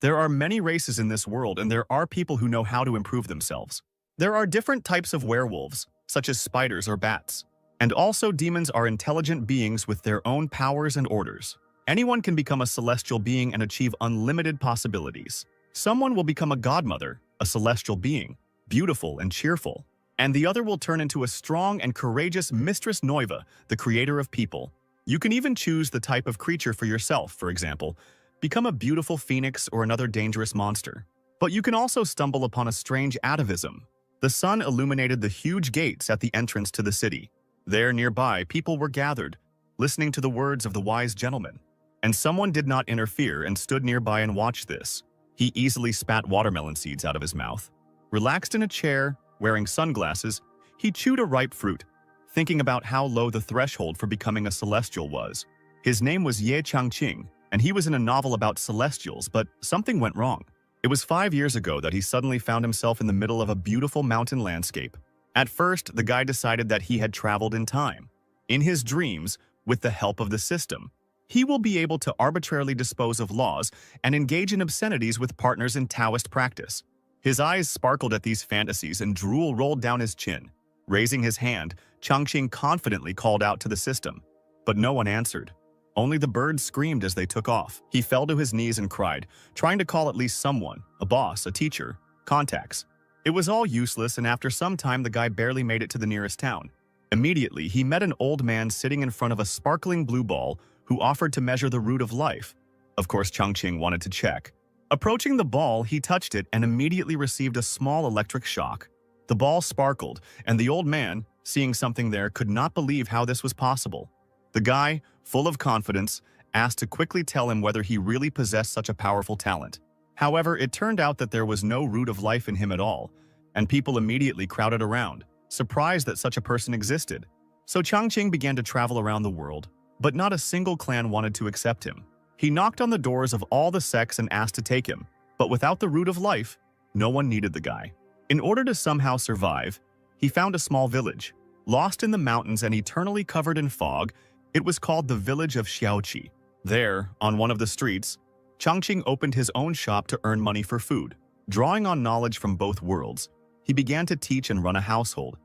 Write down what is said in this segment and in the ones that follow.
There are many races in this world, and there are people who know how to improve themselves. There are different types of werewolves, such as spiders or bats. And also demons are intelligent beings with their own powers and orders. Anyone can become a celestial being and achieve unlimited possibilities. Someone will become a godmother, a celestial being, beautiful and cheerful. And the other will turn into a strong and courageous Mistress Noiva, the creator of people. You can even choose the type of creature for yourself, for example. Become a beautiful phoenix or another dangerous monster. But you can also stumble upon a strange atavism. The sun illuminated the huge gates at the entrance to the city. There nearby, people were gathered, listening to the words of the wise gentleman. And someone did not interfere and stood nearby and watched this. He easily spat watermelon seeds out of his mouth. Relaxed in a chair, wearing sunglasses, he chewed a ripe fruit, thinking about how low the threshold for becoming a celestial was. His name was Ye Changqing, and he was in a novel about celestials, but something went wrong. It was 5 years ago that he suddenly found himself in the middle of a beautiful mountain landscape. At first, the guy decided that he had traveled in time. In his dreams, with the help of the system, he will be able to arbitrarily dispose of laws and engage in obscenities with partners in Taoist practice. His eyes sparkled at these fantasies and drool rolled down his chin. Raising his hand, Changqing confidently called out to the system. But no one answered. Only the birds screamed as they took off. He fell to his knees and cried, trying to call at least someone, a boss, a teacher, contacts. It was all useless, and after some time the guy barely made it to the nearest town. Immediately, he met an old man sitting in front of a sparkling blue ball who offered to measure the root of life. Of course, Changqing wanted to check. Approaching the ball, he touched it and immediately received a small electric shock. The ball sparkled, and the old man, seeing something there, could not believe how this was possible. The guy, full of confidence, asked to quickly tell him whether he really possessed such a powerful talent. However, it turned out that there was no root of life in him at all, and people immediately crowded around, surprised that such a person existed. So Changqing began to travel around the world, but not a single clan wanted to accept him. He knocked on the doors of all the sects and asked to take him, but without the root of life, no one needed the guy. In order to somehow survive, he found a small village. Lost in the mountains and eternally covered in fog, it was called the village of Xiaoqi. There, on one of the streets, Changqing opened his own shop to earn money for food. Drawing on knowledge from both worlds, he began to teach and run a household,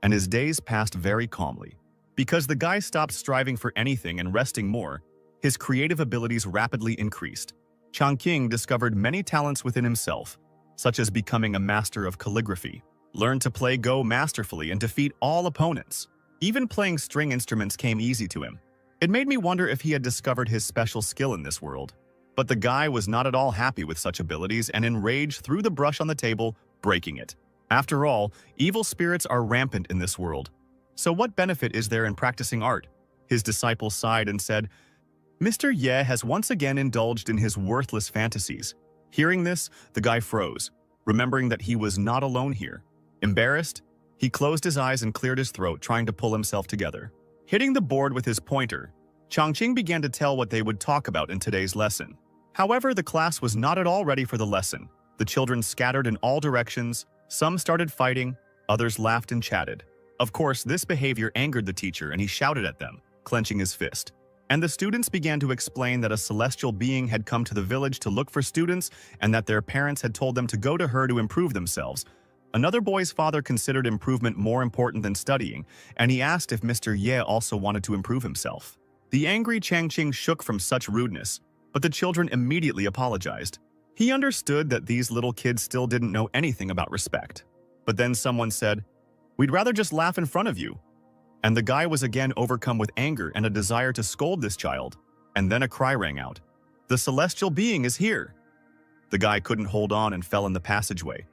and his days passed very calmly. Because the guy stopped striving for anything and resting more, his creative abilities rapidly increased. Changqing discovered many talents within himself, such as becoming a master of calligraphy, learned to play Go masterfully and defeat all opponents. Even playing string instruments came easy to him. It made me wonder if he had discovered his special skill in this world. But the guy was not at all happy with such abilities and enraged threw the brush on the table, breaking it. After all, evil spirits are rampant in this world. So what benefit is there in practicing art? His disciple sighed and said, Mr. Ye has once again indulged in his worthless fantasies. Hearing this, the guy froze, remembering that he was not alone here. Embarrassed, he closed his eyes and cleared his throat, trying to pull himself together. Hitting the board with his pointer, Changqing began to tell what they would talk about in today's lesson. However, the class was not at all ready for the lesson. The children scattered in all directions, some started fighting, others laughed and chatted. Of course, this behavior angered the teacher and he shouted at them, clenching his fist. And the students began to explain that a celestial being had come to the village to look for students and that their parents had told them to go to her to improve themselves. Another boy's father considered improvement more important than studying, and he asked if Mr. Ye also wanted to improve himself. The angry Changqing shook from such rudeness, but the children immediately apologized. He understood that these little kids still didn't know anything about respect. But then someone said, "We'd rather just laugh in front of you." And the guy was again overcome with anger and a desire to scold this child. And then a cry rang out. "The celestial being is here!" The guy couldn't hold on and fell in the passageway.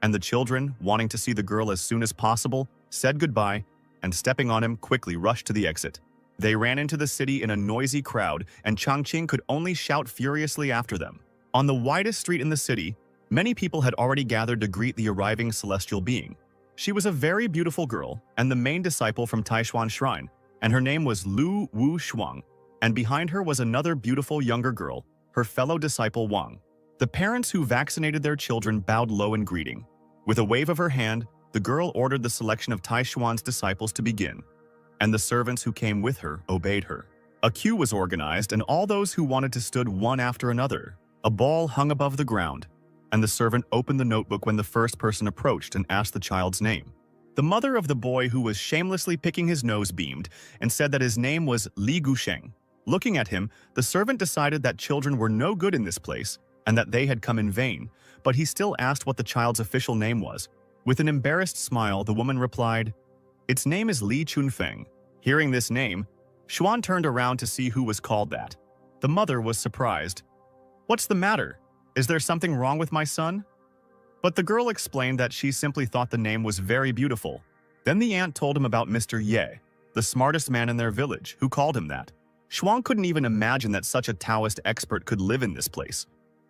And the children, wanting to see the girl as soon as possible, said goodbye and stepping on him quickly rushed to the exit. They ran into the city in a noisy crowd and Changqing could only shout furiously after them. On the widest street in the city, many people had already gathered to greet the arriving celestial being. She was a very beautiful girl and the main disciple from Taishuan Shrine, and her name was Lu Wu Shuang, and behind her was another beautiful younger girl, her fellow disciple Wang. The parents who vaccinated their children bowed low in greeting. With a wave of her hand, the girl ordered the selection of Taishuan's disciples to begin, and the servants who came with her obeyed her. A queue was organized and all those who wanted to stood one after another. A ball hung above the ground, and the servant opened the notebook when the first person approached and asked the child's name. The mother of the boy, who was shamelessly picking his nose, beamed and said that his name was Li Gusheng. Looking at him, the servant decided that children were no good in this place and that they had come in vain, but he still asked what the child's official name was. With an embarrassed smile, the woman replied, "Its name is Li Chunfeng." Hearing this name, Xuan turned around to see who was called that. The mother was surprised. "What's the matter? Is there something wrong with my son?" But the girl explained that she simply thought the name was very beautiful. Then the aunt told him about Mr. Ye, the smartest man in their village, who called him that. Xuan couldn't even imagine that such a Taoist expert could live in this place.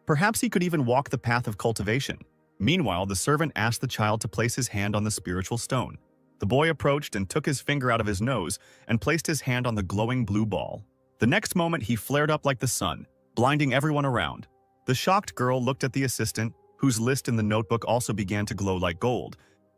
Perhaps he could even walk the path of cultivation. Meanwhile, the servant asked the child to place his hand on the spiritual stone. The boy approached and took his finger out of his nose and placed his hand on the glowing blue ball. The next moment, he flared up like the sun, blinding everyone around. The shocked girl looked at the assistant, whose list in the notebook also began to glow like gold.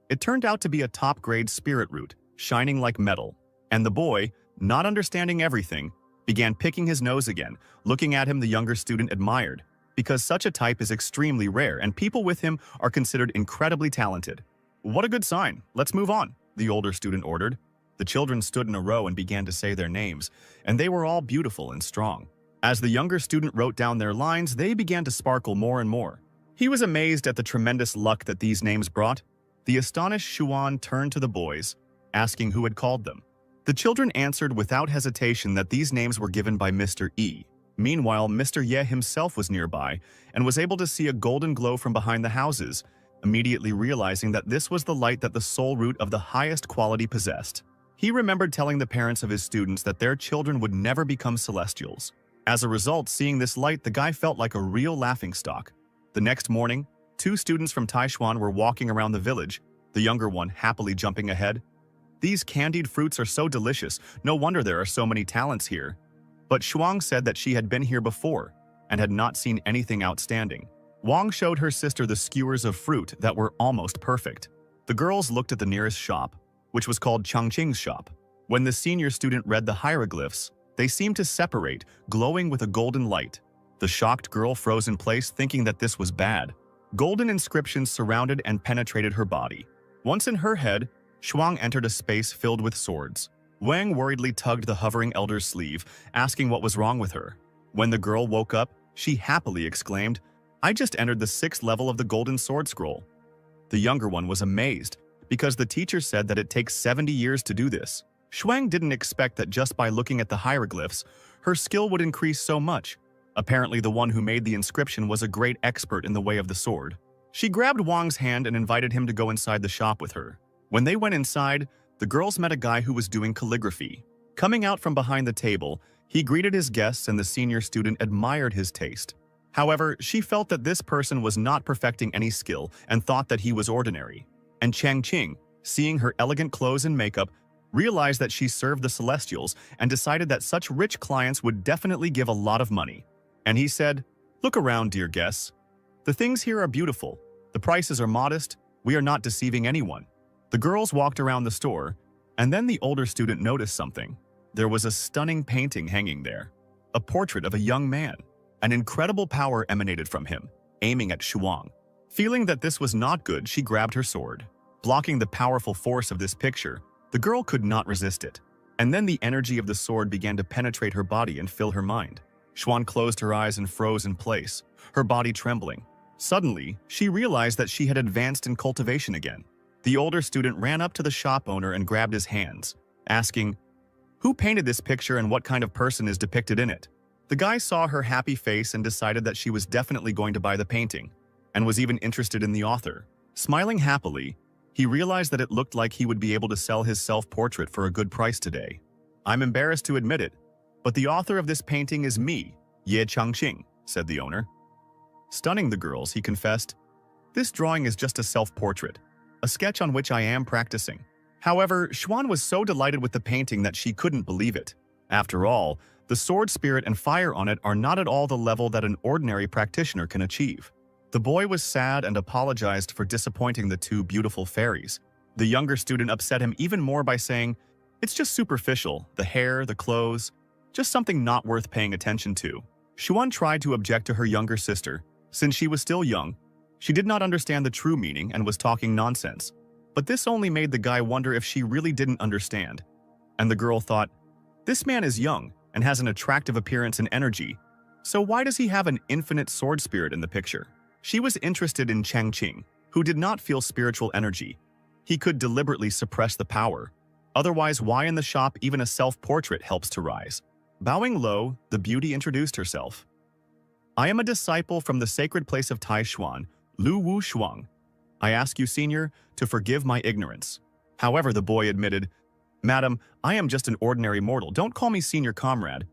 It turned out to be a top-grade spirit root, shining like metal. And the boy, not understanding everything, began picking his nose again. Looking at him, the younger student admired, because such a type is extremely rare and people with him are considered incredibly talented. "What a good sign. Let's move on," the older student ordered. The children stood in a row and began to say their names, and they were all beautiful and strong. As the younger student wrote down their lines, they began to sparkle more and more. He was amazed at the tremendous luck that these names brought. The astonished Xuan turned to the boys, asking who had called them. The children answered without hesitation that these names were given by Mr. E. Meanwhile, Mr. Ye himself was nearby and was able to see a golden glow from behind the houses, immediately realizing that this was the light that the soul root of the highest quality possessed. He remembered telling the parents of his students that their children would never become celestials. As a result, seeing this light, the guy felt like a real laughingstock. The next morning, 2 students from Taishuan were walking around the village, the younger one happily jumping ahead. "These candied fruits are so delicious, no wonder there are so many talents here." But Shuang said that she had been here before and had not seen anything outstanding. Wang showed her sister the skewers of fruit that were almost perfect. The girls looked at the nearest shop, which was called Changqing's shop. When the senior student read the hieroglyphs, they seemed to separate, glowing with a golden light. The shocked girl froze in place, thinking that this was bad. Golden inscriptions surrounded and penetrated her body. Once in her head, Shuang entered a space filled with swords. Wang worriedly tugged the hovering elder's sleeve, asking what was wrong with her. When the girl woke up, she happily exclaimed, "I just entered the 6th level of the golden sword scroll." The younger one was amazed, because the teacher said that it takes 70 years to do this. Shuang didn't expect that just by looking at the hieroglyphs, her skill would increase so much. Apparently, the one who made the inscription was a great expert in the way of the sword. She grabbed Wang's hand and invited him to go inside the shop with her. When they went inside, the girls met a guy who was doing calligraphy. Coming out from behind the table, he greeted his guests and the senior student admired his taste. However, she felt that this person was not perfecting any skill and thought that he was ordinary. And Chang Qing, seeing her elegant clothes and makeup, realized that she served the Celestials and decided that such rich clients would definitely give a lot of money. And he said, "Look around, dear guests. The things here are beautiful. The prices are modest. We are not deceiving anyone." The girls walked around the store, and then the older student noticed something. There was a stunning painting hanging there, a portrait of a young man. An incredible power emanated from him, aiming at Shuang. Feeling that this was not good, she grabbed her sword. Blocking the powerful force of this picture, the girl could not resist it. And then the energy of the sword began to penetrate her body and fill her mind. Xuan closed her eyes and froze in place, her body trembling. Suddenly, she realized that she had advanced in cultivation again. The older student ran up to the shop owner and grabbed his hands, asking, "Who painted this picture and what kind of person is depicted in it?" The guy saw her happy face and decided that she was definitely going to buy the painting, and was even interested in the author. Smiling happily, he realized that it looked like he would be able to sell his self-portrait for a good price today. "I'm embarrassed to admit it, but the author of this painting is me, Ye Changqing," said the owner. Stunning the girls, he confessed, "This drawing is just a self-portrait, a sketch on which I am practicing." However, Xuan was so delighted with the painting that she couldn't believe it. After all, the sword spirit and fire on it are not at all the level that an ordinary practitioner can achieve. The boy was sad and apologized for disappointing the 2 beautiful fairies. The younger student upset him even more by saying, "It's just superficial, the hair, the clothes, just something not worth paying attention to." Xuan tried to object to her younger sister. Since she was still young, she did not understand the true meaning and was talking nonsense. But this only made the guy wonder if she really didn't understand. And the girl thought, this man is young and has an attractive appearance and energy, so why does he have an infinite sword spirit in the picture? She was interested in Changqing, who did not feel spiritual energy. He could deliberately suppress the power. Otherwise, why in the shop even a self-portrait helps to rise? Bowing low, the beauty introduced herself. I am a disciple from the sacred place of Taishuan, Lu Wu Shuang. I ask you, senior, to forgive my ignorance. However, the boy admitted, Madam, I am just an ordinary mortal. Don't call me senior comrade.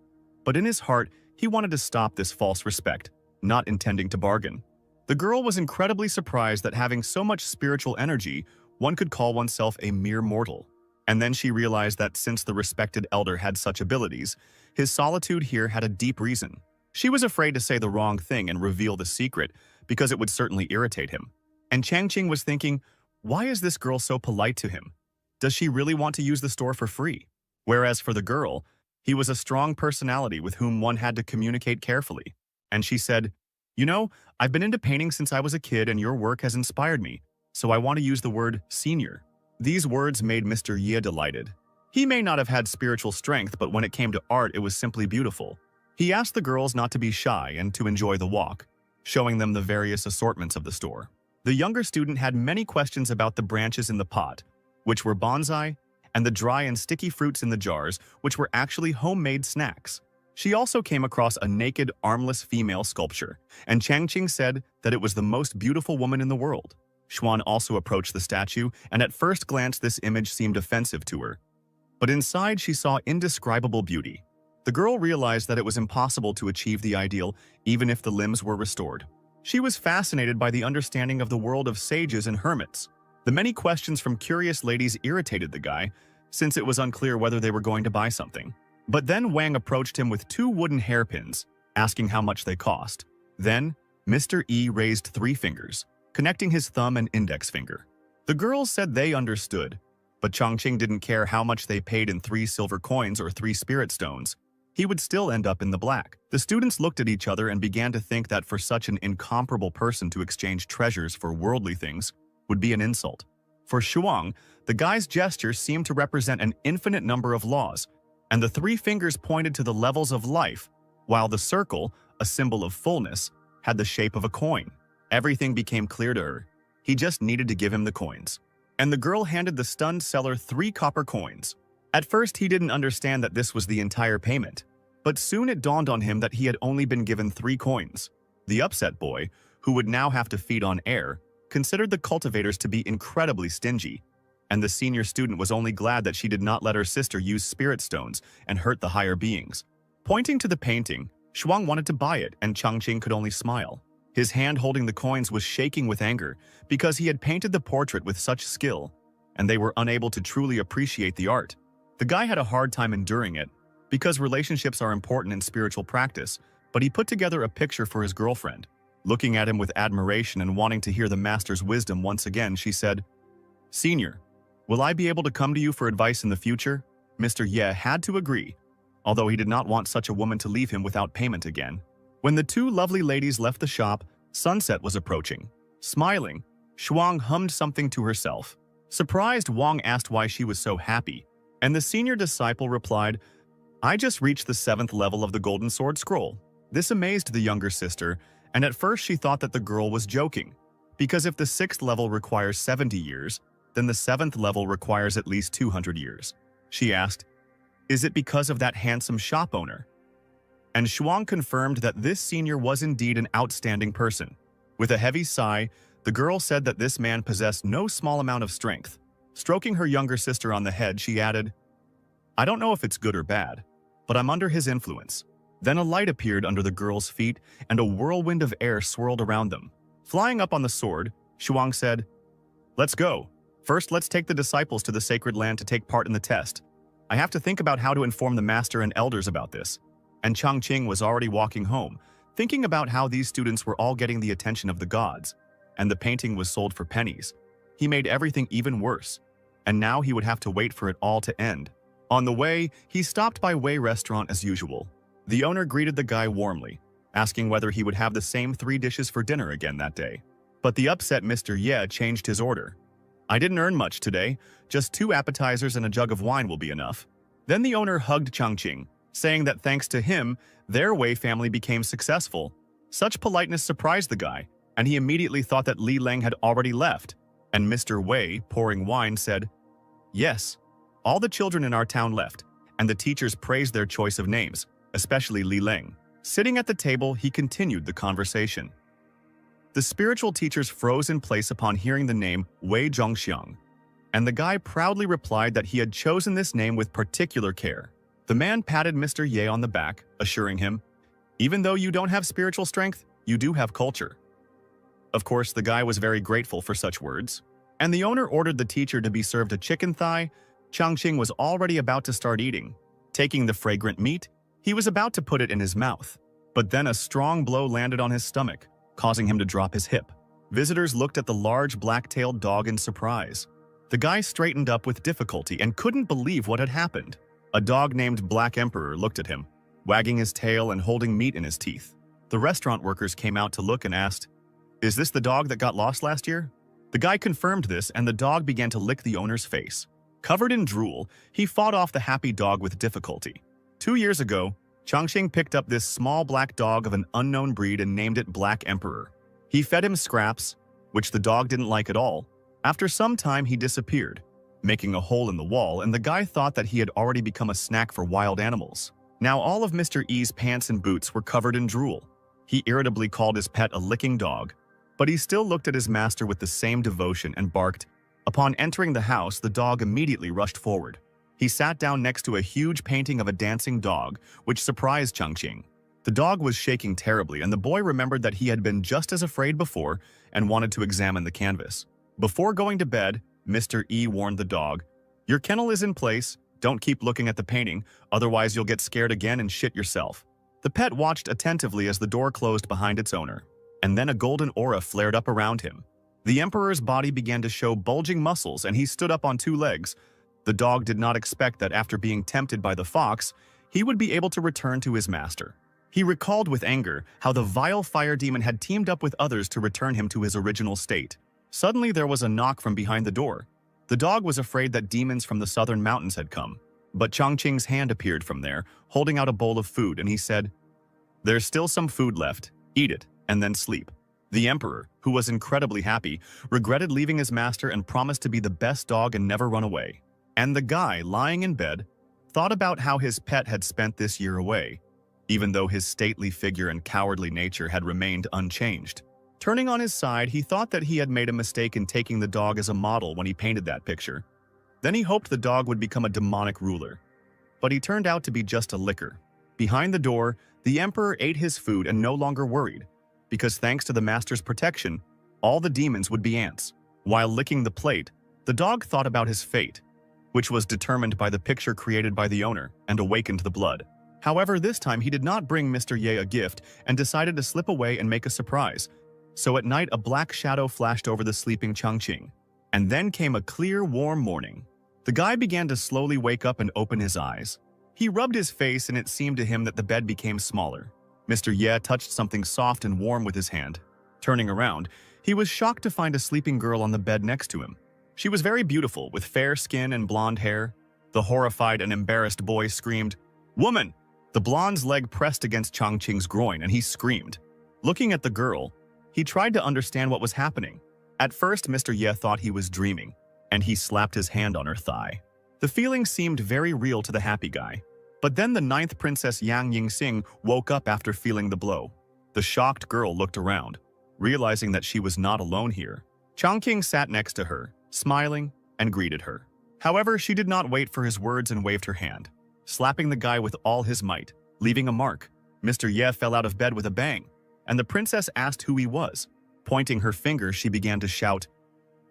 But in his heart, he wanted to stop this false respect, not intending to bargain. The girl was incredibly surprised that having so much spiritual energy, one could call oneself a mere mortal. And then she realized that since the respected elder had such abilities, his solitude here had a deep reason. She was afraid to say the wrong thing and reveal the secret because it would certainly irritate him. And Changqing was thinking, why is this girl so polite to him? Does she really want to use the store for free? Whereas for the girl, he was a strong personality with whom one had to communicate carefully. And she said, you know, I've been into painting since I was a kid and your work has inspired me, so I want to use the word senior. These words made Mr. Ye delighted. He may not have had spiritual strength, but when it came to art, it was simply beautiful. He asked the girls not to be shy and to enjoy the walk, showing them the various assortments of the store. The younger student had many questions about the branches in the pot, which were bonsai, and the dry and sticky fruits in the jars, which were actually homemade snacks. She also came across a naked, armless female sculpture, and Changqing said that it was the most beautiful woman in the world. Xuan also approached the statue, and at first glance this image seemed offensive to her. But inside she saw indescribable beauty. The girl realized that it was impossible to achieve the ideal even if the limbs were restored. She was fascinated by the understanding of the world of sages and hermits. The many questions from curious ladies irritated the guy, since it was unclear whether they were going to buy something. But then Wang approached him with 2 wooden hairpins, asking how much they cost. Then, Mr. E raised 3 fingers, connecting his thumb and index finger. The girls said they understood, but Changqing didn't care how much they paid in 3 silver coins or 3 spirit stones. He would still end up in the black. The students looked at each other and began to think that for such an incomparable person to exchange treasures for worldly things would be an insult. For Shuang, the guy's gesture seemed to represent an infinite number of laws, and the 3 fingers pointed to the levels of life, while the circle, a symbol of fullness, had the shape of a coin. Everything became clear to her. He just needed to give him the coins. And the girl handed the stunned seller 3 copper coins. At first, he didn't understand that this was the entire payment, but soon it dawned on him that he had only been given 3 coins. The upset boy, who would now have to feed on air, considered the cultivators to be incredibly stingy, and the senior student was only glad that she did not let her sister use spirit stones and hurt the higher beings. Pointing to the painting, Shuang wanted to buy it, and Changqing could only smile. His hand holding the coins was shaking with anger because he had painted the portrait with such skill, and they were unable to truly appreciate the art. The guy had a hard time enduring it, because relationships are important in spiritual practice, but he put together a picture for his girlfriend. Looking at him with admiration and wanting to hear the master's wisdom once again, she said, Senior, will I be able to come to you for advice in the future? Mr. Ye had to agree, although he did not want such a woman to leave him without payment again. When the 2 lovely ladies left the shop, sunset was approaching. Smiling, Shuang hummed something to herself. Surprised, Wang asked why she was so happy, and the senior disciple replied, I just reached the 7th level of the Golden Sword Scroll. This amazed the younger sister, and at first she thought that the girl was joking, because if the 6th level requires 70 years, then the 7th level requires at least 200 years. She asked, Is it because of that handsome shop owner? And Shuang confirmed that this senior was indeed an outstanding person. With a heavy sigh, the girl said that this man possessed no small amount of strength. Stroking her younger sister on the head, she added, I don't know if it's good or bad, but I'm under his influence. Then a light appeared under the girl's feet, and a whirlwind of air swirled around them. Flying up on the sword, Shuang said, Let's go. First, let's take the disciples to the sacred land to take part in the test. I have to think about how to inform the master and elders about this. And Changqing was already walking home, thinking about how these students were all getting the attention of the gods, and the painting was sold for pennies. He made everything even worse, and now he would have to wait for it all to end. On the way, he stopped by Wei restaurant as usual. The owner greeted the guy warmly. asking whether he would have the same 3 dishes for dinner again that day. But the upset Mr. Ye changed his order. "I didn't earn much today, just 2 appetizers and a jug of wine will be enough." Then the owner hugged Changqing, saying that thanks to him, their Wei family became successful. Such politeness surprised the guy, and he immediately thought that Li Leng had already left. And Mr. Wei, pouring wine, said, "Yes, all the children in our town left," and the teachers praised their choice of names, especially Li Leng. Sitting at the table, he continued the conversation. The spiritual teachers froze in place upon hearing the name Wei Zhongxiang, and the guy proudly replied that he had chosen this name with particular care. The man patted Mr. Ye on the back, assuring him, "Even though you don't have spiritual strength, you do have culture." Of course, the guy was very grateful for such words, and the owner ordered the teacher to be served a chicken thigh. Changqing was already about to start eating. Taking the fragrant meat, he was about to put it in his mouth, but then a strong blow landed on his stomach, causing him to drop his hip. Visitors looked at the large black-tailed dog in surprise. The guy straightened up with difficulty and couldn't believe what had happened. A dog named Black Emperor looked at him, wagging his tail and holding meat in his teeth. The restaurant workers came out to look and asked, "Is this the dog that got lost last year?" The guy confirmed this, and the dog began to lick the owner's face. Covered in drool, he fought off the happy dog with difficulty. 2 years ago, Changqing picked up this small black dog of an unknown breed and named it Black Emperor. He fed him scraps, which the dog didn't like at all. After some time, he disappeared, making a hole in the wall, and the guy thought that he had already become a snack for wild animals. Now all of Mr. E's pants and boots were covered in drool. He irritably called his pet a licking dog, but he still looked at his master with the same devotion and barked. Upon entering the house, the dog immediately rushed forward. He sat down next to a huge painting of a dancing dog, which surprised Changqing. The dog was shaking terribly, and the boy remembered that he had been just as afraid before and wanted to examine the canvas. Before going to bed, Mr. E warned the dog, "Your kennel is in place. Don't keep looking at the painting, otherwise you'll get scared again and shit yourself." The pet watched attentively as the door closed behind its owner, and then a golden aura flared up around him. The emperor's body began to show bulging muscles, and he stood up on 2 legs. The dog did not expect that after being tempted by the fox, he would be able to return to his master. He recalled with anger how the vile fire demon had teamed up with others to return him to his original state. Suddenly there was a knock from behind the door. The dog was afraid that demons from the southern mountains had come, but Changqing's hand appeared from there, holding out a bowl of food, and he said, "There's still some food left. Eat it, and then sleep." The emperor, who was incredibly happy, regretted leaving his master and promised to be the best dog and never run away. And the guy, lying in bed, thought about how his pet had spent this year away, even though his stately figure and cowardly nature had remained unchanged. Turning on his side, he thought that he had made a mistake in taking the dog as a model when he painted that picture. Then he hoped the dog would become a demonic ruler. But he turned out to be just a licker. Behind the door, the emperor ate his food and no longer worried, because thanks to the master's protection, all the demons would be ants. While licking the plate, the dog thought about his fate, which was determined by the picture created by the owner, and awakened the blood. However, this time he did not bring Mr. Ye a gift and decided to slip away and make a surprise. So at night, a black shadow flashed over the sleeping Changqing. And then came a clear, warm morning. The guy began to slowly wake up and open his eyes. He rubbed his face, and it seemed to him that the bed became smaller. Mr. Ye touched something soft and warm with his hand. Turning around, he was shocked to find a sleeping girl on the bed next to him. She was very beautiful, with fair skin and blonde hair. The horrified and embarrassed boy screamed, "Woman!" The blonde's leg pressed against Changqing's groin, and he screamed. Looking at the girl, he tried to understand what was happening. At first, Mr. Ye thought he was dreaming, and he slapped his hand on her thigh. The feeling seemed very real to the happy guy. But then the 9th Princess Yang Yingxing woke up after feeling the blow. The shocked girl looked around, realizing that she was not alone here. Changqing sat next to her, smiling, and greeted her. However, she did not wait for his words and waved her hand, slapping the guy with all his might, leaving a mark. Mr. Ye fell out of bed with a bang, and the princess asked who he was. Pointing her finger, she began to shout,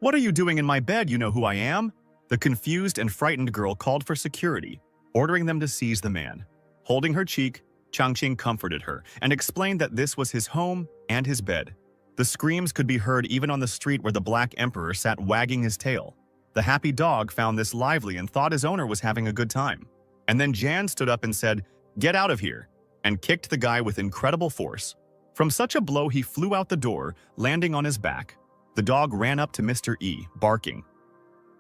"What are you doing in my bed? You know who I am?" The confused and frightened girl called for security, ordering them to seize the man. Holding her cheek, Changqing comforted her and explained that this was his home and his bed. The screams could be heard even on the street where the Black Emperor sat wagging his tail. The happy dog found this lively and thought his owner was having a good time. And then Jan stood up and said, "Get out of here. and kicked the guy with incredible force. From such a blow, he flew out the door, landing on his back. The dog ran up to Mr. E, barking.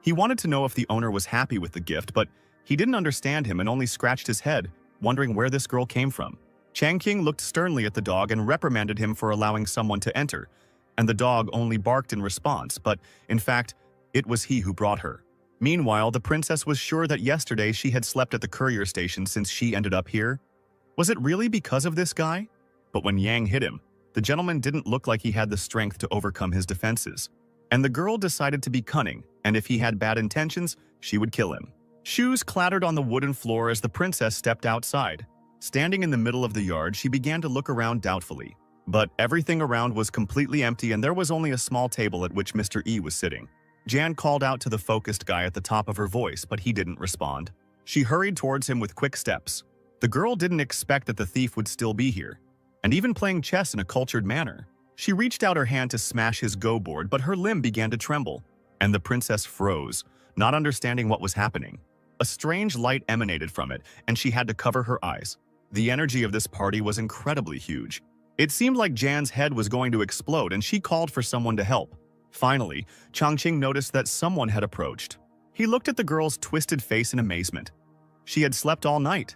He wanted to know if the owner was happy with the gift, but he didn't understand him and only scratched his head, wondering where this girl came from. Changqing looked sternly at the dog and reprimanded him for allowing someone to enter, and the dog only barked in response, but, in fact, it was he who brought her. Meanwhile, the princess was sure that yesterday she had slept at the courier station since she ended up here. Was it really because of this guy? But when Yang hit him, the gentleman didn't look like he had the strength to overcome his defenses. And the girl decided to be cunning, and if he had bad intentions, she would kill him. Shoes clattered on the wooden floor as the princess stepped outside. Standing in the middle of the yard, she began to look around doubtfully. But everything around was completely empty and there was only a small table at which Mr. E was sitting. Jan called out to the focused guy at the top of her voice, but he didn't respond. She hurried towards him with quick steps. The girl didn't expect that the thief would still be here, and even playing chess in a cultured manner. She reached out her hand to smash his go board, but her limb began to tremble, and the princess froze, not understanding what was happening. A strange light emanated from it, and she had to cover her eyes. The energy of this party was incredibly huge. It seemed like Jan's head was going to explode, and she called for someone to help. Finally, Changqing noticed that someone had approached. He looked at the girl's twisted face in amazement. She had slept all night,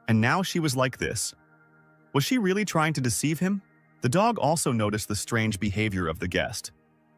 and now she was like this. Was she really trying to deceive him? The dog also noticed the strange behavior of the guest.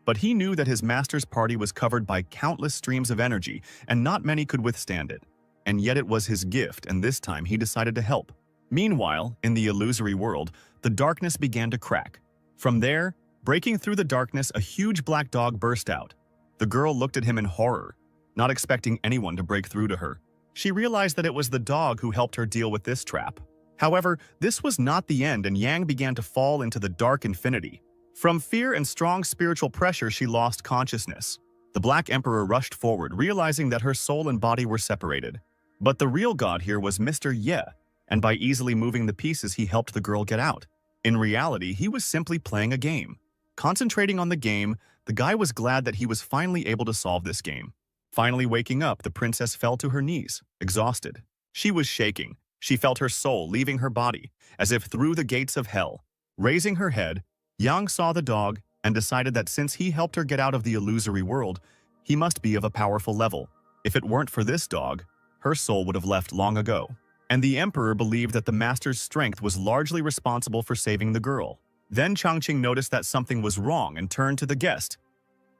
But he knew that his master's party was covered by countless streams of energy, and not many could withstand it. And yet it was his gift, and this time he decided to help. Meanwhile, in the illusory world, the darkness began to crack. From there, breaking through the darkness, a huge black dog burst out. The girl looked at him in horror, not expecting anyone to break through to her. She realized that it was the dog who helped her deal with this trap. However, this was not the end, and Yang began to fall into the dark infinity. From fear and strong spiritual pressure, she lost consciousness. The Black Emperor rushed forward, realizing that her soul and body were separated. But the real god here was Mr. Ye, and by easily moving the pieces, he helped the girl get out. In reality, he was simply playing a game. Concentrating on the game, the guy was glad that he was finally able to solve this game. Finally waking up, the princess fell to her knees, exhausted. She was shaking. She felt her soul leaving her body, as if through the gates of hell. Raising her head, Yang saw the dog and decided that since he helped her get out of the illusory world, he must be of a powerful level. If it weren't for this dog, her soul would have left long ago. And the emperor believed that the master's strength was largely responsible for saving the girl. Then Changqing noticed that something was wrong and turned to the guest.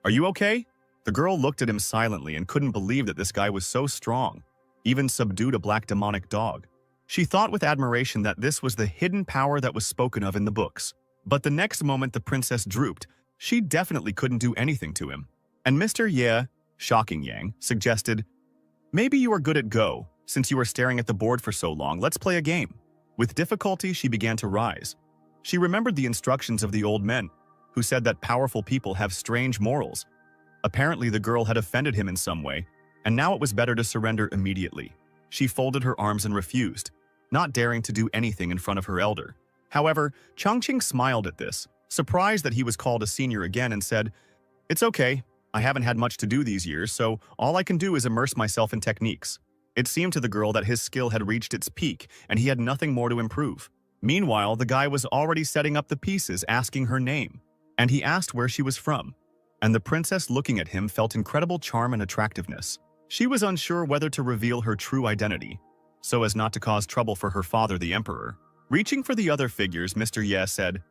"Are you okay?" The girl looked at him silently and couldn't believe that this guy was so strong, even subdued a black demonic dog. She thought with admiration that this was the hidden power that was spoken of in the books. But the next moment the princess drooped. She definitely couldn't do anything to him. And Mr. Ye, shocking Yang, suggested, "Maybe you are good at Go. Since you were staring at the board for so long, let's play a game." With difficulty, she began to rise. She remembered the instructions of the old men, who said that powerful people have strange morals. Apparently, the girl had offended him in some way, and now it was better to surrender immediately. She folded her arms and refused, not daring to do anything in front of her elder. However, Changqing smiled at this, surprised that he was called a senior again, and said, "It's okay. I haven't had much to do these years, so all I can do is immerse myself in techniques." It seemed to the girl that his skill had reached its peak, and he had nothing more to improve. Meanwhile, the guy was already setting up the pieces, asking her name, and he asked where she was from. And the princess, looking at him, felt incredible charm and attractiveness. She was unsure whether to reveal her true identity, so as not to cause trouble for her father, the emperor. Reaching for the other figures, Mr. Ye said,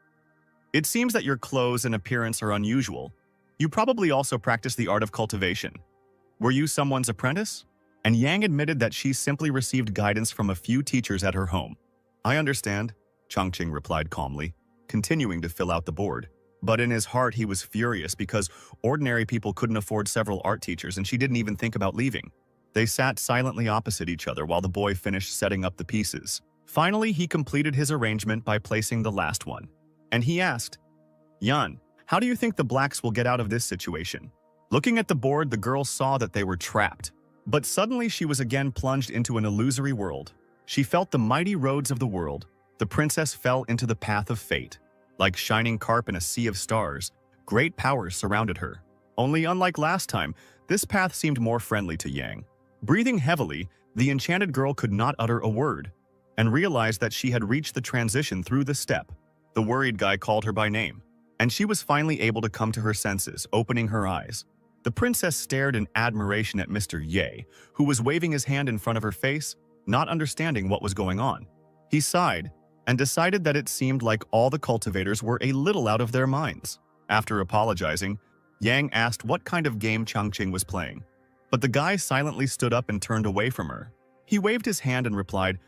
"It seems that your clothes and appearance are unusual. You probably also practice the art of cultivation. Were you someone's apprentice?" And Yang admitted that she simply received guidance from a few teachers at her home. "I understand," Changqing replied calmly, continuing to fill out the board. But in his heart, he was furious because ordinary people couldn't afford several art teachers, and she didn't even think about leaving. They sat silently opposite each other while the boy finished setting up the pieces. Finally, he completed his arrangement by placing the last one. And he asked, "Yan, how do you think the blacks will get out of this situation?" Looking at the board, the girl saw that they were trapped. But suddenly she was again plunged into an illusory world. She felt the mighty roads of the world. The princess fell into the path of fate. Like shining carp in a sea of stars, great powers surrounded her. Only unlike last time, this path seemed more friendly to Yang. Breathing heavily, the enchanted girl could not utter a word. and realized that she had reached the transition through the step. The worried guy called her by name, and she was finally able to come to her senses, opening her eyes. The princess stared in admiration at Mr. Ye, who was waving his hand in front of her face, not understanding what was going on. He sighed and decided that it seemed like all the cultivators were a little out of their minds. After apologizing, Yang asked what kind of game Changqing was playing, but the guy silently stood up and turned away from her. He waved his hand and replied,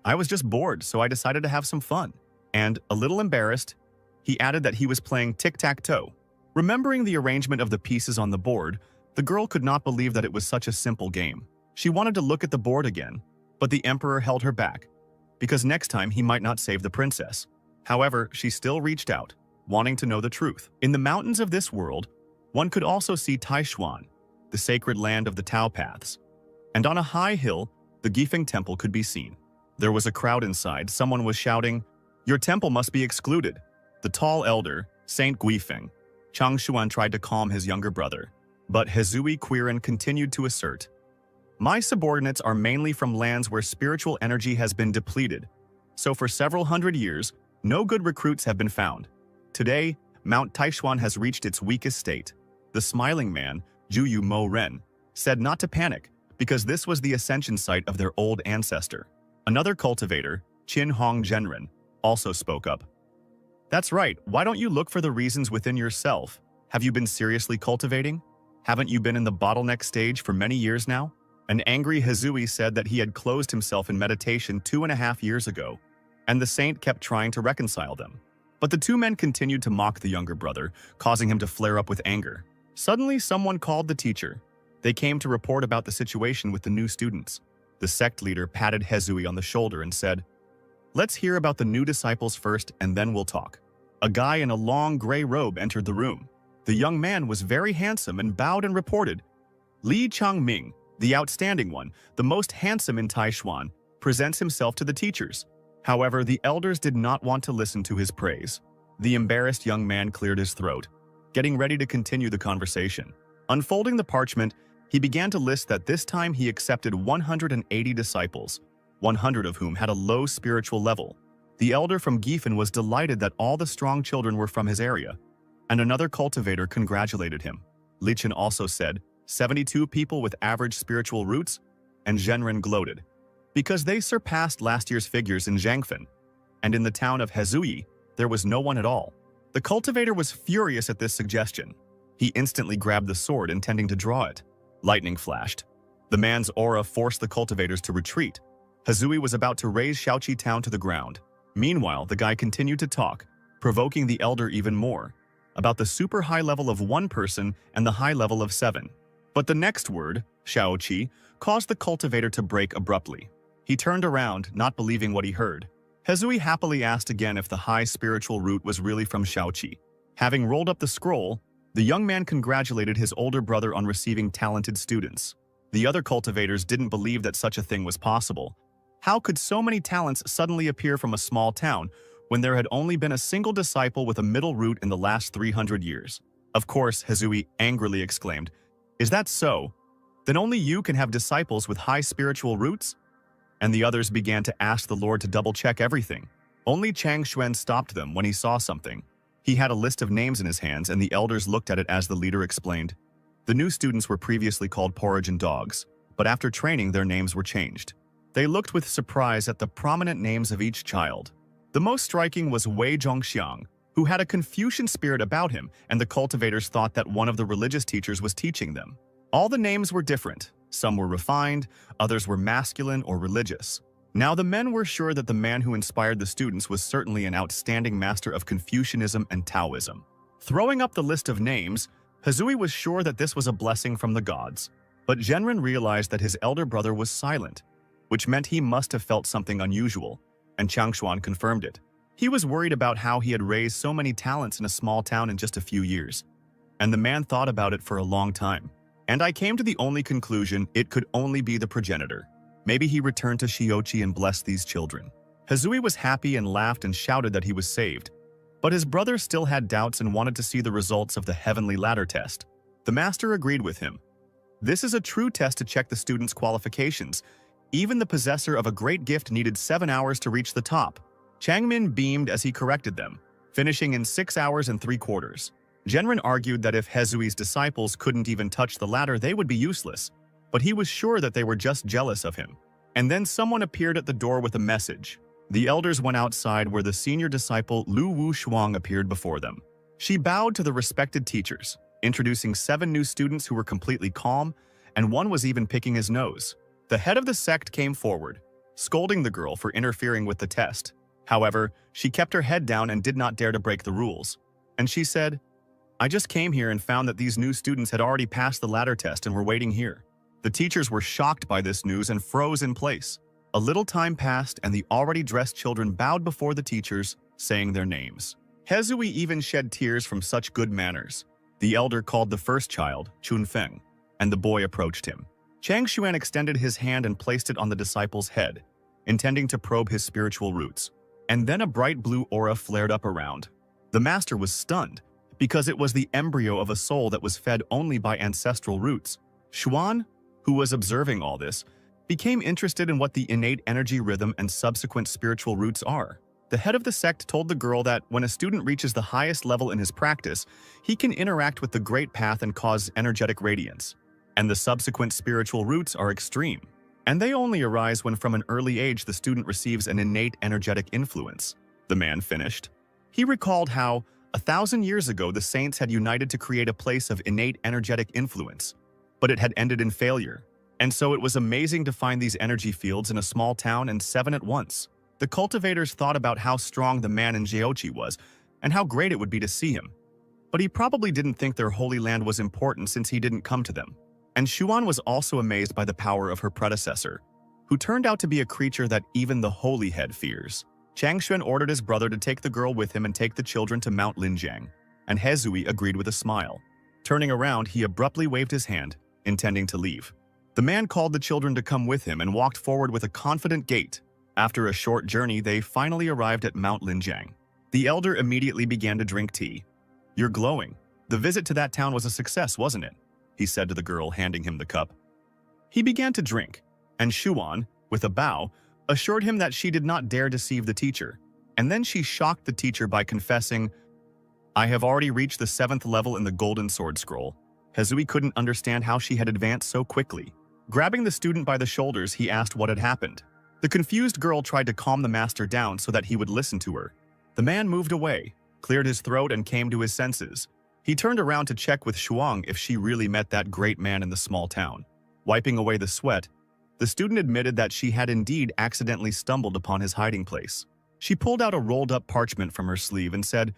"I was just bored, so I decided to have some fun." And, a little embarrassed, he added that he was playing tic-tac-toe. Remembering the arrangement of the pieces on the board, the girl could not believe that it was such a simple game. She wanted to look at the board again, but the emperor held her back, because next time he might not save the princess. However, she still reached out, wanting to know the truth. In the mountains of this world, one could also see Taishuan, the sacred land of the Tao Paths. And on a high hill, the Gifeng Temple could be seen. There was a crowd inside. Someone was shouting, "Your temple must be excluded." The tall elder, Saint Guifeng, Chang Xuan tried to calm his younger brother, but Hezui Quirin continued to assert, "My subordinates are mainly from lands where spiritual energy has been depleted, so for several hundred years, no good recruits have been found. Today, Mount Taishuan has reached its weakest state." The smiling man, Juyu Mo Ren, said not to panic, because this was the ascension site of their old ancestor. Another cultivator, Qin Hong Zhenren, also spoke up. "That's right, why don't you look for the reasons within yourself? Have you been seriously cultivating? Haven't you been in the bottleneck stage for many years now?" An angry Hezui said that he had closed himself in meditation 2.5 years ago, and the saint kept trying to reconcile them. But the two men continued to mock the younger brother, causing him to flare up with anger. Suddenly, someone called the teacher. They came to report about the situation with the new students. The sect leader patted Hezui on the shoulder and said, "Let's hear about the new disciples first, and then we'll talk." A guy in a long gray robe entered the room. The young man was very handsome and bowed and reported, "Li Changming, the outstanding one, the most handsome in Taishuan, presents himself to the teachers." However, the elders did not want to listen to his praise. The embarrassed young man cleared his throat, getting ready to continue the conversation. Unfolding the parchment, he began to list that this time he accepted 180 disciples, 100 of whom had a low spiritual level. The elder from Gifen was delighted that all the strong children were from his area, and another cultivator congratulated him. Lichin also said, 72 people with average spiritual roots, and Zhenren gloated, because they surpassed last year's figures in Zhangfen, and in the town of Hezui, there was no one at all. The cultivator was furious at this suggestion. He instantly grabbed the sword, intending to draw it. Lightning flashed. The man's aura forced the cultivators to retreat. Hezui was about to raze Shaoqi town to the ground. Meanwhile, the guy continued to talk, provoking the elder even more, about the super high level of 1 person and the high level of 7. But the next word, Shaoqi, caused the cultivator to break abruptly. He turned around, not believing what he heard. Hezui happily asked again if the high spiritual root was really from Shaoqi. Having rolled up the scroll, the young man congratulated his older brother on receiving talented students. The other cultivators didn't believe that such a thing was possible. How could so many talents suddenly appear from a small town when there had only been a single disciple with a middle root in the last 300 years? Of course, Hezui angrily exclaimed, "Is that so? Then only you can have disciples with high spiritual roots?" And the others began to ask the Lord to double-check everything. Only Chang Xuan stopped them when he saw something. He had a list of names in his hands, and the elders looked at it as the leader explained. The new students were previously called Porridge and Dogs, but after training their names were changed. They looked with surprise at the prominent names of each child. The most striking was Wei Zhongxiang, who had a Confucian spirit about him, and the cultivators thought that one of the religious teachers was teaching them. All the names were different. Some were refined, others were masculine or religious. Now the men were sure that the man who inspired the students was certainly an outstanding master of Confucianism and Taoism. Throwing up the list of names, Hezui was sure that this was a blessing from the gods. But Zhenren realized that his elder brother was silent, which meant he must have felt something unusual, and Changshuan confirmed it. He was worried about how he had raised so many talents in a small town in just a few years. And the man thought about it for a long time. And I came to the only conclusion it could only be the progenitor. Maybe he returned to Shiochi and blessed these children. Hezui was happy and laughed and shouted that he was saved. But his brother still had doubts and wanted to see the results of the heavenly ladder test. The master agreed with him. This is a true test to check the student's qualifications. Even the possessor of a great gift needed 7 hours to reach the top. Changmin beamed as he corrected them, finishing in 6 hours and 3/4. Genren argued that if Hezui's disciples couldn't even touch the ladder, they would be useless, but he was sure that they were just jealous of him. And then someone appeared at the door with a message. The elders went outside where the senior disciple Lu Wu Shuang appeared before them. She bowed to the respected teachers, introducing 7 new students who were completely calm, and one was even picking his nose. The head of the sect came forward, scolding the girl for interfering with the test. However, she kept her head down and did not dare to break the rules. And she said, "I just came here and found that these new students had already passed the ladder test and were waiting here." The teachers were shocked by this news and froze in place. A little time passed and the already dressed children bowed before the teachers, saying their names. Hezui even shed tears from such good manners. The elder called the first child, Chun Feng, and the boy approached him. Chang Xuan extended his hand and placed it on the disciple's head, intending to probe his spiritual roots. And then a bright blue aura flared up around. The master was stunned, because it was the embryo of a soul that was fed only by ancestral roots. Xuan, who was observing all this, became interested in what the innate energy rhythm and subsequent spiritual roots are. The head of the sect told the girl that when a student reaches the highest level in his practice, he can interact with the Great Path and cause energetic radiance. And the subsequent spiritual roots are extreme. And they only arise when from an early age the student receives an innate energetic influence. The man finished. He recalled how, 1,000 years ago, the saints had united to create a place of innate energetic influence, but it had ended in failure. And so it was amazing to find these energy fields in a small town and 7 at once. The cultivators thought about how strong the man in Jeochi was and how great it would be to see him. But he probably didn't think their holy land was important since he didn't come to them. And Xuan was also amazed by the power of her predecessor, who turned out to be a creature that even the holy head fears. Chang Xuan ordered his brother to take the girl with him and take the children to Mount Linjiang, and Hezui agreed with a smile. Turning around, he abruptly waved his hand, intending to leave. The man called the children to come with him and walked forward with a confident gait. After a short journey, they finally arrived at Mount Linjiang. The elder immediately began to drink tea. "You're glowing. The visit to that town was a success, wasn't it?" he said to the girl, handing him the cup. He began to drink, and Xuan, with a bow, assured him that she did not dare deceive the teacher. And then she shocked the teacher by confessing, "I have already reached the 7th level in the Golden Sword Scroll." Hezui couldn't understand how she had advanced so quickly. Grabbing the student by the shoulders, he asked what had happened. The confused girl tried to calm the master down so that he would listen to her. The man moved away, cleared his throat, and came to his senses. He turned around to check with Shuang if she really met that great man in the small town. Wiping away the sweat, the student admitted that she had indeed accidentally stumbled upon his hiding place. She pulled out a rolled-up parchment from her sleeve and said,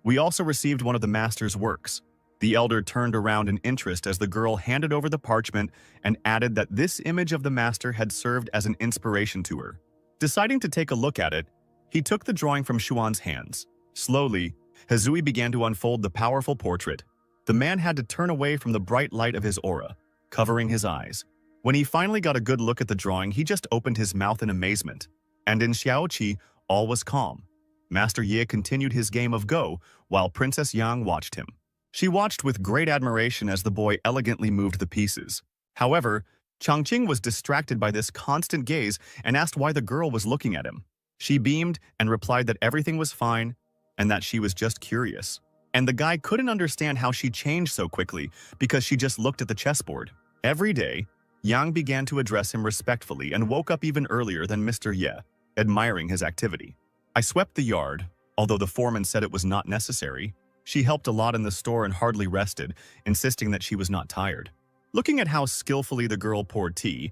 "We also received one of the master's works." The elder turned around in interest as the girl handed over the parchment and added that this image of the master had served as an inspiration to her. Deciding to take a look at it, he took the drawing from Xuan's hands. Slowly, Hezui began to unfold the powerful portrait. The man had to turn away from the bright light of his aura, covering his eyes. When he finally got a good look at the drawing, he just opened his mouth in amazement. And in Xiaoqi, all was calm. Master Ye continued his game of Go, while Princess Yang watched him. She watched with great admiration as the boy elegantly moved the pieces. However, Changqing was distracted by this constant gaze and asked why the girl was looking at him. She beamed and replied that everything was fine and that she was just curious. And the guy couldn't understand how she changed so quickly because she just looked at the chessboard. Every day, Yang began to address him respectfully and woke up even earlier than Mr. Ye, admiring his activity. "I swept the yard, although the foreman said it was not necessary. She helped a lot in the store and hardly rested, insisting that she was not tired." Looking at how skillfully the girl poured tea,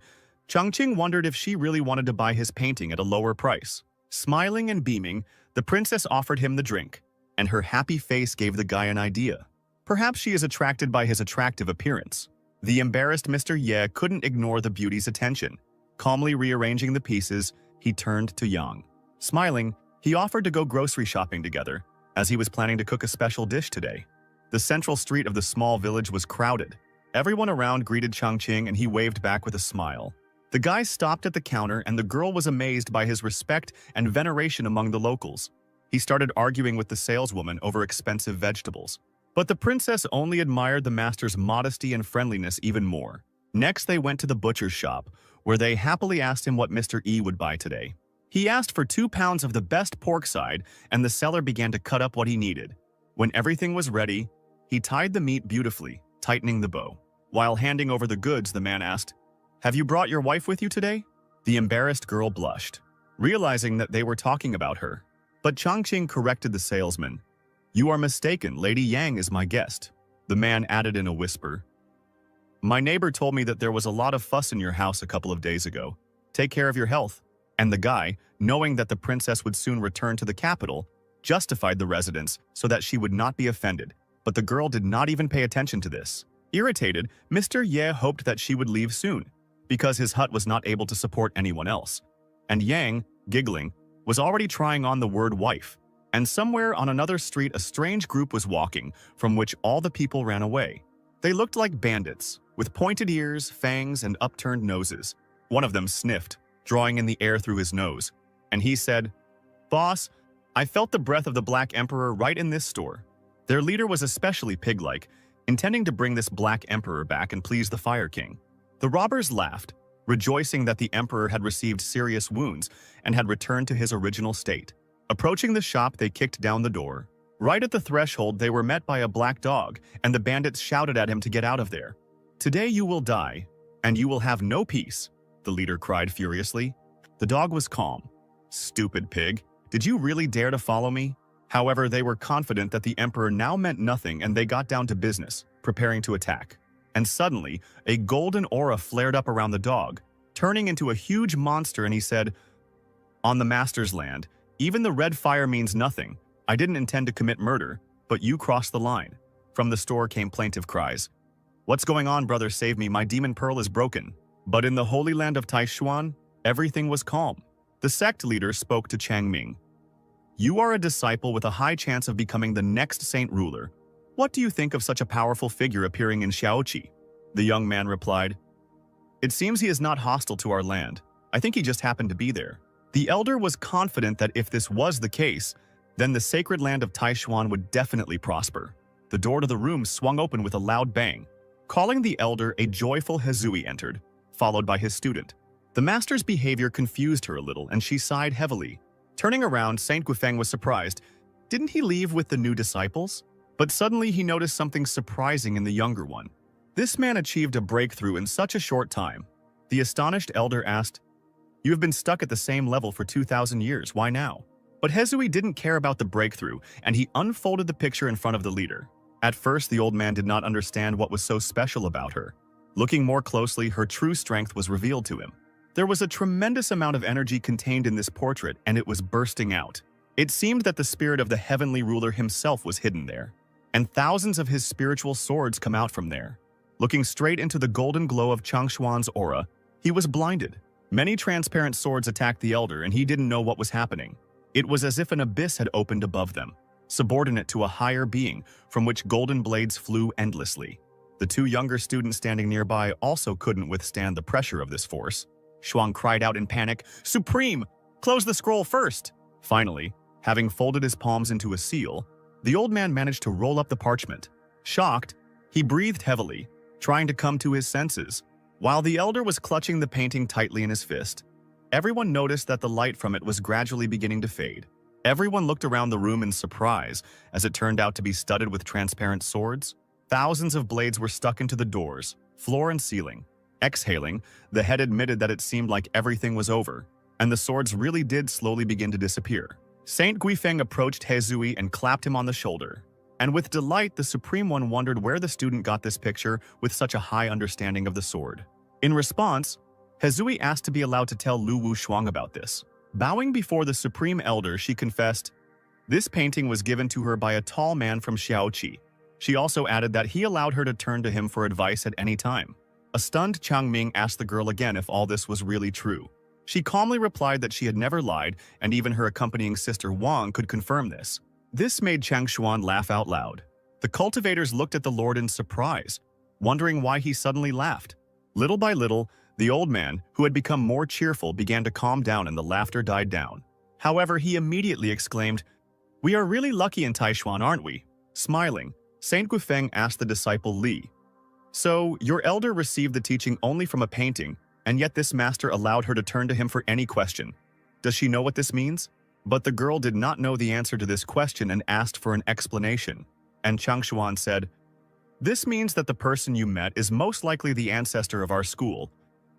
Changqing wondered if she really wanted to buy his painting at a lower price. Smiling and beaming, the princess offered him the drink, and her happy face gave the guy an idea. Perhaps she is attracted by his attractive appearance. The embarrassed Mr. Ye couldn't ignore the beauty's attention. Calmly rearranging the pieces, he turned to Yang. Smiling, he offered to go grocery shopping together, as he was planning to cook a special dish today. The central street of the small village was crowded. Everyone around greeted Changqing and he waved back with a smile. The guy stopped at the counter and the girl was amazed by his respect and veneration among the locals. He started arguing with the saleswoman over expensive vegetables. But the princess only admired the master's modesty and friendliness even more. Next, they went to the butcher's shop, where they happily asked him what Mr. E would buy today. He asked for 2 pounds of the best pork side, and the seller began to cut up what he needed. When everything was ready, he tied the meat beautifully, tightening the bow. While handing over the goods, the man asked, "Have you brought your wife with you today?" The embarrassed girl blushed, realizing that they were talking about her. But Changqing corrected the salesman. "You are mistaken, Lady Yang is my guest." The man added in a whisper, "My neighbor told me that there was a lot of fuss in your house a couple of days ago. Take care of your health." And the guy, knowing that the princess would soon return to the capital, justified the residence so that she would not be offended. But the girl did not even pay attention to this. Irritated, Mr. Ye hoped that she would leave soon, because his hut was not able to support anyone else. And Yang, giggling, was already trying on the word wife. And somewhere on another street a strange group was walking, from which all the people ran away. They looked like bandits, with pointed ears, fangs, and upturned noses. One of them sniffed, drawing in the air through his nose. And he said, "Boss, I felt the breath of the Black Emperor right in this store." Their leader was especially pig-like, intending to bring this Black Emperor back and please the Fire King. The robbers laughed, rejoicing that the Emperor had received serious wounds and had returned to his original state. Approaching the shop, they kicked down the door. Right at the threshold, they were met by a black dog, and the bandits shouted at him to get out of there. "Today you will die, and you will have no peace," the leader cried furiously. The dog was calm. "Stupid pig, did you really dare to follow me?" However, they were confident that the Emperor now meant nothing, and they got down to business, preparing to attack. And suddenly, a golden aura flared up around the dog, turning into a huge monster, and he said, "On the master's land, even the red fire means nothing. I didn't intend to commit murder, but you crossed the line." From the store came plaintive cries. "What's going on, brother? Save me, my demon pearl is broken." But in the holy land of Taishuan, everything was calm. The sect leader spoke to Changming. "You are a disciple with a high chance of becoming the next saint ruler. What do you think of such a powerful figure appearing in Xiaoqi?" The young man replied, "It seems he is not hostile to our land. I think he just happened to be there." The elder was confident that if this was the case, then the sacred land of Taishuan would definitely prosper. The door to the room swung open with a loud bang. Calling the elder, a joyful Hezui entered, followed by his student. The master's behavior confused her a little, and she sighed heavily. Turning around, Saint Guifeng was surprised. Didn't he leave with the new disciples? But suddenly he noticed something surprising in the younger one. This man achieved a breakthrough in such a short time. The astonished elder asked, "You have been stuck at the same level for 2,000 years, why now?" But Hezui didn't care about the breakthrough, and he unfolded the picture in front of the leader. At first, the old man did not understand what was so special about her. Looking more closely, her true strength was revealed to him. There was a tremendous amount of energy contained in this portrait, and it was bursting out. It seemed that the spirit of the heavenly ruler himself was hidden there, and thousands of his spiritual swords come out from there. Looking straight into the golden glow of Changshuan's aura, he was blinded. Many transparent swords attacked the elder, and he didn't know what was happening. It was as if an abyss had opened above them, subordinate to a higher being from which golden blades flew endlessly. The 2 younger students standing nearby also couldn't withstand the pressure of this force. Shuang cried out in panic, "Supreme! Close the scroll first!" Finally, having folded his palms into a seal, the old man managed to roll up the parchment. Shocked, he breathed heavily, trying to come to his senses. While the elder was clutching the painting tightly in his fist, everyone noticed that the light from it was gradually beginning to fade. Everyone looked around the room in surprise, as it turned out to be studded with transparent swords. Thousands of blades were stuck into the doors, floor and ceiling. Exhaling, the head admitted that it seemed like everything was over, and the swords really did slowly begin to disappear. Saint Guifeng approached Hezui and clapped him on the shoulder. And with delight, the Supreme One wondered where the student got this picture with such a high understanding of the sword. In response, Hezui asked to be allowed to tell Lu Wushuang about this. Bowing before the Supreme Elder, she confessed, this painting was given to her by a tall man from Xiaoqi. She also added that he allowed her to turn to him for advice at any time. A stunned Changming asked the girl again if all this was really true. She calmly replied that she had never lied, and even her accompanying sister Wang could confirm this. This made Changshuan laugh out loud. The cultivators looked at the Lord in surprise, wondering why he suddenly laughed. Little by little, the old man, who had become more cheerful, began to calm down and the laughter died down. However, he immediately exclaimed, "We are really lucky in Taishuan, aren't we?" Smiling, Saint Guifeng asked the disciple Li, So, your elder received the teaching only from a painting, and yet this master allowed her to turn to him for any question. Does she know what this means? But the girl did not know the answer to this question and asked for an explanation. And Changshuan said, "This means that the person you met is most likely the ancestor of our school,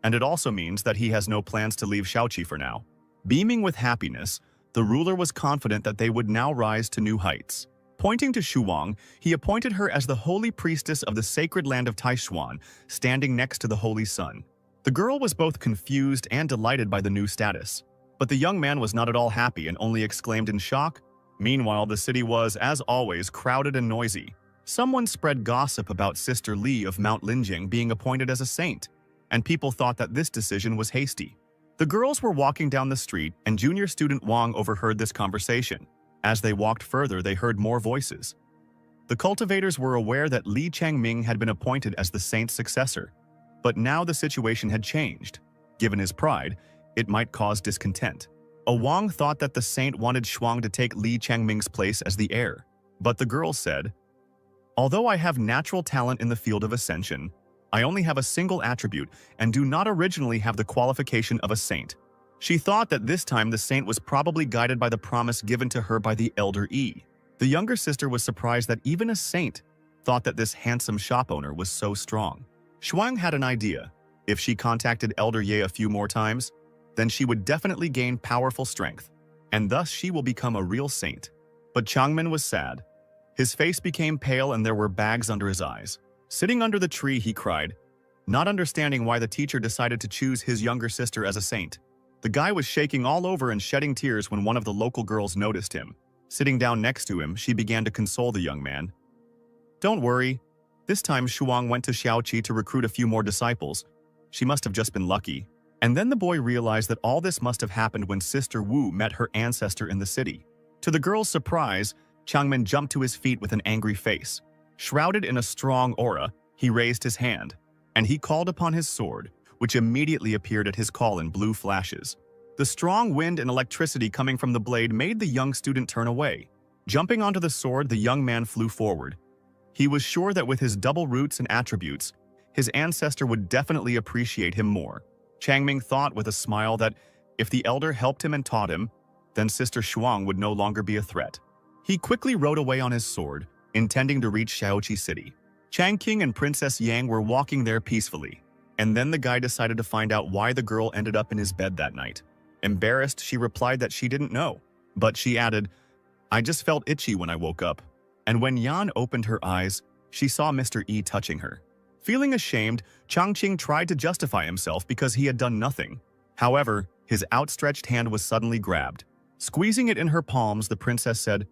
and it also means that he has no plans to leave Shaoqi for now." Beaming with happiness, the ruler was confident that they would now rise to new heights. Pointing to Shuang, he appointed her as the holy priestess of the sacred land of Taishuan, standing next to the holy sun. The girl was both confused and delighted by the new status. But the young man was not at all happy and only exclaimed in shock. Meanwhile, the city was, as always, crowded and noisy. Someone spread gossip about Sister Li of Mount Linjing being appointed as a saint, and people thought that this decision was hasty. The girls were walking down the street, and junior student Wang overheard this conversation. As they walked further, they heard more voices. The cultivators were aware that Li Changming had been appointed as the saint's successor, but now the situation had changed. Given his pride, it might cause discontent. A Wang thought that the saint wanted Shuang to take Li Changming's place as the heir, but the girl said, "Although I have natural talent in the field of ascension, I only have a single attribute and do not originally have the qualification of a saint." She thought that this time the saint was probably guided by the promise given to her by the elder Yi. The younger sister was surprised that even a saint thought that this handsome shop owner was so strong. Shuang had an idea. If she contacted Elder Ye a few more times, then she would definitely gain powerful strength, and thus she will become a real saint. But Changmin was sad. His face became pale and there were bags under his eyes. Sitting under the tree, he cried, not understanding why the teacher decided to choose his younger sister as a saint. The guy was shaking all over and shedding tears when one of the local girls noticed him. Sitting down next to him, she began to console the young man. "Don't worry. This time Shuang went to Xiaoqi to recruit a few more disciples. She must have just been lucky." And then the boy realized that all this must have happened when Sister Wu met her ancestor in the city. To the girl's surprise, Changmin jumped to his feet with an angry face. Shrouded in a strong aura, he raised his hand, and he called upon his sword, which immediately appeared at his call in blue flashes. The strong wind and electricity coming from the blade made the young student turn away. Jumping onto the sword, the young man flew forward. He was sure that with his double roots and attributes, his ancestor would definitely appreciate him more. Changming thought with a smile that if the elder helped him and taught him, then Sister Shuang would no longer be a threat. He quickly rode away on his sword, intending to reach Xiaoqi City. Chang King and Princess Yang were walking there peacefully, and then the guy decided to find out why the girl ended up in his bed that night. Embarrassed, she replied that she didn't know, but she added, "I just felt itchy when I woke up." And when Yan opened her eyes, she saw Mr. E touching her. Feeling ashamed, Changqing tried to justify himself because he had done nothing. However, his outstretched hand was suddenly grabbed. Squeezing it in her palms, the princess said,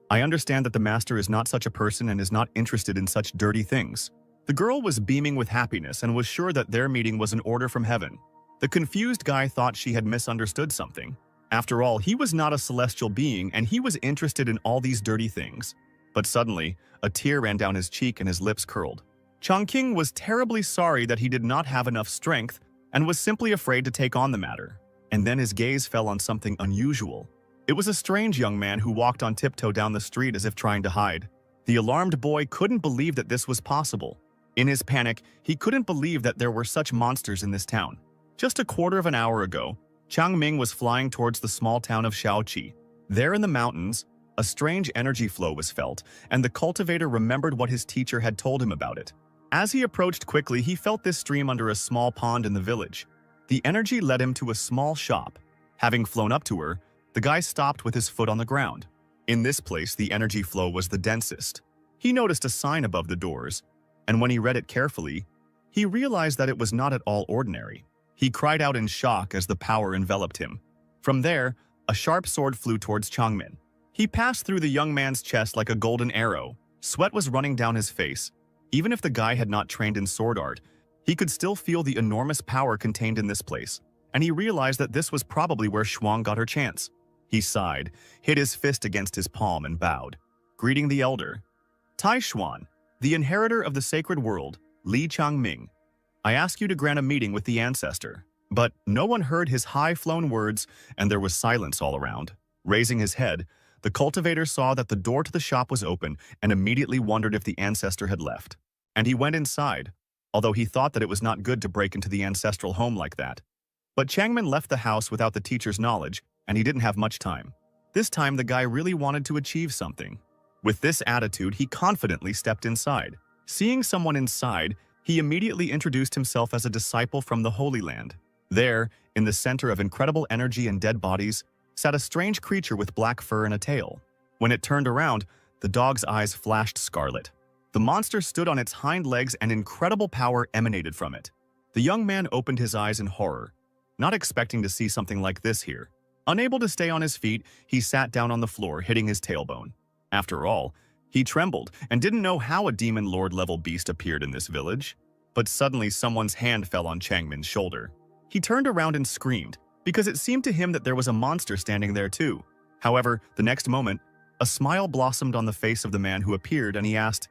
"I understand that the master is not such a person and is not interested in such dirty things." The girl was beaming with happiness and was sure that their meeting was an order from heaven. The confused guy thought she had misunderstood something. After all, he was not a celestial being and he was interested in all these dirty things. But suddenly, a tear ran down his cheek and his lips curled. Chongqing was terribly sorry that he did not have enough strength and was simply afraid to take on the matter. And then his gaze fell on something unusual. It was a strange young man who walked on tiptoe down the street as if trying to hide. The alarmed boy couldn't believe that this was possible. In his panic, he couldn't believe that there were such monsters in this town. Just a quarter of an hour ago, Chang Ming was flying towards the small town of Shaoqi. There in the mountains, a strange energy flow was felt, and the cultivator remembered what his teacher had told him about it. As he approached quickly, he felt this stream under a small pond in the village. The energy led him to a small shop. Having flown up to her, the guy stopped with his foot on the ground. In this place, the energy flow was the densest. He noticed a sign above the doors, and when he read it carefully, he realized that it was not at all ordinary. He cried out in shock as the power enveloped him. From there, a sharp sword flew towards Changmin. He passed through the young man's chest like a golden arrow. Sweat was running down his face. Even if the guy had not trained in sword art, he could still feel the enormous power contained in this place, and he realized that this was probably where Shuang got her chance. He sighed, hit his fist against his palm, and bowed, greeting the elder. Tai Xuan, the inheritor of the sacred world, Li Changming, I ask you to grant a meeting with the ancestor. But no one heard his high-flown words, and there was silence all around. Raising his head, the cultivator saw that the door to the shop was open and immediately wondered if the ancestor had left. and he went inside, although he thought that it was not good to break into the ancestral home like that. But Changmin left the house without the teacher's knowledge, and he didn't have much time. This time, the guy really wanted to achieve something. With this attitude, he confidently stepped inside. Seeing someone inside, he immediately introduced himself as a disciple from the Holy Land. There, in the center of incredible energy and dead bodies, sat a strange creature with black fur and a tail. When it turned around, the dog's eyes flashed scarlet. The monster stood on its hind legs and incredible power emanated from it. The young man opened his eyes in horror, not expecting to see something like this here. Unable to stay on his feet, he sat down on the floor, hitting his tailbone. After all, he trembled and didn't know how a demon lord-level beast appeared in this village. But suddenly someone's hand fell on Changmin's shoulder. He turned around and screamed, because it seemed to him that there was a monster standing there too. However, the next moment, a smile blossomed on the face of the man who appeared and he asked,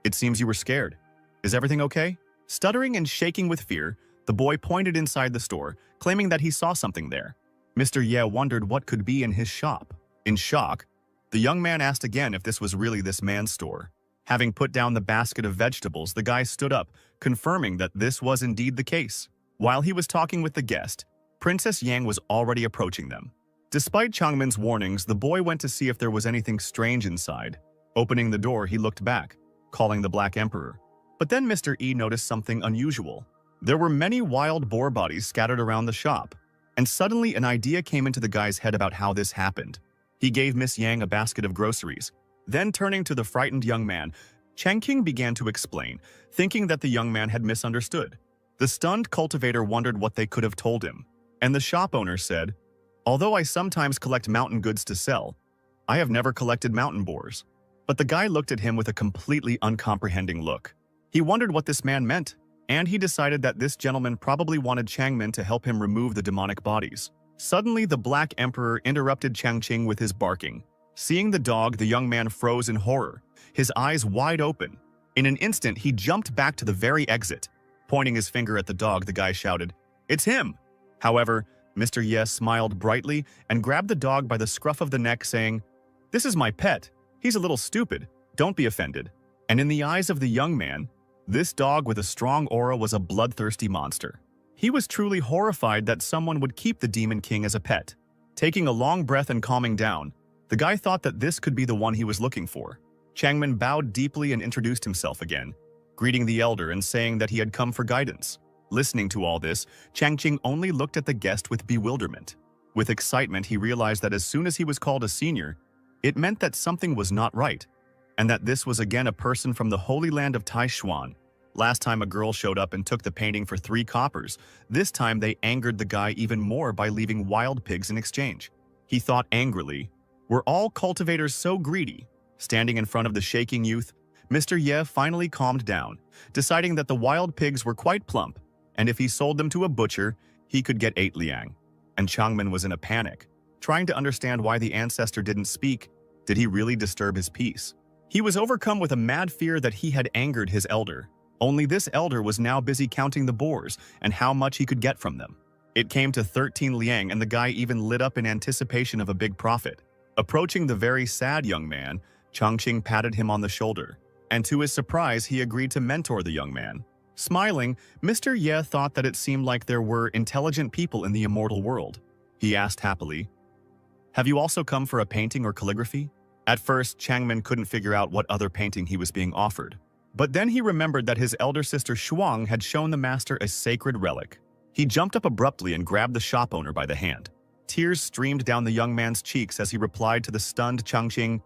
"It seems you were scared. Is everything okay?" Stuttering and shaking with fear, the boy pointed inside the store, claiming that he saw something there. Mr. Ye wondered what could be in his shop. In shock, the young man asked again if this was really this man's store. Having put down the basket of vegetables, the guy stood up, confirming that this was indeed the case. While he was talking with the guest, Princess Yang was already approaching them. Despite Changmin's warnings, the boy went to see if there was anything strange inside. Opening the door, he looked back, calling the Black Emperor. But then Mr. E noticed something unusual. There were many wild boar bodies scattered around the shop, and suddenly an idea came into the guy's head about how this happened. He gave Miss Yang a basket of groceries. Then turning to the frightened young man, Changqing began to explain, thinking that the young man had misunderstood. The stunned cultivator wondered what they could have told him, and the shop owner said, "Although I sometimes collect mountain goods to sell, I have never collected mountain boars." But the guy looked at him with a completely uncomprehending look. He wondered what this man meant, and he decided that this gentleman probably wanted Changmin to help him remove the demonic bodies. Suddenly, the Black Emperor interrupted Changqing with his barking. Seeing the dog, the young man froze in horror, his eyes wide open. In an instant, he jumped back to the very exit. Pointing his finger at the dog, the guy shouted, "It's him!" However, Mr. Yes smiled brightly and grabbed the dog by the scruff of the neck, saying, "This is my pet. He's a little stupid. Don't be offended." And in the eyes of the young man, this dog with a strong aura was a bloodthirsty monster. He was truly horrified that someone would keep the Demon King as a pet. Taking a long breath and calming down, the guy thought that this could be the one he was looking for. Changmin bowed deeply and introduced himself again, greeting the elder and saying that he had come for guidance. Listening to all this, Changqing only looked at the guest with bewilderment. With excitement, he realized that as soon as he was called a senior, it meant that something was not right, and that this was again a person from the Holy Land of Taishuan. Last time a girl showed up and took the painting for 3 coppers. This time they angered the guy even more by leaving wild pigs in exchange. He thought angrily, "Were all cultivators so greedy?" Standing in front of the shaking youth, Mr. Ye finally calmed down, deciding that the wild pigs were quite plump, and if he sold them to a butcher, he could get 8 liang. And Changmin was in a panic, trying to understand why the ancestor didn't speak. Did he really disturb his peace? He was overcome with a mad fear that he had angered his elder. Only this elder was now busy counting the boars and how much he could get from them. It came to 13 liang, and the guy even lit up in anticipation of a big profit. Approaching the very sad young man, Changqing patted him on the shoulder, and to his surprise, he agreed to mentor the young man. Smiling, Mr. Ye thought that it seemed like there were intelligent people in the immortal world. He asked happily, "Have you also come for a painting or calligraphy?" At first, Changmin couldn't figure out what other painting he was being offered. But then he remembered that his elder sister Shuang had shown the master a sacred relic. He jumped up abruptly and grabbed the shop owner by the hand. Tears streamed down the young man's cheeks as he replied to the stunned Changqing,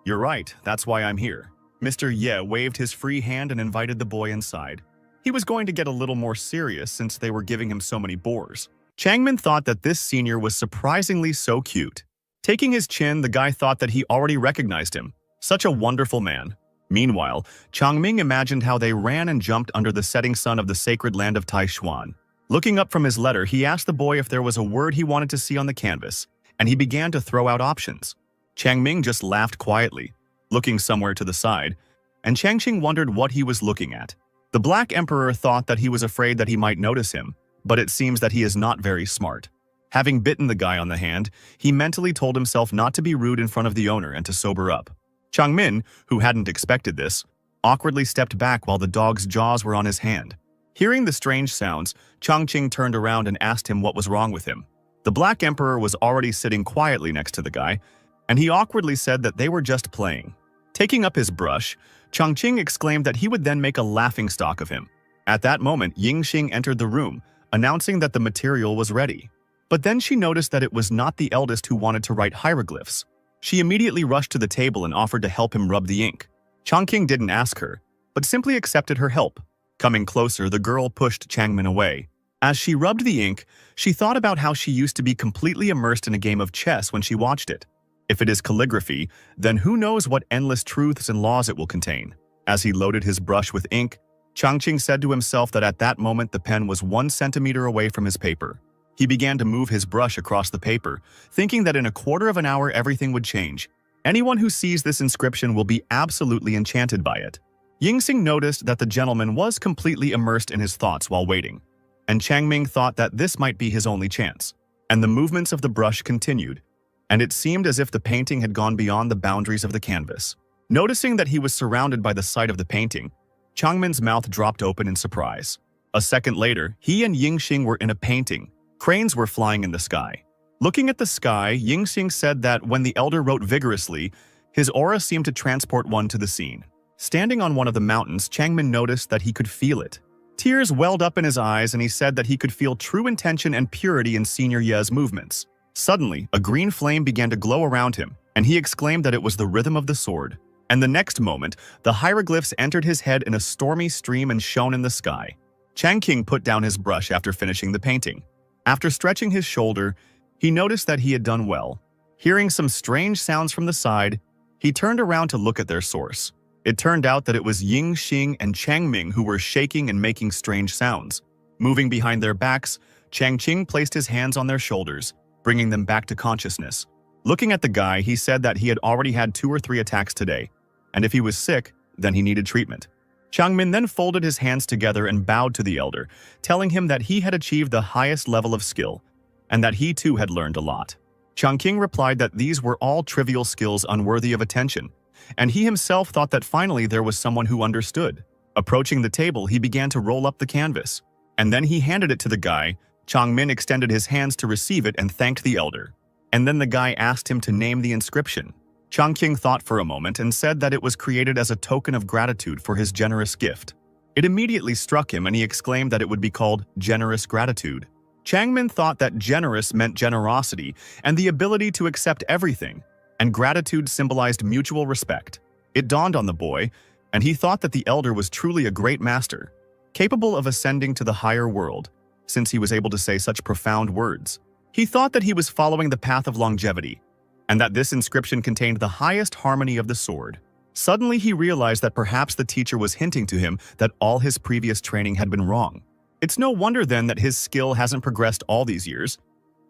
"You're right, that's why I'm here." Mr. Ye waved his free hand and invited the boy inside. He was going to get a little more serious since they were giving him so many boars. Changmin thought that this senior was surprisingly so cute. Taking his chin, the guy thought that he already recognized him. Such a wonderful man. Meanwhile, Changming imagined how they ran and jumped under the setting sun of the sacred land of Taishuan. Looking up from his letter, he asked the boy if there was a word he wanted to see on the canvas, and he began to throw out options. Changming just laughed quietly, looking somewhere to the side, and Changqing wondered what he was looking at. The Black Emperor thought that he was afraid that he might notice him, but it seems that he is not very smart. Having bitten the guy on the hand, he mentally told himself not to be rude in front of the owner and to sober up. Changmin, who hadn't expected this, awkwardly stepped back while the dog's jaws were on his hand. Hearing the strange sounds, Changqing turned around and asked him what was wrong with him. The Black Emperor was already sitting quietly next to the guy, and he awkwardly said that they were just playing. Taking up his brush, Changqing exclaimed that he would then make a laughingstock of him. At that moment, Yingxing entered the room, announcing that the material was ready. But then she noticed that it was not the eldest who wanted to write hieroglyphs. She immediately rushed to the table and offered to help him rub the ink. Changqing didn't ask her, but simply accepted her help. Coming closer, the girl pushed Changmin away. As she rubbed the ink, she thought about how she used to be completely immersed in a game of chess when she watched it. If it is calligraphy, then who knows what endless truths and laws it will contain. As he loaded his brush with ink, Changqing said to himself that at that moment the pen was 1 centimeter away from his paper. He began to move his brush across the paper, thinking that in a quarter of an hour everything would change. Anyone who sees this inscription will be absolutely enchanted by it. Yingxing noticed that the gentleman was completely immersed in his thoughts while waiting, and Changming thought that this might be his only chance. And the movements of the brush continued, and it seemed as if the painting had gone beyond the boundaries of the canvas. Noticing that he was surrounded by the sight of the painting, Changmin's mouth dropped open in surprise. A second later, he and Yingxing were in a painting. Cranes were flying in the sky. Looking at the sky, Yingxing said that when the elder wrote vigorously, his aura seemed to transport one to the scene. Standing on one of the mountains, Changmin noticed that he could feel it. Tears welled up in his eyes, and he said that he could feel true intention and purity in Senior Ye's movements. Suddenly, a green flame began to glow around him, and he exclaimed that it was the rhythm of the sword. And the next moment, the hieroglyphs entered his head in a stormy stream and shone in the sky. Changqing put down his brush after finishing the painting. After stretching his shoulder, he noticed that he had done well. Hearing some strange sounds from the side, he turned around to look at their source. It turned out that it was Yingxing and Changming who were shaking and making strange sounds. Moving behind their backs, Changqing placed his hands on their shoulders, bringing them back to consciousness. Looking at the guy, he said that he had already had 2 or 3 attacks today, and if he was sick, then he needed treatment. Changmin then folded his hands together and bowed to the elder, telling him that he had achieved the highest level of skill, and that he too had learned a lot. Changqing replied that these were all trivial skills unworthy of attention, and he himself thought that finally there was someone who understood. Approaching the table, he began to roll up the canvas, and then he handed it to the guy. Changmin extended his hands to receive it and thanked the elder. And then the guy asked him to name the inscription. Changqing thought for a moment and said that it was created as a token of gratitude for his generous gift. It immediately struck him, and he exclaimed that it would be called generous gratitude. Changmin thought that generous meant generosity and the ability to accept everything, and gratitude symbolized mutual respect. It dawned on the boy, and he thought that the elder was truly a great master, capable of ascending to the higher world, since he was able to say such profound words. He thought that he was following the path of longevity, and that this inscription contained the highest harmony of the sword. Suddenly he realized that perhaps the teacher was hinting to him that all his previous training had been wrong. It's no wonder then that his skill hasn't progressed all these years.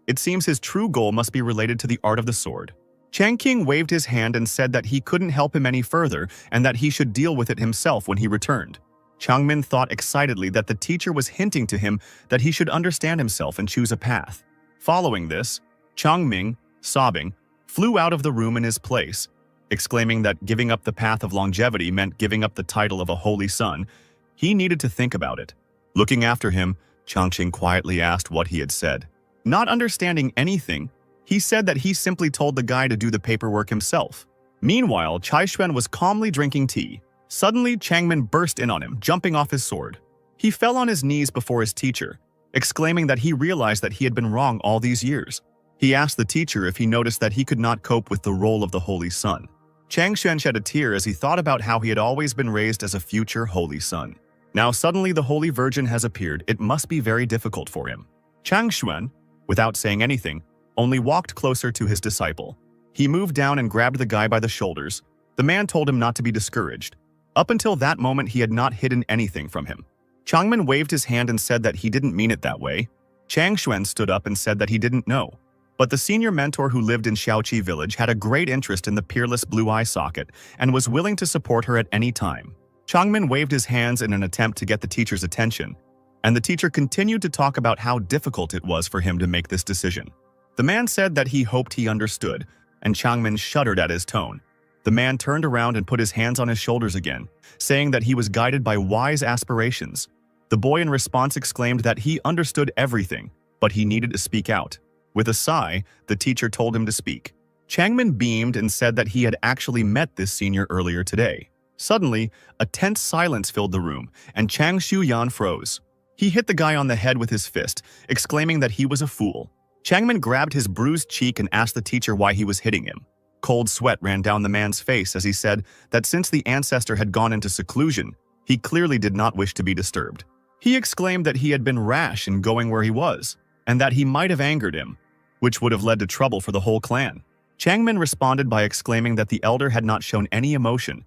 It seems his true goal must be related to the art of the sword. Changqing waved his hand and said that he couldn't help him any further and that he should deal with it himself when he returned. Changmin thought excitedly that the teacher was hinting to him that he should understand himself and choose a path. Following this, Changming, sobbing, flew out of the room in his place, exclaiming that giving up the path of longevity meant giving up the title of a holy son. He needed to think about it. Looking after him, Changqing quietly asked what he had said. Not understanding anything, he said that he simply told the guy to do the paperwork himself. Meanwhile, Chaixuan was calmly drinking tea. Suddenly, Changmin burst in on him, jumping off his sword. He fell on his knees before his teacher, exclaiming that he realized that he had been wrong all these years. He asked the teacher if he noticed that he could not cope with the role of the holy son. Changshuan shed a tear as he thought about how he had always been raised as a future holy son. Now suddenly the Holy Virgin has appeared. It must be very difficult for him. Changshuan, without saying anything, only walked closer to his disciple. He moved down and grabbed the guy by the shoulders. The man told him not to be discouraged. Up until that moment, he had not hidden anything from him. Changmin waved his hand and said that he didn't mean it that way. Changshuan stood up and said that he didn't know. But the senior mentor who lived in Xiaoqi village had a great interest in the peerless blue eye socket and was willing to support her at any time. Changmin waved his hands in an attempt to get the teacher's attention, and the teacher continued to talk about how difficult it was for him to make this decision. The man said that he hoped he understood, and Changmin shuddered at his tone. The man turned around and put his hands on his shoulders again, saying that he was guided by wise aspirations. The boy in response exclaimed that he understood everything, but he needed to speak out. With a sigh, the teacher told him to speak. Changmin beamed and said that he had actually met this senior earlier today. Suddenly, a tense silence filled the room, and Chang Shuyan froze. He hit the guy on the head with his fist, exclaiming that he was a fool. Changmin grabbed his bruised cheek and asked the teacher why he was hitting him. Cold sweat ran down the man's face as he said that since the ancestor had gone into seclusion, he clearly did not wish to be disturbed. He exclaimed that he had been rash in going where he was, and that he might have angered him, which would have led to trouble for the whole clan. Changmin responded by exclaiming that the elder had not shown any emotion,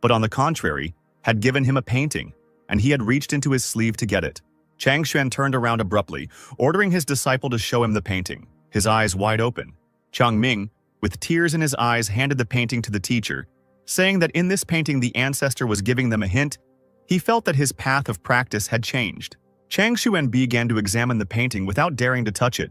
but on the contrary, had given him a painting, and he had reached into his sleeve to get it. Chang Xuan turned around abruptly, ordering his disciple to show him the painting, his eyes wide open. Chang Ming, with tears in his eyes, handed the painting to the teacher, saying that in this painting the ancestor was giving them a hint. He felt that his path of practice had changed. Chang Xuan began to examine the painting without daring to touch it,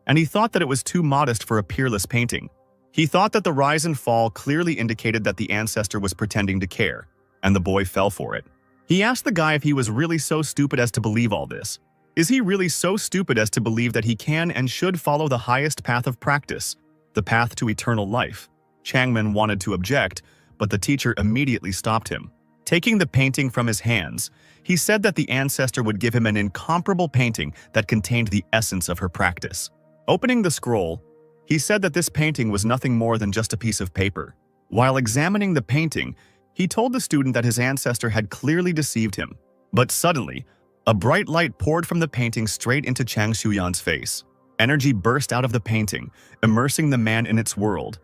and he thought that it was too modest for a peerless painting. He thought that the rise and fall clearly indicated that the ancestor was pretending to care, and the boy fell for it. He asked the guy if he was really so stupid as to believe all this. Is he really so stupid as to believe that he can and should follow the highest path of practice, the path to eternal life? Changmin wanted to object, but the teacher immediately stopped him. Taking the painting from his hands, he said that the ancestor would give him an incomparable painting that contained the essence of her practice. Opening the scroll, he said that this painting was nothing more than just a piece of paper. While examining the painting, he told the student that his ancestor had clearly deceived him. But suddenly, a bright light poured from the painting straight into Chang Shuyan's face. Energy burst out of the painting, immersing the man in its world,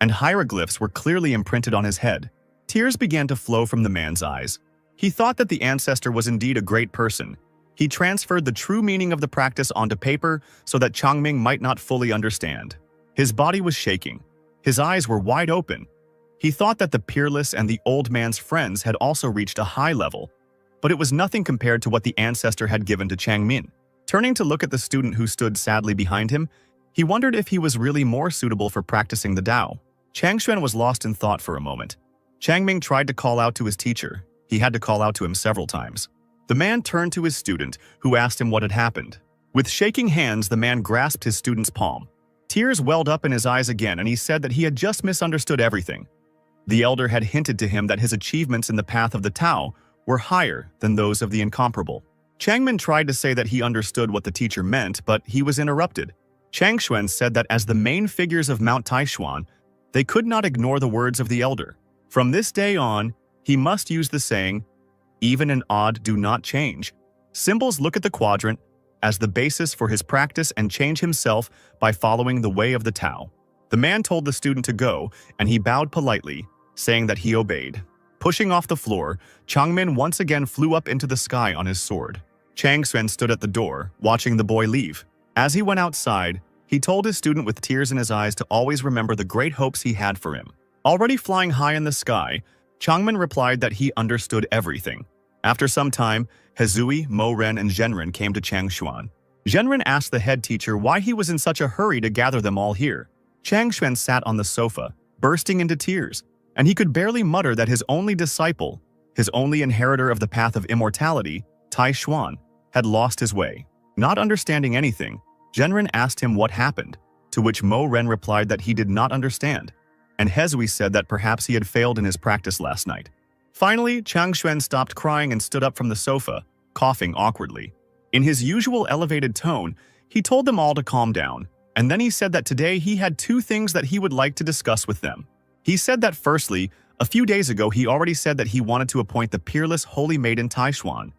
and hieroglyphs were clearly imprinted on his head. Tears began to flow from the man's eyes. He thought that the ancestor was indeed a great person. He transferred the true meaning of the practice onto paper so that Changming might not fully understand. His body was shaking. His eyes were wide open. He thought that the peerless and the old man's friends had also reached a high level, but it was nothing compared to what the ancestor had given to Changmin. Turning to look at the student who stood sadly behind him, he wondered if he was really more suitable for practicing the Tao. Chang Xuan was lost in thought for a moment. Changming tried to call out to his teacher. He had to call out to him several times. The man turned to his student, who asked him what had happened. With shaking hands, the man grasped his student's palm. Tears welled up in his eyes again, and he said that he had just misunderstood everything. The elder had hinted to him that his achievements in the path of the Tao were higher than those of the incomparable. Changmin tried to say that he understood what the teacher meant, but he was interrupted. Chang Xuan said that as the main figures of Mount Taishuan, they could not ignore the words of the elder. From this day on, he must use the saying, "Even and odd do not change." Symbols look at the quadrant as the basis for his practice and change himself by following the way of the Tao. The man told the student to go, and he bowed politely, saying that he obeyed. Pushing off the floor, Changmin once again flew up into the sky on his sword. Chang Xuan stood at the door, watching the boy leave. As he went outside, he told his student with tears in his eyes to always remember the great hopes he had for him. Already flying high in the sky, Changmin replied that he understood everything. After some time, Hezui, Mo Ren, and Zhenren came to Chang Xuan. Zhenren asked the head teacher why he was in such a hurry to gather them all here. Chang Xuan sat on the sofa, bursting into tears, and he could barely mutter that his only disciple, his only inheritor of the path of immortality, Tai Xuan, had lost his way. Not understanding anything, Zhenren asked him what happened, to which Mo Ren replied that he did not understand, and Hezui said that perhaps he had failed in his practice last night. Finally, Chang Xuan stopped crying and stood up from the sofa, coughing awkwardly. In his usual elevated tone, he told them all to calm down, and then he said that today he had two things that he would like to discuss with them. He said that firstly, a few days ago he already said that he wanted to appoint the peerless holy maiden Taishuan,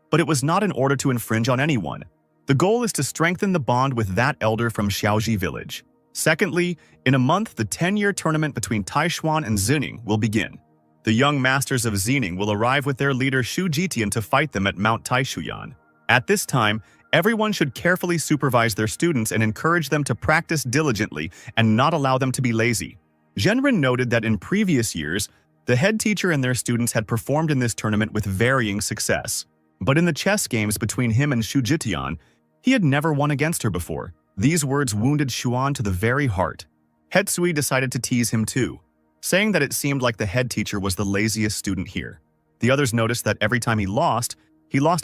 but it was not in order to infringe on anyone. The goal is to strengthen the bond with that elder from Xiaoji village. Secondly, in a month the 10-year tournament between Taishuan and Zining will begin. The young masters of Zining will arrive with their leader Shu Jitian to fight them at Mount Taishuyan. At this time, everyone should carefully supervise their students and encourage them to practice diligently and not allow them to be lazy. Zhenren noted that in previous years, the head teacher and their students had performed in this tournament with varying success. But in the chess games between him and Shu Jitian, he had never won against her before. These words wounded Xuan to the very heart. Hetsui decided to tease him too. saying that it seemed like the head teacher was the laziest student here. The others noticed that every time he lost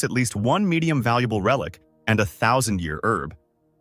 at least one medium valuable relic and a 1,000-year herb.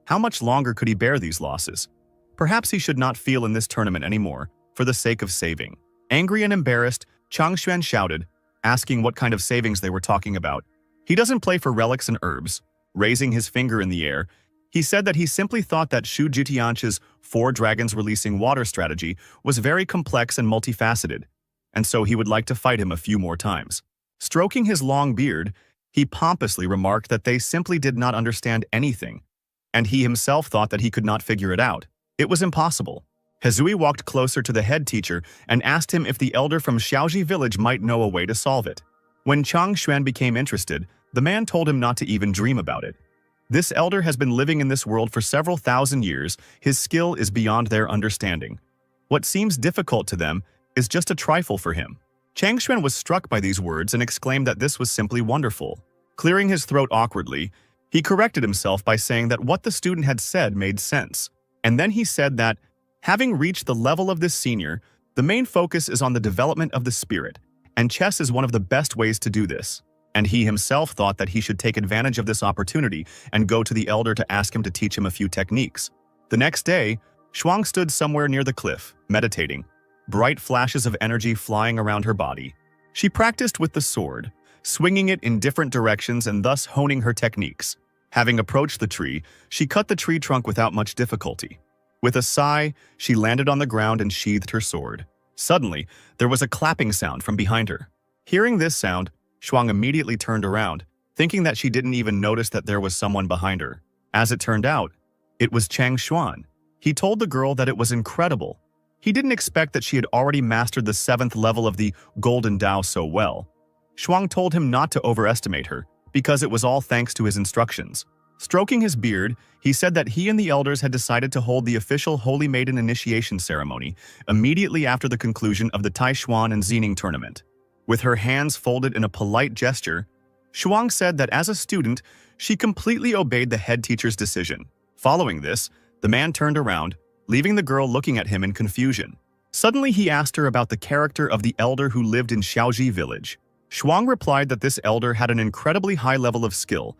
How much longer could he bear these losses? Perhaps he should not feel in this tournament anymore, for the sake of saving. Angry and embarrassed, Changshuan shouted, asking what kind of savings they were talking about. He doesn't play for relics and herbs. Raising his finger in the air, he said that he simply thought that Shu Jitianchi's 4 dragons releasing water strategy was very complex and multifaceted, and so he would like to fight him a few more times. Stroking his long beard, he pompously remarked that they simply did not understand anything, and he himself thought that he could not figure it out. It was impossible. Hezui walked closer to the head teacher and asked him if the elder from Xiaoji village might know a way to solve it. When Chang Xuan became interested, the man told him not to even dream about it. This elder has been living in this world for several thousand years. His skill is beyond their understanding. What seems difficult to them is just a trifle for him. Chang Xuan was struck by these words and exclaimed that this was simply wonderful. Clearing his throat awkwardly, he corrected himself by saying that what the student had said made sense. And then he said that, having reached the level of this senior, the main focus is on the development of the spirit, and chess is one of the best ways to do this. And he himself thought that he should take advantage of this opportunity and go to the elder to ask him to teach him a few techniques. The next day, Shuang stood somewhere near the cliff, meditating, bright flashes of energy flying around her body. She practiced with the sword, swinging it in different directions and thus honing her techniques. Having approached the tree, she cut the tree trunk without much difficulty. With a sigh, she landed on the ground and sheathed her sword. Suddenly, there was a clapping sound from behind her. Hearing this sound, Shuang immediately turned around, thinking that she didn't even notice that there was someone behind her. As it turned out, it was Chang Xuan. He told the girl that it was incredible. He didn't expect that she had already mastered the 7th level of the Golden Tao so well. Shuang told him not to overestimate her, because it was all thanks to his instructions. Stroking his beard, he said that he and the elders had decided to hold the official Holy Maiden initiation ceremony immediately after the conclusion of the Taishuan and Xining tournament. With her hands folded in a polite gesture, Shuang said that as a student, she completely obeyed the head teacher's decision. Following this, the man turned around, leaving the girl looking at him in confusion. Suddenly, he asked her about the character of the elder who lived in Xiaoji village. Shuang replied that this elder had an incredibly high level of skill,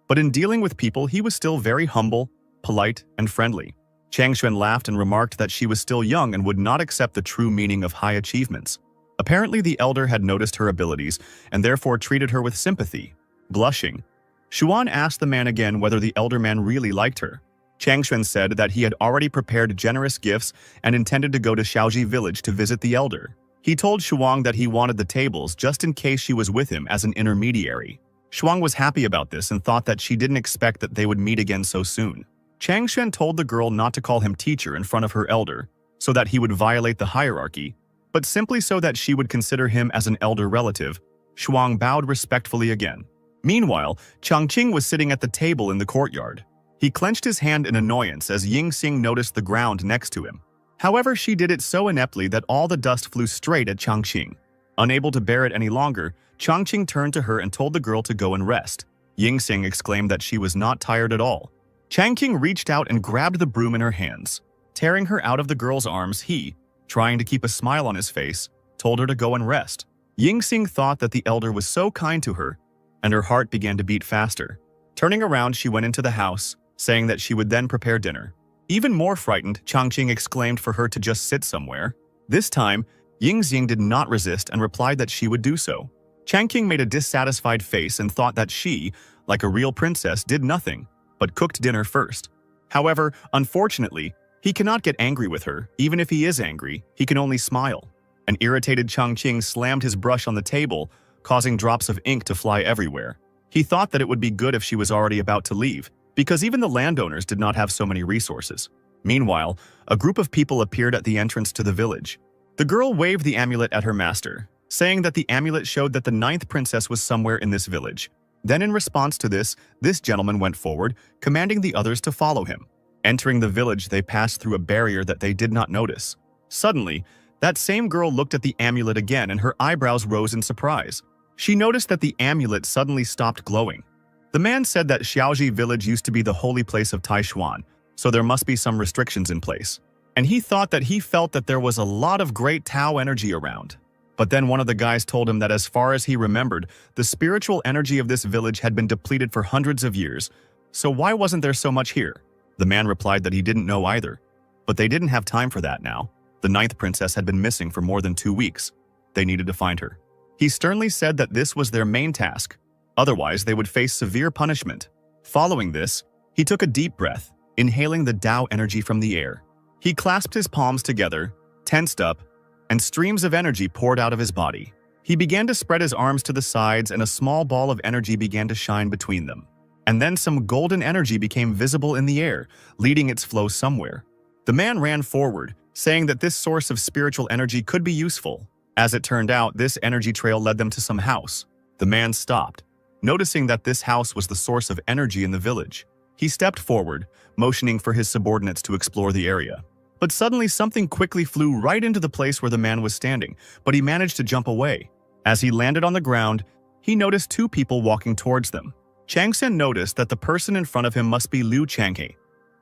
but in dealing with people, he was still very humble, polite, and friendly. Chang Xuan laughed and remarked that she was still young and would not accept the true meaning of high achievements. Apparently, the elder had noticed her abilities and therefore treated her with sympathy. Blushing, Shuan asked the man again whether the elder man really liked her. Chang Xuan said that he had already prepared generous gifts and intended to go to Xiaoji village to visit the elder. He told Shuang that he wanted the tables just in case she was with him as an intermediary. Shuang was happy about this and thought that she didn't expect that they would meet again so soon. Chang Xuan told the girl not to call him teacher in front of her elder, so that he would violate the hierarchy, but simply so that she would consider him as an elder relative. Shuang bowed respectfully again. Meanwhile, Changqing was sitting at the table in the courtyard. He clenched his hand in annoyance as Yingxing noticed the ground next to him. However, she did it so ineptly that all the dust flew straight at Changqing. Unable to bear it any longer, Changqing turned to her and told the girl to go and rest. Yingxing exclaimed that she was not tired at all. Changqing reached out and grabbed the broom in her hands. Tearing her out of the girl's arms, he, trying to keep a smile on his face, told her to go and rest. Yingxing thought that the elder was so kind to her, and her heart began to beat faster. Turning around, she went into the house, saying that she would then prepare dinner. Even more frightened, Changqing exclaimed for her to just sit somewhere. This time, Yingxing did not resist and replied that she would do so. Changqing made a dissatisfied face and thought that she, like a real princess, did nothing, but cooked dinner first. However, unfortunately, he cannot get angry with her. Even if he is angry, he can only smile. An irritated Changqing slammed his brush on the table, causing drops of ink to fly everywhere. He thought that it would be good if she was already about to leave, because even the landowners did not have so many resources. Meanwhile, a group of people appeared at the entrance to the village. The girl waved the amulet at her master, saying that the amulet showed that the 9th princess was somewhere in this village. Then in response to this gentleman went forward, commanding the others to follow him. Entering the village, they passed through a barrier that they did not notice. Suddenly, that same girl looked at the amulet again and her eyebrows rose in surprise. She noticed that the amulet suddenly stopped glowing. The man said that Xiaoji village used to be the holy place of Taishuan, so there must be some restrictions in place. and he thought that he felt that there was a lot of great Tao energy around. But then one of the guys told him that as far as he remembered, the spiritual energy of this village had been depleted for hundreds of years, so why wasn't there so much here? The man replied that he didn't know either. But they didn't have time for that now. The 9th princess had been missing for more than 2 weeks. They needed to find her. He sternly said that this was their main task. Otherwise, they would face severe punishment. Following this, he took a deep breath, inhaling the Tao energy from the air. He clasped his palms together, tensed up, and streams of energy poured out of his body. He began to spread his arms to the sides, and a small ball of energy began to shine between them. And then some golden energy became visible in the air, leading its flow somewhere. The man ran forward, saying that this source of spiritual energy could be useful. As it turned out, this energy trail led them to some house. The man stopped, noticing that this house was the source of energy in the village. He stepped forward, motioning for his subordinates to explore the area. But suddenly something quickly flew right into the place where the man was standing, but he managed to jump away. As he landed on the ground, he noticed 2 people walking towards them. Changsen noticed that the person in front of him must be Liu Changhe,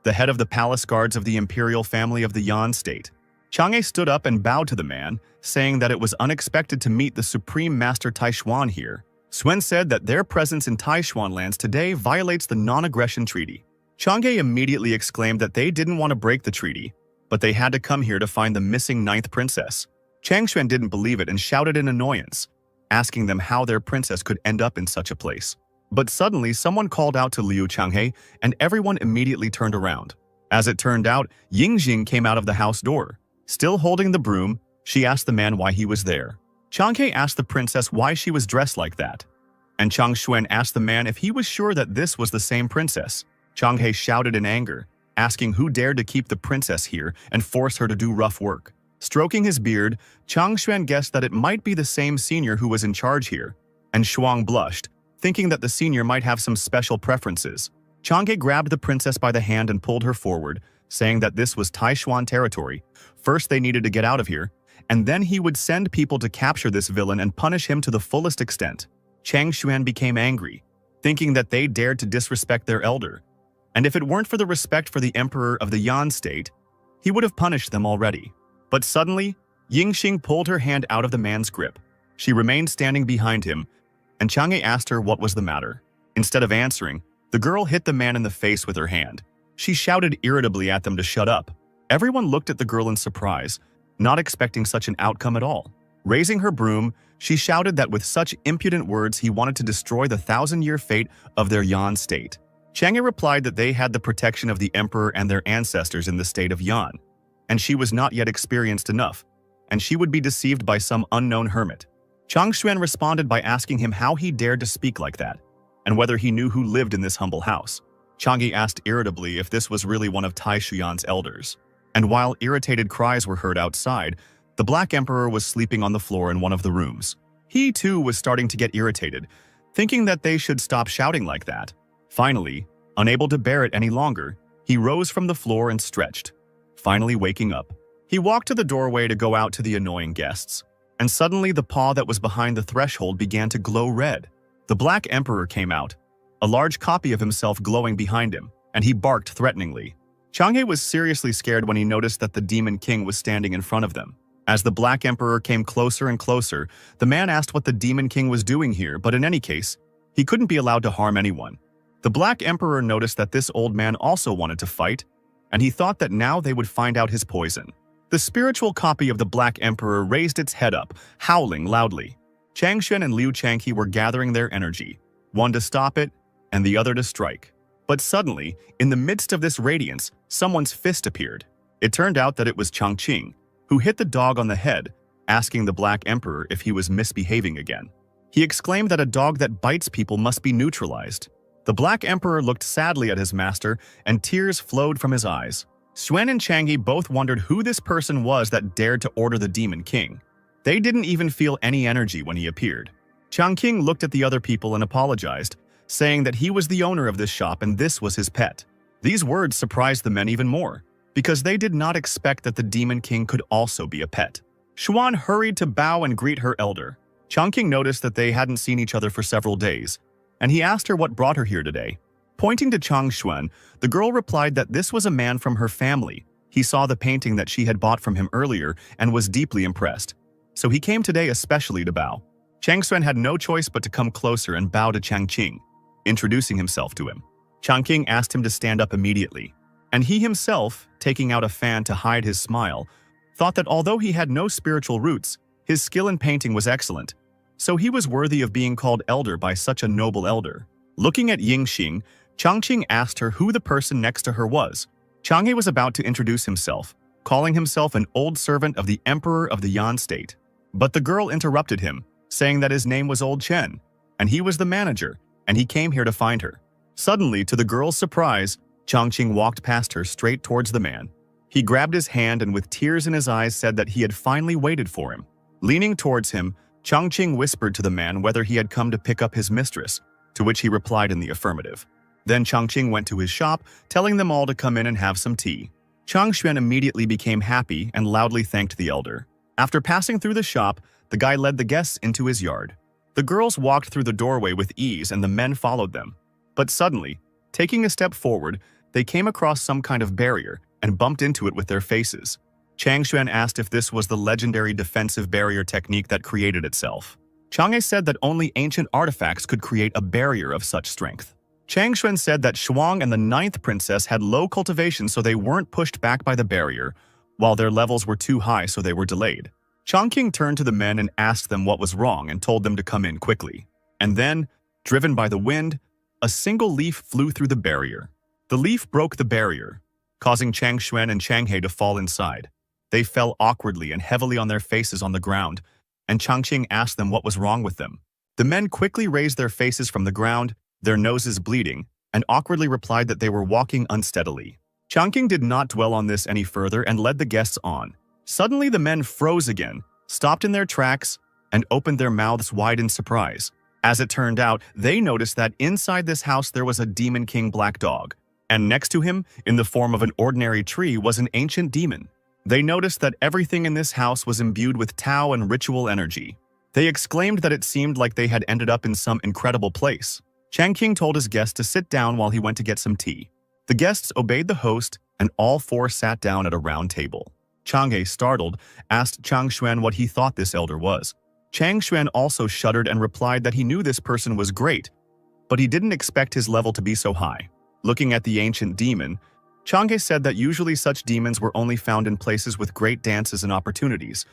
the head of the palace guards of the imperial family of the Yan state. Changhe stood up and bowed to the man, saying that it was unexpected to meet the Supreme Master Taishuan here. Suen said that their presence in Taishuan lands today violates the non-aggression treaty. Changhe immediately exclaimed that they didn't want to break the treaty, but they had to come here to find the missing 9th princess. Changshuan didn't believe it and shouted in annoyance, asking them how their princess could end up in such a place. But suddenly, someone called out to Liu Changhe, and everyone immediately turned around. As it turned out, Yingjing came out of the house door. Still holding the broom, she asked the man why he was there. Changhe asked the princess why she was dressed like that. And Changshuan asked the man if he was sure that this was the same princess. Changhe shouted in anger, asking who dared to keep the princess here and force her to do rough work. Stroking his beard, Changshuan guessed that it might be the same senior who was in charge here, and Shuang blushed, thinking that the senior might have some special preferences. Changhe grabbed the princess by the hand and pulled her forward, saying that this was Taishuan territory. First they needed to get out of here, and then he would send people to capture this villain and punish him to the fullest extent. Changshuan became angry, thinking that they dared to disrespect their elder, and if it weren't for the respect for the emperor of the Yan state, he would have punished them already. But suddenly, Yingxing pulled her hand out of the man's grip. She remained standing behind him, and Changhe asked her what was the matter. Instead of answering, the girl hit the man in the face with her hand. She shouted irritably at them to shut up. Everyone looked at the girl in surprise, not expecting such an outcome at all. Raising her broom, she shouted that with such impudent words he wanted to destroy the 1,000-year fate of their Yan state. Changhe replied that they had the protection of the emperor and their ancestors in the state of Yan, and she was not yet experienced enough, and she would be deceived by some unknown hermit. Changshuan responded by asking him how he dared to speak like that, and whether he knew who lived in this humble house. Changhe asked irritably if this was really one of Taishuan's elders. And while irritated cries were heard outside, the Black Emperor was sleeping on the floor in one of the rooms. He too was starting to get irritated, thinking that they should stop shouting like that. Finally, unable to bear it any longer, he rose from the floor and stretched, finally waking up. He walked to the doorway to go out to the annoying guests, and suddenly the paw that was behind the threshold began to glow red. The Black Emperor came out, a large copy of himself glowing behind him, and he barked threateningly. Changhe was seriously scared when he noticed that the Demon King was standing in front of them. As the Black Emperor came closer and closer, the man asked what the Demon King was doing here, but in any case, he couldn't be allowed to harm anyone. The Black Emperor noticed that this old man also wanted to fight, and he thought that now they would find out his poison. The spiritual copy of the Black Emperor raised its head up, howling loudly. Changshuan and Liu Changhe were gathering their energy, one to stop it and the other to strike. But suddenly, in the midst of this radiance, someone's fist appeared. It turned out that it was Changqing, who hit the dog on the head, asking the Black Emperor if he was misbehaving again. He exclaimed that a dog that bites people must be neutralized. The Black Emperor looked sadly at his master, and tears flowed from his eyes. Suen and Changhe both wondered who this person was that dared to order the Demon King. They didn't even feel any energy when he appeared. Changqing looked at the other people and apologized, saying that he was the owner of this shop and this was his pet. These words surprised the men even more, because they did not expect that the Demon King could also be a pet. Xuan hurried to bow and greet her elder. Changqing noticed that they hadn't seen each other for several days, and he asked her what brought her here today. Pointing to Changshuan, the girl replied that this was a man from her family, He saw the painting that she had bought from him earlier and was deeply impressed. So he came today especially to bow. Chang Xuan had no choice but to come closer and bow to Chang Qing, introducing himself to him. Chang Qing asked him to stand up immediately, and he himself, taking out a fan to hide his smile, thought that although he had no spiritual roots, his skill in painting was excellent, so he was worthy of being called elder by such a noble elder. Looking at Ying Xing, Chang Qing asked her who the person next to her was. Chang He was about to introduce himself, calling himself an old servant of the Emperor of the Yan state. But the girl interrupted him, saying that his name was Old Chen, and he was the manager, and he came here to find her. Suddenly, to the girl's surprise, Chang Qing walked past her straight towards the man. He grabbed his hand and with tears in his eyes said that he had finally waited for him. Leaning towards him, Chang Qing whispered to the man whether he had come to pick up his mistress, to which he replied in the affirmative. Then Chang Qing went to his shop, telling them all to come in and have some tea. Chang Xuan immediately became happy and loudly thanked the elder. After passing through the shop, the guy led the guests into his yard. The girls walked through the doorway with ease and the men followed them. But suddenly, taking a step forward, they came across some kind of barrier and bumped into it with their faces. Chang Xuan asked if this was the legendary defensive barrier technique that created itself. Chang He said that only ancient artifacts could create a barrier of such strength. Chang Xuan said that Shuang and the 9th princess had low cultivation so they weren't pushed back by the barrier, while their levels were too high so they were delayed. Chang Qing turned to the men and asked them what was wrong and told them to come in quickly. And then, driven by the wind, a single leaf flew through the barrier. The leaf broke the barrier, causing Chang Xuan and Chang He to fall inside. They fell awkwardly and heavily on their faces on the ground, and Chang Qing asked them what was wrong with them. The men quickly raised their faces from the ground, their noses bleeding, and awkwardly replied that they were walking unsteadily. Chang Qing did not dwell on this any further and led the guests on. Suddenly the men froze again, stopped in their tracks, and opened their mouths wide in surprise. As it turned out, they noticed that inside this house there was a Demon King black dog, and next to him, in the form of an ordinary tree, was an ancient demon. They noticed that everything in this house was imbued with Tao and ritual energy. They exclaimed that it seemed like they had ended up in some incredible place. Chang Qing told his guests to sit down while he went to get some tea. The guests obeyed the host, and all four sat down at a round table. Chang He, startled, asked Chang Xuan what he thought this elder was. Chang Xuan also shuddered and replied that he knew this person was great, but he didn't expect his level to be so high. Looking at the ancient demon, Chang He said that usually such demons were only found in places with great dances and opportunities,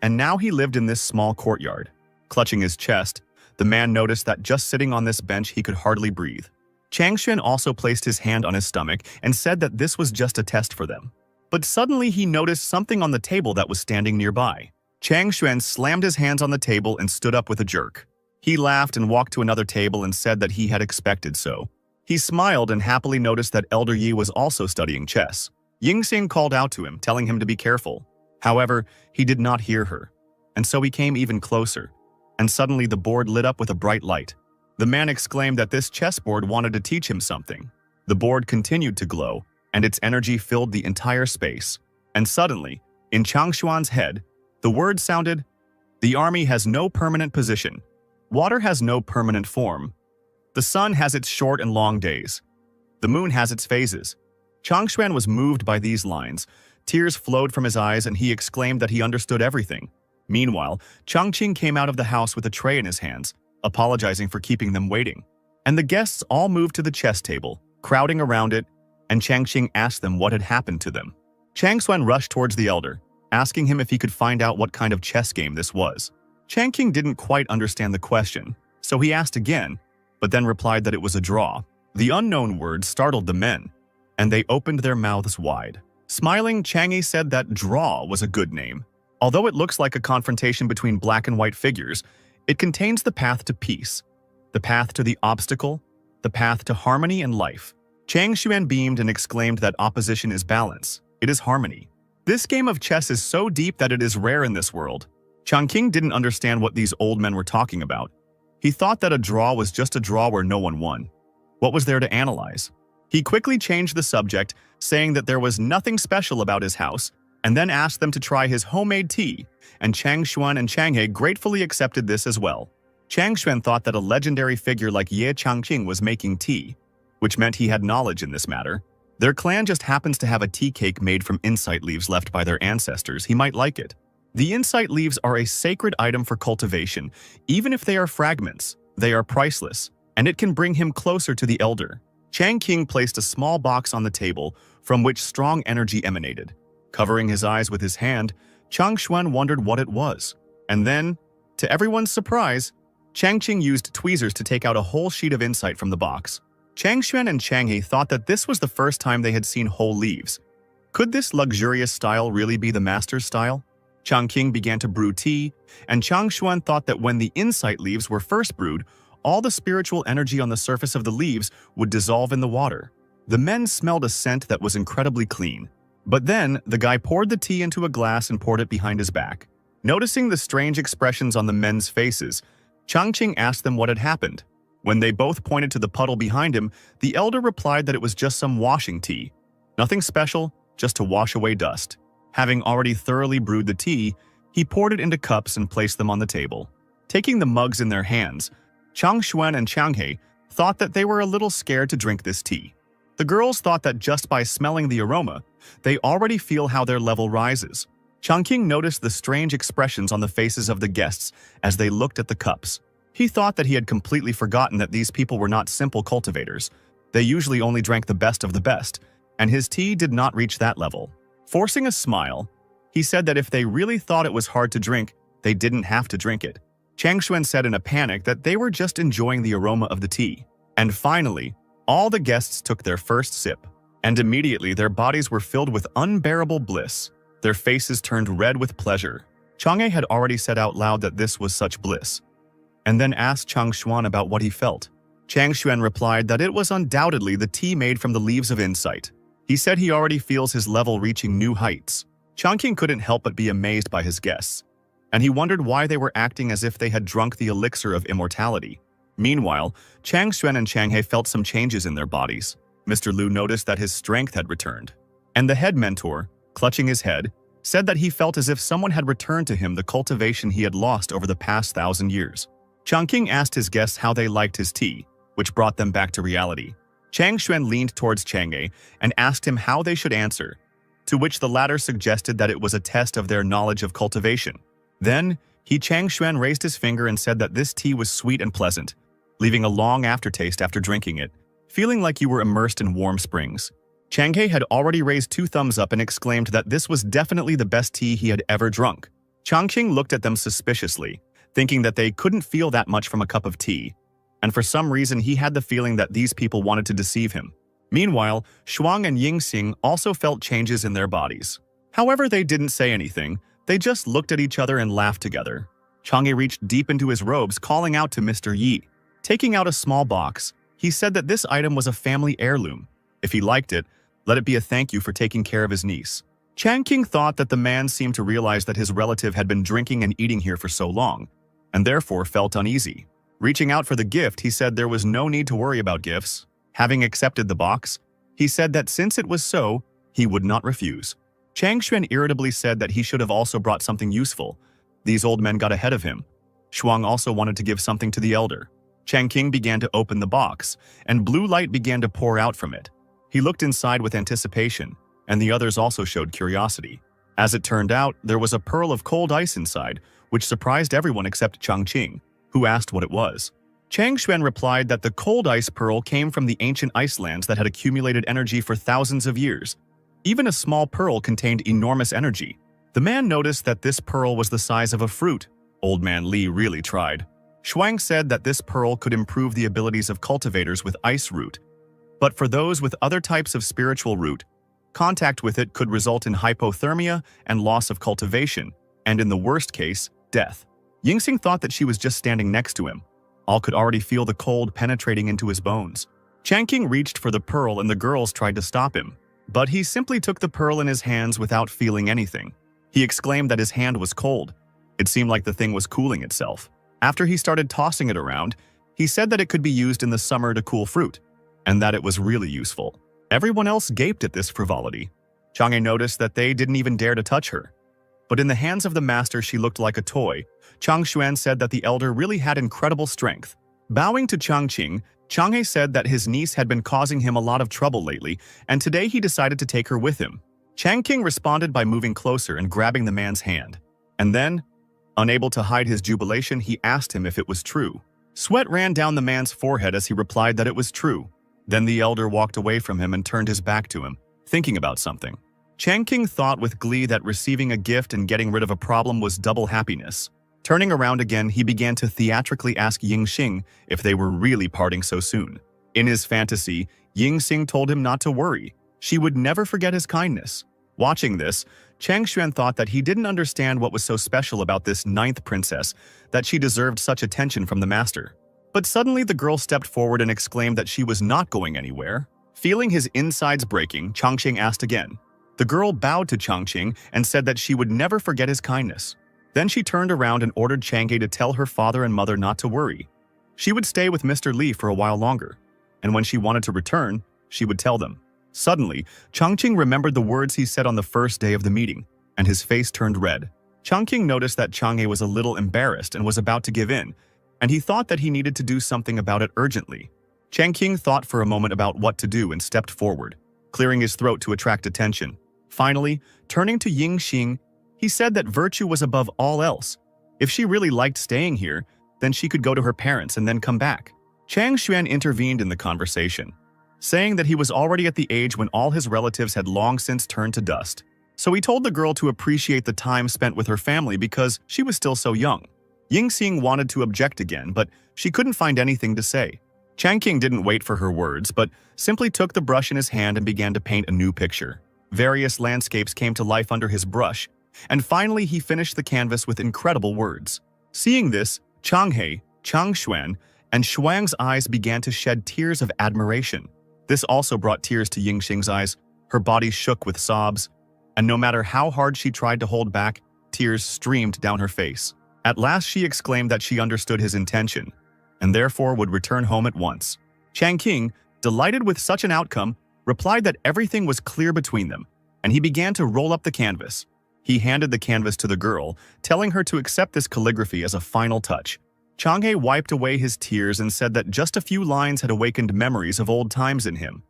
and now he lived in this small courtyard. Clutching his chest, the man noticed that just sitting on this bench he could hardly breathe. Chang Xuan also placed his hand on his stomach and said that this was just a test for them. But suddenly he noticed something on the table that was standing nearby. Chang Xuan slammed his hands on the table and stood up with a jerk. He laughed and walked to another table and said that he had expected so. He smiled and happily noticed that Elder Yi was also studying chess. Ying Xing called out to him, telling him to be careful. However, he did not hear her, and so he came even closer, and suddenly the board lit up with a bright light. The man exclaimed that this chessboard wanted to teach him something. The board continued to glow, and its energy filled the entire space. And suddenly, in Chang Xuan's head, the word sounded, "The army has no permanent position. Water has no permanent form. The sun has its short and long days. The moon has its phases." Chang Xuan was moved by these lines. Tears flowed from his eyes and he exclaimed that he understood everything. Meanwhile, Chang Qing came out of the house with a tray in his hands, apologizing for keeping them waiting. And the guests all moved to the chess table, crowding around it, and Chang Qing asked them what had happened to them. Chang Xuan rushed towards the elder, asking him if he could find out what kind of chess game this was. Chang Qing didn't quite understand the question, so he asked again, but then replied that it was a draw. The unknown word startled the men, and they opened their mouths wide. Smiling, Chang Yi said that draw was a good name. Although it looks like a confrontation between black and white figures, it contains the path to peace, the path to the obstacle, the path to harmony and life. Chang Xuan beamed and exclaimed that opposition is balance, it is harmony. This game of chess is so deep that it is rare in this world. Chang Qing didn't understand what these old men were talking about. He thought that a draw was just a draw where no one won. What was there to analyze? He quickly changed the subject, saying that there was nothing special about his house, and then asked them to try his homemade tea, and Chang Xuan and Chang He gratefully accepted this as well. Chang Xuan thought that a legendary figure like Ye Changqing was making tea, which meant he had knowledge in this matter. Their clan just happens to have a tea cake made from insight leaves left by their ancestors. He might like it. The insight leaves are a sacred item for cultivation. Even if they are fragments, they are priceless, and it can bring him closer to the elder. Chang King placed a small box on the table from which strong energy emanated. Covering his eyes with his hand, Chang Xuan wondered what it was. And then, to everyone's surprise, Chang Qing used tweezers to take out a whole sheet of insight from the box. Chang Xuan and Chang He thought that this was the first time they had seen whole leaves. Could this luxurious style really be the master's style? Chang King began to brew tea, and Chang Xuan thought that when the insight leaves were first brewed, all the spiritual energy on the surface of the leaves would dissolve in the water. The men smelled a scent that was incredibly clean. But then, the guy poured the tea into a glass and poured it behind his back. Noticing the strange expressions on the men's faces, Chang Qing asked them what had happened. When they both pointed to the puddle behind him, the elder replied that it was just some washing tea. Nothing special, just to wash away dust. Having already thoroughly brewed the tea, he poured it into cups and placed them on the table. Taking the mugs in their hands, Chang Xuan and Chang He thought that they were a little scared to drink this tea. The girls thought that just by smelling the aroma, they already feel how their level rises. Chang King noticed the strange expressions on the faces of the guests as they looked at the cups. He thought that he had completely forgotten that these people were not simple cultivators. They usually only drank the best of the best, and his tea did not reach that level. Forcing a smile, he said that if they really thought it was hard to drink, they didn't have to drink it. Chang Xuan said in a panic that they were just enjoying the aroma of the tea. And finally, all the guests took their first sip, and immediately their bodies were filled with unbearable bliss. Their faces turned red with pleasure. Chang He had already said out loud that this was such bliss, and then asked Chang Xuan about what he felt. Chang Xuan replied that it was undoubtedly the tea made from the leaves of insight. He said he already feels his level reaching new heights. Chang King couldn't help but be amazed by his guests, and he wondered why they were acting as if they had drunk the elixir of immortality. Meanwhile, Chang Xuan and Chang He felt some changes in their bodies. Mr. Liu noticed that his strength had returned, and the head mentor, clutching his head, said that he felt as if someone had returned to him the cultivation he had lost over the past 1,000 years. Chang King asked his guests how they liked his tea, which brought them back to reality. Chang Xuan leaned towards Chang He and asked him how they should answer, to which the latter suggested that it was a test of their knowledge of cultivation. Then, Chang Xuan raised his finger and said that this tea was sweet and pleasant, leaving a long aftertaste after drinking it, feeling like you were immersed in warm springs. Chang He had already raised 2 thumbs up and exclaimed that this was definitely the best tea he had ever drunk. Chang Qing looked at them suspiciously, thinking that they couldn't feel that much from a cup of tea, and for some reason he had the feeling that these people wanted to deceive him. Meanwhile, Shuang and Yingxing also felt changes in their bodies. However, they didn't say anything, they just looked at each other and laughed together. Chang He reached deep into his robes, calling out to Mr. Yi. Taking out a small box, he said that this item was a family heirloom. If he liked it, let it be a thank you for taking care of his niece. Chang King thought that the man seemed to realize that his relative had been drinking and eating here for so long, and therefore felt uneasy. Reaching out for the gift, he said there was no need to worry about gifts. Having accepted the box, he said that since it was so, he would not refuse. Chang Xuan irritably said that he should have also brought something useful. These old men got ahead of him. Shuang also wanted to give something to the elder. Chang King began to open the box, and blue light began to pour out from it. He looked inside with anticipation, and the others also showed curiosity. As it turned out, there was a pearl of cold ice inside, which surprised everyone except Chang Qing, who asked what it was. Chang Xuan replied that the cold ice pearl came from the ancient icelands that had accumulated energy for thousands of years. Even a small pearl contained enormous energy. The man noticed that this pearl was the size of a fruit. Old man Li really tried. Shuang said that this pearl could improve the abilities of cultivators with ice root. But for those with other types of spiritual root, contact with it could result in hypothermia and loss of cultivation, and in the worst case, death. Yingxing thought that she was just standing next to him. All could already feel the cold penetrating into his bones. Chang King reached for the pearl and the girls tried to stop him, but he simply took the pearl in his hands without feeling anything. He exclaimed that his hand was cold. It seemed like the thing was cooling itself. After he started tossing it around, he said that it could be used in the summer to cool fruit, and that it was really useful. Everyone else gaped at this frivolity. Chang He noticed that they didn't even dare to touch her. But in the hands of the master, she looked like a toy. Chang Xuan said that the elder really had incredible strength. Bowing to Chang Qing, Chang'e said that his niece had been causing him a lot of trouble lately, and today he decided to take her with him. Changqing responded by moving closer and grabbing the man's hand. And then, unable to hide his jubilation, he asked him if it was true. Sweat ran down the man's forehead as he replied that it was true. Then the elder walked away from him and turned his back to him, thinking about something. Changqing thought with glee that receiving a gift and getting rid of a problem was double happiness. Turning around again, he began to theatrically ask Yingxing if they were really parting so soon. In his fantasy, Yingxing told him not to worry. She would never forget his kindness. Watching this, Chang Xuan thought that he didn't understand what was so special about this ninth princess, that she deserved such attention from the master. But suddenly the girl stepped forward and exclaimed that she was not going anywhere. Feeling his insides breaking, Changqing asked again. The girl bowed to Changqing and said that she would never forget his kindness. Then she turned around and ordered Chang'e to tell her father and mother not to worry. She would stay with Mr. Li for a while longer, and when she wanted to return, she would tell them. Suddenly, Changqing remembered the words he said on the first day of the meeting, and his face turned red. Changqing noticed that Chang'e was a little embarrassed and was about to give in, and he thought that he needed to do something about it urgently. Changqing thought for a moment about what to do and stepped forward, clearing his throat to attract attention. Finally, turning to Yingxing, he said that virtue was above all else. If she really liked staying here, then she could go to her parents and then come back. Chang Xuan intervened in the conversation, saying that he was already at the age when all his relatives had long since turned to dust. So he told the girl to appreciate the time spent with her family because she was still so young. Yingxing wanted to object again, but she couldn't find anything to say. Changqing didn't wait for her words, but simply took the brush in his hand and began to paint a new picture. Various landscapes came to life under his brush, and finally he finished the canvas with incredible words. Seeing this, Chang'e, Chang Xuan, and Shuang's eyes began to shed tears of admiration. This also brought tears to Yingxing's eyes. Her body shook with sobs, and no matter how hard she tried to hold back, tears streamed down her face. At last she exclaimed that she understood his intention, and therefore would return home at once. Changqing, delighted with such an outcome, replied that everything was clear between them, and he began to roll up the canvas. He handed the canvas to the girl, telling her to accept this calligraphy as a final touch. Chang'e wiped away his tears and said that just a few lines had awakened memories of old times in him.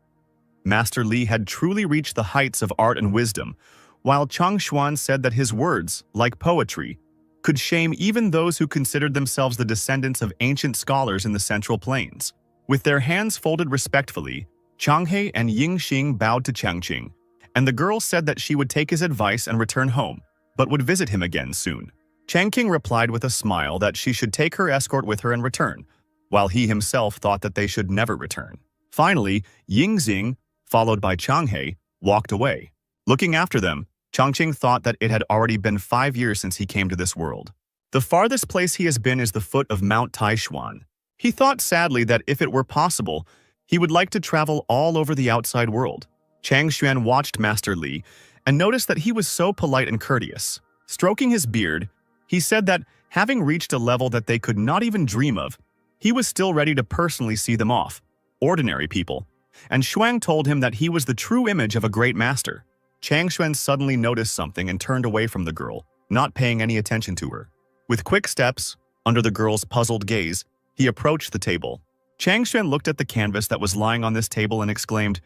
Master Li had truly reached the heights of art and wisdom, while Chang Xuan said that his words, like poetry, could shame even those who considered themselves the descendants of ancient scholars in the Central Plains. With their hands folded respectfully, Chang'e and Yingxing bowed to Changqing, and the girl said that she would take his advice and return home, but would visit him again soon. Changqing replied with a smile that she should take her escort with her and return, while he himself thought that they should never return. Finally, Yingxing, followed by Chang'e, walked away. Looking after them, Changqing thought that it had already been 5 years since he came to this world. The farthest place he has been is the foot of Mount Taishuan. He thought sadly that if it were possible, he would like to travel all over the outside world. Chang Xuan watched Master Li and noticed that he was so polite and courteous. Stroking his beard, he said that, having reached a level that they could not even dream of, he was still ready to personally see them off, ordinary people. And Xuan told him that he was the true image of a great master. Chang Xuan suddenly noticed something and turned away from the girl, not paying any attention to her. With quick steps, under the girl's puzzled gaze, he approached the table. Chang Xuan looked at the canvas that was lying on this table and exclaimed,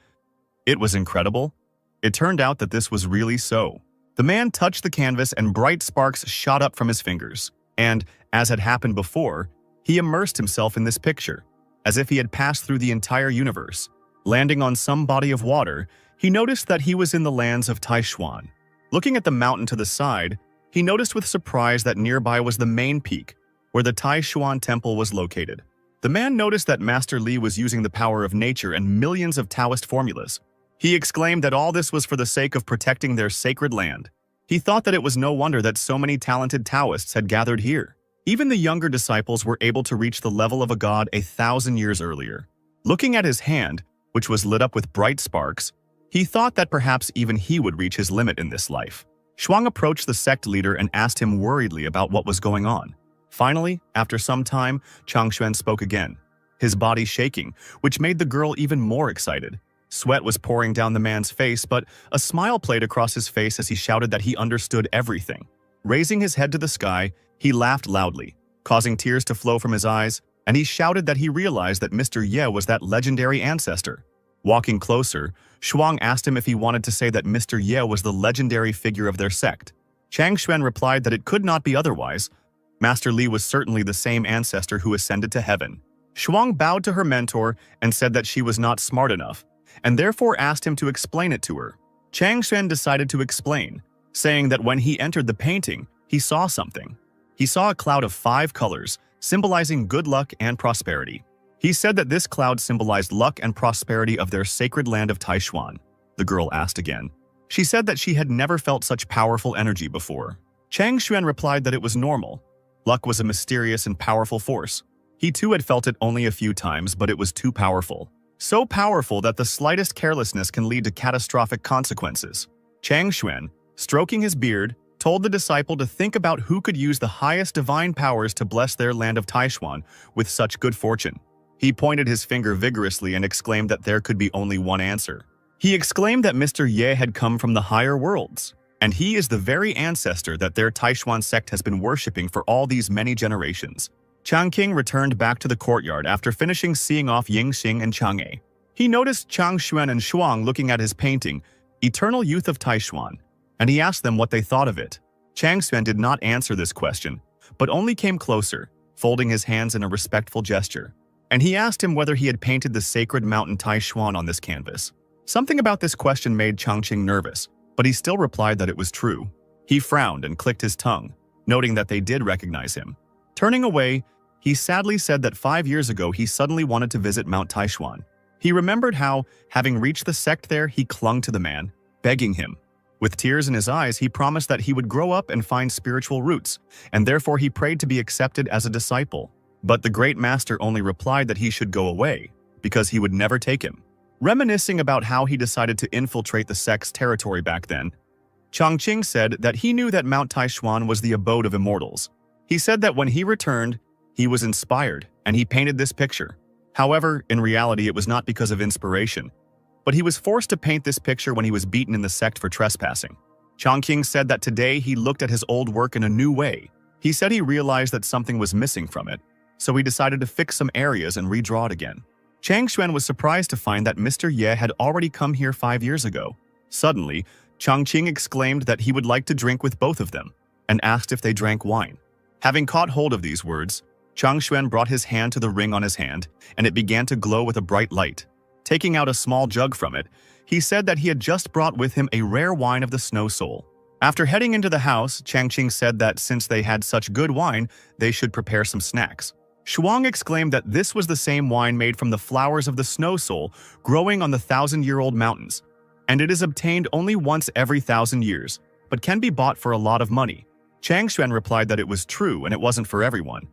"It was incredible." It turned out that this was really so. The man touched the canvas and bright sparks shot up from his fingers. And, as had happened before, he immersed himself in this picture, as if he had passed through the entire universe. Landing on some body of water, he noticed that he was in the lands of Taishuan. Looking at the mountain to the side, he noticed with surprise that nearby was the main peak, where the Taishuan temple was located. The man noticed that Master Li was using the power of nature and millions of Taoist formulas. He exclaimed that all this was for the sake of protecting their sacred land. He thought that it was no wonder that so many talented Taoists had gathered here. Even the younger disciples were able to reach the level of a god 1,000 years earlier. Looking at his hand, which was lit up with bright sparks, he thought that perhaps even he would reach his limit in this life. Shuang approached the sect leader and asked him worriedly about what was going on. Finally, after some time, Chang Xuan spoke again, his body shaking, which made the girl even more excited. Sweat was pouring down the man's face, but a smile played across his face as he shouted that he understood everything. Raising his head to the sky, he laughed loudly, causing tears to flow from his eyes, and he shouted that he realized that Mr. Ye was that legendary ancestor. Walking closer, Shuang asked him if he wanted to say that Mr. Ye was the legendary figure of their sect. Chang Xuan replied that it could not be otherwise. Master Li was certainly the same ancestor who ascended to heaven. Shuang bowed to her mentor and said that she was not smart enough, and therefore asked him to explain it to her. Chang Xuan decided to explain, saying that when he entered the painting, he saw something. He saw a cloud of 5 colors, symbolizing good luck and prosperity. He said that this cloud symbolized luck and prosperity of their sacred land of Taishuan. The girl asked again. She said that she had never felt such powerful energy before. Chang Xuan replied that it was normal. Luck was a mysterious and powerful force. He too had felt it only a few times, but it was too powerful. So powerful that the slightest carelessness can lead to catastrophic consequences. Chang Xuan, stroking his beard, told the disciple to think about who could use the highest divine powers to bless their land of Taishuan with such good fortune. He pointed his finger vigorously and exclaimed that there could be only one answer. He exclaimed that Mr. Ye had come from the higher worlds, and he is the very ancestor that their Taishuan sect has been worshipping for all these many generations. Changqing returned back to the courtyard after finishing seeing off Yingxing and Chang'e. He noticed Chang Xuan and Shuang looking at his painting, Eternal Youth of Taishuan, and he asked them what they thought of it. Chang Xuan did not answer this question, but only came closer, folding his hands in a respectful gesture. And he asked him whether he had painted the sacred mountain Taishuan on this canvas. Something about this question made Changqing nervous, but he still replied that it was true. He frowned and clicked his tongue, noting that they did recognize him. Turning away, he sadly said that 5 years ago he suddenly wanted to visit Mount Taishuan. He remembered how, having reached the sect there, he clung to the man, begging him. With tears in his eyes, he promised that he would grow up and find spiritual roots, and therefore he prayed to be accepted as a disciple. But the great master only replied that he should go away, because he would never take him. Reminiscing about how he decided to infiltrate the sect's territory back then, Changqing said that he knew that Mount Taishuan was the abode of immortals. He said that when he returned, he was inspired, and he painted this picture. However, in reality it was not because of inspiration, but he was forced to paint this picture when he was beaten in the sect for trespassing. Changqing said that today he looked at his old work in a new way. He said he realized that something was missing from it, so he decided to fix some areas and redraw it again. Chang Xuan was surprised to find that Mr. Ye had already come here 5 years ago. Suddenly, Changqing exclaimed that he would like to drink with both of them, and asked if they drank wine. Having caught hold of these words, Chang Xuan brought his hand to the ring on his hand, and it began to glow with a bright light. Taking out a small jug from it, he said that he had just brought with him a rare wine of the Snow Soul. After heading into the house, Changqing said that since they had such good wine, they should prepare some snacks. Shuang exclaimed that this was the same wine made from the flowers of the Snow Soul growing on the 1,000-year-old mountains, and it is obtained only once every 1,000 years, but can be bought for a lot of money. Chang Xuan replied that it was true and it wasn't for everyone,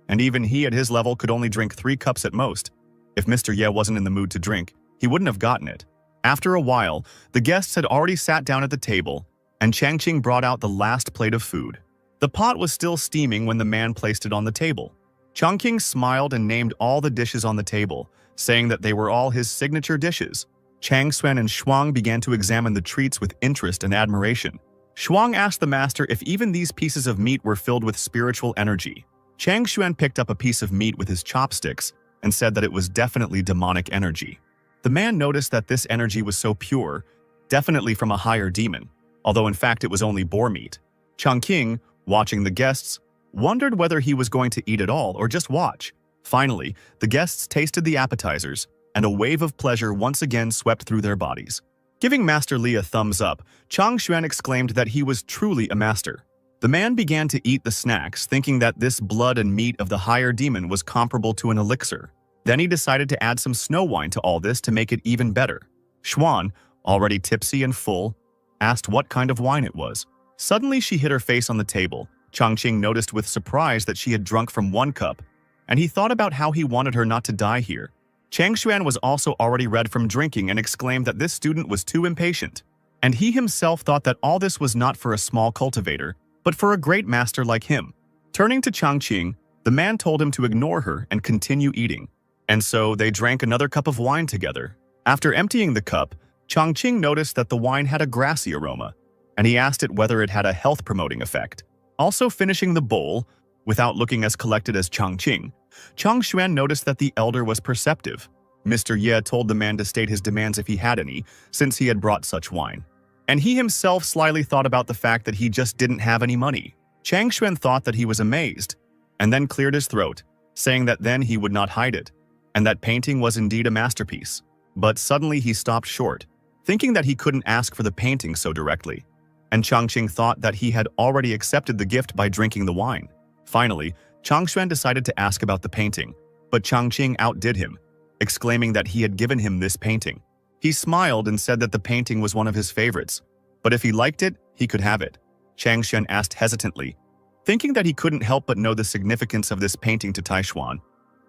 and even he at his level could only drink 3 cups at most. If Mr. Ye wasn't in the mood to drink, he wouldn't have gotten it. After a while, the guests had already sat down at the table, and Changqing brought out the last plate of food. The pot was still steaming when the man placed it on the table. Changqing smiled and named all the dishes on the table, saying that they were all his signature dishes. Chang Xuan and Shuang began to examine the treats with interest and admiration. Shuang asked the master if even these pieces of meat were filled with spiritual energy. Chang Xuan picked up a piece of meat with his chopsticks and said that it was definitely demonic energy. The man noticed that this energy was so pure, definitely from a higher demon, although in fact it was only boar meat. Changqing, watching the guests, wondered whether he was going to eat it all or just watch. Finally, the guests tasted the appetizers, and a wave of pleasure once again swept through their bodies. Giving Master Li a thumbs up, Chang Xuan exclaimed that he was truly a master. The man began to eat the snacks, thinking that this blood and meat of the higher demon was comparable to an elixir. Then he decided to add some snow wine to all this to make it even better. Xuan, already tipsy and full, asked what kind of wine it was. Suddenly she hit her face on the table. Changqing noticed with surprise that she had drunk from 1 cup, and he thought about how he wanted her not to die here. Chang Xuan was also already red from drinking and exclaimed that this student was too impatient, and he himself thought that all this was not for a small cultivator, but for a great master like him. Turning to Changqing, the man told him to ignore her and continue eating, and so they drank another cup of wine together. After emptying the cup, Changqing noticed that the wine had a grassy aroma, and he asked it whether it had a health-promoting effect. Also finishing the bowl, without looking as collected as Changqing, Changshuan noticed that the elder was perceptive. Mr. Ye told the man to state his demands if he had any, since he had brought such wine. And he himself slyly thought about the fact that he just didn't have any money. Changshuan thought that he was amazed, and then cleared his throat, saying that then he would not hide it, and that painting was indeed a masterpiece. But suddenly he stopped short, thinking that he couldn't ask for the painting so directly. And Changqing thought that he had already accepted the gift by drinking the wine. Finally, Changshuan decided to ask about the painting, but Changqing outdid him, exclaiming that he had given him this painting. He smiled and said that the painting was one of his favorites, but if he liked it, he could have it. Changshuan asked hesitantly, thinking that he couldn't help but know the significance of this painting to Taishuan,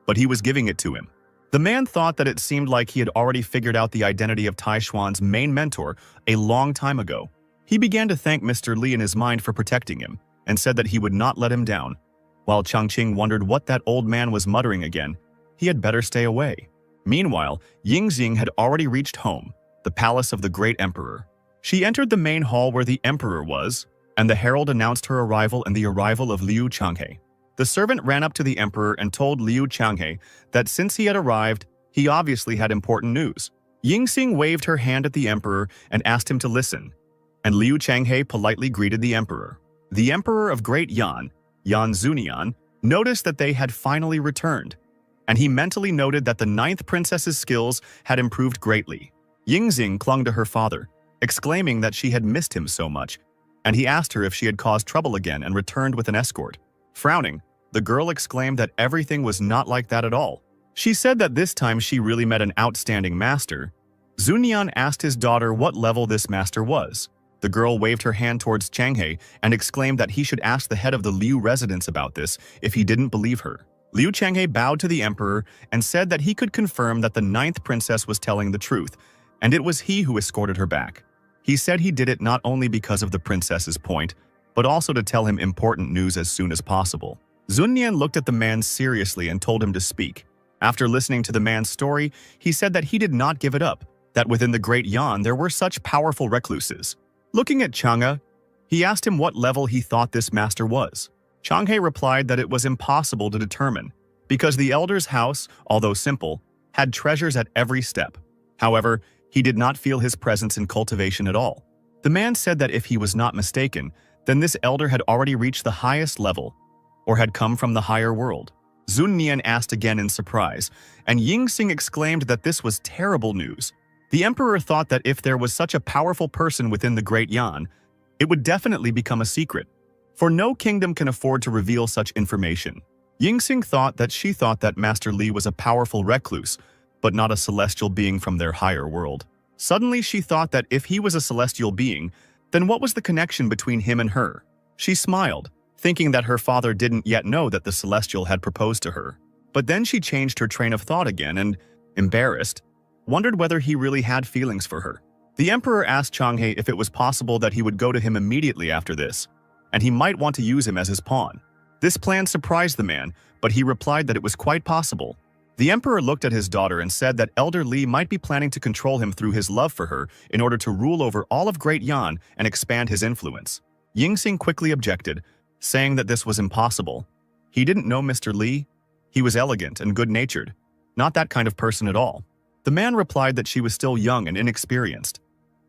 but he was giving it to him. The man thought that it seemed like he had already figured out the identity of Taishuan's main mentor a long time ago. He began to thank Mr. Li in his mind for protecting him, and said that he would not let him down. While Changqing wondered what that old man was muttering again, he had better stay away. Meanwhile, Yingxing had already reached home, the palace of the great emperor. She entered the main hall where the emperor was, and the herald announced her arrival and the arrival of Liu Changhe. The servant ran up to the emperor and told Liu Changhe that since he had arrived, he obviously had important news. Yingxing waved her hand at the emperor and asked him to listen, and Liu Changhe politely greeted the emperor. The emperor of Great Yan, Yan Zunian, noticed that they had finally returned, and he mentally noted that the 9th princess's skills had improved greatly. Yingxing clung to her father, exclaiming that she had missed him so much, and he asked her if she had caused trouble again and returned with an escort. Frowning, the girl exclaimed that everything was not like that at all. She said that this time she really met an outstanding master. Zunian asked his daughter what level this master was. The girl waved her hand towards Changhe and exclaimed that he should ask the head of the Liu residence about this if he didn't believe her. Liu Changhe bowed to the emperor and said that he could confirm that the 9th princess was telling the truth, and it was he who escorted her back. He said he did it not only because of the princess's point, but also to tell him important news as soon as possible. Zunyan looked at the man seriously and told him to speak. After listening to the man's story, he said that he did not give it up, that within the Great Yan there were such powerful recluses. Looking at Chang'e, he asked him what level he thought this master was. Chang'e replied that it was impossible to determine, because the elder's house, although simple, had treasures at every step. However, he did not feel his presence in cultivation at all. The man said that if he was not mistaken, then this elder had already reached the highest level, or had come from the higher world. Zunyan asked again in surprise, and Yingxing exclaimed that this was terrible news. The emperor thought that if there was such a powerful person within the Great Yan, it would definitely become a secret, for no kingdom can afford to reveal such information. Yingxing thought that Master Li was a powerful recluse, but not a celestial being from their higher world. Suddenly she thought that if he was a celestial being, then what was the connection between him and her? She smiled, thinking that her father didn't yet know that the celestial had proposed to her. But then she changed her train of thought again and, embarrassed, wondered whether he really had feelings for her. The emperor asked Chang'e if it was possible that he would go to him immediately after this, and he might want to use him as his pawn. This plan surprised the man, but he replied that it was quite possible. The emperor looked at his daughter and said that Elder Li might be planning to control him through his love for her in order to rule over all of Great Yan and expand his influence. Yingxing quickly objected, saying that this was impossible. He didn't know Mr. Li. He was elegant and good-natured, not that kind of person at all. The man replied that she was still young and inexperienced.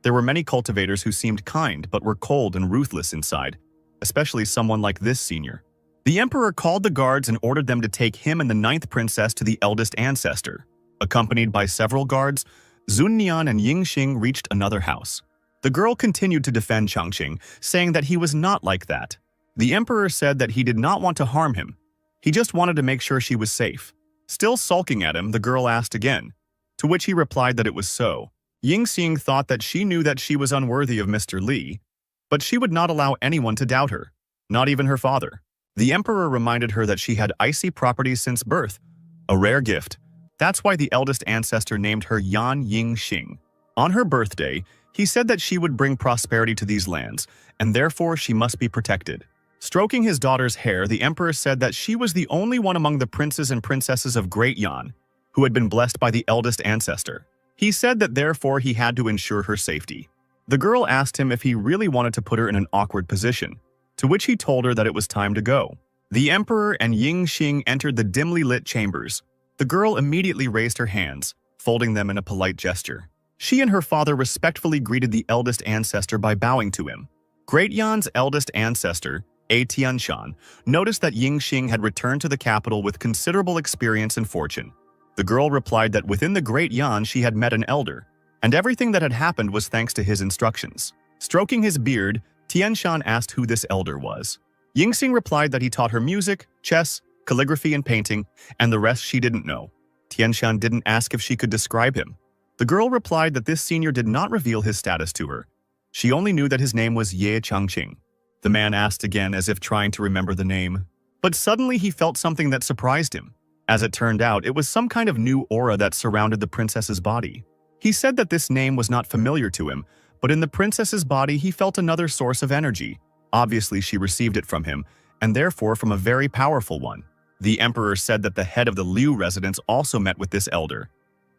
There were many cultivators who seemed kind but were cold and ruthless inside, especially someone like this senior. The emperor called the guards and ordered them to take him and the 9th princess to the eldest ancestor. Accompanied by several guards, Zunyan and Yingxing reached another house. The girl continued to defend Changqing, saying that he was not like that. The emperor said that he did not want to harm him. He just wanted to make sure she was safe. Still sulking at him, the girl asked again, to which he replied that it was so. Yingxing thought that she knew that she was unworthy of Mr. Li, but she would not allow anyone to doubt her, not even her father. The emperor reminded her that she had icy properties since birth, a rare gift. That's why the eldest ancestor named her Yan Yingxing. On her birthday, he said that she would bring prosperity to these lands, and therefore she must be protected. Stroking his daughter's hair, the emperor said that she was the only one among the princes and princesses of Great Yan who had been blessed by the eldest ancestor. He said that therefore he had to ensure her safety. The girl asked him if he really wanted to put her in an awkward position, to which he told her that it was time to go. The Emperor and Ying Xing entered the dimly lit chambers. The girl immediately raised her hands, folding them in a polite gesture. She and her father respectfully greeted the eldest ancestor by bowing to him. Great Yan's eldest ancestor, A Tianshan, noticed that Ying Xing had returned to the capital with considerable experience and fortune. The girl replied that within the Great Yan she had met an elder, and everything that had happened was thanks to his instructions. Stroking his beard, Tianshan asked who this elder was. Ying Xing replied that he taught her music, chess, calligraphy, and painting, and the rest she didn't know. Tianshan didn't ask if she could describe him. The girl replied that this senior did not reveal his status to her. She only knew that his name was Ye Changqing. The man asked again as if trying to remember the name. But suddenly he felt something that surprised him. As it turned out, it was some kind of new aura that surrounded the princess's body. He said that this name was not familiar to him, but in the princess's body he felt another source of energy. Obviously she received it from him, and therefore from a very powerful one. The emperor said that the head of the Liu residence also met with this elder,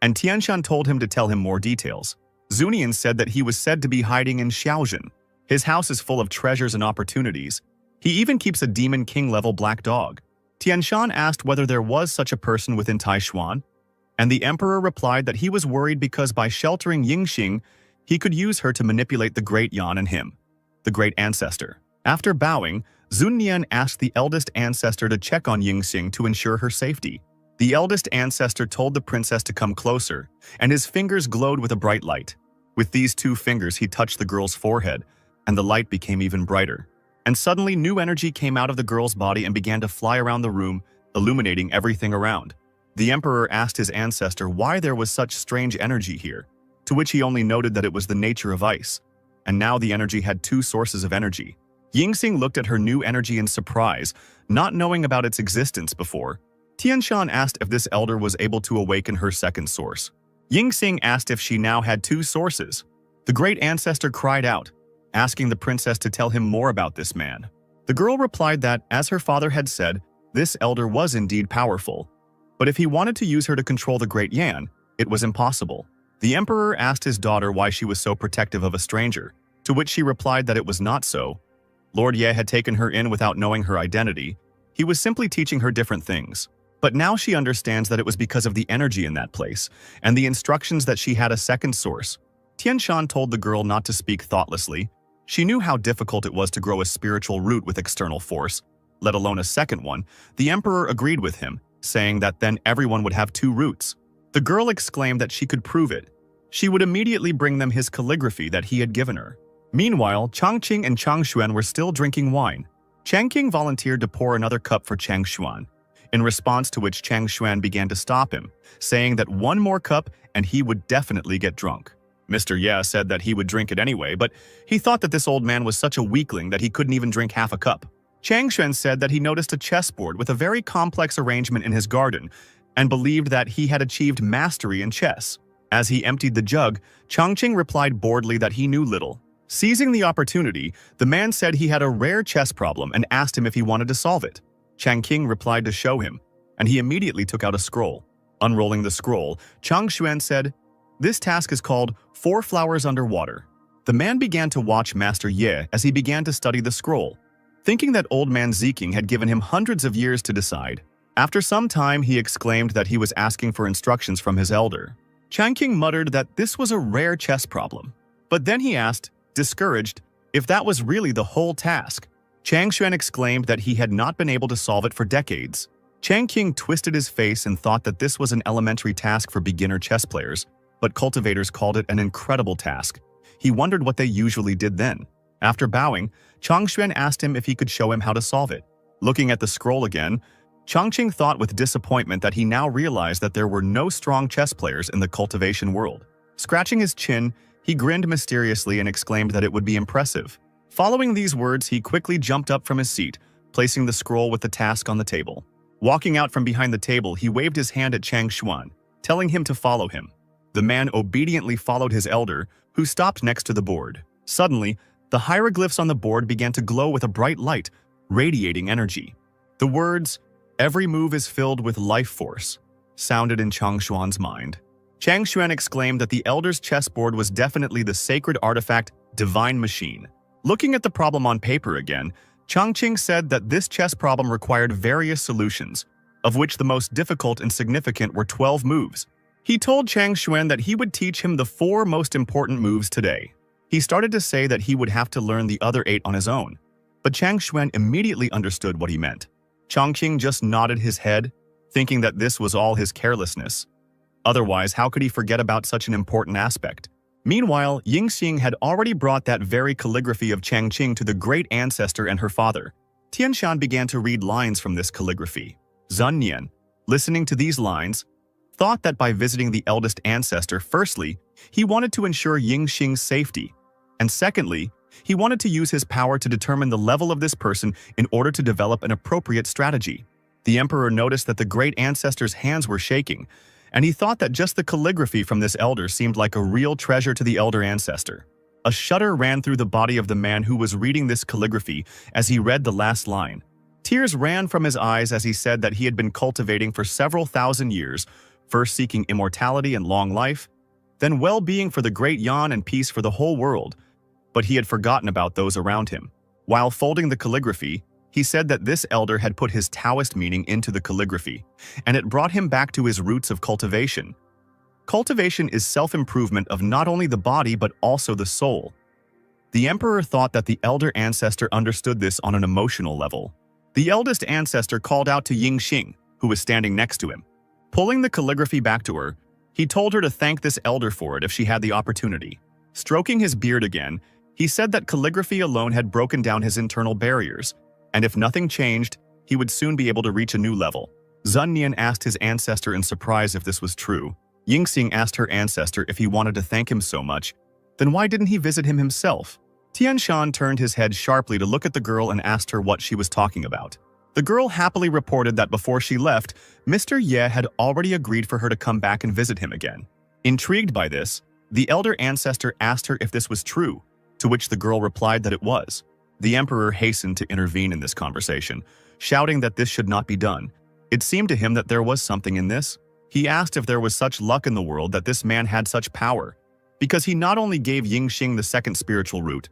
and Tianshan told him to tell him more details. Zunian said that he was said to be hiding in Xiaojin. His house is full of treasures and opportunities. He even keeps a Demon King-level black dog. Tianshan asked whether there was such a person within Taishuan, and the emperor replied that he was worried because by sheltering Yingxing, he could use her to manipulate the Great Yan and him, the Great Ancestor. After bowing, Zunnian asked the eldest ancestor to check on Yingxing to ensure her safety. The eldest ancestor told the princess to come closer, and his fingers glowed with a bright light. With these two fingers, he touched the girl's forehead, and the light became even brighter. And suddenly, new energy came out of the girl's body and began to fly around the room, illuminating everything around. The emperor asked his ancestor why there was such strange energy here, to which he only noted that it was the nature of ice. And now the energy had two sources of energy. Yingxing looked at her new energy in surprise, not knowing about its existence before. Tianshan asked if this elder was able to awaken her second source. Yingxing asked if she now had two sources. The great ancestor cried out, asking the princess to tell him more about this man. The girl replied that, as her father had said, this elder was indeed powerful. But if he wanted to use her to control the Great Yan, it was impossible. The emperor asked his daughter why she was so protective of a stranger, to which she replied that it was not so. Lord Ye had taken her in without knowing her identity. He was simply teaching her different things. But now she understands that it was because of the energy in that place, and the instructions that she had a second source. Tianshan told the girl not to speak thoughtlessly. She knew how difficult it was to grow a spiritual root with external force, let alone a second one. The emperor agreed with him, saying that then everyone would have two roots. The girl exclaimed that she could prove it. She would immediately bring them his calligraphy that he had given her. Meanwhile, Changqing and Changshuan were still drinking wine. Changqing volunteered to pour another cup for Changshuan, in response to which Changshuan began to stop him, saying that one more cup and he would definitely get drunk. Mr. Ye said that he would drink it anyway, but he thought that this old man was such a weakling that he couldn't even drink half a cup. Changshuan said that he noticed a chessboard with a very complex arrangement in his garden and believed that he had achieved mastery in chess. As he emptied the jug, Changqing replied boredly that he knew little. Seizing the opportunity, the man said he had a rare chess problem and asked him if he wanted to solve it. Changqing replied to show him, and he immediately took out a scroll. Unrolling the scroll, Changshuan said, "This task is called 4 Flowers Underwater." The man began to watch Master Ye as he began to study the scroll, thinking that old man Ziking had given him hundreds of years to decide. After some time, he exclaimed that he was asking for instructions from his elder. Changqing muttered that this was a rare chess problem. But then he asked, discouraged, if that was really the whole task. Changshuan exclaimed that he had not been able to solve it for decades. Changqing twisted his face and thought that this was an elementary task for beginner chess players, but cultivators called it an incredible task. He wondered what they usually did then. After bowing, Changshuan asked him if he could show him how to solve it. Looking at the scroll again, Changqing thought with disappointment that he now realized that there were no strong chess players in the cultivation world. Scratching his chin, he grinned mysteriously and exclaimed that it would be impressive. Following these words, he quickly jumped up from his seat, placing the scroll with the task on the table. Walking out from behind the table, he waved his hand at Changshuan, telling him to follow him. The man obediently followed his elder, who stopped next to the board. Suddenly, the hieroglyphs on the board began to glow with a bright light, radiating energy. The words, "Every move is filled with life force," sounded in Changshuan's mind. Changshuan exclaimed that the elder's chessboard was definitely the sacred artifact, Divine Machine. Looking at the problem on paper again, Changqing said that this chess problem required various solutions, of which the most difficult and significant were 12 moves. He told Chang Xuan that he would teach him the 4 most important moves today. He started to say that he would have to learn the other 8 on his own, but Chang Xuan immediately understood what he meant. Changqing just nodded his head, thinking that this was all his carelessness. Otherwise, how could he forget about such an important aspect? Meanwhile, Yingxing had already brought that very calligraphy of Changqing to the great ancestor and her father. Tianshan began to read lines from this calligraphy. Zun Nian, listening to these lines, thought that by visiting the eldest ancestor, firstly, he wanted to ensure Yingxing's safety, and secondly, he wanted to use his power to determine the level of this person in order to develop an appropriate strategy. The emperor noticed that the great ancestor's hands were shaking, and he thought that just the calligraphy from this elder seemed like a real treasure to the elder ancestor. A shudder ran through the body of the man who was reading this calligraphy as he read the last line. Tears ran from his eyes as he said that he had been cultivating for several thousand years, first seeking immortality and long life, then well-being for the great Yan and peace for the whole world, but he had forgotten about those around him. While folding the calligraphy, he said that this elder had put his Taoist meaning into the calligraphy, and it brought him back to his roots of cultivation. Cultivation is self-improvement of not only the body but also the soul. The emperor thought that the elder ancestor understood this on an emotional level. The eldest ancestor called out to Yingxing, who was standing next to him. Pulling the calligraphy back to her, he told her to thank this elder for it if she had the opportunity. Stroking his beard again, he said that calligraphy alone had broken down his internal barriers, and if nothing changed, he would soon be able to reach a new level. Zun Nian asked his ancestor in surprise if this was true. Yingxing asked her ancestor if he wanted to thank him so much, then why didn't he visit him himself? Tianshan turned his head sharply to look at the girl and asked her what she was talking about. The girl happily reported that before she left, Mr. Ye had already agreed for her to come back and visit him again. Intrigued by this, the elder ancestor asked her if this was true, to which the girl replied that it was. The emperor hastened to intervene in this conversation, shouting that this should not be done. It seemed to him that there was something in this. He asked if there was such luck in the world that this man had such power, because he not only gave Yingxing the second spiritual root,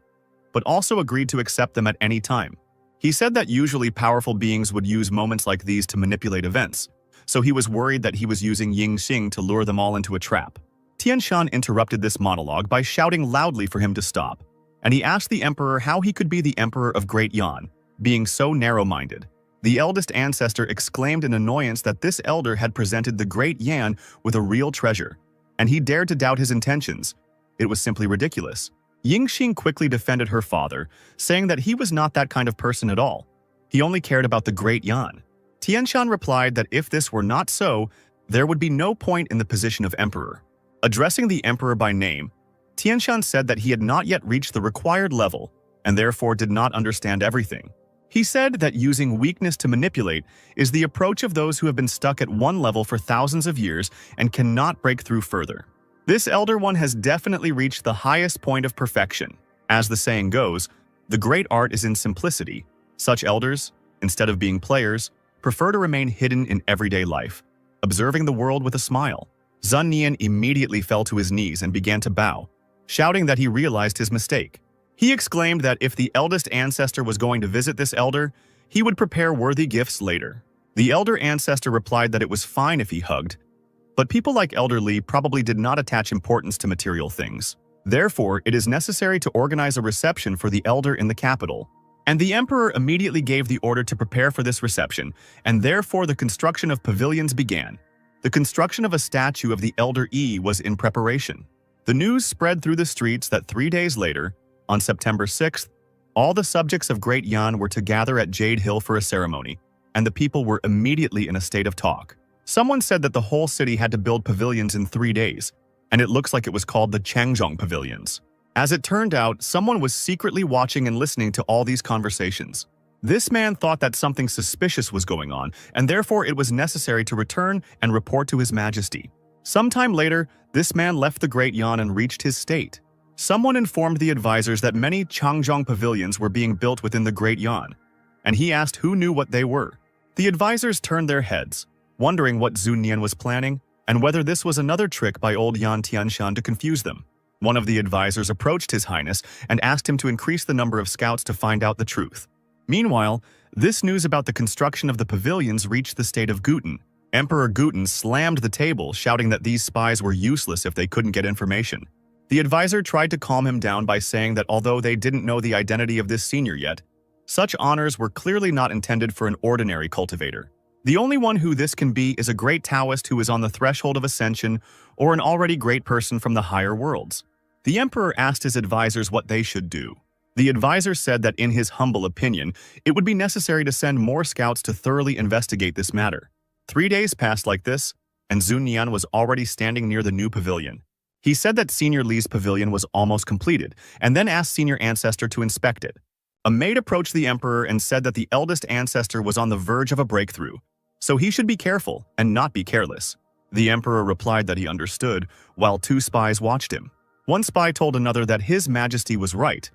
but also agreed to accept them at any time. He said that usually powerful beings would use moments like these to manipulate events, so he was worried that he was using Yingxing to lure them all into a trap. Tianshan interrupted this monologue by shouting loudly for him to stop, and he asked the emperor how he could be the emperor of Great Yan, being so narrow-minded. The eldest ancestor exclaimed in annoyance that this elder had presented the Great Yan with a real treasure, and he dared to doubt his intentions. It was simply ridiculous. Yingxing quickly defended her father, saying that he was not that kind of person at all. He only cared about the Great Yan. Tianshan replied that if this were not so, there would be no point in the position of emperor. Addressing the emperor by name, Tianshan said that he had not yet reached the required level and therefore did not understand everything. He said that using weakness to manipulate is the approach of those who have been stuck at one level for thousands of years and cannot break through further. This elder one has definitely reached the highest point of perfection. As the saying goes, the great art is in simplicity. Such elders, instead of being players, prefer to remain hidden in everyday life, observing the world with a smile. Zun Nian immediately fell to his knees and began to bow, shouting that he realized his mistake. He exclaimed that if the eldest ancestor was going to visit this elder, he would prepare worthy gifts later. The elder ancestor replied that it was fine if he hugged, but people like Elder Li probably did not attach importance to material things. Therefore, it is necessary to organize a reception for the elder in the capital. And the emperor immediately gave the order to prepare for this reception, and therefore the construction of pavilions began. The construction of a statue of the elder Yi was in preparation. The news spread through the streets that 3 days later, on September 6th, all the subjects of Great Yan were to gather at Jade Hill for a ceremony, and the people were immediately in a state of talk. Someone said that the whole city had to build pavilions in 3 days, and it looks like it was called the Changzhong Pavilions. As it turned out, someone was secretly watching and listening to all these conversations. This man thought that something suspicious was going on, and therefore it was necessary to return and report to His Majesty. Sometime later, this man left the Great Yan and reached his state. Someone informed the advisors that many Changzhong pavilions were being built within the Great Yan, and he asked who knew what they were. The advisors turned their heads, wondering what Zun Nian was planning and whether this was another trick by old Yan Tianshan to confuse them. One of the advisors approached His Highness and asked him to increase the number of scouts to find out the truth. Meanwhile, this news about the construction of the pavilions reached the state of Guten. Emperor Guten slammed the table, shouting that these spies were useless if they couldn't get information. The advisor tried to calm him down by saying that although they didn't know the identity of this senior yet, such honors were clearly not intended for an ordinary cultivator. The only one who this can be is a great Taoist who is on the threshold of ascension or an already great person from the higher worlds. The emperor asked his advisors what they should do. The advisor said that in his humble opinion, it would be necessary to send more scouts to thoroughly investigate this matter. 3 days passed like this, and Zun Nian was already standing near the new pavilion. He said that Senior Li's pavilion was almost completed, and then asked Senior Ancestor to inspect it. A maid approached the emperor and said that the eldest ancestor was on the verge of a breakthrough, so he should be careful and not be careless. The emperor replied that he understood, while 2 spies watched him. One spy told another that His Majesty was right.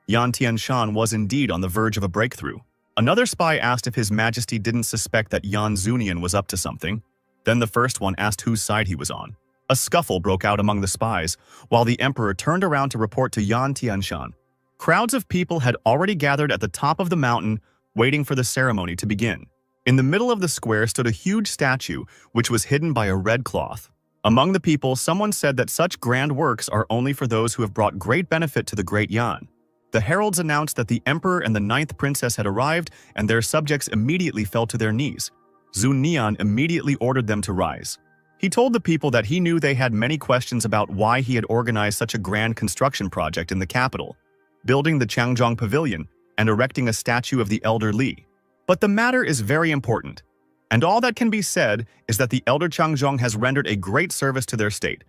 Yan Tianshan was indeed on the verge of a breakthrough. Another spy asked if His Majesty didn't suspect that Yan Zunian was up to something. Then the first one asked whose side he was on. A scuffle broke out among the spies, while the emperor turned around to report to Yan Tianshan. Crowds of people had already gathered at the top of the mountain, waiting for the ceremony to begin. In the middle of the square stood a huge statue, which was hidden by a red cloth. Among the people, someone said that such grand works are only for those who have brought great benefit to the great Yan. The heralds announced that the emperor and the 9th princess had arrived, and their subjects immediately fell to their knees. Zun Nian immediately ordered them to rise. He told the people that he knew they had many questions about why he had organized such a grand construction project in the capital, building the Changzhong Pavilion and erecting a statue of the elder Li. But the matter is very important, and all that can be said is that the elder Changzhong has rendered a great service to their state,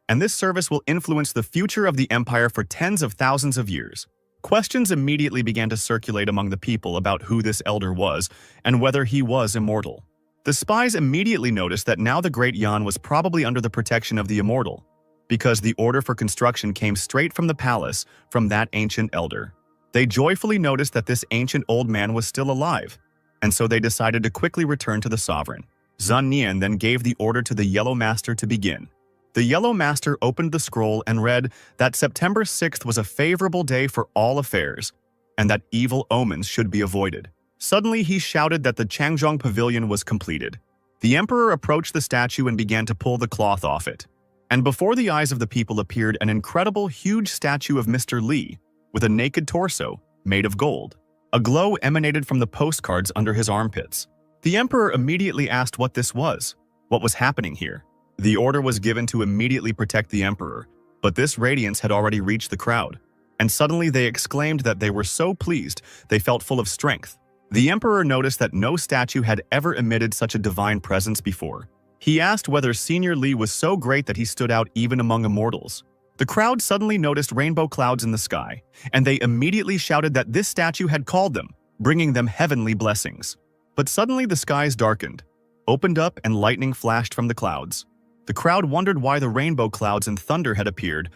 and this service will influence the future of the empire for tens of thousands of years. Questions immediately began to circulate among the people about who this elder was and whether he was immortal. The spies immediately noticed that now the great Yan was probably under the protection of the immortal, because the order for construction came straight from the palace from that ancient elder. They joyfully noticed that this ancient old man was still alive, and so they decided to quickly return to the sovereign. Zun Nian then gave the order to the Yellow Master to begin. The Yellow Master opened the scroll and read that September 6th was a favorable day for all affairs, and that evil omens should be avoided. Suddenly he shouted that the Changzhong Pavilion was completed. The emperor approached the statue and began to pull the cloth off it. And before the eyes of the people appeared an incredible huge statue of Mr. Li, with a naked torso, made of gold. A glow emanated from the postcards under his armpits. The emperor immediately asked what this was, what was happening here. The order was given to immediately protect the emperor, but this radiance had already reached the crowd, and suddenly they exclaimed that they were so pleased they felt full of strength. The emperor noticed that no statue had ever emitted such a divine presence before. He asked whether Senior Li was so great that he stood out even among immortals. The crowd suddenly noticed rainbow clouds in the sky, and they immediately shouted that this statue had called them, bringing them heavenly blessings. But suddenly the skies darkened, opened up, and lightning flashed from the clouds. The crowd wondered why the rainbow clouds and thunder had appeared,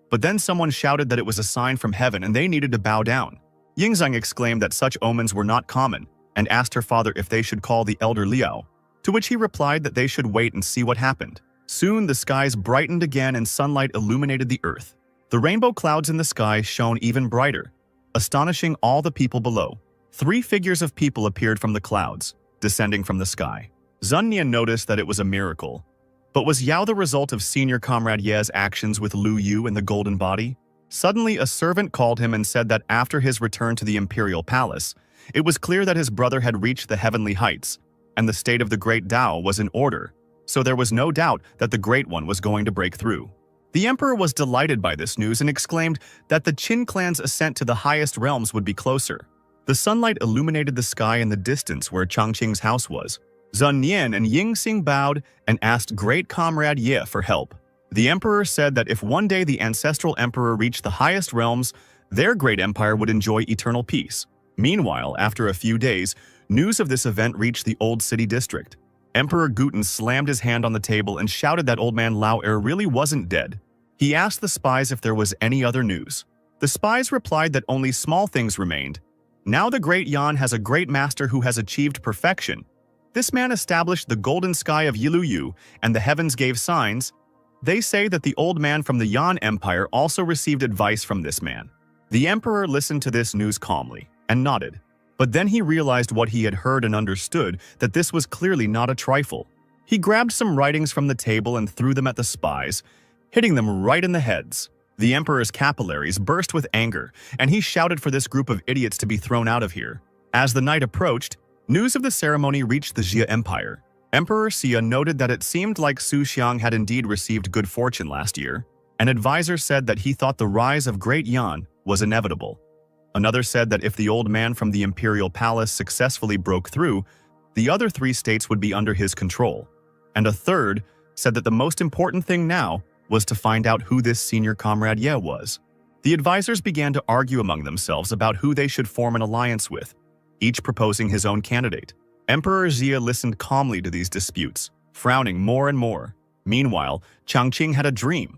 but then someone shouted that it was a sign from heaven and they needed to bow down. Yingzhang exclaimed that such omens were not common and asked her father if they should call the elder Liao, to which he replied that they should wait and see what happened. Soon the skies brightened again and sunlight illuminated the earth. The rainbow clouds in the sky shone even brighter, astonishing all the people below. 3 figures of people appeared from the clouds, descending from the sky. Zun Nian noticed that it was a miracle. But was Yao the result of Senior Comrade Ye's actions with Lu Yu and the Golden Body? Suddenly, a servant called him and said that after his return to the imperial palace, it was clear that his brother had reached the heavenly heights, and the state of the Great Tao was in order, so there was no doubt that the Great One was going to break through. The emperor was delighted by this news and exclaimed that the Qin clan's ascent to the highest realms would be closer. The sunlight illuminated the sky in the distance where Changqing's house was. Zun Nian and Yingxing bowed and asked Great Comrade Ye for help. The emperor said that if one day the ancestral emperor reached the highest realms, their great empire would enjoy eternal peace. Meanwhile, after a few days, news of this event reached the old city district. Emperor Guten slammed his hand on the table and shouted that old man Lao Er really wasn't dead. He asked the spies if there was any other news. The spies replied that only small things remained. Now the great Yan has a great master who has achieved perfection. This man established the golden sky of Yiluyu, and the heavens gave signs. They say that the old man from the Yan Empire also received advice from this man. The emperor listened to this news calmly and nodded. But then he realized what he had heard and understood, that this was clearly not a trifle. He grabbed some writings from the table and threw them at the spies, hitting them right in the heads. The emperor's capillaries burst with anger, and he shouted for this group of idiots to be thrown out of here. As the night approached, news of the ceremony reached the Jia Empire. Emperor Xia noted that it seemed like Su Xiang had indeed received good fortune last year. An advisor said that he thought the rise of Great Yan was inevitable. Another said that if the old man from the imperial palace successfully broke through, the other 3 states would be under his control. And a third said that the most important thing now was to find out who this senior comrade Ye was. The advisors began to argue among themselves about who they should form an alliance with, each proposing his own candidate. Emperor Xia listened calmly to these disputes, frowning more and more. Meanwhile, Changqing had a dream.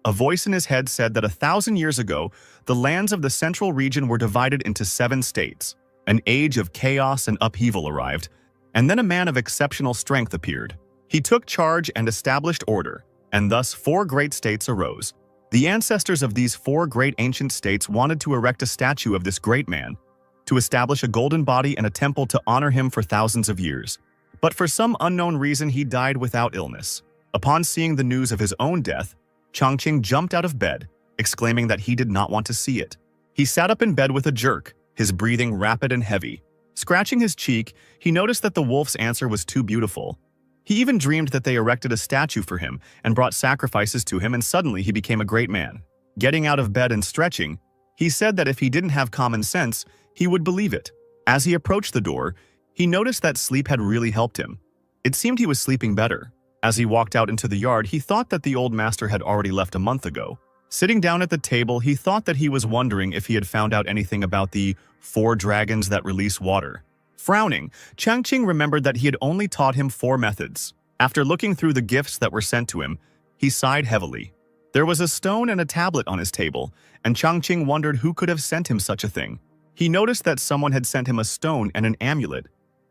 A voice in his head said that 1,000 years ago, the lands of the central region were divided into 7 states. An age of chaos and upheaval arrived, and then a man of exceptional strength appeared. He took charge and established order, and thus 4 great states arose. The ancestors of these 4 great ancient states wanted to erect a statue of this great man, to establish a golden body and a temple to honor him for thousands of years. But for some unknown reason, he died without illness. Upon seeing the news of his own death, Changqing jumped out of bed, exclaiming that he did not want to see it. He sat up in bed with a jerk, his breathing rapid and heavy. Scratching his cheek, he noticed that the wolf's answer was too beautiful. He even dreamed that they erected a statue for him and brought sacrifices to him, and suddenly he became a great man. Getting out of bed and stretching, he said that if he didn't have common sense, he would believe it. As he approached the door, he noticed that sleep had really helped him. It seemed he was sleeping better. As he walked out into the yard, he thought that the old master had already left a month ago. Sitting down at the table, he thought that he was wondering if he had found out anything about the 4 dragons that release water. Frowning, Changqing remembered that he had only taught him 4 methods. After looking through the gifts that were sent to him, he sighed heavily. There was a stone and a tablet on his table, and Changqing wondered who could have sent him such a thing. He noticed that someone had sent him a stone and an amulet,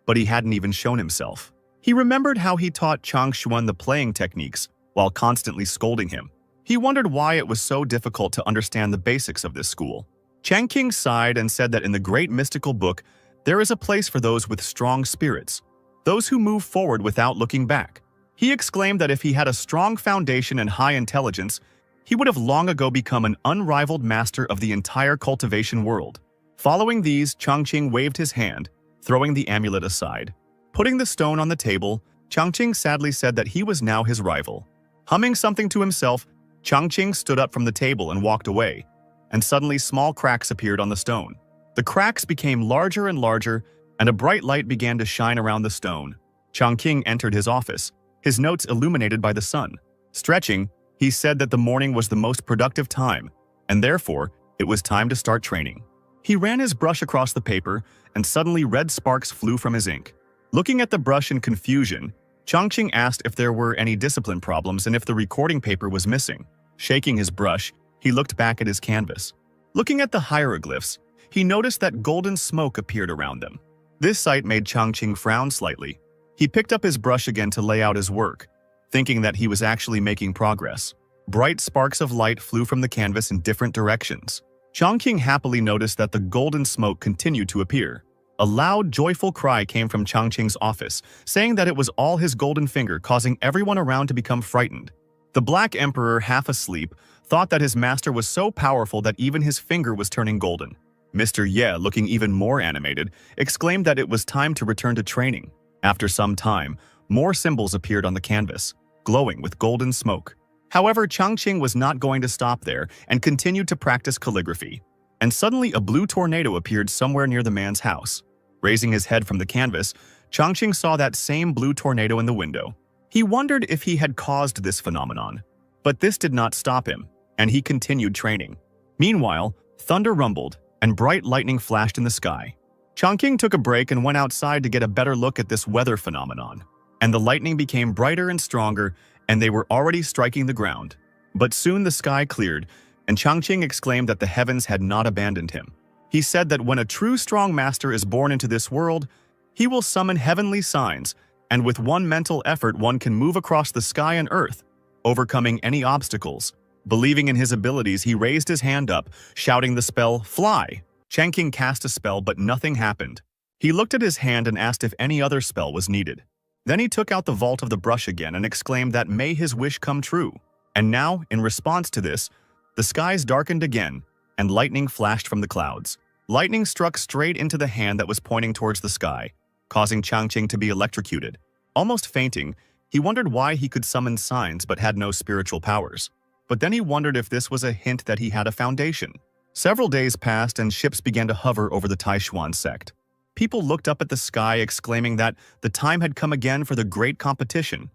but he hadn't even shown himself. He remembered how he taught Changshuan the playing techniques while constantly scolding him. He wondered why it was so difficult to understand the basics of this school. Changqing sighed and said that in the great mystical book, there is a place for those with strong spirits, those who move forward without looking back. He exclaimed that if he had a strong foundation and high intelligence, he would have long ago become an unrivaled master of the entire cultivation world. Following these, Changqing waved his hand, throwing the amulet aside. Putting the stone on the table, Changqing sadly said that he was now his rival. Humming something to himself, Changqing stood up from the table and walked away, and suddenly small cracks appeared on the stone. The cracks became larger and larger, and a bright light began to shine around the stone. Changqing entered his office, his notes illuminated by the sun. Stretching, he said that the morning was the most productive time, and therefore, it was time to start training. He ran his brush across the paper, and suddenly red sparks flew from his ink. Looking at the brush in confusion, Changqing asked if there were any discipline problems and if the recording paper was missing. Shaking his brush, he looked back at his canvas. Looking at the hieroglyphs, he noticed that golden smoke appeared around them. This sight made Changqing frown slightly. He picked up his brush again to lay out his work, thinking that he was actually making progress. Bright sparks of light flew from the canvas in different directions. Changqing happily noticed that the golden smoke continued to appear. A loud, joyful cry came from Changqing's office, saying that it was all his golden finger, causing everyone around to become frightened. The Black Emperor, half asleep, thought that his master was so powerful that even his finger was turning golden. Mr. Ye, looking even more animated, exclaimed that it was time to return to training. After some time, more symbols appeared on the canvas, glowing with golden smoke. However, Changqing was not going to stop there and continued to practice calligraphy. And suddenly a blue tornado appeared somewhere near the man's house. Raising his head from the canvas, Changqing saw that same blue tornado in the window. He wondered if he had caused this phenomenon. But this did not stop him, and he continued training. Meanwhile, thunder rumbled, and bright lightning flashed in the sky. Changqing took a break and went outside to get a better look at this weather phenomenon. And the lightning became brighter and stronger, and they were already striking the ground. But soon the sky cleared, and Changqing exclaimed that the heavens had not abandoned him. He said that when a true strong master is born into this world, he will summon heavenly signs, and with one mental effort one can move across the sky and earth, overcoming any obstacles. Believing in his abilities, he raised his hand up, shouting the spell, "Fly!" Changqing cast a spell, but nothing happened. He looked at his hand and asked if any other spell was needed. Then he took out the vault of the brush again and exclaimed that may his wish come true. And now, in response to this, the skies darkened again, and lightning flashed from the clouds. Lightning struck straight into the hand that was pointing towards the sky, causing Changqing to be electrocuted. Almost fainting, he wondered why he could summon signs but had no spiritual powers. But then he wondered if this was a hint that he had a foundation. Several days passed and ships began to hover over the Taishuan sect. People looked up at the sky exclaiming that the time had come again for the great competition.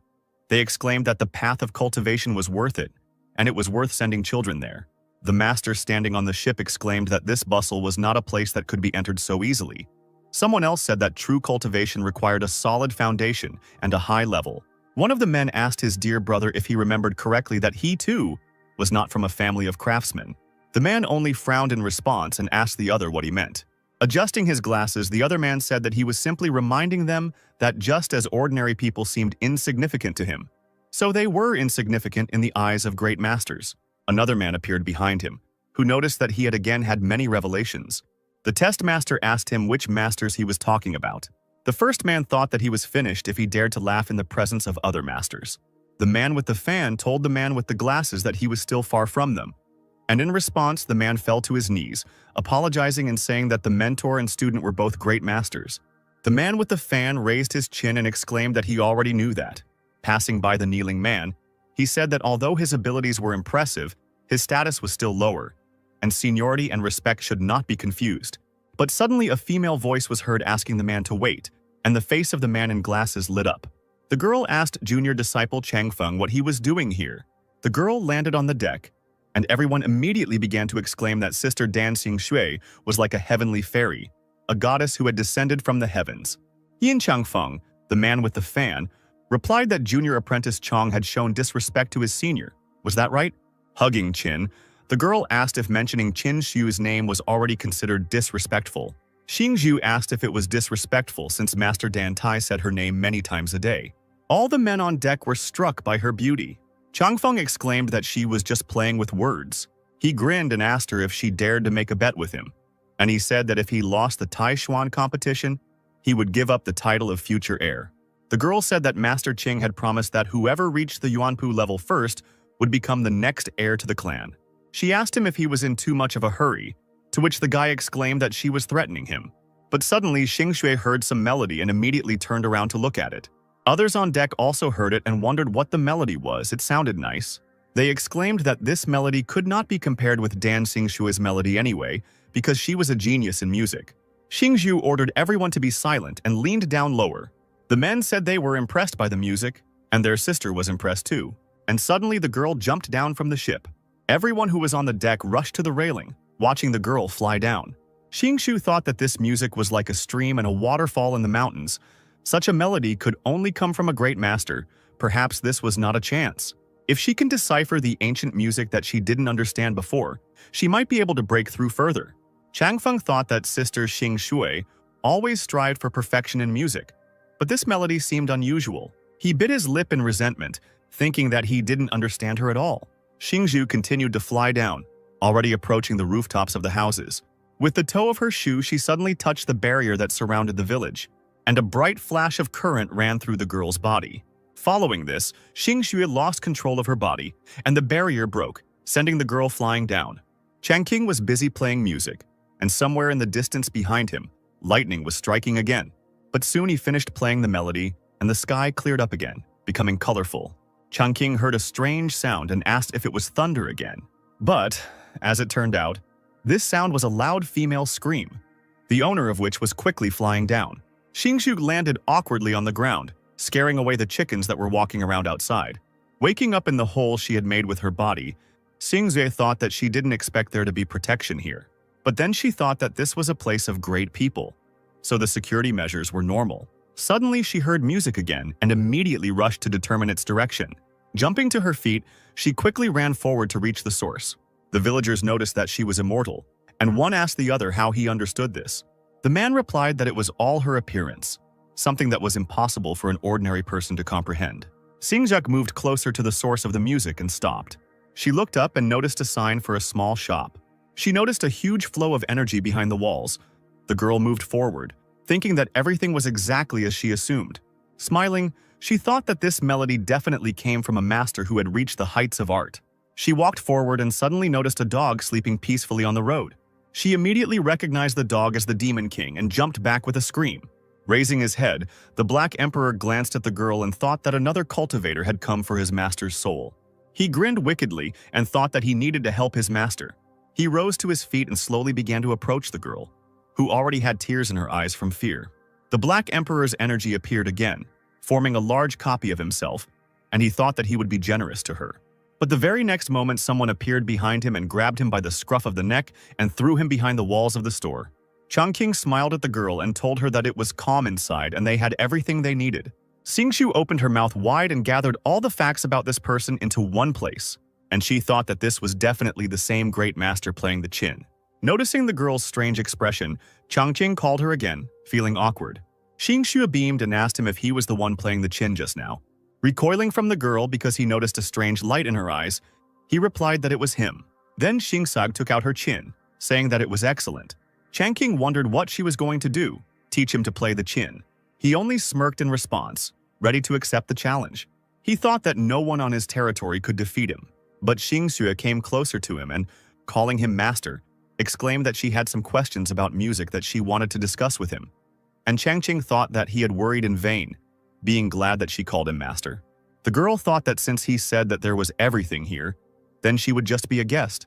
They exclaimed that the path of cultivation was worth it, and it was worth sending children there. The master standing on the ship exclaimed that this bustle was not a place that could be entered so easily. Someone else said that true cultivation required a solid foundation and a high level. One of the men asked his dear brother if he remembered correctly that he, too, was not from a family of craftsmen. The man only frowned in response and asked the other what he meant. Adjusting his glasses, the other man said that he was simply reminding them that just as ordinary people seemed insignificant to him, so they were insignificant in the eyes of great masters. Another man appeared behind him, who noticed that he had again had many revelations. The test master asked him which masters he was talking about. The first man thought that he was finished if he dared to laugh in the presence of other masters. The man with the fan told the man with the glasses that he was still far from them. And in response, the man fell to his knees, apologizing and saying that the mentor and student were both great masters. The man with the fan raised his chin and exclaimed that he already knew that. Passing by the kneeling man, he said that although his abilities were impressive, his status was still lower, and seniority and respect should not be confused. But suddenly a female voice was heard asking the man to wait, and the face of the man in glasses lit up. The girl asked junior disciple Chang Feng what he was doing here. The girl landed on the deck, and everyone immediately began to exclaim that Sister Dan Xing was like a heavenly fairy, a goddess who had descended from the heavens. Yin Changfeng, the man with the fan, replied that junior apprentice Chong had shown disrespect to his senior. Was that right? Hugging Qin, the girl asked if mentioning Qin Shu's name was already considered disrespectful. Xing Zhu asked if it was disrespectful since Master Dan Tai said her name many times a day. All the men on deck were struck by her beauty. Changfeng exclaimed that she was just playing with words. He grinned and asked her if she dared to make a bet with him, and he said that if he lost the Taishuan competition, he would give up the title of future heir. The girl said that Master Qing had promised that whoever reached the Yuanpu level first would become the next heir to the clan. She asked him if he was in too much of a hurry, to which the guy exclaimed that she was threatening him. But suddenly Xing Shui heard some melody and immediately turned around to look at it. Others on deck also heard it and wondered what the melody was. It sounded nice. They exclaimed that this melody could not be compared with Dan Xingshui's melody anyway, because she was a genius in music. Xingzhu ordered everyone to be silent and leaned down lower. The men said they were impressed by the music, and their sister was impressed too. And suddenly the girl jumped down from the ship. Everyone who was on the deck rushed to the railing, watching the girl fly down. Xingshu thought that this music was like a stream and a waterfall in the mountains. Such a melody could only come from a great master. Perhaps this was not a chance. If she can decipher the ancient music that she didn't understand before, she might be able to break through further. Changfeng thought that Sister Xing Shui always strived for perfection in music, but this melody seemed unusual. He bit his lip in resentment, thinking that he didn't understand her at all. Xingzhu continued to fly down, already approaching the rooftops of the houses. With the toe of her shoe, she suddenly touched the barrier that surrounded the village, and a bright flash of current ran through the girl's body. Following this, Xing Shui lost control of her body, and the barrier broke, sending the girl flying down. Changqing was busy playing music, and somewhere in the distance behind him, lightning was striking again. But soon he finished playing the melody, and the sky cleared up again, becoming colorful. Changqing heard a strange sound and asked if it was thunder again. But, as it turned out, this sound was a loud female scream, the owner of which was quickly flying down. Xingzhu landed awkwardly on the ground, scaring away the chickens that were walking around outside. Waking up in the hole she had made with her body, Xingzue thought that she didn't expect there to be protection here. But then she thought that this was a place of great people, so the security measures were normal. Suddenly she heard music again and immediately rushed to determine its direction. Jumping to her feet, she quickly ran forward to reach the source. The villagers noticed that she was immortal, and one asked the other how he understood this. The man replied that it was all her appearance, something that was impossible for an ordinary person to comprehend. Xingzhek moved closer to the source of the music and stopped. She looked up and noticed a sign for a small shop. She noticed a huge flow of energy behind the walls. The girl moved forward, thinking that everything was exactly as she assumed. Smiling, she thought that this melody definitely came from a master who had reached the heights of art. She walked forward and suddenly noticed a dog sleeping peacefully on the road. She immediately recognized the dog as the Demon King and jumped back with a scream. Raising his head, the Black Emperor glanced at the girl and thought that another cultivator had come for his master's soul. He grinned wickedly and thought that he needed to help his master. He rose to his feet and slowly began to approach the girl, who already had tears in her eyes from fear. The Black Emperor's energy appeared again, forming a large copy of himself, and he thought that he would be generous to her. But the very next moment, someone appeared behind him and grabbed him by the scruff of the neck and threw him behind the walls of the store. Chongqing smiled at the girl and told her that it was calm inside and they had everything they needed. Xingqiu opened her mouth wide and gathered all the facts about this person into one place, and she thought that this was definitely the same great master playing the qin. Noticing the girl's strange expression, Chongqing called her again, feeling awkward. Xingqiu beamed and asked him if he was the one playing the qin just now. Recoiling from the girl because he noticed a strange light in her eyes, he replied that it was him. Then Xingxiu took out her qin, saying that it was excellent. Changqing wondered what she was going to do, teach him to play the qin. He only smirked in response, ready to accept the challenge. He thought that no one on his territory could defeat him, but Xingxiu came closer to him and, calling him master, exclaimed that she had some questions about music that she wanted to discuss with him. And Changqing thought that he had worried in vain, being glad that she called him master. The girl thought that since he said that there was everything here, then she would just be a guest.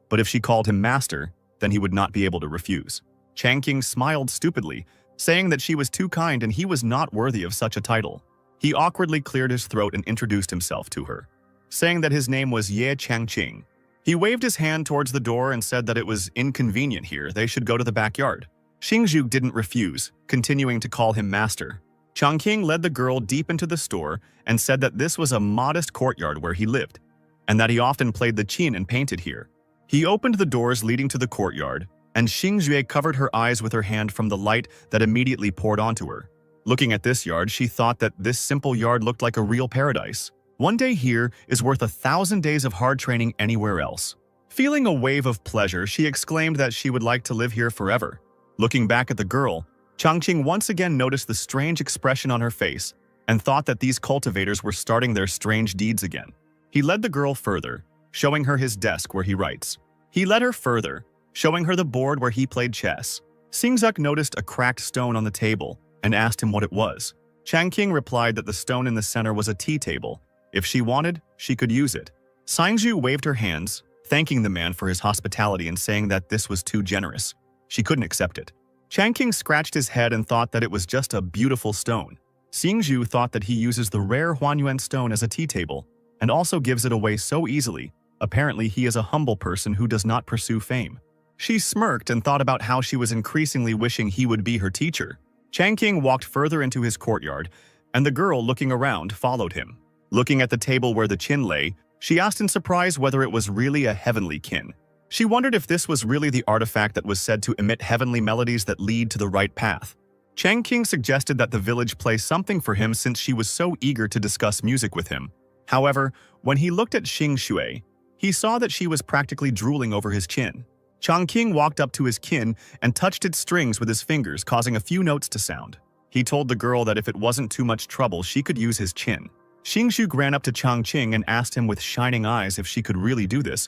But if she called him master, then he would not be able to refuse. Changqing smiled stupidly, saying that she was too kind and he was not worthy of such a title. He awkwardly cleared his throat and introduced himself to her, saying that his name was Ye Changqing. He waved his hand towards the door and said that it was inconvenient here, they should go to the backyard. Xingqiu didn't refuse, continuing to call him master. Chongqing led the girl deep into the store and said that this was a modest courtyard where he lived, and that he often played the qin and painted here. He opened the doors leading to the courtyard, and Xingqiu covered her eyes with her hand from the light that immediately poured onto her. Looking at this yard, she thought that this simple yard looked like a real paradise. One day here is worth 1,000 days of hard training anywhere else. Feeling a wave of pleasure, she exclaimed that she would like to live here forever. Looking back at the girl, Chongqing once again noticed the strange expression on her face and thought that these cultivators were starting their strange deeds again. He led the girl further, showing her his desk where he writes. He led her further, showing her the board where he played chess. Xingzuk noticed a cracked stone on the table and asked him what it was. Changqing replied that the stone in the center was a tea table. If she wanted, she could use it. Xingqiu waved her hands, thanking the man for his hospitality and saying that this was too generous. She couldn't accept it. Changqing scratched his head and thought that it was just a beautiful stone. Xingqiu thought that he uses the rare Huanyuan stone as a tea table and also gives it away so easily. Apparently, he is a humble person who does not pursue fame. She smirked and thought about how she was increasingly wishing he would be her teacher. Changqing walked further into his courtyard, and the girl, looking around, followed him. Looking at the table where the qin lay, she asked in surprise whether it was really a heavenly qin. She wondered if this was really the artifact that was said to emit heavenly melodies that lead to the right path. Changqing suggested that the village play something for him since she was so eager to discuss music with him. However, when he looked at Xingqiu, he saw that she was practically drooling over his qin. Chongqing walked up to his qin and touched its strings with his fingers, causing a few notes to sound. He told the girl that if it wasn't too much trouble, she could use his qin. Xingqiu ran up to Chongqing and asked him with shining eyes if she could really do this.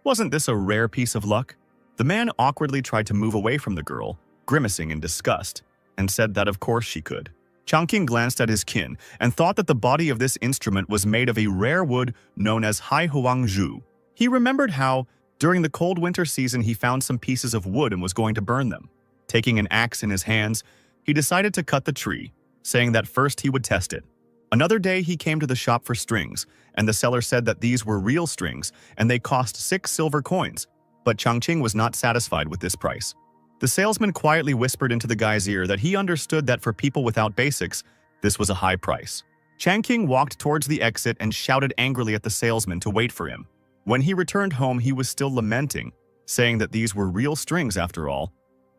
Wasn't this a rare piece of luck? The man awkwardly tried to move away from the girl, grimacing in disgust, and said that of course she could. Chongqing glanced at his qin and thought that the body of this instrument was made of a rare wood known as Hai Huangzhu. He remembered how, during the cold winter season, he found some pieces of wood and was going to burn them. Taking an axe in his hands, he decided to cut the tree, saying that first he would test it. Another day he came to the shop for strings, and the seller said that these were real strings and they cost 6 silver coins, but Chongqing was not satisfied with this price. The salesman quietly whispered into the guy's ear that he understood that for people without basics, this was a high price. Changqing walked towards the exit and shouted angrily at the salesman to wait for him. When he returned home, he was still lamenting, saying that these were real strings after all,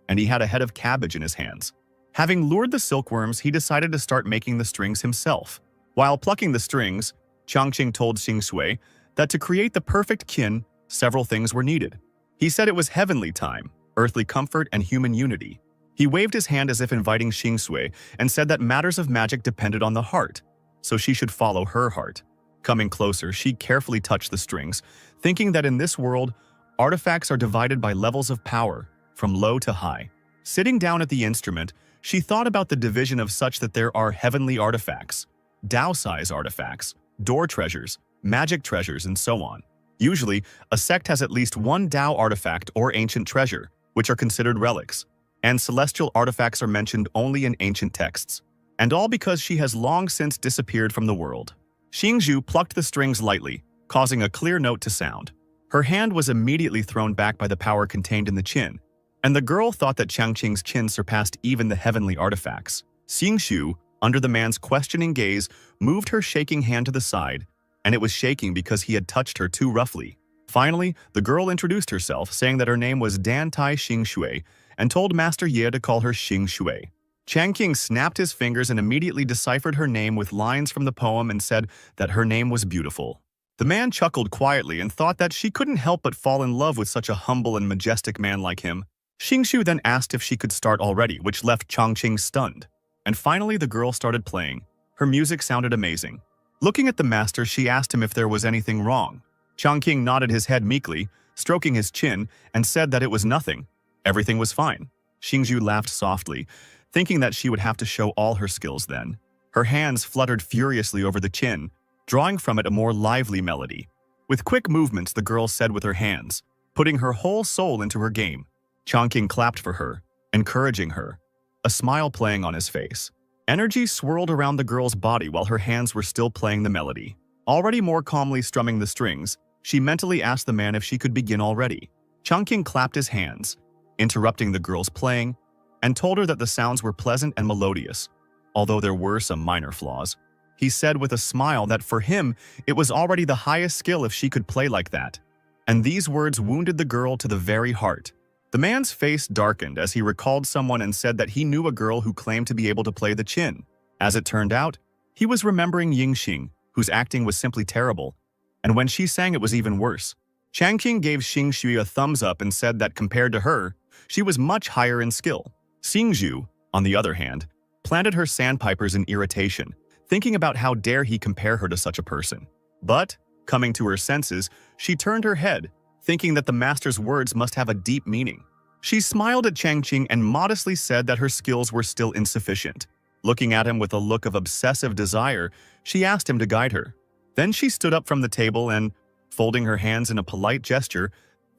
and he had a head of cabbage in his hands. Having lured the silkworms, he decided to start making the strings himself. While plucking the strings, Chongqing told Xingqiu that to create the perfect qin, several things were needed. He said it was heavenly time, earthly comfort, and human unity. He waved his hand as if inviting Xing and said that matters of magic depended on the heart, so she should follow her heart. Coming closer, she carefully touched the strings, thinking that in this world, artifacts are divided by levels of power, from low to high. Sitting down at the instrument, she thought about the division of such that there are heavenly artifacts, Dao-size artifacts, door treasures, magic treasures, and so on. Usually, a sect has at least one Dao artifact or ancient treasure, which are considered relics, and celestial artifacts are mentioned only in ancient texts, and all because she has long since disappeared from the world. Xingzhu plucked the strings lightly, causing a clear note to sound. Her hand was immediately thrown back by the power contained in the chin, and the girl thought that Changqing's chin surpassed even the heavenly artifacts. Xingzhu, under the man's questioning gaze, moved her shaking hand to the side, and it was shaking because he had touched her too roughly. Finally, the girl introduced herself, saying that her name was Dan Tai Xing, and told Master Ye to call her Xing. Changqing snapped his fingers and immediately deciphered her name with lines from the poem and said that her name was beautiful. The man chuckled quietly and thought that she couldn't help but fall in love with such a humble and majestic man like him. Xingzhu then asked if she could start already, which left Changqing stunned. And finally, the girl started playing. Her music sounded amazing. Looking at the master, she asked him if there was anything wrong. Changqing nodded his head meekly, stroking his chin, and said that it was nothing. Everything was fine. Xingzhu laughed softly, thinking that she would have to show all her skills then. Her hands fluttered furiously over the chin, drawing from it a more lively melody. With quick movements, the girl said with her hands, putting her whole soul into her game. Changqing clapped for her, encouraging her, a smile playing on his face. Energy swirled around the girl's body while her hands were still playing the melody. Already more calmly strumming the strings, she mentally asked the man if she could begin already. Changqing clapped his hands, interrupting the girl's playing, and told her that the sounds were pleasant and melodious, although there were some minor flaws. He said with a smile that for him, it was already the highest skill if she could play like that. And these words wounded the girl to the very heart. The man's face darkened as he recalled someone and said that he knew a girl who claimed to be able to play the qin. As it turned out, he was remembering Yingxing, whose acting was simply terrible, and when she sang it was even worse. Changqing gave Xingzhu a thumbs up and said that compared to her, she was much higher in skill. Xingzhu, on the other hand, planted her sandpipers in irritation, thinking about how dare he compare her to such a person. But, coming to her senses, she turned her head, thinking that the master's words must have a deep meaning. She smiled at Changqing and modestly said that her skills were still insufficient. Looking at him with a look of obsessive desire, she asked him to guide her. Then she stood up from the table and, folding her hands in a polite gesture,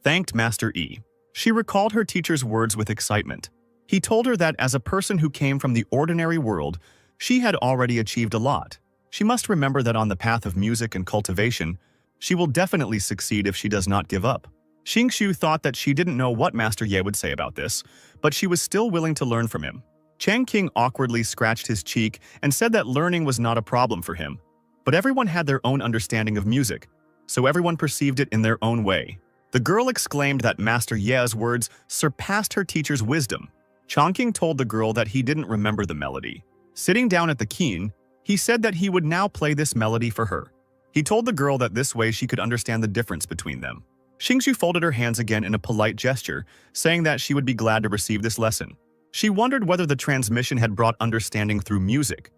thanked Master Yi. She recalled her teacher's words with excitement. He told her that as a person who came from the ordinary world, she had already achieved a lot. She must remember that on the path of music and cultivation, she will definitely succeed if she does not give up. Xingzhu thought that she didn't know what Master Ye would say about this, but she was still willing to learn from him. Changqing awkwardly scratched his cheek and said that learning was not a problem for him. But everyone had their own understanding of music, so everyone perceived it in their own way. The girl exclaimed that Master Ye's words surpassed her teacher's wisdom. Changqing told the girl that he didn't remember the melody. Sitting down at the qin, he said that he would now play this melody for her. He told the girl that this way she could understand the difference between them. Xingzhu folded her hands again in a polite gesture, saying that she would be glad to receive this lesson. She wondered whether the transmission had brought understanding through music.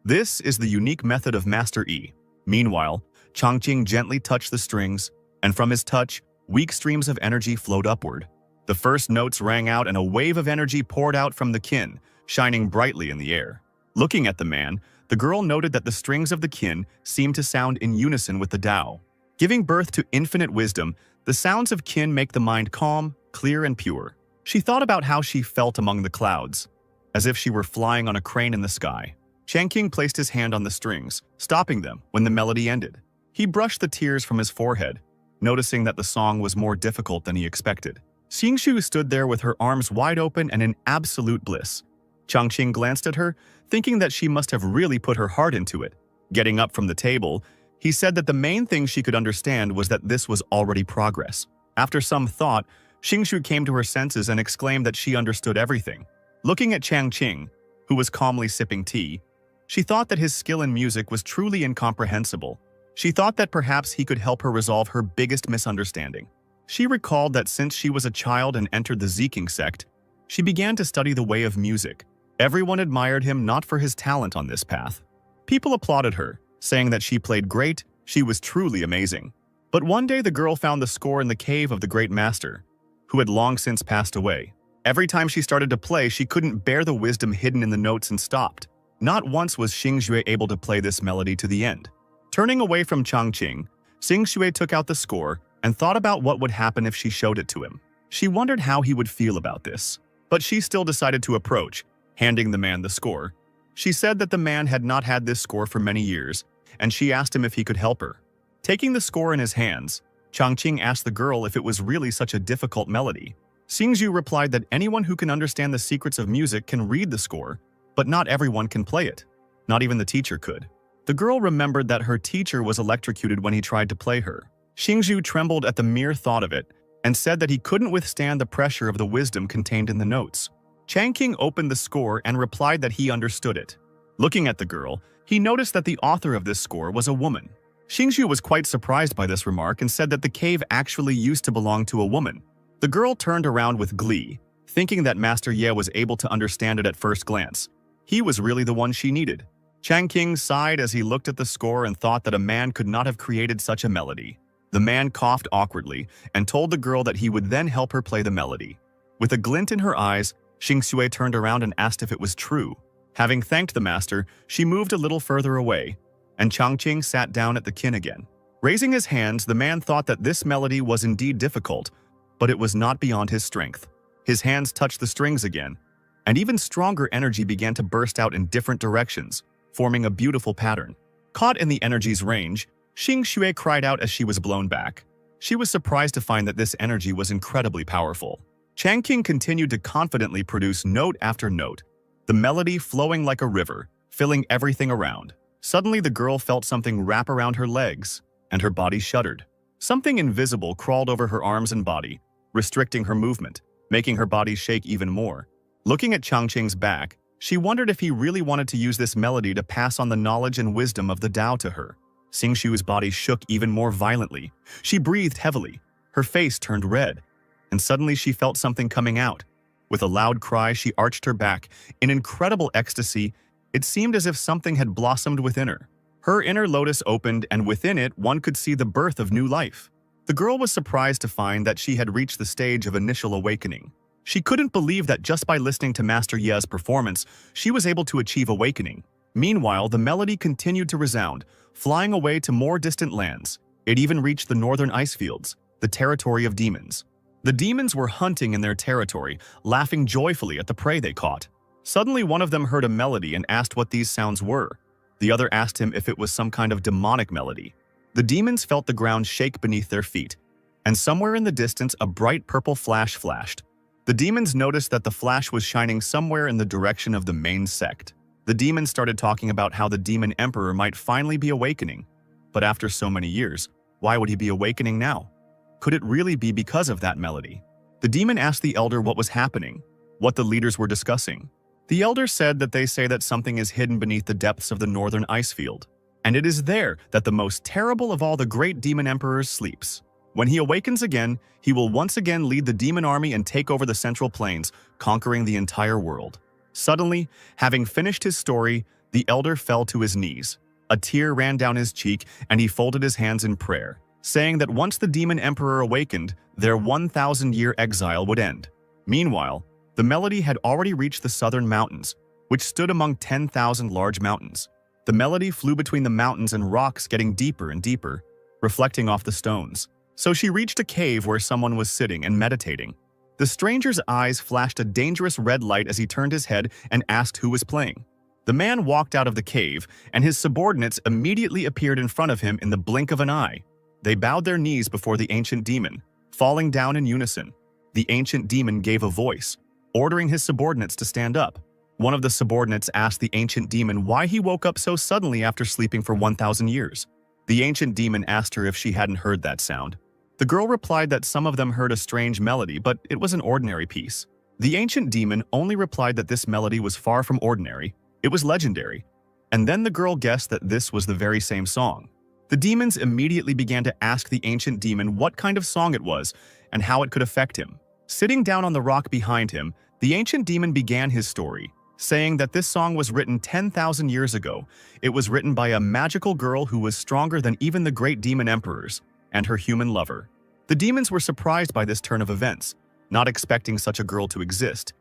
This is the unique method of Master Yi. Meanwhile, Changqing gently touched the strings, and from his touch, weak streams of energy flowed upward. The first notes rang out and a wave of energy poured out from the qin, shining brightly in the air. Looking at the man, the girl noted that the strings of the qin seemed to sound in unison with the Tao. Giving birth to infinite wisdom, the sounds of qin make the mind calm, clear, and pure. She thought about how she felt among the clouds, as if she were flying on a crane in the sky. Changqing placed his hand on the strings, stopping them when the melody ended. He brushed the tears from his forehead, noticing that the song was more difficult than he expected. Xingzhu stood there with her arms wide open and in absolute bliss. Changqing glanced at her, thinking that she must have really put her heart into it. Getting up from the table, he said that the main thing she could understand was that this was already progress. After some thought, Xingzhu came to her senses and exclaimed that she understood everything. Looking at Changqing, who was calmly sipping tea, she thought that his skill in music was truly incomprehensible. She thought that perhaps he could help her resolve her biggest misunderstanding. She recalled that since she was a child and entered the Zeking sect, She began to study the way of music. Everyone admired him not for his talent on this path. People applauded her, saying that she played great, she was truly amazing. But one day the girl found the score in the cave of the great master, who had long since passed away. Every time she started to play, she couldn't bear the wisdom hidden in the notes and stopped. Not once was Xingxue able to play this melody to the end. Turning away from Changqing, Xingxue took out the score and thought about what would happen if she showed it to him. She wondered how he would feel about this, but she still decided to approach, handing the man the score. She said that the man had not had this score for many years, and she asked him if he could help her. Taking the score in his hands, Changqing asked the girl if it was really such a difficult melody. Xingxue replied that anyone who can understand the secrets of music can read the score, but not everyone can play it. Not even the teacher could. The girl remembered that her teacher was electrocuted when he tried to play her. Xingxue trembled at the mere thought of it and said that he couldn't withstand the pressure of the wisdom contained in the notes. Changqing opened the score and replied that he understood it. Looking at the girl, he noticed that the author of this score was a woman. Xingxue was quite surprised by this remark and said that the cave actually used to belong to a woman. The girl turned around with glee, thinking that Master Ye was able to understand it at first glance. He was really the one she needed. Changqing sighed as he looked at the score and thought that a man could not have created such a melody. The man coughed awkwardly and told the girl that he would then help her play the melody. With a glint in her eyes, Xingxue turned around and asked if it was true. Having thanked the master, she moved a little further away, and Changqing sat down at the kin again. Raising his hands, the man thought that this melody was indeed difficult, but it was not beyond his strength. His hands touched the strings again, and even stronger energy began to burst out in different directions, forming a beautiful pattern. Caught in the energy's range, Xingxue cried out as she was blown back. She was surprised to find that this energy was incredibly powerful. Changqing continued to confidently produce note after note, the melody flowing like a river, filling everything around. Suddenly the girl felt something wrap around her legs, and her body shuddered. Something invisible crawled over her arms and body, restricting her movement, making her body shake even more. Looking at Changqing's back, she wondered if he really wanted to use this melody to pass on the knowledge and wisdom of the Tao to her. Xingxue's body shook even more violently. She breathed heavily. Her face turned red, and suddenly she felt something coming out. With a loud cry, she arched her back. In incredible ecstasy, it seemed as if something had blossomed within her. Her inner lotus opened, and within it, one could see the birth of new life. The girl was surprised to find that she had reached the stage of initial awakening. She couldn't believe that just by listening to Master Ye's performance, she was able to achieve awakening. Meanwhile, the melody continued to resound, flying away to more distant lands. It even reached the northern ice fields, the territory of demons. The demons were hunting in their territory, laughing joyfully at the prey they caught. Suddenly, one of them heard a melody and asked what these sounds were. The other asked him if it was some kind of demonic melody. The demons felt the ground shake beneath their feet, and somewhere in the distance a bright purple flash flashed. The demons noticed that the flash was shining somewhere in the direction of the main sect. The demons started talking about how the demon emperor might finally be awakening. But after so many years, why would he be awakening now? Could it really be because of that melody? The demon asked the elder what was happening, what the leaders were discussing. The elder said that they say that something is hidden beneath the depths of the northern ice field, and it is there that the most terrible of all the great demon emperors sleeps. When he awakens again, he will once again lead the demon army and take over the central plains, conquering the entire world. Suddenly, having finished his story, the elder fell to his knees. A tear ran down his cheek, and he folded his hands in prayer, saying that once the demon emperor awakened, their 1,000-year exile would end. Meanwhile, the melody had already reached the southern mountains, which stood among 10,000 large mountains. The melody flew between the mountains and rocks, getting deeper and deeper, reflecting off the stones. So she reached a cave where someone was sitting and meditating. The stranger's eyes flashed a dangerous red light as he turned his head and asked who was playing. The man walked out of the cave, and his subordinates immediately appeared in front of him in the blink of an eye. They bowed their knees before the ancient demon, falling down in unison. The ancient demon gave a voice, ordering his subordinates to stand up. One of the subordinates asked the ancient demon why he woke up so suddenly after sleeping for 1,000 years. The ancient demon asked her if she hadn't heard that sound. The girl replied that some of them heard a strange melody, but it was an ordinary piece. The ancient demon only replied that this melody was far from ordinary, it was legendary. And then the girl guessed that this was the very same song. The demons immediately began to ask the ancient demon what kind of song it was and how it could affect him. Sitting down on the rock behind him, The ancient demon began his story, saying that this song was written 10,000 years ago. It was written by a magical girl who was stronger than even the great demon emperors, and her human lover. The demons were surprised by this turn of events, not expecting such a girl to exist,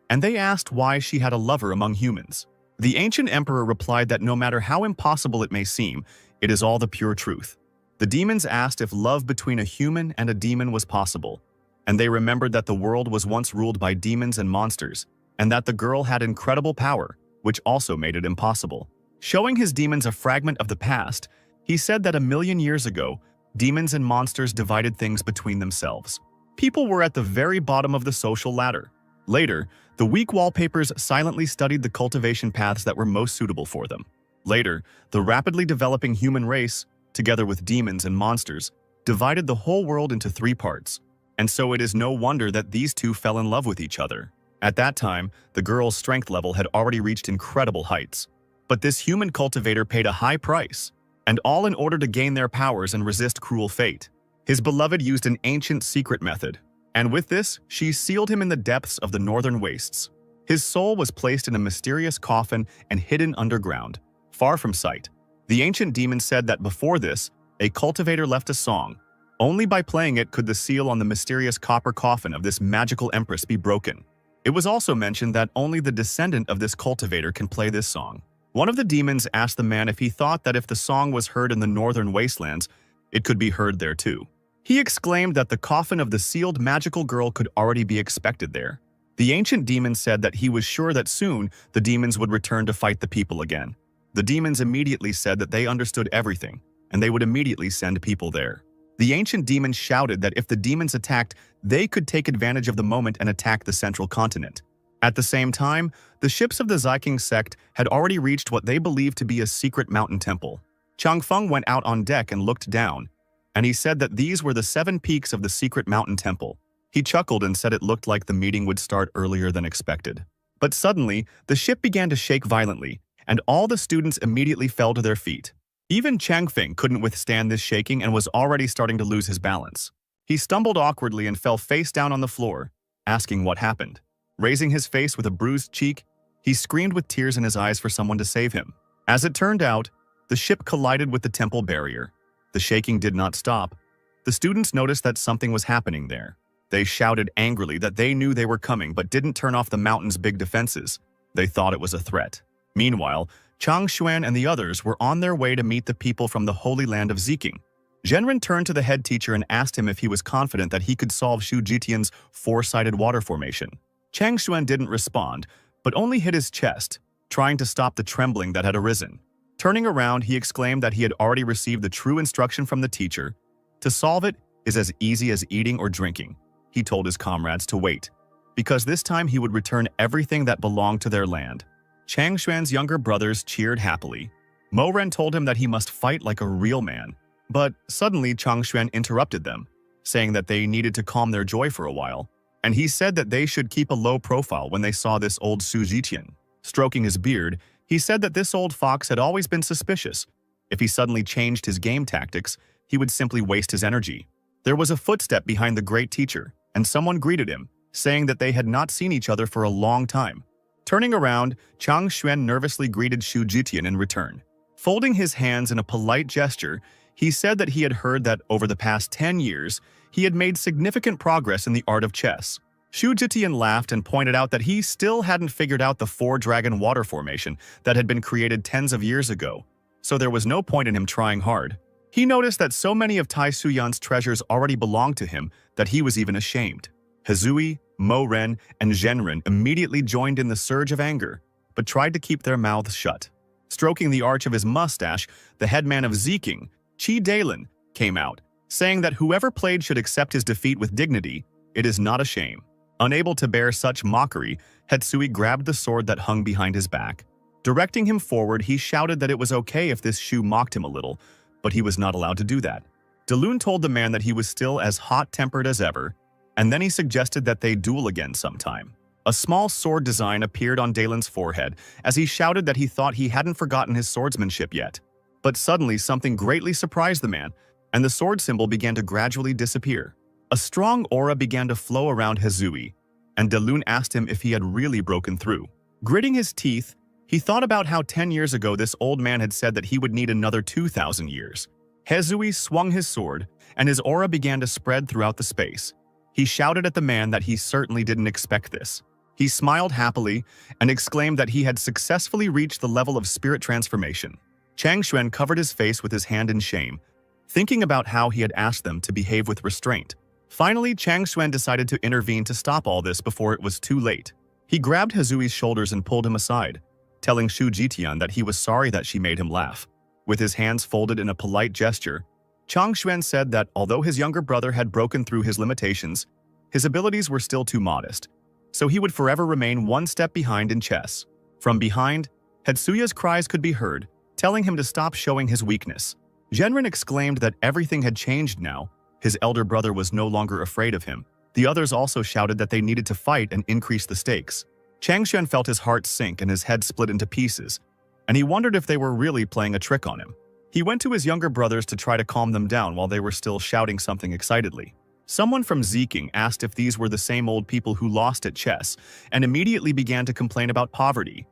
and they asked why she had a lover among humans. The ancient emperor replied that no matter how impossible it may seem, it is all the pure truth. The demons asked if love between a human and a demon was possible, and they remembered that the world was once ruled by demons and monsters, and that the girl had incredible power, which also made it impossible. Showing his demons a fragment of the past, he said that 1,000,000 years ago, demons and monsters divided things between themselves. People were at the very bottom of the social ladder. Later, the weak wallpapers silently studied the cultivation paths that were most suitable for them. Later, the rapidly developing human race, together with demons and monsters, divided the whole world into 3 parts. And so it is no wonder that these two fell in love with each other. At that time, the girl's strength level had already reached incredible heights. But this human cultivator paid a high price, and all in order to gain their powers and resist cruel fate. His beloved used an ancient secret method, and with this, she sealed him in the depths of the northern wastes. His soul was placed in a mysterious coffin and hidden underground, far from sight. The ancient demon said that before this, a cultivator left a song. Only by playing it could the seal on the mysterious copper coffin of this magical empress be broken. It was also mentioned that only the descendant of this cultivator can play this song. One of the demons asked the man if he thought that if the song was heard in the northern wastelands, it could be heard there too. He exclaimed that the coffin of the sealed magical girl could already be expected there. The ancient demon said that he was sure that soon the demons would return to fight the people again. The demons immediately said that they understood everything, and they would immediately send people there. The ancient demon shouted that if the demons attacked, they could take advantage of the moment and attack the central continent. At the same time, the ships of the Ziking sect had already reached what they believed to be a secret mountain temple. Changfeng went out on deck and looked down, and he said that these were the 7 peaks of the secret mountain temple. He chuckled and said it looked like the meeting would start earlier than expected. But suddenly, the ship began to shake violently, and all the students immediately fell to their feet. Even Changfeng couldn't withstand this shaking and was already starting to lose his balance. He stumbled awkwardly and fell face down on the floor, asking what happened. Raising his face with a bruised cheek, he screamed with tears in his eyes for someone to save him. As it turned out, the ship collided with the temple barrier. The shaking did not stop. The students noticed that something was happening there. They shouted angrily that they knew they were coming but didn't turn off the mountain's big defenses. They thought it was a threat. Meanwhile, Chang Xuan and the others were on their way to meet the people from the Holy Land of Ziking. Zhenren turned to the head teacher and asked him if he was confident that he could solve Xu Jitian's 4-sided water formation. Chang Xuan didn't respond, but only hit his chest, trying to stop the trembling that had arisen. Turning around, he exclaimed that he had already received the true instruction from the teacher. To solve it is as easy as eating or drinking. He told his comrades to wait, because this time he would return everything that belonged to their land. Chang Xuan's younger brothers cheered happily. Mo Ren told him that he must fight like a real man. But suddenly Chang Xuan interrupted them, saying that they needed to calm their joy for a while, and he said that they should keep a low profile when they saw this old Xu Jitian. Stroking his beard, he said that this old fox had always been suspicious. If he suddenly changed his game tactics, he would simply waste his energy. There was a footstep behind the great teacher, and someone greeted him, saying that they had not seen each other for a long time. Turning around, Chang Xuan nervously greeted Xu Jitian in return. Folding his hands in a polite gesture, he said that he had heard that over the past 10 years, he had made significant progress in the art of chess. Xu Jitian laughed and pointed out that he still hadn't figured out the 4-dragon water formation that had been created tens of years ago, so there was no point in him trying hard. He noticed that so many of Tai Suyan's treasures already belonged to him that he was even ashamed. Hezui, Mo Ren, and Zhenren immediately joined in the surge of anger, but tried to keep their mouths shut. Stroking the arch of his mustache, the headman of Ziking, Qi Dalin, came out, saying that whoever played should accept his defeat with dignity. It is not a shame. Unable to bear such mockery, Hetsui grabbed the sword that hung behind his back. Directing him forward, he shouted that it was okay if this Shu mocked him a little, but he was not allowed to do that. Dalun told the man that he was still as hot-tempered as ever, and then he suggested that they duel again sometime. A small sword design appeared on Dalin's forehead as he shouted that he thought he hadn't forgotten his swordsmanship yet. But suddenly something greatly surprised the man, and the sword symbol began to gradually disappear. A strong aura began to flow around Hezui, and Delun asked him if he had really broken through. Gritting his teeth, he thought about how 10 years ago this old man had said that he would need another 2,000 years. Hezui swung his sword, and his aura began to spread throughout the space. He shouted at the man that he certainly didn't expect this. He smiled happily and exclaimed that he had successfully reached the level of spirit transformation. Chang Xuan covered his face with his hand in shame, thinking about how he had asked them to behave with restraint. Finally, Chang Xuan decided to intervene to stop all this before it was too late. He grabbed Hezui's shoulders and pulled him aside, telling Shu Jitian that he was sorry that she made him laugh. With his hands folded in a polite gesture, Chang Xuan said that although his younger brother had broken through his limitations, his abilities were still too modest, so he would forever remain one step behind in chess. From behind, Hetsuya's cries could be heard, telling him to stop showing his weakness. Genrin exclaimed that everything had changed now. His elder brother was no longer afraid of him. The others also shouted that they needed to fight and increase the stakes. Chang Xuan felt his heart sink and his head split into pieces, and he wondered if they were really playing a trick on him. He went to his younger brothers to try to calm them down while they were still shouting something excitedly. Someone from Zeking asked if these were the same old people who lost at chess and immediately began to complain about poverty.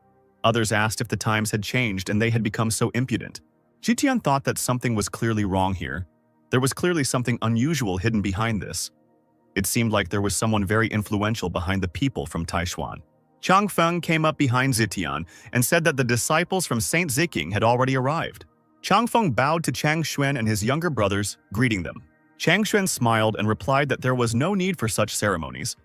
Others asked if the times had changed and they had become so impudent. Jitian thought that something was clearly wrong here. There was clearly something unusual hidden behind this. It seemed like there was someone very influential behind the people from Taishuan. Chang Feng came up behind Zitian and said that the disciples from Saint Ziking had already arrived. Chang Feng bowed to Chang Xuan and his younger brothers, greeting them. Chang Xuan smiled and replied that there was no need for such ceremonies,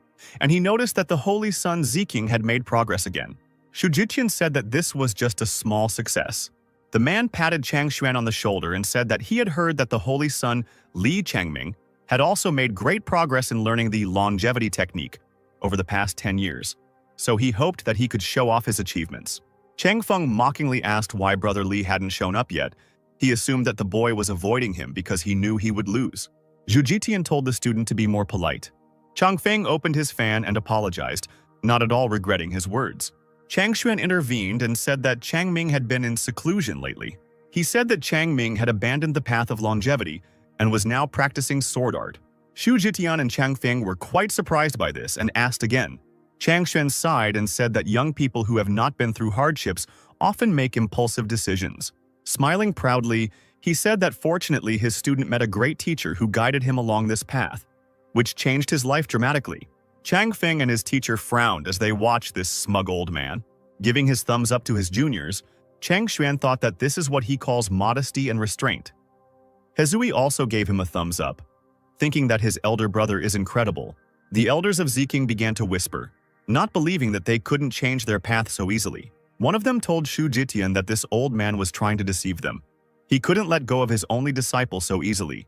and he noticed that the holy son Ziking had made progress again. Shu Jitian said that this was just a small success. The man patted Chang Xuan on the shoulder and said that he had heard that the holy son Li Changming had also made great progress in learning the longevity technique over the past 10 years, so he hoped that he could show off his achievements. Chang Feng mockingly asked why Brother Li hadn't shown up yet. He assumed that the boy was avoiding him because he knew he would lose. Zhu Jitian told the student to be more polite. Chang Feng opened his fan and apologized, not at all regretting his words. Chang Xuan intervened and said that Chang Ming had been in seclusion lately. He said that Chang Ming had abandoned the path of longevity and was now practicing sword art. Shu Jitian and Chang Feng were quite surprised by this and asked again. Chang Xuan sighed and said that young people who have not been through hardships often make impulsive decisions. Smiling proudly, he said that fortunately his student met a great teacher who guided him along this path, which changed his life dramatically. Chang Feng and his teacher frowned as they watched this smug old man. Giving his thumbs up to his juniors, Chang Xuan thought that this is what he calls modesty and restraint. Hezui also gave him a thumbs up, thinking that his elder brother is incredible. The elders of Zeking began to whisper, not believing that they couldn't change their path so easily. One of them told Shu Jitian that this old man was trying to deceive them. He couldn't let go of his only disciple so easily,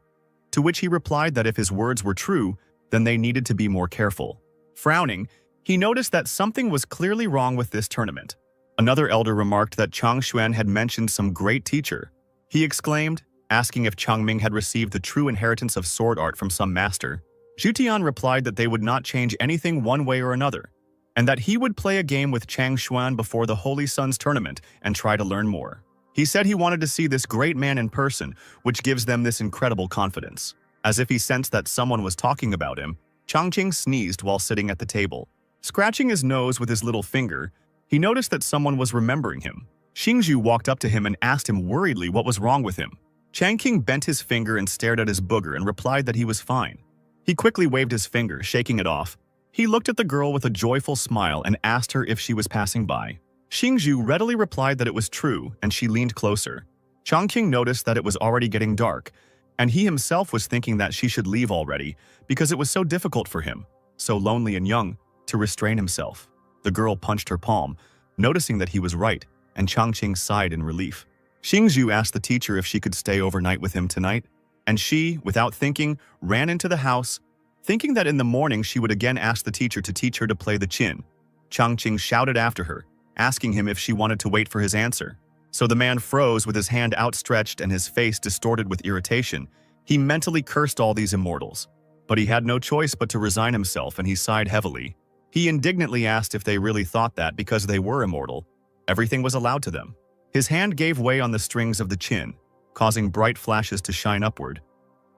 to which he replied that if his words were true, then they needed to be more careful. Frowning, he noticed that something was clearly wrong with this tournament. Another elder remarked that Chang Xuan had mentioned some great teacher. He exclaimed, asking if Chang Ming had received the true inheritance of sword art from some master. Jutian replied that they would not change anything one way or another, and that he would play a game with Chang Xuan before the Holy Sun's tournament and try to learn more. He said he wanted to see this great man in person, which gives them this incredible confidence. As if he sensed that someone was talking about him, Changqing sneezed while sitting at the table. Scratching his nose with his little finger, he noticed that someone was remembering him. Xingzhu walked up to him and asked him worriedly what was wrong with him. Changqing bent his finger and stared at his booger and replied that he was fine. He quickly waved his finger, shaking it off. He looked at the girl with a joyful smile and asked her if she was passing by. Xingzhu readily replied that it was true, and she leaned closer. Changqing noticed that it was already getting dark, and he himself was thinking that she should leave already because it was so difficult for him, so lonely and young, to restrain himself. The girl punched her palm, noticing that he was right, and Changqing sighed in relief. Xingzhu asked the teacher if she could stay overnight with him tonight, and she, without thinking, ran into the house, thinking that in the morning she would again ask the teacher to teach her to play the qin. Changqing shouted after her, asking him if she wanted to wait for his answer. So the man froze with his hand outstretched and his face distorted with irritation. He mentally cursed all these immortals. But he had no choice but to resign himself, and he sighed heavily. He indignantly asked if they really thought that because they were immortal, everything was allowed to them. His hand gave way on the strings of the qin, causing bright flashes to shine upward,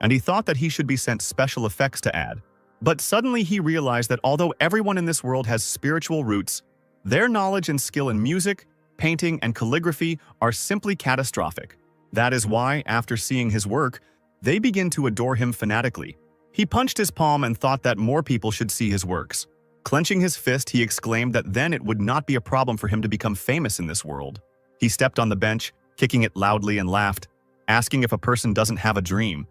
and he thought that he should be sent special effects to add. But suddenly he realized that although everyone in this world has spiritual roots, their knowledge and skill in music, painting, and calligraphy are simply catastrophic. That is why, after seeing his work, they begin to adore him fanatically. He punched his palm and thought that more people should see his works. Clenching his fist, he exclaimed that then it would not be a problem for him to become famous in this world. He stepped on the bench, kicking it loudly, and laughed, asking if a person doesn't have a dream.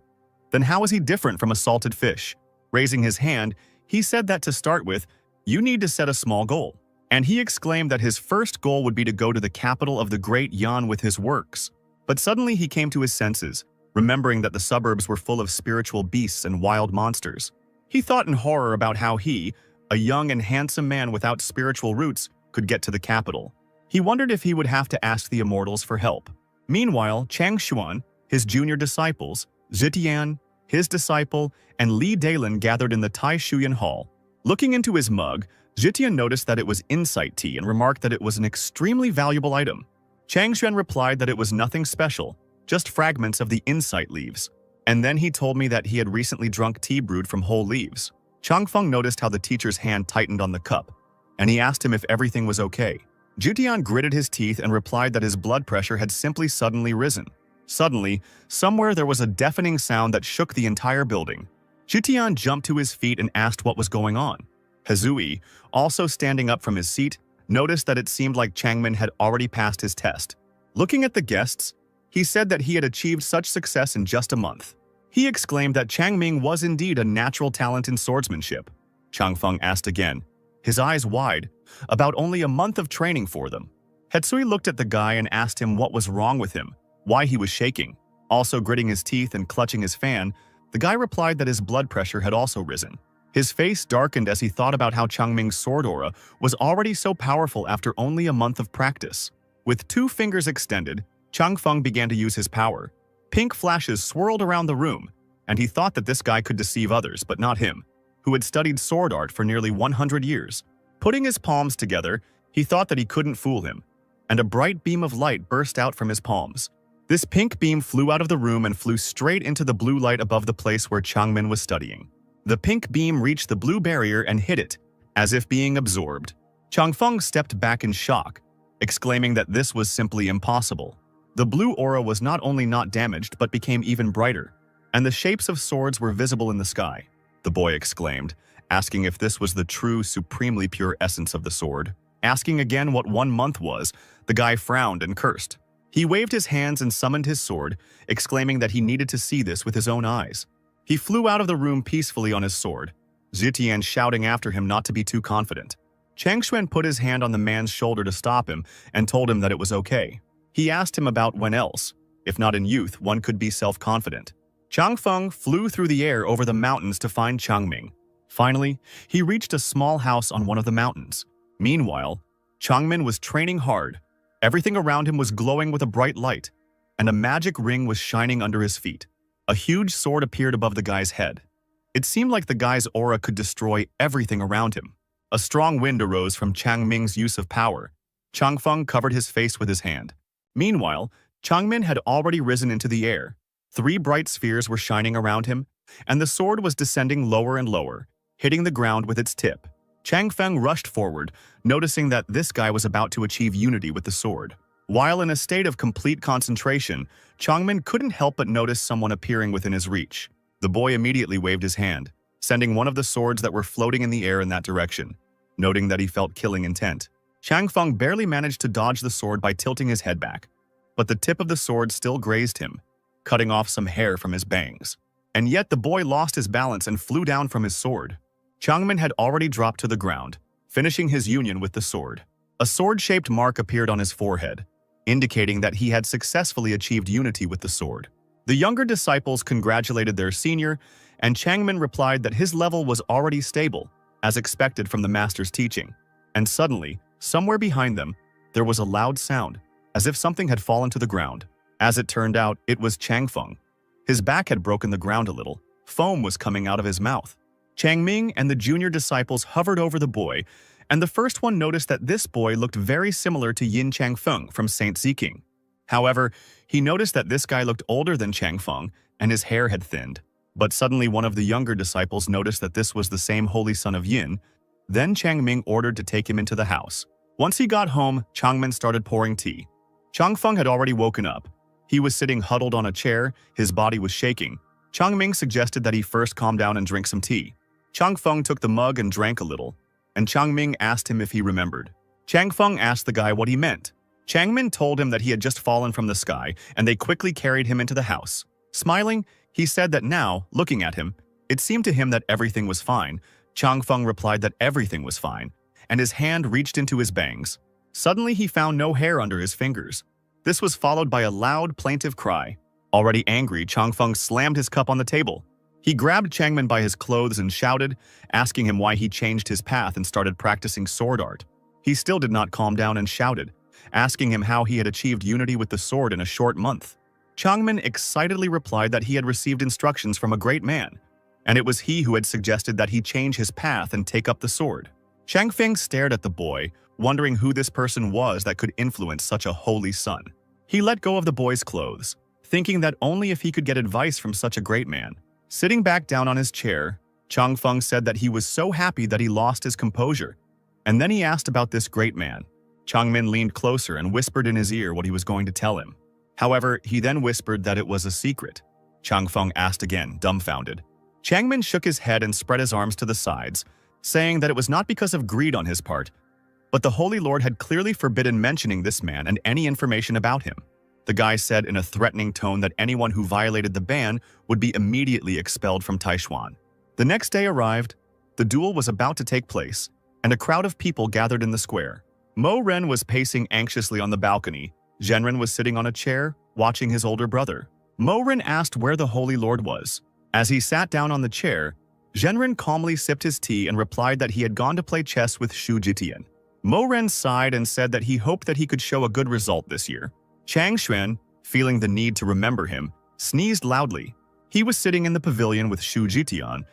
Then how is he different from a salted fish? Raising his hand, he said that to start with, you need to set a small goal. And he exclaimed that his first goal would be to go to the capital of the Great Yan with his works. But suddenly he came to his senses, remembering that the suburbs were full of spiritual beasts and wild monsters. He thought in horror about how he, a young and handsome man without spiritual roots, could get to the capital. He wondered if he would have to ask the immortals for help. Meanwhile, Chang Xuan, his junior disciples, Zitian, his disciple, and Li Dalin gathered in the Tai Shuyan Hall. Looking into his mug, Zitian noticed that it was insight tea and remarked that it was an extremely valuable item. Chang Xuan replied that it was nothing special, just fragments of the insight leaves. And then he told me that he had recently drunk tea brewed from whole leaves. Changfeng noticed how the teacher's hand tightened on the cup, and he asked him if everything was okay. Zitian gritted his teeth and replied that his blood pressure had simply suddenly risen. Suddenly, somewhere there was a deafening sound that shook the entire building. Zitian jumped to his feet and asked what was going on. Hazui, also standing up from his seat, noticed that it seemed like Changmin had already passed his test. Looking at the guests, he said that he had achieved such success in just a month. He exclaimed that Changming was indeed a natural talent in swordsmanship. Changfeng asked again, his eyes wide, about only a month of training for them. Hetsui looked at the guy and asked him what was wrong with him, why he was shaking. Also gritting his teeth and clutching his fan, the guy replied that his blood pressure had also risen. His face darkened as he thought about how Changming's sword aura was already so powerful after only a month of practice. With 2 fingers extended, Changfeng began to use his power. Pink flashes swirled around the room, and he thought that this guy could deceive others, but not him, who had studied sword art for nearly 100 years. Putting his palms together, he thought that he couldn't fool him, and a bright beam of light burst out from his palms. This pink beam flew out of the room and flew straight into the blue light above the place where Changmin was studying. The pink beam reached the blue barrier and hit it, as if being absorbed. Changfeng stepped back in shock, exclaiming that this was simply impossible. The blue aura was not only not damaged but became even brighter, and the shapes of swords were visible in the sky. The boy exclaimed, asking if this was the true, supremely pure essence of the sword. Asking again what 1 month was, the guy frowned and cursed. He waved his hands and summoned his sword, exclaiming that he needed to see this with his own eyes. He flew out of the room peacefully on his sword, Zitian shouting after him not to be too confident. Changxuan put his hand on the man's shoulder to stop him and told him that it was okay. He asked him about when else, if not in youth, one could be self-confident. Changfeng flew through the air over the mountains to find Changming. Finally, he reached a small house on one of the mountains. Meanwhile, Changmin was training hard. Everything around him was glowing with a bright light, and a magic ring was shining under his feet. A huge sword appeared above the guy's head. It seemed like the guy's aura could destroy everything around him. A strong wind arose from Changming's use of power. Changfeng covered his face with his hand. Meanwhile, Changmin had already risen into the air. 3 bright spheres were shining around him, and the sword was descending lower and lower, hitting the ground with its tip. Changfeng rushed forward, noticing that this guy was about to achieve unity with the sword. While in a state of complete concentration, Changmin couldn't help but notice someone appearing within his reach. The boy immediately waved his hand, sending one of the swords that were floating in the air in that direction, noting that he felt killing intent. Changfeng barely managed to dodge the sword by tilting his head back, but the tip of the sword still grazed him, cutting off some hair from his bangs. And yet the boy lost his balance and flew down from his sword. Changmin had already dropped to the ground, finishing his union with the sword. A sword-shaped mark appeared on his forehead, indicating that he had successfully achieved unity with the sword. The younger disciples congratulated their senior, and Changmin replied that his level was already stable, as expected from the master's teaching. And suddenly, somewhere behind them, there was a loud sound, as if something had fallen to the ground. As it turned out, it was Changfeng. His back had broken the ground a little. Foam was coming out of his mouth. Changming and the junior disciples hovered over the boy, and the first one noticed that this boy looked very similar to Yin Changfeng from Saint Ziking. However, he noticed that this guy looked older than Changfeng, and his hair had thinned. But suddenly one of the younger disciples noticed that this was the same holy son of Yin. Then Chang Ming ordered to take him into the house. Once he got home, Changmin started pouring tea. Chang Feng had already woken up. He was sitting huddled on a chair, his body was shaking. Chang Ming suggested that he first calm down and drink some tea. Chang Feng took the mug and drank a little, and Chang Ming asked him if he remembered. Chang Feng asked the guy what he meant. Chang Min told him that he had just fallen from the sky, and they quickly carried him into the house. Smiling, he said that now, looking at him, it seemed to him that everything was fine. Chang Feng replied that everything was fine, and his hand reached into his bangs. Suddenly, he found no hair under his fingers. This was followed by a loud, plaintive cry. Already angry, Chang Feng slammed his cup on the table. He grabbed Changmin by his clothes and shouted, asking him why he changed his path and started practicing sword art. He still did not calm down and shouted, asking him how he had achieved unity with the sword in a short month. Changmin excitedly replied that he had received instructions from a great man, and it was he who had suggested that he change his path and take up the sword. Chang Feng stared at the boy, wondering who this person was that could influence such a holy son. He let go of the boy's clothes, thinking that only if he could get advice from such a great man. Sitting back down on his chair, Chang Feng said that he was so happy that he lost his composure, and then he asked about this great man. Changmin leaned closer and whispered in his ear what he was going to tell him. However, he then whispered that it was a secret. Chang Feng asked again, dumbfounded. Changmin shook his head and spread his arms to the sides, saying that it was not because of greed on his part, but the Holy Lord had clearly forbidden mentioning this man and any information about him. The guy said in a threatening tone that anyone who violated the ban would be immediately expelled from Taishuan. The next day arrived, the duel was about to take place, and a crowd of people gathered in the square. Mo Ren was pacing anxiously on the balcony. Zhenren was sitting on a chair, watching his older brother. Mo Ren asked where the Holy Lord was. As he sat down on the chair, Zhenren calmly sipped his tea and replied that he had gone to play chess with Shu Jitian. Mo Ren sighed and said that he hoped that he could show a good result this year. Chang Xuan, feeling the need to remember him, sneezed loudly. He was sitting in the pavilion with Shu Jitian.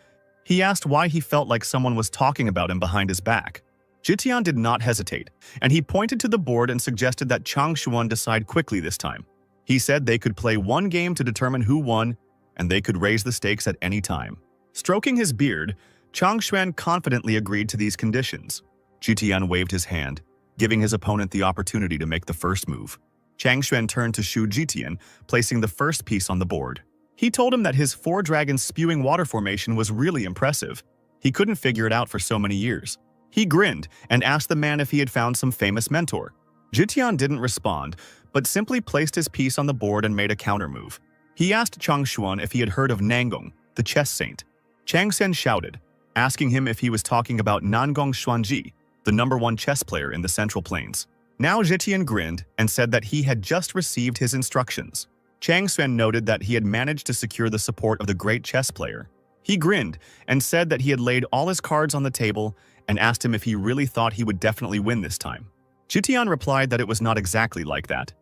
He asked why he felt like someone was talking about him behind his back. Jitian did not hesitate, and he pointed to the board and suggested that Chang Xuan decide quickly this time. He said they could play one game to determine who won, and they could raise the stakes at any time. Stroking his beard, Chang Xuan confidently agreed to these conditions. Jitian waved his hand, giving his opponent the opportunity to make the first move. Chang Xuan turned to Shu Jitian, placing the first piece on the board. He told him that his four-dragon spewing water formation was really impressive. He couldn't figure it out for so many years. He grinned and asked the man if he had found some famous mentor. Jitian didn't respond, but simply placed his piece on the board and made a counter-move. He asked Chang Xuan if he had heard of Nangong, the chess saint. Chang Sen shouted, asking him if he was talking about Nangong Xuanji, the #1 chess player in the Central Plains. Now Jitian grinned and said that he had just received his instructions. Chang Xuan noted that he had managed to secure the support of the great chess player. He grinned and said that he had laid all his cards on the table and asked him if he really thought he would definitely win this time. Jitian replied that it was not exactly like that.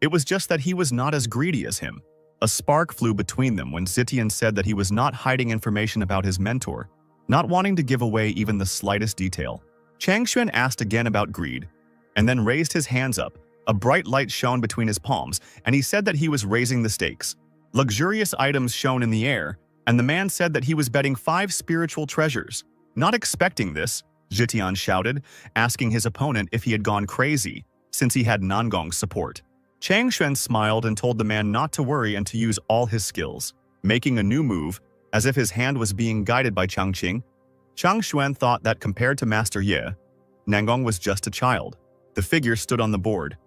It was just that he was not as greedy as him. A spark flew between them when Jitian said that he was not hiding information about his mentor, not wanting to give away even the slightest detail. Chang Xuan asked again about greed, and then raised his hands up. A bright light shone between his palms, and he said that he was raising the stakes. Luxurious items shone in the air, and the man said that he was betting 5 spiritual treasures. Not expecting this, Jitian shouted, asking his opponent if he had gone crazy, since he had Nangong's support. Chang Xuan smiled and told the man not to worry and to use all his skills, making a new move, as if his hand was being guided by Chang Qing. Chang Xuan thought that compared to Master Ye, Nangong was just a child. The figure stood on the board,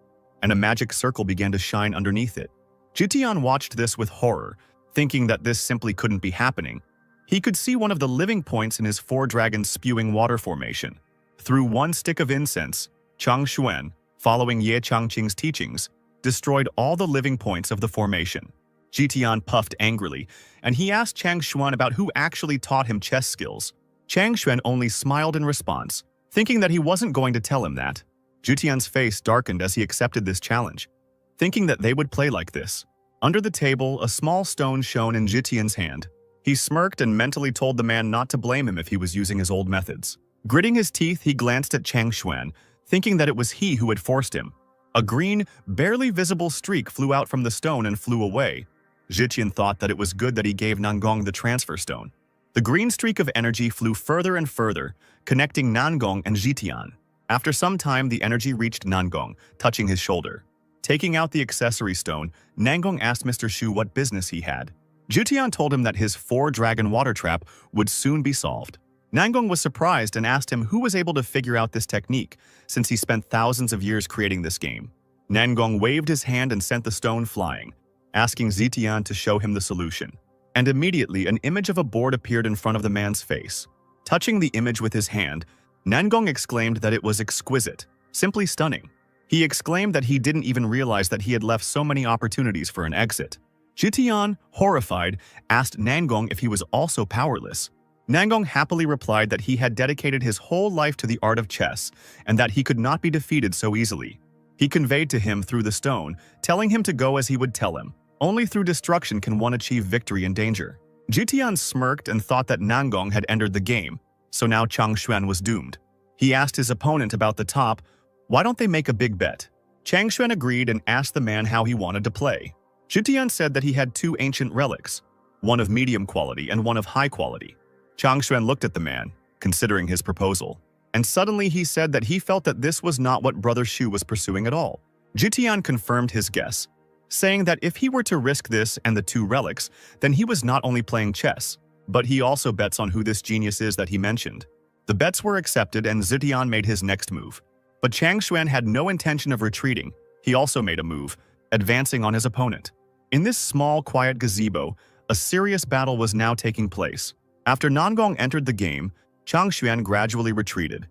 and a magic circle began to shine underneath it. Jitian watched this with horror, thinking that this simply couldn't be happening. He could see one of the living points in his four-dragon spewing water formation. Through one stick of incense, Chang Xuan, following Ye Changqing's teachings, destroyed all the living points of the formation. Jitian puffed angrily, and he asked Chang Xuan about who actually taught him chess skills. Chang Xuan only smiled in response, thinking that he wasn't going to tell him that. Jitian's face darkened as he accepted this challenge, thinking that they would play like this. Under the table, a small stone shone in Jitian's hand. He smirked and mentally told the man not to blame him if he was using his old methods. Gritting his teeth, he glanced at Chang Xuan, thinking that it was he who had forced him. A green, barely visible streak flew out from the stone and flew away. Zhiqian thought that it was good that he gave Nangong the transfer stone. The green streak of energy flew further and further, connecting Nangong and Zhiqian. After some time, the energy reached Nangong, touching his shoulder. Taking out the accessory stone, Nangong asked Mr. Shu what business he had. Zhiqian told him that his 4-dragon water trap would soon be solved. Nangong was surprised and asked him who was able to figure out this technique, since he spent thousands of years creating this game. Nangong waved his hand and sent the stone flying, asking Zhiqian to show him the solution. And immediately, an image of a board appeared in front of the man's face. Touching the image with his hand, Nangong exclaimed that it was exquisite, simply stunning. He exclaimed that he didn't even realize that he had left so many opportunities for an exit. Zhiqian, horrified, asked Nangong if he was also powerless. Nangong happily replied that he had dedicated his whole life to the art of chess and that he could not be defeated so easily. He conveyed to him through the stone, telling him to go as he would tell him. Only through destruction can one achieve victory in danger. Zhiqian smirked and thought that Nangong had entered the game, so now Changshuan was doomed. He asked his opponent about the top, why don't they make a big bet? Changshuan agreed and asked the man how he wanted to play. Zhiqian said that he had 2 ancient relics, one of medium quality and one of high quality. Changshuan looked at the man, considering his proposal, and suddenly he said that he felt that this was not what Brother Shu was pursuing at all. Zhiqian confirmed his guess, saying that if he were to risk this and the 2 relics, then he was not only playing chess, but he also bets on who this genius is that he mentioned. The bets were accepted and Zhiqian made his next move. But Changshuan had no intention of retreating. He also made a move, advancing on his opponent. In this small, quiet gazebo, a serious battle was now taking place. After Nangong entered the game, Changshuan gradually retreated,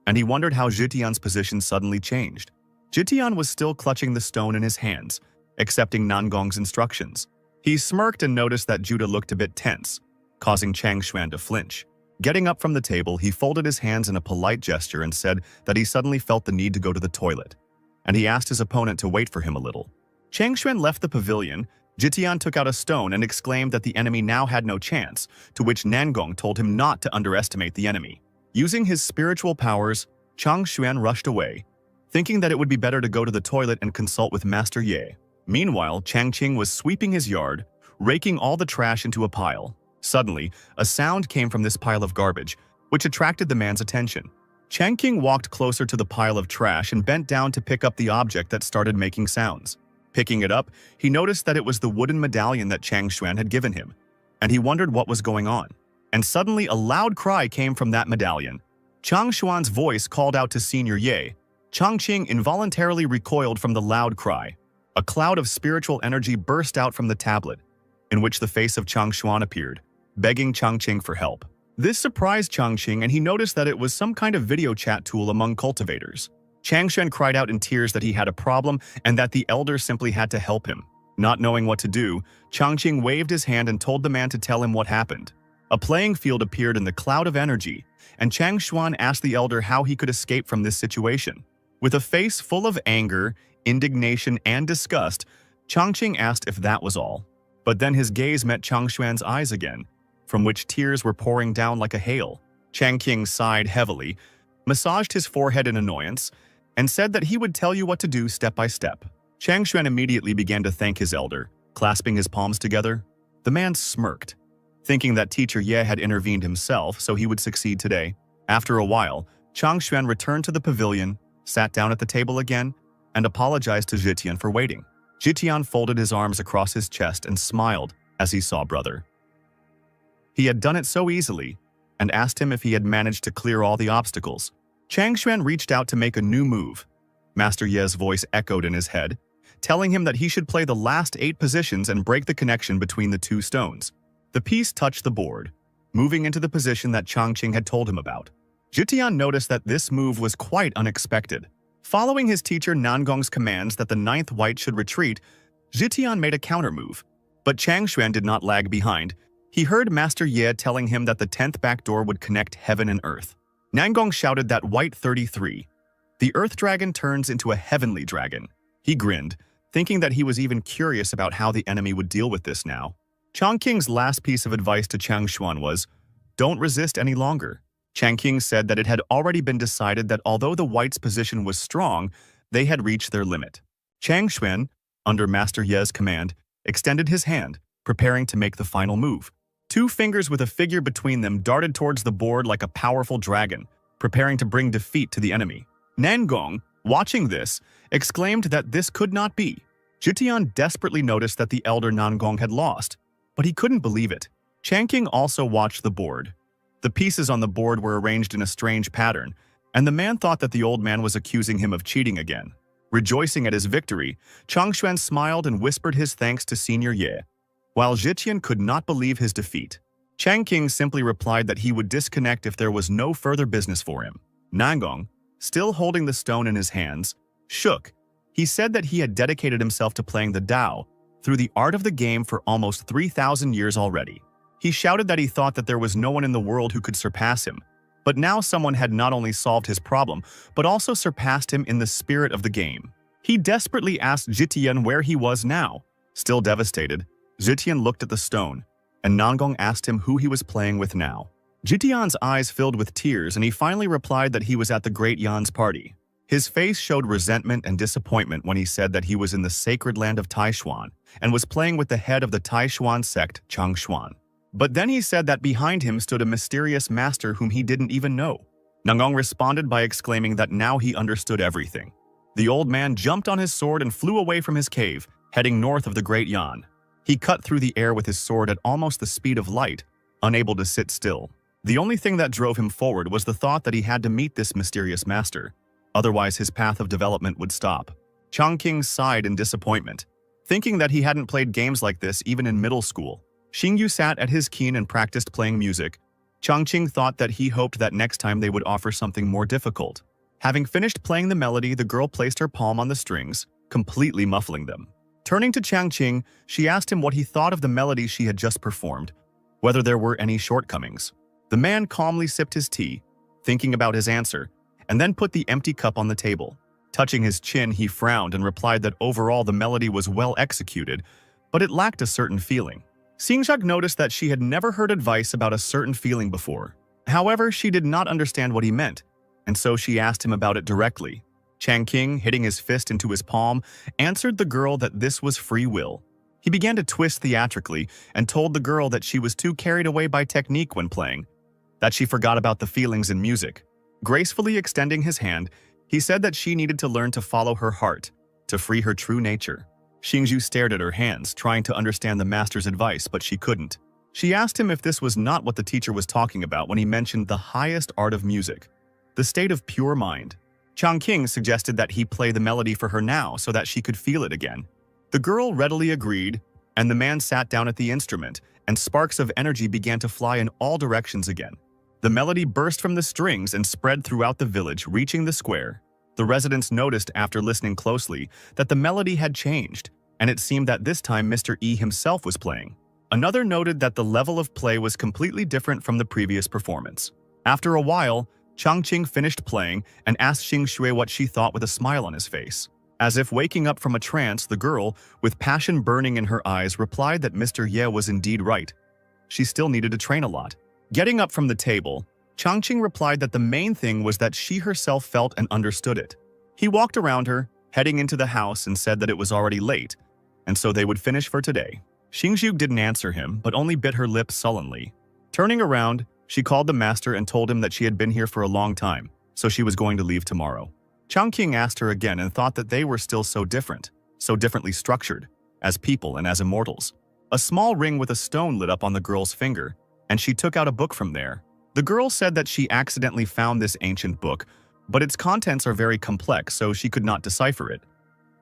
and he wondered how Zhiqian's position suddenly changed. Zhiqian was still clutching the stone in his hands, accepting Nangong's instructions. He smirked and noticed that Judah looked a bit tense, causing Changshuan to flinch. Getting up from the table, he folded his hands in a polite gesture and said that he suddenly felt the need to go to the toilet, and he asked his opponent to wait for him a little. Changshuan left the pavilion. Zhiqian took out a stone and exclaimed that the enemy now had no chance, to which Nangong told him not to underestimate the enemy. Using his spiritual powers, Changshuan rushed away, thinking that it would be better to go to the toilet and consult with Master Ye. Meanwhile, Changqing was sweeping his yard, raking all the trash into a pile. Suddenly, a sound came from this pile of garbage, which attracted the man's attention. Changqing walked closer to the pile of trash and bent down to pick up the object that started making sounds. Picking it up, he noticed that it was the wooden medallion that Changshuan had given him, and he wondered what was going on. And suddenly, a loud cry came from that medallion. Changshuan's voice called out to Senior Ye. Changqing involuntarily recoiled from the loud cry. A cloud of spiritual energy burst out from the tablet, in which the face of Changshuan appeared, begging Changqing for help. This surprised Changqing, and he noticed that it was some kind of video chat tool among cultivators. Changshuan cried out in tears that he had a problem and that the elder simply had to help him. Not knowing what to do, Changqing waved his hand and told the man to tell him what happened. A playing field appeared in the cloud of energy, and Changshuan asked the elder how he could escape from this situation. With a face full of anger, indignation, and disgust, Changqing asked if that was all. But then his gaze met Changshuan's eyes again, from which tears were pouring down like a hail. Changqing sighed heavily, massaged his forehead in annoyance, and said that he would tell you what to do step by step. Changshuan immediately began to thank his elder, clasping his palms together. The man smirked, thinking that Teacher Ye had intervened himself so he would succeed today. After a while, Changshuan returned to the pavilion, sat down at the table again, and apologized to Zhiqian for waiting. Zhiqian folded his arms across his chest and smiled as he saw brother. He had done it so easily, and asked him if he had managed to clear all the obstacles. Changshuan reached out to make a new move. Master Ye's voice echoed in his head, telling him that he should play the last 8 positions and break the connection between the 2 stones. The piece touched the board, moving into the position that Changqing had told him about. Zhiqian noticed that this move was quite unexpected. Following his teacher Nangong's commands that the 9th white should retreat, Zhiqian made a counter-move. But Changshuan did not lag behind. He heard Master Ye telling him that the 10th back door would connect heaven and earth. Nangong shouted that white 33. The earth dragon turns into a heavenly dragon. He grinned, thinking that he was even curious about how the enemy would deal with this now. Changqing's last piece of advice to Changshuan was, don't resist any longer. Changqing said that it had already been decided that although the whites' position was strong, they had reached their limit. Changshuan, under Master Ye's command, extended his hand, preparing to make the final move. Two fingers with a figure between them darted towards the board like a powerful dragon, preparing to bring defeat to the enemy. Nangong, watching this, exclaimed that this could not be. Jitian desperately noticed that the elder Nangong had lost, but he couldn't believe it. Changqing also watched the board. The pieces on the board were arranged in a strange pattern, and the man thought that the old man was accusing him of cheating again. Rejoicing at his victory, Changshuan smiled and whispered his thanks to Senior Ye, while Zhiqian could not believe his defeat. Changqing simply replied that he would disconnect if there was no further business for him. Nangong, still holding the stone in his hands, shook. He said that he had dedicated himself to playing the Dao through the art of the game for almost 3,000 years already. He shouted that he thought that there was no one in the world who could surpass him, but now someone had not only solved his problem, but also surpassed him in the spirit of the game. He desperately asked Zhiqian where he was now. Still devastated, Zhiqian looked at the stone, and Nangong asked him who he was playing with now. Zhiqian's eyes filled with tears, and he finally replied that he was at the Great Yan's party. His face showed resentment and disappointment when he said that he was in the sacred land of Taishuan and was playing with the head of the Taishuan sect, Changshuan. But then he said that behind him stood a mysterious master whom he didn't even know. Nangong responded by exclaiming that now he understood everything. The old man jumped on his sword and flew away from his cave, heading north of the Great Yan. He cut through the air with his sword at almost the speed of light, unable to sit still. The only thing that drove him forward was the thought that he had to meet this mysterious master. Otherwise, his path of development would stop. Changqing sighed in disappointment, thinking that he hadn't played games like this even in middle school. Xingyu sat at his keen and practiced playing music. Changqing thought that he hoped that next time they would offer something more difficult. Having finished playing the melody, the girl placed her palm on the strings, completely muffling them. Turning to Changqing, she asked him what he thought of the melody she had just performed, whether there were any shortcomings. The man calmly sipped his tea, thinking about his answer, and then put the empty cup on the table. Touching his chin, he frowned and replied that overall the melody was well executed, but it lacked a certain feeling. Xingzhak noticed that she had never heard advice about a certain feeling before. However, she did not understand what he meant, and so she asked him about it directly. Changqing, hitting his fist into his palm, answered the girl that this was free will. He began to twist theatrically and told the girl that she was too carried away by technique when playing, that she forgot about the feelings in music. Gracefully extending his hand, he said that she needed to learn to follow her heart, to free her true nature. Xingzhu stared at her hands, trying to understand the master's advice, but she couldn't. She asked him if this was not what the teacher was talking about when he mentioned the highest art of music, the state of pure mind. Changqing suggested that he play the melody for her now so that she could feel it again. The girl readily agreed, and the man sat down at the instrument, and sparks of energy began to fly in all directions again. The melody burst from the strings and spread throughout the village, reaching the square. The residents noticed after listening closely that the melody had changed, and it seemed that this time Mr. E himself was playing. Another noted that the level of play was completely different from the previous performance. After a while, Changqing finished playing and asked Xingxue what she thought with a smile on his face. As if waking up from a trance, the girl, with passion burning in her eyes, replied that Mr. Ye was indeed right. She still needed to train a lot. Getting up from the table, Changqing replied that the main thing was that she herself felt and understood it. He walked around her, heading into the house, and said that it was already late, and so they would finish for today. Xingzhu didn't answer him, but only bit her lip sullenly. Turning around, she called the master and told him that she had been here for a long time, so she was going to leave tomorrow. Changqing asked her again and thought that they were still so different, so differently structured, as people and as immortals. A small ring with a stone lit up on the girl's finger, and she took out a book from there. The girl said that she accidentally found this ancient book, but its contents are very complex, so she could not decipher it.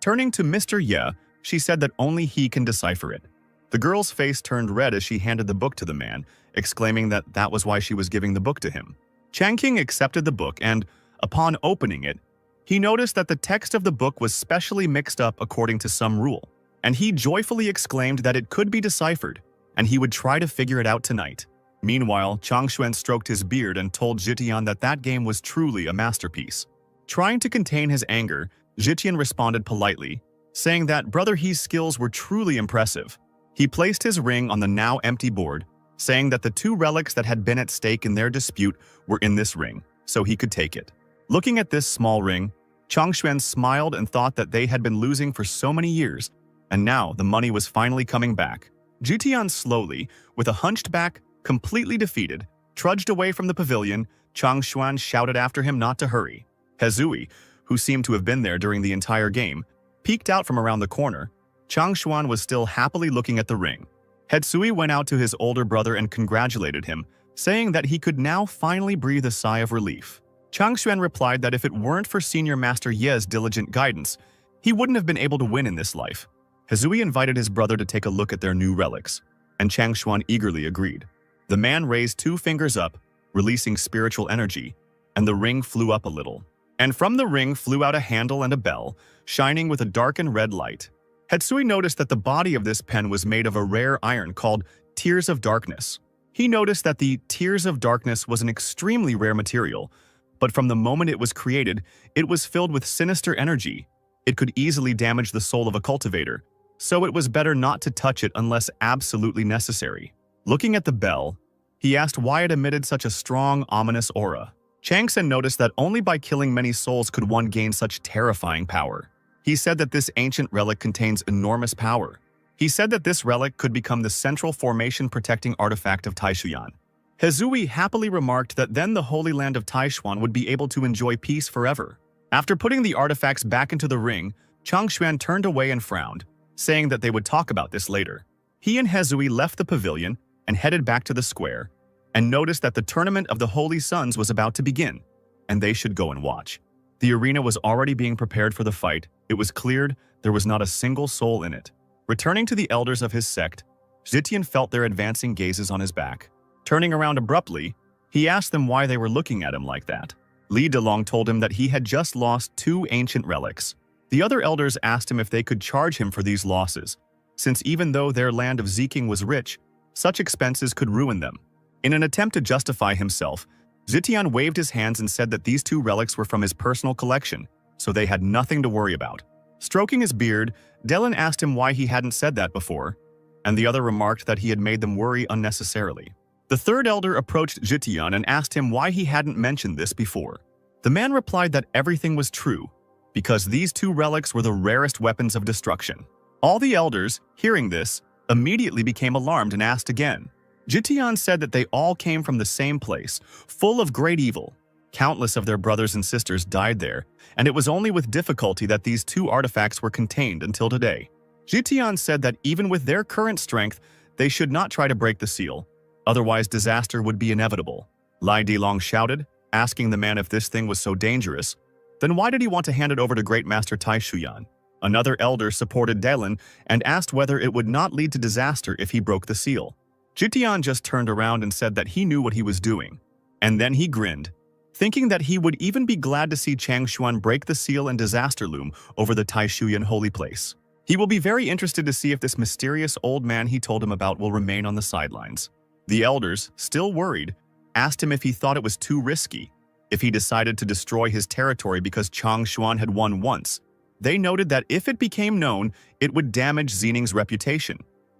Turning to Mr. Ye, she said that only he can decipher it. The girl's face turned red as she handed the book to the man, exclaiming that that was why she was giving the book to him. Changqing accepted the book and, upon opening it, he noticed that the text of the book was specially mixed up according to some rule, and he joyfully exclaimed that it could be deciphered, and he would try to figure it out tonight. Meanwhile, Changshuan stroked his beard and told Zhitian that that game was truly a masterpiece. Trying to contain his anger, Zhitian responded politely, saying that Brother He's skills were truly impressive. He placed his ring on the now empty board, saying that the two relics that had been at stake in their dispute were in this ring, so he could take it. Looking at this small ring, Changshuan smiled and thought that they had been losing for so many years, And now the money was finally coming back. Jitian slowly, with a hunched back, completely defeated, trudged away from the pavilion. Chang Xuan shouted after him not to hurry. Hezui, who seemed to have been there during the entire game, peeked out from around the corner. Chang Xuan was still happily looking at the ring. Hezui went out to his older brother and congratulated him, saying that he could now finally breathe a sigh of relief. Chang Xuan replied that if it weren't for Senior Master Ye's diligent guidance, he wouldn't have been able to win in this life. Hezui invited his brother to take a look at their new relics, and Chang Xuan eagerly agreed. The man raised 2 fingers up, releasing spiritual energy, and the ring flew up a little. And from the ring flew out a handle and a bell, shining with a dark and red light. Hezui noticed that the body of this pen was made of a rare iron called Tears of Darkness. He noticed that the Tears of Darkness was an extremely rare material, but from the moment it was created, it was filled with sinister energy. It could easily damage the soul of a cultivator, so it was better not to touch it unless absolutely necessary. Looking at the bell, he asked why it emitted such a strong, ominous aura. Changsen noticed that only by killing many souls could one gain such terrifying power. He said that this ancient relic contains enormous power. He said that this relic could become the central formation-protecting artifact of Taishuyan. Hezui happily remarked that then the Holy Land of Taishuan would be able to enjoy peace forever. After putting the artifacts back into the ring, Chang Xuan turned away and frowned, saying that they would talk about this later. He and Hezui left the pavilion and headed back to the square, and noticed that the Tournament of the Holy Suns was about to begin, and they should go and watch. The arena was already being prepared for the fight. It was cleared there was not a single soul in it. Returning to the elders of his sect, Zitian felt their advancing gazes on his back. Turning around abruptly, he asked them why they were looking at him like that. Li Delong told him that he had just lost 2 ancient relics. The other elders asked him if they could charge him for these losses, since even though their land of Zeking was rich, such expenses could ruin them. In an attempt to justify himself, Zitian waved his hands and said that these 2 relics were from his personal collection, so they had nothing to worry about. Stroking his beard, Delin asked him why he hadn't said that before, and the other remarked that he had made them worry unnecessarily. The third elder approached Zitian and asked him why he hadn't mentioned this before. The man replied that everything was true, because these 2 relics were the rarest weapons of destruction. All the elders, hearing this, immediately became alarmed and asked again. Zitian said that they all came from the same place, full of great evil. Countless of their brothers and sisters died there, and it was only with difficulty that these 2 artifacts were contained until today. Zitian said that even with their current strength, they should not try to break the seal, otherwise disaster would be inevitable. Lai Dilong shouted, asking the man if this thing was so dangerous, then why did he want to hand it over to Great Master Tai Shuyan? Another elder supported Delin and asked whether it would not lead to disaster if he broke the seal. Zitian just turned around and said that he knew what he was doing. And then he grinned, thinking that he would even be glad to see Chang Xuan break the seal and disaster loom over the Taishuyan holy place. He will be very interested to see if this mysterious old man he told him about will remain on the sidelines. The elders, still worried, asked him if he thought it was too risky, if he decided to destroy his territory because Chang Xuan had won once. They noted that if it became known, it would damage Xining's reputation.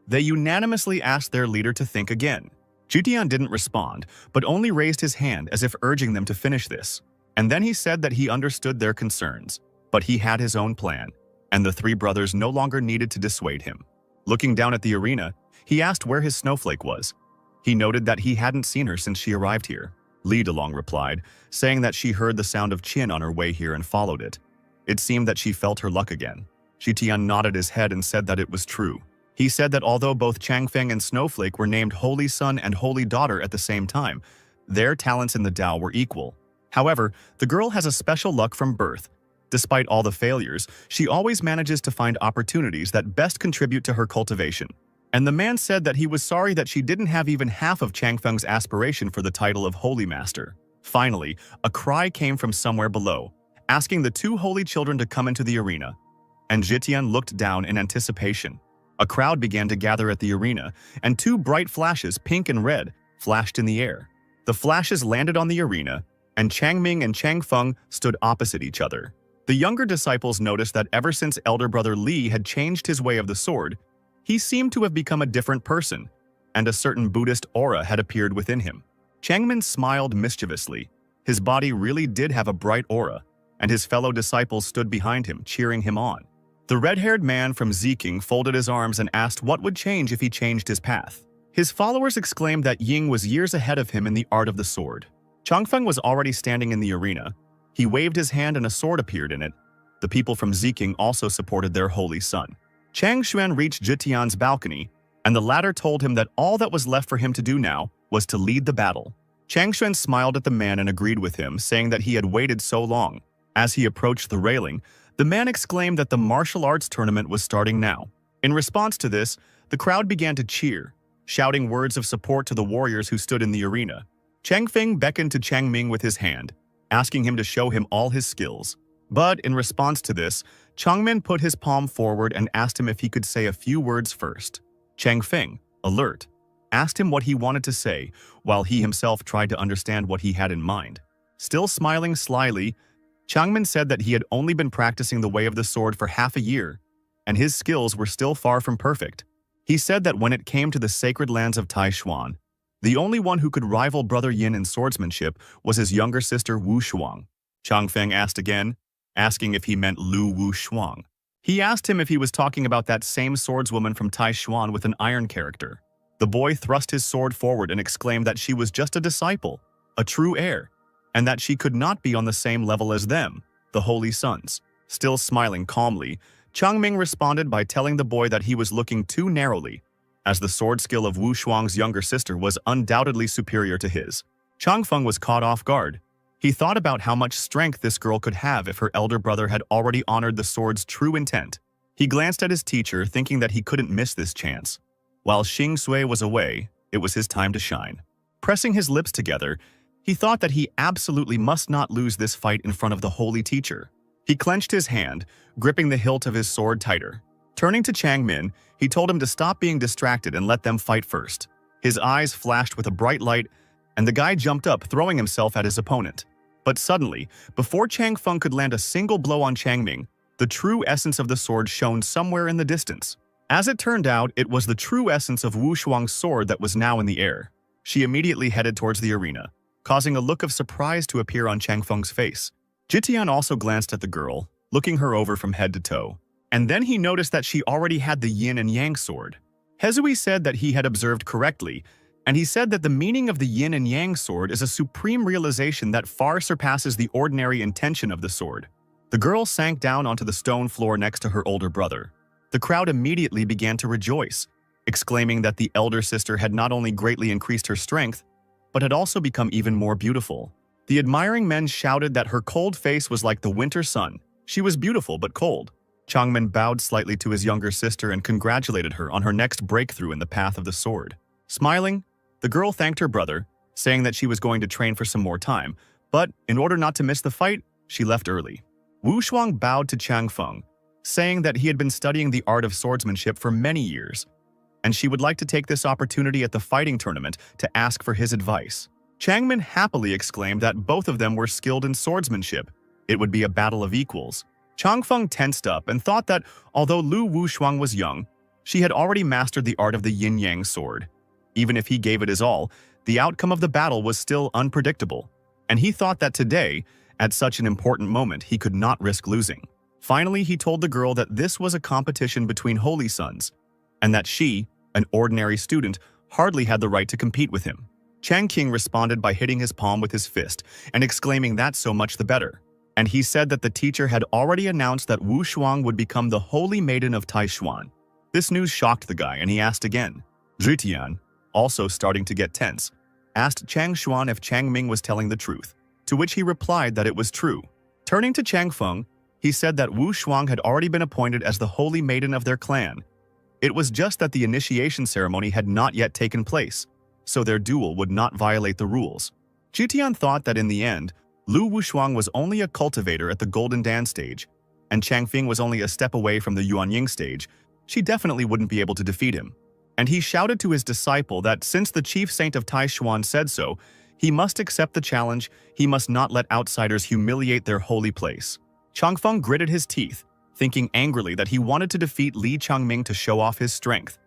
They unanimously asked their leader to think again. Zitian didn't respond, but only raised his hand as if urging them to finish this. And then he said that he understood their concerns, but he had his own plan, and the 3 brothers no longer needed to dissuade him. Looking down at the arena, he asked where his snowflake was. He noted that he hadn't seen her since she arrived here. Li Delong replied, saying that she heard the sound of Qin on her way here and followed it. It seemed that she felt her luck again. Zitian nodded his head and said that it was true. He said that although both Changfeng and Snowflake were named Holy Son and Holy Daughter at the same time, their talents in the Tao were equal. However, the girl has a special luck from birth. Despite all the failures, she always manages to find opportunities that best contribute to her cultivation. And the man said that he was sorry that she didn't have even half of Changfeng's aspiration for the title of Holy Master. Finally, a cry came from somewhere below, asking the 2 holy children to come into the arena. And Zitian looked down in anticipation. A crowd began to gather at the arena, and 2 bright flashes, pink and red, flashed in the air. The flashes landed on the arena, and Changming and Changfeng stood opposite each other. The younger disciples noticed that ever since elder brother Li had changed his way of the sword, he seemed to have become a different person, and a certain Buddhist aura had appeared within him. Changmin smiled mischievously. His body really did have a bright aura, and his fellow disciples stood behind him, cheering him on. The red-haired man from Zeking folded his arms and asked what would change if he changed his path. His followers exclaimed that Ying was years ahead of him in the art of the sword. Changfeng was already standing in the arena. He waved his hand and a sword appeared in it. The people from Zeking also supported their holy son. Chang Xuan reached Zhitian's balcony, and the latter told him that all that was left for him to do now was to lead the battle. Chang Xuan smiled at the man and agreed with him, saying that he had waited so long. As he approached the railing, the man exclaimed that the martial arts tournament was starting now. In response to this, the crowd began to cheer, shouting words of support to the warriors who stood in the arena. Chang Feng beckoned to Chang Ming with his hand, asking him to show him all his skills. But in response to this, Chang Min put his palm forward and asked him if he could say a few words first. Chang Feng, alert, asked him what he wanted to say, while he himself tried to understand what he had in mind. Still smiling slyly, Chang Min said that he had only been practicing the way of the sword for half a year, and his skills were still far from perfect. He said that when it came to the sacred lands of Taishuan, the only one who could rival Brother Yin in swordsmanship was his younger sister Wu Shuang. Chang Feng asked again, asking if he meant Lu Wu Shuang. He asked him if he was talking about that same swordswoman from Taishuan with an iron character. The boy thrust his sword forward and exclaimed that she was just a disciple, a true heir, and that she could not be on the same level as them, the holy sons. Still smiling calmly, Chang Ming responded by telling the boy that he was looking too narrowly, as the sword skill of Wu Shuang's younger sister was undoubtedly superior to his. Chang Feng was caught off guard. He thought about how much strength this girl could have if her elder brother had already honored the sword's true intent. He glanced at his teacher, thinking that he couldn't miss this chance. While Xing Sui was away, it was his time to shine. Pressing his lips together, he thought that he absolutely must not lose this fight in front of the holy teacher. He clenched his hand, gripping the hilt of his sword tighter. Turning to Chang Min, he told him to stop being distracted and let them fight first. His eyes flashed with a bright light, and the guy jumped up, throwing himself at his opponent. But suddenly, before Chang Feng could land a single blow on Chang Ming, the true essence of the sword shone somewhere in the distance. As it turned out, it was the true essence of Wu Shuang's sword that was now in the air. She immediately headed towards the arena, causing a look of surprise to appear on Chang Feng's face. Jitian also glanced at the girl, looking her over from head to toe. And then he noticed that she already had the yin and yang sword. Hezui said that he had observed correctly, and he said that the meaning of the yin and yang sword is a supreme realization that far surpasses the ordinary intention of the sword. The girl sank down onto the stone floor next to her older brother. The crowd immediately began to rejoice, exclaiming that the elder sister had not only greatly increased her strength, but had also become even more beautiful. The admiring men shouted that her cold face was like the winter sun. She was beautiful but cold. Changmin bowed slightly to his younger sister and congratulated her on her next breakthrough in the path of the sword. Smiling, the girl thanked her brother, saying that she was going to train for some more time, but in order not to miss the fight, she left early. Wu Shuang bowed to Chang Feng, saying that he had been studying the art of swordsmanship for many years, and she would like to take this opportunity at the fighting tournament to ask for his advice. Changmin happily exclaimed that both of them were skilled in swordsmanship. It would be a battle of equals. Chang Feng tensed up and thought that, although Lu Wu Shuang was young, she had already mastered the art of the yin-yang sword. Even if he gave it his all, the outcome of the battle was still unpredictable, and he thought that today, at such an important moment, he could not risk losing. Finally, he told the girl that this was a competition between holy sons, and that she, an ordinary student, hardly had the right to compete with him. Chang Qing responded by hitting his palm with his fist and exclaiming that so much the better. And he said that the teacher had already announced that Wu Shuang would become the holy maiden of Taishuan. This news shocked the guy, and he asked again. Zhitian, also starting to get tense, asked Chang Xuan if Chang Ming was telling the truth, to which he replied that it was true. Turning to Chang Feng, he said that Wu Shuang had already been appointed as the holy maiden of their clan. It was just that the initiation ceremony had not yet taken place, so their duel would not violate the rules. Zhitian thought that in the end, Lu Wushuang was only a cultivator at the Golden Dan stage, and Chang Feng was only a step away from the Yuanying stage. She definitely wouldn't be able to defeat him. And he shouted to his disciple that since the chief saint of Taishuan said so, he must accept the challenge. He must not let outsiders humiliate their holy place. Chang Feng gritted his teeth, thinking angrily that he wanted to defeat Li Changming to show off his strength.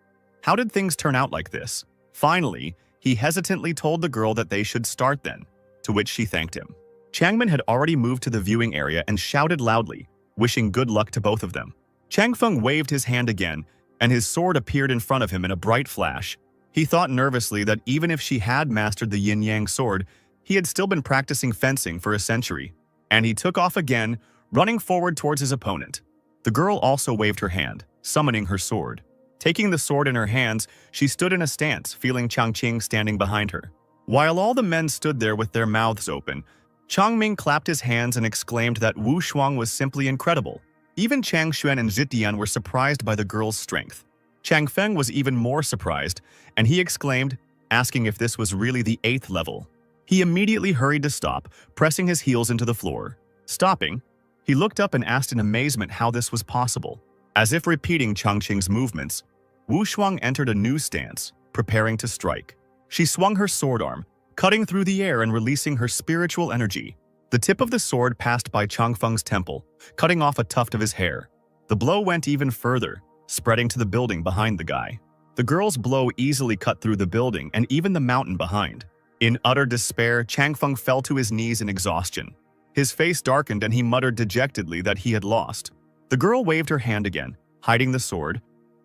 How did things turn out like this? Finally, he hesitantly told the girl that they should start then, to which she thanked him. Changmin had already moved to the viewing area and shouted loudly, wishing good luck to both of them. Chang Feng waved his hand again, and his sword appeared in front of him in a bright flash. He thought nervously that even if she had mastered the yin-yang sword, he had still been practicing fencing for a century, and he took off again, running forward towards his opponent. The girl also waved her hand, summoning her sword. Taking the sword in her hands, she stood in a stance, feeling Changqing standing behind her. While all the men stood there with their mouths open, Changming clapped his hands and exclaimed that Wu Shuang was simply incredible. Even Chang Xuan and Zitian were surprised by the girl's strength. Chang Feng was even more surprised, and he exclaimed, asking if this was really the 8th level. He immediately hurried to stop, pressing his heels into the floor. Stopping, he looked up and asked in amazement how this was possible. As if repeating Changqing's movements, Wu Shuang entered a new stance, preparing to strike. She swung her sword arm, cutting through the air and releasing her spiritual energy. The tip of the sword passed by Changfeng's temple, cutting off a tuft of his hair. The blow went even further, spreading to the building behind the guy. The girl's blow easily cut through the building and even the mountain behind. In utter despair, Changfeng fell to his knees in exhaustion. His face darkened and he muttered dejectedly that he had lost. The girl waved her hand again, hiding the sword,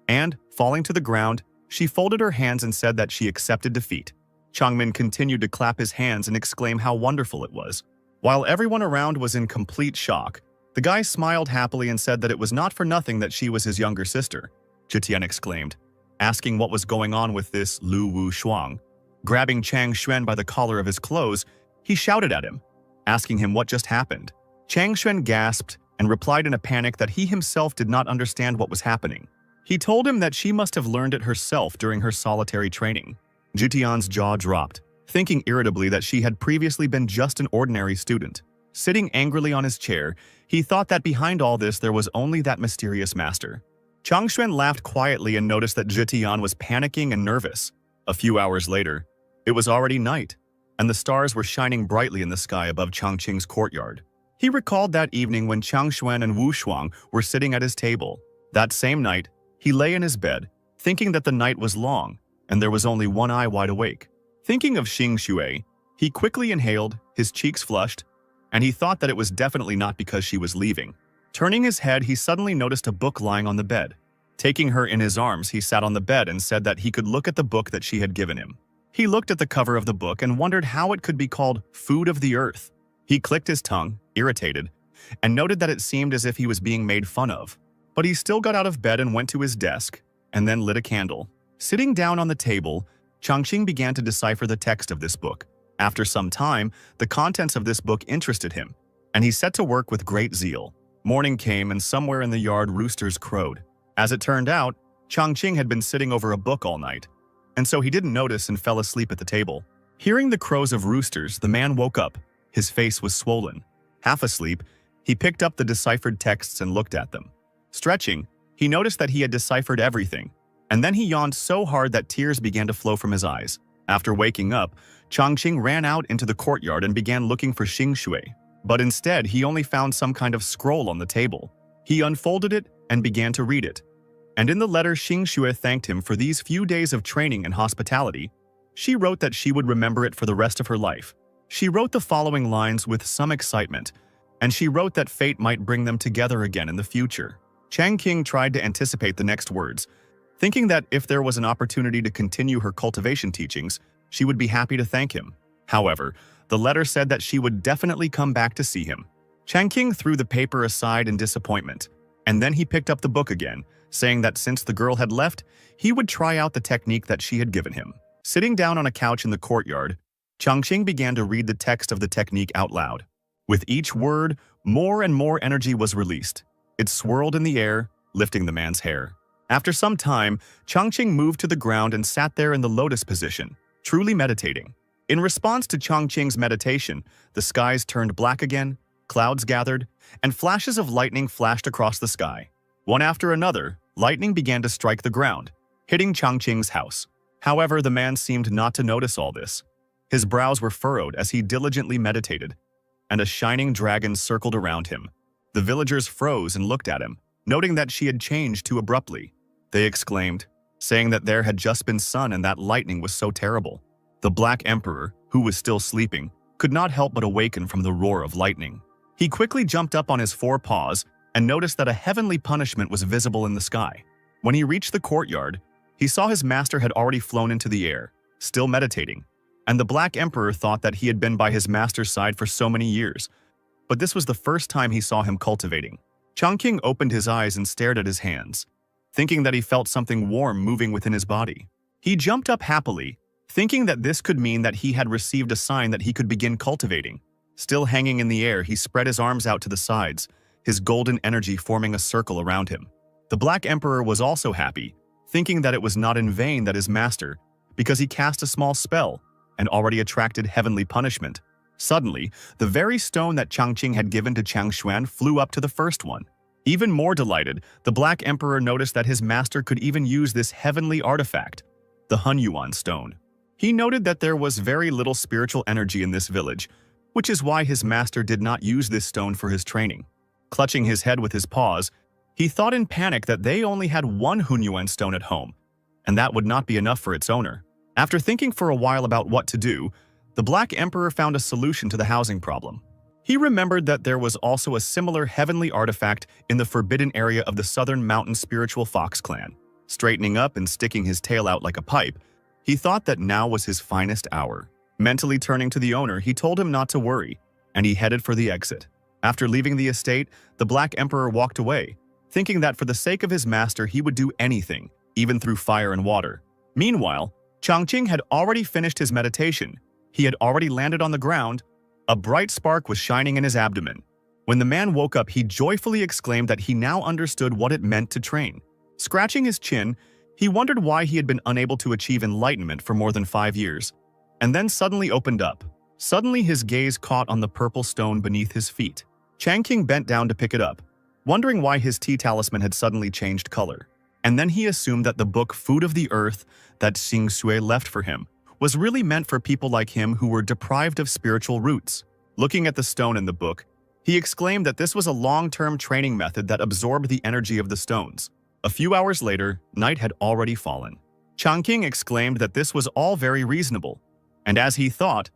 and, falling to the ground, she folded her hands and said that she accepted defeat. Changmin continued to clap his hands and exclaim how wonderful it was. While everyone around was in complete shock, the guy smiled happily and said that it was not for nothing that she was his younger sister. Zitian exclaimed, asking what was going on with this Lu Wu Shuang. Grabbing Chang Xuan by the collar of his clothes, he shouted at him, asking him what just happened. Chang Xuan gasped and replied in a panic that he himself did not understand what was happening. He told him that she must have learned it herself during her solitary training. Zitian's jaw dropped, thinking irritably that she had previously been just an ordinary student. Sitting angrily on his chair, he thought that behind all this there was only that mysterious master. Chang Xuan laughed quietly and noticed that Zitian was panicking and nervous. A few hours later, it was already night, and the stars were shining brightly in the sky above Changqing's courtyard. He recalled that evening when Chang Xuan and Wu Shuang were sitting at his table. That same night, he lay in his bed, thinking that the night was long, and there was only one eye wide awake. Thinking of Xing Xue, he quickly inhaled, his cheeks flushed, and he thought that it was definitely not because she was leaving. Turning his head, he suddenly noticed a book lying on the bed. Taking her in his arms, he sat on the bed and said that he could look at the book that she had given him. He looked at the cover of the book and wondered how it could be called Food of the Earth. He clicked his tongue, irritated, and noted that it seemed as if he was being made fun of. But he still got out of bed and went to his desk, and then lit a candle. Sitting down on the table, Changqing began to decipher the text of this book. After some time, the contents of this book interested him, and he set to work with great zeal. Morning came, and somewhere in the yard roosters crowed. As it turned out, Changqing had been sitting over a book all night, and so he didn't notice and fell asleep at the table. Hearing the crows of roosters, the man woke up. His face was swollen. Half asleep, he picked up the deciphered texts and looked at them. Stretching, he noticed that he had deciphered everything, and then he yawned so hard that tears began to flow from his eyes. After waking up, Changqing ran out into the courtyard and began looking for Xing Xue. But instead, he only found some kind of scroll on the table. He unfolded it and began to read it. And in the letter, Xing Xue thanked him for these few days of training and hospitality. She wrote that she would remember it for the rest of her life. She wrote the following lines with some excitement, and she wrote that fate might bring them together again in the future. Changqing tried to anticipate the next words, thinking that if there was an opportunity to continue her cultivation teachings, she would be happy to thank him. However, the letter said that she would definitely come back to see him. Changqing threw the paper aside in disappointment, and then he picked up the book again, saying that since the girl had left, he would try out the technique that she had given him. Sitting down on a couch in the courtyard, Changqing began to read the text of the technique out loud. With each word, more and more energy was released. It swirled in the air, lifting the man's hair. After some time, Changqing moved to the ground and sat there in the lotus position, truly meditating. In response to Changqing's meditation, the skies turned black again, clouds gathered, and flashes of lightning flashed across the sky. One after another, lightning began to strike the ground, hitting Changqing's house. However, the man seemed not to notice all this. His brows were furrowed as he diligently meditated, and a shining dragon circled around him. The villagers froze and looked at him, noting that she had changed too abruptly. They exclaimed, saying that there had just been sun and that lightning was so terrible. The Black Emperor, who was still sleeping, could not help but awaken from the roar of lightning. He quickly jumped up on his 4 paws and noticed that a heavenly punishment was visible in the sky. When he reached the courtyard, he saw his master had already flown into the air, still meditating, and the Black Emperor thought that he had been by his master's side for so many years, but this was the first time he saw him cultivating. Chongqing opened his eyes and stared at his hands, thinking that he felt something warm moving within his body. He jumped up happily, thinking that this could mean that he had received a sign that he could begin cultivating. Still hanging in the air, he spread his arms out to the sides, his golden energy forming a circle around him. The Black Emperor was also happy, thinking that it was not in vain that his master, because he cast a small spell and already attracted heavenly punishment. Suddenly, the very stone that Changqing had given to Changshuan flew up to the first one. Even more delighted, the Black Emperor noticed that his master could even use this heavenly artifact, the Hunyuan stone. He noted that there was very little spiritual energy in this village, which is why his master did not use this stone for his training. Clutching his head with his paws, he thought in panic that they only had one Hunyuan stone at home, and that would not be enough for its owner. After thinking for a while about what to do, the Black Emperor found a solution to the housing problem. He remembered that there was also a similar heavenly artifact in the forbidden area of the Southern Mountain Spiritual Fox clan. Straightening up and sticking his tail out like a pipe, he thought that now was his finest hour. Mentally turning to the owner, he told him not to worry, and he headed for the exit. After leaving the estate, the Black Emperor walked away, thinking that for the sake of his master he would do anything, even through fire and water. Meanwhile, Changqing had already finished his meditation. He had already landed on the ground. A bright spark was shining in his abdomen. When the man woke up, he joyfully exclaimed that he now understood what it meant to train. Scratching his chin, he wondered why he had been unable to achieve enlightenment for more than 5 years, and then suddenly opened up. Suddenly his gaze caught on the purple stone beneath his feet. Changqing bent down to pick it up, wondering why his tea talisman had suddenly changed color. And then he assumed that the book Food of the Earth that Xing Shui left for him was really meant for people like him who were deprived of spiritual roots. Looking at the stone in the book, he exclaimed that this was a long-term training method that absorbed the energy of the stones. A few hours later, night had already fallen. Changqing exclaimed that this was all very reasonable, and as he thought,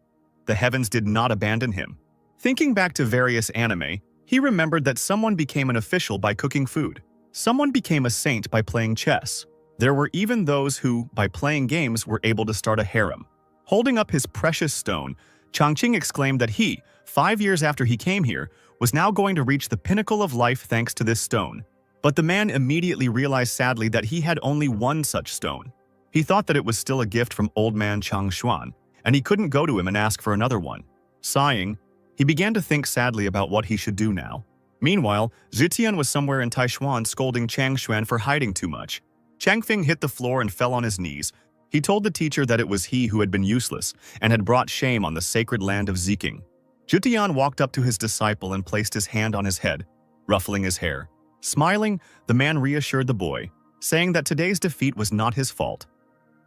the heavens did not abandon him. Thinking back to various anime, he remembered that someone became an official by cooking food. Someone became a saint by playing chess. There were even those who, by playing games, were able to start a harem. Holding up his precious stone, Changqing exclaimed that he, 5 years after he came here, was now going to reach the pinnacle of life thanks to this stone. But the man immediately realized sadly that he had only one such stone. He thought that it was still a gift from old man Changshuan, and he couldn't go to him and ask for another one. Sighing, he began to think sadly about what he should do now. Meanwhile, Zitian was somewhere in Taishuan scolding Changshuan for hiding too much. Changfeng hit the floor and fell on his knees. He told the teacher that it was he who had been useless and had brought shame on the sacred land of Ziking. Zitian walked up to his disciple and placed his hand on his head, ruffling his hair. Smiling, the man reassured the boy, saying that today's defeat was not his fault,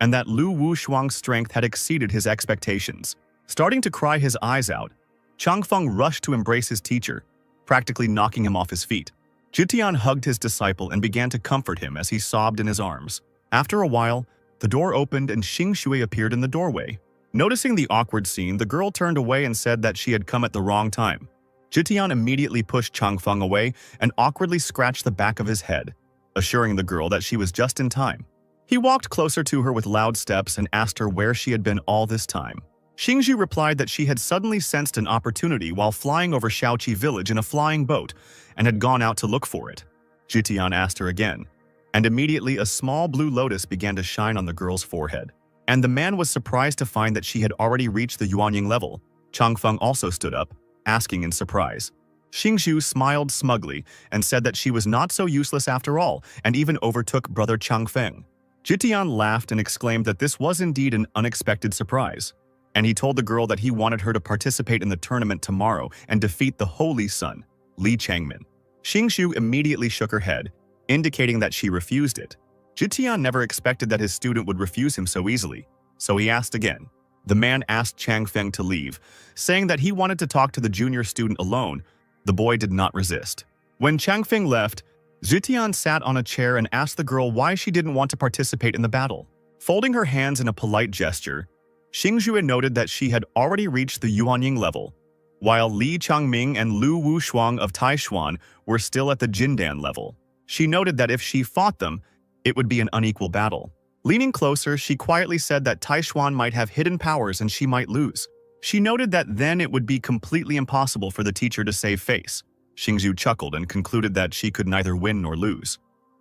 and that Lu Wushuang's strength had exceeded his expectations. Starting to cry his eyes out, Changfeng rushed to embrace his teacher, practically knocking him off his feet. Zitian hugged his disciple and began to comfort him as he sobbed in his arms. After a while, the door opened and Xing Shui appeared in the doorway. Noticing the awkward scene, the girl turned away and said that she had come at the wrong time. Zitian immediately pushed Changfeng away and awkwardly scratched the back of his head, assuring the girl that she was just in time. He walked closer to her with loud steps and asked her where she had been all this time. Xingzhu replied that she had suddenly sensed an opportunity while flying over Shaoqi village in a flying boat and had gone out to look for it. Zitian asked her again, and immediately a small blue lotus began to shine on the girl's forehead. And the man was surprised to find that she had already reached the Yuanying level. Changfeng also stood up, asking in surprise. Xingzhu smiled smugly and said that she was not so useless after all, and even overtook brother Changfeng. Zitian laughed and exclaimed that this was indeed an unexpected surprise, and he told the girl that he wanted her to participate in the tournament tomorrow and defeat the Holy Sun, Li Changmin. Xingzhu immediately shook her head, indicating that she refused it. Zitian never expected that his student would refuse him so easily, so he asked again. The man asked Changfeng to leave, saying that he wanted to talk to the junior student alone. The boy did not resist. When Changfeng left, Zitian sat on a chair and asked the girl why she didn't want to participate in the battle. Folding her hands in a polite gesture, Xingzhu noted that she had already reached the Yuanying level, while Li Changming and Lu Wushuang of Taishuan were still at the Jindan level. She noted that if she fought them, it would be an unequal battle. Leaning closer, she quietly said that Taishuan might have hidden powers and she might lose. She noted that then it would be completely impossible for the teacher to save face. Xingzhu chuckled and concluded that she could neither win nor lose.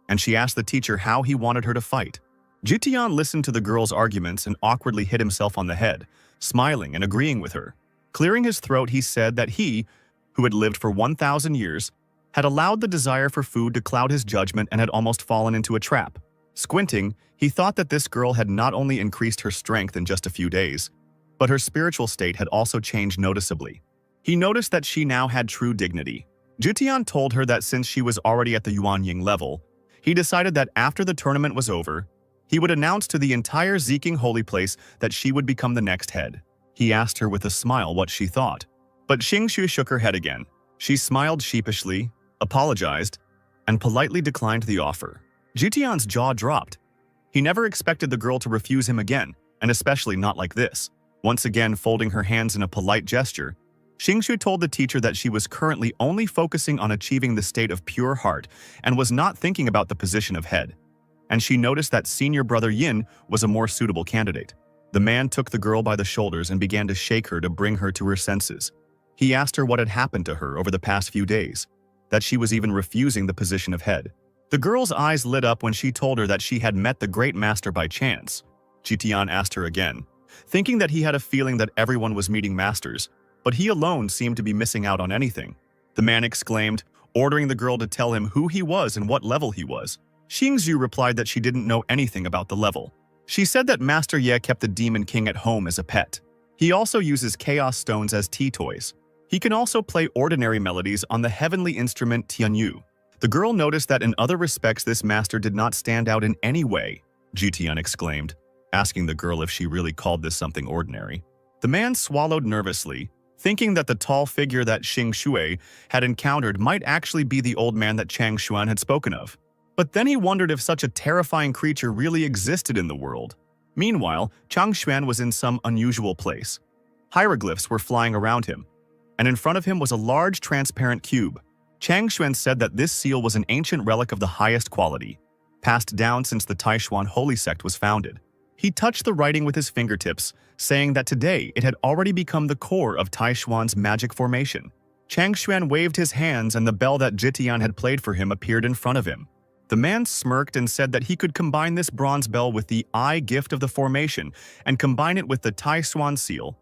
And she asked the teacher how he wanted her to fight. Jitian listened to the girl's arguments and awkwardly hit himself on the head, smiling and agreeing with her. Clearing his throat, he said that he, who had lived for 1,000 years, had allowed the desire for food to cloud his judgment and had almost fallen into a trap. Squinting, he thought that this girl had not only increased her strength in just a few days, but her spiritual state had also changed noticeably. He noticed that she now had true dignity. Jitian told her that since she was already at the Yuanying level, he decided that after the tournament was over, he would announce to the entire Ziking holy place that she would become the next head. He asked her with a smile what she thought. But Xingzhu shook her head again. She smiled sheepishly, apologized, and politely declined the offer. Jitian's jaw dropped. He never expected the girl to refuse him again, and especially not like this. Once again folding her hands in a polite gesture, Xingzhu told the teacher that she was currently only focusing on achieving the state of pure heart and was not thinking about the position of head. And she noticed that senior brother Yin was a more suitable candidate. The man took the girl by the shoulders and began to shake her to bring her to her senses. He asked her what had happened to her over the past few days, that she was even refusing the position of head. The girl's eyes lit up when she told her that she had met the great master by chance. Jitian asked her again, thinking that he had a feeling that everyone was meeting masters, but he alone seemed to be missing out on anything. The man exclaimed, ordering the girl to tell him who he was and what level he was. Xingzhu replied that she didn't know anything about the level. She said that Master Ye kept the Demon King at home as a pet. He also uses Chaos Stones as tea toys. He can also play ordinary melodies on the heavenly instrument Tianyu. The girl noticed that in other respects this master did not stand out in any way, Jitian exclaimed, asking the girl if she really called this something ordinary. The man swallowed nervously, thinking that the tall figure that Xing Shui had encountered might actually be the old man that Chang Xuan had spoken of. But then he wondered if such a terrifying creature really existed in the world. Meanwhile, Chang Xuan was in some unusual place. Hieroglyphs were flying around him, and in front of him was a large transparent cube. Chang Xuan said that this seal was an ancient relic of the highest quality, passed down since the Taishuan holy sect was founded. He touched the writing with his fingertips, saying that today it had already become the core of Taishuan's magic formation. Chang Xuan waved his hands and the bell that Jitian had played for him appeared in front of him. The man smirked and said that he could combine this bronze bell with the eye gift of the formation and combine it with the Taishuan seal.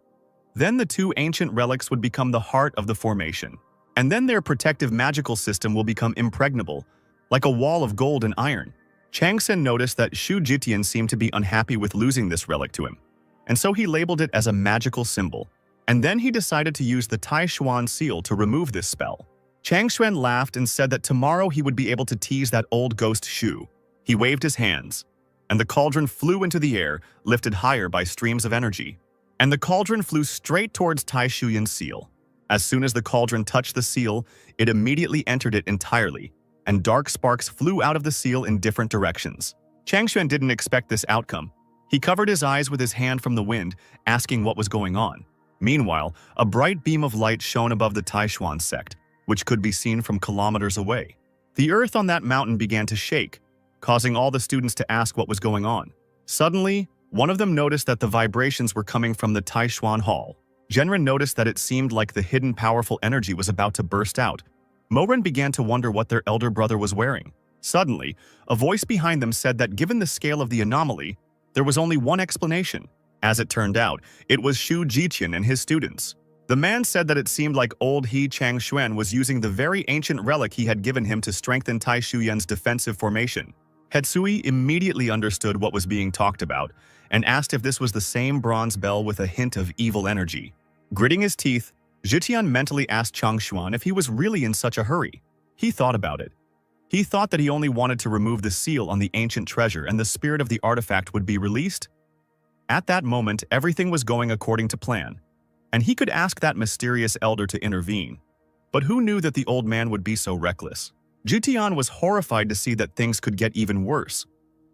Then the two ancient relics would become the heart of the formation. And then their protective magical system will become impregnable, like a wall of gold and iron. Chang Sen noticed that Shu Jitian seemed to be unhappy with losing this relic to him, and so he labeled it as a magical symbol. And then he decided to use the Taishuan seal to remove this spell. Chang Xuan laughed and said that tomorrow he would be able to tease that old ghost Shu. He waved his hands, and the cauldron flew into the air, lifted higher by streams of energy. And the cauldron flew straight towards Tai Shuyan's seal. As soon as the cauldron touched the seal, it immediately entered it entirely, and dark sparks flew out of the seal in different directions. Chang Xuan didn't expect this outcome. He covered his eyes with his hand from the wind, asking what was going on. Meanwhile, a bright beam of light shone above the Taishuan sect, which could be seen from kilometers away. The earth on that mountain began to shake, causing all the students to ask what was going on. Suddenly, one of them noticed that the vibrations were coming from the Taishuan Hall. Genren noticed that it seemed like the hidden powerful energy was about to burst out. Morin began to wonder what their elder brother was wearing. Suddenly, a voice behind them said that given the scale of the anomaly, there was only one explanation. As it turned out, it was Shu Jitian and his students. The man said that it seemed like old He Chang Xuan was using the very ancient relic he had given him to strengthen Tai Shuyan's defensive formation. Hetsui immediately understood what was being talked about and asked if this was the same bronze bell with a hint of evil energy. Gritting his teeth, Jitian mentally asked Chang Xuan if he was really in such a hurry. He thought about it. He thought that he only wanted to remove the seal on the ancient treasure and the spirit of the artifact would be released. At that moment, everything was going according to plan, and he could ask that mysterious elder to intervene. But who knew that the old man would be so reckless? Jitian was horrified to see that things could get even worse.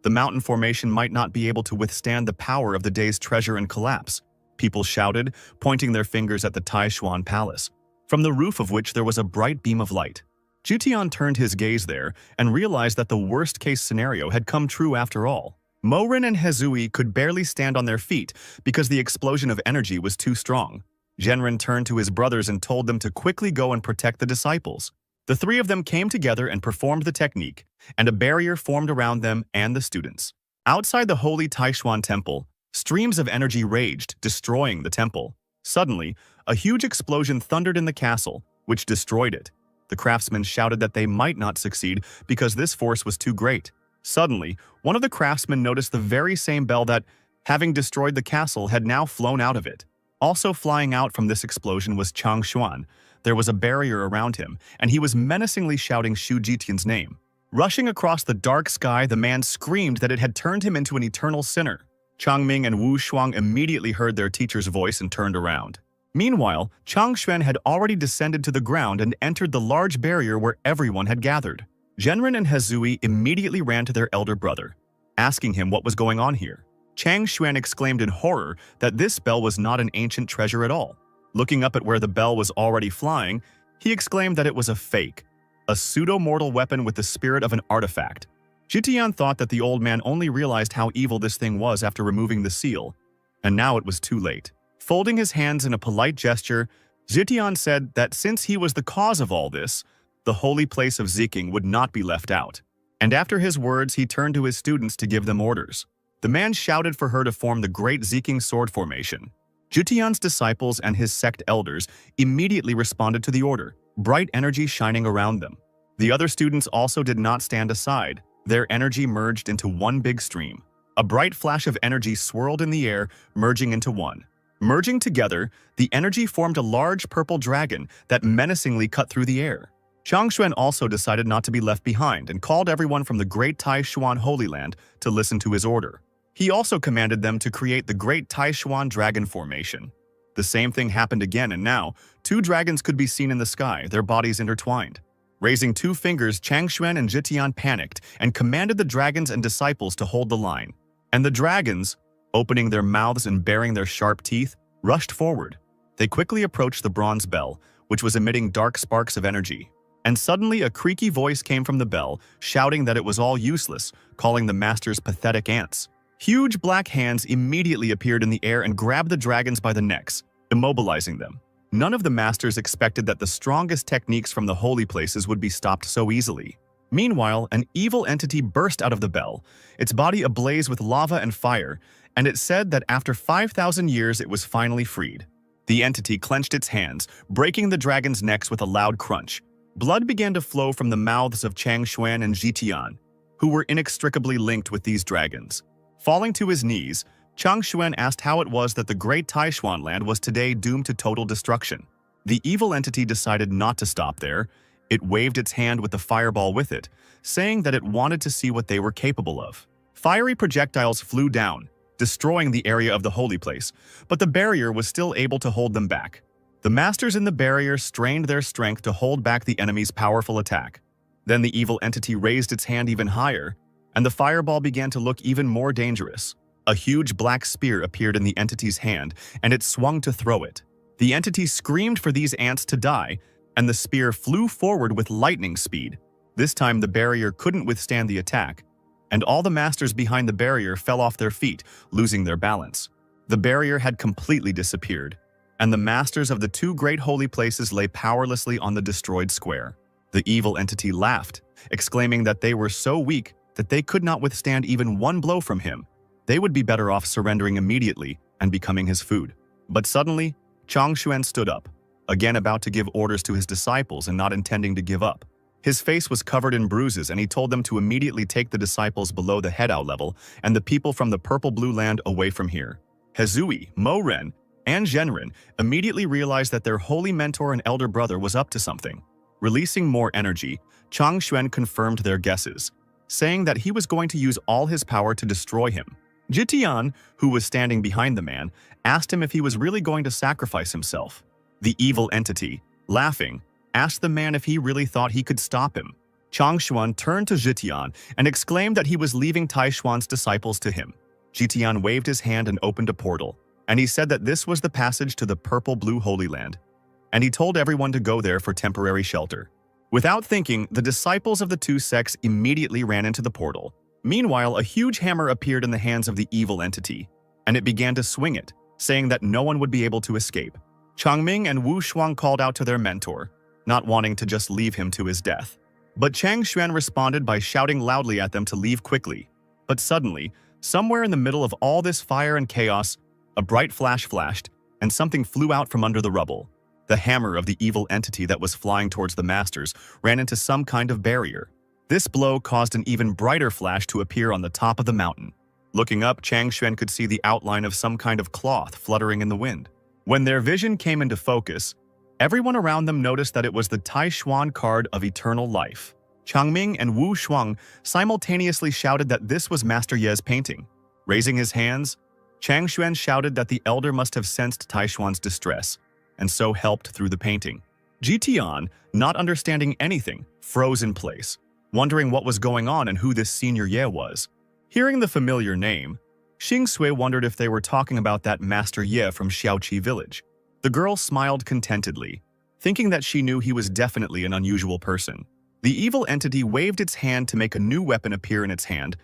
The mountain formation might not be able to withstand the power of the day's treasure and collapse. people shouted, pointing their fingers at the Taishuan Palace, from the roof of which there was a bright beam of light. Jutian turned his gaze there and realized that the worst-case scenario had come true after all. Morin and Hezui could barely stand on their feet because the explosion of energy was too strong. Genrin turned to his brothers and told them to quickly go and protect the disciples. The three of them came together and performed the technique, and a barrier formed around them and the students. Outside the holy Taishuan temple, streams of energy raged, destroying the temple. Suddenly, a huge explosion thundered in the castle, which destroyed it. The craftsmen shouted that they might not succeed because this force was too great. Suddenly, one of the craftsmen noticed the very same bell that, having destroyed the castle, had now flown out of it. Also flying out from this explosion was Chang Xuan. There was a barrier around him, and he was menacingly shouting Xu Jitian's name. Rushing across the dark sky, the man screamed that it had turned him into an eternal sinner. Changming and Wu Shuang immediately heard their teacher's voice and turned around. Meanwhile, Chang Xuan had already descended to the ground and entered the large barrier where everyone had gathered. Genrin and Hezui immediately ran to their elder brother, asking him what was going on here. Chang Xuan exclaimed in horror that this bell was not an ancient treasure at all. Looking up at where the bell was already flying, he exclaimed that it was a fake, a pseudo-mortal weapon with the spirit of an artifact. Jitian thought that the old man only realized how evil this thing was after removing the seal, and now it was too late. Folding his hands in a polite gesture, Jitian said that since he was the cause of all this, the holy place of Ziking would not be left out. And after his words, he turned to his students to give them orders. The man shouted for her to form the Great Ziking Sword Formation. Jutian's disciples and his sect elders immediately responded to the order, bright energy shining around them. The other students also did not stand aside. Their energy merged into one big stream. A bright flash of energy swirled in the air, merging into one. Merging together, the energy formed a large purple dragon that menacingly cut through the air. Chang Xuan also decided not to be left behind and called everyone from the Great Taishuan Holy Land to listen to his order. He also commanded them to create the Great Taishuan Dragon Formation. The same thing happened again, and now, two dragons could be seen in the sky, their bodies intertwined. Raising two fingers, Chang Xuan and Jitian panicked and commanded the dragons and disciples to hold the line. And the dragons, opening their mouths and baring their sharp teeth, rushed forward. They quickly approached the bronze bell, which was emitting dark sparks of energy. And suddenly a creaky voice came from the bell, shouting that it was all useless, calling the masters pathetic ants. Huge black hands immediately appeared in the air and grabbed the dragons by the necks, immobilizing them. None of the masters expected that the strongest techniques from the holy places would be stopped so easily. Meanwhile, an evil entity burst out of the bell, its body ablaze with lava and fire, and it said that after 5,000 years it was finally freed. The entity clenched its hands, breaking the dragons' necks with a loud crunch. Blood began to flow from the mouths of Chang Xuan and Jitian, who were inextricably linked with these dragons. Falling to his knees, Chang Xuan asked how it was that the Great Taishuan land was today doomed to total destruction. The evil entity decided not to stop there. It waved its hand with the fireball with it, saying that it wanted to see what they were capable of. Fiery projectiles flew down, destroying the area of the holy place, but the barrier was still able to hold them back. The masters in the barrier strained their strength to hold back the enemy's powerful attack. Then the evil entity raised its hand even higher, and the fireball began to look even more dangerous. A huge black spear appeared in the entity's hand, and it swung to throw it. The entity screamed for these ants to die, and the spear flew forward with lightning speed. This time the barrier couldn't withstand the attack, and all the masters behind the barrier fell off their feet, losing their balance. The barrier had completely disappeared, and the masters of the two great holy places lay powerlessly on the destroyed square. The evil entity laughed, exclaiming that they were so weak that they could not withstand even one blow from him. They would be better off surrendering immediately and becoming his food. But suddenly, Chang Xuan stood up, again about to give orders to his disciples and not intending to give up. His face was covered in bruises, and he told them to immediately take the disciples below the head-out level and the people from the purple-blue land away from here. Hezui, Mo Ren, and Genrin immediately realized that their holy mentor and elder brother was up to something. Releasing more energy, Chang Xuan confirmed their guesses, saying that he was going to use all his power to destroy him. Jitian, who was standing behind the man, asked him if he was really going to sacrifice himself. The evil entity, laughing, asked the man if he really thought he could stop him. Chang Xuan turned to Jitian and exclaimed that he was leaving Taishuan's disciples to him. Jitian waved his hand and opened a portal, and he said that this was the passage to the purple-blue Holy Land, and he told everyone to go there for temporary shelter. Without thinking, the disciples of the two sects immediately ran into the portal. Meanwhile, a huge hammer appeared in the hands of the evil entity, and it began to swing it, saying that no one would be able to escape. Changming and Wu Shuang called out to their mentor, not wanting to just leave him to his death. But Chang Xuan responded by shouting loudly at them to leave quickly. But suddenly, somewhere in the middle of all this fire and chaos, a bright flash flashed, and something flew out from under the rubble. The hammer of the evil entity that was flying towards the masters ran into some kind of barrier. This blow caused an even brighter flash to appear on the top of the mountain. Looking up, Chang Xuan could see the outline of some kind of cloth fluttering in the wind. When their vision came into focus, everyone around them noticed that it was the Tai Xuan card of eternal life. Changming and Wu Shuang simultaneously shouted that this was Master Ye's painting. Raising his hands, Chang Xuan shouted that the elder must have sensed Tai Xuan's distress, and so helped through the painting. Jitian, not understanding anything, froze in place, wondering what was going on and who this senior Ye was. Hearing the familiar name, Xing Sui wondered if they were talking about that Master Ye from Xiaoqi village. The girl smiled contentedly, thinking that she knew he was definitely an unusual person. The evil entity waved its hand to make a new weapon appear in its hand,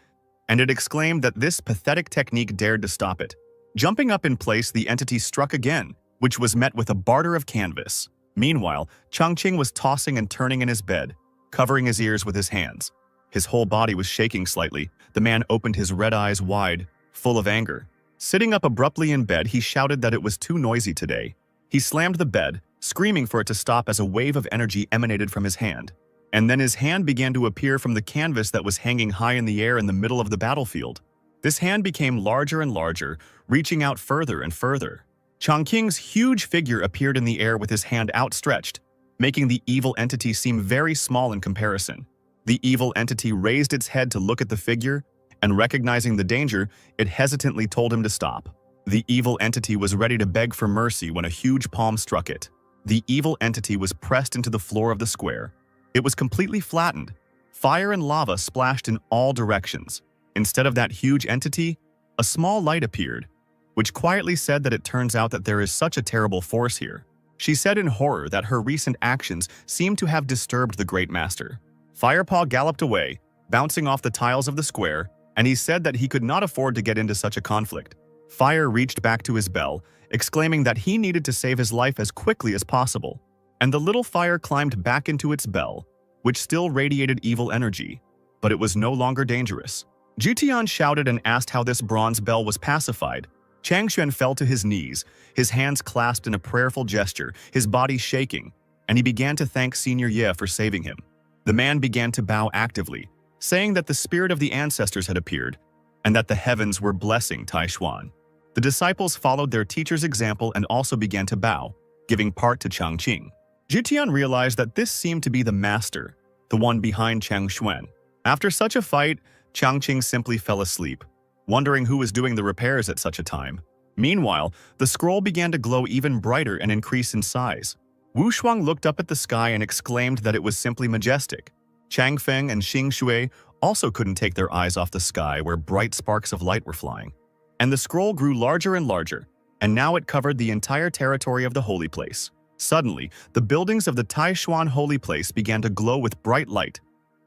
and it exclaimed that this pathetic technique dared to stop it. Jumping up in place, the entity struck again, which was met with a barter of canvas. Meanwhile, Changqing was tossing and turning in his bed, covering his ears with his hands. His whole body was shaking slightly. The man opened his red eyes wide, full of anger. Sitting up abruptly in bed, he shouted that it was too noisy today. He slammed the bed, screaming for it to stop as a wave of energy emanated from his hand. And then his hand began to appear from the canvas that was hanging high in the air in the middle of the battlefield. This hand became larger and larger, reaching out further and further. Changqing's huge figure appeared in the air with his hand outstretched, making the evil entity seem very small in comparison. The evil entity raised its head to look at the figure, and recognizing the danger, it hesitantly told him to stop. The evil entity was ready to beg for mercy when a huge palm struck it. The evil entity was pressed into the floor of the square. It was completely flattened. Fire and lava splashed in all directions. Instead of that huge entity, a small light appeared, which quietly said that it turns out that there is such a terrible force here. She said in horror that her recent actions seemed to have disturbed the Great Master. Firepaw galloped away, bouncing off the tiles of the square, and he said that he could not afford to get into such a conflict. Fire reached back to his bell, exclaiming that he needed to save his life as quickly as possible. And the little fire climbed back into its bell, which still radiated evil energy, but it was no longer dangerous. Jitian shouted and asked how this bronze bell was pacified. Chang Xuan fell to his knees, his hands clasped in a prayerful gesture, his body shaking, and he began to thank Senior Ye for saving him. The man began to bow actively, saying that the spirit of the ancestors had appeared, and that the heavens were blessing Tai Xuan. The disciples followed their teacher's example and also began to bow, giving part to Changqing. Jitian realized that this seemed to be the master, the one behind Chang Xuan. After such a fight, Changqing simply fell asleep, wondering who was doing the repairs at such a time. Meanwhile, the scroll began to glow even brighter and increase in size. Wu Shuang looked up at the sky and exclaimed that it was simply majestic. Chang Feng and Xing Shui also couldn't take their eyes off the sky where bright sparks of light were flying. And the scroll grew larger and larger, and now it covered the entire territory of the holy place. Suddenly, the buildings of the Taishuan holy place began to glow with bright light,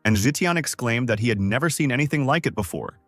and Zitian exclaimed that he had never seen anything like it before,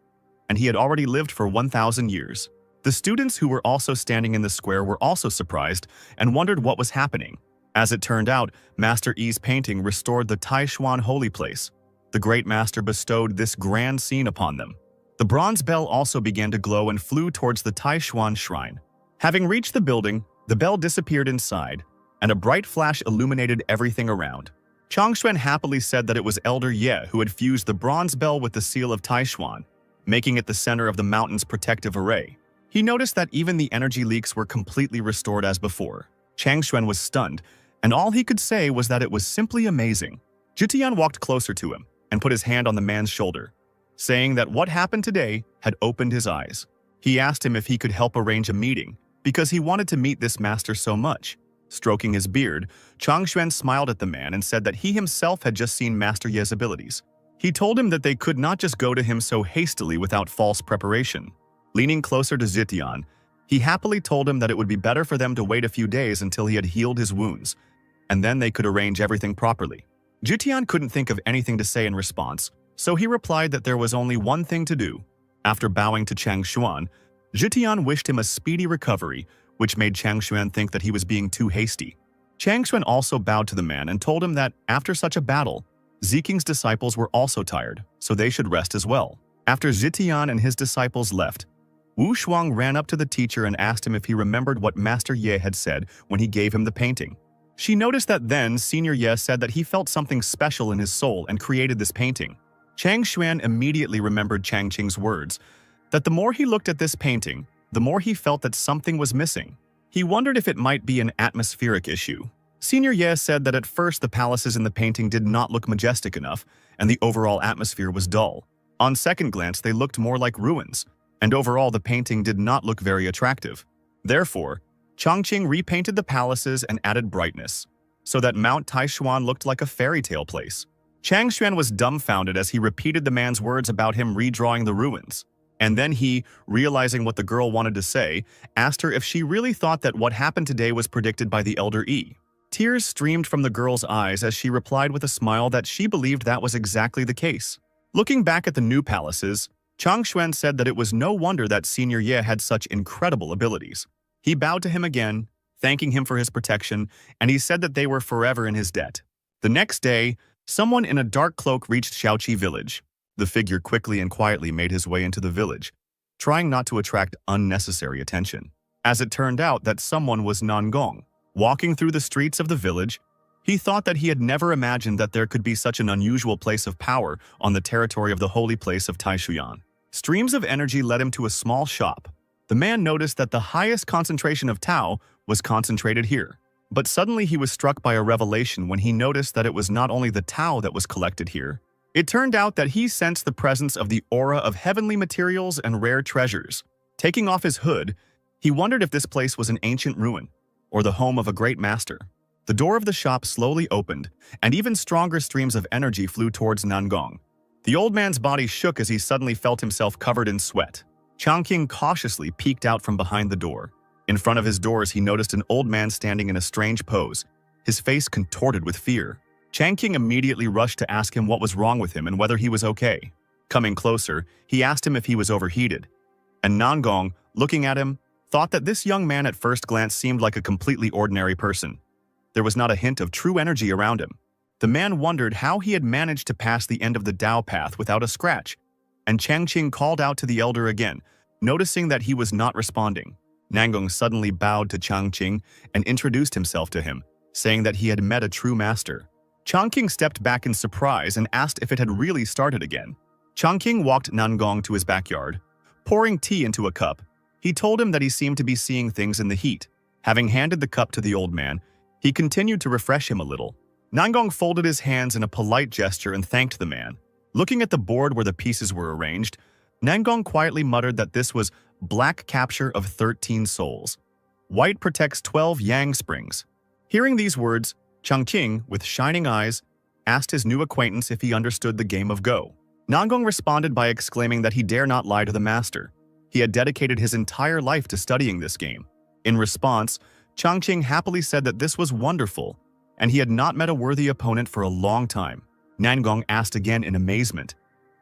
and he had already lived for 1,000 years. The students who were also standing in the square were also surprised and wondered what was happening. As it turned out, Master Yi's painting restored the Taishuan holy place. The great master bestowed this grand scene upon them. The bronze bell also began to glow and flew towards the Taishuan shrine. Having reached the building, the bell disappeared inside, and a bright flash illuminated everything around. Changshuan happily said that it was Elder Ye who had fused the bronze bell with the seal of Taishuan, making it the center of the mountain's protective array. He noticed that even the energy leaks were completely restored as before. Changshuan was stunned, and all he could say was that it was simply amazing. Jitian walked closer to him and put his hand on the man's shoulder, saying that what happened today had opened his eyes. He asked him if he could help arrange a meeting, because he wanted to meet this master so much. Stroking his beard, Changshuan smiled at the man and said that he himself had just seen Master Ye's abilities. He told him that they could not just go to him so hastily without false preparation. Leaning closer to Zitian, He happily told him that it would be better for them to wait a few days until he had healed his wounds, and then they could arrange everything properly. Jutian couldn't think of anything to say in response, so he replied that there was only one thing to do. After bowing to Chang Xuan, Jutian wished him a speedy recovery, which made Chang Xuan think that he was being too hasty. Chang Xuan also bowed to the man and told him that after such a battle, Ziking's disciples were also tired, so they should rest as well. After Zitian and his disciples left, Wu Shuang ran up to the teacher and asked him if he remembered what Master Ye had said when he gave him the painting. She noticed that then Senior Ye said that he felt something special in his soul and created this painting. Chang Xuan immediately remembered Chang Qing's words, that the more he looked at this painting, the more he felt that something was missing. He wondered if it might be an atmospheric issue. Senior Ye said that at first the palaces in the painting did not look majestic enough, and the overall atmosphere was dull. On second glance, they looked more like ruins, and overall the painting did not look very attractive. Therefore, Changqing repainted the palaces and added brightness, so that Mount Taishuan looked like a fairy tale place. Chang Xuan was dumbfounded as he repeated the man's words about him redrawing the ruins. And then he, realizing what the girl wanted to say, asked her if she really thought that what happened today was predicted by the Elder Yi. Tears streamed from the girl's eyes as she replied with a smile that she believed that was exactly the case. Looking back at the new palaces, Chang Xuan said that it was no wonder that Senior Ye had such incredible abilities. He bowed to him again, thanking him for his protection, and he said that they were forever in his debt. The next day, someone in a dark cloak reached Xiaoqi village. The figure quickly and quietly made his way into the village, trying not to attract unnecessary attention. As it turned out that someone was Nangong. Walking through the streets of the village, he thought that he had never imagined that there could be such an unusual place of power on the territory of the holy place of Taishuyan. Streams of energy led him to a small shop. The man noticed that the highest concentration of Tao was concentrated here. But suddenly he was struck by a revelation when he noticed that it was not only the Tao that was collected here. It turned out that he sensed the presence of the aura of heavenly materials and rare treasures. Taking off his hood, he wondered if this place was an ancient ruin, or the home of a great master. The door of the shop slowly opened, and even stronger streams of energy flew towards Nangong. The old man's body shook as he suddenly felt himself covered in sweat. Changqing cautiously peeked out from behind the door. In front of his doors, he noticed an old man standing in a strange pose, his face contorted with fear. Changqing immediately rushed to ask him what was wrong with him and whether he was okay. Coming closer, he asked him if he was overheated. And Nangong, looking at him, thought that this young man at first glance seemed like a completely ordinary person. There was not a hint of true energy around him. The man wondered how he had managed to pass the end of the Dao path without a scratch, and Changqing called out to the elder again, noticing that he was not responding. Nangong suddenly bowed to Changqing and introduced himself to him, saying that he had met a true master. Changqing stepped back in surprise and asked if it had really started again. Changqing walked Nangong to his backyard. Pouring tea into a cup, he told him that he seemed to be seeing things in the heat. Having handed the cup to the old man, he continued to refresh him a little. Nangong folded his hands in a polite gesture and thanked the man. Looking at the board where the pieces were arranged, Nangong quietly muttered that this was black capture of 13 souls. White protects 12 yang springs. Hearing these words, Changqing, with shining eyes, asked his new acquaintance if he understood the game of Go. Nangong responded by exclaiming that he dare not lie to the master. He had dedicated his entire life to studying this game. In response, Changqing happily said that this was wonderful, and he had not met a worthy opponent for a long time. Nangong asked again in amazement,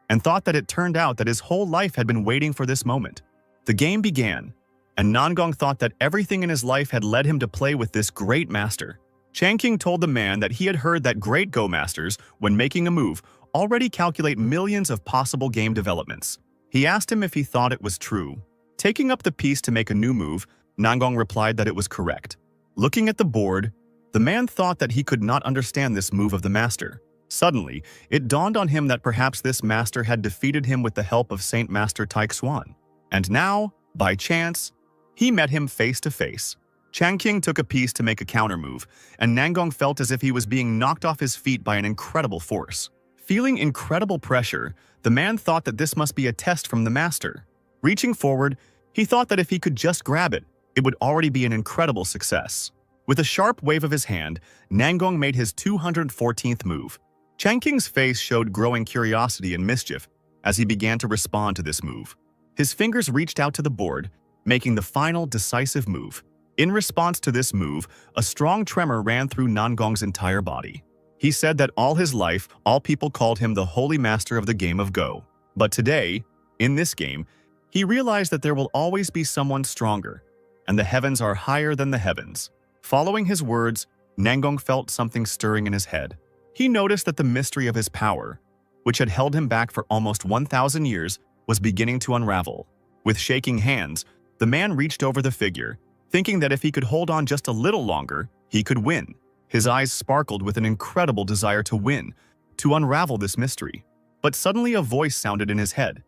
and thought that it turned out that his whole life had been waiting for this moment. The game began, and Nangong thought that everything in his life had led him to play with this great master. Changqing told the man that he had heard that great Go masters, when making a move, already calculate millions of possible game developments. He asked him if he thought it was true. Taking up the piece to make a new move, Nangong replied that it was correct. Looking at the board, the man thought that he could not understand this move of the master. Suddenly, it dawned on him that perhaps this master had defeated him with the help of Saint Master Taixuan. And now, by chance, he met him face to face. Changqing took a piece to make a counter move, and Nangong felt as if he was being knocked off his feet by an incredible force. Feeling incredible pressure, the man thought that this must be a test from the master. Reaching forward, he thought that if he could just grab it, it would already be an incredible success. With a sharp wave of his hand, Nangong made his 214th move. Changqing's face showed growing curiosity and mischief as he began to respond to this move. His fingers reached out to the board, making the final decisive move. In response to this move, a strong tremor ran through Nangong's entire body. He said that all his life, all people called him the holy master of the game of Go. But today, in this game, he realized that there will always be someone stronger, and the heavens are higher than the heavens. Following his words, Nangong felt something stirring in his head. He noticed that the mystery of his power, which had held him back for almost 1,000 years, was beginning to unravel. With shaking hands, the man reached over the figure, thinking that if he could hold on just a little longer, he could win. His eyes sparkled with an incredible desire to win, to unravel this mystery. But suddenly a voice sounded in his head.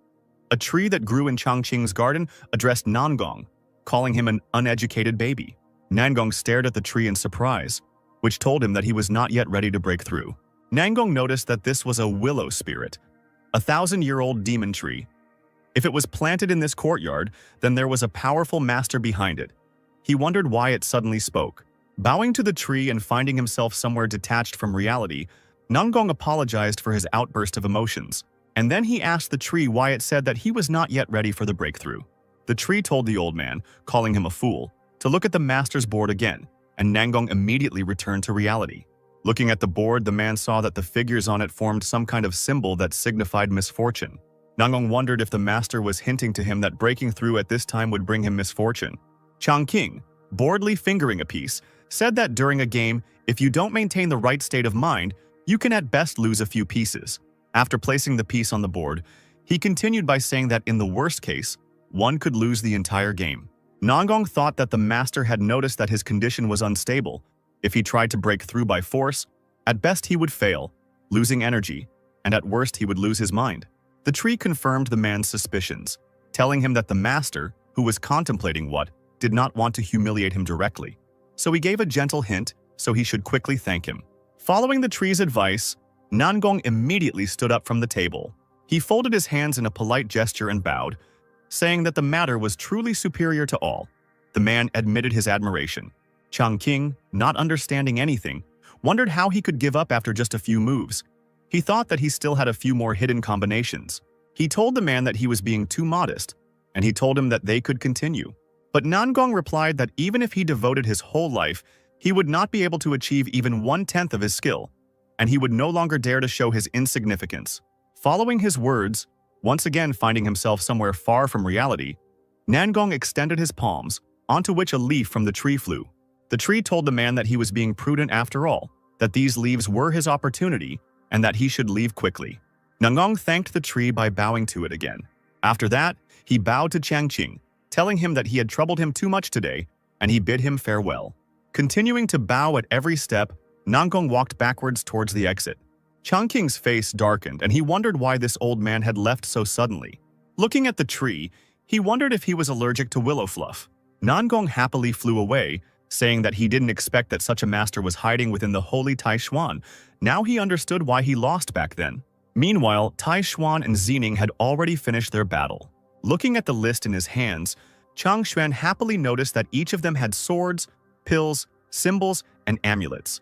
A tree that grew in Changqing's garden addressed Nangong, calling him an uneducated baby. Nangong stared at the tree in surprise, which told him that he was not yet ready to break through. Nangong noticed that this was a willow spirit, a 1,000-year-old demon tree. If it was planted in this courtyard, then there was a powerful master behind it. He wondered why it suddenly spoke. Bowing to the tree and finding himself somewhere detached from reality, Nangong apologized for his outburst of emotions, and then he asked the tree why it said that he was not yet ready for the breakthrough. The tree told the old man, calling him a fool, to look at the master's board again, and Nangong immediately returned to reality. Looking at the board, the man saw that the figures on it formed some kind of symbol that signified misfortune. Nangong wondered if the master was hinting to him that breaking through at this time would bring him misfortune. Changqing, boredly fingering a piece, said that during a game, if you don't maintain the right state of mind, you can at best lose a few pieces. After placing the piece on the board, he continued by saying that in the worst case, one could lose the entire game. Nangong thought that the master had noticed that his condition was unstable. If he tried to break through by force, at best he would fail, losing energy, and at worst he would lose his mind. The tree confirmed the man's suspicions, telling him that the master, who was contemplating what, did not want to humiliate him directly. So he gave a gentle hint so he should quickly thank him. Following the tree's advice, Nangong immediately stood up from the table. He folded his hands in a polite gesture and bowed, saying that the matter was truly superior to all. The man admitted his admiration. Changqing, not understanding anything, wondered how he could give up after just a few moves. He thought that he still had a few more hidden combinations. He told the man that he was being too modest, and he told him that they could continue. But Nangong replied that even if he devoted his whole life, he would not be able to achieve even 1/10 of his skill, and he would no longer dare to show his insignificance. Following his words, once again finding himself somewhere far from reality, Nangong extended his palms, onto which a leaf from the tree flew. The tree told the man that he was being prudent after all, that these leaves were his opportunity, and that he should leave quickly. Nangong thanked the tree by bowing to it again. After that, he bowed to Changqing, telling him that he had troubled him too much today, and he bid him farewell. Continuing to bow at every step, Nangong walked backwards towards the exit. Changqing's face darkened, and he wondered why this old man had left so suddenly. Looking at the tree, he wondered if he was allergic to willow fluff. Nangong happily flew away, saying that he didn't expect that such a master was hiding within the holy Taishuan. Now he understood why he lost back then. Meanwhile, Taishuan and Xining had already finished their battle. Looking at the list in his hands, Changshuan happily noticed that each of them had swords, pills, symbols, and amulets.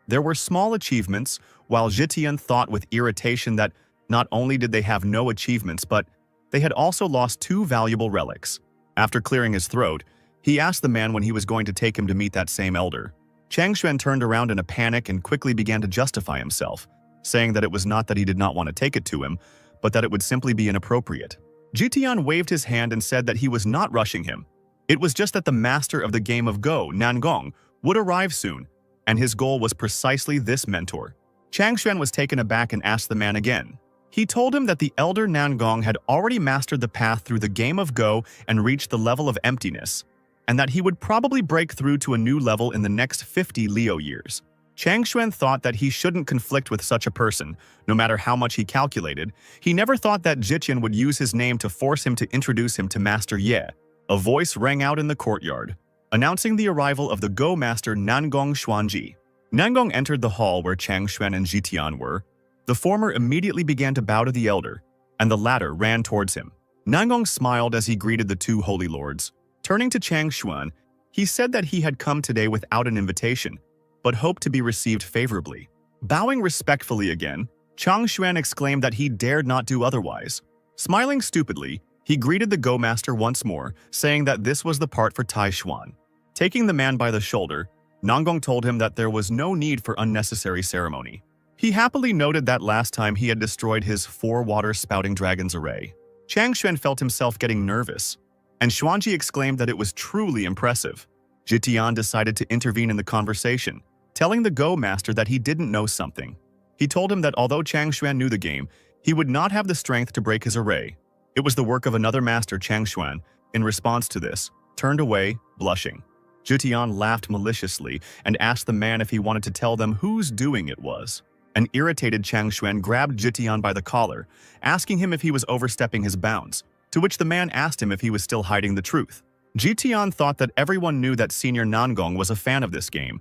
There were small achievements, while Zhitian thought with irritation that not only did they have no achievements, but they had also lost 2 valuable relics. After clearing his throat, he asked the man when he was going to take him to meet that same elder. Changshuan turned around in a panic and quickly began to justify himself, saying that it was not that he did not want to take it to him, but that it would simply be inappropriate. Zhitian waved his hand and said that he was not rushing him. It was just that the master of the game of Go, Nangong, would arrive soon, and his goal was precisely this mentor. Changshuan was taken aback and asked the man again. He told him that the elder Nangong had already mastered the path through the game of Go and reached the level of emptiness, and that he would probably break through to a new level in the next 50 Leo years. Changshuan thought that he shouldn't conflict with such a person, no matter how much he calculated. He never thought that Zhitian would use his name to force him to introduce him to Master Ye. A voice rang out in the courtyard, announcing the arrival of the Go Master Nangong Xuanji. Nangong entered the hall where Changshuan and Zhitian were. The former immediately began to bow to the elder, and the latter ran towards him. Nangong smiled as he greeted the 2 holy lords. Turning to Changshuan, he said that he had come today without an invitation, but hoped to be received favorably. Bowing respectfully again, Changshuan exclaimed that he dared not do otherwise. Smiling stupidly, He greeted the Go Master once more, saying that this was the part for Tai Xuan. Taking the man by the shoulder, Nangong told him that there was no need for unnecessary ceremony. He happily noted that last time he had destroyed his 4 water-spouting dragons array. Chang Xuan felt himself getting nervous, and Xuanji exclaimed that it was truly impressive. Jitian decided to intervene in the conversation, telling the Go Master that he didn't know something. He told him that although Chang Xuan knew the game, he would not have the strength to break his array. It was the work of another master, Chang Xuan, in response to this, turned away, blushing. Jitian laughed maliciously and asked the man if he wanted to tell them whose doing it was. An irritated Chang Xuan grabbed Jitian by the collar, asking him if he was overstepping his bounds, to which the man asked him if he was still hiding the truth. Jitian thought that everyone knew that Senior Nangong was a fan of this game.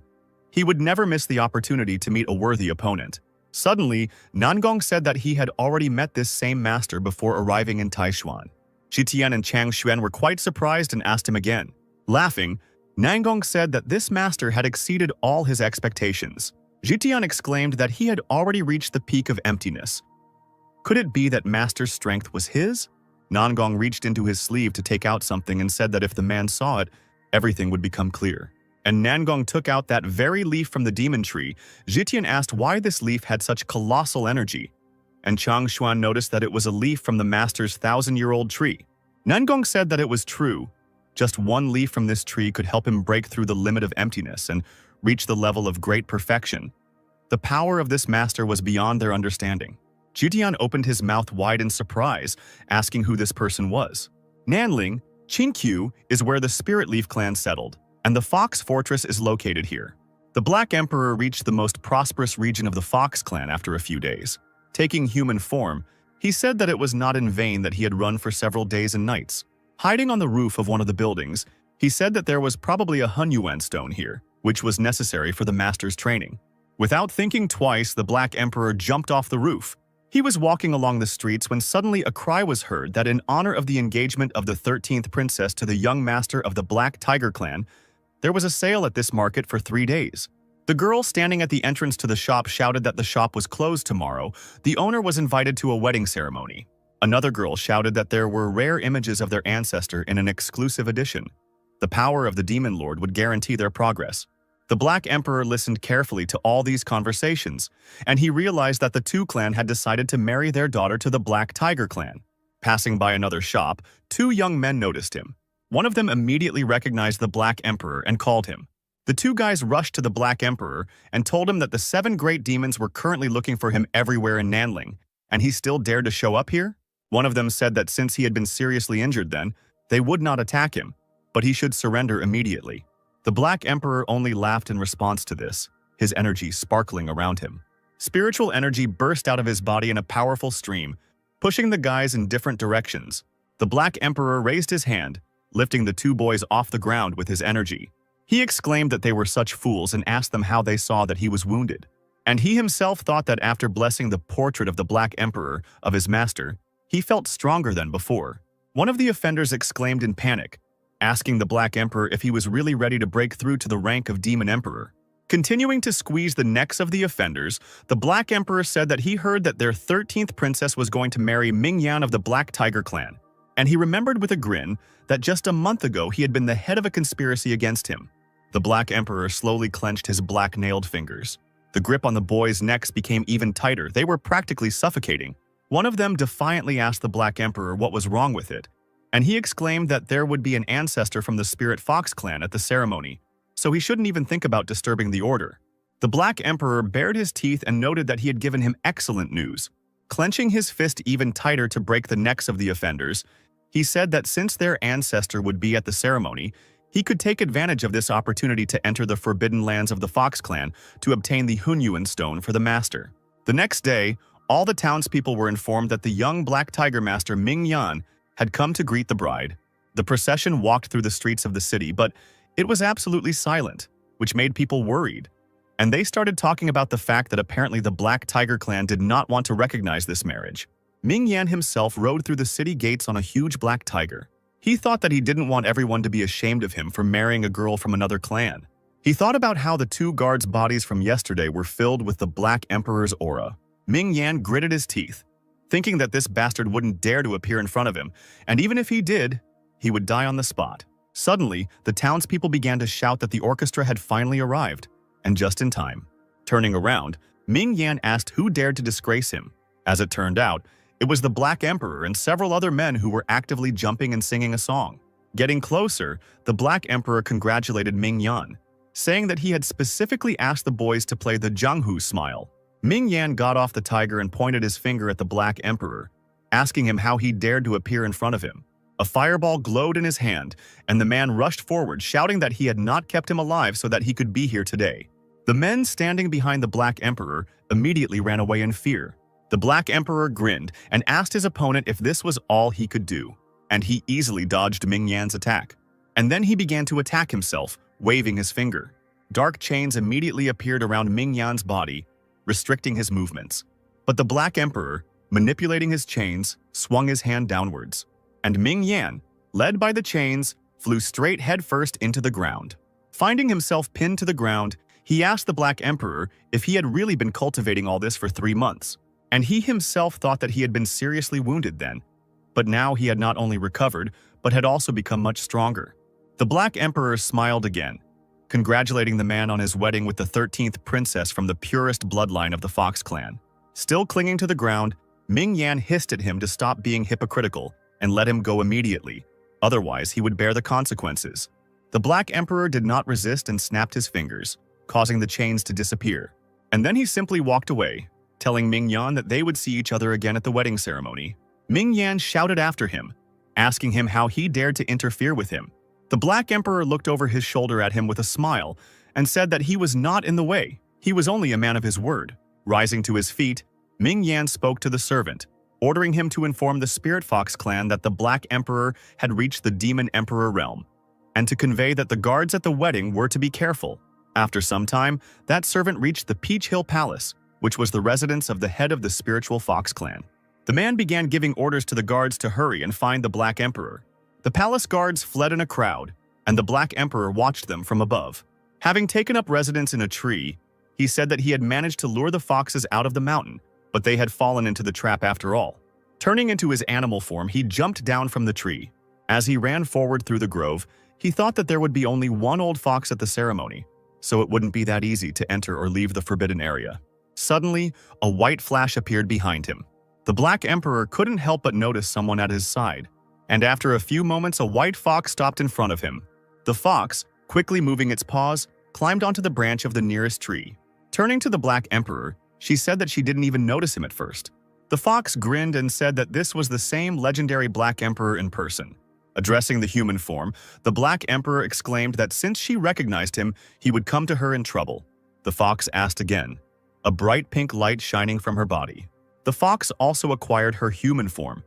He would never miss the opportunity to meet a worthy opponent. Suddenly, Nangong said that he had already met this same master before arriving in Taishuan. Jitian and Chang Xuan were quite surprised and asked him again. Laughing, Nangong said that this master had exceeded all his expectations. Jitian exclaimed that he had already reached the peak of emptiness. Could it be that master's strength was his? Nangong reached into his sleeve to take out something and said that if the man saw it, everything would become clear. And Nangong took out that very leaf from the demon tree. Jitian asked why this leaf had such colossal energy, and Chang Xuan noticed that it was a leaf from the master's 1,000-year-old tree. Nangong said that it was true. Just one leaf from this tree could help him break through the limit of emptiness and reach the level of great perfection. The power of this master was beyond their understanding. Jitian opened his mouth wide in surprise, asking who this person was. Nanling, Qinkyu, is where the Spirit Leaf clan settled, and the Fox Fortress is located here. The Black Emperor reached the most prosperous region of the Fox clan after a few days. Taking human form, he said that it was not in vain that he had run for several days and nights. Hiding on the roof of one of the buildings, he said that there was probably a Hunyuan stone here, which was necessary for the master's training. Without thinking twice, the Black Emperor jumped off the roof. He was walking along the streets when suddenly a cry was heard that in honor of the engagement of the 13th princess to the young master of the Black Tiger clan, there was a sale at this market for 3 days. The girl standing at the entrance to the shop shouted that the shop was closed tomorrow. The owner was invited to a wedding ceremony. Another girl shouted that there were rare images of their ancestor in an exclusive edition. The power of the Demon Lord would guarantee their progress. The Black Emperor listened carefully to all these conversations, and he realized that the two clan had decided to marry their daughter to the Black Tiger clan. Passing by another shop, 2 young men noticed him. One of them immediately recognized the Black Emperor and called him. The 2 guys rushed to the Black Emperor and told him that the 7 great demons were currently looking for him everywhere in Nanling, and he still dared to show up here? One of them said that since he had been seriously injured then, they would not attack him, but he should surrender immediately. The Black Emperor only laughed in response to this, his energy sparkling around him. Spiritual energy burst out of his body in a powerful stream, pushing the guys in different directions. The Black Emperor raised his hand, lifting the 2 boys off the ground with his energy. He exclaimed that they were such fools and asked them how they saw that he was wounded. And he himself thought that after blessing the portrait of the Black Emperor of his master, he felt stronger than before. One of the offenders exclaimed in panic, asking the Black Emperor if he was really ready to break through to the rank of Demon Emperor. Continuing to squeeze the necks of the offenders, the Black Emperor said that he heard that their 13th princess was going to marry Mingyan of the Black Tiger clan, and he remembered with a grin that just a month ago he had been the head of a conspiracy against him. The Black Emperor slowly clenched his black-nailed fingers. The grip on the boys' necks became even tighter. They were practically suffocating. One of them defiantly asked the Black Emperor what was wrong with it, and he exclaimed that there would be an ancestor from the Spirit Fox clan at the ceremony, so he shouldn't even think about disturbing the order. The Black Emperor bared his teeth and noted that he had given him excellent news. Clenching his fist even tighter to break the necks of the offenders, he said that since their ancestor would be at the ceremony, he could take advantage of this opportunity to enter the forbidden lands of the Fox clan to obtain the Hunyuan stone for the master. The next day, all the townspeople were informed that the young Black Tiger master Ming Yan had come to greet the bride. The procession walked through the streets of the city, but it was absolutely silent, which made people worried. And they started talking about the fact that apparently the Black Tiger clan did not want to recognize this marriage. Ming Yan himself rode through the city gates on a huge black tiger. He thought that he didn't want everyone to be ashamed of him for marrying a girl from another clan. He thought about how the 2 guards' bodies from yesterday were filled with the Black Emperor's aura. Ming Yan gritted his teeth. thinking that this bastard wouldn't dare to appear in front of him, and even if he did, he would die on the spot. Suddenly, the townspeople began to shout that the orchestra had finally arrived, and just in time. Turning around, Ming Yan asked who dared to disgrace him. As it turned out, it was the Black Emperor and several other men who were actively jumping and singing a song. Getting closer, the Black Emperor congratulated Ming Yan, saying that he had specifically asked the boys to play the Jianghu smile. Ming Yan got off the tiger and pointed his finger at the Black Emperor, asking him how he dared to appear in front of him. A fireball glowed in his hand, and the man rushed forward, shouting that he had not kept him alive so that he could be here today. The men standing behind the Black Emperor immediately ran away in fear. The Black Emperor grinned and asked his opponent if this was all he could do, and he easily dodged Ming Yan's attack. And then he began to attack himself, waving his finger. Dark chains immediately appeared around Ming Yan's body, restricting his movements. But the Black Emperor, manipulating his chains, swung his hand downwards, and Ming Yan, led by the chains, flew straight headfirst into the ground. Finding himself pinned to the ground, he asked the Black Emperor if he had really been cultivating all this for 3 months, and he himself thought that he had been seriously wounded then. But now he had not only recovered, but had also become much stronger. The Black Emperor smiled again, congratulating the man on his wedding with the 13th princess from the purest bloodline of the Fox clan. Still clinging to the ground, Ming Yan hissed at him to stop being hypocritical and let him go immediately, otherwise he would bear the consequences. The Black Emperor did not resist and snapped his fingers, causing the chains to disappear. And then he simply walked away, telling Ming Yan that they would see each other again at the wedding ceremony. Ming Yan shouted after him, asking him how he dared to interfere with him. The Black Emperor looked over his shoulder at him with a smile and said that he was not in the way. He was only a man of his word. Rising to his feet, Ming Yan spoke to the servant, ordering him to inform the Spirit Fox clan that the Black Emperor had reached the Demon Emperor realm, and to convey that the guards at the wedding were to be careful. After some time, that servant reached the Peach Hill Palace, which was the residence of the head of the Spiritual Fox clan. The man began giving orders to the guards to hurry and find the Black Emperor. The palace guards fled in a crowd, and the Black Emperor watched them from above. Having taken up residence in a tree, he said that he had managed to lure the foxes out of the mountain, but they had fallen into the trap after all. Turning into his animal form, he jumped down from the tree. As he ran forward through the grove, he thought that there would be only one old fox at the ceremony, so it wouldn't be that easy to enter or leave the forbidden area. Suddenly, a white flash appeared behind him. The Black Emperor couldn't help but notice someone at his side, and after a few moments a white fox stopped in front of him. The fox, quickly moving its paws, climbed onto the branch of the nearest tree. Turning to the Black Emperor, she said that she didn't even notice him at first. The fox grinned and said that this was the same legendary Black Emperor in person. Addressing the human form, the Black Emperor exclaimed that since she recognized him, he would come to her in trouble. The fox asked again, a bright pink light shining from her body. The fox also acquired her human form.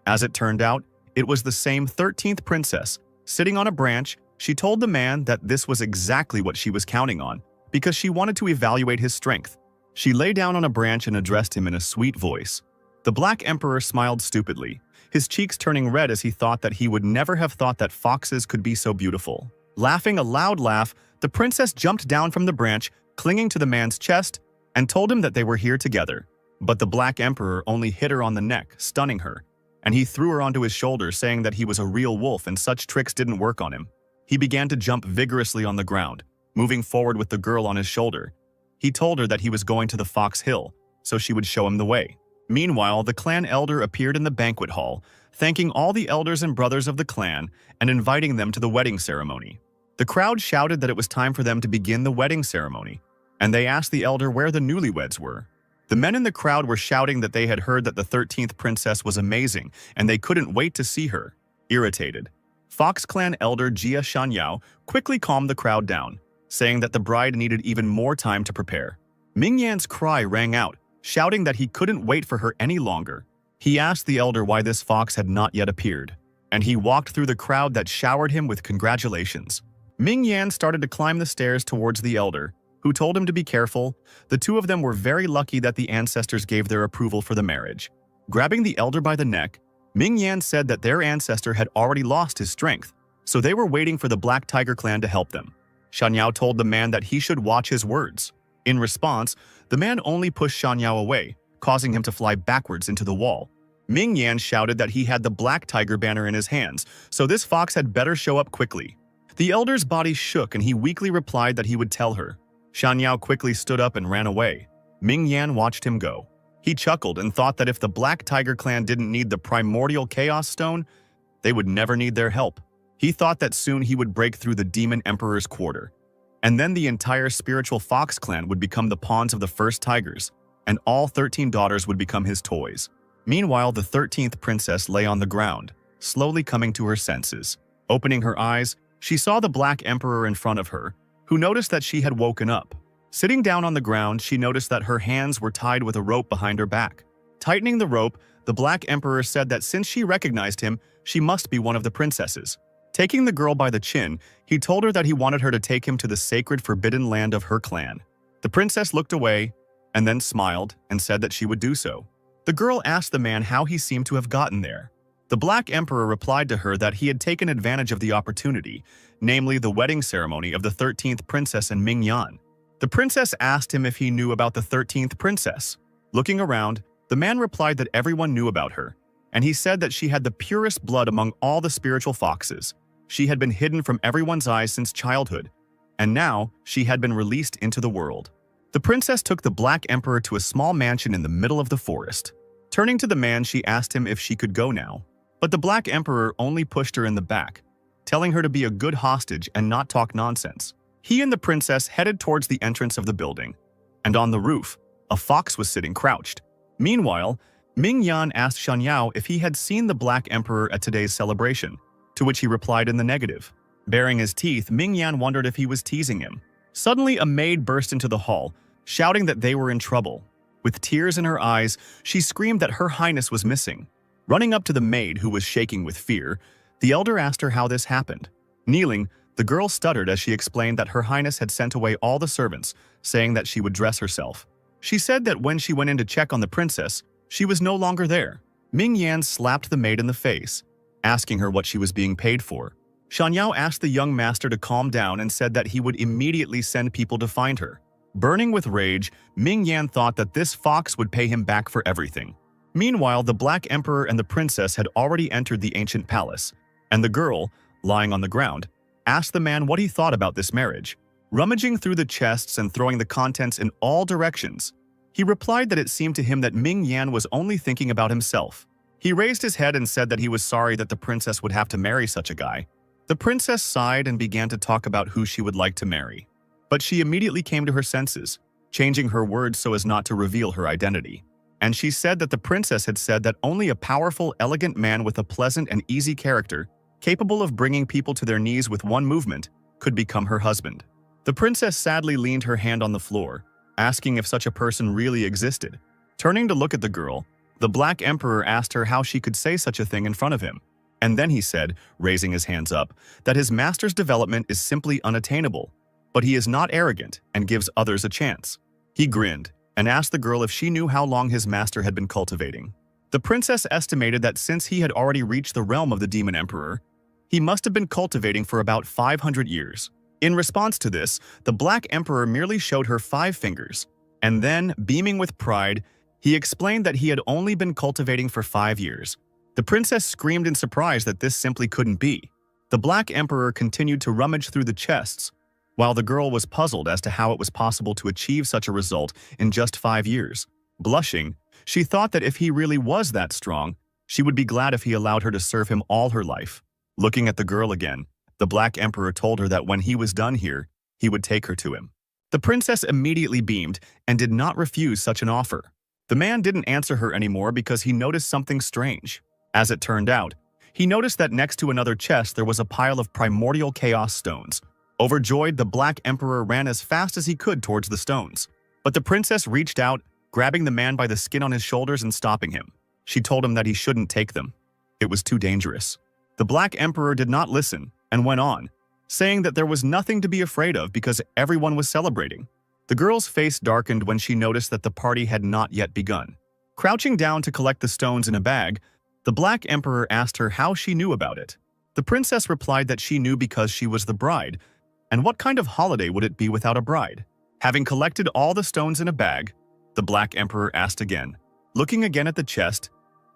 As it turned out, it was the same 13th princess. Sitting on a branch, she told the man that this was exactly what she was counting on, because she wanted to evaluate his strength. She lay down on a branch and addressed him in a sweet voice. The Black Emperor smiled stupidly, his cheeks turning red as he thought that he would never have thought that foxes could be so beautiful. Laughing a loud laugh, the princess jumped down from the branch, clinging to the man's chest, and told him that they were here together. But the Black Emperor only hit her on the neck, stunning her, and he threw her onto his shoulder, saying that he was a real wolf and such tricks didn't work on him. He began to jump vigorously on the ground, moving forward with the girl on his shoulder. He told her that he was going to the Fox Hill, so she would show him the way. Meanwhile, the clan elder appeared in the banquet hall, thanking all the elders and brothers of the clan and inviting them to the wedding ceremony. The crowd shouted that it was time for them to begin the wedding ceremony, and they asked the elder where the newlyweds were. The men in the crowd were shouting that they had heard that the 13th princess was amazing and they couldn't wait to see her. Irritated, Fox clan elder Jia Shanyao quickly calmed the crowd down, saying that the bride needed even more time to prepare. Ming Yan's cry rang out, shouting that he couldn't wait for her any longer. He asked the elder why this fox had not yet appeared, and he walked through the crowd that showered him with congratulations. Ming Yan started to climb the stairs towards the elder, who told him to be careful. The two of them were very lucky that the ancestors gave their approval for the marriage. Grabbing the elder by the neck, Ming Yan said that their ancestor had already lost his strength, so they were waiting for the Black Tiger clan to help them. Shanyao told the man that he should watch his words. In response, the man only pushed Shanyao away, causing him to fly backwards into the wall. Ming Yan shouted that he had the black tiger banner in his hands, so this fox had better show up quickly. The elder's body shook and he weakly replied that he would tell her. Shan Yao quickly stood up and ran away. Ming Yan watched him go. He chuckled and thought that if the Black Tiger clan didn't need the primordial chaos stone, they would never need their help. He thought that soon he would break through the demon emperor's quarter. And then the entire spiritual fox clan would become the pawns of the first tigers, and all 13 daughters would become his toys. Meanwhile, the 13th princess lay on the ground, slowly coming to her senses. Opening her eyes, she saw the Black Emperor in front of her, who noticed that she had woken up. Sitting down on the ground, she noticed that her hands were tied with a rope behind her back. Tightening the rope, the Black Emperor said that since she recognized him, she must be one of the princesses. Taking the girl by the chin, he told her that he wanted her to take him to the sacred forbidden land of her clan. The princess looked away, and then smiled and said that she would do so. The girl asked the man how he seemed to have gotten there. The Black Emperor replied to her that he had taken advantage of the opportunity, namely the wedding ceremony of the 13th princess and Ming Yan. The princess asked him if he knew about the 13th princess. Looking around, the man replied that everyone knew about her, and he said that she had the purest blood among all the spiritual foxes. She had been hidden from everyone's eyes since childhood, and now she had been released into the world. The princess took the Black Emperor to a small mansion in the middle of the forest. Turning to the man, she asked him if she could go now, but the Black Emperor only pushed her in the back, telling her to be a good hostage and not talk nonsense. He and the princess headed towards the entrance of the building, and on the roof, a fox was sitting crouched. Meanwhile, Ming Yan asked Shan Yao if he had seen the Black Emperor at today's celebration, to which he replied in the negative. Baring his teeth, Ming Yan wondered if he was teasing him. Suddenly, a maid burst into the hall, shouting that they were in trouble. With tears in her eyes, she screamed that Her Highness was missing. Running up to the maid, who was shaking with fear, the elder asked her how this happened. Kneeling, the girl stuttered as she explained that Her Highness had sent away all the servants, saying that she would dress herself. She said that when she went in to check on the princess, she was no longer there. Ming Yan slapped the maid in the face, asking her what she was being paid for. Shan Yao asked the young master to calm down and said that he would immediately send people to find her. Burning with rage, Ming Yan thought that this fox would pay him back for everything. Meanwhile, the Black Emperor and the princess had already entered the ancient palace, and the girl, lying on the ground, asked the man what he thought about this marriage. Rummaging through the chests and throwing the contents in all directions, he replied that it seemed to him that Ming Yan was only thinking about himself. He raised his head and said that he was sorry that the princess would have to marry such a guy. The princess sighed and began to talk about who she would like to marry. But she immediately came to her senses, changing her words so as not to reveal her identity. And she said that the princess had said that only a powerful, elegant man with a pleasant and easy character, capable of bringing people to their knees with one movement, could become her husband. The princess sadly leaned her hand on the floor, asking if such a person really existed. Turning to look at the girl, the Black Emperor asked her how she could say such a thing in front of him. And then he said, raising his hands up, that his master's development is simply unattainable, but he is not arrogant and gives others a chance. He grinned and asked the girl if she knew how long his master had been cultivating. The princess estimated that since he had already reached the realm of the Demon Emperor, he must have been cultivating for about 500 years. In response to this, the Black Emperor merely showed her 5 fingers, and then, beaming with pride, he explained that he had only been cultivating for 5 years. The princess screamed in surprise that this simply couldn't be. The Black Emperor continued to rummage through the chests, while the girl was puzzled as to how it was possible to achieve such a result in just 5 years. Blushing, she thought that if he really was that strong, she would be glad if he allowed her to serve him all her life. Looking at the girl again, the Black Emperor told her that when he was done here, he would take her to him. The princess immediately beamed and did not refuse such an offer. The man didn't answer her anymore because he noticed something strange. As it turned out, he noticed that next to another chest there was a pile of primordial chaos stones. Overjoyed, the Black Emperor ran as fast as he could towards the stones. But the princess reached out, grabbing the man by the skin on his shoulders and stopping him. She told him that he shouldn't take them. It was too dangerous. The Black Emperor did not listen and went on, saying that there was nothing to be afraid of because everyone was celebrating. The girl's face darkened when she noticed that the party had not yet begun. Crouching down to collect the stones in a bag, the Black Emperor asked her how she knew about it. The princess replied that she knew because she was the bride, and what kind of holiday would it be without a bride? Having collected all the stones in a bag, the Black Emperor asked again, Looking again at the chest,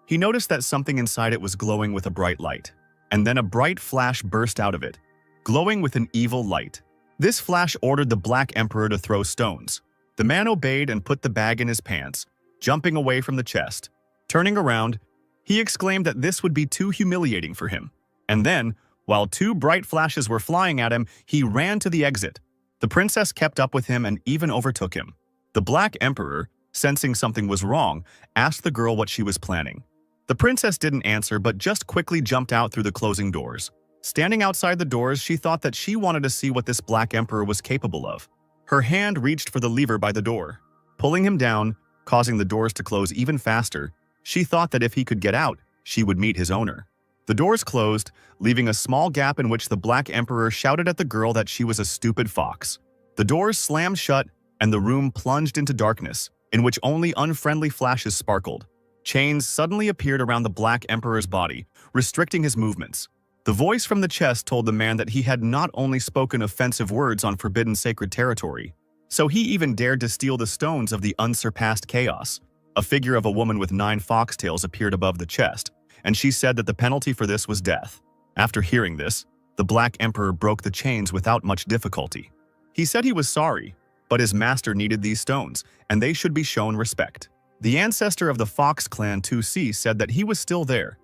he noticed that something inside it was glowing with a bright light. And then a bright flash burst out of it, glowing with an evil light. This flash ordered the Black Emperor to throw stones. The man obeyed and put the bag in his pants, jumping away from the chest. Turning around, he exclaimed that this would be too humiliating for him. And then, while two bright flashes were flying at him, he ran to the exit. The princess kept up with him and even overtook him. The Black Emperor, sensing something was wrong, asked the girl what she was planning. The princess didn't answer but just quickly jumped out through the closing doors. Standing outside the doors, she thought that she wanted to see what this Black Emperor was capable of. Her hand reached for the lever by the door. Pulling him down, causing the doors to close even faster, she thought that if he could get out, she would meet his owner. The doors closed, leaving a small gap in which the Black Emperor shouted at the girl that she was a stupid fox. The doors slammed shut, and the room plunged into darkness, in which only unfriendly flashes sparkled. Chains suddenly appeared around the Black Emperor's body, restricting his movements. The voice from the chest told the man that he had not only spoken offensive words on forbidden sacred territory, so he even dared to steal the stones of the unsurpassed chaos. A figure of a woman with 9 foxtails appeared above the chest, and she said that the penalty for this was death. After hearing this, the Black Emperor broke the chains without much difficulty. He said he was sorry, but his master needed these stones, and they should be shown respect. The ancestor of the Fox clan 2C said that he was still there.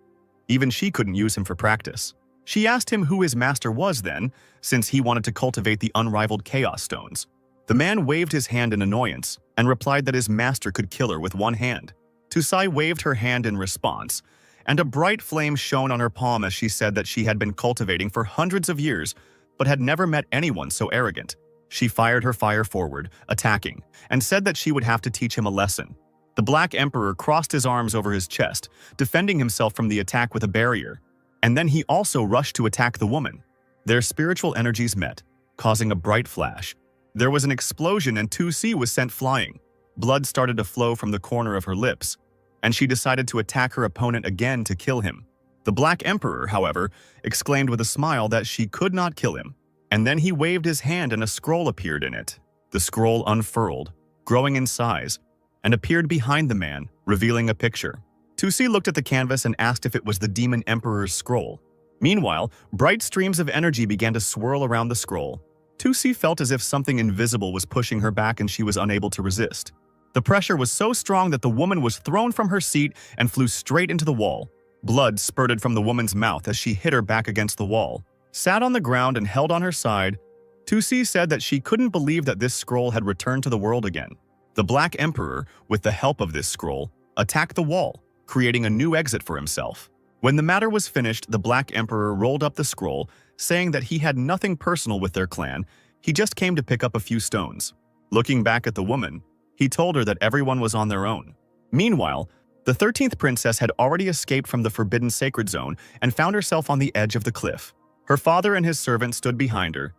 Even she couldn't use him for practice. She asked him who his master was then, since he wanted to cultivate the unrivaled chaos stones. The man waved his hand in annoyance and replied that his master could kill her with one hand. Tusai waved her hand in response, and a bright flame shone on her palm as she said that she had been cultivating for hundreds of years, but had never met anyone so arrogant. She fired her fire forward, attacking, and said that she would have to teach him a lesson. The Black Emperor crossed his arms over his chest, defending himself from the attack with a barrier. And then he also rushed to attack the woman. Their spiritual energies met, causing a bright flash. There was an explosion and 2C was sent flying. Blood started to flow from the corner of her lips, and she decided to attack her opponent again to kill him. The Black Emperor, however, exclaimed with a smile that she could not kill him. And then he waved his hand and a scroll appeared in it. The scroll unfurled, growing in size, and appeared behind the man, revealing a picture. 2C looked at the canvas and asked if it was the Demon Emperor's scroll. Meanwhile, bright streams of energy began to swirl around the scroll. 2C felt as if something invisible was pushing her back and she was unable to resist. The pressure was so strong that the woman was thrown from her seat and flew straight into the wall. Blood spurted from the woman's mouth as she hit her back against the wall. Sat on the ground and held on her side, 2C said that she couldn't believe that this scroll had returned to the world again. The Black Emperor, with the help of this scroll, attacked the wall, creating a new exit for himself. When the matter was finished, the Black Emperor rolled up the scroll, saying that he had nothing personal with their clan, he just came to pick up a few stones. Looking back at the woman, he told her that everyone was on their own. Meanwhile, the 13th princess had already escaped from the forbidden sacred zone and found herself on the edge of the cliff. Her father and his servant stood behind her,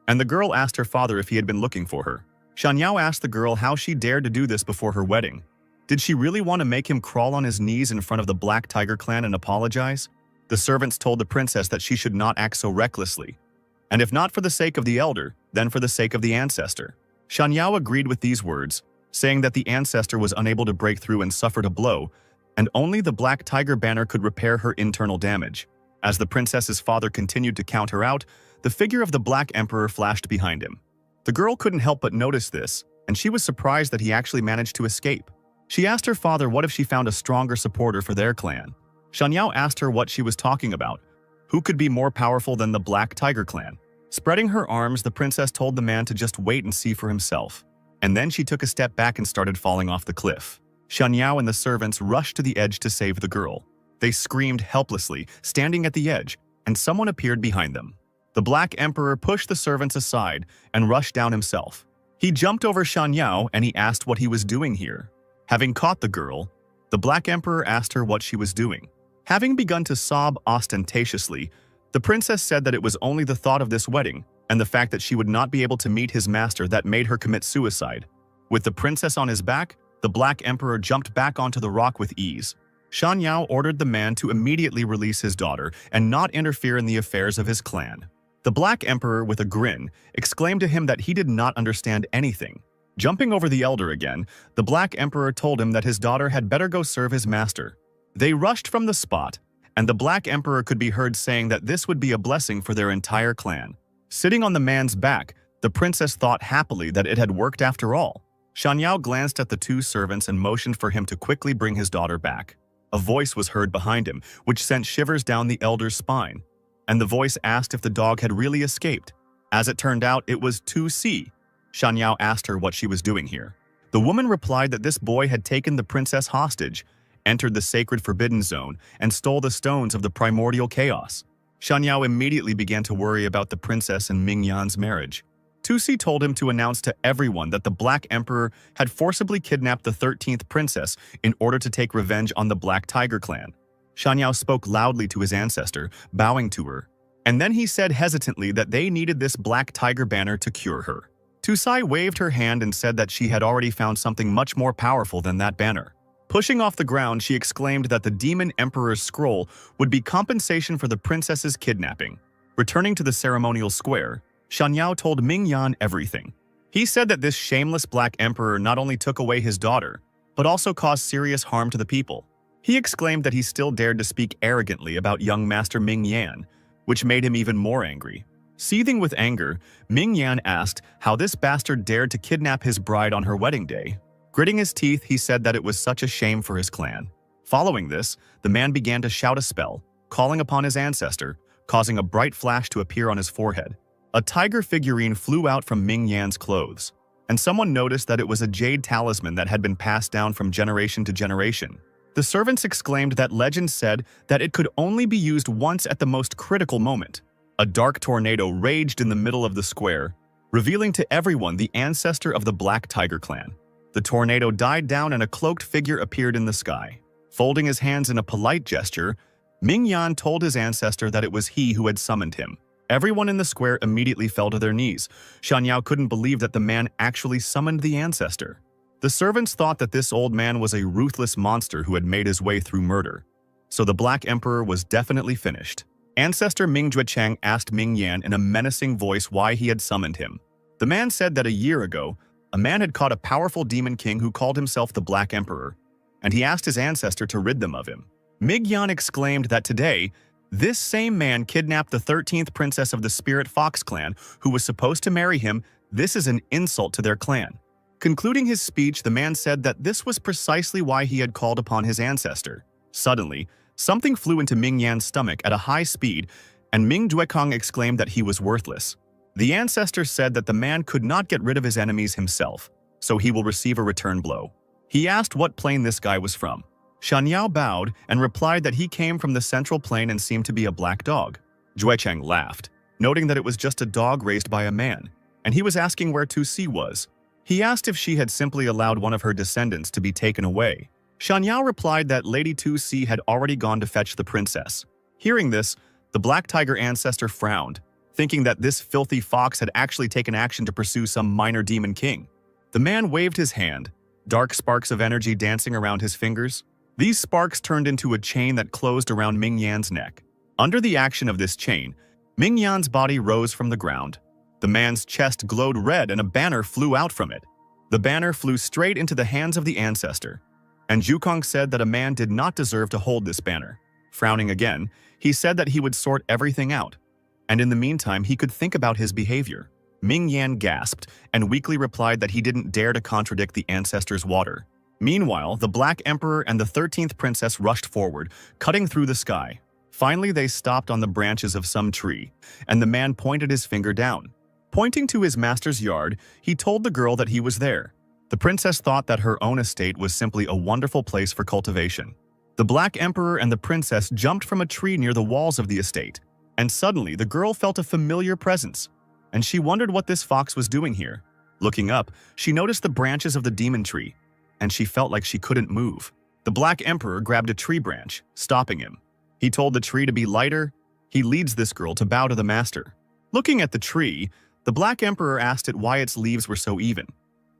and the girl asked her father if he had been looking for her. Shanyao asked the girl how she dared to do this before her wedding. Did she really want to make him crawl on his knees in front of the Black Tiger clan and apologize? The servants told the princess that she should not act so recklessly, and if not for the sake of the elder, then for the sake of the ancestor. Shanyao agreed with these words, saying that the ancestor was unable to break through and suffered a blow, and only the Black Tiger banner could repair her internal damage. As the princess's father continued to count her out, the figure of the Black Emperor flashed behind him. The girl couldn't help but notice this, and she was surprised that he actually managed to escape. She asked her father what if she found a stronger supporter for their clan. Shanyao asked her what she was talking about. Who could be more powerful than the Black Tiger clan? Spreading her arms, the princess told the man to just wait and see for himself. And then she took a step back and started falling off the cliff. Shanyao and the servants rushed to the edge to save the girl. They screamed helplessly, standing at the edge, and someone appeared behind them. The Black Emperor pushed the servants aside and rushed down himself. He jumped over Shanyao and he asked what he was doing here. Having caught the girl, the Black Emperor asked her what she was doing. Having begun to sob ostentatiously, the princess said that it was only the thought of this wedding and the fact that she would not be able to meet his master that made her commit suicide. With the princess on his back, the Black Emperor jumped back onto the rock with ease. Shanyao ordered the man to immediately release his daughter and not interfere in the affairs of his clan. The Black Emperor, with a grin, exclaimed to him that he did not understand anything. Jumping over the elder again, the Black Emperor told him that his daughter had better go serve his master. They rushed from the spot, and the Black Emperor could be heard saying that this would be a blessing for their entire clan. Sitting on the man's back, the princess thought happily that it had worked after all. Shanyao glanced at the two servants and motioned for him to quickly bring his daughter back. A voice was heard behind him, which sent shivers down the elder's spine, and the voice asked if the dog had really escaped. As it turned out, it was 2C. Shanyao asked her what she was doing here. The woman replied that this boy had taken the princess hostage, entered the sacred forbidden zone, and stole the stones of the primordial chaos. Shanyao immediately began to worry about the princess and Mingyan's marriage. 2C told him to announce to everyone that the Black Emperor had forcibly kidnapped the 13th princess in order to take revenge on the Black Tiger clan. Shanyao spoke loudly to his ancestor, bowing to her, and then he said hesitantly that they needed this Black Tiger banner to cure her. 2C waved her hand and said that she had already found something much more powerful than that banner. Pushing off the ground, she exclaimed that the Demon Emperor's scroll would be compensation for the princess's kidnapping. Returning to the ceremonial square, Shanyao told Mingyan everything. He said that this shameless Black Emperor not only took away his daughter, but also caused serious harm to the people. He exclaimed that he still dared to speak arrogantly about young Master Mingyan, which made him even more angry. Seething with anger, Mingyan asked how this bastard dared to kidnap his bride on her wedding day. Gritting his teeth, he said that it was such a shame for his clan. Following this, the man began to shout a spell, calling upon his ancestor, causing a bright flash to appear on his forehead. A tiger figurine flew out from Mingyan's clothes, and someone noticed that it was a jade talisman that had been passed down from generation to generation. The servants exclaimed that legend said that it could only be used once at the most critical moment. A dark tornado raged in the middle of the square, revealing to everyone the ancestor of the Black Tiger clan. The tornado died down and a cloaked figure appeared in the sky. Folding his hands in a polite gesture, Mingyan told his ancestor that it was he who had summoned him. Everyone in the square immediately fell to their knees. Shanyao couldn't believe that the man actually summoned the ancestor. The servants thought that this old man was a ruthless monster who had made his way through murder. So the Black Emperor was definitely finished. Ancestor Mingjuechang asked Mingyan in a menacing voice why he had summoned him. The man said that a year ago, a man had caught a powerful demon king who called himself the Black Emperor, and he asked his ancestor to rid them of him. Mingyan exclaimed that today, this same man kidnapped the 13th princess of the Spirit Fox clan who was supposed to marry him. This is an insult to their clan. Concluding his speech, the man said that this was precisely why he had called upon his ancestor. Suddenly, something flew into Mingyan's stomach at a high speed, and Ming Duekong exclaimed that he was worthless. The ancestor said that the man could not get rid of his enemies himself, so he will receive a return blow. He asked what plane this guy was from. Shanyao bowed and replied that he came from the central plane and seemed to be a black dog. Juecheng laughed, noting that it was just a dog raised by a man, and he was asking where 2C was. He asked if she had simply allowed one of her descendants to be taken away. Shanyao replied that Lady 2C had already gone to fetch the princess. Hearing this, the Black Tiger ancestor frowned, thinking that this filthy fox had actually taken action to pursue some minor demon king. The man waved his hand, dark sparks of energy dancing around his fingers. These sparks turned into a chain that closed around Mingyan's neck. Under the action of this chain, Mingyan's body rose from the ground. The man's chest glowed red and a banner flew out from it. The banner flew straight into the hands of the ancestor, and Jukong said that a man did not deserve to hold this banner. Frowning again, he said that he would sort everything out, and in the meantime he could think about his behavior. Mingyan gasped and weakly replied that he didn't dare to contradict the ancestor's water. Meanwhile, the Black Emperor and the 13th princess rushed forward, cutting through the sky. Finally, they stopped on the branches of some tree, and the man pointed his finger down. Pointing to his master's yard, he told the girl that he was there. The princess thought that her own estate was simply a wonderful place for cultivation. The Black Emperor and the princess jumped from a tree near the walls of the estate, and suddenly the girl felt a familiar presence, and she wondered what this fox was doing here. Looking up, she noticed the branches of the demon tree, and she felt like she couldn't move. The Black Emperor grabbed a tree branch, stopping him. He told the tree to be lighter. He leads this girl to bow to the master. Looking at the tree, the Black Emperor asked it why its leaves were so even.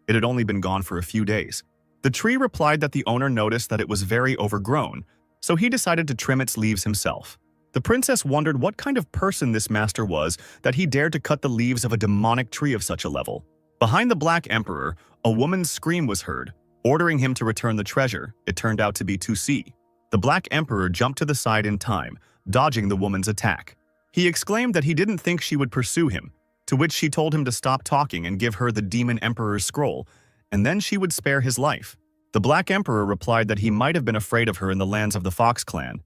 It had only been gone for a few days. The tree replied that the owner noticed that it was very overgrown, so he decided to trim its leaves himself. The princess wondered what kind of person this master was that he dared to cut the leaves of a demonic tree of such a level. Behind the Black Emperor, a woman's scream was heard, ordering him to return the treasure. It turned out to be 2C. The Black Emperor jumped to the side in time, dodging the woman's attack. He exclaimed that he didn't think she would pursue him, to which she told him to stop talking and give her the Demon Emperor's scroll, and then she would spare his life. The Black Emperor replied that he might have been afraid of her in the lands of the Fox clan,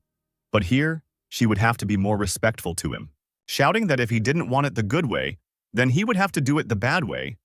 but here, she would have to be more respectful to him, shouting that if he didn't want it the good way, then he would have to do it the bad way.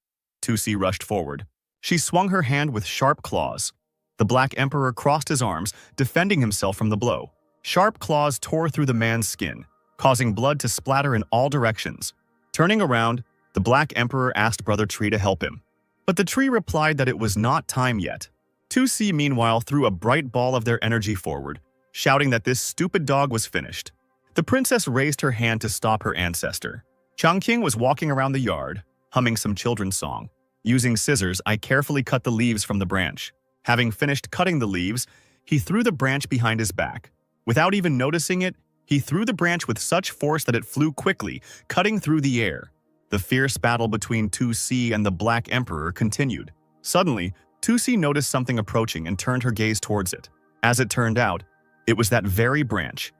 2C rushed forward. She swung her hand with sharp claws. The Black Emperor crossed his arms, defending himself from the blow. Sharp claws tore through the man's skin, causing blood to splatter in all directions. Turning around, the Black Emperor asked Brother Tree to help him. But the tree replied that it was not time yet. 2C meanwhile threw a bright ball of their energy forward, shouting that this stupid dog was finished. The princess raised her hand to stop her ancestor. Changqing was walking around the yard, humming some children's song. Using scissors, I carefully cut the leaves from the branch. Having finished cutting the leaves, he threw the branch behind his back. Without even noticing it, he threw the branch with such force that it flew quickly, cutting through the air. The fierce battle between 2C and the Black Emperor continued. Suddenly, 2C noticed something approaching and turned her gaze towards it. As it turned out, it was that very branch,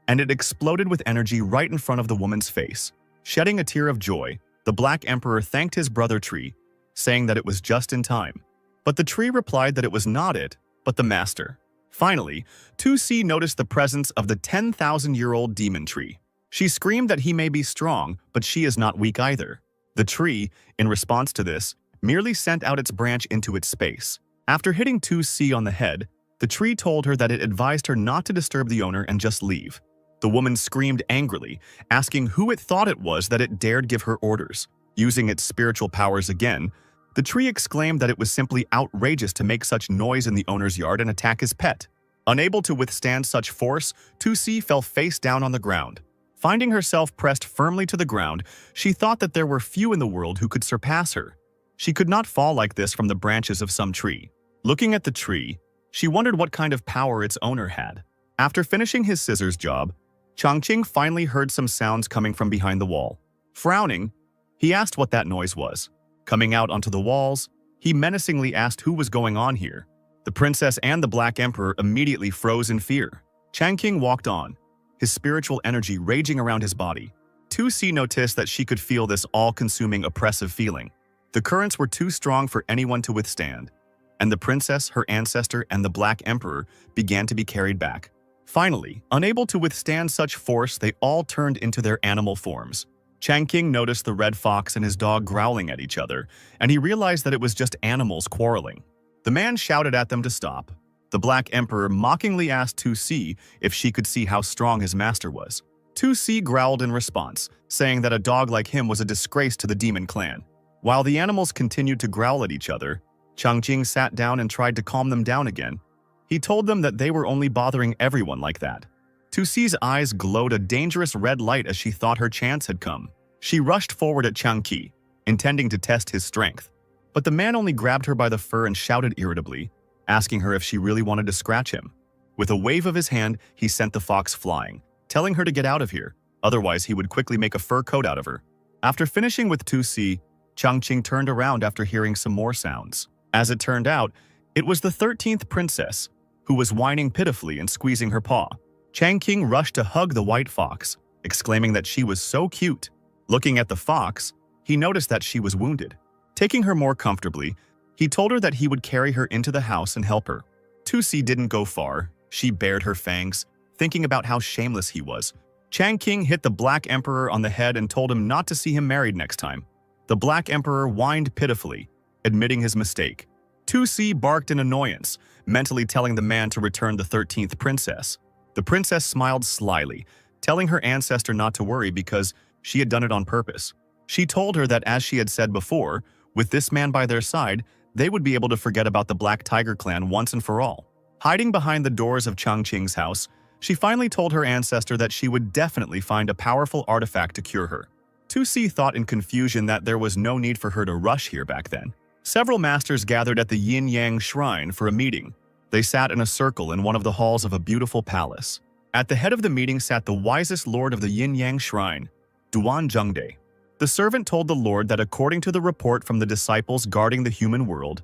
and it exploded with energy right in front of the woman's face. Shedding a tear of joy, the Black Emperor thanked his brother Tree, saying that it was just in time. But the tree replied that it was not it, but the master. Finally, 2C noticed the presence of the 10,000-year-old demon tree. She screamed that he may be strong, but she is not weak either. The tree, in response to this, merely sent out its branch into its space. After hitting 2C on the head, the tree told her that it advised her not to disturb the owner and just leave. The woman screamed angrily, asking who it thought it was that it dared give her orders. Using its spiritual powers again, the tree exclaimed that it was simply outrageous to make such noise in the owner's yard and attack his pet. Unable to withstand such force, 2C fell face down on the ground. Finding herself pressed firmly to the ground, she thought that there were few in the world who could surpass her. She could not fall like this from the branches of some tree. Looking at the tree, she wondered what kind of power its owner had. After finishing his scissors job, Changqing finally heard some sounds coming from behind the wall. Frowning, he asked what that noise was. Coming out onto the walls, he menacingly asked who was going on here. The princess and the Black Emperor immediately froze in fear. Changqing walked on, his spiritual energy raging around his body. 2C noticed that she could feel this all-consuming oppressive feeling. The currents were too strong for anyone to withstand, and the princess, her ancestor, and the Black Emperor began to be carried back. Finally, unable to withstand such force, they all turned into their animal forms. Changqing noticed the red fox and his dog growling at each other, and he realized that it was just animals quarreling. The man shouted at them to stop. The Black Emperor mockingly asked 2C if she could see how strong his master was. 2C growled in response, saying that a dog like him was a disgrace to the demon clan. While the animals continued to growl at each other, Changqing sat down and tried to calm them down again. He told them that they were only bothering everyone like that. 2C's eyes glowed a dangerous red light as she thought her chance had come. She rushed forward at Changqi, intending to test his strength. But the man only grabbed her by the fur and shouted irritably, asking her if she really wanted to scratch him. With a wave of his hand, he sent the fox flying, telling her to get out of here, otherwise he would quickly make a fur coat out of her. After finishing with 2C, Changqing turned around after hearing some more sounds. As it turned out, it was the 13th princess, who was whining pitifully and squeezing her paw. Changqing rushed to hug the white fox, exclaiming that she was so cute. Looking at the fox, he noticed that she was wounded. Taking her more comfortably, he told her that he would carry her into the house and help her. 2C didn't go far. She bared her fangs, thinking about how shameless he was. Changqing hit the Black Emperor on the head and told him not to see him married next time. The Black Emperor whined pitifully, admitting his mistake. 2C barked in annoyance, mentally telling the man to return the 13th princess. The princess smiled slyly, telling her ancestor not to worry because she had done it on purpose. She told her that, as she had said before, with this man by their side, they would be able to forget about the Black Tiger clan once and for all. Hiding behind the doors of Changqing's house, she finally told her ancestor that she would definitely find a powerful artifact to cure her. 2C thought in confusion that there was no need for her to rush here back then. Several masters gathered at the Yin-Yang Shrine for a meeting. They sat in a circle in one of the halls of a beautiful palace. At the head of the meeting sat the wisest lord of the Yin-Yang Shrine, Duan Zhengde. The servant told the Lord that according to the report from the disciples guarding the human world,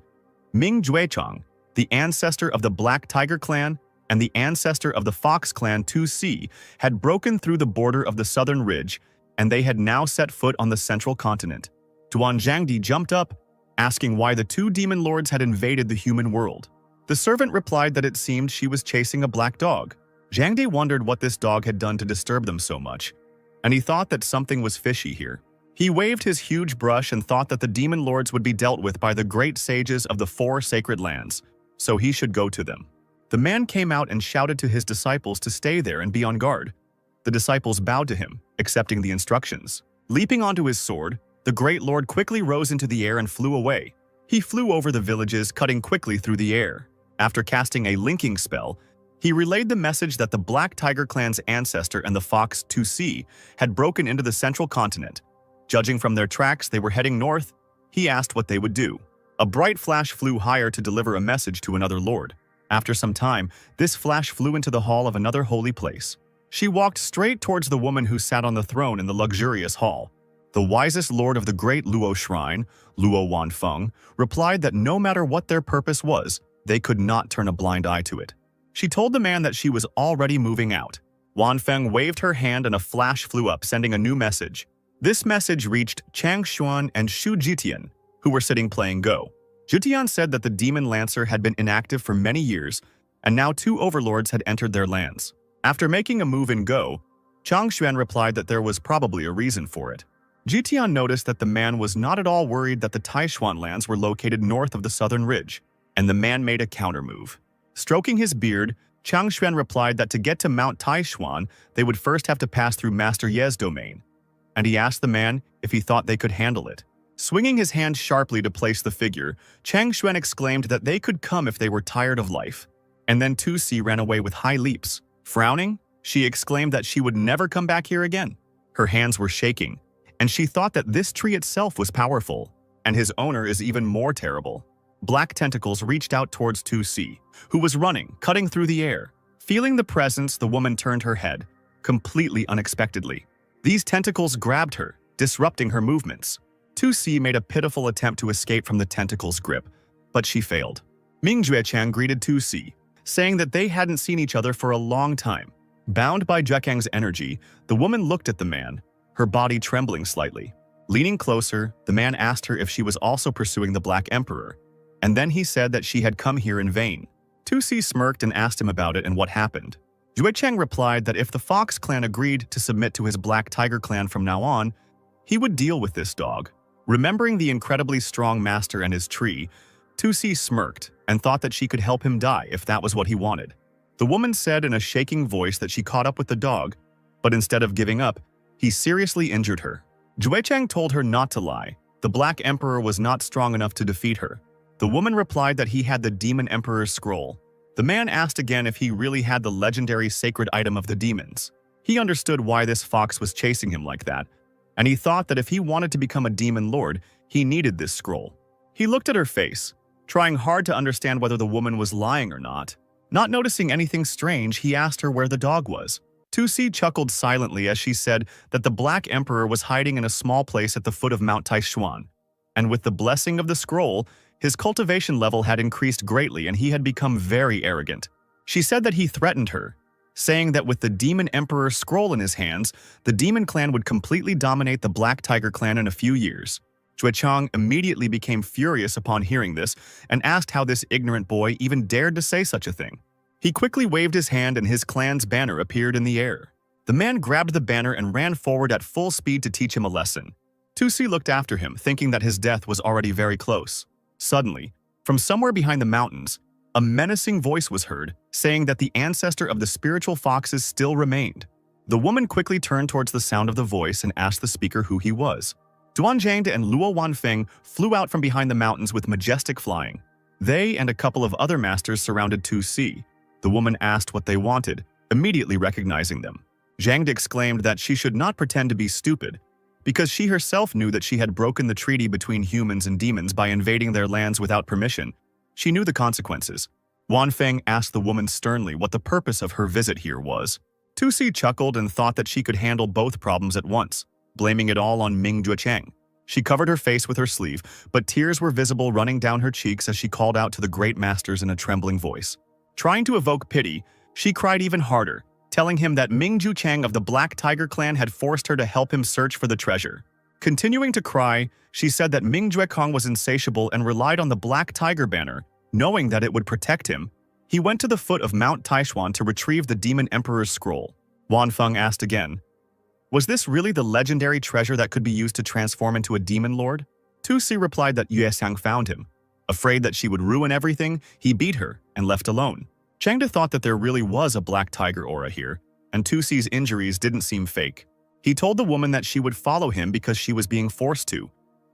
Ming Juechang, the ancestor of the Black Tiger clan and the ancestor of the Fox clan 2C, had broken through the border of the southern ridge, and they had now set foot on the central continent. Duan Zhangdi jumped up, asking why the two demon lords had invaded the human world. The servant replied that it seemed she was chasing a black dog. Zhangdi wondered what this dog had done to disturb them so much, and he thought that something was fishy here. He waved his huge brush and thought that the demon lords would be dealt with by the great sages of the 4 sacred lands, so he should go to them. The man came out and shouted to his disciples to stay there and be on guard. The disciples bowed to him, accepting the instructions. Leaping onto his sword, the great lord quickly rose into the air and flew away. He flew over the villages, cutting quickly through the air. After casting a linking spell, he relayed the message that the Black Tiger clan's ancestor and the Fox 2C had broken into the central continent. Judging from their tracks, they were heading north. He asked what they would do. A bright flash flew higher to deliver a message to another lord. After some time, this flash flew into the hall of another holy place. She walked straight towards the woman who sat on the throne in the luxurious hall. The wisest lord of the great Luo Shrine, Luo Wanfeng, replied that no matter what their purpose was, they could not turn a blind eye to it. She told the man that she was already moving out. Wanfeng waved her hand and a flash flew up, sending a new message. This message reached Chang Xuan and Xu Jitian, who were sitting playing Go. Jitian said that the demon lancer had been inactive for many years, and now 2 overlords had entered their lands. After making a move in Go, Chang Xuan replied that there was probably a reason for it. Jitian noticed that the man was not at all worried that the Taishuan lands were located north of the southern ridge, and the man made a countermove. Stroking his beard, Chang Xuan replied that to get to Mount Taishuan, they would first have to pass through Master Ye's domain, and he asked the man if he thought they could handle it. Swinging his hand sharply to place the figure, Chang Xuan exclaimed that they could come if they were tired of life, and then 2C ran away with high leaps. Frowning, she exclaimed that she would never come back here again. Her hands were shaking, and she thought that this tree itself was powerful, and his owner is even more terrible. Black tentacles reached out towards 2C, who was running, cutting through the air. Feeling the presence, the woman turned her head, completely unexpectedly. These tentacles grabbed her, disrupting her movements. 2C made a pitiful attempt to escape from the tentacles' grip, but she failed. Ming Juechang greeted 2C, saying that they hadn't seen each other for a long time. Bound by Juechang's energy, the woman looked at the man, her body trembling slightly. Leaning closer, the man asked her if she was also pursuing the Black Emperor, and then he said that she had come here in vain. 2C smirked and asked him about it and what happened. Juechang replied that if the Fox clan agreed to submit to his Black Tiger clan from now on, he would deal with this dog. Remembering the incredibly strong master and his tree, 2C smirked and thought that she could help him die if that was what he wanted. The woman said in a shaking voice that she caught up with the dog, but instead of giving up, he seriously injured her. Juechang told her not to lie. The Black Emperor was not strong enough to defeat her. The woman replied that he had the Demon Emperor's scroll. The man asked again if he really had the legendary sacred item of the demons. He understood why this fox was chasing him like that, and he thought that if he wanted to become a demon lord, he needed this scroll. He looked at her face, trying hard to understand whether the woman was lying or not. Not noticing anything strange, he asked her where the dog was. 2C chuckled silently as she said that the Black Emperor was hiding in a small place at the foot of Mount Taishuan, and with the blessing of the scroll, his cultivation level had increased greatly and he had become very arrogant. She said that he threatened her, saying that with the Demon Emperor's scroll in his hands, the Demon Clan would completely dominate the Black Tiger Clan in a few years. Juechang immediately became furious upon hearing this and asked how this ignorant boy even dared to say such a thing. He quickly waved his hand and his clan's banner appeared in the air. The man grabbed the banner and ran forward at full speed to teach him a lesson. 2C looked after him, thinking that his death was already very close. Suddenly, from somewhere behind the mountains, a menacing voice was heard, saying that the ancestor of the spiritual foxes still remained. The woman quickly turned towards the sound of the voice and asked the speaker who he was. Duan Zhangde and Luo Wanfeng flew out from behind the mountains with majestic flying. They and a couple of other masters surrounded 2C. The woman asked what they wanted, immediately recognizing them. Zhangde exclaimed that she should not pretend to be stupid, because she herself knew that she had broken the treaty between humans and demons by invading their lands without permission. She knew the consequences. Wanfeng asked the woman sternly what the purpose of her visit here was. 2C chuckled and thought that she could handle both problems at once. blaming it all on Ming Juechang. She covered her face with her sleeve, but tears were visible running down her cheeks as she called out to the great masters in a trembling voice. Trying to evoke pity, she cried even harder, telling him that Ming Juechang of the Black Tiger clan had forced her to help him search for the treasure. Continuing to cry, she said that Ming Juechang was insatiable and relied on the Black Tiger banner, knowing that it would protect him. He went to the foot of Mount Taishuan to retrieve the Demon Emperor's scroll. Wan Feng asked again, "Was this really the legendary treasure that could be used to transform into a demon lord?" Tu Si replied that Yue Xiang found him. Afraid that she would ruin everything, he beat her and left alone. Chengde thought that there really was a Black Tiger aura here, and Tu Si's injuries didn't seem fake. He told the woman that she would follow him because she was being forced to,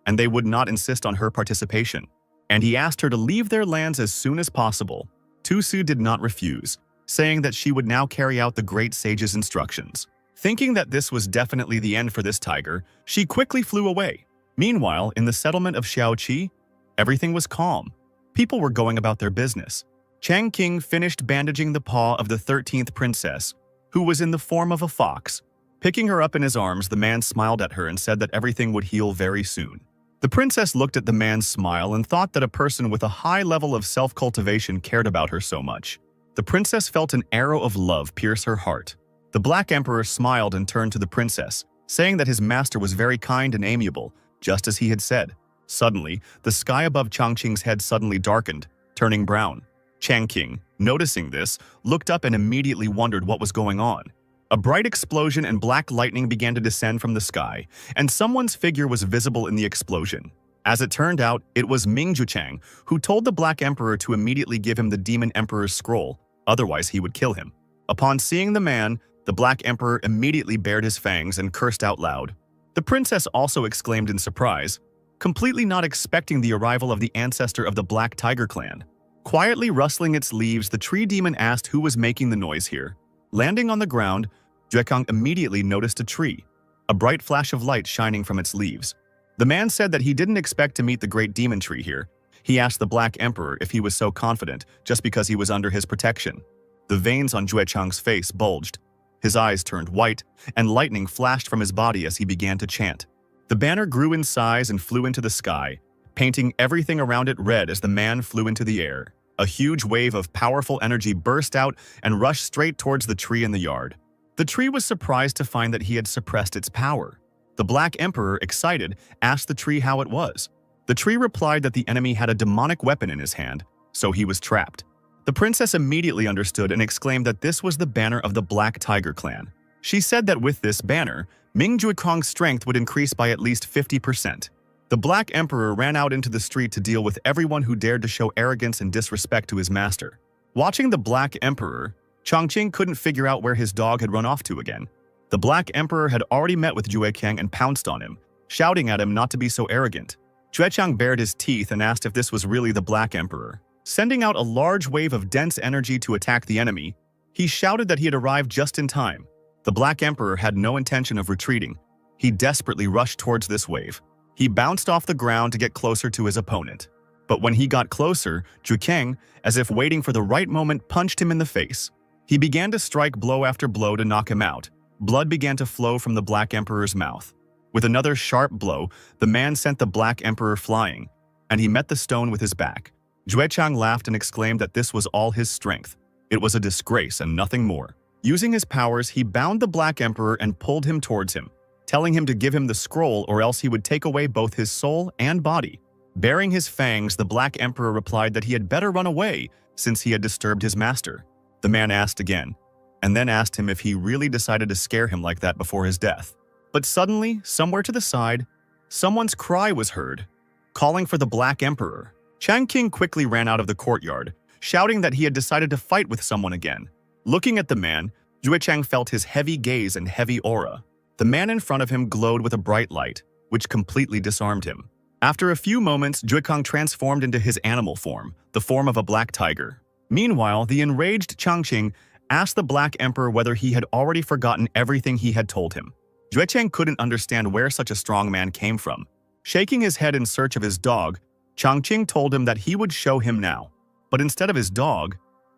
and they would not insist on her participation. And he asked her to leave their lands as soon as possible. Tu Si did not refuse, saying that she would now carry out the great sage's instructions. Thinking that this was definitely the end for this tiger, she quickly flew away. Meanwhile, in the settlement of Xiaoqi, everything was calm. People were going about their business. Chang Qing finished bandaging the paw of the 13th princess, who was in the form of a fox. Picking her up in his arms, the man smiled at her and said that everything would heal very soon. The princess looked at the man's smile and thought that a person with a high level of self-cultivation cared about her so much. The princess felt an arrow of love pierce her heart. The Black Emperor smiled and turned to the princess, saying that his master was very kind and amiable, just as he had said. Suddenly, the sky above Changqing's head suddenly darkened, turning brown. Chang Qing, noticing this, looked up and immediately wondered what was going on. A bright explosion and black lightning began to descend from the sky, and someone's figure was visible in the explosion. As it turned out, it was Ming Juechang, who told the Black Emperor to immediately give him the Demon Emperor's scroll, otherwise he would kill him. Upon seeing the man, the Black Emperor immediately bared his fangs and cursed out loud. The princess also exclaimed in surprise, completely not expecting the arrival of the ancestor of the Black Tiger clan. Quietly rustling its leaves, the tree demon asked who was making the noise here. Landing on the ground, Juechang immediately noticed a tree, a bright flash of light shining from its leaves. The man said that he didn't expect to meet the great demon tree here. He asked the Black Emperor if he was so confident just because he was under his protection. The veins on Juechang's face bulged. His eyes turned white, and lightning flashed from his body as he began to chant. The banner grew in size and flew into the sky, painting everything around it red as the man flew into the air. A huge wave of powerful energy burst out and rushed straight towards the tree in the yard. The tree was surprised to find that he had suppressed its power. The Black Emperor, excited, asked the tree how it was. The tree replied that the enemy had a demonic weapon in his hand, so he was trapped. The princess immediately understood and exclaimed that this was the banner of the Black Tiger clan. She said that with this banner, Ming Juechang's strength would increase by at least 50%. The Black Emperor ran out into the street to deal with everyone who dared to show arrogance and disrespect to his master. Watching the Black Emperor, Changqing couldn't figure out where his dog had run off to again. The Black Emperor had already met with Juechang and pounced on him, shouting at him not to be so arrogant. Juechang bared his teeth and asked if this was really the Black Emperor. Sending out a large wave of dense energy to attack the enemy, he shouted that he had arrived just in time. The Black Emperor had no intention of retreating. He desperately rushed towards this wave. He bounced off the ground to get closer to his opponent. But when he got closer, Juechang, as if waiting for the right moment, punched him in the face. He began to strike blow after blow to knock him out. Blood began to flow from the Black Emperor's mouth. With another sharp blow, the man sent the Black Emperor flying, and he met the stone with his back. Juechang laughed and exclaimed that this was all his strength. It was a disgrace and nothing more. Using his powers, he bound the Black Emperor and pulled him towards him, telling him to give him the scroll or else he would take away both his soul and body. Baring his fangs, the Black Emperor replied that he had better run away since he had disturbed his master. The man asked again, and then asked him if he really decided to scare him like that before his death. But suddenly, somewhere to the side, someone's cry was heard, calling for the Black Emperor. Chang Qing quickly ran out of the courtyard, shouting that he had decided to fight with someone again. Looking at the man, Juechang felt his heavy gaze and heavy aura. The man in front of him glowed with a bright light, which completely disarmed him. After a few moments, Juechang transformed into his animal form, the form of a black tiger. Meanwhile, the enraged Changqing asked the Black Emperor whether he had already forgotten everything he had told him. Juechang couldn't understand where such a strong man came from. Shaking his head in search of his dog, Changqing told him that he would show him now. But instead of his dog,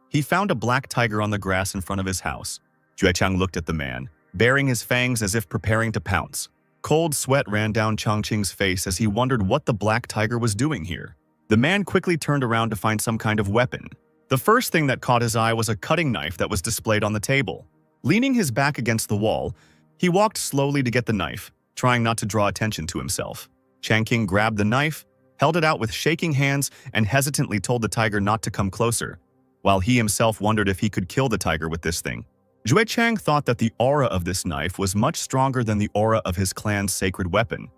he found a black tiger on the grass in front of his house. Juechang looked at the man, baring his fangs as if preparing to pounce. Cold sweat ran down Changqing's face as he wondered what the black tiger was doing here. The man quickly turned around to find some kind of weapon. The first thing that caught his eye was a cutting knife that was displayed on the table. Leaning his back against the wall, he walked slowly to get the knife, trying not to draw attention to himself. Changqing grabbed the knife, held it out with shaking hands, and hesitantly told the tiger not to come closer, while he himself wondered if he could kill the tiger with this thing. Jue Chang thought that the aura of this knife was much stronger than the aura of his clan's sacred weapon.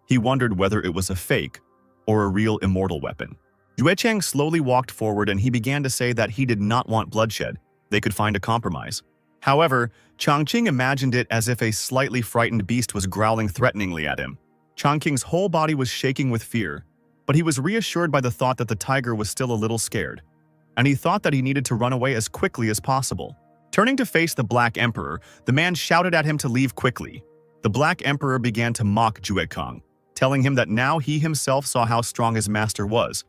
He wondered whether it was a fake or a real immortal weapon. Jue Chang slowly walked forward and he began to say that he did not want bloodshed. They could find a compromise. However, Changqing imagined it as if a slightly frightened beast was growling threateningly at him. Changqing's whole body was shaking with fear, but he was reassured by the thought that the tiger was still a little scared, and he thought that he needed to run away as quickly as possible. Turning to face the Black Emperor, the man shouted at him to leave quickly. The Black Emperor began to mock Jue Kong, telling him that now he himself saw how strong his master was,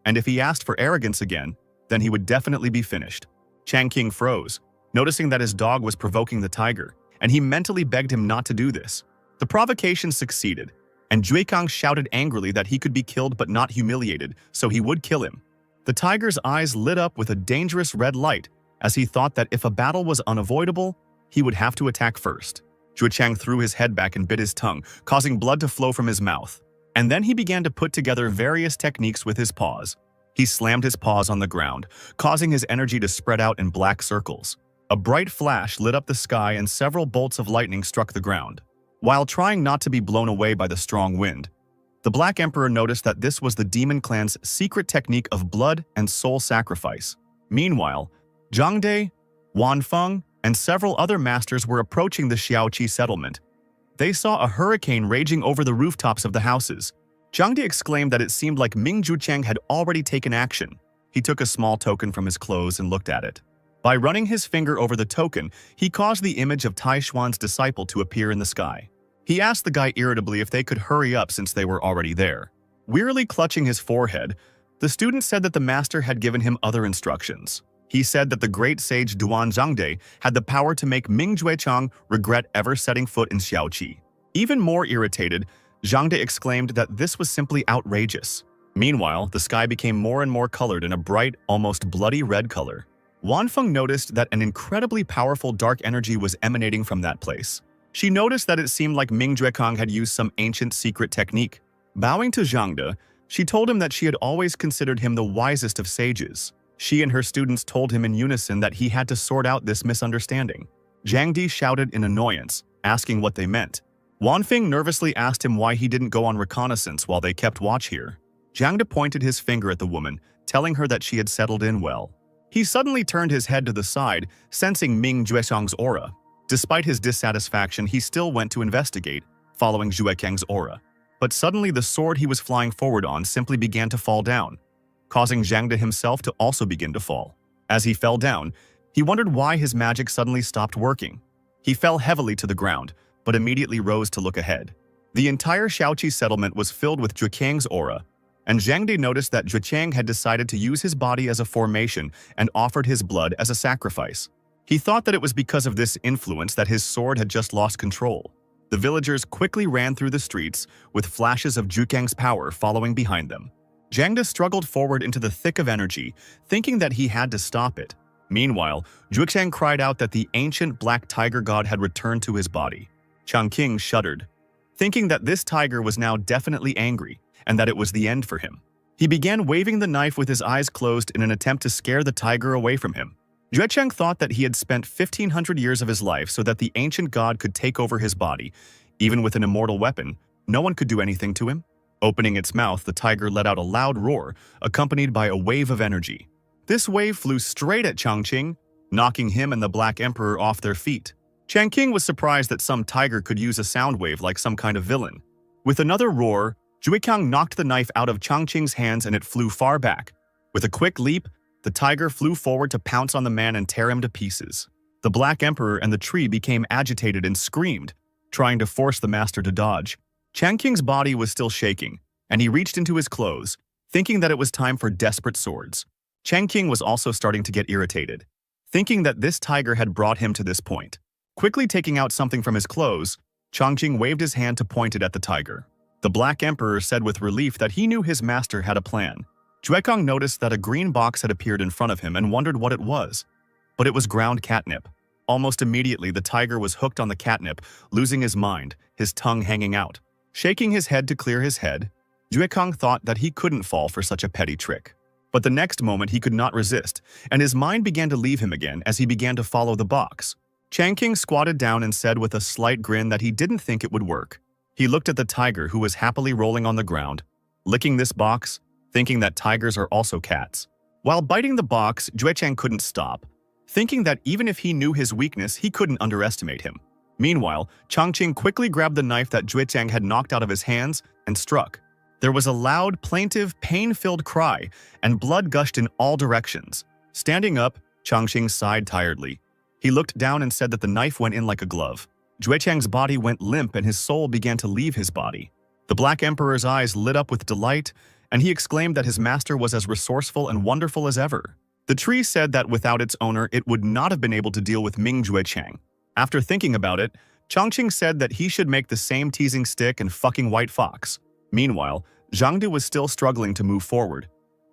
and if he asked for arrogance again, then he would definitely be finished. Changqing froze, noticing that his dog was provoking the tiger, and he mentally begged him not to do this. The provocation succeeded, and Jue Kong shouted angrily that he could be killed but not humiliated, so he would kill him. The tiger's eyes lit up with a dangerous red light, as he thought that if a battle was unavoidable, he would have to attack first. Jue Chang threw his head back and bit his tongue, causing blood to flow from his mouth. And then he began to put together various techniques with his paws. He slammed his paws on the ground, causing his energy to spread out in black circles. A bright flash lit up the sky and several bolts of lightning struck the ground. While trying not to be blown away by the strong wind, the Black Emperor noticed that this was the Demon Clan's secret technique of blood and soul sacrifice. Meanwhile, Zhang De, Wan Feng, and several other masters were approaching the Xiaoqi settlement. They saw a hurricane raging over the rooftops of the houses. Zhang De exclaimed that it seemed like Ming Zhucheng had already taken action. He took a small token from his clothes and looked at it. By running his finger over the token, he caused the image of Tai Xuan's disciple to appear in the sky. He asked the guy irritably if they could hurry up since they were already there. Wearily clutching his forehead, the student said that the master had given him other instructions. He said that the great sage Duan Zhangde had the power to make Ming Juechang regret ever setting foot in Xiaoqi. Even more irritated, Zhangde exclaimed that this was simply outrageous. Meanwhile, the sky became more and more colored in a bright, almost bloody red color. Wan Feng noticed that an incredibly powerful dark energy was emanating from that place. She noticed that it seemed like Ming Juekang had used some ancient secret technique. Bowing to Zhangde, she told him that she had always considered him the wisest of sages. She and her students told him in unison that he had to sort out this misunderstanding. Zhang Di shouted in annoyance, asking what they meant. Wan Feng nervously asked him why he didn't go on reconnaissance while they kept watch here. Zhang De pointed his finger at the woman, telling her that she had settled in well. He suddenly turned his head to the side, sensing Ming Jueshang's aura. Despite his dissatisfaction, he still went to investigate, following Juekang's aura. But suddenly the sword he was flying forward on simply began to fall down, causing Zhang De himself to also begin to fall. As he fell down, he wondered why his magic suddenly stopped working. He fell heavily to the ground, but immediately rose to look ahead. The entire Xiaoqi settlement was filled with Juekang's aura, and Zhang De noticed that Juechang had decided to use his body as a formation and offered his blood as a sacrifice. He thought that it was because of this influence that his sword had just lost control. The villagers quickly ran through the streets, with flashes of Juekang's power following behind them. Zhang De struggled forward into the thick of energy, thinking that he had to stop it. Meanwhile, Juekang cried out that the ancient black tiger god had returned to his body. Changqing shuddered, thinking that this tiger was now definitely angry, and that it was the end for him. He began waving the knife with his eyes closed in an attempt to scare the tiger away from him. Juechang thought that he had spent 1,500 years of his life so that the ancient god could take over his body. Even with an immortal weapon, no one could do anything to him. Opening its mouth, the tiger let out a loud roar, accompanied by a wave of energy. This wave flew straight at Changqing, knocking him and the Black Emperor off their feet. Changqing was surprised that some tiger could use a sound wave like some kind of villain. With another roar, Juekang knocked the knife out of Changqing's hands and it flew far back. With a quick leap, the tiger flew forward to pounce on the man and tear him to pieces. The Black Emperor and the tree became agitated and screamed, trying to force the master to dodge. Changqing's body was still shaking, and he reached into his clothes, thinking that it was time for desperate swords. Changqing was also starting to get irritated, thinking that this tiger had brought him to this point. Quickly taking out something from his clothes, Changqing waved his hand to point it at the tiger. The Black Emperor said with relief that he knew his master had a plan. Juekong noticed that a green box had appeared in front of him and wondered what it was. But it was ground catnip. Almost immediately, the tiger was hooked on the catnip, losing his mind, his tongue hanging out. Shaking his head to clear his head, Juekong thought that he couldn't fall for such a petty trick. But the next moment he could not resist, and his mind began to leave him again as he began to follow the box. Changqing squatted down and said with a slight grin that he didn't think it would work. He looked at the tiger who was happily rolling on the ground, licking this box, thinking that tigers are also cats. While biting the box, Juechang couldn't stop, thinking that even if he knew his weakness, he couldn't underestimate him. Meanwhile, Changqing quickly grabbed the knife that Juechang had knocked out of his hands and struck. There was a loud, plaintive, pain-filled cry, and blood gushed in all directions. Standing up, Changqing sighed tiredly. He looked down and said that the knife went in like a glove. Juechang's body went limp and his soul began to leave his body. The Black Emperor's eyes lit up with delight, and he exclaimed that his master was as resourceful and wonderful as ever. The tree said that without its owner, it would not have been able to deal with Ming Juechang. After thinking about it, Changqing said that he should make the same teasing stick and fucking white fox. Meanwhile, Zhangdu was still struggling to move forward.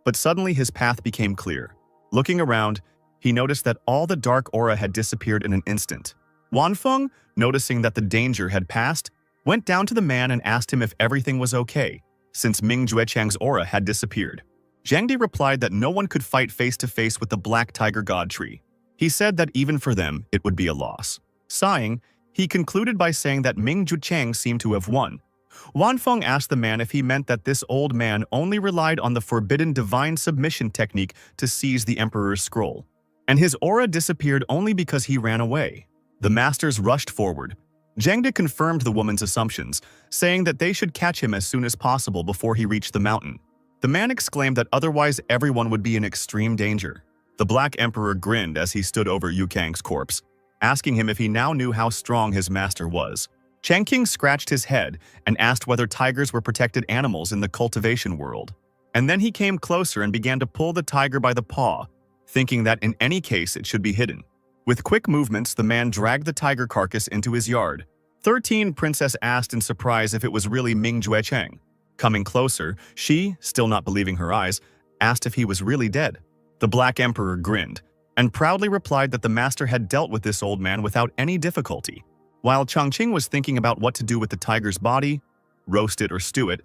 But suddenly his path became clear. Looking around, he noticed that all the dark aura had disappeared in an instant. Wanfeng, noticing that the danger had passed, went down to the man and asked him if everything was okay, since Ming Juechang's aura had disappeared. Zhangdi replied that no one could fight face-to-face with the Black Tiger God Tree. He said that even for them, it would be a loss. Sighing, he concluded by saying that Ming Juechang seemed to have won. Wanfeng asked the man if he meant that this old man only relied on the forbidden divine submission technique to seize the Emperor's scroll, and his aura disappeared only because he ran away. The masters rushed forward. Zhangde confirmed the woman's assumptions, saying that they should catch him as soon as possible before he reached the mountain. The man exclaimed that otherwise everyone would be in extreme danger. The Black Emperor grinned as he stood over Yukang's corpse, asking him if he now knew how strong his master was. Changqing scratched his head and asked whether tigers were protected animals in the cultivation world. And then he came closer and began to pull the tiger by the paw, thinking that in any case it should be hidden. With quick movements, the man dragged the tiger carcass into his yard. 13 Princess asked in surprise if it was really Ming Juechang. Coming closer, she, still not believing her eyes, asked if he was really dead. The Black Emperor grinned and proudly replied that the master had dealt with this old man without any difficulty. While Changqing was thinking about what to do with the tiger's body, roast it or stew it,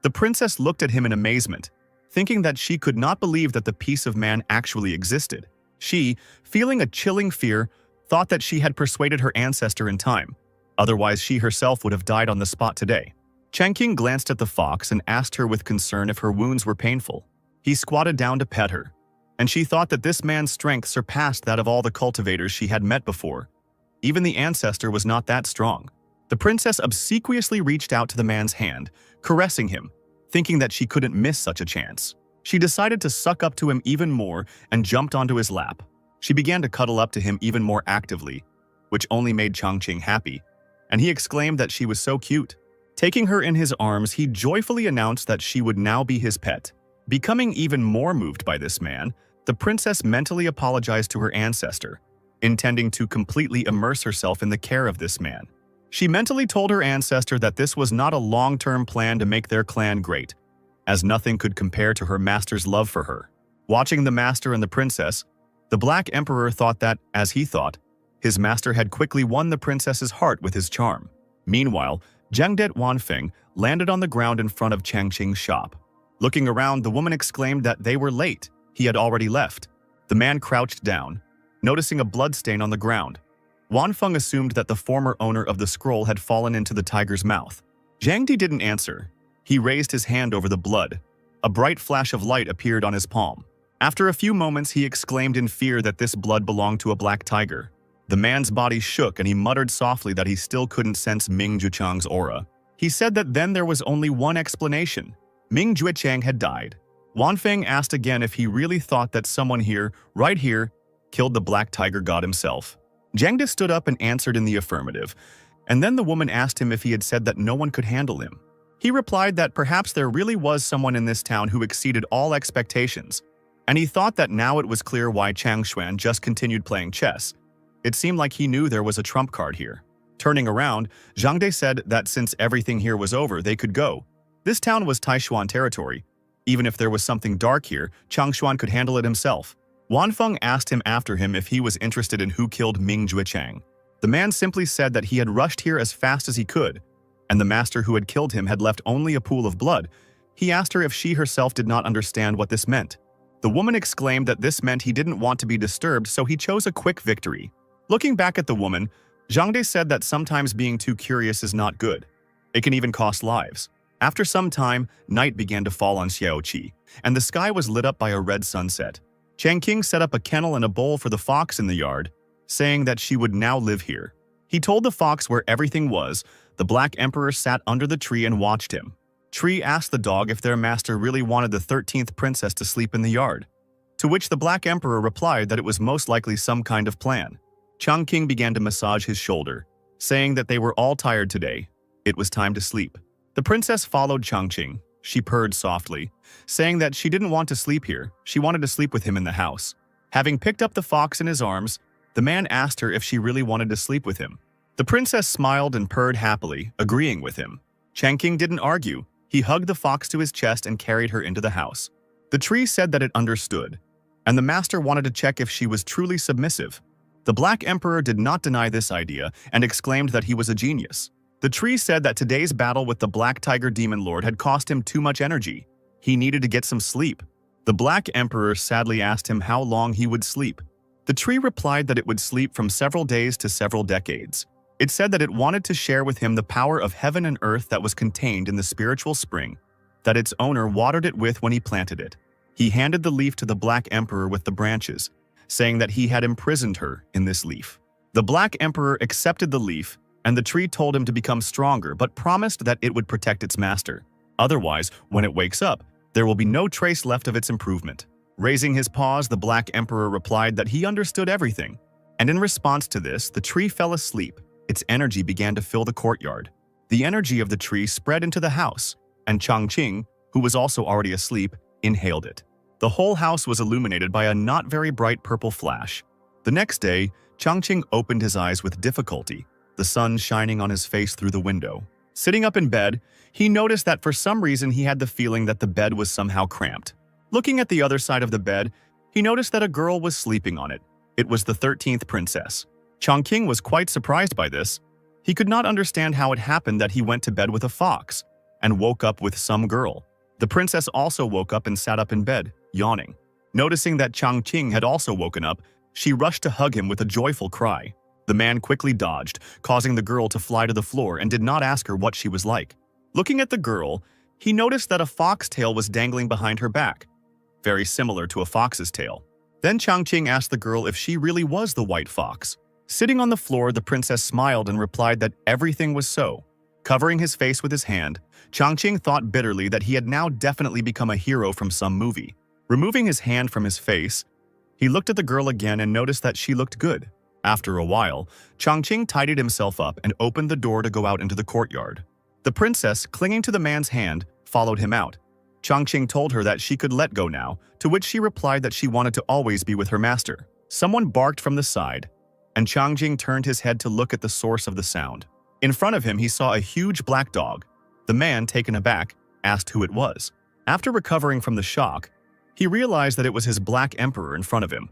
the princess looked at him in amazement, thinking that she could not believe that the piece of man actually existed. She, feeling a chilling fear, thought that she had persuaded her ancestor in time. Otherwise, she herself would have died on the spot today. Changqing glanced at the fox and asked her with concern if her wounds were painful. He squatted down to pet her, and she thought that this man's strength surpassed that of all the cultivators she had met before. Even the ancestor was not that strong. The princess obsequiously reached out to the man's hand, caressing him, thinking that she couldn't miss such a chance. She decided to suck up to him even more and jumped onto his lap. She began to cuddle up to him even more actively, which only made Changqing happy, and he exclaimed that she was so cute. Taking her in his arms, he joyfully announced that she would now be his pet. Becoming even more moved by this man, the princess mentally apologized to her ancestor, intending to completely immerse herself in the care of this man. She mentally told her ancestor that this was not a long-term plan to make their clan great, as nothing could compare to her master's love for her. Watching the master and the princess, the Black Emperor thought that, as he thought, his master had quickly won the princess's heart with his charm. Meanwhile, Zhangdet Wanfeng landed on the ground in front of Changqing's shop. Looking around, the woman exclaimed that they were late. He had already left. The man crouched down, noticing a bloodstain on the ground. Wanfeng assumed that the former owner of the scroll had fallen into the tiger's mouth. Zhangdi didn't answer. He raised his hand over the blood. A bright flash of light appeared on his palm. After a few moments, he exclaimed in fear that this blood belonged to a black tiger. The man's body shook and he muttered softly that he still couldn't sense Ming Juechang's aura. He said that then there was only one explanation. Ming Juechang had died. Wanfeng asked again if he really thought that someone here, right here, killed the black tiger god himself. Zhangde stood up and answered in the affirmative, and then the woman asked him if he had said that no one could handle him. He replied that perhaps there really was someone in this town who exceeded all expectations, and he thought that now it was clear why Chang Xuan just continued playing chess. It seemed like he knew there was a trump card here. Turning around, Zhang De said that since everything here was over, they could go. This town was Taishuan territory. Even if there was something dark here, Changshuan could handle it himself. Wanfeng asked him after him if he was interested in who killed Ming Juichang. The man simply said that he had rushed here as fast as he could, and the master who had killed him had left only a pool of blood. He asked her if she herself did not understand what this meant. The woman exclaimed that this meant he didn't want to be disturbed, so he chose a quick victory. Looking back at the woman, Zhang De said that sometimes being too curious is not good. It can even cost lives. After some time, night began to fall on Xiaoqi, and the sky was lit up by a red sunset. Changqing set up a kennel and a bowl for the fox in the yard, saying that she would now live here. He told the fox where everything was. The Black Emperor sat under the tree and watched him. Tree asked the dog if their master really wanted the 13th princess to sleep in the yard, to which the Black Emperor replied that it was most likely some kind of plan. Changqing began to massage his shoulder, saying that they were all tired today. It was time to sleep. The princess followed Changqing. She purred softly, saying that she didn't want to sleep here. She wanted to sleep with him in the house. Having picked up the fox in his arms, the man asked her if she really wanted to sleep with him. The princess smiled and purred happily, agreeing with him. Changqing didn't argue. He hugged the fox to his chest and carried her into the house. The tree said that it understood, and the master wanted to check if she was truly submissive. The Black Emperor did not deny this idea and exclaimed that he was a genius. The tree said that today's battle with the Black Tiger Demon Lord had cost him too much energy. He needed to get some sleep. The Black Emperor sadly asked him how long he would sleep. The tree replied that it would sleep from several days to several decades. It said that it wanted to share with him the power of heaven and earth that was contained in the spiritual spring, that its owner watered it with when he planted it. He handed the leaf to the Black Emperor with the branches, saying that he had imprisoned her in this leaf. The Black Emperor accepted the leaf, and the tree told him to become stronger but promised that it would protect its master. Otherwise, when it wakes up, there will be no trace left of its improvement. Raising his paws, the Black Emperor replied that he understood everything. And in response to this, the tree fell asleep. Its energy began to fill the courtyard. The energy of the tree spread into the house, and Changqing, who was also already asleep, inhaled it. The whole house was illuminated by a not very bright purple flash. The next day, Changqing opened his eyes with difficulty, the sun shining on his face through the window. Sitting up in bed, he noticed that for some reason he had the feeling that the bed was somehow cramped. Looking at the other side of the bed, he noticed that a girl was sleeping on it. It was the 13th princess. Changqing was quite surprised by this. He could not understand how it happened that he went to bed with a fox and woke up with some girl. The princess also woke up and sat up in bed, yawning. Noticing that Changqing had also woken up, she rushed to hug him with a joyful cry. The man quickly dodged, causing the girl to fly to the floor and did not ask her what she was like. Looking at the girl, he noticed that a fox tail was dangling behind her back, very similar to a fox's tail. Then Changqing asked the girl if she really was the white fox. Sitting on the floor, the princess smiled and replied that everything was so. Covering his face with his hand, Changqing thought bitterly that he had now definitely become a hero from some movie. Removing his hand from his face, he looked at the girl again and noticed that she looked good. After a while, Changqing tidied himself up and opened the door to go out into the courtyard. The princess, clinging to the man's hand, followed him out. Changqing told her that she could let go now, to which she replied that she wanted to always be with her master. Someone barked from the side, and Changqing turned his head to look at the source of the sound. In front of him, he saw a huge black dog. The man, taken aback, asked who it was. After recovering from the shock, he realized that it was his Black Emperor in front of him.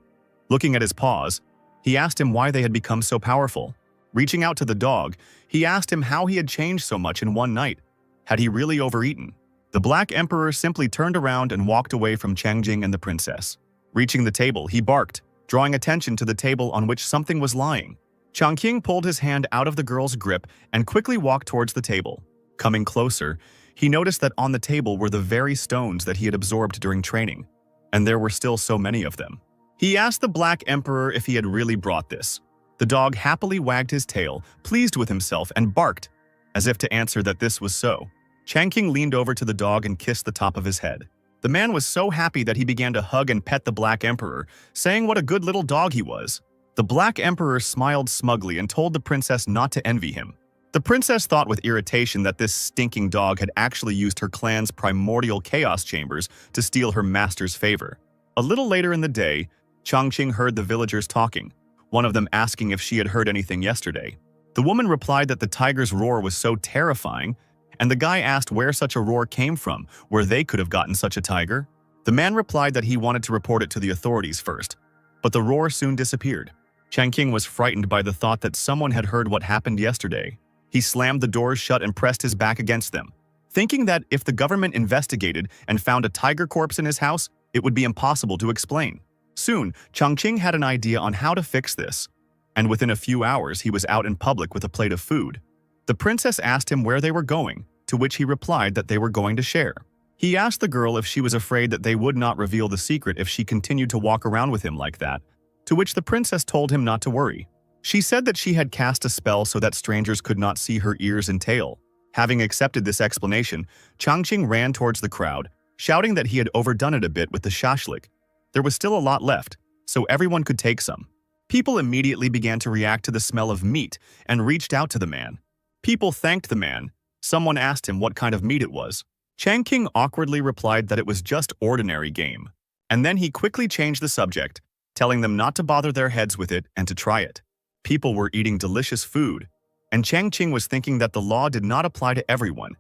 Looking at his paws, he asked him why they had become so powerful. Reaching out to the dog, he asked him how he had changed so much in one night. Had he really overeaten? The Black Emperor simply turned around and walked away from Changqing and the princess. Reaching the table, he barked, drawing attention to the table on which something was lying. Changqing pulled his hand out of the girl's grip and quickly walked towards the table. Coming closer, he noticed that on the table were the very stones that he had absorbed during training, and there were still so many of them. He asked the Black Emperor if he had really brought this. The dog happily wagged his tail, pleased with himself, and barked, as if to answer that this was so. Changqing leaned over to the dog and kissed the top of his head. The man was so happy that he began to hug and pet the Black Emperor, saying what a good little dog he was. The Black Emperor smiled smugly and told the princess not to envy him. The princess thought with irritation that this stinking dog had actually used her clan's primordial chaos chambers to steal her master's favor. A little later in the day, Changqing heard the villagers talking, one of them asking if she had heard anything yesterday. The woman replied that the tiger's roar was so terrifying, and the guy asked where such a roar came from, where they could have gotten such a tiger. The man replied that he wanted to report it to the authorities first, but the roar soon disappeared. Changqing was frightened by the thought that someone had heard what happened yesterday. He slammed the doors shut and pressed his back against them, thinking that if the government investigated and found a tiger corpse in his house, it would be impossible to explain. Soon, Changqing had an idea on how to fix this, and within a few hours he was out in public with a plate of food. The princess asked him where they were going, to which he replied that they were going to share. He asked the girl if she was afraid that they would not reveal the secret if she continued to walk around with him like that, to which the princess told him not to worry. She said that she had cast a spell so that strangers could not see her ears and tail. Having accepted this explanation, Changqing ran towards the crowd, shouting that he had overdone it a bit with the shashlik. There was still a lot left, so everyone could take some. People immediately began to react to the smell of meat and reached out to the man. People thanked the man. Someone asked him what kind of meat it was. Changqing awkwardly replied that it was just ordinary game. And then he quickly changed the subject, telling them not to bother their heads with it and to try it. People were eating delicious food, and Changqing was thinking that the law did not apply to everyone.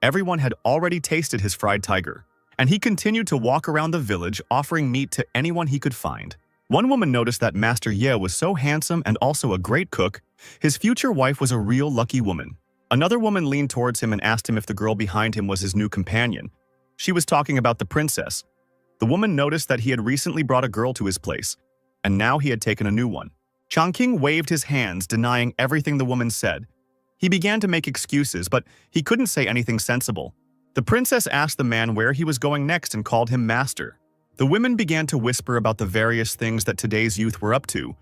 Everyone had already tasted his fried tiger, and he continued to walk around the village offering meat to anyone he could find. One woman noticed that Master Ye was so handsome and also a great cook. His future wife was a real lucky woman. Another woman leaned towards him and asked him if the girl behind him was his new companion. She was talking about the princess. The woman noticed that he had recently brought a girl to his place, and now he had taken a new one. Changqing waved his hands, denying everything the woman said. He began to make excuses, but he couldn't say anything sensible. The princess asked the man where he was going next and called him master. The women began to whisper about the various things that today's youth were up to,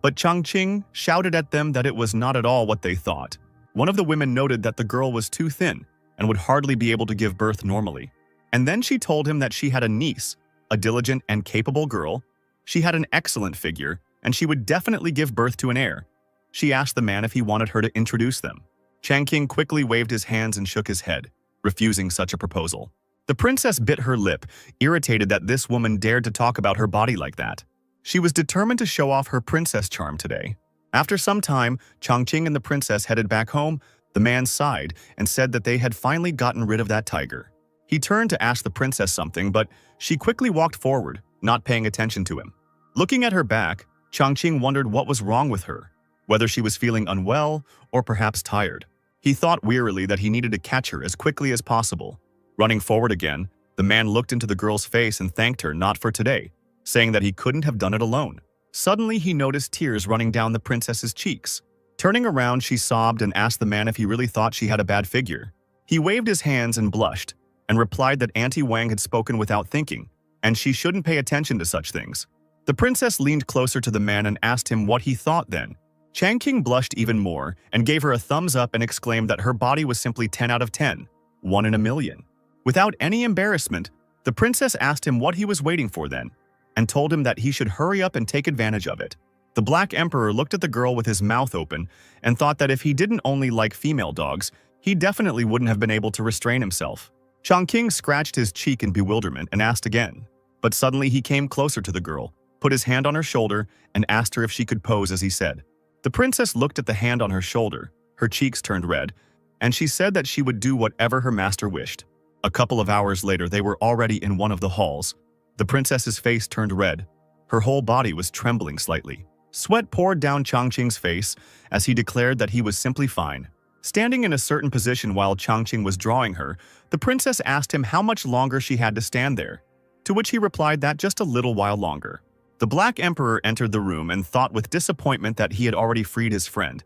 but Changqing shouted at them that it was not at all what they thought. One of the women noted that the girl was too thin and would hardly be able to give birth normally. And then she told him that she had a niece, a diligent and capable girl. She had an excellent figure, and she would definitely give birth to an heir. She asked the man if he wanted her to introduce them. Changqing quickly waved his hands and shook his head, refusing such a proposal. The princess bit her lip, irritated that this woman dared to talk about her body like that. She was determined to show off her princess charm today. After some time, Changqing and the princess headed back home. The man sighed and said that they had finally gotten rid of that tiger. He turned to ask the princess something, but she quickly walked forward, not paying attention to him. Looking at her back, Changqing wondered what was wrong with her, whether she was feeling unwell or perhaps tired. He thought wearily that he needed to catch her as quickly as possible. Running forward again, the man looked into the girl's face and thanked her not for today, saying that he couldn't have done it alone. Suddenly, he noticed tears running down the princess's cheeks. Turning around, she sobbed and asked the man if he really thought she had a bad figure. He waved his hands and blushed, and replied that Auntie Wang had spoken without thinking, and she shouldn't pay attention to such things. The princess leaned closer to the man and asked him what he thought then. Changqing blushed even more and gave her a thumbs up and exclaimed that her body was simply 10 out of 10, 1 in a million. Without any embarrassment, the princess asked him what he was waiting for then, and told him that he should hurry up and take advantage of it. The Black Emperor looked at the girl with his mouth open and thought that if he didn't only like female dogs, he definitely wouldn't have been able to restrain himself. Changqing scratched his cheek in bewilderment and asked again, but suddenly he came closer to the girl, put his hand on her shoulder, and asked her if she could pose as he said. The princess looked at the hand on her shoulder, her cheeks turned red, and she said that she would do whatever her master wished. A couple of hours later, they were already in one of the halls. The princess's face turned red. Her whole body was trembling slightly. Sweat poured down Changqing's face as he declared that he was simply fine. Standing in a certain position while Changqing was drawing her, the princess asked him how much longer she had to stand there, to which he replied that just a little while longer. The Black Emperor entered the room and thought with disappointment that he had already freed his friend,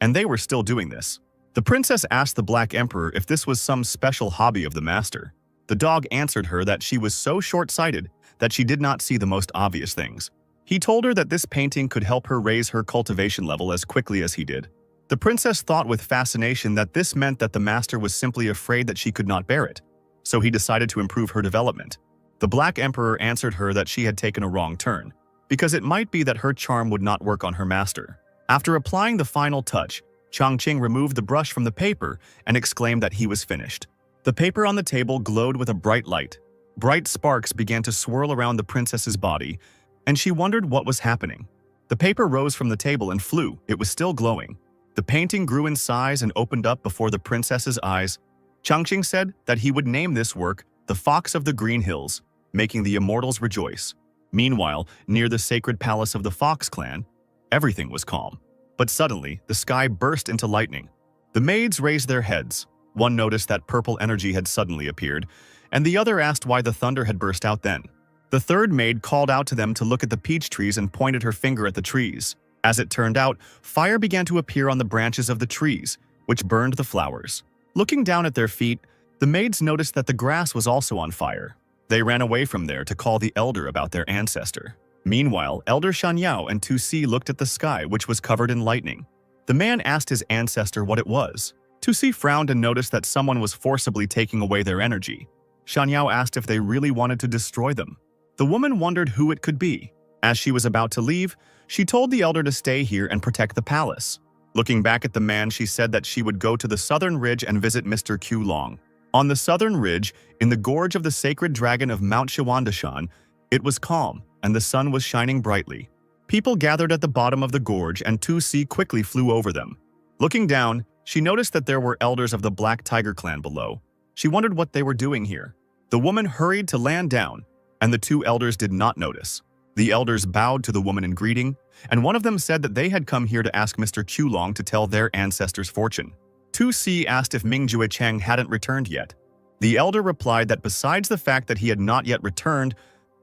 and they were still doing this. The princess asked the Black Emperor if this was some special hobby of the master. The dog answered her that she was so short-sighted that she did not see the most obvious things. He told her that this painting could help her raise her cultivation level as quickly as he did. The princess thought with fascination that this meant that the master was simply afraid that she could not bear it, so he decided to improve her development. The Black Emperor answered her that she had taken a wrong turn, because it might be that her charm would not work on her master. After applying the final touch, Changqing removed the brush from the paper and exclaimed that he was finished. The paper on the table glowed with a bright light. Bright sparks began to swirl around the princess's body, and she wondered what was happening. The paper rose from the table and flew. It was still glowing. The painting grew in size and opened up before the princess's eyes. Changqing said that he would name this work The Fox of the Green Hills, making the immortals rejoice. Meanwhile, near the sacred palace of the Fox clan, everything was calm. But suddenly, the sky burst into lightning. The maids raised their heads. One noticed that purple energy had suddenly appeared, and the other asked why the thunder had burst out then. The third maid called out to them to look at the peach trees and pointed her finger at the trees. As it turned out, fire began to appear on the branches of the trees, which burned the flowers. Looking down at their feet, the maids noticed that the grass was also on fire. They ran away from there to call the elder about their ancestor. Meanwhile, Elder Shanyao and Tu Si looked at the sky, which was covered in lightning. The man asked his ancestor what it was. Tu Si frowned and noticed that someone was forcibly taking away their energy. Shanyao asked if they really wanted to destroy them. The woman wondered who it could be. As she was about to leave, she told the elder to stay here and protect the palace. Looking back at the man, she said that she would go to the southern ridge and visit Mr. Q Long. On the southern ridge, in the gorge of the sacred dragon of Mount Shawandashan, it was calm, and the sun was shining brightly. People gathered at the bottom of the gorge, and Tu Si quickly flew over them. Looking down, she noticed that there were elders of the Black Tiger clan below. She wondered what they were doing here. The woman hurried to land down, and the two elders did not notice. The elders bowed to the woman in greeting, and one of them said that they had come here to ask Mr. Q Long to tell their ancestors' fortune. Tu Si asked if Ming Jue Cheng hadn't returned yet. The elder replied that besides the fact that he had not yet returned,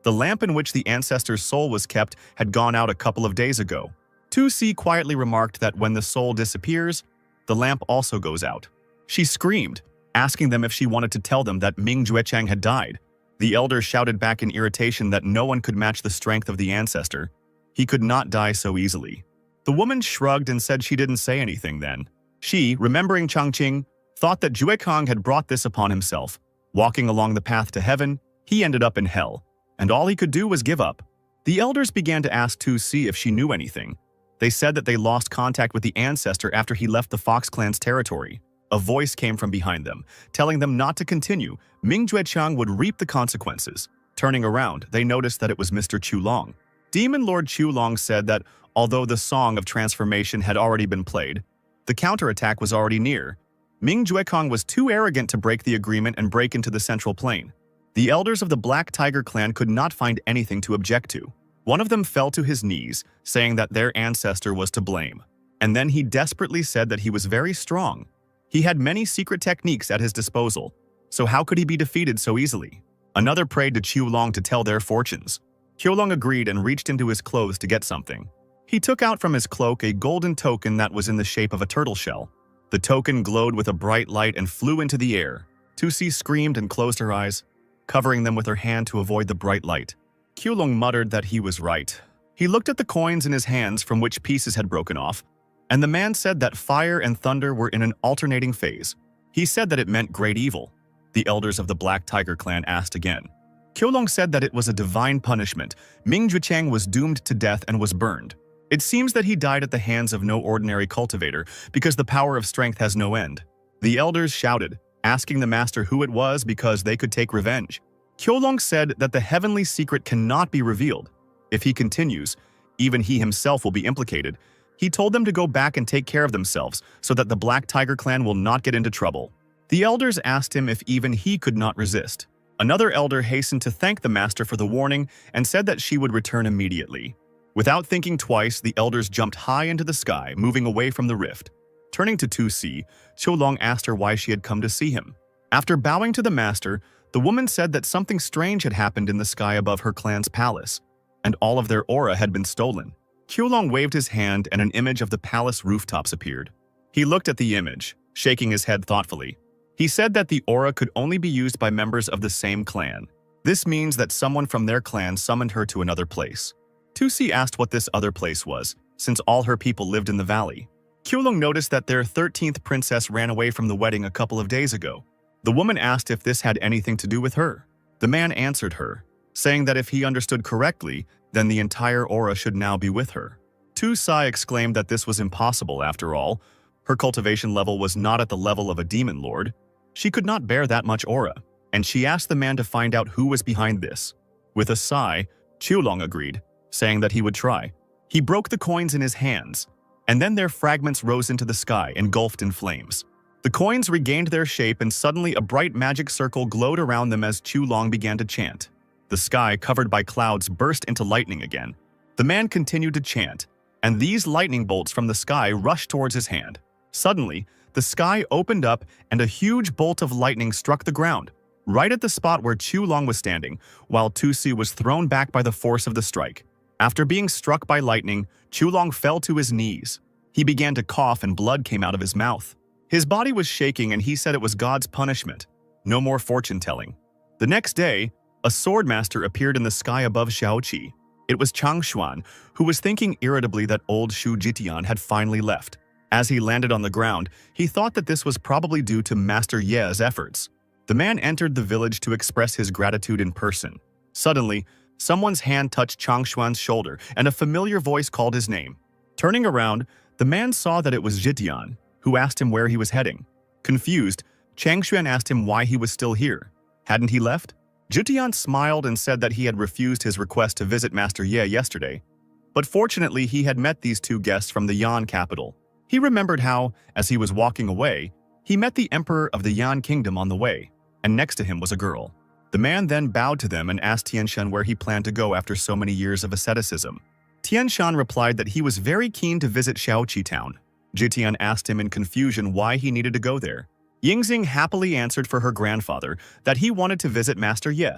the lamp in which the ancestor's soul was kept had gone out a couple of days ago. Tu Si quietly remarked that when the soul disappears, the lamp also goes out. She screamed, asking them if she wanted to tell them that Ming Jue Cheng had died. The elder shouted back in irritation that no one could match the strength of the ancestor. He could not die so easily. The woman shrugged and said she didn't say anything then. She, remembering Changqing, thought that Jue Kong had brought this upon himself. Walking along the path to heaven, he ended up in hell, and all he could do was give up. The elders began to ask Tu Si if she knew anything. They said that they lost contact with the ancestor after he left the Fox clan's territory. A voice came from behind them, telling them not to continue. Ming Jue Chang would reap the consequences. Turning around, they noticed that it was Mr. Chu Long. Demon Lord Chu Long said that although the song of transformation had already been played, the counterattack was already near. Ming Jue Kong was too arrogant to break the agreement and break into the central plain. The elders of the Black Tiger clan could not find anything to object to. One of them fell to his knees, saying that their ancestor was to blame. And then he desperately said that he was very strong. He had many secret techniques at his disposal, so how could he be defeated so easily? Another prayed to Qiu Long to tell their fortunes. Qiu Long agreed and reached into his clothes to get something. He took out from his cloak a golden token that was in the shape of a turtle shell. The token glowed with a bright light and flew into the air. Tu Si screamed and closed her eyes, covering them with her hand to avoid the bright light. Qiu Long muttered that he was right. He looked at the coins in his hands from which pieces had broken off, and the man said that fire and thunder were in an alternating phase. He said that it meant great evil. The elders of the Black Tiger clan asked again. Qiu Long said that it was a divine punishment. Ming Jue Chang was doomed to death and was burned. It seems that he died at the hands of no ordinary cultivator, because the power of strength has no end. The elders shouted, asking the master who it was because they could take revenge. Qiu Long said that the heavenly secret cannot be revealed. If he continues, even he himself will be implicated. He told them to go back and take care of themselves so that the Black Tiger clan will not get into trouble. The elders asked him if even he could not resist. Another elder hastened to thank the master for the warning and said that she would return immediately. Without thinking twice, the elders jumped high into the sky, moving away from the rift. Turning to Tu Si, Qiu Long asked her why she had come to see him. After bowing to the master, the woman said that something strange had happened in the sky above her clan's palace, and all of their aura had been stolen. Qiu Long waved his hand and an image of the palace rooftops appeared. He looked at the image, shaking his head thoughtfully. He said that the aura could only be used by members of the same clan. This means that someone from their clan summoned her to another place. Tu Si asked what this other place was, since all her people lived in the valley. Qiu Long noticed that their 13th princess ran away from the wedding a couple of days ago. The woman asked if this had anything to do with her. The man answered her, saying that if he understood correctly, then the entire aura should now be with her. Tu Si exclaimed that this was impossible after all. Her cultivation level was not at the level of a demon lord. She could not bear that much aura, and she asked the man to find out who was behind this. With a sigh, Qiu Long agreed, saying that he would try. He broke the coins in his hands. and then their fragments rose into the sky, engulfed in flames. The coins regained their shape, and suddenly a bright magic circle glowed around them as Chulong began to chant. The sky, covered by clouds, burst into lightning again. The man continued to chant, and these lightning bolts from the sky rushed towards his hand. Suddenly, the sky opened up and a huge bolt of lightning struck the ground, right at the spot where Chulong was standing, while Tusi was thrown back by the force of the strike. After being struck by lightning, Chulong fell to his knees. He began to cough and blood came out of his mouth. His body was shaking and he said it was God's punishment. No more fortune-telling. The next day, a swordmaster appeared in the sky above Xiaoqi. It was Changshuan, who was thinking irritably that old Shu Jitian had finally left. As he landed on the ground, he thought that this was probably due to Master Ye's efforts. The man entered the village to express his gratitude in person. Suddenly, someone's hand touched Changshuan's shoulder and a familiar voice called his name. Turning around, the man saw that it was Jitian, who asked him where he was heading. Confused, Changshuan asked him why he was still here. Hadn't he left? Jitian smiled and said that he had refused his request to visit Master Ye yesterday. But fortunately, he had met these two guests from the Yan capital. He remembered how, as he was walking away, he met the emperor of the Yan kingdom on the way, and next to him was a girl. The man then bowed to them and asked Tianshan where he planned to go after so many years of asceticism. Tianshan replied that he was very keen to visit Xiaoqi town. Jitian asked him in confusion why he needed to go there. Yingxing happily answered for her grandfather that he wanted to visit Master Ye.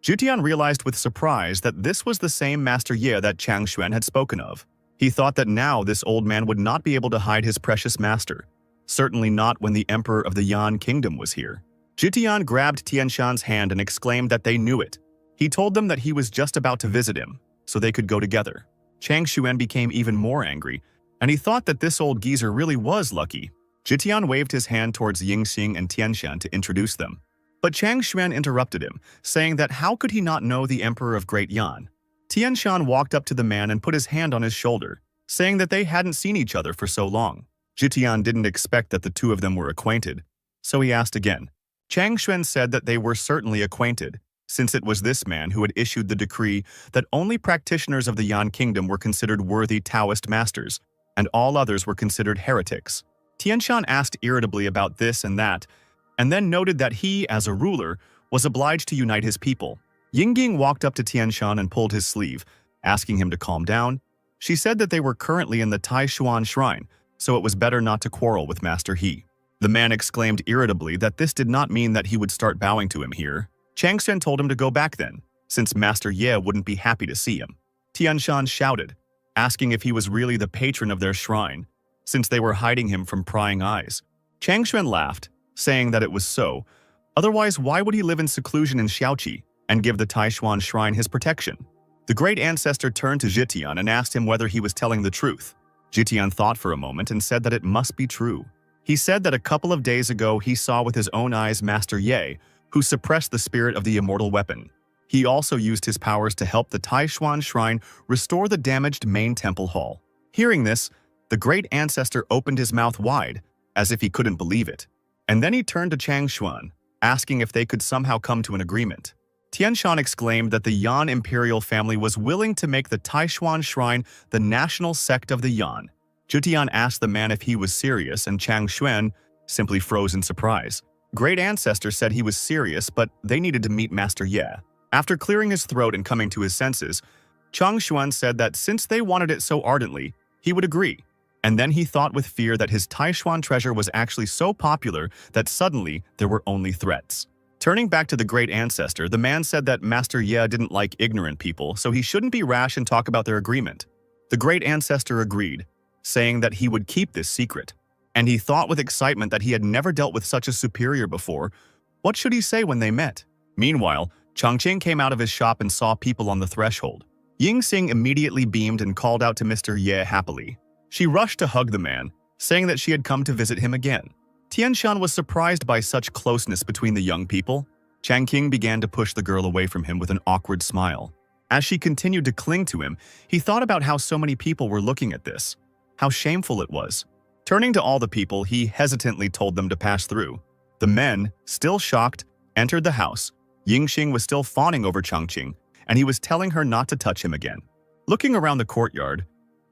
Jitian realized with surprise that this was the same Master Ye that Changshuan had spoken of. He thought that now this old man would not be able to hide his precious master. Certainly not when the emperor of the Yan kingdom was here. Jitian grabbed Tianshan's hand and exclaimed that they knew it. He told them that he was just about to visit him, so they could go together. Changshuan became even more angry, and he thought that this old geezer really was lucky. Jitian waved his hand towards Yingxing and Tianshan to introduce them. But Changshuan interrupted him, saying that how could he not know the emperor of Great Yan? Tianshan walked up to the man and put his hand on his shoulder, saying that they hadn't seen each other for so long. Jitian didn't expect that the two of them were acquainted, so he asked again. Changshuan said that they were certainly acquainted, since it was this man who had issued the decree that only practitioners of the Yan kingdom were considered worthy Taoist masters, and all others were considered heretics. Tianshan asked irritably about this and that, and then noted that he, as a ruler, was obliged to unite his people. Yingying walked up to Tianshan and pulled his sleeve, asking him to calm down. She said that they were currently in the Taishuan shrine, so it was better not to quarrel with Master He. The man exclaimed irritably that this did not mean that he would start bowing to him here. Changshuan told him to go back then, since Master Ye wouldn't be happy to see him. Tianshan shouted, asking if he was really the patron of their shrine, since they were hiding him from prying eyes. Changshuan laughed, saying that it was so. Otherwise, why would he live in seclusion in Xiaoqi and give the Taishuan shrine his protection? The great ancestor turned to Jitian and asked him whether he was telling the truth. Jitian thought for a moment and said that it must be true. He said that a couple of days ago he saw with his own eyes Master Ye, who suppressed the spirit of the immortal weapon. He also used his powers to help the Taishuan shrine restore the damaged main temple hall. Hearing this, the great ancestor opened his mouth wide, as if he couldn't believe it. And then he turned to Changshuan, asking if they could somehow come to an agreement. Tianshan exclaimed that the Yan imperial family was willing to make the Taishuan shrine the national sect of the Yan. Jitian asked the man if he was serious, and Changshuan simply froze in surprise. Great ancestor said he was serious, but they needed to meet Master Ye. After clearing his throat and coming to his senses, Changshuan said that since they wanted it so ardently, he would agree. And then he thought with fear that his Taishuan treasure was actually so popular that suddenly there were only threats. Turning back to the great ancestor, the man said that Master Ye didn't like ignorant people, so he shouldn't be rash and talk about their agreement. The great ancestor agreed, saying that he would keep this secret. And he thought with excitement that he had never dealt with such a superior before. What should he say when they met? Meanwhile, Changqing came out of his shop and saw people on the threshold. Yingxing immediately beamed and called out to Mr. Ye happily. She rushed to hug the man, saying that she had come to visit him again. Tianshan was surprised by such closeness between the young people. Changqing began to push the girl away from him with an awkward smile. As she continued to cling to him, he thought about how so many people were looking at this. How shameful it was. Turning to all the people, he hesitantly told them to pass through. The men, still shocked, entered the house. Yingxing was still fawning over Changqing, and he was telling her not to touch him again. Looking around the courtyard,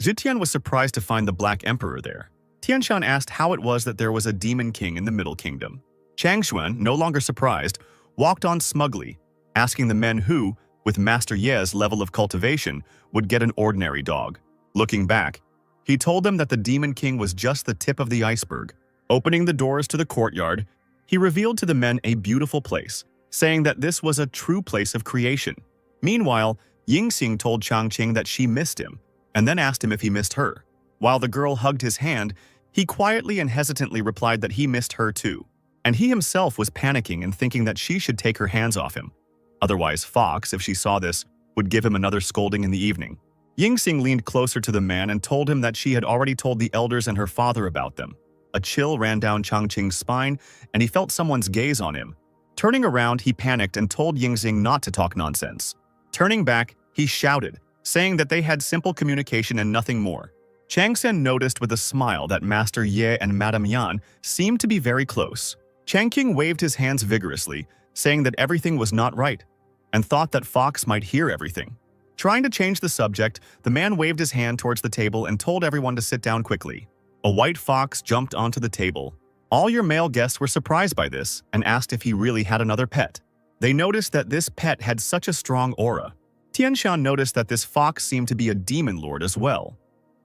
Zitian was surprised to find the Black Emperor there. Tianshan asked how it was that there was a demon king in the Middle Kingdom. Changshuan, no longer surprised, walked on smugly, asking the men who, with Master Ye's level of cultivation, would get an ordinary dog. Looking back, he told them that the Demon King was just the tip of the iceberg. Opening the doors to the courtyard, he revealed to the men a beautiful place, saying that this was a true place of creation. Meanwhile, Yingxing told Changqing that she missed him, and then asked him if he missed her. While the girl hugged his hand, he quietly and hesitantly replied that he missed her too, and he himself was panicking and thinking that she should take her hands off him. Otherwise, Fox, if she saw this, would give him another scolding in the evening. Yingxing leaned closer to the man and told him that she had already told the elders and her father about them. A chill ran down Changqing's spine, and he felt someone's gaze on him. Turning around, he panicked and told Yingxing not to talk nonsense. Turning back, he shouted, saying that they had simple communication and nothing more. Changsen noticed with a smile that Master Ye and Madame Yan seemed to be very close. Changqing waved his hands vigorously, saying that everything was not right, and thought that Fox might hear everything. Trying to change the subject, the man waved his hand towards the table and told everyone to sit down quickly. A white fox jumped onto the table. All your male guests were surprised by this and asked if he really had another pet. They noticed that this pet had such a strong aura. Tianshan noticed that this fox seemed to be a demon lord as well,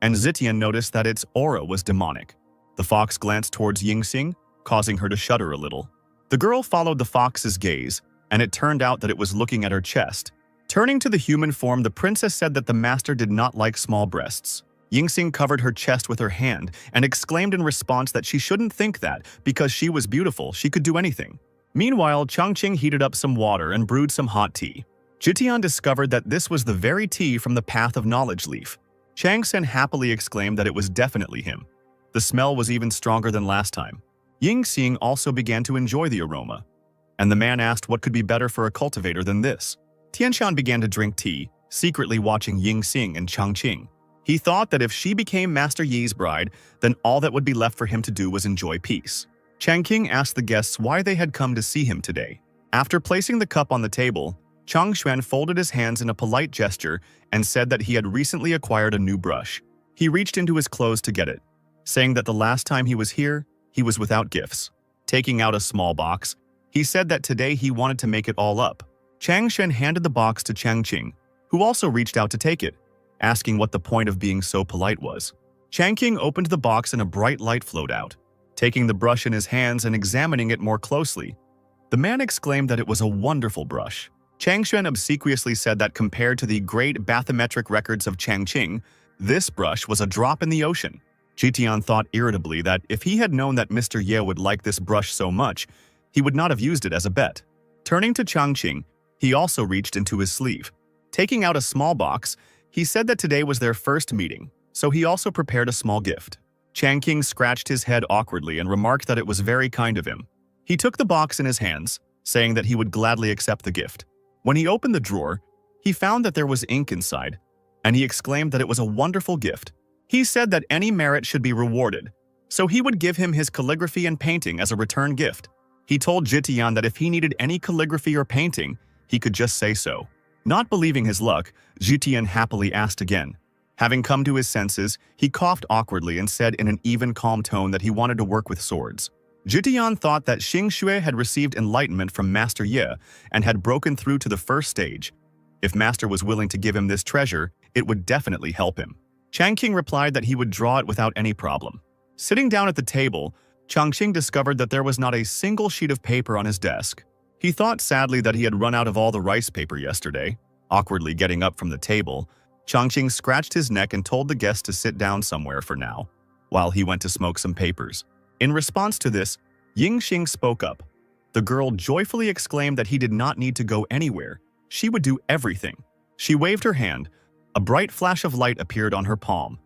and Zitian noticed that its aura was demonic. The fox glanced towards Yingxing, causing her to shudder a little. The girl followed the fox's gaze, and it turned out that it was looking at her chest. Turning to the human form, the princess said that the master did not like small breasts. Yingxing covered her chest with her hand and exclaimed in response that she shouldn't think that because she was beautiful, she could do anything. Meanwhile, Changqing heated up some water and brewed some hot tea. Jitian discovered that this was the very tea from the Path of Knowledge leaf. Changsen happily exclaimed that it was definitely him. The smell was even stronger than last time. Yingxing also began to enjoy the aroma, and the man asked what could be better for a cultivator than this. Tianshan began to drink tea, secretly watching Yingxing and Changqing. He thought that if she became Master Yi's bride, then all that would be left for him to do was enjoy peace. Changqing asked the guests why they had come to see him today. After placing the cup on the table, Changshuan folded his hands in a polite gesture and said that he had recently acquired a new brush. He reached into his clothes to get it, saying that the last time he was here, he was without gifts. Taking out a small box, he said that today he wanted to make it all up. Changshuan handed the box to Changqing, who also reached out to take it, asking what the point of being so polite was. Changqing opened the box and a bright light flowed out. Taking the brush in his hands and examining it more closely, the man exclaimed that it was a wonderful brush. Changshuan obsequiously said that compared to the great bathymetric records of Changqing, this brush was a drop in the ocean. Jitian thought irritably that if he had known that Mr. Ye would like this brush so much, he would not have used it as a bet. Turning to Changqing, he also reached into his sleeve. Taking out a small box, he said that today was their first meeting, so he also prepared a small gift. Changqing scratched his head awkwardly and remarked that it was very kind of him. He took the box in his hands, saying that he would gladly accept the gift. When he opened the drawer, he found that there was ink inside, and he exclaimed that it was a wonderful gift. He said that any merit should be rewarded, so he would give him his calligraphy and painting as a return gift. He told Jitian that if he needed any calligraphy or painting, he could just say so. Not believing his luck, Jitian happily asked again. Having come to his senses, he coughed awkwardly and said in an even calm tone that he wanted to work with swords. Jitian thought that Xing Shui had received enlightenment from Master Ye and had broken through to the first stage. If Master was willing to give him this treasure, it would definitely help him. Changqing replied that he would draw it without any problem. Sitting down at the table, Changqing discovered that there was not a single sheet of paper on his desk. He thought sadly that he had run out of all the rice paper yesterday. Awkwardly getting up from the table, Changqing scratched his neck and told the guest to sit down somewhere for now, while he went to smoke some papers. In response to this, Yingxing spoke up. The girl joyfully exclaimed that he did not need to go anywhere. She would do everything. She waved her hand. A bright flash of light appeared on her palm,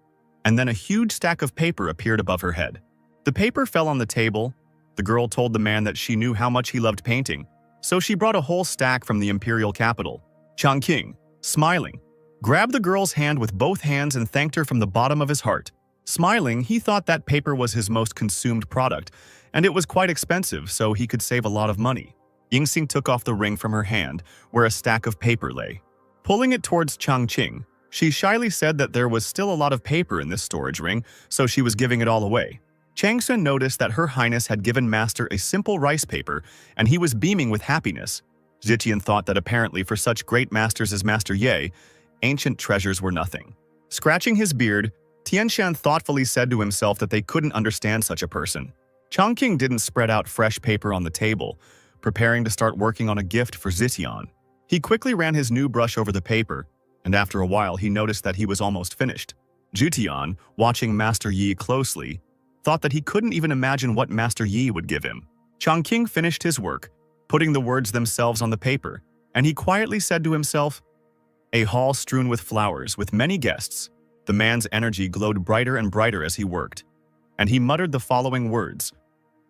and then a huge stack of paper appeared above her head. The paper fell on the table. The girl told the man that she knew how much he loved painting, so she brought a whole stack from the imperial capital. Changqing, smiling, grabbed the girl's hand with both hands and thanked her from the bottom of his heart. Smiling, he thought that paper was his most consumed product, and it was quite expensive, so he could save a lot of money. Yingxing took off the ring from her hand, where a stack of paper lay. Pulling it towards Changqing, She shyly said that there was still a lot of paper in this storage ring, so she was giving it all away. Changsun noticed that Her Highness had given Master a simple rice paper, and he was beaming with happiness. Zitian thought that apparently for such great masters as Master Ye, ancient treasures were nothing. Scratching his beard, Tianshan thoughtfully said to himself that they couldn't understand such a person. Chongqing didn't spread out fresh paper on the table, preparing to start working on a gift for Zitian. He quickly ran his new brush over the paper, and after a while he noticed that he was almost finished. Zitian, watching Master Yi closely, thought that he couldn't even imagine what Master Yi would give him. Chongqing finished his work, putting the words themselves on the paper, and he quietly said to himself, "A hall strewn with flowers, with many guests." The man's energy glowed brighter and brighter as he worked, and he muttered the following words,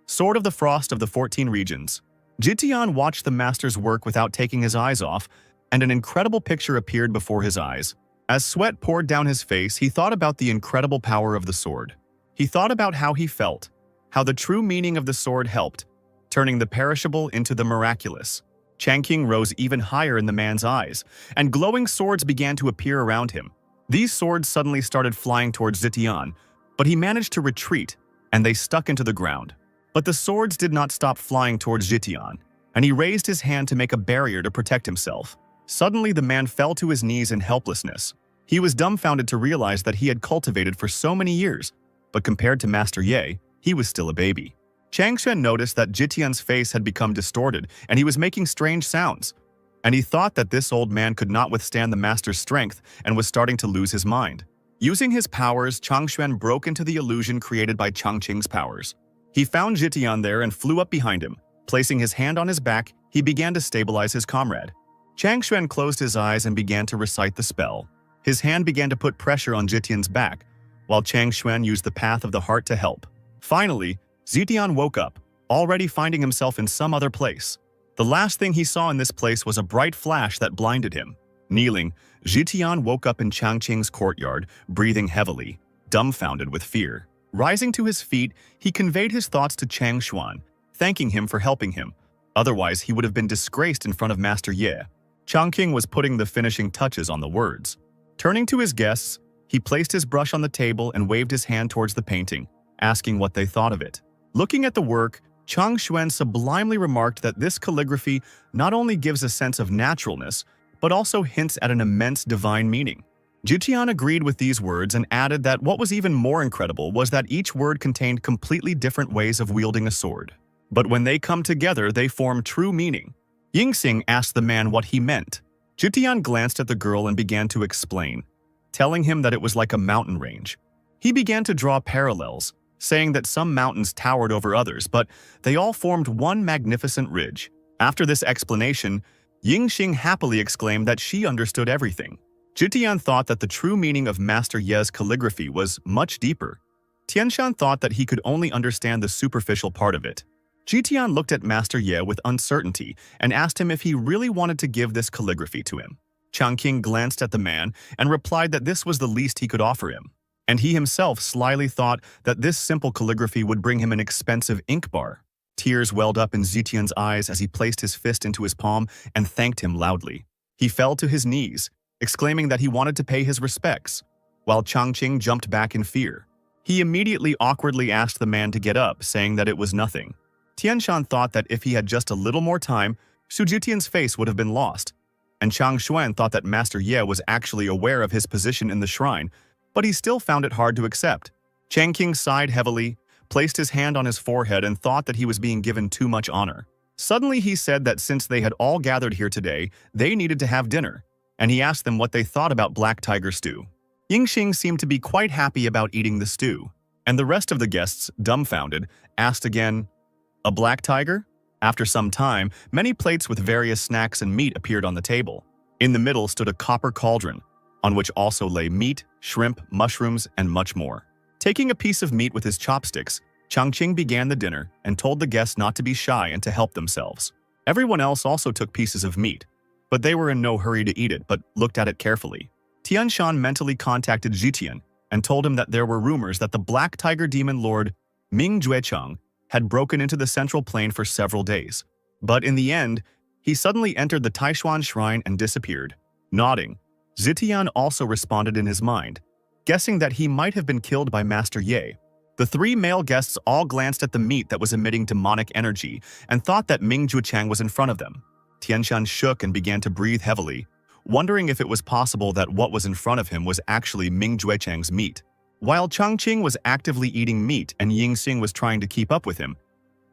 "Sword of the Frost of the 14 Regions." Zitian watched the master's work without taking his eyes off, and an incredible picture appeared before his eyes. As sweat poured down his face, he thought about the incredible power of the sword. He thought about how he felt, how the true meaning of the sword helped, turning the perishable into the miraculous. Changqing rose even higher in the man's eyes, and glowing swords began to appear around him. These swords suddenly started flying towards Zitian, but he managed to retreat, and they stuck into the ground. But the swords did not stop flying towards Zitian, and he raised his hand to make a barrier to protect himself. Suddenly, the man fell to his knees in helplessness. He was dumbfounded to realize that he had cultivated for so many years, but compared to Master Ye, he was still a baby. Changsheng noticed that Zitian's face had become distorted, and he was making strange sounds. And he thought that this old man could not withstand the master's strength and was starting to lose his mind. Using his powers, Changsheng broke into the illusion created by Changqing's powers. He found Zitian there and flew up behind him. Placing his hand on his back, he began to stabilize his comrade. Changsheng closed his eyes and began to recite the spell. His hand began to put pressure on Zitian's back, while Changsheng used the path of the heart to help. Finally, Zitian woke up, already finding himself in some other place. The last thing he saw in this place was a bright flash that blinded him. Kneeling, Zitian woke up in Changqing's courtyard, breathing heavily, dumbfounded with fear. Rising to his feet, he conveyed his thoughts to Chang Xuan, thanking him for helping him. Otherwise, he would have been disgraced in front of Master Ye. Chongqing was putting the finishing touches on the words. Turning to his guests, he placed his brush on the table and waved his hand towards the painting, asking what they thought of it. Looking at the work, Chang Xuan sublimely remarked that this calligraphy not only gives a sense of naturalness, but also hints at an immense divine meaning. Zitian agreed with these words and added that what was even more incredible was that each word contained completely different ways of wielding a sword. But when they come together, they form true meaning. Yingxing asked the man what he meant. Zitian glanced at the girl and began to explain, telling him that it was like a mountain range. He began to draw parallels, saying that some mountains towered over others, but they all formed one magnificent ridge. After this explanation, Yingxing happily exclaimed that she understood everything. Zitian thought that the true meaning of Master Ye's calligraphy was much deeper. Tianshan thought that he could only understand the superficial part of it. Zitian looked at Master Ye with uncertainty and asked him if he really wanted to give this calligraphy to him. Changqing glanced at the man and replied that this was the least he could offer him. And he himself slyly thought that this simple calligraphy would bring him an expensive ink bar. Tears welled up in Zitian's eyes as he placed his fist into his palm and thanked him loudly. He fell to his knees, exclaiming that he wanted to pay his respects, while Changqing jumped back in fear. He immediately awkwardly asked the man to get up, saying that it was nothing. Tianshan thought that if he had just a little more time, Su Jitian's face would have been lost, and Chang Xuan thought that Master Ye was actually aware of his position in the shrine, but he still found it hard to accept. Changqing sighed heavily, placed his hand on his forehead and thought that he was being given too much honor. Suddenly he said that since they had all gathered here today, they needed to have dinner, and he asked them what they thought about black tiger stew. Yingxing seemed to be quite happy about eating the stew, and the rest of the guests, dumbfounded, asked again, "A black tiger?" After some time, many plates with various snacks and meat appeared on the table. In the middle stood a copper cauldron, on which also lay meat, shrimp, mushrooms, and much more. Taking a piece of meat with his chopsticks, Changqing began the dinner and told the guests not to be shy and to help themselves. Everyone else also took pieces of meat, but they were in no hurry to eat it but looked at it carefully. Tianshan mentally contacted Zitian and told him that there were rumors that the Black Tiger Demon Lord Ming Juecheng had broken into the Central Plain for several days. But in the end, he suddenly entered the Taishuan Shrine and disappeared. Nodding, Zitian also responded in his mind, guessing that he might have been killed by Master Ye. The three male guests all glanced at the meat that was emitting demonic energy and thought that Ming Juchang was in front of them. Tianshan shook and began to breathe heavily, wondering if it was possible that what was in front of him was actually Ming Juechang's meat. While Changqing was actively eating meat and Yingxing was trying to keep up with him,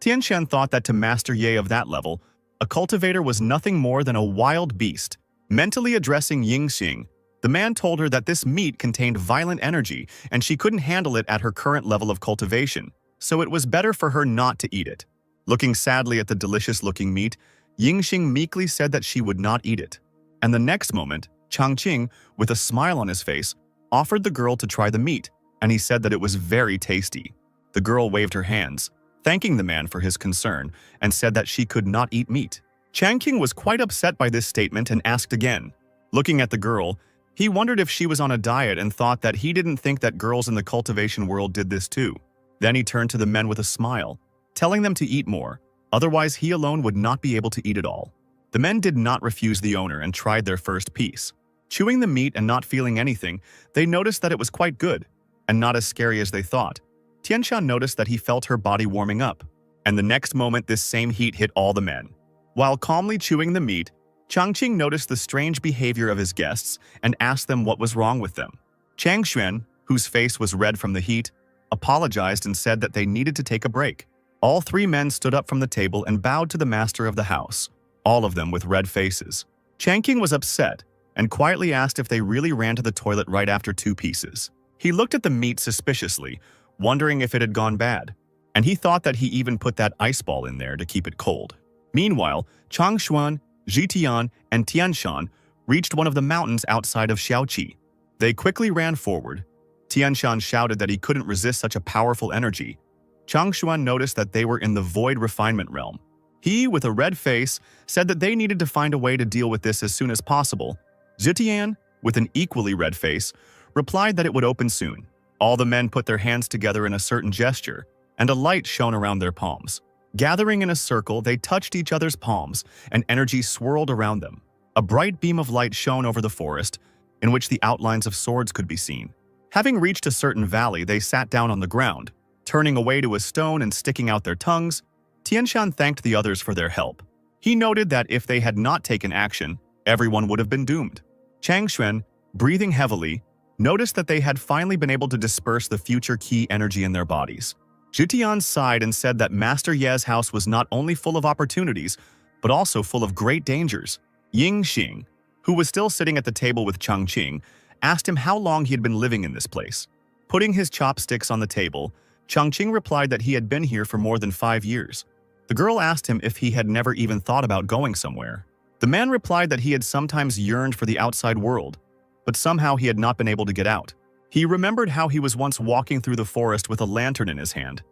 Tianshan thought that to Master Ye of that level, a cultivator was nothing more than a wild beast. Mentally addressing Yingxing, the man told her that this meat contained violent energy and she couldn't handle it at her current level of cultivation, so it was better for her not to eat it. Looking sadly at the delicious-looking meat, Yingxing meekly said that she would not eat it. And the next moment, Changqing, with a smile on his face, offered the girl to try the meat, and he said that it was very tasty. The girl waved her hands, thanking the man for his concern, and said that she could not eat meat. Changqing was quite upset by this statement and asked again. Looking at the girl, he wondered if she was on a diet and thought that he didn't think that girls in the cultivation world did this too. Then he turned to the men with a smile, telling them to eat more, otherwise he alone would not be able to eat it all. The men did not refuse the owner and tried their first piece. Chewing the meat and not feeling anything, they noticed that it was quite good, and not as scary as they thought. Tianshan noticed that he felt her body warming up, and the next moment this same heat hit all the men. While calmly chewing the meat, Changqing noticed the strange behavior of his guests and asked them what was wrong with them. Changxuan, whose face was red from the heat, apologized and said that they needed to take a break. All three men stood up from the table and bowed to the master of the house, all of them with red faces. Changqing was upset and quietly asked if they really ran to the toilet right after 2 pieces. He looked at the meat suspiciously, wondering if it had gone bad, and he thought that he even put that ice ball in there to keep it cold. Meanwhile, Changshuan, Zitian, and Tianshan reached one of the mountains outside of Xiaoqi. They quickly ran forward. Tianshan shouted that he couldn't resist such a powerful energy. Changshuan noticed that they were in the void refinement realm. He, with a red face, said that they needed to find a way to deal with this as soon as possible. Zitian, with an equally red face, replied that it would open soon. All the men put their hands together in a certain gesture, and a light shone around their palms. Gathering in a circle, they touched each other's palms, and energy swirled around them. A bright beam of light shone over the forest, in which the outlines of swords could be seen. Having reached a certain valley, they sat down on the ground. Turning away to a stone and sticking out their tongues, Tianshan thanked the others for their help. He noted that if they had not taken action, everyone would have been doomed. Changxuan, breathing heavily, noticed that they had finally been able to disperse the future key energy in their bodies. Zitian sighed and said that Master Ye's house was not only full of opportunities, but also full of great dangers. Yingxing, who was still sitting at the table with Changqing, asked him how long he had been living in this place. Putting his chopsticks on the table, Changqing replied that he had been here for more than 5 years. The girl asked him if he had never even thought about going somewhere. The man replied that he had sometimes yearned for the outside world, but somehow he had not been able to get out. He remembered how he was once walking through the forest with a lantern in his hand,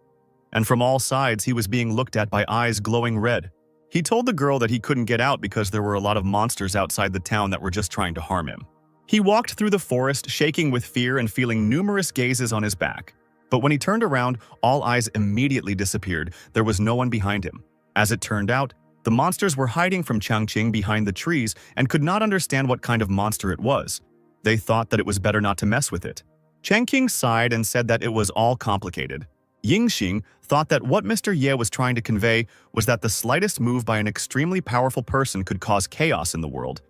and from all sides he was being looked at by eyes glowing red. He told the girl that he couldn't get out because there were a lot of monsters outside the town that were just trying to harm him. He walked through the forest, shaking with fear and feeling numerous gazes on his back. But when he turned around, all eyes immediately disappeared. There was no one behind him. As it turned out, the monsters were hiding from Changqing behind the trees and could not understand what kind of monster it was. They thought that it was better not to mess with it. Changqing sighed and said that it was all complicated. Yingxing thought that what Mr. Ye was trying to convey was that the slightest move by an extremely powerful person could cause chaos in the world.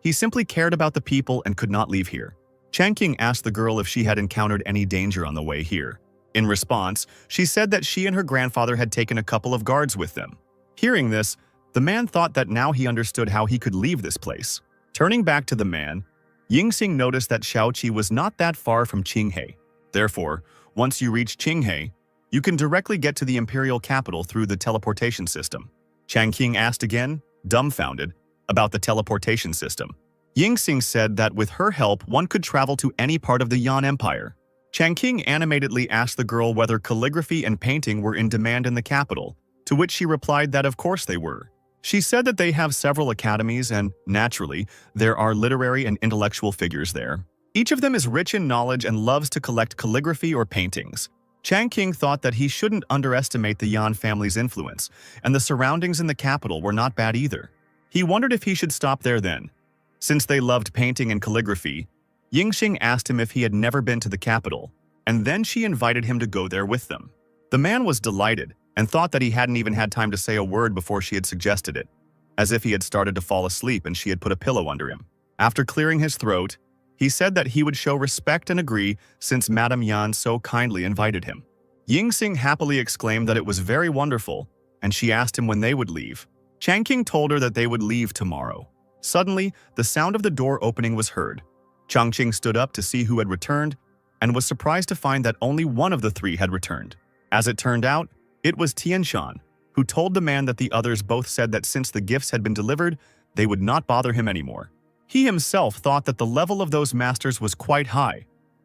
He simply cared about the people and could not leave here. Changqing asked the girl if she had encountered any danger on the way here. In response, she said that she and her grandfather had taken a couple of guards with them. Hearing this, the man thought that now he understood how he could leave this place. Turning back to the man, Yingxing noticed that Xiaoqi was not that far from Qinghe. Therefore, once you reach Qinghe, you can directly get to the imperial capital through the teleportation system. Changqing asked again, dumbfounded, about the teleportation system. Yingxing said that with her help, one could travel to any part of the Yan Empire. Changqing animatedly asked the girl whether calligraphy and painting were in demand in the capital, to which she replied that of course they were. She said that they have several academies and, naturally, there are literary and intellectual figures there. Each of them is rich in knowledge and loves to collect calligraphy or paintings. Changqing thought that he shouldn't underestimate the Yan family's influence, and the surroundings in the capital were not bad either. He wondered if he should stop there then. Since they loved painting and calligraphy, Yingxing asked him if he had never been to the capital, and then she invited him to go there with them. The man was delighted and thought that he hadn't even had time to say a word before she had suggested it, as if he had started to fall asleep and she had put a pillow under him. After clearing his throat, he said that he would show respect and agree since Madame Yan so kindly invited him. Yingxing happily exclaimed that it was very wonderful, and she asked him when they would leave. Changqing told her that they would leave tomorrow. Suddenly, the sound of the door opening was heard. Changqing stood up to see who had returned and was surprised to find that only one of the three had returned. As it turned out, it was Tianshan, who told the man that the others both said that since the gifts had been delivered, they would not bother him anymore. He himself thought that the level of those masters was quite high,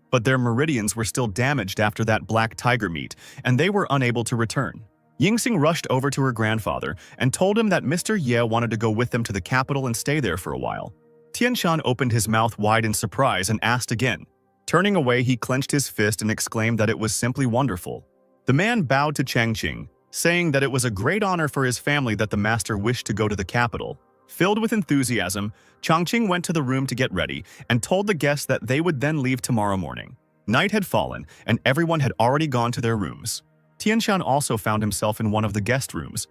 but their meridians were still damaged after that black tiger meat, and they were unable to return. Yingxing rushed over to her grandfather and told him that Mr. Ye wanted to go with them to the capital and stay there for a while. Tianshan opened his mouth wide in surprise and asked again. Turning away, he clenched his fist and exclaimed that it was simply wonderful. The man bowed to Changqing, saying that it was a great honor for his family that the master wished to go to the capital. Filled with enthusiasm, Changqing went to the room to get ready and told the guests that they would then leave tomorrow morning. Night had fallen, and everyone had already gone to their rooms. Tianshan also found himself in one of the guest rooms.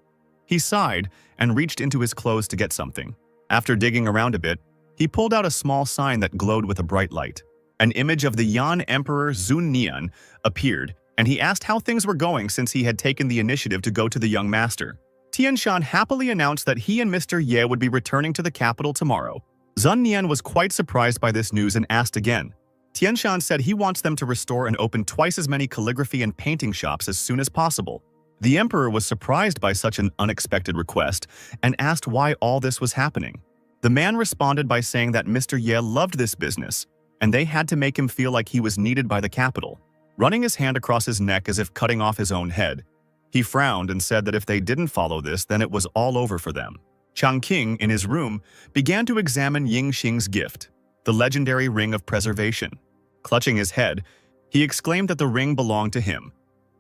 He sighed and reached into his clothes to get something. After digging around a bit, he pulled out a small sign that glowed with a bright light. An image of the Yan Emperor Zun Nian appeared, and he asked how things were going since he had taken the initiative to go to the young master. Tianshan happily announced that he and Mr. Ye would be returning to the capital tomorrow. Zun Nian was quite surprised by this news and asked again. Tianshan said he wants them to restore and open twice as many calligraphy and painting shops as soon as possible. The emperor was surprised by such an unexpected request and asked why all this was happening. The man responded by saying that Mr. Ye loved this business, and they had to make him feel like he was needed by the capital. Running his hand across his neck as if cutting off his own head, he frowned and said that if they didn't follow this, then it was all over for them. Changqing, in his room, began to examine Yingxing's gift, the legendary Ring of Preservation. Clutching his head, he exclaimed that the ring belonged to him,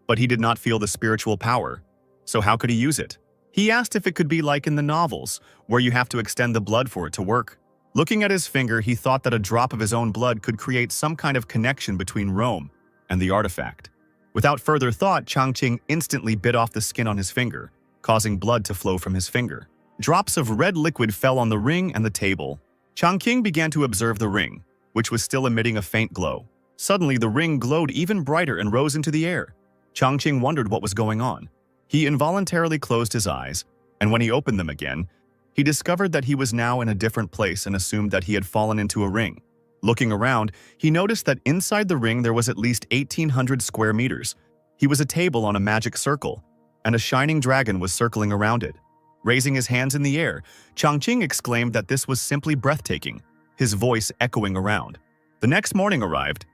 but he did not feel the spiritual power, so how could he use it? He asked if it could be like in the novels, where you have to extend the blood for it to work. Looking at his finger, he thought that a drop of his own blood could create some kind of connection between Rome and the artifact. Without further thought, Changqing instantly bit off the skin on his finger, causing blood to flow from his finger. Drops of red liquid fell on the ring and the table. Changqing began to observe the ring, which was still emitting a faint glow. Suddenly, the ring glowed even brighter and rose into the air. Changqing wondered what was going on. He involuntarily closed his eyes, and when he opened them again, he discovered that he was now in a different place and assumed that he had fallen into a ring. Looking around, he noticed that inside the ring there was at least 1,800 square meters. He was a table on a magic circle, and a shining dragon was circling around it. Raising his hands in the air, Changqing exclaimed that this was simply breathtaking, his voice echoing around. The next morning arrived.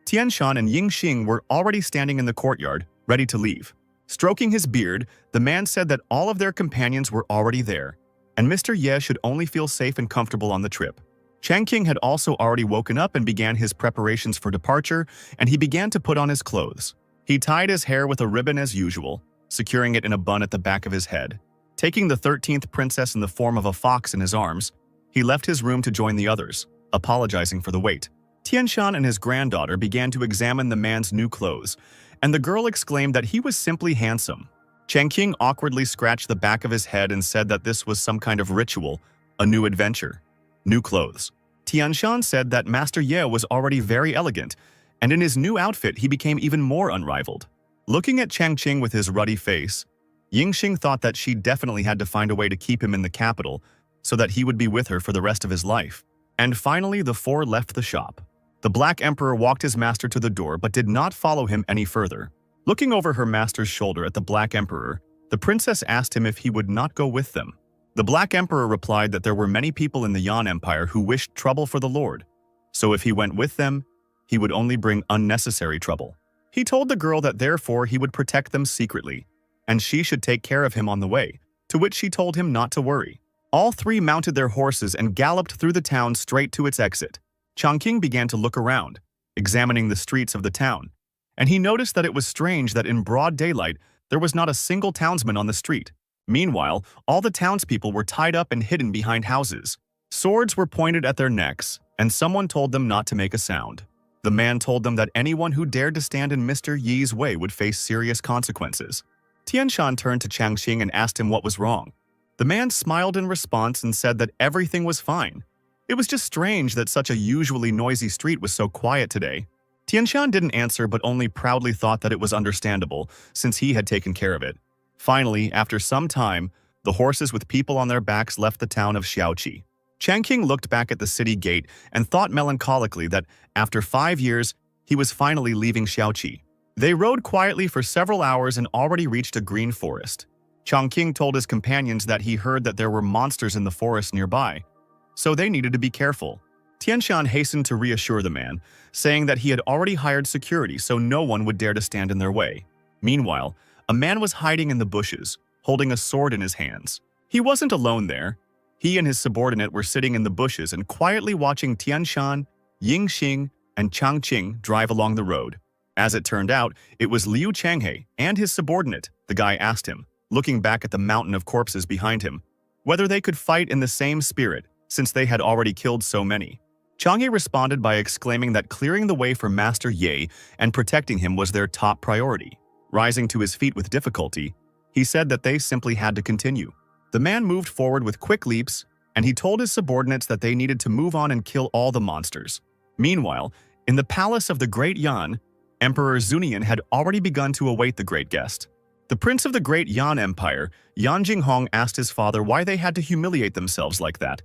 Tianshan and Yingxing were already standing in the courtyard, ready to leave. Stroking his beard, the man said that all of their companions were already there, and Mr. Ye should only feel safe and comfortable on the trip. Changqing had also already woken up and began his preparations for departure, and he began to put on his clothes. He tied his hair with a ribbon as usual, securing it in a bun at the back of his head. Taking the 13th princess in the form of a fox in his arms, he left his room to join the others, apologizing for the wait. Tianshan and his granddaughter began to examine the man's new clothes, and the girl exclaimed that he was simply handsome. Changqing awkwardly scratched the back of his head and said that this was some kind of ritual, a new adventure. New clothes. Tianshan said that Master Ye was already very elegant, and in his new outfit he became even more unrivaled. Looking at Changqing with his ruddy face, Yingxing thought that she definitely had to find a way to keep him in the capital so that he would be with her for the rest of his life. And finally, the four left the shop. The Black Emperor walked his master to the door but did not follow him any further. Looking over her master's shoulder at the Black Emperor, the princess asked him if he would not go with them. The Black Emperor replied that there were many people in the Yan Empire who wished trouble for the Lord, so if he went with them, he would only bring unnecessary trouble. He told the girl that therefore he would protect them secretly, and she should take care of him on the way, to which she told him not to worry. All three mounted their horses and galloped through the town straight to its exit. Changqing began to look around, examining the streets of the town, and he noticed that it was strange that in broad daylight there was not a single townsman on the street. Meanwhile, all the townspeople were tied up and hidden behind houses. Swords were pointed at their necks, and someone told them not to make a sound. The man told them that anyone who dared to stand in Mr. Yi's way would face serious consequences. Tianshan turned to Changxing and asked him what was wrong. The man smiled in response and said that everything was fine. It was just strange that such a usually noisy street was so quiet today. Tianshan didn't answer but only proudly thought that it was understandable, since he had taken care of it. Finally, after some time, the horses with people on their backs left the town of Xiaoqi. Changqing looked back at the city gate and thought melancholically that, after 5 years, he was finally leaving Xiaoqi. They rode quietly for several hours and already reached a green forest. Changqing told his companions that he heard that there were monsters in the forest nearby, so they needed to be careful. Tianshan hastened to reassure the man, saying that he had already hired security so no one would dare to stand in their way. Meanwhile, a man was hiding in the bushes, holding a sword in his hands. He wasn't alone there. He and his subordinate were sitting in the bushes and quietly watching Tianshan, Yingxing, and Changqing drive along the road. As it turned out, it was Liu Changhe and his subordinate, the guy asked him, looking back at the mountain of corpses behind him, whether they could fight in the same spirit, since they had already killed so many. Changhe responded by exclaiming that clearing the way for Master Ye and protecting him was their top priority. Rising to his feet with difficulty, he said that they simply had to continue. The man moved forward with quick leaps, and he told his subordinates that they needed to move on and kill all the monsters. Meanwhile, in the palace of the Great Yan, Emperor Zunian had already begun to await the great guest. The prince of the Great Yan Empire, Yan Jinghong, asked his father why they had to humiliate themselves like that.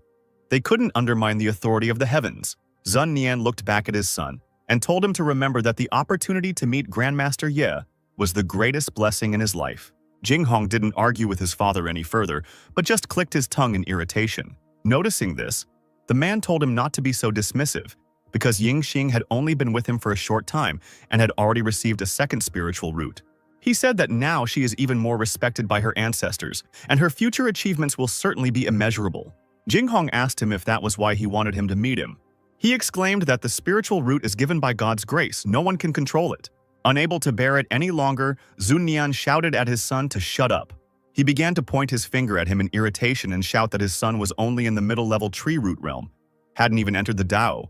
They couldn't undermine the authority of the heavens. Zun Nian looked back at his son and told him to remember that the opportunity to meet Grandmaster Ye was the greatest blessing in his life. Jinghong didn't argue with his father any further, but just clicked his tongue in irritation. Noticing this, the man told him not to be so dismissive, because Yingxing had only been with him for a short time and had already received a second spiritual root. He said that now she is even more respected by her ancestors, and her future achievements will certainly be immeasurable. Jinghong asked him if that was why he wanted him to meet him. He exclaimed that the spiritual root is given by God's grace, no one can control it. Unable to bear it any longer, Zunnian shouted at his son to shut up. He began to point his finger at him in irritation and shout that his son was only in the middle-level tree root realm, hadn't even entered the Dao,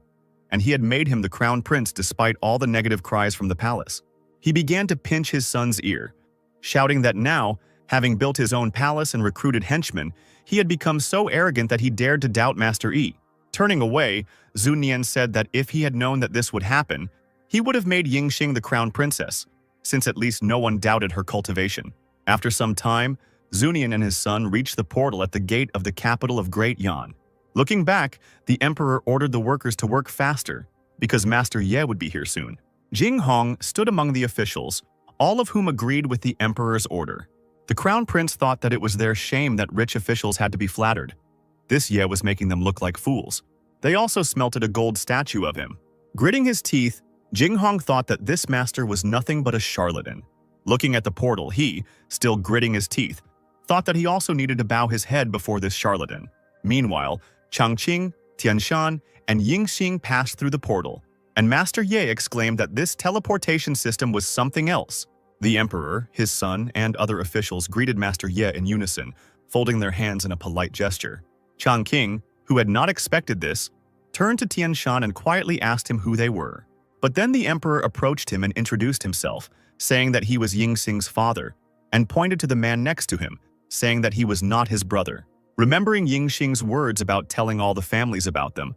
and he had made him the crown prince despite all the negative cries from the palace. He began to pinch his son's ear, shouting that now, having built his own palace and recruited henchmen, he had become so arrogant that he dared to doubt Master Yi. Turning away, Zunnian said that if he had known that this would happen, he would have made Yingxing the crown princess, since at least no one doubted her cultivation. After some time, Zunian and his son reached the portal at the gate of the capital of Great Yan. Looking back, the emperor ordered the workers to work faster, because Master Ye would be here soon. Jinghong stood among the officials, all of whom agreed with the emperor's order. The crown prince thought that it was their shame that rich officials had to be flattered. This Ye was making them look like fools. They also smelted a gold statue of him. Gritting his teeth, Jinghong thought that this master was nothing but a charlatan. Looking at the portal, he, still gritting his teeth, thought that he also needed to bow his head before this charlatan. Meanwhile, Changqing, Tianshan, and Yingxing passed through the portal, and Master Ye exclaimed that this teleportation system was something else. The emperor, his son, and other officials greeted Master Ye in unison, folding their hands in a polite gesture. Changqing, who had not expected this, turned to Tianshan and quietly asked him who they were. But then the emperor approached him and introduced himself, saying that he was Yingxing's father, and pointed to the man next to him, saying that he was not his brother. Remembering Yingxing's words about telling all the families about them,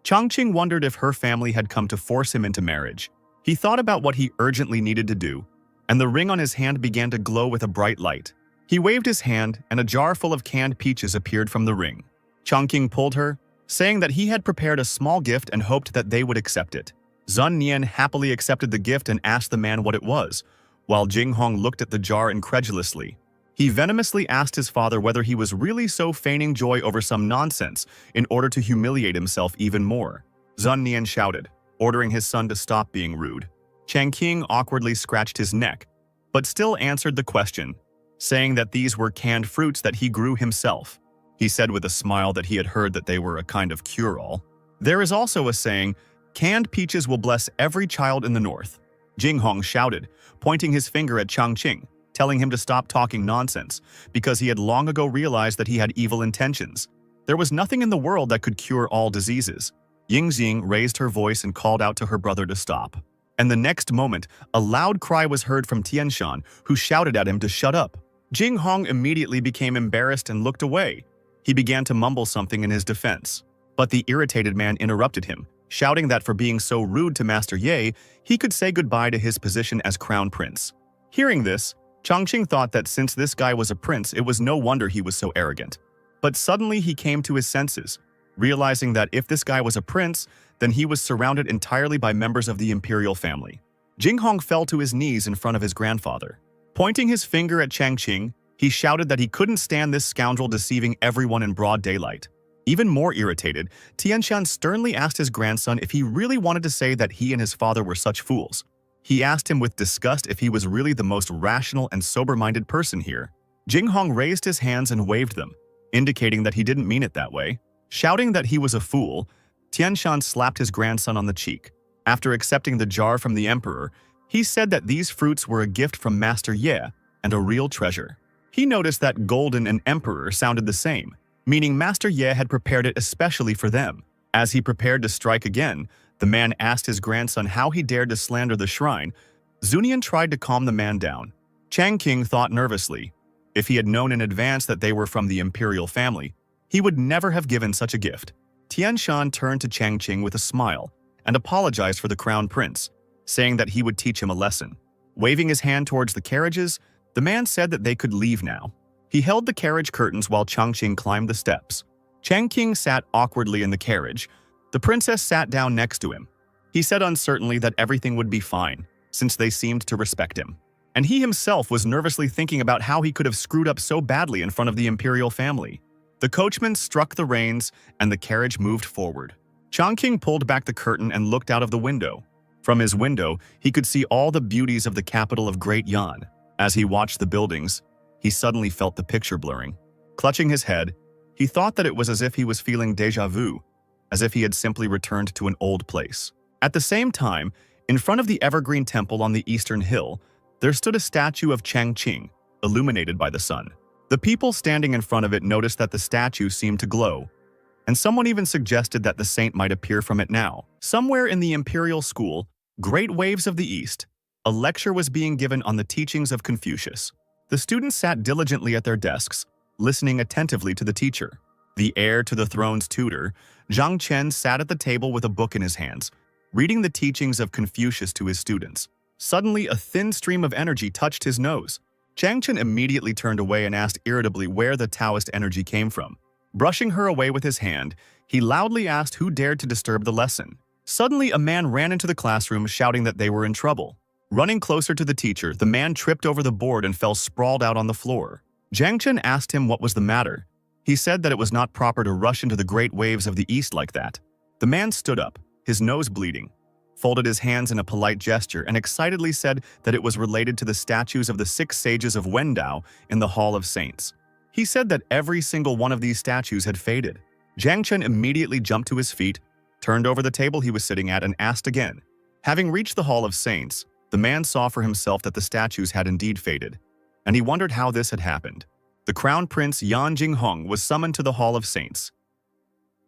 Changqing wondered if her family had come to force him into marriage. He thought about what he urgently needed to do, and the ring on his hand began to glow with a bright light. He waved his hand, and a jar full of canned peaches appeared from the ring. Changqing pulled her, saying that he had prepared a small gift and hoped that they would accept it. Zun Nian happily accepted the gift and asked the man what it was, while Jinghong looked at the jar incredulously. He venomously asked his father whether he was really so feigning joy over some nonsense in order to humiliate himself even more. Zun Nian shouted, ordering his son to stop being rude. Changqing awkwardly scratched his neck, but still answered the question, saying that these were canned fruits that he grew himself. He said with a smile that he had heard that they were a kind of cure-all. There is also a saying, "Canned peaches will bless every child in the north." Jinghong shouted, pointing his finger at Changqing, telling him to stop talking nonsense, because he had long ago realized that he had evil intentions. There was nothing in the world that could cure all diseases. Yingxing raised her voice and called out to her brother to stop. And the next moment, a loud cry was heard from Tianshan, who shouted at him to shut up. Jinghong immediately became embarrassed and looked away. He began to mumble something in his defense. But the irritated man interrupted him, shouting that for being so rude to Master Ye, he could say goodbye to his position as crown prince. Hearing this, Changqing thought that since this guy was a prince, it was no wonder he was so arrogant. But suddenly he came to his senses, realizing that if this guy was a prince, then he was surrounded entirely by members of the imperial family. Jinghong fell to his knees in front of his grandfather. Pointing his finger at Changqing, he shouted that he couldn't stand this scoundrel deceiving everyone in broad daylight. Even more irritated, Tianshan sternly asked his grandson if he really wanted to say that he and his father were such fools. He asked him with disgust if he was really the most rational and sober-minded person here. Jinghong raised his hands and waved them, indicating that he didn't mean it that way. Shouting that he was a fool, Tianshan slapped his grandson on the cheek. After accepting the jar from the emperor, he said that these fruits were a gift from Master Ye and a real treasure. He noticed that golden and emperor sounded the same, meaning Master Ye had prepared it especially for them. As he prepared to strike again, the man asked his grandson how he dared to slander the shrine. Zunian tried to calm the man down. Changqing thought nervously. If he had known in advance that they were from the imperial family, he would never have given such a gift. Tianshan turned to Changqing with a smile and apologized for the crown prince, saying that he would teach him a lesson. Waving his hand towards the carriages, the man said that they could leave now. He held the carriage curtains while Changqing climbed the steps. Changqing sat awkwardly in the carriage. The princess sat down next to him. He said uncertainly that everything would be fine, since they seemed to respect him. And he himself was nervously thinking about how he could have screwed up so badly in front of the imperial family. The coachman struck the reins, and the carriage moved forward. Changqing pulled back the curtain and looked out of the window. From his window, he could see all the beauties of the capital of Great Yan. As he watched the buildings, he suddenly felt the picture blurring. Clutching his head, he thought that it was as if he was feeling déjà vu, as if he had simply returned to an old place. At the same time, in front of the evergreen temple on the eastern hill, there stood a statue of Changqing, illuminated by the sun. The people standing in front of it noticed that the statue seemed to glow, and someone even suggested that the saint might appear from it now. Somewhere in the imperial school, Great Waves of the East, a lecture was being given on the teachings of Confucius. The students sat diligently at their desks, listening attentively to the teacher. The heir to the throne's tutor, Zhang Chen, sat at the table with a book in his hands, reading the teachings of Confucius to his students. Suddenly, a thin stream of energy touched his nose. Zhang Chen immediately turned away and asked irritably where the Taoist energy came from. Brushing her away with his hand, he loudly asked who dared to disturb the lesson. Suddenly, a man ran into the classroom shouting that they were in trouble. Running closer to the teacher, the man tripped over the board and fell sprawled out on the floor. Zhang Chen asked him what was the matter. He said that it was not proper to rush into the great waves of the east like that. The man stood up, his nose bleeding, folded his hands in a polite gesture, and excitedly said that it was related to the statues of the 6 sages of Wendao in the Hall of Saints. He said that every single one of these statues had faded. Zhang Chen immediately jumped to his feet, turned over the table he was sitting at, and asked again. Having reached the Hall of Saints, the man saw for himself that the statues had indeed faded, and he wondered how this had happened. The Crown Prince Yan Jinghong was summoned to the Hall of Saints.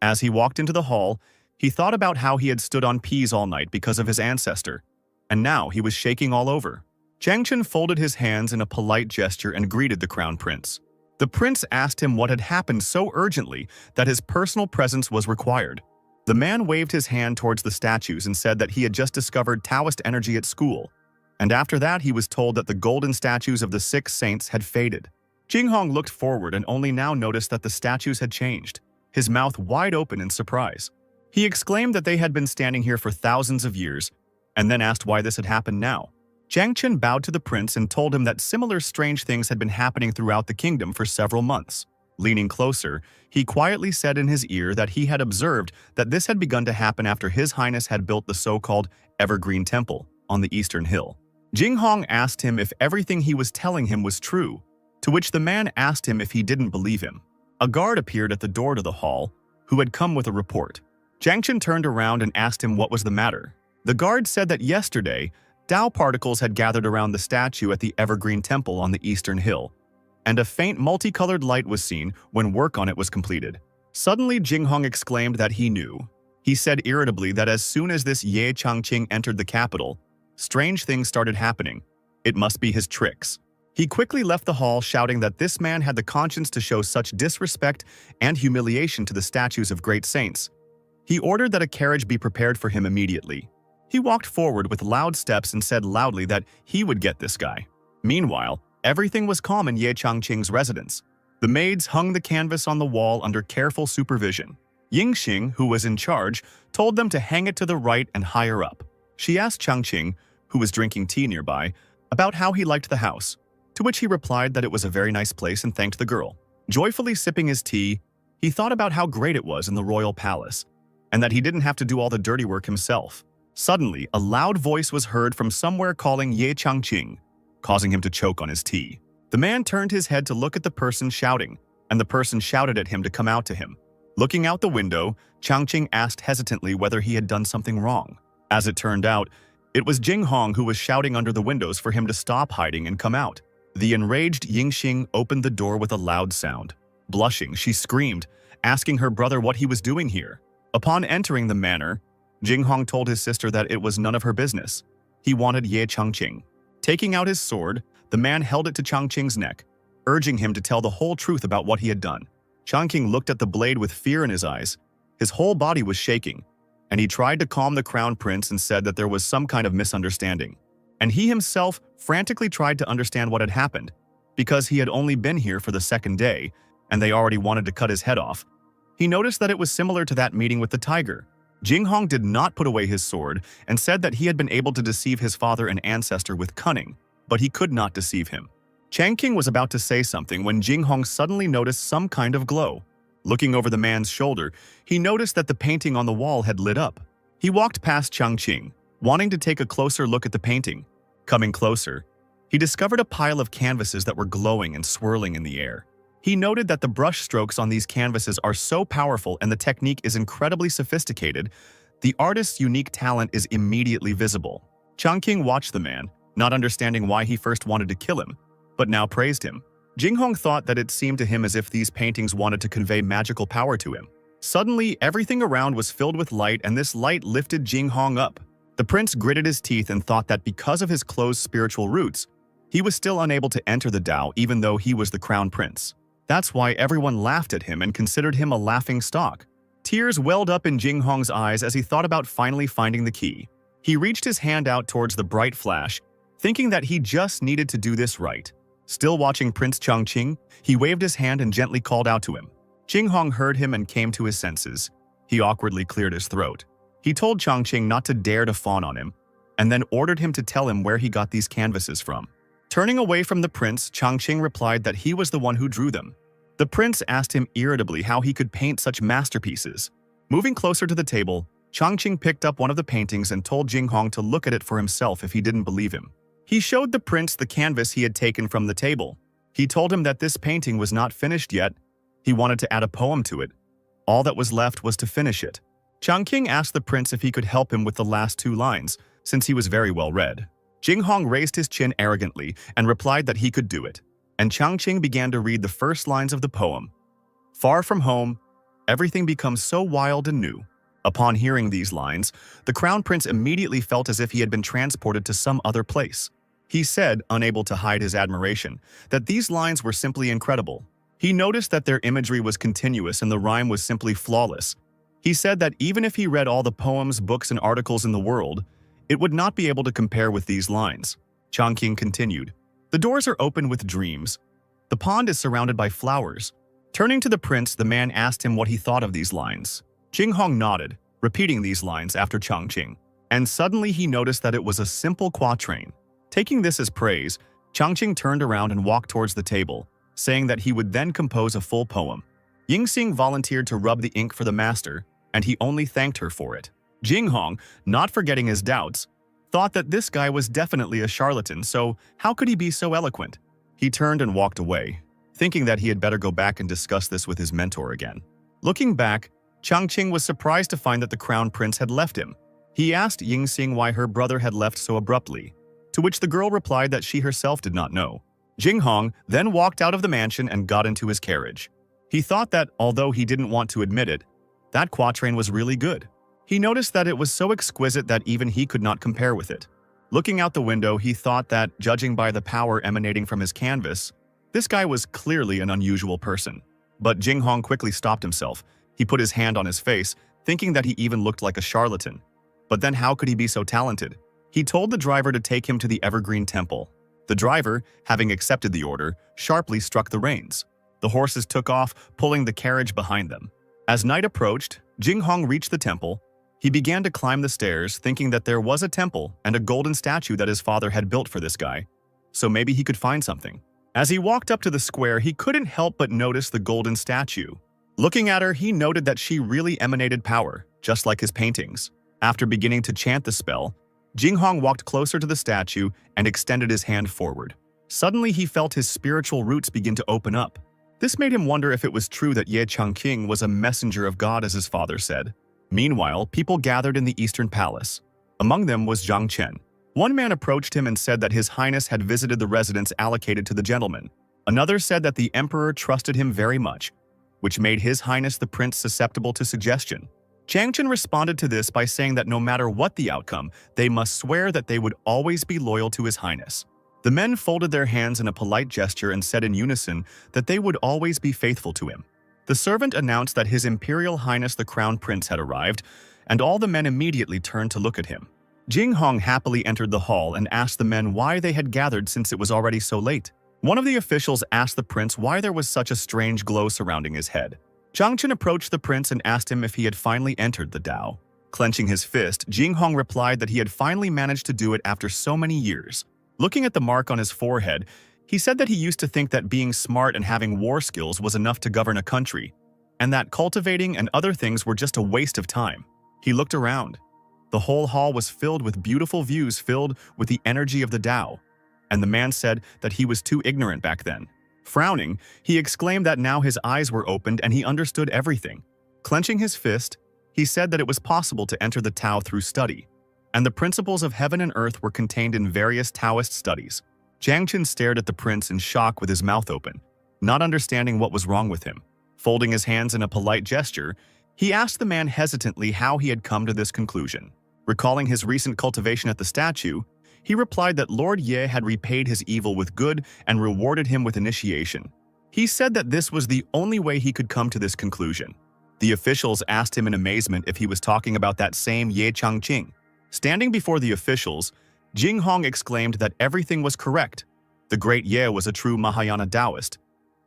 As he walked into the hall, he thought about how he had stood on peas all night because of his ancestor, and now he was shaking all over. Zhang Chen folded his hands in a polite gesture and greeted the Crown Prince. The prince asked him what had happened so urgently that his personal presence was required. The man waved his hand towards the statues and said that he had just discovered Taoist energy at school, and after that he was told that the golden statues of the 6 saints had faded. Jinghong looked forward and only now noticed that the statues had changed, his mouth wide open in surprise. He exclaimed that they had been standing here for thousands of years, and then asked why this had happened now. Zhang Chen bowed to the prince and told him that similar strange things had been happening throughout the kingdom for several months. Leaning closer, he quietly said in his ear that he had observed that this had begun to happen after His Highness had built the so-called Evergreen Temple on the Eastern Hill. Jinghong asked him if everything he was telling him was true, to which the man asked him if he didn't believe him. A guard appeared at the door to the hall, who had come with a report. Zhang Chen turned around and asked him what was the matter. The guard said that yesterday, Tao particles had gathered around the statue at the Evergreen Temple on the Eastern Hill, and a faint multicolored light was seen when work on it was completed. Suddenly, Jinghong exclaimed that he knew. He said irritably that as soon as this Ye Changqing entered the capital, strange things started happening. It must be his tricks. He quickly left the hall shouting that this man had the conscience to show such disrespect and humiliation to the statues of great saints. He ordered that a carriage be prepared for him immediately. He walked forward with loud steps and said loudly that he would get this guy. Meanwhile, everything was calm in Ye Changqing's residence. The maids hung the canvas on the wall under careful supervision. Yingxing, who was in charge, told them to hang it to the right and higher up. She asked Changqing, who was drinking tea nearby, about how he liked the house, to which he replied that it was a very nice place and thanked the girl. Joyfully sipping his tea, he thought about how great it was in the royal palace, and that he didn't have to do all the dirty work himself. Suddenly, a loud voice was heard from somewhere calling Ye Changqing, causing him to choke on his tea. The man turned his head to look at the person shouting, and the person shouted at him to come out to him. Looking out the window, Changqing asked hesitantly whether he had done something wrong. As it turned out, it was Jinghong who was shouting under the windows for him to stop hiding and come out. The enraged Yingxing opened the door with a loud sound. Blushing, she screamed, asking her brother what he was doing here. Upon entering the manor, Jinghong told his sister that it was none of her business. He wanted Ye Changqing. Taking out his sword, the man held it to Changqing's neck, urging him to tell the whole truth about what he had done. Changqing looked at the blade with fear in his eyes. His whole body was shaking, and he tried to calm the crown prince and said that there was some kind of misunderstanding. And he himself frantically tried to understand what had happened, because he had only been here for the second day, and they already wanted to cut his head off. He noticed that it was similar to that meeting with the tiger. Jinghong did not put away his sword and said that he had been able to deceive his father and ancestor with cunning, but he could not deceive him. Changqing was about to say something when Jinghong suddenly noticed some kind of glow. Looking over the man's shoulder, he noticed that the painting on the wall had lit up. He walked past Changqing, wanting to take a closer look at the painting. Coming closer, he discovered a pile of canvases that were glowing and swirling in the air. He noted that the brush strokes on these canvases are so powerful and the technique is incredibly sophisticated, the artist's unique talent is immediately visible. Changqing watched the man, not understanding why he first wanted to kill him, but now praised him. Jinghong thought that it seemed to him as if these paintings wanted to convey magical power to him. Suddenly, everything around was filled with light, and this light lifted Jinghong up. The prince gritted his teeth and thought that because of his close spiritual roots, he was still unable to enter the Tao even though he was the crown prince. That's why everyone laughed at him and considered him a laughing stock. Tears welled up in Jinghong's eyes as he thought about finally finding the key. He reached his hand out towards the bright flash, thinking that he just needed to do this right. Still watching Prince Changqing, he waved his hand and gently called out to him. Jinghong heard him and came to his senses. He awkwardly cleared his throat. He told Changqing not to dare to fawn on him, and then ordered him to tell him where he got these canvases from. Turning away from the prince, Changqing replied that he was the one who drew them. The prince asked him irritably how he could paint such masterpieces. Moving closer to the table, Changqing picked up one of the paintings and told Jinghong to look at it for himself if he didn't believe him. He showed the prince the canvas he had taken from the table. He told him that this painting was not finished yet. He wanted to add a poem to it. All that was left was to finish it. Changqing asked the prince if he could help him with the last 2 lines, since he was very well read. Jinghong raised his chin arrogantly and replied that he could do it. And Changqing began to read the first lines of the poem. Far from home, everything becomes so wild and new. Upon hearing these lines, the crown prince immediately felt as if he had been transported to some other place. He said, unable to hide his admiration, that these lines were simply incredible. He noticed that their imagery was continuous and the rhyme was simply flawless. He said that even if he read all the poems, books, and articles in the world, it would not be able to compare with these lines. Changqing continued. The doors are open with dreams. The pond is surrounded by flowers. Turning to the prince, the man asked him what he thought of these lines. Jinghong nodded, repeating these lines after Changqing, and suddenly he noticed that it was a simple quatrain. Taking this as praise, Changqing turned around and walked towards the table, saying that he would then compose a full poem. Yingxing volunteered to rub the ink for the master, and he only thanked her for it. Jinghong, not forgetting his doubts, thought that this guy was definitely a charlatan, so how could he be so eloquent? He turned and walked away, thinking that he had better go back and discuss this with his mentor again. Looking back, Changqing was surprised to find that the crown prince had left him. He asked Yingxing why her brother had left so abruptly, to which the girl replied that she herself did not know. Jinghong then walked out of the mansion and got into his carriage. He thought that, although he didn't want to admit it, that quatrain was really good. He noticed that it was so exquisite that even he could not compare with it. Looking out the window, he thought that, judging by the power emanating from his canvas, this guy was clearly an unusual person. But Jing Hong quickly stopped himself. He put his hand on his face, thinking that he even looked like a charlatan. But then how could he be so talented? He told the driver to take him to the Evergreen Temple. The driver, having accepted the order, sharply struck the reins. The horses took off, pulling the carriage behind them. As night approached, Jing Hong reached the temple. He began to climb the stairs, thinking that there was a temple and a golden statue that his father had built for this guy. So maybe he could find something. As he walked up to the square, he couldn't help but notice the golden statue. Looking at her, he noted that she really emanated power, just like his paintings. After beginning to chant the spell, Jing Hong walked closer to the statue and extended his hand forward. Suddenly, he felt his spiritual roots begin to open up. This made him wonder if it was true that Ye Changqing was a messenger of God, as his father said. Meanwhile, people gathered in the Eastern Palace. Among them was Zhang Chen. One man approached him and said that His Highness had visited the residence allocated to the gentleman. Another said that the Emperor trusted him very much, which made His Highness the Prince susceptible to suggestion. Zhang Chen responded to this by saying that no matter what the outcome, they must swear that they would always be loyal to His Highness. The men folded their hands in a polite gesture and said in unison that they would always be faithful to him. The servant announced that His Imperial Highness the Crown Prince had arrived, and all the men immediately turned to look at him. Jing Hong happily entered the hall and asked the men why they had gathered since it was already so late. One of the officials asked the prince why there was such a strange glow surrounding his head. Zhang Chen approached the prince and asked him if he had finally entered the Tao. Clenching his fist, Jing Hong replied that he had finally managed to do it after so many years. Looking at the mark on his forehead, he said that he used to think that being smart and having war skills was enough to govern a country, and that cultivating and other things were just a waste of time. He looked around. The whole hall was filled with beautiful views filled with the energy of the Tao, and the man said that he was too ignorant back then. Frowning, he exclaimed that now his eyes were opened and he understood everything. Clenching his fist, he said that it was possible to enter the Tao through study, and the principles of heaven and earth were contained in various Taoist studies. Zhang Chen stared at the prince in shock with his mouth open, not understanding what was wrong with him. Folding his hands in a polite gesture, he asked the man hesitantly how he had come to this conclusion. Recalling his recent cultivation at the statue, he replied that Lord Ye had repaid his evil with good and rewarded him with initiation. He said that this was the only way he could come to this conclusion. The officials asked him in amazement if he was talking about that same Ye Changqing. Standing before the officials, Jing Hong exclaimed that everything was correct. The great Ye was a true Mahayana Taoist.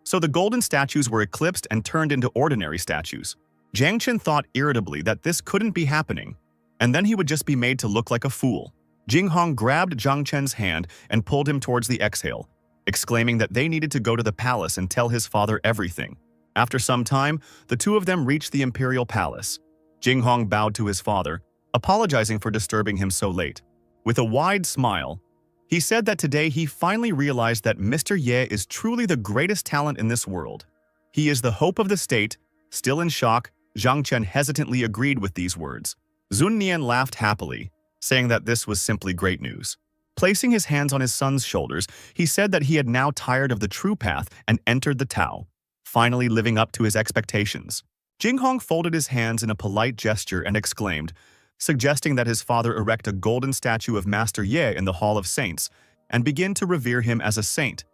So the golden statues were eclipsed and turned into ordinary statues. Zhang Chen thought irritably that this couldn't be happening, and then he would just be made to look like a fool. Jing Hong grabbed Zhang Chen's hand and pulled him towards the exhale, exclaiming that they needed to go to the palace and tell his father everything. After some time, the two of them reached the imperial palace. Jing Hong bowed to his father, apologizing for disturbing him so late. With a wide smile, he said that today he finally realized that Mr. Ye is truly the greatest talent in this world. He is the hope of the state. Still in shock, Zhang Chen hesitantly agreed with these words. Zun Nian laughed happily, saying that this was simply great news. Placing his hands on his son's shoulders, he said that he had now tired of the true path and entered the Tao, finally living up to his expectations. Jing Hong folded his hands in a polite gesture and exclaimed, suggesting that his father erect a golden statue of Master Ye in the Hall of Saints and begin to revere him as a saint.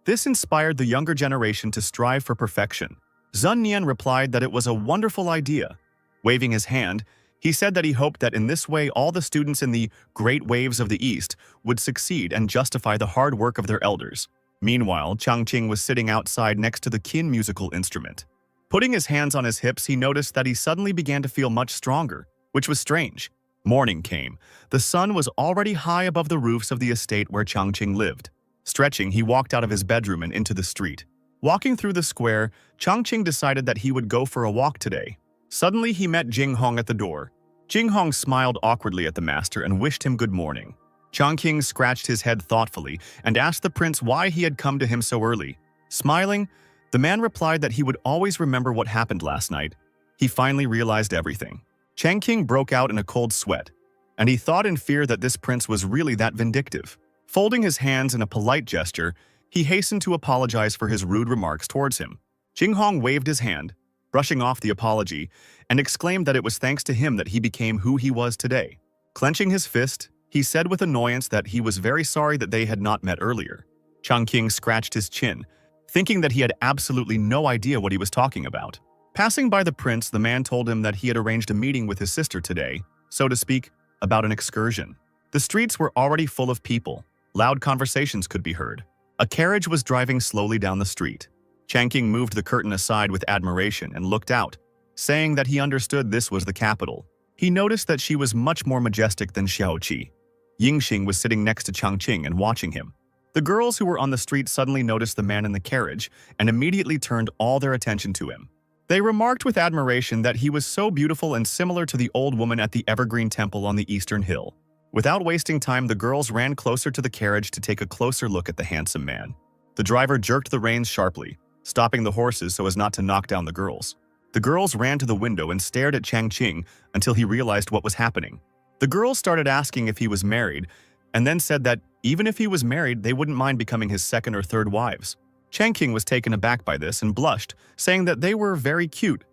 This inspired the younger generation to strive for perfection. Zun Nian replied that it was a wonderful idea. Waving his hand, he said that he hoped that in this way all the students in the Great Waves of the East would succeed and justify the hard work of their elders. Meanwhile, Changqing was sitting outside next to the kin musical instrument. Putting his hands on his hips, he noticed that he suddenly began to feel much stronger, which was strange. Morning came. The sun was already high above the roofs of the estate where Changqing lived. Stretching, he walked out of his bedroom and into the street. Walking through the square, Changqing decided that he would go for a walk today. Suddenly, he met Jing Hong at the door. Jing Hong smiled awkwardly at the master and wished him good morning. Changqing scratched his head thoughtfully and asked the prince why he had come to him so early. Smiling, the man replied that he would always remember what happened last night. He finally realized everything. Changqing broke out in a cold sweat, and he thought in fear that this prince was really that vindictive. Folding his hands in a polite gesture, he hastened to apologize for his rude remarks towards him. Jinghong waved his hand, brushing off the apology, and exclaimed that it was thanks to him that he became who he was today. Clenching his fist, he said with annoyance that he was very sorry that they had not met earlier. Changqing scratched his chin, thinking that he had absolutely no idea what he was talking about. Passing by the prince, the man told him that he had arranged a meeting with his sister today, so to speak, about an excursion. The streets were already full of people. Loud conversations could be heard. A carriage was driving slowly down the street. Changqing moved the curtain aside with admiration and looked out, saying that he understood this was the capital. He noticed that she was much more majestic than Xiaoqi. Yingxing was sitting next to Changqing and watching him. The girls who were on the street suddenly noticed the man in the carriage and immediately turned all their attention to him. They remarked with admiration that he was so beautiful and similar to the old woman at the Evergreen Temple on the Eastern Hill. Without wasting time, the girls ran closer to the carriage to take a closer look at the handsome man. The driver jerked the reins sharply, stopping the horses so as not to knock down the girls. The girls ran to the window and stared at Changqing until he realized what was happening. The girls started asking if he was married, and then said that even if he was married, they wouldn't mind becoming his second or third wives. Changqing was taken aback by this and blushed, saying that they were very cute.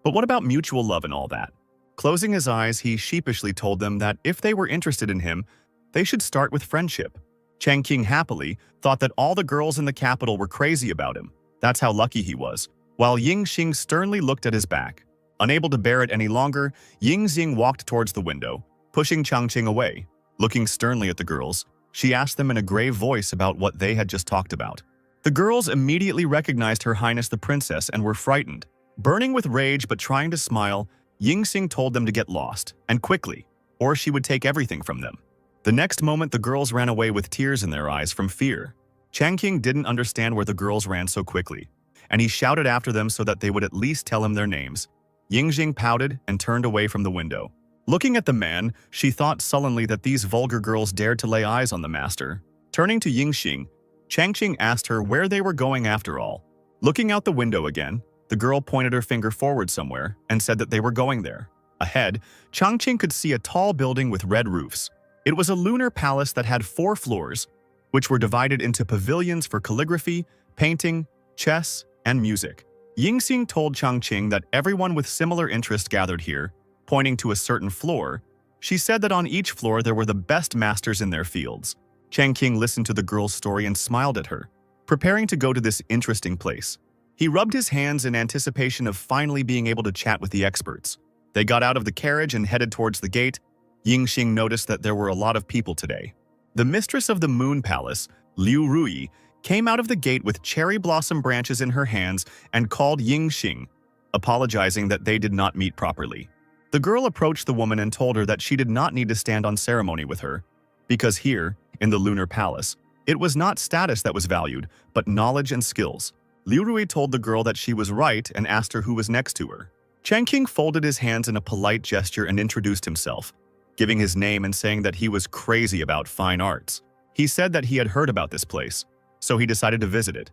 But what about mutual love and all that? Closing his eyes, he sheepishly told them that if they were interested in him, they should start with friendship. Changqing happily thought that all the girls in the capital were crazy about him. That's how lucky he was. While Yingxing sternly looked at his back. Unable to bear it any longer, Yingxing walked towards the window, pushing Changqing away. Looking sternly at the girls, she asked them in a grave voice about what they had just talked about. The girls immediately recognized Her Highness the Princess and were frightened. Burning with rage but trying to smile, Yingxing told them to get lost, and quickly, or she would take everything from them. The next moment, the girls ran away with tears in their eyes from fear. Changqing didn't understand where the girls ran so quickly, and he shouted after them so that they would at least tell him their names. Yingxing pouted and turned away from the window. Looking at the man, she thought sullenly that these vulgar girls dared to lay eyes on the master. Turning to Yingxing, Changqing asked her where they were going after all. Looking out the window again, the girl pointed her finger forward somewhere and said that they were going there. Ahead, Changqing could see a tall building with red roofs. It was a lunar palace that had 4 floors, which were divided into pavilions for calligraphy, painting, chess, and music. Yingxing told Changqing that everyone with similar interest gathered here. Pointing to a certain floor, she said that on each floor there were the best masters in their fields. Changqing listened to the girl's story and smiled at her, preparing to go to this interesting place. He rubbed his hands in anticipation of finally being able to chat with the experts. They got out of the carriage and headed towards the gate. Yingxing noticed that there were a lot of people today. The mistress of the Moon Palace, Liu Rui, came out of the gate with cherry blossom branches in her hands and called Yingxing, apologizing that they did not meet properly. The girl approached the woman and told her that she did not need to stand on ceremony with her, because here, in the Lunar Palace, it was not status that was valued, but knowledge and skills. Liu Rui told the girl that she was right and asked her who was next to her. Changqing folded his hands in a polite gesture and introduced himself, giving his name and saying that he was crazy about fine arts. He said that he had heard about this place, so he decided to visit it.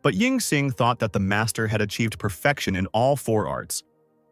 But Yingxing thought that the master had achieved perfection in all 4 arts.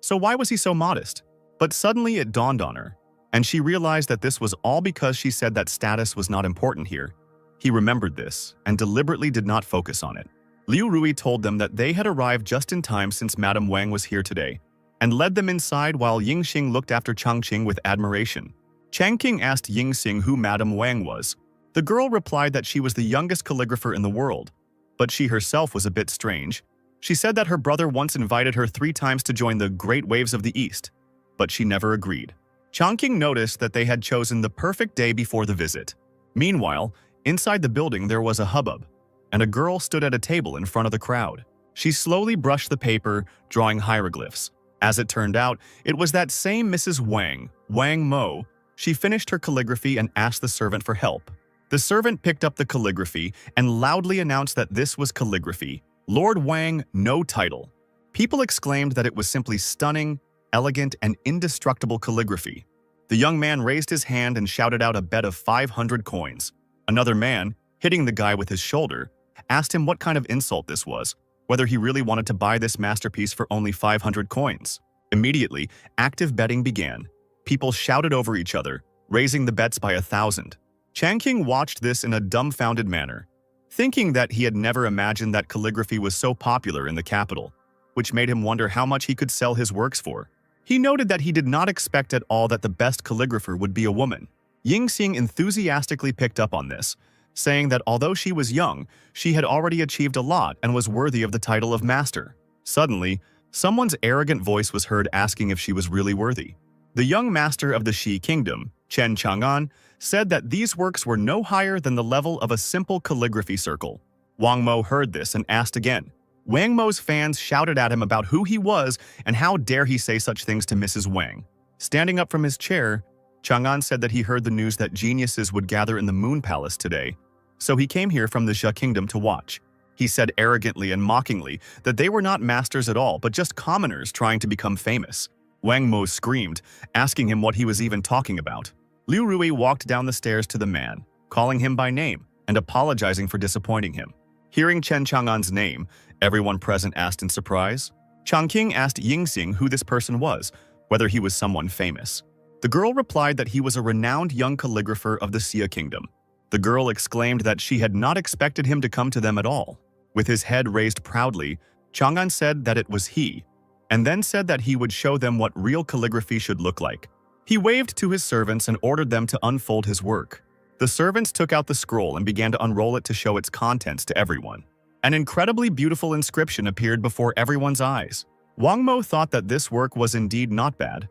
So why was he so modest? But suddenly it dawned on her, and she realized that this was all because she said that status was not important here. He remembered this and deliberately did not focus on it. Liu Rui told them that they had arrived just in time since Madame Wang was here today, and led them inside while Yingxing looked after Changqing with admiration. Changqing asked Yingxing who Madame Wang was. The girl replied that she was the youngest calligrapher in the world, but she herself was a bit strange. She said that her brother once invited her 3 times to join the Great Waves of the East, but she never agreed. Changqing noticed that they had chosen the perfect day before the visit. Meanwhile, inside the building there was a hubbub, and a girl stood at a table in front of the crowd. She slowly brushed the paper, drawing hieroglyphs. As it turned out, it was that same Mrs. Wang, Wang Mo. She finished her calligraphy and asked the servant for help. The servant picked up the calligraphy and loudly announced that this was calligraphy. Lord Wang, no title. People exclaimed that it was simply stunning, elegant, and indestructible calligraphy. The young man raised his hand and shouted out a bet of 500 coins. Another man, hitting the guy with his shoulder, asked him what kind of insult this was, whether he really wanted to buy this masterpiece for only 500 coins. Immediately, active betting began. People shouted over each other, raising the bets by 1,000. Changqing watched this in a dumbfounded manner, thinking that he had never imagined that calligraphy was so popular in the capital. which made him wonder how much he could sell his works for. He noted that he did not expect at all that the best calligrapher would be a woman. Yingxing enthusiastically picked up on this, saying that although she was young, she had already achieved a lot and was worthy of the title of master. Suddenly, someone's arrogant voice was heard asking if she was really worthy. The young master of the Shi kingdom, Chen Chang'an, said that these works were no higher than the level of a simple calligraphy circle. Wang Mo heard this and asked again. Wang Mo's fans shouted at him about who he was and how dare he say such things to Mrs. Wang. Standing up from his chair, Chang'an said that he heard the news that geniuses would gather in the Moon Palace today, so he came here from the Xia kingdom to watch. He said arrogantly and mockingly that they were not masters at all but just commoners trying to become famous. Wang Mo screamed, asking him what he was even talking about. Liu Rui walked down the stairs to the man, calling him by name and apologizing for disappointing him. Hearing Chen Chang'an's name, everyone present asked in surprise. Changqing asked Yingxing who this person was, whether he was someone famous. The girl replied that he was a renowned young calligrapher of the Xia kingdom. The girl exclaimed that she had not expected him to come to them at all. With his head raised proudly, Chang'an said that it was he, and then said that he would show them what real calligraphy should look like. He waved to his servants and ordered them to unfold his work. The servants took out the scroll and began to unroll it to show its contents to everyone. An incredibly beautiful inscription appeared before everyone's eyes. Wang Mo thought that this work was indeed not bad.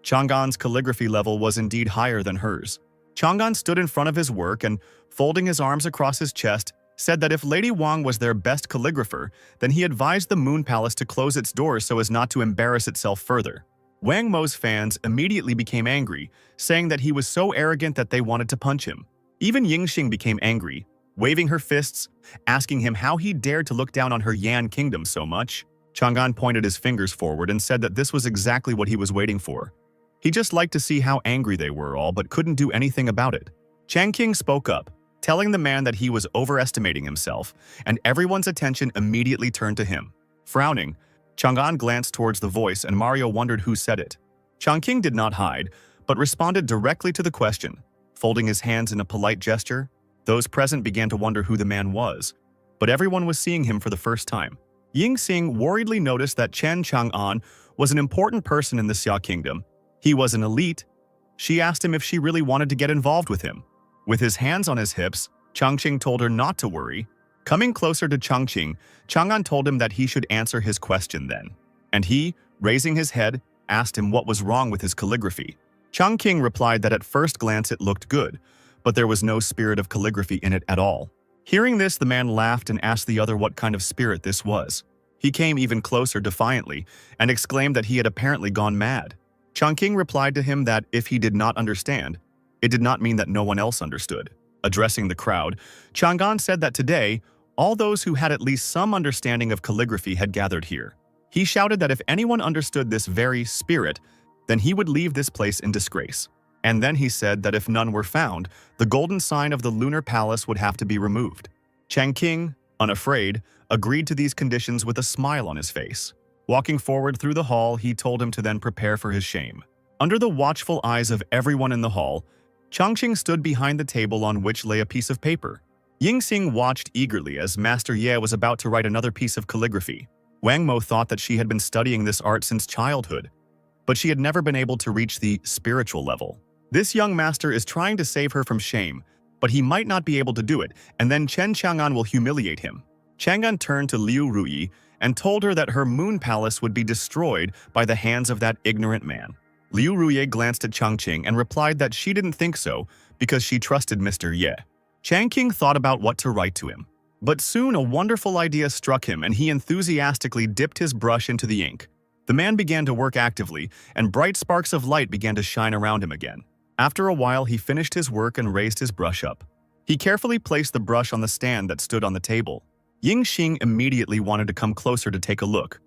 Chang'an's calligraphy level was indeed higher than hers. Chang'an stood in front of his work and, folding his arms across his chest, said that if Lady Wang was their best calligrapher, then he advised the Moon Palace to close its doors so as not to embarrass itself further. Wang Mo's fans immediately became angry, saying that he was so arrogant that they wanted to punch him. Even Yingxing became angry, waving her fists, asking him how he dared to look down on her Yan kingdom so much. Chang'an pointed his fingers forward and said that this was exactly what he was waiting for. He just liked to see how angry they were all but couldn't do anything about it. Changqing spoke up, telling the man that he was overestimating himself, and everyone's attention immediately turned to him. Frowning, Chang'an glanced towards the voice and Mario wondered who said it. Changqing did not hide, but responded directly to the question. Folding his hands in a polite gesture, those present began to wonder who the man was, but everyone was seeing him for the first time. Yingxing worriedly noticed that Chen Chang'an was an important person in the Xia kingdom. He was an elite. She asked him if she really wanted to get involved with him. With his hands on his hips, Changqing told her not to worry. Coming closer to Changqing, Chang'an told him that he should answer his question then. And he, raising his head, asked him what was wrong with his calligraphy. Changqing replied that at first glance it looked good, but there was no spirit of calligraphy in it at all. Hearing this, the man laughed and asked the other what kind of spirit this was. He came even closer defiantly and exclaimed that he had apparently gone mad. Changqing replied to him that if he did not understand, it did not mean that no one else understood. Addressing the crowd, Chang'an said that today, all those who had at least some understanding of calligraphy had gathered here. He shouted that if anyone understood this very spirit, then he would leave this place in disgrace. And then he said that if none were found, the golden sign of the lunar palace would have to be removed. Changqing, unafraid, agreed to these conditions with a smile on his face. Walking forward through the hall, he told him to then prepare for his shame. Under the watchful eyes of everyone in the hall, Changqing stood behind the table on which lay a piece of paper. Yingxing watched eagerly as Master Ye was about to write another piece of calligraphy. Wang Mo thought that she had been studying this art since childhood, but she had never been able to reach the spiritual level. This young master is trying to save her from shame, but he might not be able to do it, and then Chen Chang'an will humiliate him. Chang'an turned to Liu Rui and told her that her moon palace would be destroyed by the hands of that ignorant man. Liu Rui glanced at Changqing and replied that she didn't think so because she trusted Mr. Ye. Changqing thought about what to write to him. But soon a wonderful idea struck him and he enthusiastically dipped his brush into the ink. The man began to work actively, and bright sparks of light began to shine around him again. After a while, he finished his work and raised his brush up. He carefully placed the brush on the stand that stood on the table. Yingxing immediately wanted to come closer to take a look.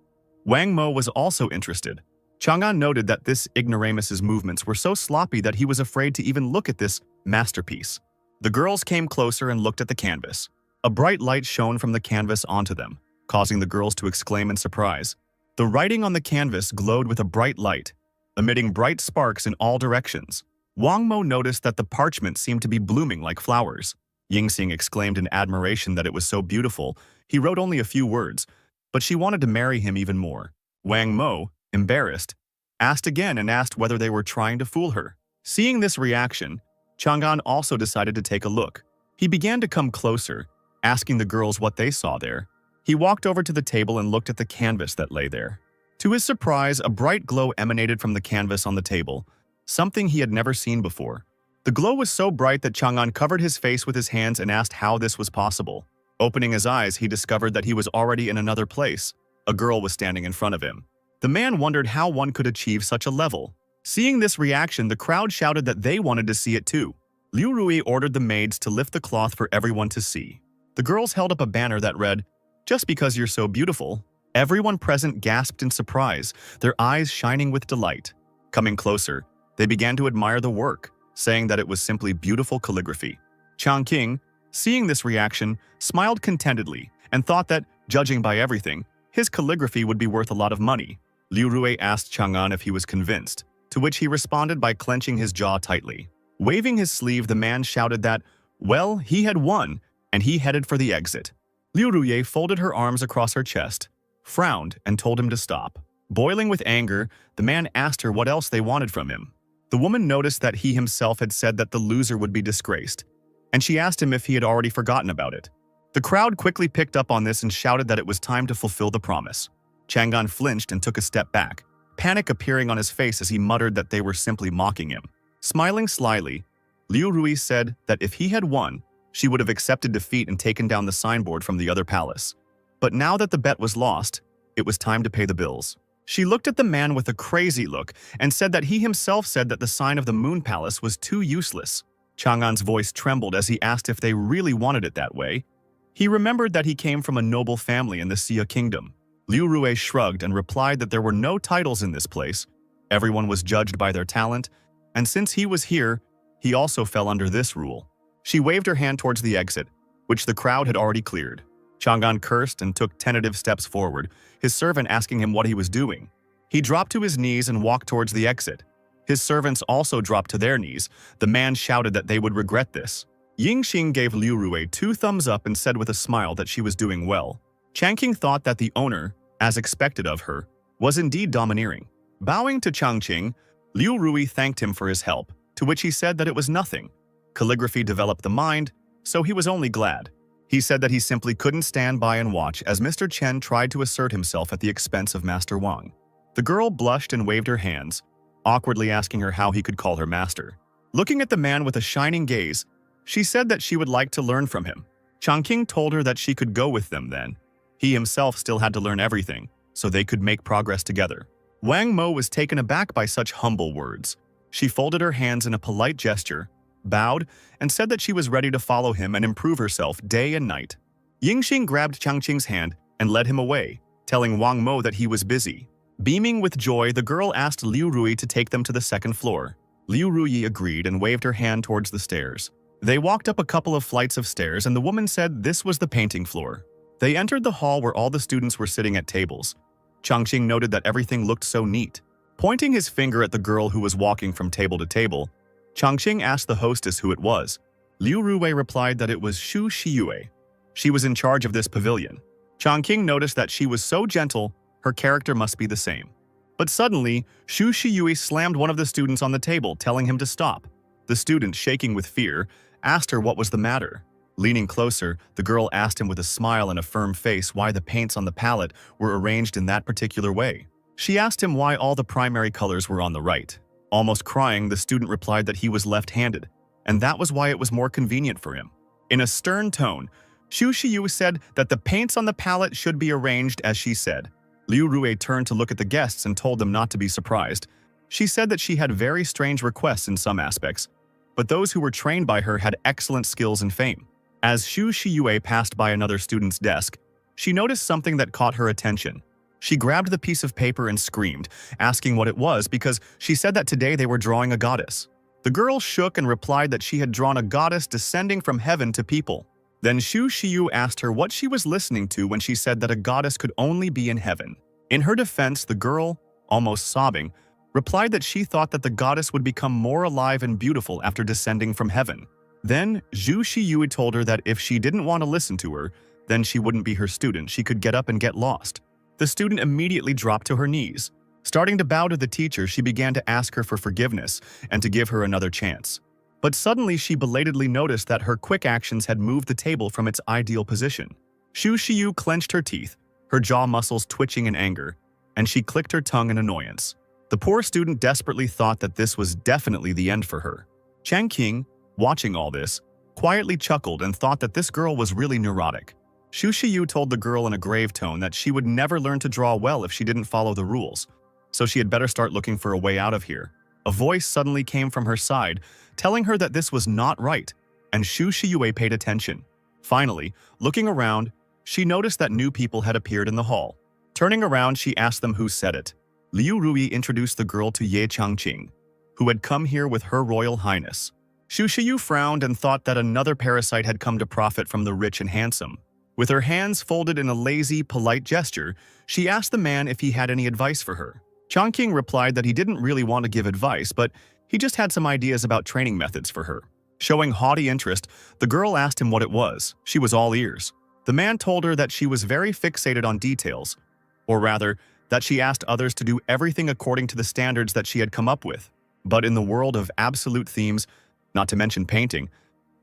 Wang Mo was also interested. Chang'an noted that this ignoramus's movements were so sloppy that he was afraid to even look at this masterpiece. The girls came closer and looked at the canvas. A bright light shone from the canvas onto them, causing the girls to exclaim in surprise. The writing on the canvas glowed with a bright light, emitting bright sparks in all directions. Wang Mo noticed that the parchment seemed to be blooming like flowers. Yingxing exclaimed in admiration that it was so beautiful. He wrote only a few words, but she wanted to marry him even more. Wang Mo, embarrassed, asked again and asked whether they were trying to fool her. Seeing this reaction, Chang'an also decided to take a look. He began to come closer, asking the girls what they saw there. He walked over to the table and looked at the canvas that lay there. To his surprise, a bright glow emanated from the canvas on the table, something he had never seen before. The glow was so bright that Chang'an covered his face with his hands and asked how this was possible. Opening his eyes, he discovered that he was already in another place. A girl was standing in front of him. The man wondered how one could achieve such a level. Seeing this reaction, the crowd shouted that they wanted to see it too. Liu Rui ordered the maids to lift the cloth for everyone to see. The girls held up a banner that read, "Just because you're so beautiful." Everyone present gasped in surprise, their eyes shining with delight. Coming closer, they began to admire the work, saying that it was simply beautiful calligraphy. Changqing, seeing this reaction, smiled contentedly and thought that, judging by everything, his calligraphy would be worth a lot of money. Liu Rui asked Chang'an if he was convinced, to which he responded by clenching his jaw tightly. Waving his sleeve, the man shouted that, well, he had won, and he headed for the exit. Liu Rui folded her arms across her chest, frowned, and told him to stop. Boiling with anger, the man asked her what else they wanted from him. The woman noticed that he himself had said that the loser would be disgraced, and she asked him if he had already forgotten about it. The crowd quickly picked up on this and shouted that it was time to fulfill the promise. Chang'an flinched and took a step back, panic appearing on his face as he muttered that they were simply mocking him. Smiling slyly, Liu Rui said that if he had won, she would have accepted defeat and taken down the signboard from the other palace. But now that the bet was lost, it was time to pay the bills. She looked at the man with a crazy look and said that he himself said that the sign of the Moon Palace was too useless. Chang'an's voice trembled as he asked if they really wanted it that way. He remembered that he came from a noble family in the Xia Kingdom. Liu Rui shrugged and replied that there were no titles in this place. Everyone was judged by their talent, and since he was here, he also fell under this rule. She waved her hand towards the exit, which the crowd had already cleared. Chang'an cursed and took tentative steps forward, his servant asking him what he was doing. He dropped to his knees and walked towards the exit. His servants also dropped to their knees. The man shouted that they would regret this. Yingxing gave Liu Rui 2 thumbs up and said with a smile that she was doing well. Changqing thought that the owner, as expected of her, was indeed domineering. Bowing to Changqing, Liu Rui thanked him for his help, to which he said that it was nothing. Calligraphy developed the mind, so he was only glad. He said that he simply couldn't stand by and watch as Mr. Chen tried to assert himself at the expense of Master Wang. The girl blushed and waved her hands, awkwardly asking her how he could call her master. Looking at the man with a shining gaze, she said that she would like to learn from him. Changqing told her that she could go with them then. He himself still had to learn everything, so they could make progress together. Wang Mo was taken aback by such humble words. She folded her hands in a polite gesture, bowed, and said that she was ready to follow him and improve herself day and night. Yingxing grabbed Changqing's hand and led him away, telling Wang Mo that he was busy. Beaming with joy, the girl asked Liu Rui to take them to the 2nd floor. Liu Rui agreed and waved her hand towards the stairs. They walked up a couple of flights of stairs and the woman said this was the painting floor. They entered the hall where all the students were sitting at tables. Changqing noted that everything looked so neat. Pointing his finger at the girl who was walking from table to table, Changqing asked the hostess who it was. Liu Rui replied that it was Xu Shiyue. She was in charge of this pavilion. Changqing noticed that she was so gentle, her character must be the same. But suddenly, Xu Shiyue slammed one of the students on the table, telling him to stop. The student, shaking with fear, asked her what was the matter. Leaning closer, the girl asked him with a smile and a firm face why the paints on the palette were arranged in that particular way. She asked him why all the primary colors were on the right. Almost crying, the student replied that he was left-handed, and that was why it was more convenient for him. In a stern tone, Xu Shiyu said that the paints on the palette should be arranged as she said. Liu Rui turned to look at the guests and told them not to be surprised. She said that she had very strange requests in some aspects, but those who were trained by her had excellent skills and fame. As Xu Shiyue passed by another student's desk, she noticed something that caught her attention. She grabbed the piece of paper and screamed, asking what it was because she said that today they were drawing a goddess. The girl shook and replied that she had drawn a goddess descending from heaven to people. Then Xu Shiyu asked her what she was listening to when she said that a goddess could only be in heaven. In her defense, the girl, almost sobbing, replied that she thought that the goddess would become more alive and beautiful after descending from heaven. Then, Xu Shiyue told her that if she didn't want to listen to her, then she wouldn't be her student. She could get up and get lost. The student immediately dropped to her knees. Starting to bow to the teacher, she began to ask her for forgiveness and to give her another chance. But suddenly she belatedly noticed that her quick actions had moved the table from its ideal position. Xu Xiyu clenched her teeth, her jaw muscles twitching in anger, and she clicked her tongue in annoyance. The poor student desperately thought that this was definitely the end for her. Chang Qing, watching all this, quietly chuckled and thought that this girl was really neurotic. Xu Xiyu told the girl in a grave tone that she would never learn to draw well if she didn't follow the rules, so she had better start looking for a way out of here. A voice suddenly came from her side, telling her that this was not right, and Xu Xiyu paid attention. Finally, looking around, she noticed that new people had appeared in the hall. Turning around, she asked them who said it. Liu Rui introduced the girl to Ye Changqing, who had come here with Her Royal Highness. Xu Xiyu frowned and thought that another parasite had come to profit from the rich and handsome. With her hands folded in a lazy, polite gesture, she asked the man if he had any advice for her. Changqing replied that he didn't really want to give advice, but he just had some ideas about training methods for her. Showing haughty interest, the girl asked him what it was. She was all ears. The man told her that she was very fixated on details, or rather, that she asked others to do everything according to the standards that she had come up with. But in the world of absolute themes, not to mention painting,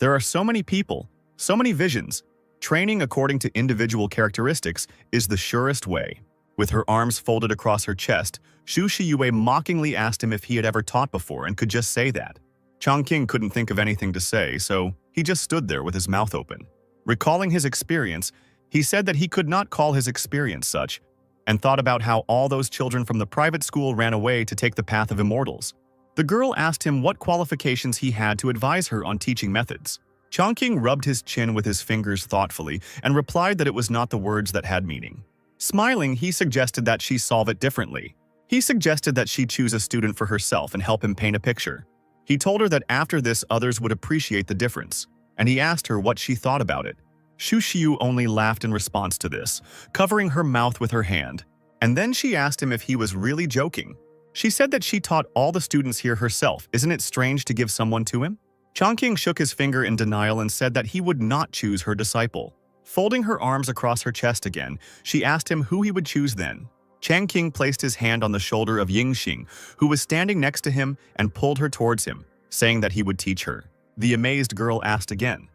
there are so many people, so many visions. Training according to individual characteristics is the surest way. With her arms folded across her chest, Xu Xiyu mockingly asked him if he had ever taught before and could just say that. Changqing couldn't think of anything to say, so he just stood there with his mouth open. Recalling his experience, he said that he could not call his experience such, and thought about how all those children from the private school ran away to take the path of immortals. The girl asked him what qualifications he had to advise her on teaching methods. Changqing rubbed his chin with his fingers thoughtfully and replied that it was not the words that had meaning. Smiling, he suggested that she solve it differently. He suggested that she choose a student for herself and help him paint a picture. He told her that after this others would appreciate the difference, and he asked her what she thought about it. Xu Xiyu only laughed in response to this, covering her mouth with her hand, and then she asked him if he was really joking. She said that she taught all the students here herself. Isn't it strange to give someone to him? Changqing shook his finger in denial and said that he would not choose her disciple. Folding her arms across her chest again, she asked him who he would choose then. Changqing placed his hand on the shoulder of Yingxing, who was standing next to him, and pulled her towards him, saying that he would teach her. The amazed girl asked again,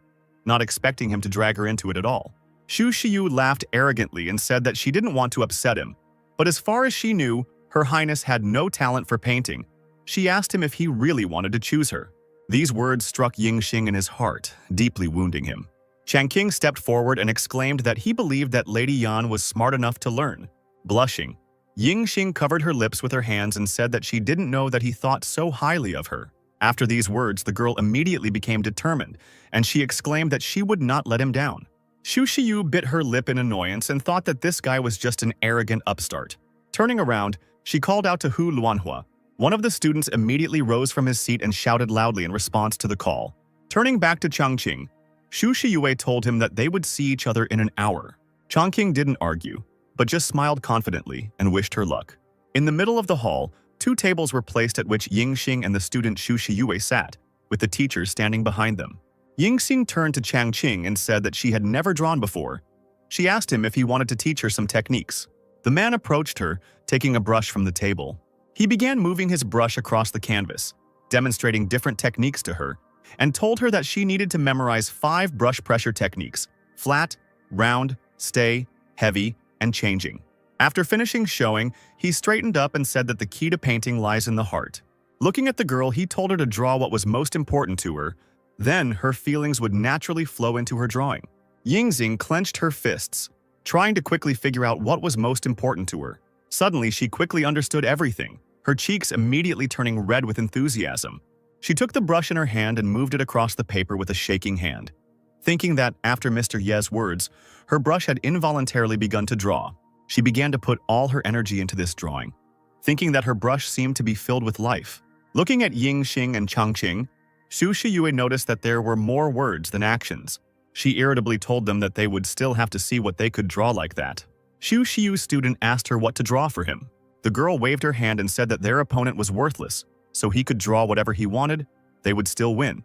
not expecting him to drag her into it at all. Xu Xiyu laughed arrogantly and said that she didn't want to upset him, but as far as she knew, Her Highness had no talent for painting. She asked him if he really wanted to choose her. These words struck Yingxing in his heart, deeply wounding him. Changqing stepped forward and exclaimed that he believed that Lady Yan was smart enough to learn. Blushing, Yingxing covered her lips with her hands and said that she didn't know that he thought so highly of her. After these words, the girl immediately became determined, and she exclaimed that she would not let him down. Xu Xiyu bit her lip in annoyance and thought that this guy was just an arrogant upstart. Turning around, she called out to Hu Luanhua. One of the students immediately rose from his seat and shouted loudly in response to the call. Turning back to Changqing, Xu Xiyu told him that they would see each other in an hour. Changqing didn't argue, but just smiled confidently and wished her luck. In the middle of the hall, 2 tables were placed at which Yingxing and the student Xu Xiyu sat, with the teachers standing behind them. Yingxing turned to Changqing and said that she had never drawn before. She asked him if he wanted to teach her some techniques. The man approached her, taking a brush from the table. He began moving his brush across the canvas, demonstrating different techniques to her, and told her that she needed to memorize 5 brush pressure techniques: flat, round, stay, heavy, and changing. After finishing showing, he straightened up and said that the key to painting lies in the heart. Looking at the girl, he told her to draw what was most important to her. Then her feelings would naturally flow into her drawing. Yingxing clenched her fists, trying to quickly figure out what was most important to her. Suddenly, she quickly understood everything, her cheeks immediately turning red with enthusiasm. She took the brush in her hand and moved it across the paper with a shaking hand. Thinking that, after Mr. Ye's words, her brush had involuntarily begun to draw, she began to put all her energy into this drawing, thinking that her brush seemed to be filled with life. Looking at Yingxing and Changqing, Xu Xiyu noticed that there were more words than actions. She irritably told them that they would still have to see what they could draw like that. Xu Xiyu's student asked her what to draw for him. The girl waved her hand and said that their opponent was worthless, so he could draw whatever he wanted, they would still win.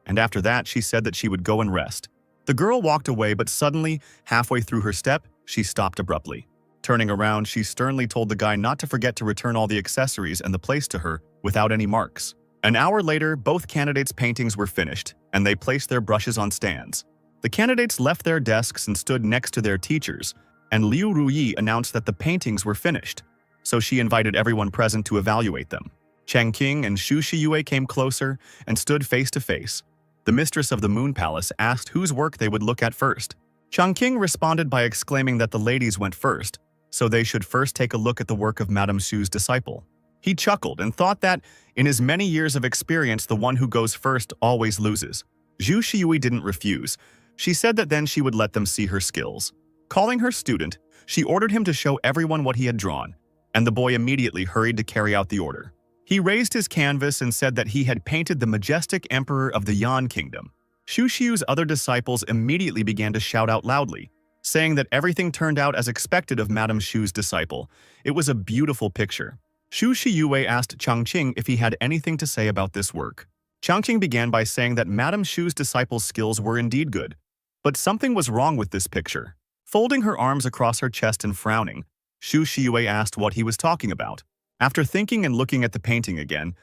And after that, she said that she would go and rest. The girl walked away, but suddenly, halfway through her step, she stopped abruptly. Turning around, she sternly told the guy not to forget to return all the accessories and the place to her without any marks. An hour later, both candidates' paintings were finished, and they placed their brushes on stands. The candidates left their desks and stood next to their teachers, and Liu Ruyi announced that the paintings were finished, so she invited everyone present to evaluate them. Chang Qing and Xu Shiyue came closer and stood face to face. The mistress of the Moon Palace asked whose work they would look at first. Chang Qing responded by exclaiming that the ladies went first, so they should first take a look at the work of Madame Xu's disciple. He chuckled and thought that, in his many years of experience, the one who goes first always loses. Xu Shiyue didn't refuse. She said that then she would let them see her skills. Calling her student, she ordered him to show everyone what he had drawn, and the boy immediately hurried to carry out the order. He raised his canvas and said that he had painted the majestic emperor of the Yan Kingdom. Xu Xiu's other disciples immediately began to shout out loudly, saying that everything turned out as expected of Madame Xu's disciple. It was a beautiful picture. Xu Shiyue asked Chang Qing if he had anything to say about this work. Chang Qing began by saying that Madame Xu's disciple's skills were indeed good, but something was wrong with this picture. Folding her arms across her chest and frowning, Xu Shiyue asked what he was talking about. After thinking and looking at the painting again,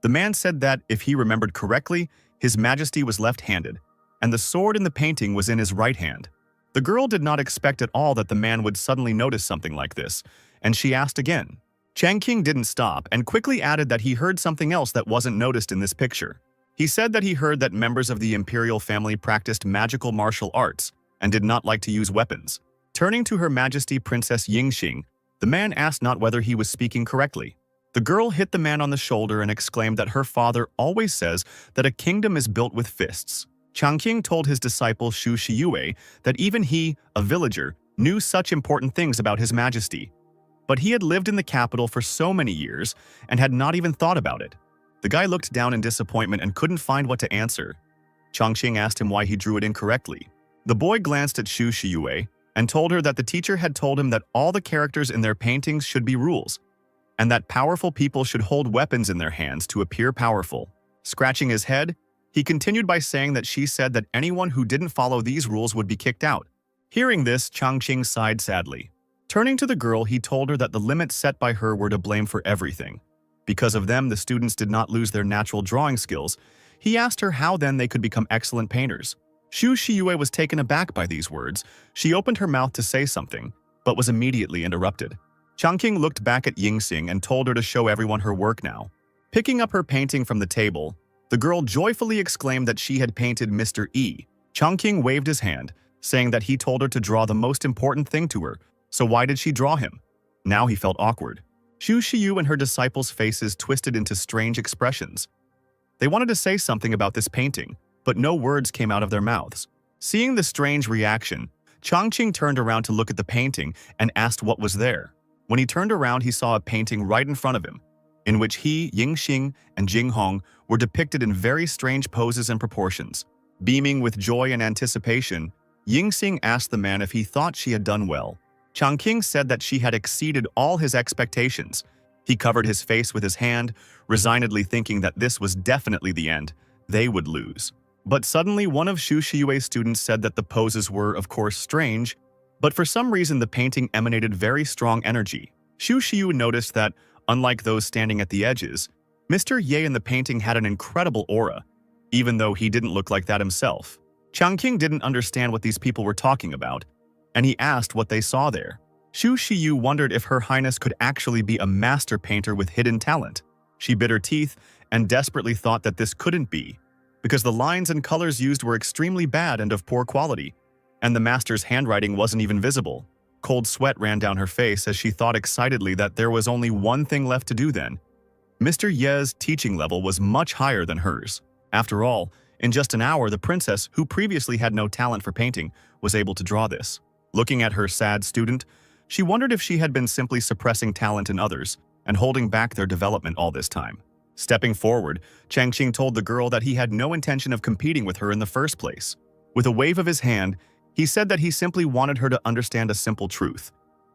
the man said that, if he remembered correctly, His Majesty was left-handed, and the sword in the painting was in his right hand. The girl did not expect at all that the man would suddenly notice something like this, and she asked again. Chang Qing didn't stop and quickly added that he heard something else that wasn't noticed in this picture. He said that he heard that members of the imperial family practiced magical martial arts and did not like to use weapons. Turning to Her Majesty Princess Yingxing, the man asked not whether he was speaking correctly. The girl hit the man on the shoulder and exclaimed that her father always says that a kingdom is built with fists. Chang Qing told his disciple Xu Shiyue that even he, a villager, knew such important things about His Majesty. But he had lived in the capital for so many years and had not even thought about it. The guy looked down in disappointment and couldn't find what to answer. Chang Qing asked him why he drew it incorrectly. The boy glanced at Xu Shiyue and told her that the teacher had told him that all the characters in their paintings should be rules, and that powerful people should hold weapons in their hands to appear powerful. Scratching his head, he continued by saying that she said that anyone who didn't follow these rules would be kicked out. Hearing this, Chang Qing sighed sadly. Turning to the girl, he told her that the limits set by her were to blame for everything. Because of them, the students did not lose their natural drawing skills. He asked her how then they could become excellent painters. Xu Shiyue was taken aback by these words. She opened her mouth to say something, but was immediately interrupted. Chang Qing looked back at Yingxing and told her to show everyone her work now. Picking up her painting from the table, the girl joyfully exclaimed that she had painted Mr. E. Chang Qing waved his hand, saying that he told her to draw the most important thing to her, so why did she draw him? Now he felt awkward. Xu Xiu and her disciples' faces twisted into strange expressions. They wanted to say something about this painting, but no words came out of their mouths. Seeing the strange reaction, Chang Qing turned around to look at the painting and asked what was there. When he turned around, he saw a painting right in front of him, in which he, Yingxing, and Jinghong were depicted in very strange poses and proportions. Beaming with joy and anticipation, Yingxing asked the man if he thought she had done well. Chang Qing said that she had exceeded all his expectations. He covered his face with his hand, resignedly thinking that this was definitely the end. They would lose. But suddenly, one of Xu Shiyue's students said that the poses were, of course, strange, but for some reason the painting emanated very strong energy. Xu Xiu noticed that, unlike those standing at the edges, Mr. Ye in the painting had an incredible aura, even though he didn't look like that himself. Chang Qing didn't understand what these people were talking about, and he asked what they saw there. Xu Xiu wondered if Her Highness could actually be a master painter with hidden talent. She bit her teeth and desperately thought that this couldn't be, because the lines and colors used were extremely bad and of poor quality, and the master's handwriting wasn't even visible. Cold sweat ran down her face as she thought excitedly that there was only one thing left to do then. Mr. Ye's teaching level was much higher than hers. After all, in just an hour, the princess, who previously had no talent for painting, was able to draw this. Looking at her sad student, she wondered if she had been simply suppressing talent in others and holding back their development all this time. Stepping forward, Chang Qing told the girl that he had no intention of competing with her in the first place. With a wave of his hand, he said that he simply wanted her to understand a simple truth.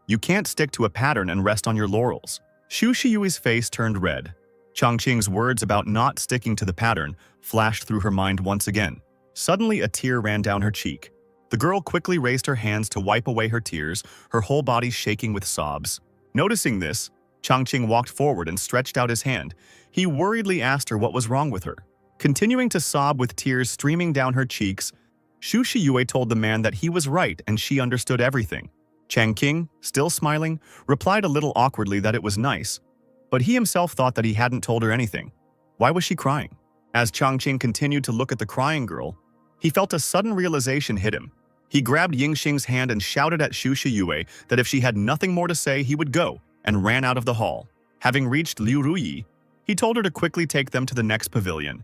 You can't stick to a pattern and rest on your laurels. Xu Shiyui's face turned red. Chang Qing's words about not sticking to the pattern flashed through her mind once again. Suddenly, a tear ran down her cheek. The girl quickly raised her hands to wipe away her tears, her whole body shaking with sobs. Noticing this, Changqing walked forward and stretched out his hand. He worriedly asked her what was wrong with her. Continuing to sob with tears streaming down her cheeks, Xu Shiyue told the man that he was right and she understood everything. Changqing, still smiling, replied a little awkwardly that it was nice, but he himself thought that he hadn't told her anything. Why was she crying? As Changqing continued to look at the crying girl, he felt a sudden realization hit him. He grabbed Yingxing's hand and shouted at Xu Shiyue that if she had nothing more to say, he would go, and ran out of the hall. Having reached Liu Ruyi, he told her to quickly take them to the next pavilion,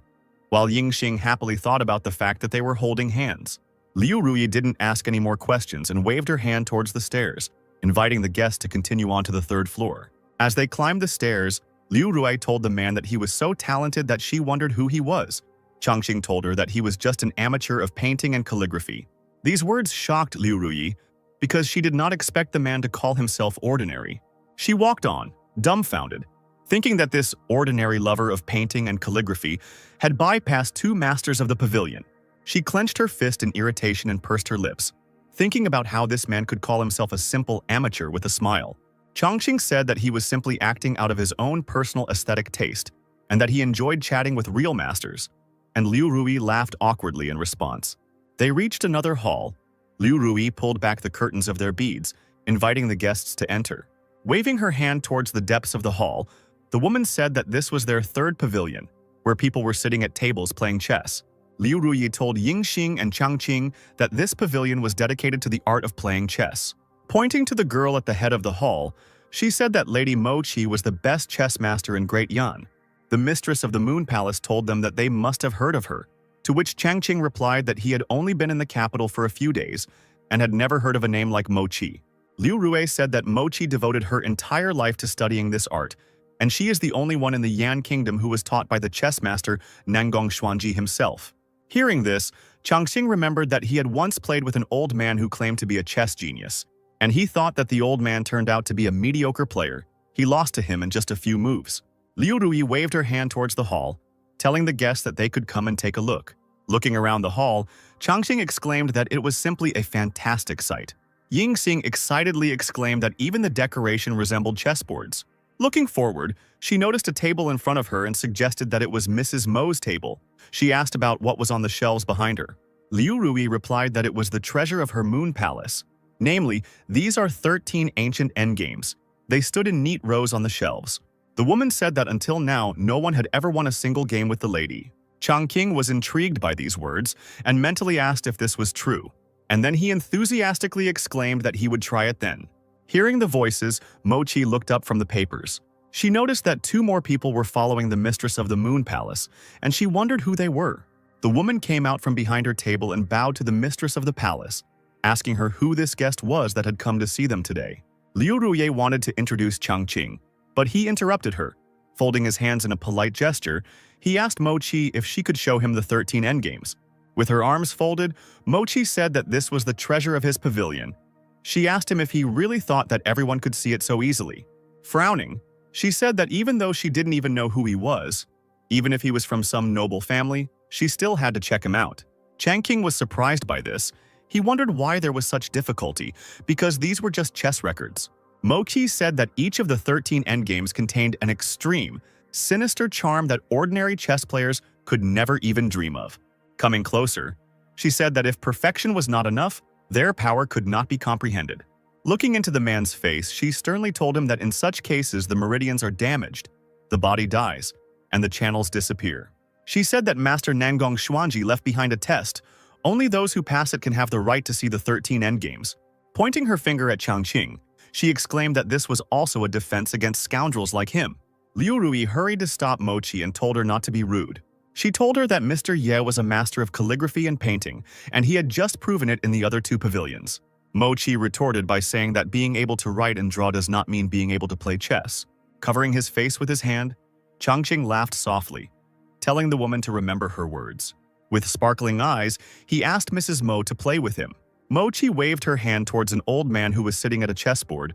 while Yingxing happily thought about the fact that they were holding hands. Liu Ruyi didn't ask any more questions and waved her hand towards the stairs, inviting the guests to continue on to the third floor. As they climbed the stairs, Liu Ruyi told the man that he was so talented that she wondered who he was. Changqing told her that he was just an amateur of painting and calligraphy. These words shocked Liu Ruyi because she did not expect the man to call himself ordinary. She walked on, dumbfounded, thinking that this ordinary lover of painting and calligraphy had bypassed two masters of the pavilion. She clenched her fist in irritation and pursed her lips, thinking about how this man could call himself a simple amateur with a smile. Changqing said that he was simply acting out of his own personal aesthetic taste and that he enjoyed chatting with real masters, and Liu Ruyi laughed awkwardly in response. They reached another hall. Liu Ruyi pulled back the curtains of their beads, inviting the guests to enter. Waving her hand towards the depths of the hall, the woman said that this was their third pavilion, where people were sitting at tables playing chess. Liu Ruyi told Yingxing and Changqing that this pavilion was dedicated to the art of playing chess. Pointing to the girl at the head of the hall, she said that Lady Mo Qi was the best chess master in Great Yan. The mistress of the Moon Palace told them that they must have heard of her, to which Changqing replied that he had only been in the capital for a few days and had never heard of a name like Mo Qi. Liu Ruyi said that Mo Qi devoted her entire life to studying this art, and she is the only one in the Yan Kingdom who was taught by the chess master Nangong Xuanji himself. Hearing this, Changqing remembered that he had once played with an old man who claimed to be a chess genius, and he thought that the old man turned out to be a mediocre player. He lost to him in just a few moves. Liu Ruyi waved her hand towards the hall, telling the guests that they could come and take a look. Looking around the hall, Changqing exclaimed that it was simply a fantastic sight. Yingxing excitedly exclaimed that even the decoration resembled chessboards. Looking forward, she noticed a table in front of her and suggested that it was Mrs. Mo's table. She asked about what was on the shelves behind her. Liu Ruyi replied that it was the treasure of her moon palace. Namely, these are 13 ancient endgames. They stood in neat rows on the shelves. The woman said that until now, no one had ever won a single game with the lady. Changqing was intrigued by these words and mentally asked if this was true, and then he enthusiastically exclaimed that he would try it then. Hearing the voices, Mo Qi looked up from the papers. She noticed that two more people were following the mistress of the Moon Palace, and she wondered who they were. The woman came out from behind her table and bowed to the mistress of the palace, asking her who this guest was that had come to see them today. Liu Ruyi wanted to introduce Changqing, but he interrupted her. Folding his hands in a polite gesture, he asked Mo Qi if she could show him the 13 endgames. With her arms folded, Mo Qi said that this was the treasure of his pavilion. She asked him if he really thought that everyone could see it so easily. Frowning, she said that even though she didn't even know who he was, even if he was from some noble family, she still had to check him out. Changqing was surprised by this. He wondered why there was such difficulty, because these were just chess records. Mo Qi said that each of the 13 endgames contained an extreme, sinister charm that ordinary chess players could never even dream of. Coming closer, she said that if perfection was not enough, their power could not be comprehended. Looking into the man's face, she sternly told him that in such cases the meridians are damaged, the body dies, and the channels disappear. She said that Master Nangong Xuanji left behind a test. Only those who pass it can have the right to see the 13 endgames. Pointing her finger at Changqing, she exclaimed that this was also a defense against scoundrels like him. Liu Ruyi hurried to stop Mo Qi and told her not to be rude. She told her that Mr. Ye was a master of calligraphy and painting, and he had just proven it in the other two pavilions. Mo Qi retorted by saying that being able to write and draw does not mean being able to play chess. Covering his face with his hand, Changqing laughed softly, telling the woman to remember her words. With sparkling eyes, he asked Mrs. Mo to play with him. Mo Qi waved her hand towards an old man who was sitting at a chessboard,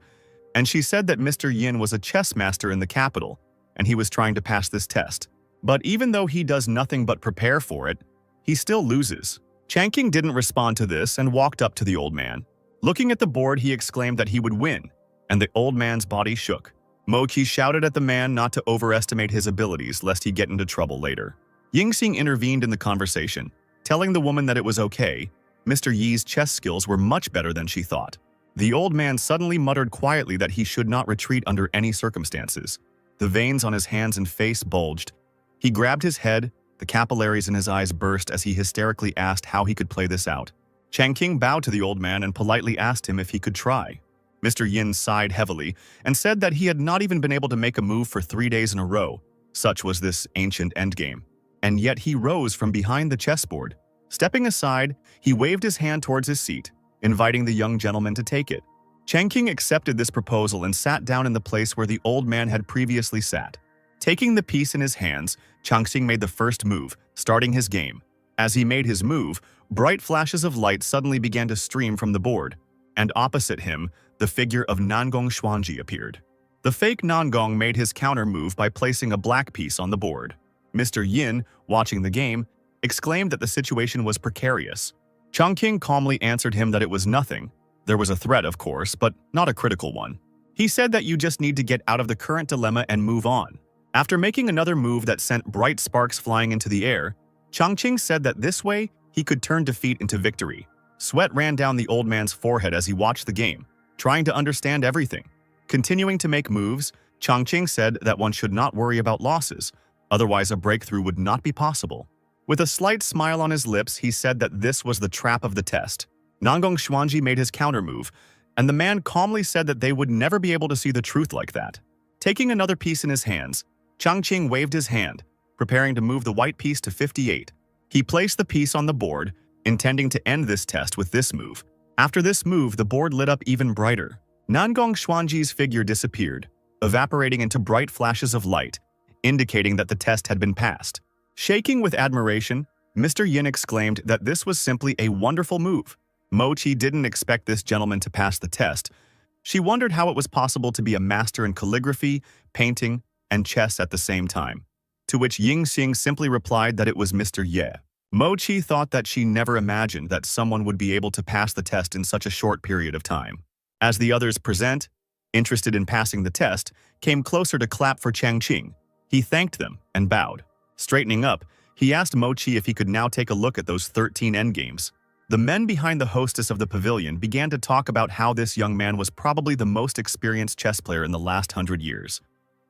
and she said that Mr. Yin was a chess master in the capital, and he was trying to pass this test. But even though he does nothing but prepare for it, he still loses. Changqing didn't respond to this and walked up to the old man. Looking at the board, he exclaimed that he would win, and the old man's body shook. Mochi shouted at the man not to overestimate his abilities lest he get into trouble later. Yingxing intervened in the conversation, telling the woman that it was okay. Mr. Yi's chess skills were much better than she thought. The old man suddenly muttered quietly that he should not retreat under any circumstances. The veins on his hands and face bulged. He grabbed his head, the capillaries in his eyes burst as he hysterically asked how he could play this out. Changqing bowed to the old man and politely asked him if he could try. Mr. Yin sighed heavily and said that he had not even been able to make a move for 3 days in a row. Such was this ancient endgame. And yet he rose from behind the chessboard. Stepping aside, he waved his hand towards his seat, inviting the young gentleman to take it. Changqing accepted this proposal and sat down in the place where the old man had previously sat. Taking the piece in his hands, Changqing made the first move, starting his game. As he made his move, bright flashes of light suddenly began to stream from the board, and opposite him, the figure of Nangong Xuanji appeared. The fake Nangong made his counter move by placing a black piece on the board. Mr. Yin, watching the game, exclaimed that the situation was precarious. Changqing calmly answered him that it was nothing. There was a threat, of course, but not a critical one. He said that you just need to get out of the current dilemma and move on. After making another move that sent bright sparks flying into the air, Changqing said that this way he could turn defeat into victory. Sweat ran down the old man's forehead as he watched the game, trying to understand everything. Continuing to make moves, Changqing said that one should not worry about losses, otherwise a breakthrough would not be possible. With a slight smile on his lips, he said that this was the trap of the test. Nangong Xuanji made his counter move, and the man calmly said that they would never be able to see the truth like that. Taking another piece in his hands, Changqing waved his hand, preparing to move the white piece to 58. He placed the piece on the board, intending to end this test with this move. After this move, the board lit up even brighter. Nangong Xuanji's figure disappeared, evaporating into bright flashes of light, indicating that the test had been passed. Shaking with admiration, Mr. Yin exclaimed that this was simply a wonderful move. Mochi didn't expect this gentleman to pass the test. She wondered how it was possible to be a master in calligraphy, painting, and chess at the same time. To which Yingxing simply replied that it was Mr. Ye. Mochi thought that she never imagined that someone would be able to pass the test in such a short period of time. As the others present, interested in passing the test, came closer to clap for Changqing. He thanked them and bowed. Straightening up, he asked Mochi if he could now take a look at those 13 endgames. The men behind the hostess of the pavilion began to talk about how this young man was probably the most experienced chess player in the last 100 years.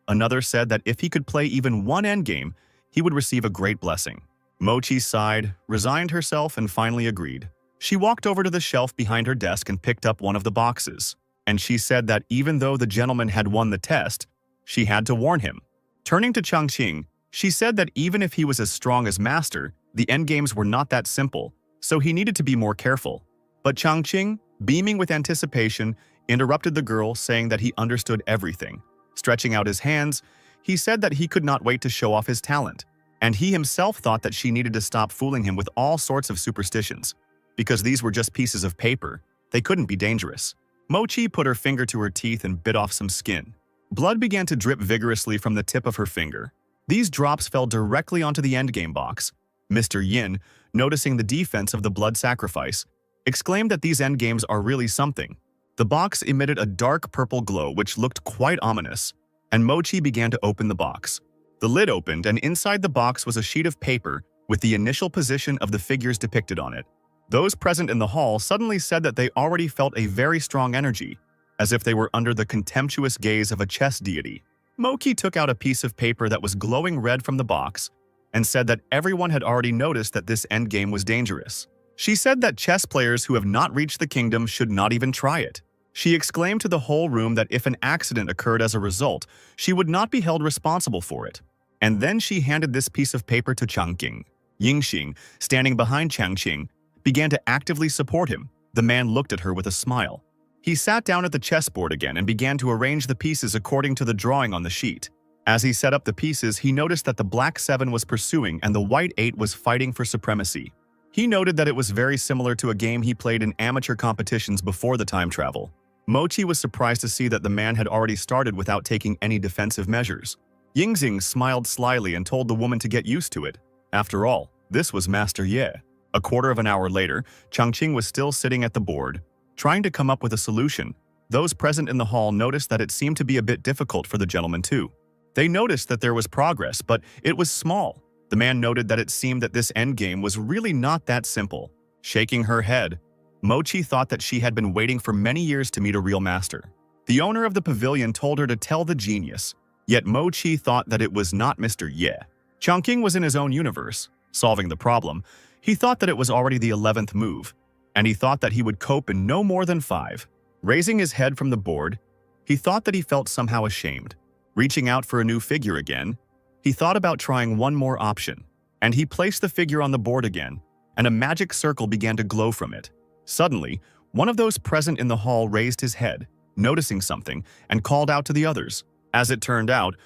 Another said that if he could play even one endgame, he would receive a great blessing. Mochi sighed, resigned herself, and finally agreed. She walked over to the shelf behind her desk and picked up one of the boxes. And she said that even though the gentleman had won the test, she had to warn him. Turning to Changqing, she said that even if he was as strong as master, the endgames were not that simple, so he needed to be more careful. But Changqing, beaming with anticipation, interrupted the girl, saying that he understood everything. Stretching out his hands, he said that he could not wait to show off his talent, and he himself thought that she needed to stop fooling him with all sorts of superstitions. Because these were just pieces of paper, they couldn't be dangerous. Mochi put her finger to her teeth and bit off some skin. Blood began to drip vigorously from the tip of her finger. These drops fell directly onto the endgame box. Mr. Yin, noticing the defense of the blood sacrifice, exclaimed that these endgames are really something. The box emitted a dark purple glow which looked quite ominous, and Mochi began to open the box. The lid opened, and inside the box was a sheet of paper with the initial position of the figures depicted on it. Those present in the hall suddenly said that they already felt a very strong energy, as if they were under the contemptuous gaze of a chess deity. Mochi took out a piece of paper that was glowing red from the box and said that everyone had already noticed that this endgame was dangerous. She said that chess players who have not reached the kingdom should not even try it. She exclaimed to the whole room that if an accident occurred as a result, she would not be held responsible for it. And then she handed this piece of paper to Changqing. Yingxing, standing behind Changqing, began to actively support him. The man looked at her with a smile. He sat down at the chessboard again and began to arrange the pieces according to the drawing on the sheet. As he set up the pieces, he noticed that the black 7 was pursuing and the white 8 was fighting for supremacy. He noted that it was very similar to a game he played in amateur competitions before the time travel. Mochi was surprised to see that the man had already started without taking any defensive measures. Yingxing smiled slyly and told the woman to get used to it. After all, this was Master Ye. A quarter of an hour later, Changqing was still sitting at the board, trying to come up with a solution. Those present in the hall noticed that it seemed to be a bit difficult for the gentleman too. They noticed that there was progress, but it was small. The man noted that it seemed that this endgame was really not that simple. Shaking her head, Mochi thought that she had been waiting for many years to meet a real master. The owner of the pavilion told her to tell the genius, yet Mochi thought that it was not Mr. Ye. Chongqing was in his own universe, solving the problem. He thought that it was already the 11th move, and he thought that he would cope in no more than 5. Raising his head from the board, he thought that he felt somehow ashamed. Reaching out for a new figure again, he thought about trying one more option, and he placed the figure on the board again, and a magic circle began to glow from it. Suddenly, one of those present in the hall raised his head, noticing something, and called out to the others. As it turned out,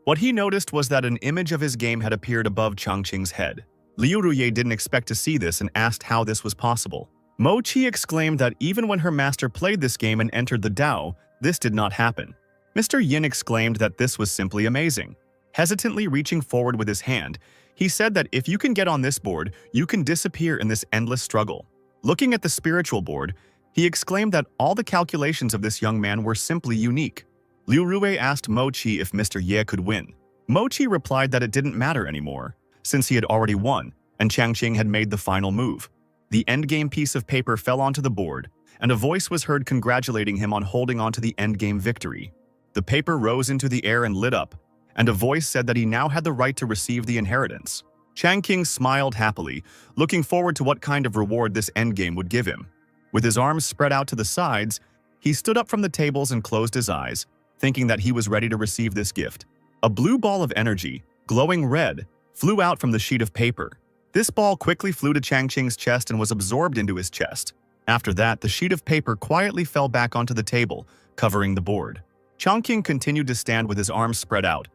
what he noticed was that an image of his game had appeared above Changqing's head. Liu Ruye didn't expect to see this and asked how this was possible. Mochi exclaimed that even when her master played this game and entered the Dao, this did not happen. Mr. Yin exclaimed that this was simply amazing. Hesitantly reaching forward with his hand, he said that if you can get on this board, you can disappear in this endless struggle. Looking at the spiritual board, he exclaimed that all the calculations of this young man were simply unique. Liu Ruye asked Mochi if Mr. Ye could win. Mochi replied that it didn't matter anymore, since he had already won, and Changqing had made the final move. The endgame piece of paper fell onto the board, and a voice was heard congratulating him on holding onto the endgame victory. The paper rose into the air and lit up, and a voice said that he now had the right to receive the inheritance. Changqing smiled happily, looking forward to what kind of reward this endgame would give him. With his arms spread out to the sides, he stood up from the tables and closed his eyes, thinking that he was ready to receive this gift. A blue ball of energy, glowing red, flew out from the sheet of paper. This ball quickly flew to Changqing's chest and was absorbed into his chest. After that, the sheet of paper quietly fell back onto the table, covering the board. Changqing continued to stand with his arms spread out,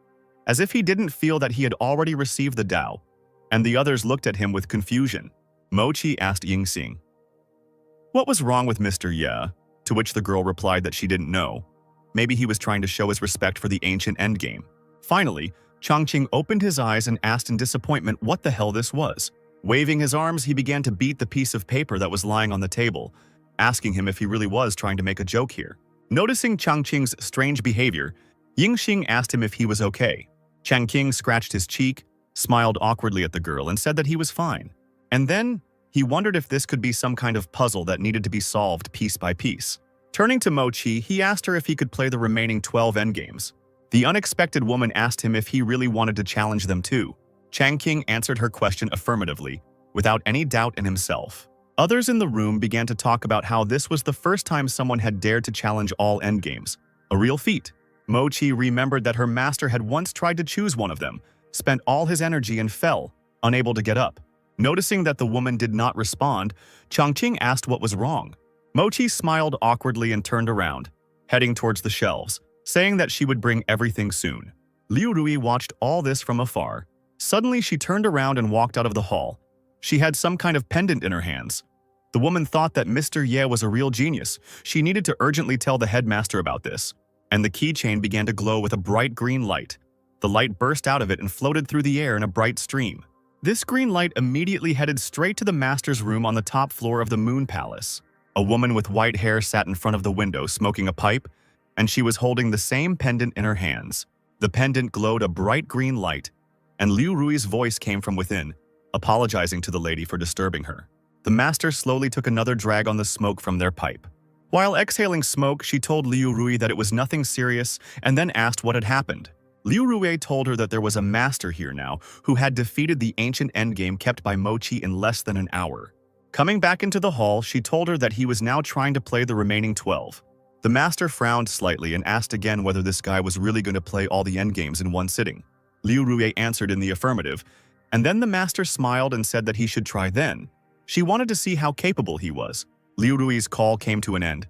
as if he didn't feel that he had already received the Dao, and the others looked at him with confusion. Mochi asked Yingxing, "What was wrong with Mr. Ye?" To which the girl replied that she didn't know. Maybe he was trying to show his respect for the ancient endgame. Finally, Changqing opened his eyes and asked in disappointment what the hell this was. Waving his arms, he began to beat the piece of paper that was lying on the table, asking him if he really was trying to make a joke here. Noticing Changqing's strange behavior, Yingxing asked him if he was okay. Changqing scratched his cheek, smiled awkwardly at the girl, and said that he was fine. And then, he wondered if this could be some kind of puzzle that needed to be solved piece by piece. Turning to Mochi, he asked her if he could play the remaining 12 endgames. The unexpected woman asked him if he really wanted to challenge them too. Changqing answered her question affirmatively, without any doubt in himself. Others in the room began to talk about how this was the first time someone had dared to challenge all endgames. A real feat. Mochi remembered that her master had once tried to choose one of them, spent all his energy and fell, unable to get up. Noticing that the woman did not respond, Changqing asked what was wrong. Mochi smiled awkwardly and turned around, heading towards the shelves, saying that she would bring everything soon. Liu Rui watched all this from afar. Suddenly, she turned around and walked out of the hall. She had some kind of pendant in her hands. The woman thought that Mr. Ye was a real genius. She needed to urgently tell the headmaster about this. And the keychain began to glow with a bright green light. The light burst out of it and floated through the air in a bright stream. This green light immediately headed straight to the master's room on the top floor of the Moon Palace. A woman with white hair sat in front of the window smoking a pipe, and she was holding the same pendant in her hands. The pendant glowed a bright green light, and Liu Rui's voice came from within, apologizing to the lady for disturbing her. The master slowly took another drag on the smoke from their pipe. While exhaling smoke, she told Liu Rui that it was nothing serious and then asked what had happened. Liu Rui told her that there was a master here now who had defeated the ancient endgame kept by Mochi in less than an hour. Coming back into the hall, she told her that he was now trying to play the remaining 12. The master frowned slightly and asked again whether this guy was really going to play all the endgames in one sitting. Liu Rui answered in the affirmative, and then the master smiled and said that he should try then. She wanted to see how capable he was. Liu Rui's call came to an end.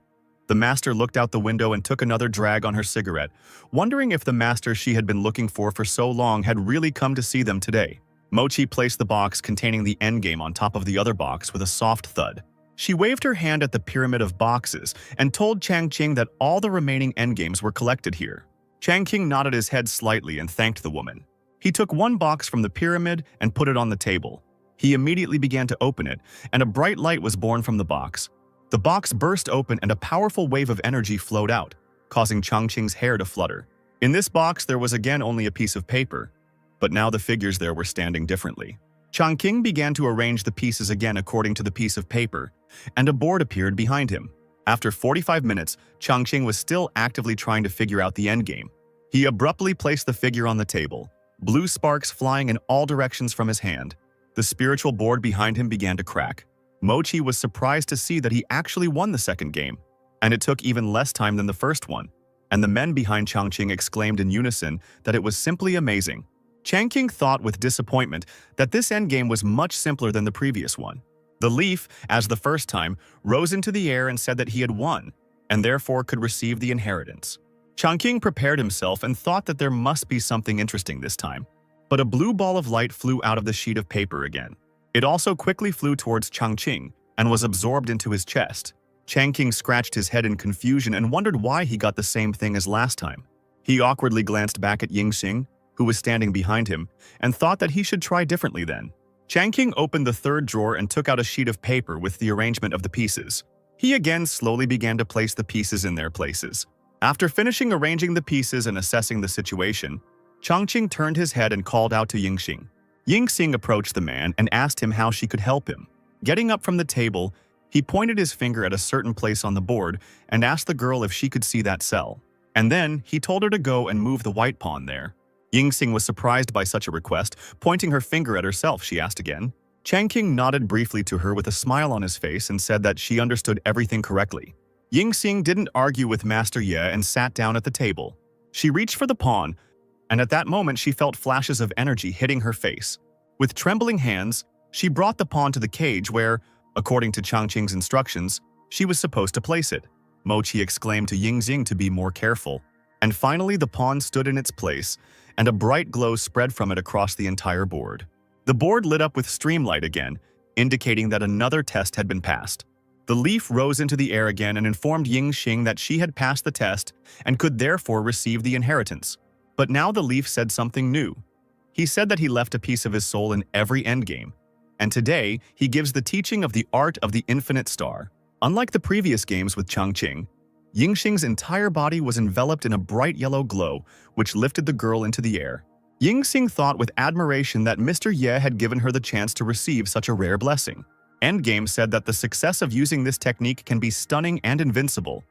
The master looked out the window and took another drag on her cigarette, wondering if the master she had been looking for so long had really come to see them today. Mochi placed the box containing the endgame on top of the other box with a soft thud. She waved her hand at the pyramid of boxes and told Changqing that all the remaining endgames were collected here. Changqing nodded his head slightly and thanked the woman. He took one box from the pyramid and put it on the table. He immediately began to open it, and a bright light was born from the box. The box burst open and a powerful wave of energy flowed out, causing Changqing's hair to flutter. In this box, there was again only a piece of paper, but now the figures there were standing differently. Changqing began to arrange the pieces again according to the piece of paper, and a board appeared behind him. After 45 minutes, Changqing was still actively trying to figure out the endgame. He abruptly placed the figure on the table, blue sparks flying in all directions from his hand. The spiritual board behind him began to crack. Mochi was surprised to see that he actually won the second game, and it took even less time than the first one, and the men behind Changqing exclaimed in unison that it was simply amazing. Changqing thought with disappointment that this endgame was much simpler than the previous one. The leaf, as the first time, rose into the air and said that he had won, and therefore could receive the inheritance. Changqing prepared himself and thought that there must be something interesting this time. But a blue ball of light flew out of the sheet of paper again. It also quickly flew towards Changqing and was absorbed into his chest. Changqing scratched his head in confusion and wondered why he got the same thing as last time. He awkwardly glanced back at Yingxing, who was standing behind him, and thought that he should try differently then. Changqing opened the third drawer and took out a sheet of paper with the arrangement of the pieces. He again slowly began to place the pieces in their places. After finishing arranging the pieces and assessing the situation, Changqing turned his head and called out to Yingxing. Yingxing approached the man and asked him how she could help him. Getting up from the table, he pointed his finger at a certain place on the board and asked the girl if she could see that cell. And then he told her to go and move the white pawn there. Yingxing was surprised by such a request. Pointing her finger at herself, she asked again. Changqing nodded briefly to her with a smile on his face and said that she understood everything correctly. Yingxing didn't argue with Master Ye and sat down at the table. She reached for the pawn, and at that moment she felt flashes of energy hitting her face. With trembling hands, she brought the pawn to the cage where, according to Changqing's instructions, she was supposed to place it. Mochi exclaimed to Yingxing to be more careful. And finally the pawn stood in its place, and a bright glow spread from it across the entire board. The board lit up with streamlight again, indicating that another test had been passed. The leaf rose into the air again and informed Yingxing that she had passed the test and could therefore receive the inheritance. But now the leaf said something new. He said that he left a piece of his soul in every endgame, and today he gives the teaching of the art of the infinite star. Unlike the previous games with Changqing, Yingxing's entire body was enveloped in a bright yellow glow, which lifted the girl into the air. Yingxing thought with admiration that Mr. Ye had given her the chance to receive such a rare blessing. Endgame said that the success of using this technique can be stunning and invincible.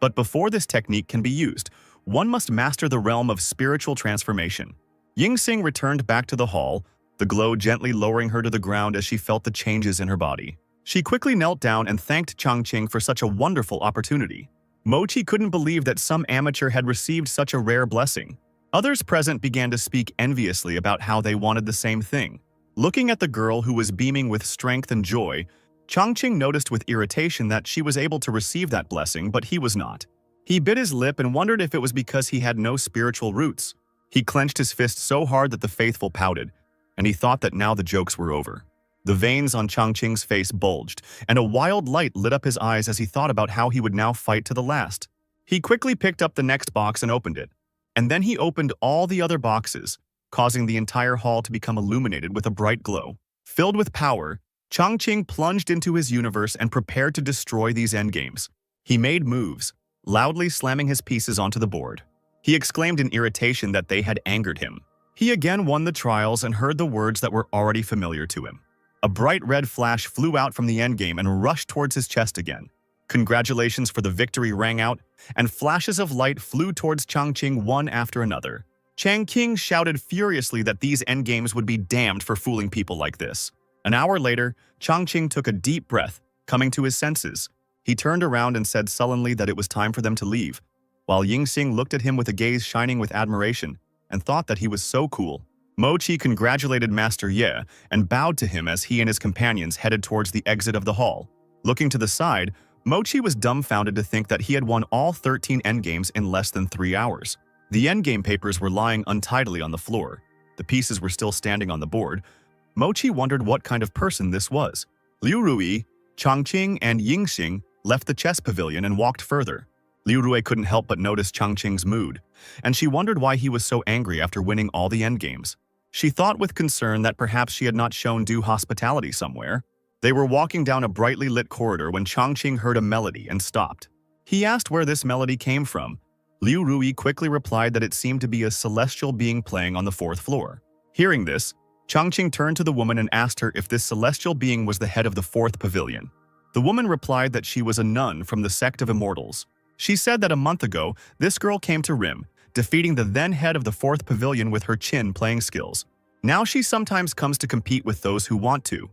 But before this technique can be used, one must master the realm of spiritual transformation. Yingxing returned back to the hall, the glow gently lowering her to the ground as she felt the changes in her body. She quickly knelt down and thanked Changqing for such a wonderful opportunity. Mochi couldn't believe that some amateur had received such a rare blessing. Others present began to speak enviously about how they wanted the same thing. Looking at the girl who was beaming with strength and joy, Changqing noticed with irritation that she was able to receive that blessing, but he was not. He bit his lip and wondered if it was because he had no spiritual roots. He clenched his fist so hard that the faithful pouted, and he thought that now the jokes were over. The veins on Changqing's face bulged, and a wild light lit up his eyes as he thought about how he would now fight to the last. He quickly picked up the next box and opened it, and then he opened all the other boxes, causing the entire hall to become illuminated with a bright glow. Filled with power, Changqing plunged into his universe and prepared to destroy these endgames. He made moves, loudly slamming his pieces onto the board. He exclaimed in irritation that they had angered him. He again won the trials and heard the words that were already familiar to him. A bright red flash flew out from the endgame and rushed towards his chest again. Congratulations for the victory rang out, and flashes of light flew towards Changqing one after another. Changqing shouted furiously that these endgames would be damned for fooling people like this. An hour later, Changqing took a deep breath, coming to his senses. He turned around and said sullenly that it was time for them to leave, while Yingxing looked at him with a gaze shining with admiration and thought that he was so cool. Mochi congratulated Master Ye and bowed to him as he and his companions headed towards the exit of the hall. Looking to the side, Mochi was dumbfounded to think that he had won all 13 endgames in less than 3 hours. The endgame papers were lying untidily on the floor. The pieces were still standing on the board. Mochi wondered what kind of person this was. Liu Rui, Changqing, and Yingxing left the chess pavilion and walked further. Liu Rui couldn't help but notice Changqing's mood, and she wondered why he was so angry after winning all the endgames. She thought with concern that perhaps she had not shown due hospitality somewhere. They were walking down a brightly lit corridor when Changqing heard a melody and stopped. He asked where this melody came from. Liu Rui quickly replied that it seemed to be a celestial being playing on the 4th floor. Hearing this, Changqing turned to the woman and asked her if this celestial being was the head of the 4th pavilion. The woman replied that she was a nun from the sect of immortals. She said that a month ago, this girl came to Rim, defeating the then head of the 4th pavilion with her chin playing skills. Now she sometimes comes to compete with those who want to,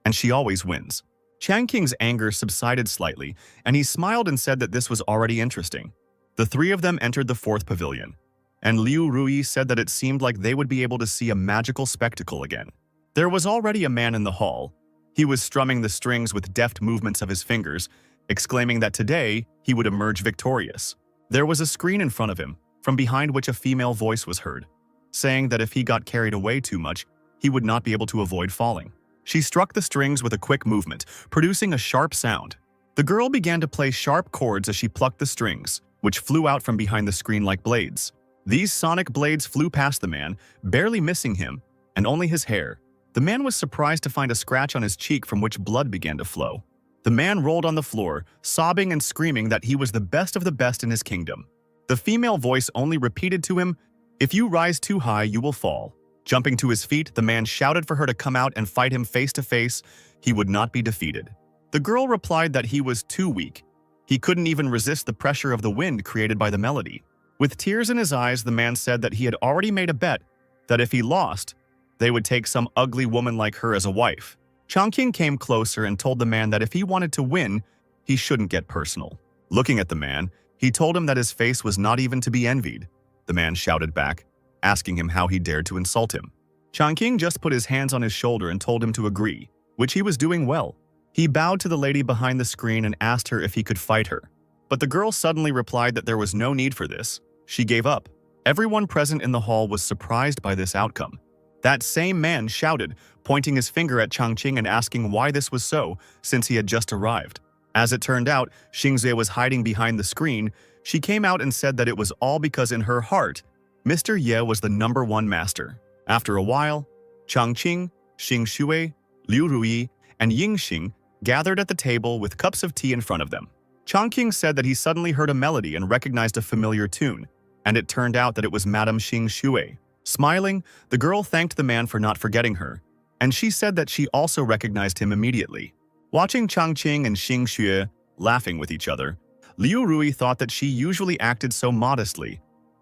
and she always wins. Changqing's anger subsided slightly, and he smiled and said that this was already interesting. The three of them entered the 4th pavilion, and Liu Rui said that it seemed like they would be able to see a magical spectacle again. There was already a man in the hall. He was strumming the strings with deft movements of his fingers, exclaiming that today he would emerge victorious. There was a screen in front of him, from behind which a female voice was heard, saying that if he got carried away too much, he would not be able to avoid falling. She struck the strings with a quick movement, producing a sharp sound. The girl began to play sharp chords as she plucked the strings, which flew out from behind the screen like blades. These sonic blades flew past the man, barely missing him, and only his hair. The man was surprised to find a scratch on his cheek from which blood began to flow. The man rolled on the floor, sobbing and screaming that he was the best of the best in his kingdom. The female voice only repeated to him, "If you rise too high, you will fall." Jumping to his feet, the man shouted for her to come out and fight him face to face. He would not be defeated. The girl replied that he was too weak. He couldn't even resist the pressure of the wind created by the melody. With tears in his eyes, the man said that he had already made a bet that if he lost, they would take some ugly woman like her as a wife. Changqing came closer and told the man that if he wanted to win, he shouldn't get personal. Looking at the man, he told him that his face was not even to be envied. The man shouted back, asking him how he dared to insult him. Changqing just put his hands on his shoulder and told him to agree, which he was doing well. He bowed to the lady behind the screen and asked her if he could fight her. But the girl suddenly replied that there was no need for this. She gave up. Everyone present in the hall was surprised by this outcome. That same man shouted, pointing his finger at Changqing and asking why this was so, since he had just arrived. As it turned out, Xingzue was hiding behind the screen. She came out and said that it was all because in her heart, Mr. Ye was the #1 master. After a while, Changqing, Xingxue, Liu Rui, and Yingxing gathered at the table with cups of tea in front of them. Changqing said that he suddenly heard a melody and recognized a familiar tune, and it turned out that it was Madame Xingxue. Smiling, the girl thanked the man for not forgetting her, and she said that she also recognized him immediately. Watching Changqing and Xingxue laughing with each other, Liu Rui thought that she usually acted so modestly,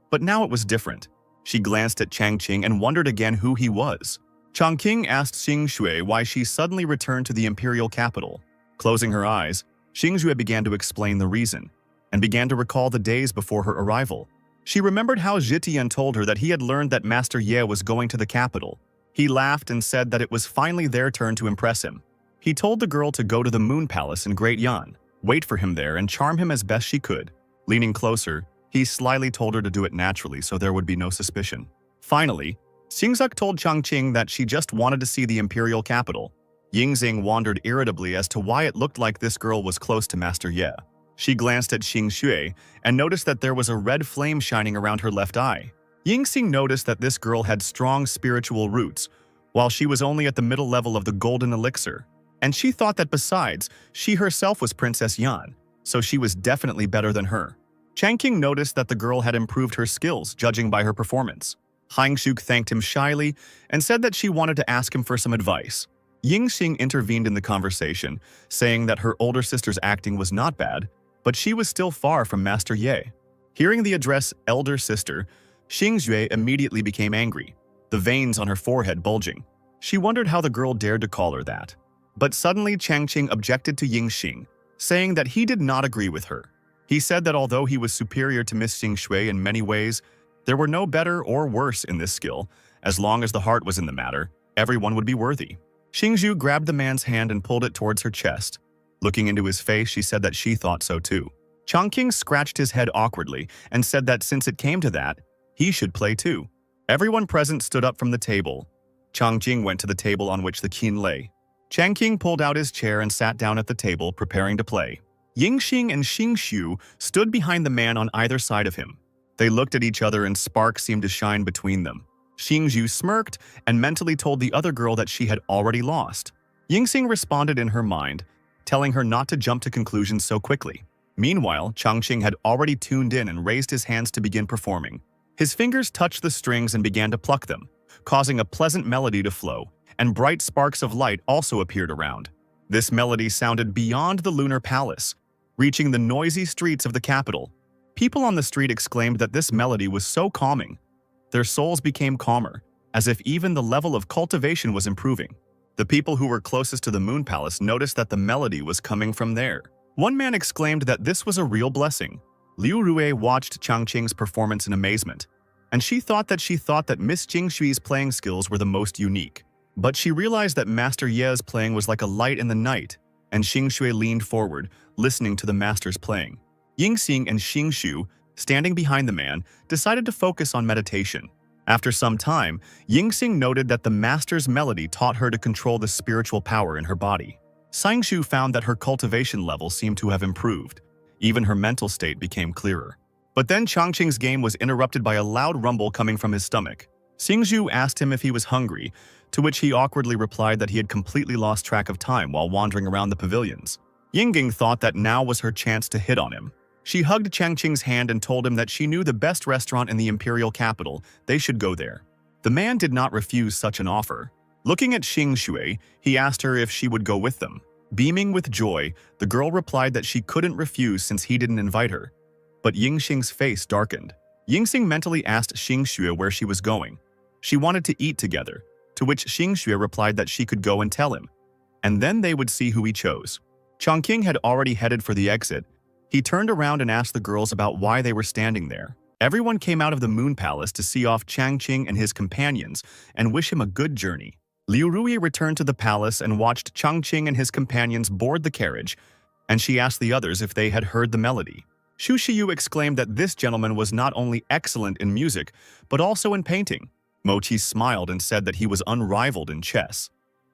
but now it was different. She glanced at Changqing and wondered again who he was. Changqing asked Xingxue why she suddenly returned to the imperial capital. Closing her eyes, Xingxue began to explain the reason, and began to recall the days before her arrival. She remembered how Zhitian told her that he had learned that Master Ye was going to the capital. He laughed and said that it was finally their turn to impress him. He told the girl to go to the Moon Palace in Great Yan, wait for him there and charm him as best she could. Leaning closer, he slyly told her to do it naturally so there would be no suspicion. Finally, Xingzuk told Changqing that she just wanted to see the imperial capital. Yingxing wondered irritably as to why it looked like this girl was close to Master Ye. She glanced at Xingxue and noticed that there was a red flame shining around her left eye. Yingxing noticed that this girl had strong spiritual roots, while she was only at the middle level of the golden elixir. And she thought that besides, she herself was Princess Yan, so she was definitely better than her. Changqing noticed that the girl had improved her skills, judging by her performance. Hangshuk thanked him shyly and said that she wanted to ask him for some advice. Yingxing intervened in the conversation, saying that her older sister's acting was not bad, but she was still far from Master Ye. Hearing the address elder sister, Xingxue immediately became angry, the veins on her forehead bulging. She wondered how the girl dared to call her that. But suddenly Changqing objected to Yingxing, saying that he did not agree with her. He said that although he was superior to Miss Xingxue in many ways, there were no better or worse in this skill. As long as the heart was in the matter, everyone would be worthy. Xingzhu grabbed the man's hand and pulled it towards her chest. Looking into his face, she said that she thought so too. Changqing scratched his head awkwardly and said that since it came to that, he should play too. Everyone present stood up from the table. Changqing went to the table on which the king lay. Changqing pulled out his chair and sat down at the table, preparing to play. Yingxing and Xingxu stood behind the man on either side of him. They looked at each other and sparks seemed to shine between them. Xingzhu smirked and mentally told the other girl that she had already lost. Yingxing responded in her mind, telling her not to jump to conclusions so quickly. Meanwhile, Changqing had already tuned in and raised his hands to begin performing. His fingers touched the strings and began to pluck them, causing a pleasant melody to flow, and bright sparks of light also appeared around. This melody sounded beyond the lunar palace, reaching the noisy streets of the capital. People on the street exclaimed that this melody was so calming. Their souls became calmer, as if even the level of cultivation was improving. The people who were closest to the Moon Palace noticed that the melody was coming from there. One man exclaimed that this was a real blessing. Liu Rui watched Changqing's performance in amazement, and she thought that Miss Jingshui's playing skills were the most unique. But she realized that Master Ye's playing was like a light in the night, and Xingshui leaned forward, listening to the master's playing. Yingxing and Xingshu, standing behind the man, decided to focus on meditation. After some time, Yingxing noted that the master's melody taught her to control the spiritual power in her body. Xingshu found that her cultivation level seemed to have improved. Even her mental state became clearer. But then Changqing's game was interrupted by a loud rumble coming from his stomach. Xingzhu asked him if he was hungry, to which he awkwardly replied that he had completely lost track of time while wandering around the pavilions. Yingxing thought that now was her chance to hit on him. She hugged Changqing's hand and told him that she knew the best restaurant in the imperial capital. They should go there. The man did not refuse such an offer. Looking at Xingshui, he asked her if she would go with them. Beaming with joy, the girl replied that she couldn't refuse since he didn't invite her. But Yingxing's face darkened. Yingxing mentally asked Xingshui where she was going. She wanted to eat together, to which Xingshui replied that she could go and tell him, and then they would see who he chose. Changqing had already headed for the exit. He turned around and asked the girls about why they were standing there. Everyone came out of the Moon Palace to see off Changqing and his companions and wish him a good journey. Liu Rui returned to the palace and watched Changqing and his companions board the carriage, and she asked the others if they had heard the melody. Xu Shiyu exclaimed that this gentleman was not only excellent in music, but also in painting. Mochi smiled and said that he was unrivaled in chess,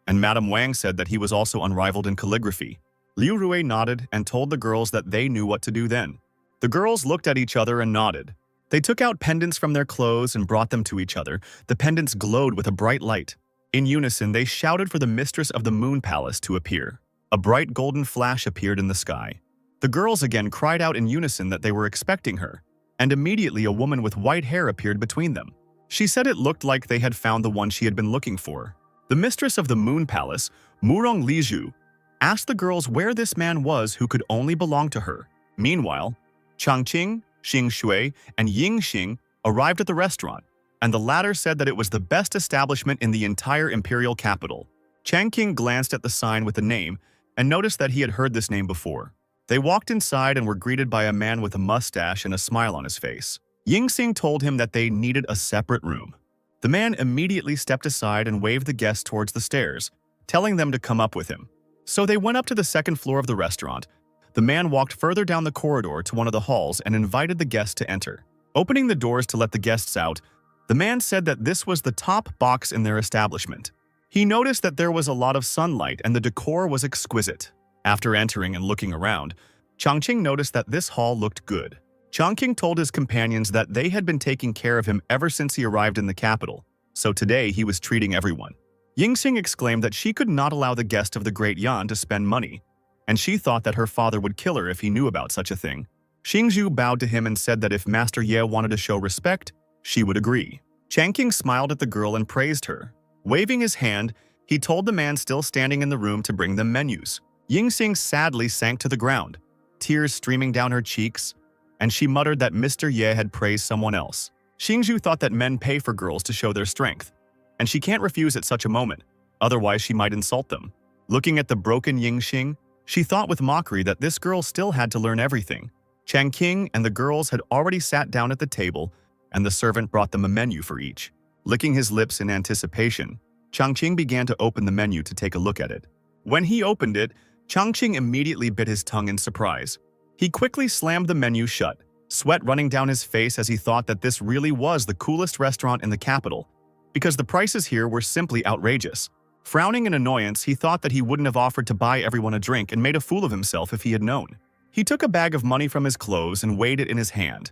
and Madame Wang said that he was also unrivaled in calligraphy. Liu Rui nodded and told the girls that they knew what to do then. The girls looked at each other and nodded. They took out pendants from their clothes and brought them to each other. The pendants glowed with a bright light. In unison, they shouted for the mistress of the Moon Palace to appear. A bright golden flash appeared in the sky. The girls again cried out in unison that they were expecting her, and immediately a woman with white hair appeared between them. She said it looked like they had found the one she had been looking for. The mistress of the Moon Palace, Murong Liju, asked the girls where this man was who could only belong to her. Meanwhile, Changqing, Xingshui, and Yingxing arrived at the restaurant, and the latter said that it was the best establishment in the entire imperial capital. Changqing glanced at the sign with the name and noticed that he had heard this name before. They walked inside and were greeted by a man with a mustache and a smile on his face. Yingxing told him that they needed a separate room. The man immediately stepped aside and waved the guests towards the stairs, telling them to come up with him. So they went up to the second floor of the restaurant. The man walked further down the corridor to one of the halls and invited the guests to enter. Opening the doors to let the guests out, the man said that this was the top box in their establishment. He noticed that there was a lot of sunlight and the decor was exquisite. After entering and looking around, Changqing noticed that this hall looked good. Changqing told his companions that they had been taking care of him ever since he arrived in the capital, so today he was treating everyone. Yingxing exclaimed that she could not allow the guest of the Great Yan to spend money, and she thought that her father would kill her if he knew about such a thing. Xingzhu bowed to him and said that if Master Ye wanted to show respect, she would agree. Changqing smiled at the girl and praised her. Waving his hand, he told the man still standing in the room to bring them menus. Yingxing sadly sank to the ground, tears streaming down her cheeks, and she muttered that Mr. Ye had praised someone else. Xingzhu thought that men pay for girls to show their strength, and she can't refuse at such a moment, otherwise she might insult them. Looking at the broken Yingxing, she thought with mockery that this girl still had to learn everything. Changqing and the girls had already sat down at the table, and the servant brought them a menu for each. Licking his lips in anticipation, Changqing began to open the menu to take a look at it. When he opened it, Changqing immediately bit his tongue in surprise. He quickly slammed the menu shut, sweat running down his face as he thought that this really was the coolest restaurant in the capital, because the prices here were simply outrageous. Frowning in annoyance, he thought that he wouldn't have offered to buy everyone a drink and made a fool of himself if he had known. He took a bag of money from his clothes and weighed it in his hand,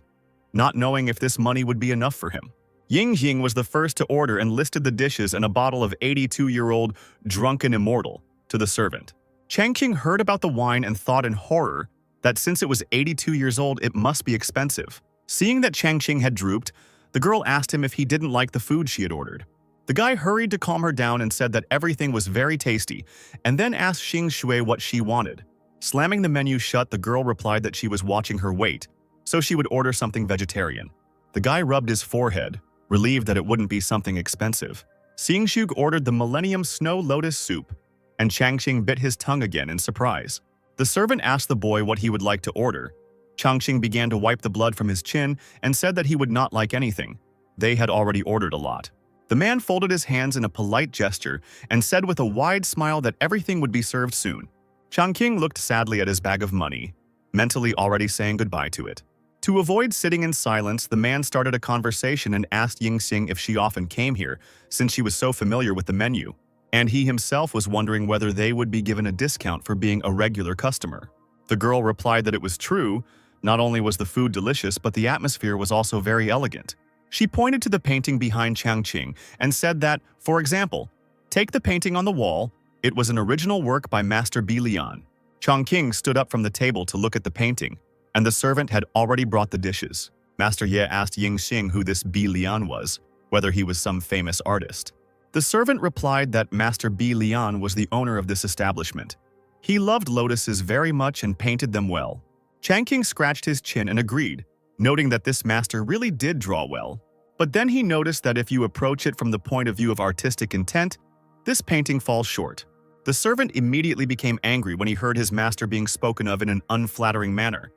not knowing if this money would be enough for him. Ying was the first to order and listed the dishes and a bottle of 82-year-old drunken immortal to the servant. Changqing heard about the wine and thought in horror that since it was 82 years old, it must be expensive. Seeing that Changqing had drooped, the girl asked him if he didn't like the food she had ordered. The guy hurried to calm her down and said that everything was very tasty, and then asked Xing Shui what she wanted. Slamming the menu shut, the girl replied that she was watching her weight, so she would order something vegetarian. The guy rubbed his forehead, relieved that it wouldn't be something expensive. Xing Shui ordered the Millennium Snow Lotus Soup, and Changqing bit his tongue again in surprise. The servant asked the boy what he would like to order. Changqing began to wipe the blood from his chin and said that he would not like anything. They had already ordered a lot. The man folded his hands in a polite gesture and said with a wide smile that everything would be served soon. Changqing looked sadly at his bag of money, mentally already saying goodbye to it. To avoid sitting in silence, the man started a conversation and asked Yingxing if she often came here, since she was so familiar with the menu, and he himself was wondering whether they would be given a discount for being a regular customer. The girl replied that it was true. Not only was the food delicious, but the atmosphere was also very elegant. She pointed to the painting behind Changqing and said that, for example, take the painting on the wall. It was an original work by Master Bi Lian. Changqing stood up from the table to look at the painting, and the servant had already brought the dishes. Master Ye asked Yingxing who this Bi Lian was, whether he was some famous artist. The servant replied that Master Bi Lian was the owner of this establishment. He loved lotuses very much and painted them well. Changqing scratched his chin and agreed, noting that this master really did draw well. But then he noticed that if you approach it from the point of view of artistic intent, this painting falls short. The servant immediately became angry when he heard his master being spoken of in an unflattering manner,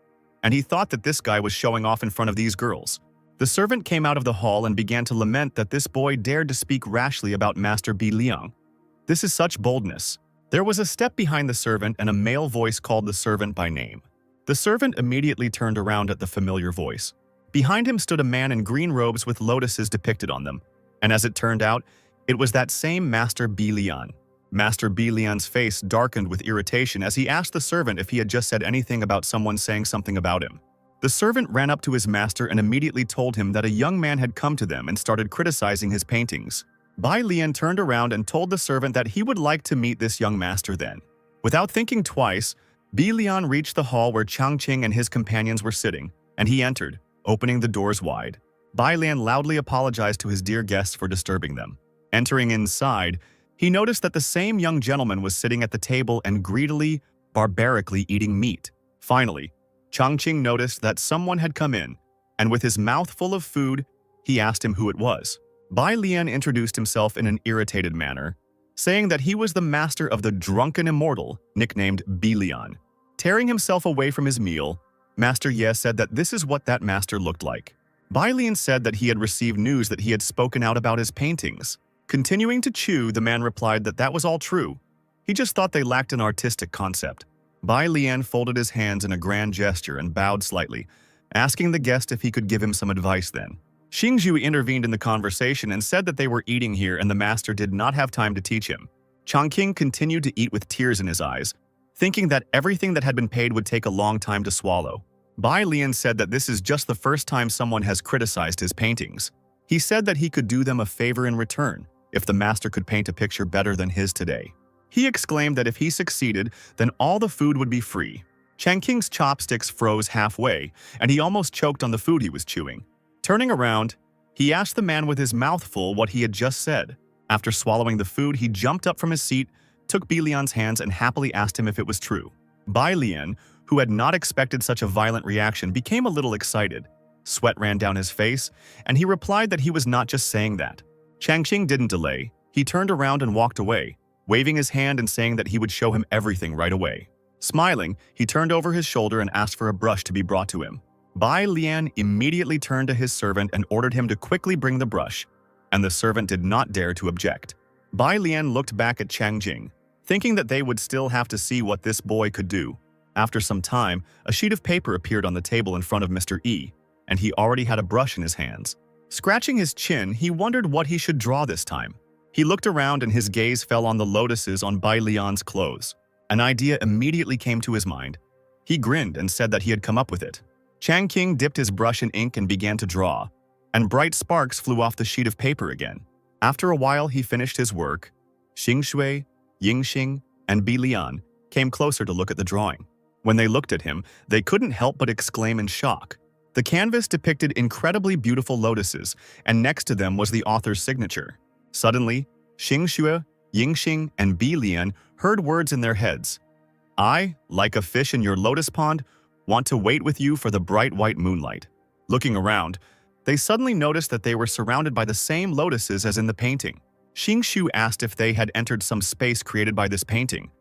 and he thought that this guy was showing off in front of these girls. The servant came out of the hall and began to lament that this boy dared to speak rashly about Master Bi Liang. This is such boldness. There was a step behind the servant and a male voice called the servant by name. The servant immediately turned around at the familiar voice. Behind him stood a man in green robes with lotuses depicted on them, and as it turned out, it was that same Master Bi Lian. Master Bi Lian's face darkened with irritation as he asked the servant if he had just said anything about someone saying something about him. The servant ran up to his master and immediately told him that a young man had come to them and started criticizing his paintings. Bi Lian turned around and told the servant that he would like to meet this young master then. Without thinking twice, Bi Lian reached the hall where Changqing and his companions were sitting, and he entered, opening the doors wide. Bi Lian loudly apologized to his dear guests for disturbing them. Entering inside, he noticed that the same young gentleman was sitting at the table and greedily, barbarically eating meat. Finally, Changqing noticed that someone had come in, and with his mouth full of food, he asked him who it was. Bi Lian introduced himself in an irritated manner, saying that he was the master of the drunken immortal, nicknamed Bi Lian. Tearing himself away from his meal, Master Ye said that this is what that master looked like. Bi Lian said that he had received news that he had spoken out about his paintings. Continuing to chew, the man replied that that was all true. He just thought they lacked an artistic concept. Bi Lian folded his hands in a grand gesture and bowed slightly, asking the guest if he could give him some advice then. Xingzhu intervened in the conversation and said that they were eating here and the master did not have time to teach him. Changqing continued to eat with tears in his eyes, thinking that everything that had been paid would take a long time to swallow. Bi Lian said that this is just the first time someone has criticized his paintings. He said that he could do them a favor in return if the master could paint a picture better than his today. He exclaimed that if he succeeded, then all the food would be free. Changqing's chopsticks froze halfway, and he almost choked on the food he was chewing. Turning around, he asked the man with his mouth full what he had just said. After swallowing the food, he jumped up from his seat, took Bi Lian's hands and happily asked him if it was true. Bi Lian, who had not expected such a violent reaction, became a little excited. Sweat ran down his face, and he replied that he was not just saying that. Changqing didn't delay. He turned around and walked away, waving his hand and saying that he would show him everything right away. Smiling, he turned over his shoulder and asked for a brush to be brought to him. Bi Lian immediately turned to his servant and ordered him to quickly bring the brush, and the servant did not dare to object. Bi Lian looked back at Changqing, thinking that they would still have to see what this boy could do. After some time, a sheet of paper appeared on the table in front of Mr. E, and he already had a brush in his hands. Scratching his chin, he wondered what he should draw this time. He looked around and his gaze fell on the lotuses on Bi Lian's clothes. An idea immediately came to his mind. He grinned and said that he had come up with it. Changqing dipped his brush in ink and began to draw, and bright sparks flew off the sheet of paper again. After a while, he finished his work. Xingshui, Yingxing, and Bilian came closer to look at the drawing. When they looked at him, they couldn't help but exclaim in shock. The canvas depicted incredibly beautiful lotuses, and next to them was the author's signature. Suddenly, Xingshui, Yingxing, and Bilian heard words in their heads. I, like a fish in your lotus pond, want to wait with you for the bright white moonlight. Looking around, they suddenly noticed that they were surrounded by the same lotuses as in the painting. Xingshui asked if they had entered some space created by this painting,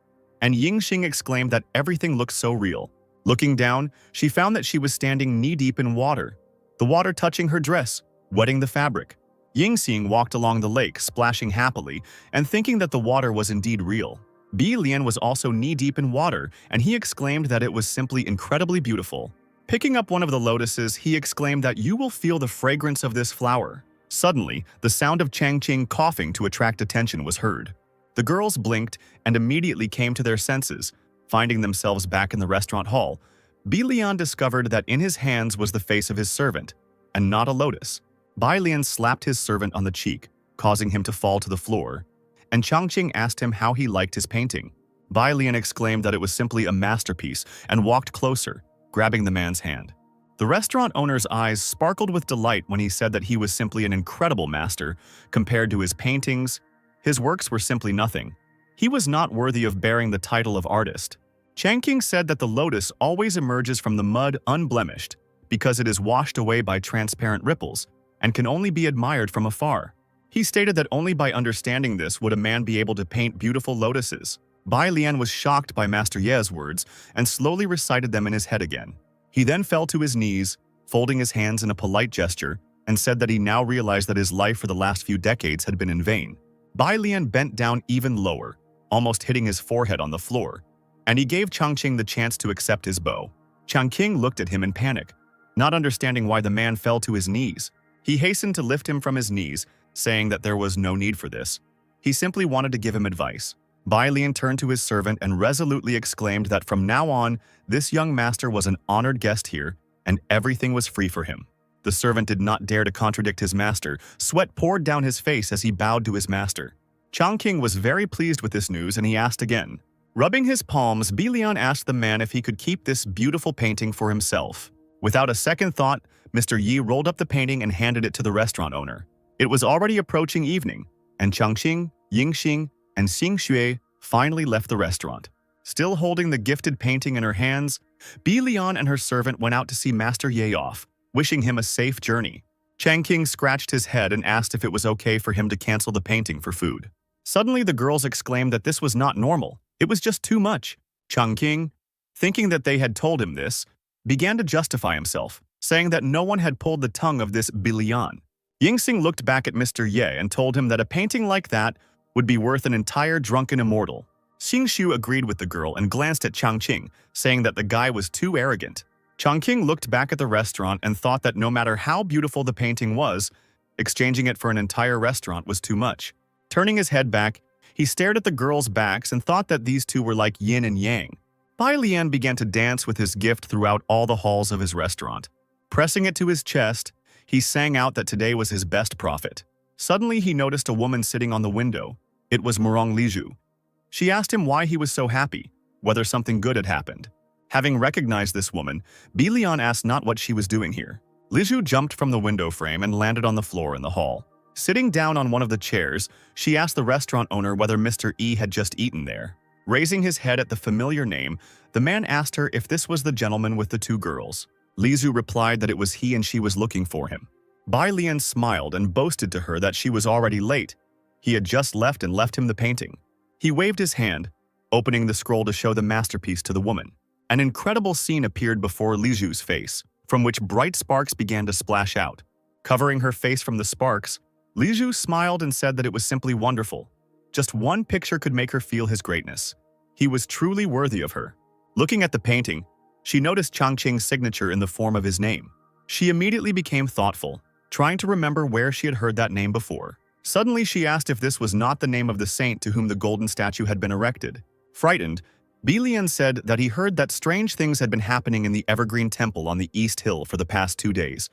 and Yingxing exclaimed that everything looked so real. Looking down, she found that she was standing knee-deep in water, the water touching her dress, wetting the fabric. Yingxing walked along the lake, splashing happily, and thinking that the water was indeed real. Bilian was also knee-deep in water, and he exclaimed that it was simply incredibly beautiful. Picking up one of the lotuses, he exclaimed that you will feel the fragrance of this flower. Suddenly, the sound of Changqing coughing to attract attention was heard. The girls blinked and immediately came to their senses, finding themselves back in the restaurant hall. Bilian discovered that in his hands was the face of his servant, and not a lotus. Bilian slapped his servant on the cheek, causing him to fall to the floor, and Changqing asked him how he liked his painting. Bilian exclaimed that it was simply a masterpiece and walked closer, grabbing the man's hand. The restaurant owner's eyes sparkled with delight when he said that he was simply an incredible master. Compared to his paintings, his works were simply nothing. He was not worthy of bearing the title of artist. Changqing said that the lotus always emerges from the mud unblemished because it is washed away by transparent ripples and can only be admired from afar. He stated that only by understanding this would a man be able to paint beautiful lotuses. Bai Lian was shocked by Master Ye's words and slowly recited them in his head again. He then fell to his knees, folding his hands in a polite gesture, and said that he now realized that his life for the last few decades had been in vain. Bai Lian bent down even lower, almost hitting his forehead on the floor, and he gave Changqing the chance to accept his bow. Changqing looked at him in panic, not understanding why the man fell to his knees. He hastened to lift him from his knees, saying that there was no need for this. He simply wanted to give him advice. Bai Lian turned to his servant and resolutely exclaimed that from now on, this young master was an honored guest here, and everything was free for him. The servant did not dare to contradict his master. Sweat poured down his face as he bowed to his master. Changqing was very pleased with this news, and he asked again. Rubbing his palms, Bilian asked the man if he could keep this beautiful painting for himself. Without a second thought, Mr. Yi rolled up the painting and handed it to the restaurant owner. It was already approaching evening, and Changqing, Yingxing, and Xingshui finally left the restaurant. Still holding the gifted painting in her hands, Bilian and her servant went out to see Master Ye off, wishing him a safe journey. Changqing scratched his head and asked if it was okay for him to cancel the painting for food. Suddenly, the girls exclaimed that this was not normal. It was just too much. Changqing, thinking that they had told him this, began to justify himself, saying that no one had pulled the tongue of this Bilian. Yingxing looked back at Mr. Ye and told him that a painting like that would be worth an entire drunken immortal. Xingshu agreed with the girl and glanced at Changqing, saying that the guy was too arrogant. Changqing looked back at the restaurant and thought that no matter how beautiful the painting was, exchanging it for an entire restaurant was too much. Turning his head back, he stared at the girls' backs and thought that these two were like yin and yang. Bai Lian began to dance with his gift throughout all the halls of his restaurant. Pressing it to his chest, he sang out that today was his best profit. Suddenly, he noticed a woman sitting on the window. It was Murong Liju. She asked him why he was so happy, whether something good had happened. Having recognized this woman, Bilian asked not what she was doing here. Liju jumped from the window frame and landed on the floor in the hall. Sitting down on one of the chairs, she asked the restaurant owner whether Mr. E had just eaten there. Raising his head at the familiar name, the man asked her if this was the gentleman with the two girls. Liju replied that it was he and she was looking for him. Bai Lian smiled and boasted to her that she was already late. He had just left and left him the painting. He waved his hand, opening the scroll to show the masterpiece to the woman. An incredible scene appeared before Liju's face, from which bright sparks began to splash out. Covering her face from the sparks, Liju smiled and said that it was simply wonderful. Just one picture could make her feel his greatness. He was truly worthy of her. Looking at the painting, she noticed Changqing's signature in the form of his name. She immediately became thoughtful, trying to remember where she had heard that name before. Suddenly, she asked if this was not the name of the saint to whom the golden statue had been erected. Frightened, Bilian said that he heard that strange things had been happening in the Evergreen Temple on the East Hill for the past 2 days,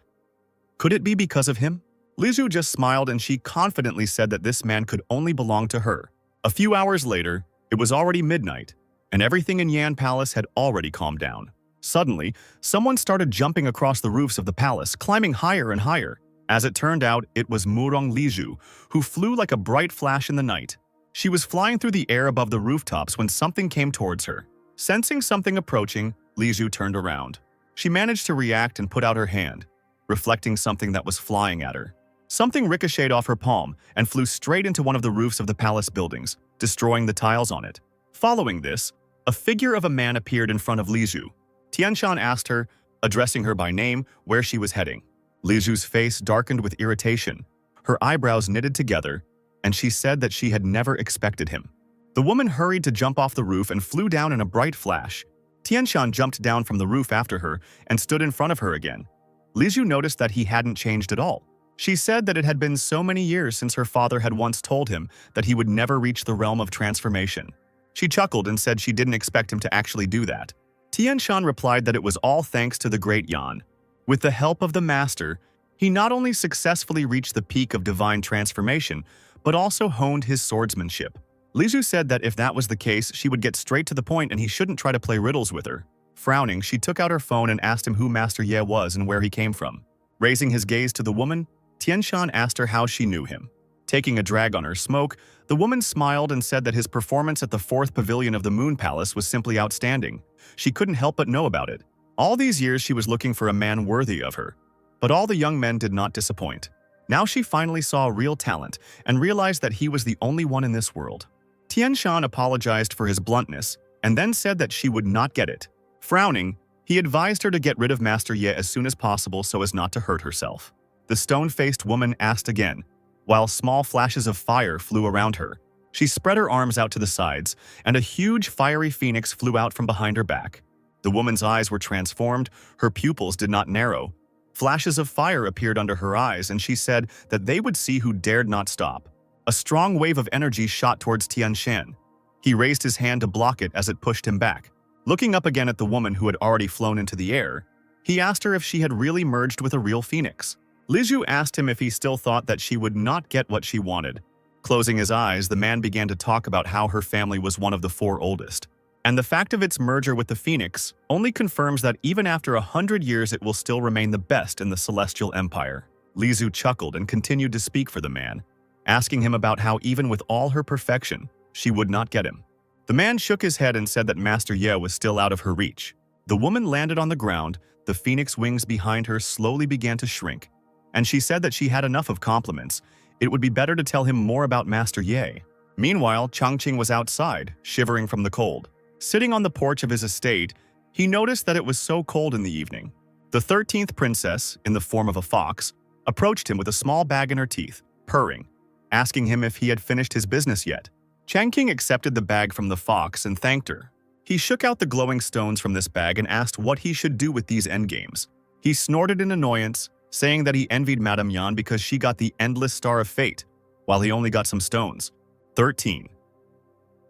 Could it be because of him? Lizhu just smiled and she confidently said that this man could only belong to her. A few hours later, it was already midnight, and everything in Yan Palace had already calmed down. Suddenly, someone started jumping across the roofs of the palace, climbing higher and higher. As it turned out, it was Murong Lizhu, who flew like a bright flash in the night. She was flying through the air above the rooftops when something came towards her. Sensing something approaching, Lizhu turned around. She managed to react and put out her hand, reflecting something that was flying at her. Something ricocheted off her palm and flew straight into one of the roofs of the palace buildings, destroying the tiles on it. Following this, a figure of a man appeared in front of Lizhu. Tianshan asked her, addressing her by name, where she was heading. Lizhu's face darkened with irritation. Her eyebrows knitted together, and she said that she had never expected him. The woman hurried to jump off the roof and flew down in a bright flash. Tianshan jumped down from the roof after her and stood in front of her again. Lizhu noticed that he hadn't changed at all. She said that it had been so many years since her father had once told him that he would never reach the realm of transformation. She chuckled and said she didn't expect him to actually do that. Tianshan replied that it was all thanks to the great Yan. With the help of the master, he not only successfully reached the peak of divine transformation, but also honed his swordsmanship. Lizhu said that if that was the case, she would get straight to the point and he shouldn't try to play riddles with her. Frowning, she took out her phone and asked him who Master Ye was and where he came from. Raising his gaze to the woman, Tianshan asked her how she knew him. Taking a drag on her smoke, the woman smiled and said that his performance at the 4th pavilion of the Moon Palace was simply outstanding. She couldn't help but know about it. All these years she was looking for a man worthy of her. But all the young men did not disappoint. Now she finally saw real talent and realized that he was the only one in this world. Tianshan apologized for his bluntness and then said that she would not get it. Frowning, he advised her to get rid of Master Ye as soon as possible so as not to hurt herself. The stone-faced woman asked again, while small flashes of fire flew around her. She spread her arms out to the sides, and a huge fiery phoenix flew out from behind her back. The woman's eyes were transformed, her pupils did not narrow. Flashes of fire appeared under her eyes, and she said that they would see who dared not stop. A strong wave of energy shot towards Tianshan. He raised his hand to block it as it pushed him back. Looking up again at the woman who had already flown into the air, he asked her if she had really merged with a real phoenix. Lizhu asked him if he still thought that she would not get what she wanted. Closing his eyes, the man began to talk about how her family was one of the 4 oldest. And the fact of its merger with the phoenix only confirms that even after 100 years it will still remain the best in the Celestial Empire. Lizhu chuckled and continued to speak for the man, asking him about how even with all her perfection, she would not get him. The man shook his head and said that Master Ye was still out of her reach. The woman landed on the ground, the phoenix wings behind her slowly began to shrink, and she said that she had enough of compliments. It would be better to tell him more about Master Ye. Meanwhile, Changqing was outside, shivering from the cold. Sitting on the porch of his estate, he noticed that it was so cold in the evening. The 13th princess, in the form of a fox, approached him with a small bag in her teeth, purring, asking him if he had finished his business yet. Changqing accepted the bag from the fox and thanked her. He shook out the glowing stones from this bag and asked what he should do with these endgames. He snorted in annoyance, saying that he envied Madame Yan because she got the endless star of fate, while he only got some stones. 13.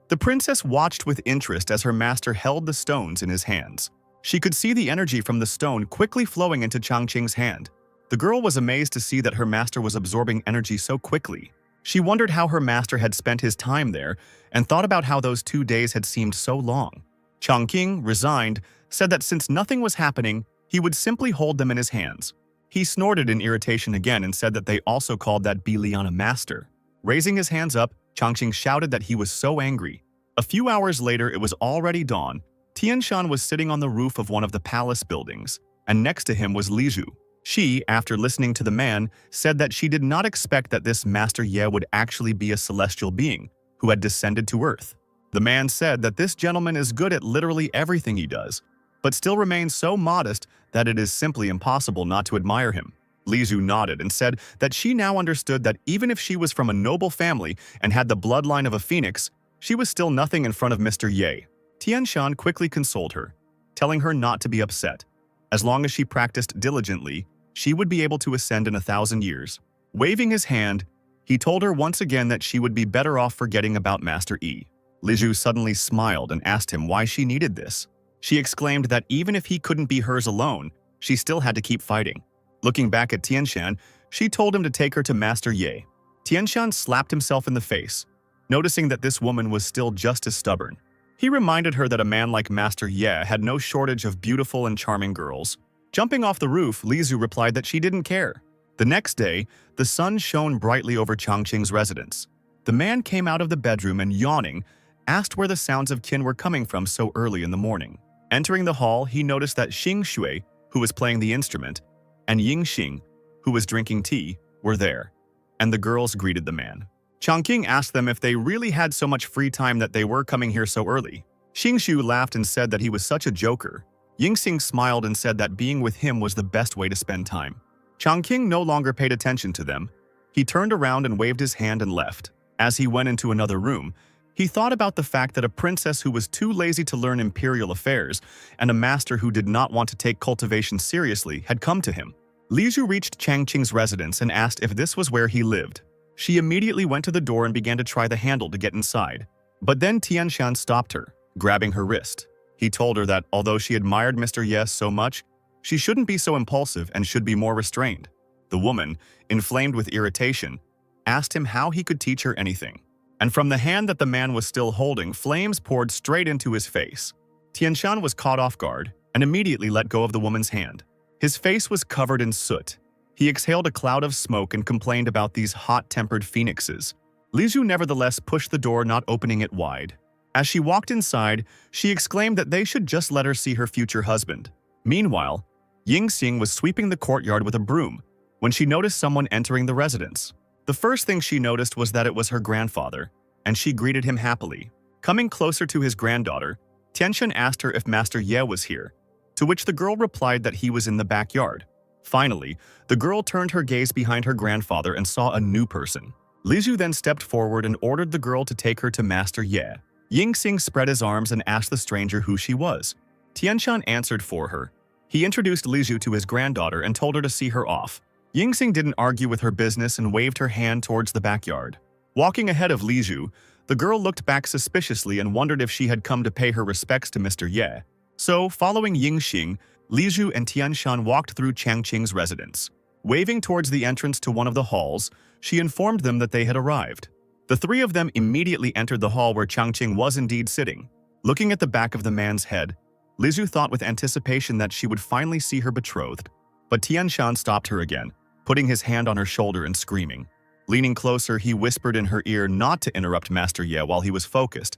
The princess watched with interest as her master held the stones in his hands. She could see the energy from the stone quickly flowing into Changqing's hand. The girl was amazed to see that her master was absorbing energy so quickly. She wondered how her master had spent his time there and thought about how those 2 days had seemed so long. Changqing, resigned, said that since nothing was happening, he would simply hold them in his hands. He snorted in irritation again and said that they also called that Biliana master. Raising his hands up, Changqing shouted that he was so angry. A few hours later, it was already dawn. Tianshan was sitting on the roof of one of the palace buildings, and next to him was Lizhu. She, after listening to the man, said that she did not expect that this Master Ye would actually be a celestial being who had descended to Earth. The man said that this gentleman is good at literally everything he does, but still remains so modest that it is simply impossible not to admire him. Lizhu nodded and said that she now understood that even if she was from a noble family and had the bloodline of a phoenix, she was still nothing in front of Mr. Ye. Tianshan quickly consoled her, telling her not to be upset. As long as she practiced diligently, she would be able to ascend in 1,000 years. Waving his hand, he told her once again that she would be better off forgetting about Master Yi. Lizhu suddenly smiled and asked him why she needed this. She exclaimed that even if he couldn't be hers alone, she still had to keep fighting. Looking back at Tianshan, she told him to take her to Master Ye. Tianshan slapped himself in the face, noticing that this woman was still just as stubborn. He reminded her that a man like Master Ye had no shortage of beautiful and charming girls. Jumping off the roof, Lizu replied that she didn't care. The next day, the sun shone brightly over Changqing's residence. The man came out of the bedroom and, yawning, asked where the sounds of Qin were coming from so early in the morning. Entering the hall, he noticed that Xing Shui, who was playing the instrument, and Ying Xing, who was drinking tea, were there, and the girls greeted the man. Changqing asked them if they really had so much free time that they were coming here so early. Xing Shu laughed and said that he was such a joker. Ying Xing smiled and said that being with him was the best way to spend time. Changqing no longer paid attention to them. He turned around and waved his hand and left. As he went into another room, he thought about the fact that a princess who was too lazy to learn imperial affairs and a master who did not want to take cultivation seriously had come to him. Lizu reached Changqing's residence and asked if this was where he lived. She immediately went to the door and began to try the handle to get inside. But then Tianshan stopped her, grabbing her wrist. He told her that although she admired Mr. Ye so much, she shouldn't be so impulsive and should be more restrained. The woman, inflamed with irritation, asked him how he could teach her anything. And from the hand that the man was still holding, flames poured straight into his face. Tianshan was caught off guard and immediately let go of the woman's hand. His face was covered in soot. He exhaled a cloud of smoke and complained about these hot-tempered phoenixes. Lizu nevertheless pushed the door, not opening it wide. As she walked inside, she exclaimed that they should just let her see her future husband. Meanwhile, Ying Xing was sweeping the courtyard with a broom when she noticed someone entering the residence. The first thing she noticed was that it was her grandfather, and she greeted him happily. Coming closer to his granddaughter, Tianshan asked her if Master Ye was here, to which the girl replied that he was in the backyard. Finally, the girl turned her gaze behind her grandfather and saw a new person. Lizu then stepped forward and ordered the girl to take her to Master Ye. Ying Xing spread his arms and asked the stranger who she was. Tianshan answered for her. He introduced Lizu to his granddaughter and told her to see her off. Ying Xing didn't argue with her business and waved her hand towards the backyard. Walking ahead of Lizu, the girl looked back suspiciously and wondered if she had come to pay her respects to Mr. Ye. So, following Ying Xing, Lizu and Tianshan walked through Changqing's residence. Waving towards the entrance to one of the halls, she informed them that they had arrived. The three of them immediately entered the hall where Changqing was indeed sitting. Looking at the back of the man's head, Lizu thought with anticipation that she would finally see her betrothed. But Tianshan stopped her again, putting his hand on her shoulder and screaming. Leaning closer, he whispered in her ear not to interrupt Master Ye while he was focused.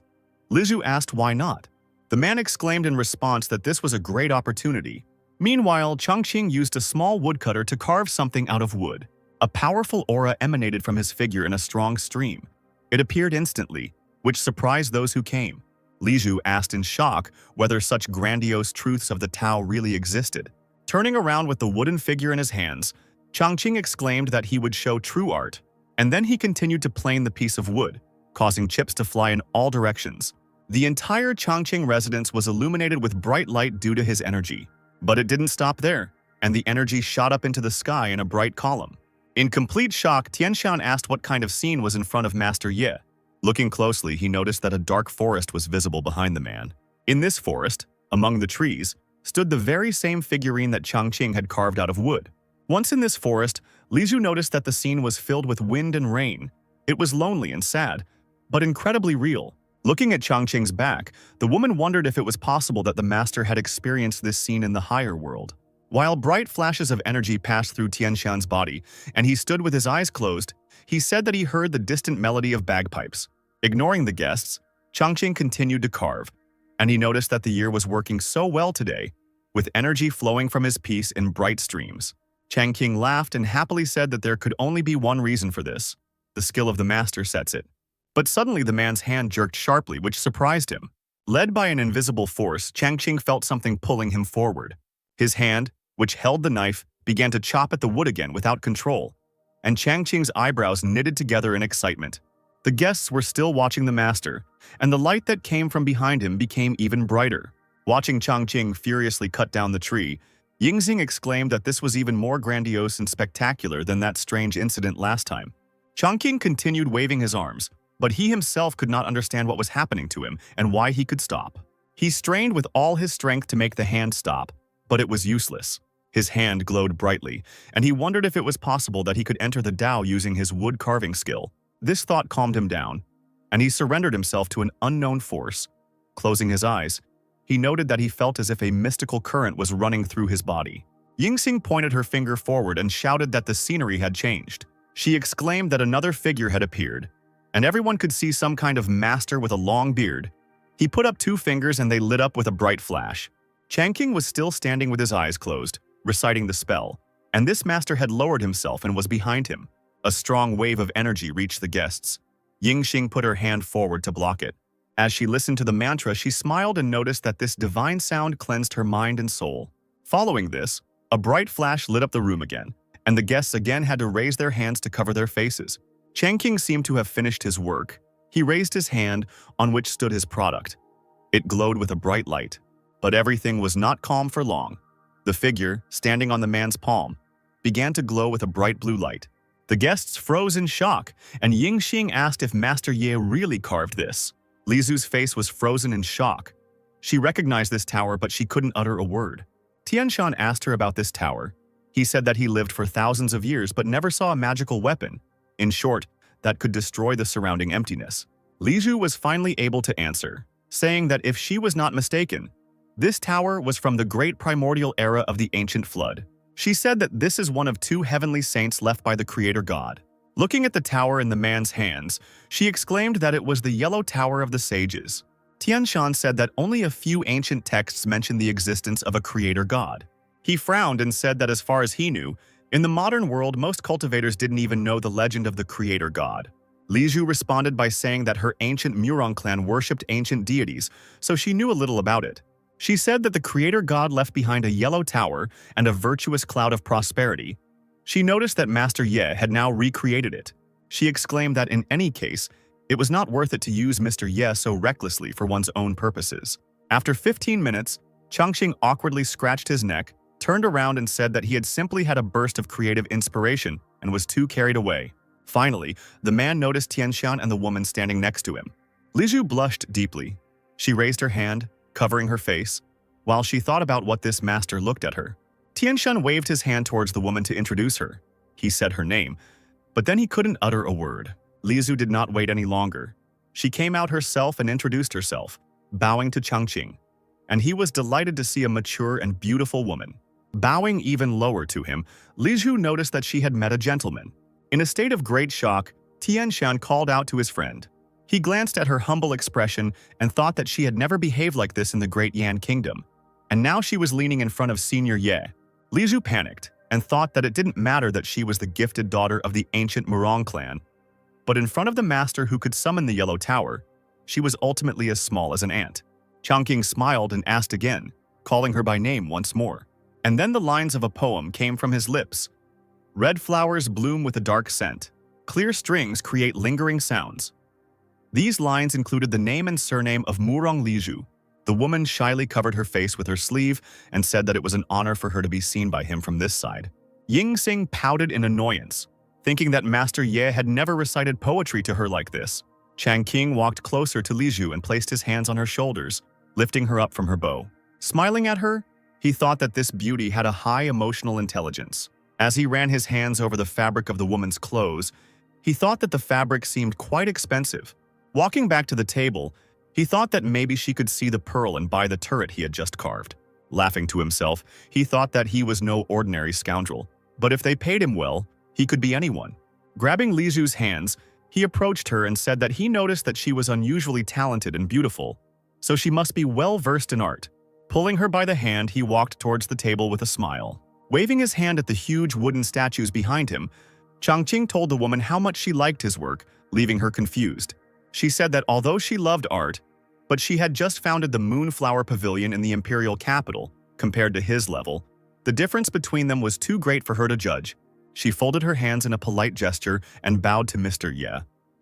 Lizu asked why not. The man exclaimed in response that this was a great opportunity. Meanwhile, Changqing used a small woodcutter to carve something out of wood. A powerful aura emanated from his figure in a strong stream. It appeared instantly, which surprised those who came. Lizu asked in shock whether such grandiose truths of the Tao really existed. Turning around with the wooden figure in his hands, Changqing exclaimed that he would show true art, and then he continued to plane the piece of wood, causing chips to fly in all directions. The entire Changqing residence was illuminated with bright light due to his energy. But it didn't stop there, and the energy shot up into the sky in a bright column. In complete shock, Tianshan asked what kind of scene was in front of Master Ye. Looking closely, he noticed that a dark forest was visible behind the man. In this forest, among the trees, stood the very same figurine that Changqing had carved out of wood. Once in this forest, Lizu noticed that the scene was filled with wind and rain. It was lonely and sad, but incredibly real. Looking at Changqing's back, the woman wondered if it was possible that the master had experienced this scene in the higher world. While bright flashes of energy passed through Tianshan's body, and he stood with his eyes closed, he said that he heard the distant melody of bagpipes. Ignoring the guests, Changqing continued to carve, and he noticed that the year was working so well today, with energy flowing from his piece in bright streams. Changqing laughed and happily said that there could only be one reason for this. The skill of the master sets it. But suddenly the man's hand jerked sharply, which surprised him. Led by an invisible force, Changqing felt something pulling him forward. His hand, which held the knife, began to chop at the wood again without control, and Changqing's eyebrows knitted together in excitement. The guests were still watching the master, and the light that came from behind him became even brighter. Watching Changqing furiously cut down the tree, Ying Xing exclaimed that this was even more grandiose and spectacular than that strange incident last time. Changqing continued waving his arms, but he himself could not understand what was happening to him and why he could stop. He strained with all his strength to make the hand stop, but it was useless. His hand glowed brightly, and he wondered if it was possible that he could enter the Tao using his wood carving skill. This thought calmed him down, and he surrendered himself to an unknown force. Closing his eyes, he noted that he felt as if a mystical current was running through his body. Yingxing pointed her finger forward and shouted that the scenery had changed. She exclaimed that another figure had appeared, and everyone could see some kind of master with a long beard. He put up 2 fingers and they lit up with a bright flash. Changqing was still standing with his eyes closed, reciting the spell, and this master had lowered himself and was behind him. A strong wave of energy reached the guests. Yingxing put her hand forward to block it. As she listened to the mantra, she smiled and noticed that this divine sound cleansed her mind and soul. Following this, a bright flash lit up the room again, and the guests again had to raise their hands to cover their faces. Changqing seemed to have finished his work. He raised his hand, on which stood his product. It glowed with a bright light, but everything was not calm for long. The figure, standing on the man's palm, began to glow with a bright blue light. The guests froze in shock, and Yingxing asked if Master Ye really carved this. Lizu's face was frozen in shock. She recognized this tower, but she couldn't utter a word. Tianshan asked her about this tower. He said that he lived for thousands of years but never saw a magical weapon, in short, that could destroy the surrounding emptiness. Lizu was finally able to answer, saying that if she was not mistaken, this tower was from the great primordial era of the ancient flood. She said that this is one of 2 heavenly saints left by the creator god. Looking at the tower in the man's hands, she exclaimed that it was the Yellow Tower of the Sages. Tianshan said that only a few ancient texts mention the existence of a creator god. He frowned and said that as far as he knew, in the modern world most cultivators didn't even know the legend of the creator god. Lizu responded by saying that her ancient Murong clan worshipped ancient deities, so she knew a little about it. She said that the creator god left behind a yellow tower and a virtuous cloud of prosperity. She noticed that Master Ye had now recreated it. She exclaimed that in any case, it was not worth it to use Mr. Ye so recklessly for one's own purposes. After 15 minutes, Changqing awkwardly scratched his neck, turned around and said that he had simply had a burst of creative inspiration and was too carried away. Finally, the man noticed Tianshan and the woman standing next to him. Lizu blushed deeply. She raised her hand, covering her face. While she thought about what this master looked at her, Tianshan waved his hand towards the woman to introduce her. He said her name, but then he couldn't utter a word. Lizu did not wait any longer. She came out herself and introduced herself, bowing to Changqing, and he was delighted to see a mature and beautiful woman. Bowing even lower to him, Lizu noticed that she had met a gentleman. In a state of great shock, Tianshan called out to his friend. He glanced at her humble expression and thought that she had never behaved like this in the Great Yan Kingdom. And now she was leaning in front of Senior Ye. Lizu panicked and thought that it didn't matter that she was the gifted daughter of the ancient Murong clan. But in front of the master who could summon the Yellow Tower, she was ultimately as small as an ant. Changqing smiled and asked again, calling her by name once more. And then the lines of a poem came from his lips. Red flowers bloom with a dark scent. Clear strings create lingering sounds. These lines included the name and surname of Murong Lizu. The woman shyly covered her face with her sleeve and said that it was an honor for her to be seen by him from this side. Yingxing pouted in annoyance, thinking that Master Ye had never recited poetry to her like this. Changqing walked closer to Lizu and placed his hands on her shoulders, lifting her up from her bow. Smiling at her, he thought that this beauty had a high emotional intelligence. As he ran his hands over the fabric of the woman's clothes, he thought that the fabric seemed quite expensive. Walking back to the table, he thought that maybe she could see the pearl and buy the turret he had just carved. Laughing to himself, he thought that he was no ordinary scoundrel, but if they paid him well, he could be anyone. Grabbing Lizu's hands, he approached her and said that he noticed that she was unusually talented and beautiful, so she must be well versed in art. Pulling her by the hand, he walked towards the table with a smile. Waving his hand at the huge wooden statues behind him, Changqing told the woman how much she liked his work, leaving her confused. She said that although she loved art, but she had just founded the Moonflower Pavilion in the imperial capital, compared to his level, the difference between them was too great for her to judge. She folded her hands in a polite gesture and bowed to Mr. Ye,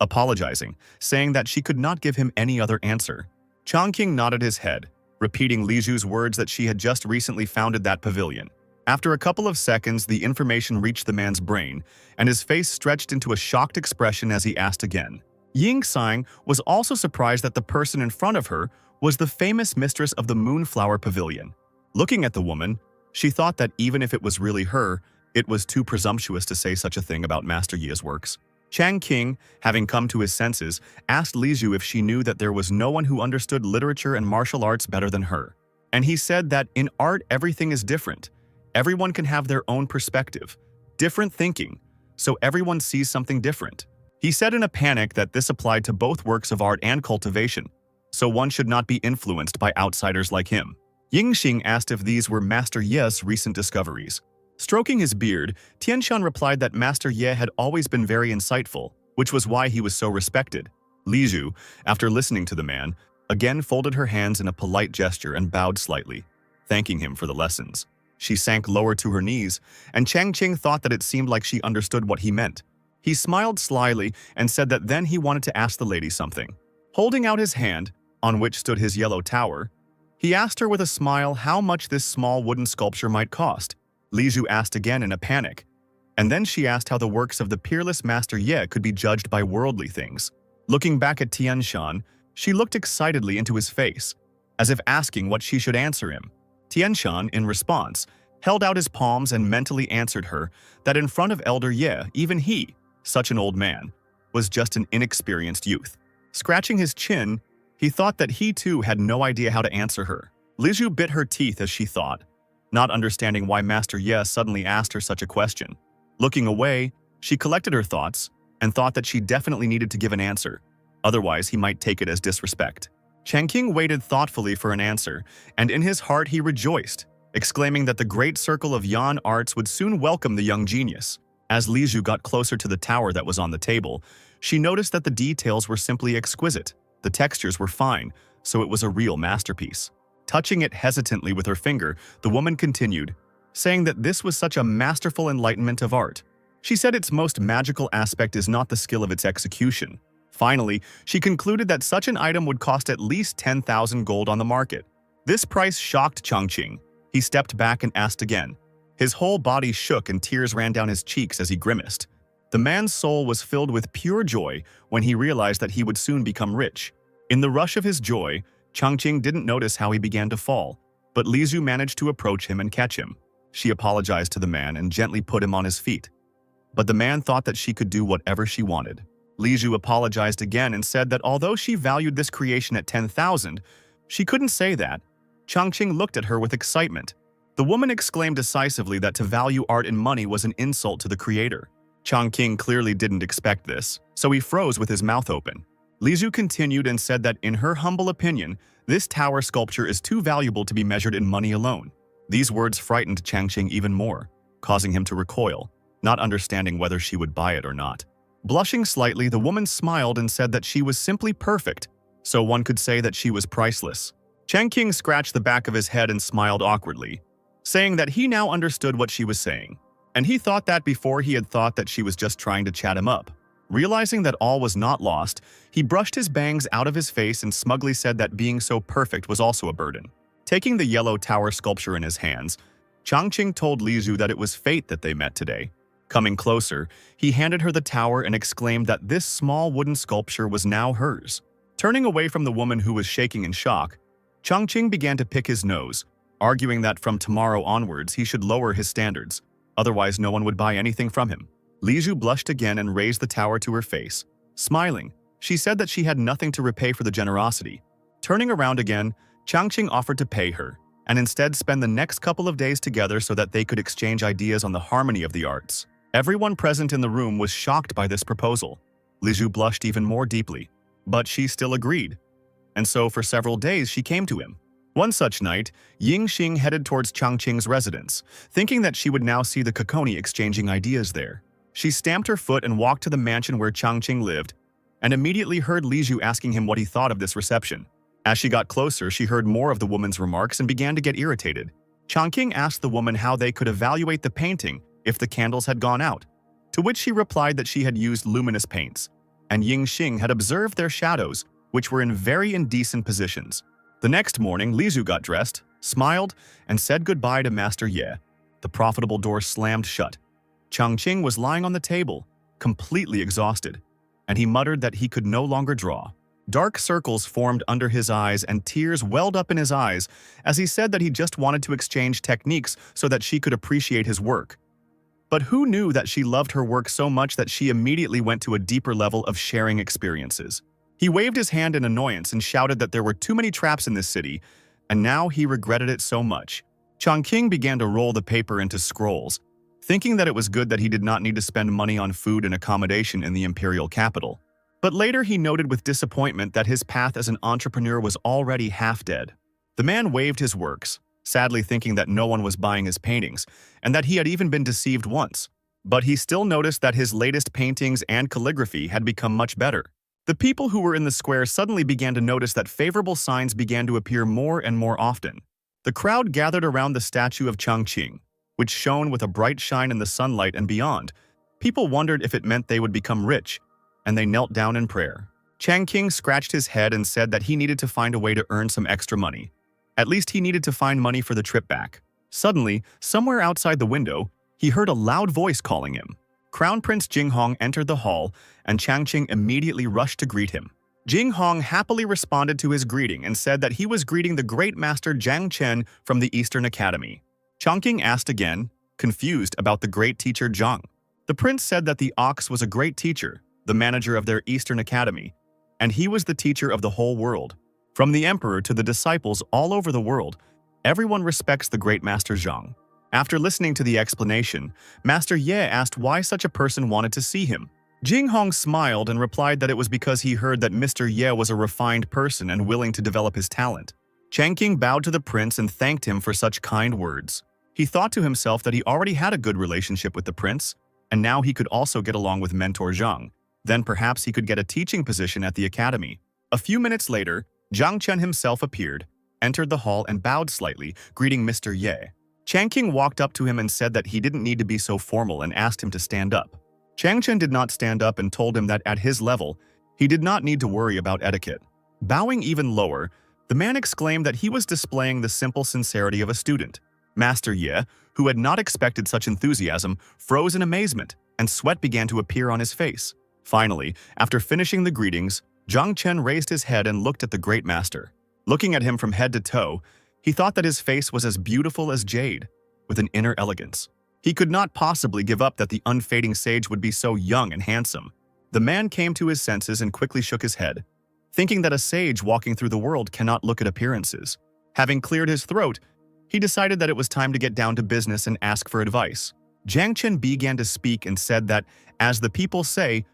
apologizing, saying that she could not give him any other answer. Changqing nodded his head, repeating Lizu's words that she had just recently founded that pavilion. After a couple of seconds, the information reached the man's brain, and his face stretched into a shocked expression as he asked again. Yingxing was also surprised that the person in front of her was the famous mistress of the Moonflower Pavilion. Looking at the woman, She thought that even if it was really her, it was too presumptuous to say such a thing about Master Ye's works. Chang Qing, having come to his senses, asked Li Zhu if she knew that there was no one who understood literature and martial arts better than her. And he said that in art everything is different. Everyone can have their own perspective, different thinking, so everyone sees something different. He said in a panic that this applied to both works of art and cultivation, so one should not be influenced by outsiders like him. Yingxing asked if these were Master Ye's recent discoveries. Stroking his beard, Tianshan replied that Master Ye had always been very insightful, which was why he was so respected. Li Zhu, after listening to the man, again folded her hands in a polite gesture and bowed slightly, thanking him for the lessons. She sank lower to her knees, and Chang Qing thought that it seemed like she understood what he meant. He smiled slyly and said that then he wanted to ask the lady something. Holding out his hand, on which stood his yellow tower, he asked her with a smile how much this small wooden sculpture might cost. Li Zhu asked again in a panic, and then she asked how the works of the peerless Master Ye could be judged by worldly things. Looking back at Tianshan, she looked excitedly into his face, as if asking what she should answer him. Tianshan, in response, held out his palms and mentally answered her that in front of Elder Ye, even he, such an old man, was just an inexperienced youth. Scratching his chin, he thought that he too had no idea how to answer her. Li Zhu bit her teeth as she thought, not understanding why Master Ye suddenly asked her such a question. Looking away, she collected her thoughts and thought that she definitely needed to give an answer, otherwise he might take it as disrespect. Chang Qing waited thoughtfully for an answer, and in his heart he rejoiced, exclaiming that the great circle of Yan arts would soon welcome the young genius. As Li Zhu got closer to the tower that was on the table, she noticed that the details were simply exquisite. The textures were fine, so it was a real masterpiece. Touching it hesitantly with her finger, the woman continued, saying that this was such a masterful enlightenment of art. She said its most magical aspect is not the skill of its execution. Finally, she concluded that such an item would cost at least 10,000 gold on the market. This price shocked Chang Qing. He stepped back and asked again. His whole body shook and tears ran down his cheeks as he grimaced. The man's soul was filled with pure joy when he realized that he would soon become rich. In the rush of his joy, Chang Qing didn't notice how he began to fall, but Li Zhu managed to approach him and catch him. She apologized to the man and gently put him on his feet. But the man thought that she could do whatever she wanted. Li Zhu apologized again and said that although she valued this creation at 10,000, she couldn't say that. Chang Qing looked at her with excitement. The woman exclaimed decisively that to value art in money was an insult to the creator. Chang Qing clearly didn't expect this, so he froze with his mouth open. Li Zhu continued and said that in her humble opinion, this tower sculpture is too valuable to be measured in money alone. These words frightened Chang Qing even more, causing him to recoil, not understanding whether she would buy it or not. Blushing slightly, the woman smiled and said that she was simply perfect, so one could say that she was priceless. Chang Qing scratched the back of his head and smiled awkwardly, saying that he now understood what she was saying. And he thought that before he had thought that she was just trying to chat him up. Realizing that all was not lost, he brushed his bangs out of his face and smugly said that being so perfect was also a burden. Taking the yellow tower sculpture in his hands, Chang Qing told Li Zhu that it was fate that they met today. Coming closer, he handed her the tower and exclaimed that this small wooden sculpture was now hers. Turning away from the woman who was shaking in shock, Chang Qing began to pick his nose, arguing that from tomorrow onwards he should lower his standards, otherwise no one would buy anything from him. Li Zhu blushed again and raised the tower to her face. Smiling, she said that she had nothing to repay for the generosity. Turning around again, Chang Qing offered to pay her, and instead spend the next couple of days together so that they could exchange ideas on the harmony of the arts. Everyone present in the room was shocked by this proposal. Li Zhu blushed even more deeply, but she still agreed. And so for several days she came to him. One such night, Yingxing headed towards Chang Qing's residence, thinking that she would now see the Kokoni exchanging ideas there. She stamped her foot and walked to the mansion where Chang Qing lived, and immediately heard Li Zhu asking him what he thought of this reception. As she got closer, she heard more of the woman's remarks and began to get irritated. Chang Qing asked the woman how they could evaluate the painting if the candles had gone out, to which she replied that she had used luminous paints, and Yingxing had observed their shadows, which were in very indecent positions. The next morning, Li Zhu got dressed, smiled, and said goodbye to Master Ye. The profitable door slammed shut. Chang Qing was lying on the table, completely exhausted, and he muttered that he could no longer draw. Dark circles formed under his eyes and tears welled up in his eyes as he said that he just wanted to exchange techniques so that she could appreciate his work. But who knew that she loved her work so much that she immediately went to a deeper level of sharing experiences? He waved his hand in annoyance and shouted that there were too many traps in this city, and now he regretted it so much. Chongqing began to roll the paper into scrolls, thinking that it was good that he did not need to spend money on food and accommodation in the imperial capital. But later he noted with disappointment that his path as an entrepreneur was already half dead. The man waved his works, sadly thinking that no one was buying his paintings, and that he had even been deceived once. But he still noticed that his latest paintings and calligraphy had become much better. The people who were in the square suddenly began to notice that favorable signs began to appear more and more often. The crowd gathered around the statue of Chongqing, which shone with a bright shine in the sunlight and beyond. People wondered if it meant they would become rich, and they knelt down in prayer. Chongqing scratched his head and said that he needed to find a way to earn some extra money. At least he needed to find money for the trip back. Suddenly, somewhere outside the window, he heard a loud voice calling him. Crown Prince Jinghong entered the hall, and Chongqing immediately rushed to greet him. Jinghong happily responded to his greeting and said that he was greeting the great master Jiang Chen from the Eastern Academy. Chongqing asked again, confused about the great teacher Zhang. The prince said that the ox was a great teacher, the manager of their Eastern Academy, and he was the teacher of the whole world. From the emperor to the disciples all over the world, everyone respects the great master Zhang. After listening to the explanation, Master Ye asked why such a person wanted to see him. Jinghong smiled and replied that it was because he heard that Mr. Ye was a refined person and willing to develop his talent. Chongqing bowed to the prince and thanked him for such kind words. He thought to himself that he already had a good relationship with the prince, and now he could also get along with mentor Zhang. Then perhaps he could get a teaching position at the academy. A few minutes later, Jiang Chen himself appeared, entered the hall and bowed slightly, greeting Mr. Ye. Chongqing walked up to him and said that he didn't need to be so formal and asked him to stand up. Jiang Chen did not stand up and told him that at his level, he did not need to worry about etiquette. Bowing even lower, the man exclaimed that he was displaying the simple sincerity of a student. Master Ye, who had not expected such enthusiasm, froze in amazement, and sweat began to appear on his face. Finally, after finishing the greetings, Jiang Chen raised his head and looked at the great master. Looking at him from head to toe, he thought that his face was as beautiful as jade, with an inner elegance. He could not possibly give up that the unfading sage would be so young and handsome. The man came to his senses and quickly shook his head, thinking that a sage walking through the world cannot look at appearances. Having cleared his throat, he decided that it was time to get down to business and ask for advice. Jiang Chen began to speak and said that, as the people say,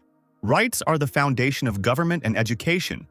rights are the foundation of government and education.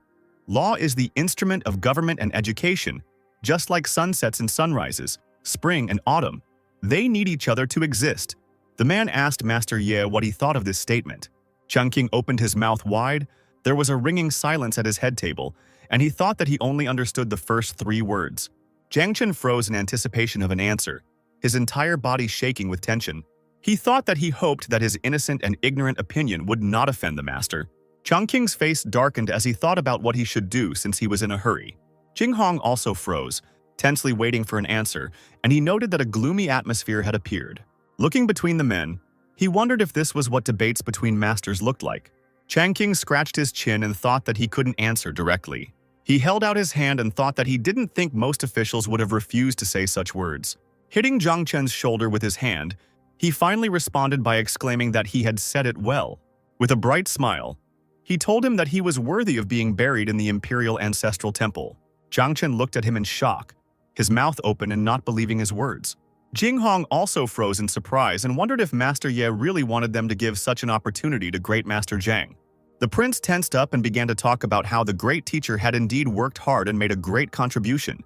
Law is the instrument of government and education, just like sunsets and sunrises, spring and autumn. They need each other to exist. The man asked Master Ye what he thought of this statement. Chongqing opened his mouth wide. There was a ringing silence at his head table, and he thought that he only understood the first 3 words. Jiang Chen froze in anticipation of an answer, his entire body shaking with tension. He thought that he hoped that his innocent and ignorant opinion would not offend the master. Chongqing's face darkened as he thought about what he should do since he was in a hurry. Jinghong also froze, tensely waiting for an answer, and he noted that a gloomy atmosphere had appeared. Looking between the men, he wondered if this was what debates between masters looked like. Chongqing scratched his chin and thought that he couldn't answer directly. He held out his hand and thought that he didn't think most officials would have refused to say such words. Hitting Jiang Chen's shoulder with his hand, he finally responded by exclaiming that he had said it well. With a bright smile, he told him that he was worthy of being buried in the imperial ancestral temple. Jiang Chen looked at him in shock, his mouth open and not believing his words. Jinghong also froze in surprise and wondered if Master Ye really wanted them to give such an opportunity to Great Master Zhang. The prince tensed up and began to talk about how the great teacher had indeed worked hard and made a great contribution.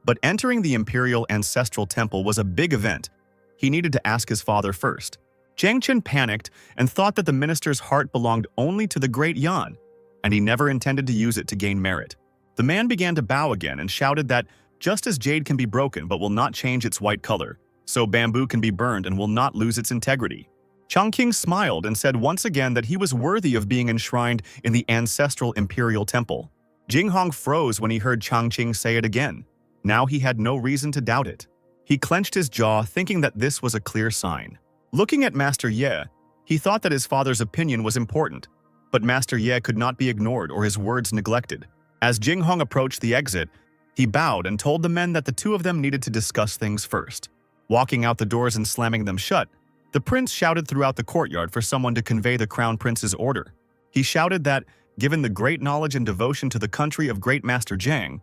But entering the imperial ancestral temple was a big event. He needed to ask his father first. Jiang Chen panicked and thought that the minister's heart belonged only to the great Yan, and he never intended to use it to gain merit. The man began to bow again and shouted that just as jade can be broken but will not change its white color, so bamboo can be burned and will not lose its integrity. Chongqing smiled and said once again that he was worthy of being enshrined in the ancestral imperial temple. Jinghong froze when he heard Chongqing say it again. Now he had no reason to doubt it. He clenched his jaw, thinking that this was a clear sign. Looking at Master Ye, he thought that his father's opinion was important. but Master Ye could not be ignored or his words neglected. As Jing Hong approached the exit, he bowed and told the men that the two of them needed to discuss things first. Walking out the doors and slamming them shut, the prince shouted throughout the courtyard for someone to convey the crown prince's order. He shouted that, given the great knowledge and devotion to the country of Great Master Jiang,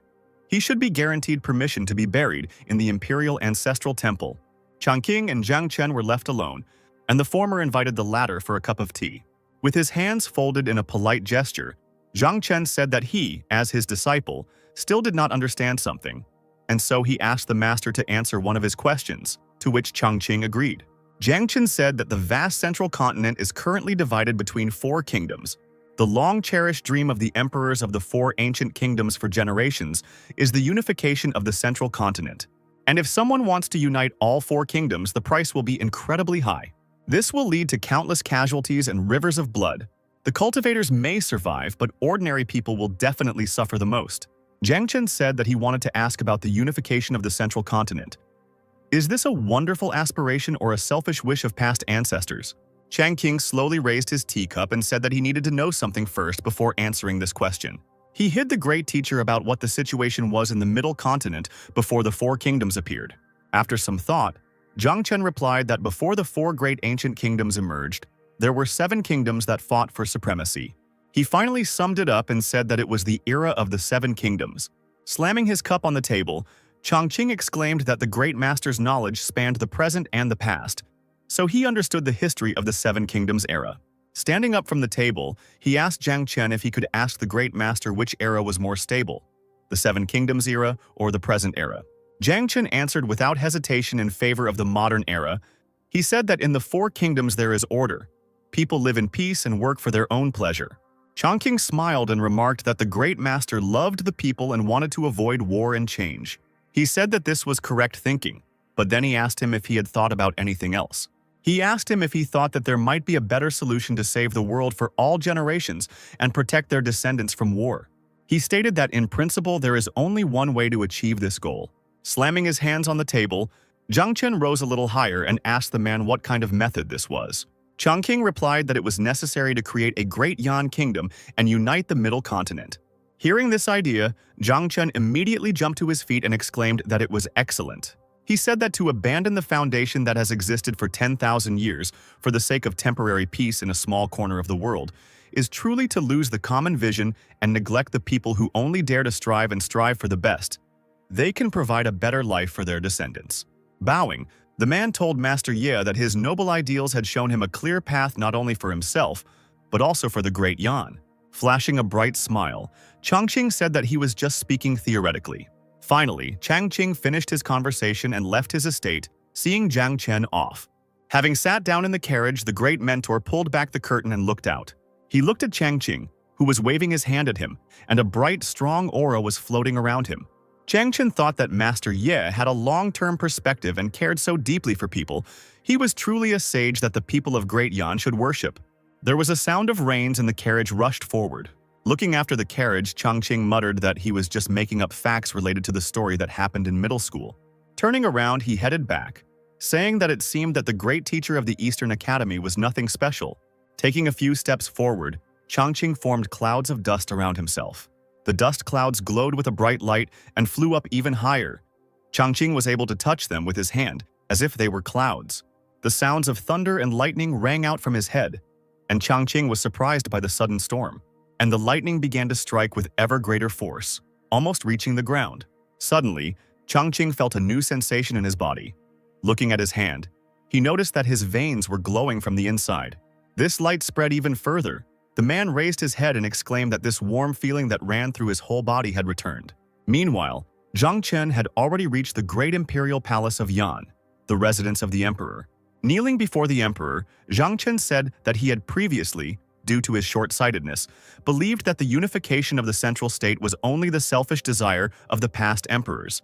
he should be guaranteed permission to be buried in the imperial ancestral temple. Chongqing and Jiang Chen were left alone, and the former invited the latter for a cup of tea. With his hands folded in a polite gesture, Jiang Chen said that he, as his disciple, still did not understand something, and so he asked the master to answer one of his questions, to which Chongqing agreed. Jiang Chen said that the vast central continent is currently divided between 4 kingdoms. The long-cherished dream of the emperors of the 4 ancient kingdoms for generations is the unification of the central continent. And if someone wants to unite all 4 kingdoms, the price will be incredibly high. This will lead to countless casualties and rivers of blood. The cultivators may survive, but ordinary people will definitely suffer the most. Jiang Chen said that he wanted to ask about the unification of the central continent. Is this a wonderful aspiration or a selfish wish of past ancestors? Chongqing slowly raised his teacup and said that he needed to know something first before answering this question. He hid the great teacher about what the situation was in the middle continent before the 4 kingdoms appeared. After some thought, Jiang Chen replied that before the 4 great ancient kingdoms emerged, there were 7 kingdoms that fought for supremacy. He finally summed it up and said that it was the era of the 7 kingdoms. Slamming his cup on the table, Chongqing exclaimed that the great master's knowledge spanned the present and the past, so he understood the history of the 7 kingdoms era. Standing up from the table, he asked Jiang Chen if he could ask the great master which era was more stable, the 7 kingdoms era or the present era. Jiang Chen answered without hesitation in favor of the modern era. He said that in the 4 kingdoms there is order. People live in peace and work for their own pleasure. Chongqing smiled and remarked that the great master loved the people and wanted to avoid war and change. He said that this was correct thinking, but then he asked him if he had thought about anything else. He asked him if he thought that there might be a better solution to save the world for all generations and protect their descendants from war. He stated that in principle there is only one way to achieve this goal. Slamming his hands on the table, Jiang Chen rose a little higher and asked the man what kind of method this was. Chongqing replied that it was necessary to create a great Yan kingdom and unite the middle continent. Hearing this idea, Jiang Chen immediately jumped to his feet and exclaimed that it was excellent. He said that to abandon the foundation that has existed for 10,000 years for the sake of temporary peace in a small corner of the world is truly to lose the common vision and neglect the people who only dare to strive for the best. They can provide a better life for their descendants. Bowing, the man told Master Ye that his noble ideals had shown him a clear path not only for himself, but also for the great Yan. Flashing a bright smile, Chongqing said that he was just speaking theoretically. Finally, Chongqing finished his conversation and left his estate, seeing Jiang Chen off. Having sat down in the carriage, the great mentor pulled back the curtain and looked out. He looked at Chongqing, who was waving his hand at him, and a bright, strong aura was floating around him. Jiang Chen thought that Master Ye had a long-term perspective and cared so deeply for people. He was truly a sage that the people of Great Yan should worship. There was a sound of reins and the carriage rushed forward. Looking after the carriage, Chongqing muttered that he was just making up facts related to the story that happened in middle school. Turning around, he headed back, saying that it seemed that the great teacher of the Eastern Academy was nothing special. Taking a few steps forward, Chongqing formed clouds of dust around himself. The dust clouds glowed with a bright light and flew up even higher. Chongqing was able to touch them with his hand, as if they were clouds. The sounds of thunder and lightning rang out from his head, and Chongqing was surprised by the sudden storm. And the lightning began to strike with ever greater force, almost reaching the ground. Suddenly, Chongqing felt a new sensation in his body. Looking at his hand, he noticed that his veins were glowing from the inside. This light spread even further. The man raised his head and exclaimed that this warm feeling that ran through his whole body had returned. Meanwhile, Jiang Chen had already reached the great imperial palace of Yan, the residence of the emperor. Kneeling before the emperor, Jiang Chen said that he had previously, due to his short-sightedness, believed that the unification of the central state was only the selfish desire of the past emperors,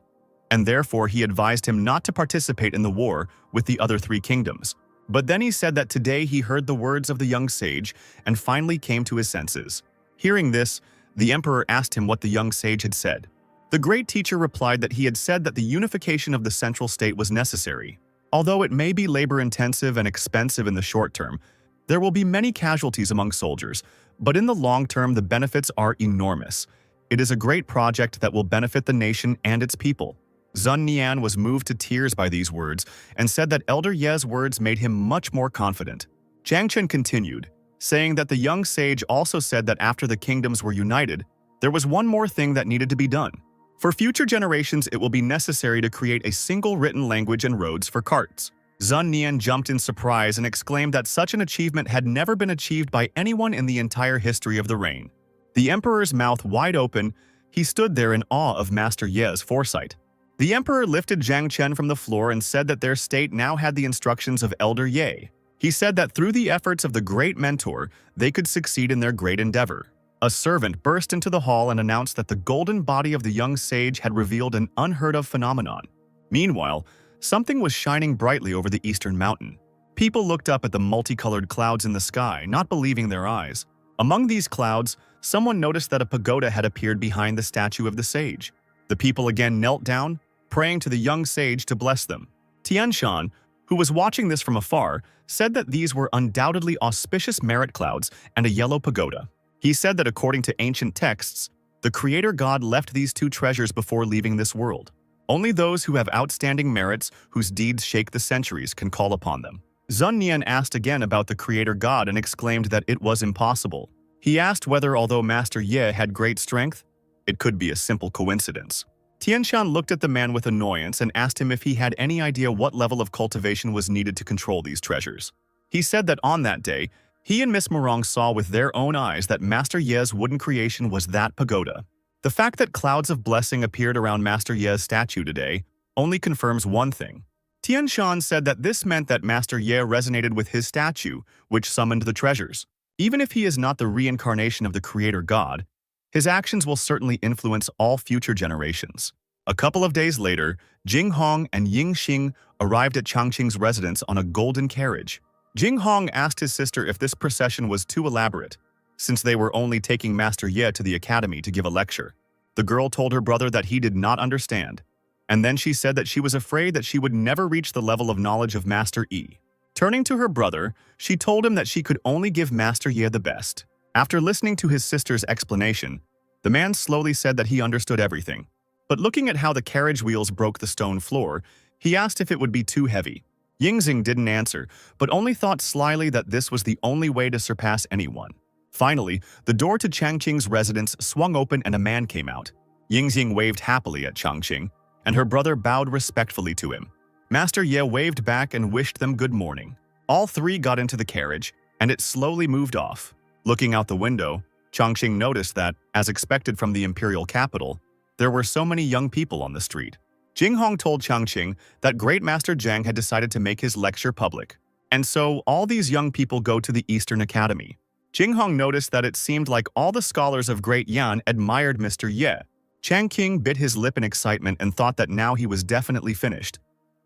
and therefore he advised him not to participate in the war with the other 3 kingdoms. But then he said that today he heard the words of the young sage and finally came to his senses. Hearing this, the emperor asked him what the young sage had said. The great teacher replied that he had said that the unification of the central state was necessary. Although it may be labor-intensive and expensive in the short term, There will be many casualties among soldiers, but in the long term the benefits are enormous. It is a great project that will benefit the nation and its people. Sun Nian was moved to tears by these words and said that Elder Ye's words made him much more confident. Jiang Chen continued, saying that the young sage also said that after the kingdoms were united, there was one more thing that needed to be done. For future generations, it will be necessary to create a single written language and roads for carts. Sun Nian jumped in surprise and exclaimed that such an achievement had never been achieved by anyone in the entire history of the reign. The emperor's mouth wide open, he stood there in awe of Master Ye's foresight. The emperor lifted Jiang Chen from the floor and said that their state now had the instructions of Elder Ye. He said that through the efforts of the great mentor, they could succeed in their great endeavor. A servant burst into the hall and announced that the golden body of the young sage had revealed an unheard-of phenomenon. Meanwhile, something was shining brightly over the eastern mountain. People looked up at the multicolored clouds in the sky, not believing their eyes. Among these clouds, someone noticed that a pagoda had appeared behind the statue of the sage. The people again knelt down, praying to the young sage to bless them. Tianshan, who was watching this from afar, said that these were undoubtedly auspicious merit clouds and a yellow pagoda. He said that according to ancient texts, the Creator God left these two treasures before leaving this world. Only those who have outstanding merits, whose deeds shake the centuries, can call upon them. Sun Nian asked again about the Creator God and exclaimed that it was impossible. He asked whether, although Master Ye had great strength, it could be a simple coincidence. Tianshan looked at the man with annoyance and asked him if he had any idea what level of cultivation was needed to control these treasures. He said that on that day, he and Miss Morong saw with their own eyes that Master Ye's wooden creation was that pagoda. The fact that clouds of blessing appeared around Master Ye's statue today only confirms one thing. Tianshan said that this meant that Master Ye resonated with his statue, which summoned the treasures. Even if he is not the reincarnation of the Creator God, his actions will certainly influence all future generations. A couple of days later, Jing Hong and Ying Xing arrived at Changqing's residence on a golden carriage. Jing Hong asked his sister if this procession was too elaborate, since they were only taking Master Ye to the academy to give a lecture. The girl told her brother that he did not understand, and then she said that she was afraid that she would never reach the level of knowledge of Master Yi. Turning to her brother, she told him that she could only give Master Ye the best. After listening to his sister's explanation, the man slowly said that he understood everything. But looking at how the carriage wheels broke the stone floor, he asked if it would be too heavy. Yingxing didn't answer, but only thought slyly that this was the only way to surpass anyone. Finally, the door to Changqing's residence swung open and a man came out. Yingxing waved happily at Changqing, and her brother bowed respectfully to him. Master Ye waved back and wished them good morning. All three got into the carriage, and it slowly moved off. Looking out the window, Changqing noticed that, as expected from the imperial capital, there were so many young people on the street. Jing Hong told Changqing that Great Master Zhang had decided to make his lecture public, and so all these young people go to the Eastern Academy. Jing Hong noticed that it seemed like all the scholars of Great Yan admired Mr. Ye. Changqing bit his lip in excitement and thought that now he was definitely finished,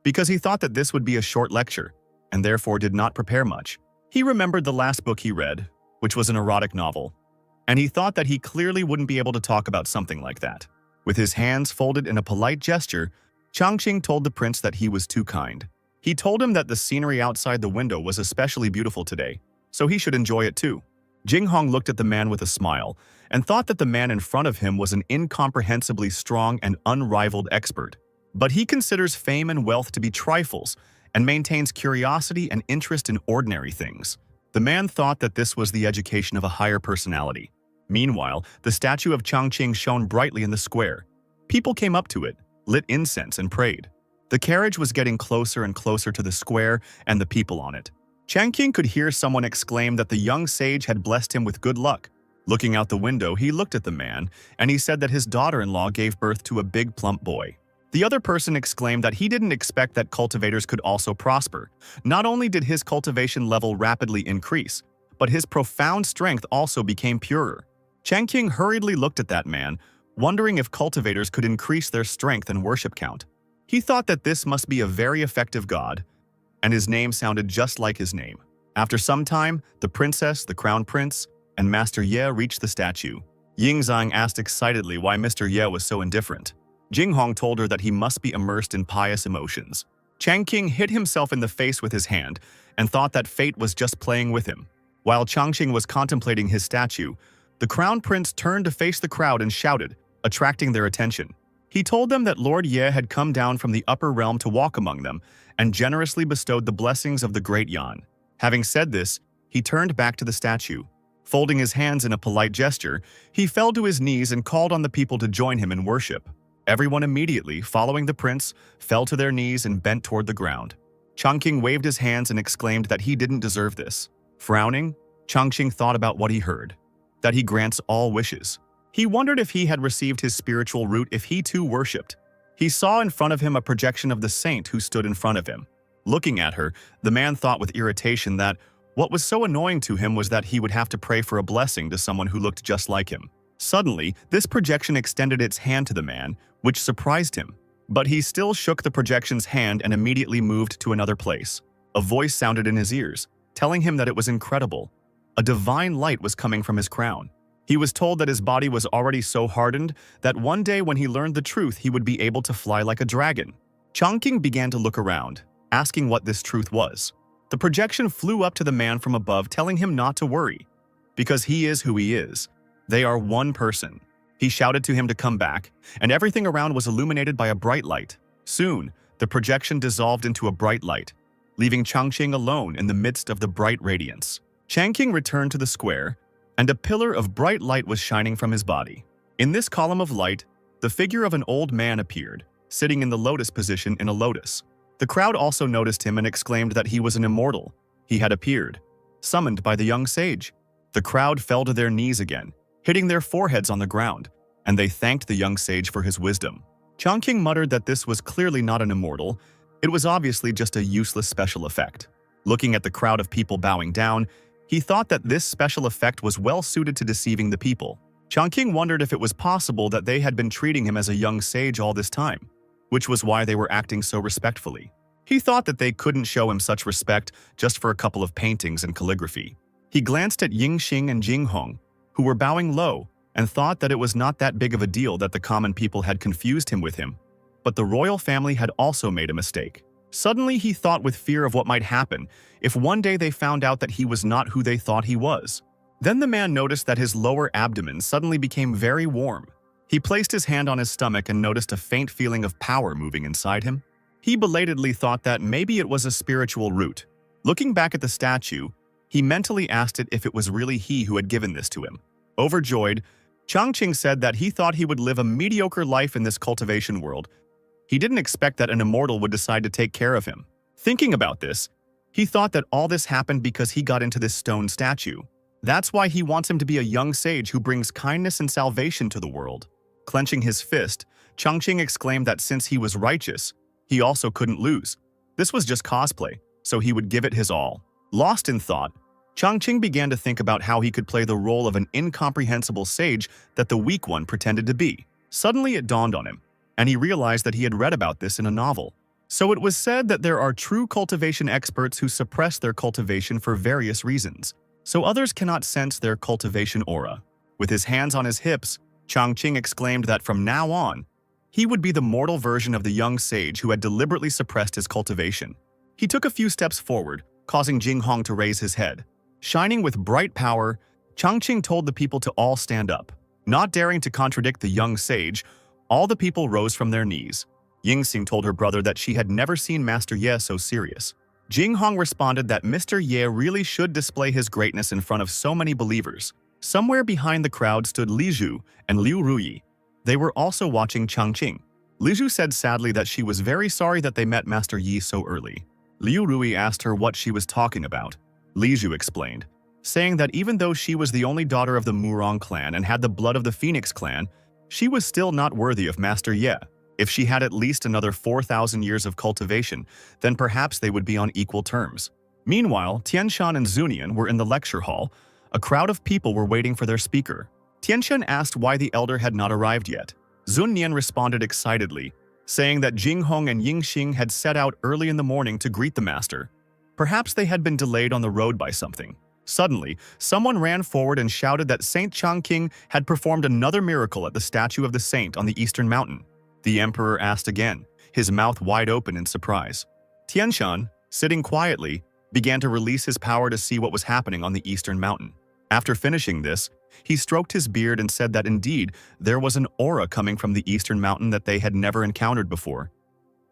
because he thought that this would be a short lecture, and therefore did not prepare much. He remembered the last book he read, which was an erotic novel, and he thought that he clearly wouldn't be able to talk about something like that. With his hands folded in a polite gesture, Changqing told the prince that he was too kind. He told him that the scenery outside the window was especially beautiful today, so he should enjoy it too. Jing Hong looked at the man with a smile and thought that the man in front of him was an incomprehensibly strong and unrivaled expert. But he considers fame and wealth to be trifles and maintains curiosity and interest in ordinary things. The man thought that this was the education of a higher personality. Meanwhile, the statue of Changqing shone brightly in the square. People came up to it, lit incense, and prayed. The carriage was getting closer and closer to the square and the people on it. Changqing could hear someone exclaim that the young sage had blessed him with good luck. Looking out the window, he looked at the man, and he said that his daughter-in-law gave birth to a big plump boy. The other person exclaimed that he didn't expect that cultivators could also prosper. Not only did his cultivation level rapidly increase, but his profound strength also became purer. Changqing hurriedly looked at that man, wondering if cultivators could increase their strength and worship count. He thought that this must be a very effective god, and his name sounded just like his name. After some time, the princess, the crown prince, and Master Ye reached the statue. Yingzang asked excitedly why Mr. Ye was so indifferent. Jing Hong told her that he must be immersed in pious emotions. Changqing hit himself in the face with his hand and thought that fate was just playing with him. While Changqing was contemplating his statue, the crown prince turned to face the crowd and shouted, attracting their attention. He told them that Lord Ye had come down from the upper realm to walk among them and generously bestowed the blessings of the great Yan. Having said this, he turned back to the statue. Folding his hands in a polite gesture, he fell to his knees and called on the people to join him in worship. Everyone immediately, following the prince, fell to their knees and bent toward the ground. Changqing waved his hands and exclaimed that he didn't deserve this. Frowning, Changqing thought about what he heard, that he grants all wishes. He wondered if he had received his spiritual root if he too worshipped. He saw in front of him a projection of the saint who stood in front of him. Looking at her, the man thought with irritation that what was so annoying to him was that he would have to pray for a blessing to someone who looked just like him. Suddenly, this projection extended its hand to the man, which surprised him. But he still shook the projection's hand and immediately moved to another place. A voice sounded in his ears, telling him that it was incredible. A divine light was coming from his crown. He was told that his body was already so hardened that one day when he learned the truth he would be able to fly like a dragon. Changqing began to look around, asking what this truth was. The projection flew up to the man from above, telling him not to worry, because he is who he is. They are one person. He shouted to him to come back, and everything around was illuminated by a bright light. Soon, the projection dissolved into a bright light, leaving Changqing alone in the midst of the bright radiance. Changqing returned to the square, and a pillar of bright light was shining from his body. In this column of light, the figure of an old man appeared, sitting in the lotus position in a lotus. The crowd also noticed him and exclaimed that he was an immortal. He had appeared, summoned by the young sage. The crowd fell to their knees again, hitting their foreheads on the ground, and they thanked the young sage for his wisdom. Changqing muttered that this was clearly not an immortal. It was obviously just a useless special effect. Looking at the crowd of people bowing down, he thought that this special effect was well suited to deceiving the people. Changqing wondered if it was possible that they had been treating him as a young sage all this time, which was why they were acting so respectfully. He thought that they couldn't show him such respect just for a couple of paintings and calligraphy. He glanced at Yingxing and Jinghong, who were bowing low, and thought that it was not that big of a deal that the common people had confused him with him. But the royal family had also made a mistake. Suddenly he thought with fear of what might happen if one day they found out that he was not who they thought he was. Then the man noticed that his lower abdomen suddenly became very warm. He placed his hand on his stomach and noticed a faint feeling of power moving inside him. He belatedly thought that maybe it was a spiritual root. Looking back at the statue, he mentally asked it if it was really he who had given this to him. Overjoyed, Changqing said that he thought he would live a mediocre life in this cultivation world. He didn't expect that an immortal would decide to take care of him. Thinking about this, he thought that all this happened because he got into this stone statue. That's why he wants him to be a young sage who brings kindness and salvation to the world. Clenching his fist, Changqing exclaimed that since he was righteous, he also couldn't lose. This was just cosplay, so he would give it his all. Lost in thought, Changqing began to think about how he could play the role of an incomprehensible sage that the weak one pretended to be. Suddenly it dawned on him, and he realized that he had read about this in a novel. So it was said that there are true cultivation experts who suppress their cultivation for various reasons, so others cannot sense their cultivation aura. With his hands on his hips, Changqing exclaimed that from now on, he would be the mortal version of the young sage who had deliberately suppressed his cultivation. He took a few steps forward, causing Jinghong to raise his head. Shining with bright power, Changqing told the people to all stand up. Not daring to contradict the young sage, all the people rose from their knees. Yingxing told her brother that she had never seen Master Ye so serious. Jinghong responded that Mr. Ye really should display his greatness in front of so many believers. Somewhere behind the crowd stood Li Zhu and Liu Ruyi. They were also watching Changqing. Li Zhu said sadly that she was very sorry that they met Master Yi so early. Liu Ruyi asked her what she was talking about. Li Zhu explained, saying that even though she was the only daughter of the Murong clan and had the blood of the Phoenix clan, she was still not worthy of Master Ye. If she had at least another 4,000 years of cultivation, then perhaps they would be on equal terms. Meanwhile, Tianshan and Zunian were in the lecture hall. A crowd of people were waiting for their speaker. Tianshan asked why the elder had not arrived yet. Zunian responded excitedly, saying that Jinghong and Yingxing had set out early in the morning to greet the master. Perhaps they had been delayed on the road by something. Suddenly, someone ran forward and shouted that Saint Changqing had performed another miracle at the statue of the saint on the eastern mountain. The emperor asked again, his mouth wide open in surprise. Tianshan, sitting quietly, began to release his power to see what was happening on the eastern mountain. After finishing this, he stroked his beard and said that indeed there was an aura coming from the eastern mountain that they had never encountered before.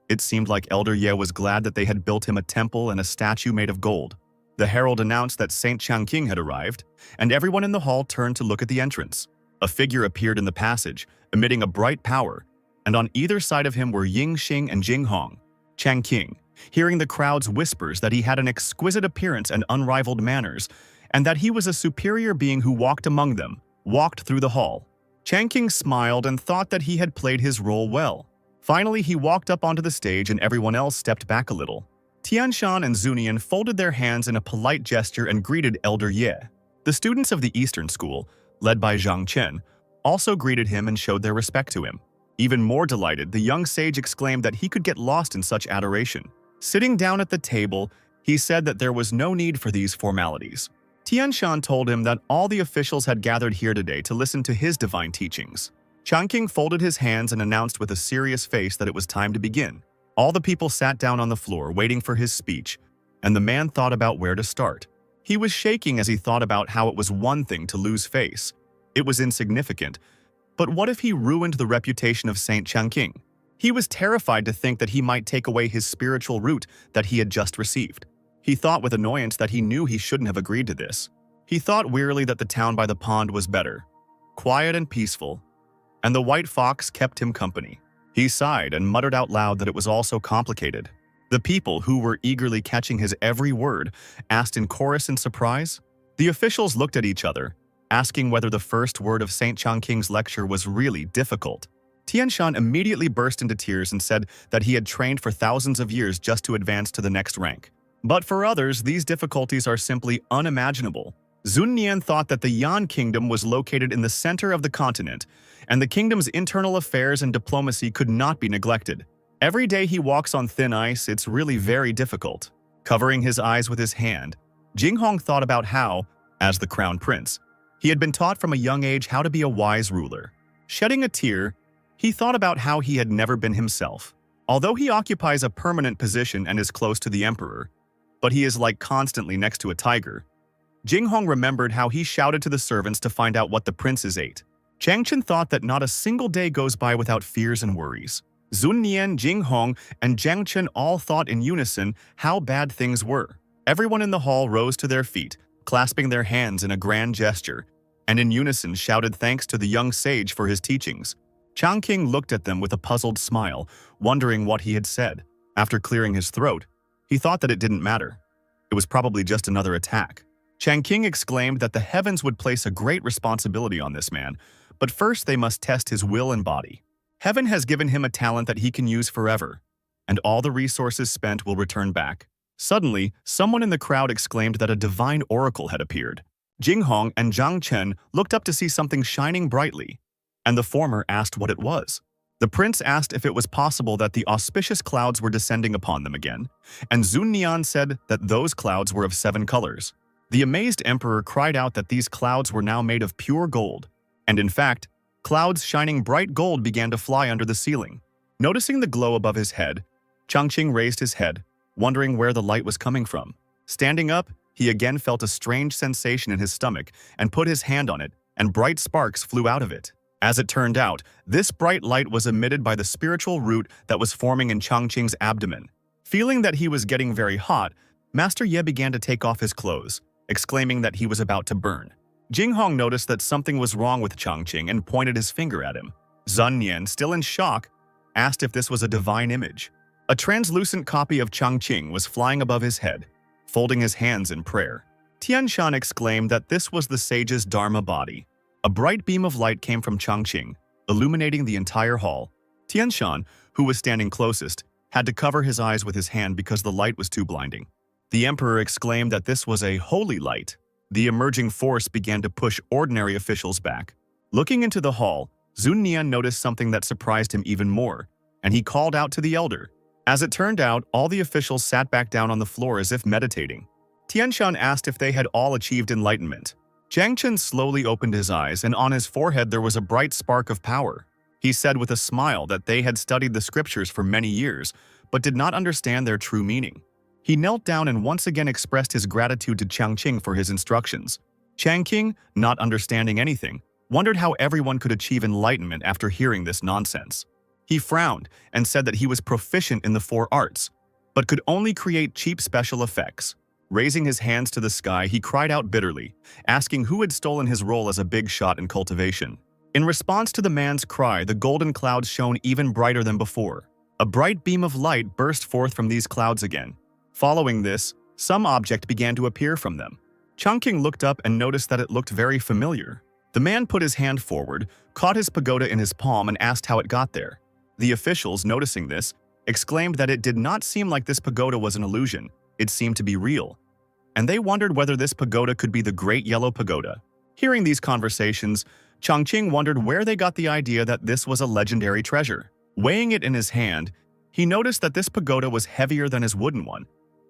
It seemed like Elder Ye was glad that they had built him a temple and a statue made of gold. The herald announced that Saint Changqing had arrived, and everyone in the hall turned to look at the entrance. A figure appeared in the passage, emitting a bright power, and on either side of him were Ying Xing and Jing Hong. Changqing, hearing the crowd's whispers that he had an exquisite appearance and unrivaled manners, and that he was a superior being who walked among them, walked through the hall. Changqing smiled and thought that he had played his role well. Finally, he walked up onto the stage and everyone else stepped back a little. Tianshan and Zunian folded their hands in a polite gesture and greeted Elder Ye. The students of the Eastern School, led by Zhang Chen, also greeted him and showed their respect to him. Even more delighted, the young sage exclaimed that he could get lost in such adoration. Sitting down at the table, he said that there was no need for these formalities. Tianshan told him that all the officials had gathered here today to listen to his divine teachings. Changqing folded his hands and announced with a serious face that it was time to begin. All the people sat down on the floor waiting for his speech, and the man thought about where to start. He was shaking as he thought about how it was one thing to lose face. It was insignificant. But what if he ruined the reputation of Saint Changqing? He was terrified to think that he might take away his spiritual root that he had just received. He thought with annoyance that he knew he shouldn't have agreed to this. He thought wearily that the town by the pond was better, quiet and peaceful, and the white fox kept him company. He sighed and muttered out loud that it was all so complicated. The people, who were eagerly catching his every word, asked in chorus in surprise. The officials looked at each other, asking whether the first word of Saint Changqing's lecture was really difficult. Tianshan immediately burst into tears and said that he had trained for thousands of years just to advance to the next rank. But for others, these difficulties are simply unimaginable. Zunnian thought that the Yan Kingdom was located in the center of the continent, and the kingdom's internal affairs and diplomacy could not be neglected. Every day he walks on thin ice, it's really very difficult. Covering his eyes with his hand, Jinghong thought about how, as the crown prince, he had been taught from a young age how to be a wise ruler. Shedding a tear, he thought about how he had never been himself. Although he occupies a permanent position and is close to the emperor, but he is like constantly next to a tiger. Jinghong remembered how he shouted to the servants to find out what the princes ate. Changchen thought that not a single day goes by without fears and worries. Zunnian, Jinghong, and Jiangchen all thought in unison how bad things were. Everyone in the hall rose to their feet, clasping their hands in a grand gesture, and in unison shouted thanks to the young sage for his teachings. Changqing looked at them with a puzzled smile, wondering what he had said. After clearing his throat, he thought that it didn't matter. It was probably just another attack. Changqing exclaimed that the heavens would place a great responsibility on this man, but first they must test his will and body. Heaven has given him a talent that he can use forever, and all the resources spent will return back. Suddenly, someone in the crowd exclaimed that a divine oracle had appeared. Jinghong and Zhang Chen looked up to see something shining brightly, and the former asked what it was. The prince asked if it was possible that the auspicious clouds were descending upon them again, and Zunnian said that those clouds were of 7 colors. The amazed emperor cried out that these clouds were now made of pure gold, and in fact, clouds shining bright gold began to fly under the ceiling. Noticing the glow above his head, Changqing raised his head, wondering where the light was coming from. Standing up, he again felt a strange sensation in his stomach and put his hand on it, and bright sparks flew out of it. As it turned out, this bright light was emitted by the spiritual root that was forming in Changqing's abdomen. Feeling that he was getting very hot, Master Ye began to take off his clothes, exclaiming that he was about to burn. Jinghong noticed that something was wrong with Changqing and pointed his finger at him. Zunnian, still in shock, asked if this was a divine image. A translucent copy of Changqing was flying above his head, folding his hands in prayer. Tianshan exclaimed that this was the sage's Dharma body. A bright beam of light came from Changqing, illuminating the entire hall. Tianshan, who was standing closest, had to cover his eyes with his hand because the light was too blinding. The emperor exclaimed that this was a holy light. The emerging force began to push ordinary officials back. Looking into the hall, Zunnian noticed something that surprised him even more, and he called out to the elder. As it turned out, all the officials sat back down on the floor as if meditating. Tianshan asked if they had all achieved enlightenment. Jiangchen slowly opened his eyes, and on his forehead there was a bright spark of power. He said with a smile that they had studied the scriptures for many years, but did not understand their true meaning. He knelt down and once again expressed his gratitude to Changqing for his instructions. Changqing, not understanding anything, wondered how everyone could achieve enlightenment after hearing this nonsense. He frowned and said that he was proficient in the 4 arts, but could only create cheap special effects. Raising his hands to the sky, he cried out bitterly, asking who had stolen his role as a big shot in cultivation. In response to the man's cry, the golden clouds shone even brighter than before. A bright beam of light burst forth from these clouds again. Following this, some object began to appear from them. Changqing looked up and noticed that it looked very familiar. The man put his hand forward, caught his pagoda in his palm and asked how it got there. The officials, noticing this, exclaimed that it did not seem like this pagoda was an illusion, it seemed to be real. And they wondered whether this pagoda could be the Great Yellow Pagoda. Hearing these conversations, Changqing wondered where they got the idea that this was a legendary treasure. Weighing it in his hand, he noticed that this pagoda was heavier than his wooden one.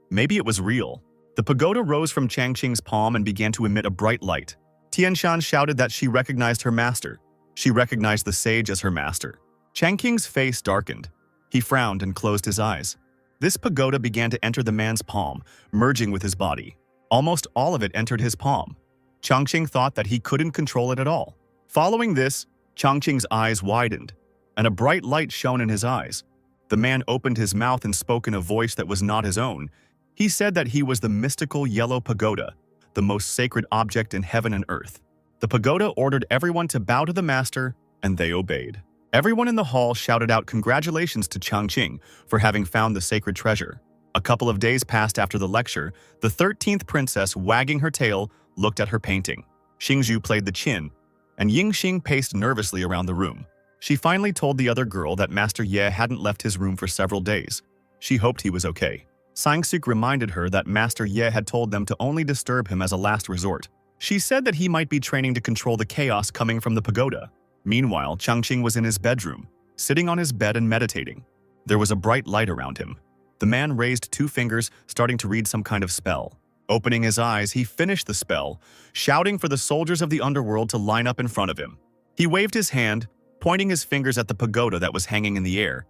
Maybe it was real. The pagoda rose from Changqing's palm and began to emit a bright light. Tianshan shouted that she recognized her master. She recognized the sage as her master. Changqing's face darkened. He frowned and closed his eyes. This pagoda began to enter the man's palm, merging with his body. Almost all of it entered his palm. Changqing thought that he couldn't control it at all. Following this, Changqing's eyes widened, and a bright light shone in his eyes. The man opened his mouth and spoke in a voice that was not his own. He said that he was the mystical yellow pagoda, the most sacred object in heaven and earth. The pagoda ordered everyone to bow to the master, and they obeyed. Everyone in the hall shouted out congratulations to Changqing for having found the sacred treasure. A couple of days passed after the lecture. The 13th princess, wagging her tail, looked at her painting. Xingzhu played the qin, and Yingxing paced nervously around the room. She finally told the other girl that Master Ye hadn't left his room for several days. She hoped he was okay. Sangsuk reminded her that Master Ye had told them to only disturb him as a last resort. She said that he might be training to control the chaos coming from the pagoda. Meanwhile, Changqing was in his bedroom, sitting on his bed and meditating. There was a bright light around him. The man raised 2 fingers, starting to read some kind of spell. Opening his eyes, he finished the spell, shouting for the soldiers of the underworld to line up in front of him. He waved his hand, pointing his fingers at the pagoda that was hanging in the air,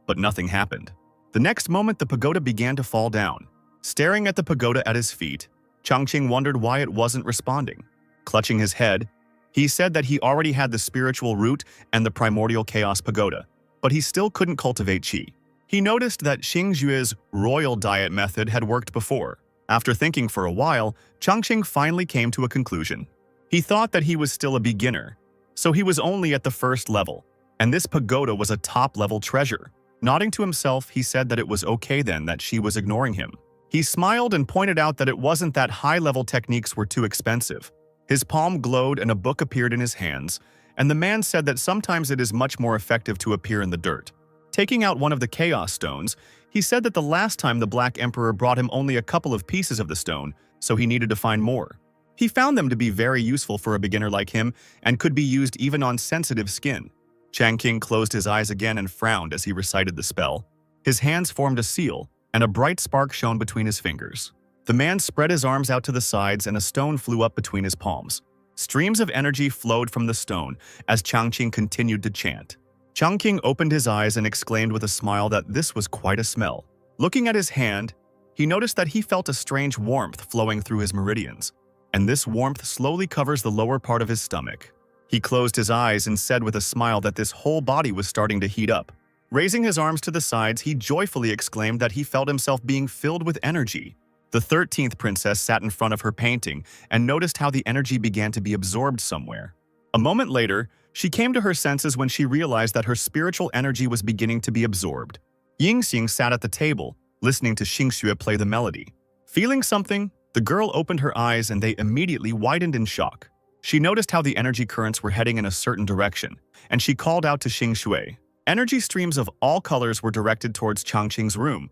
but nothing happened. The next moment, the pagoda began to fall down. Staring at the pagoda at his feet, Changqing wondered why it wasn't responding. Clutching his head, he said that he already had the spiritual root and the primordial chaos pagoda, but he still couldn't cultivate qi. He noticed that Xingjue's royal diet method had worked before. After thinking for a while, Changqing finally came to a conclusion. He thought that he was still a beginner, so he was only at the first level, and this pagoda was a top-level treasure. Nodding to himself, he said that it was okay then that she was ignoring him. He smiled and pointed out that it wasn't that high-level techniques were too expensive. His palm glowed and a book appeared in his hands, and the man said that sometimes it is much more effective to appear in the dirt. Taking out one of the chaos stones, he said that the last time the Black Emperor brought him only a couple of pieces of the stone, so he needed to find more. He found them to be very useful for a beginner like him and could be used even on sensitive skin. Changqing closed his eyes again and frowned as he recited the spell. His hands formed a seal, and a bright spark shone between his fingers. The man spread his arms out to the sides and a stone flew up between his palms. Streams of energy flowed from the stone as Changqing continued to chant. Changqing opened his eyes and exclaimed with a smile that this was quite a smell. Looking at his hand, he noticed that he felt a strange warmth flowing through his meridians, and this warmth slowly covers the lower part of his stomach. He closed his eyes and said with a smile that this whole body was starting to heat up. Raising his arms to the sides, he joyfully exclaimed that he felt himself being filled with energy. The 13th princess sat in front of her painting and noticed how the energy began to be absorbed somewhere. A moment later, she came to her senses when she realized that her spiritual energy was beginning to be absorbed. Yingxing sat at the table, listening to Xingxue play the melody. Feeling something, the girl opened her eyes and they immediately widened in shock. She noticed how the energy currents were heading in a certain direction, and she called out to Xingxue. Energy streams of all colors were directed towards Changqing's room,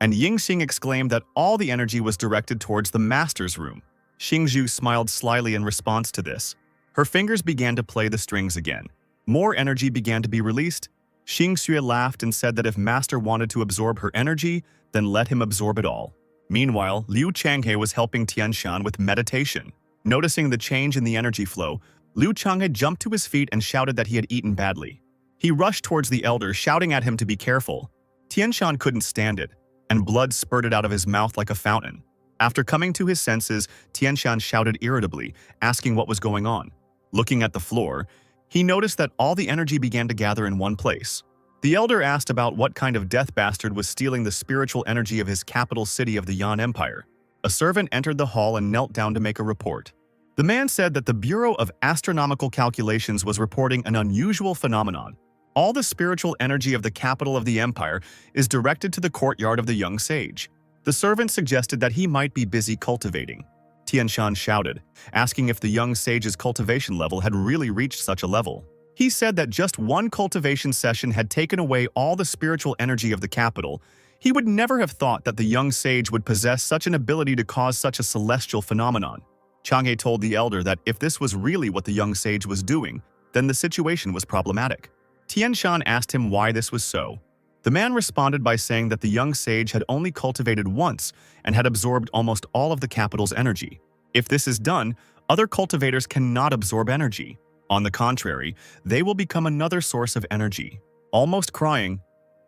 and Yingxing exclaimed that all the energy was directed towards the master's room. Xingzhu smiled slyly in response to this. Her fingers began to play the strings again. More energy began to be released. Xingxue laughed and said that if master wanted to absorb her energy, then let him absorb it all. Meanwhile, Liu Changhe was helping Tianshan with meditation. Noticing the change in the energy flow, Liu Changhe jumped to his feet and shouted that he had eaten badly. He rushed towards the elder, shouting at him to be careful. Tianshan couldn't stand it, and blood spurted out of his mouth like a fountain. After coming to his senses, Tianshan shouted irritably, asking what was going on. Looking at the floor, he noticed that all the energy began to gather in one place. The elder asked about what kind of death bastard was stealing the spiritual energy of his capital city of the Yan Empire. A servant entered the hall and knelt down to make a report. The man said that the Bureau of Astronomical Calculations was reporting an unusual phenomenon. All the spiritual energy of the capital of the empire is directed to the courtyard of the young sage. The servant suggested that he might be busy cultivating. Tianshan shouted, asking if the young sage's cultivation level had really reached such a level. He said that just one cultivation session had taken away all the spiritual energy of the capital. He would never have thought that the young sage would possess such an ability to cause such a celestial phenomenon. Chang'e told the elder that if this was really what the young sage was doing, then the situation was problematic. Tianshan asked him why this was so. The man responded by saying that the young sage had only cultivated once and had absorbed almost all of the capital's energy. If this is done, other cultivators cannot absorb energy. On the contrary, they will become another source of energy. Almost crying,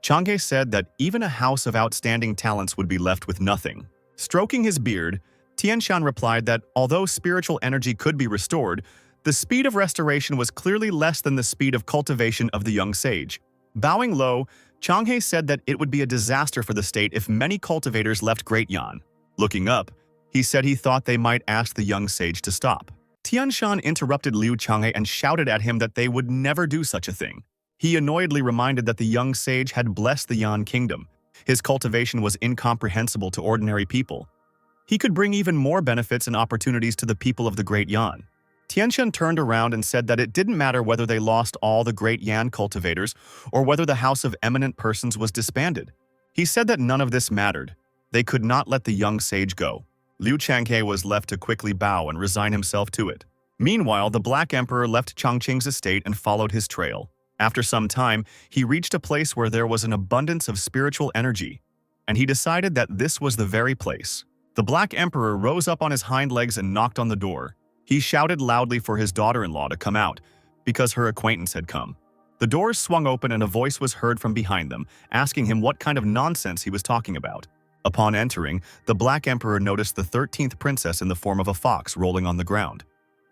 Chang'e said that even a house of outstanding talents would be left with nothing. Stroking his beard, Tianshan replied that although spiritual energy could be restored, the speed of restoration was clearly less than the speed of cultivation of the young sage. Bowing low, Chang'e said that it would be a disaster for the state if many cultivators left Great Yan. Looking up, he said he thought they might ask the young sage to stop. Tianshan interrupted Liu Chang'e and shouted at him that they would never do such a thing. He annoyedly reminded that the young sage had blessed the Yan kingdom. His cultivation was incomprehensible to ordinary people. He could bring even more benefits and opportunities to the people of the Great Yan. Tianshan turned around and said that it didn't matter whether they lost all the Great Yan cultivators or whether the House of Eminent Persons was disbanded. He said that none of this mattered. They could not let the young sage go. Liu Chang'e was left to quickly bow and resign himself to it. Meanwhile, the Black Emperor left Changqing's estate and followed his trail. After some time, he reached a place where there was an abundance of spiritual energy, and he decided that this was the very place. The Black Emperor rose up on his hind legs and knocked on the door. He shouted loudly for his daughter-in-law to come out, because her acquaintance had come. The doors swung open and a voice was heard from behind them, asking him what kind of nonsense he was talking about. Upon entering, the Black Emperor noticed the 13th princess in the form of a fox rolling on the ground,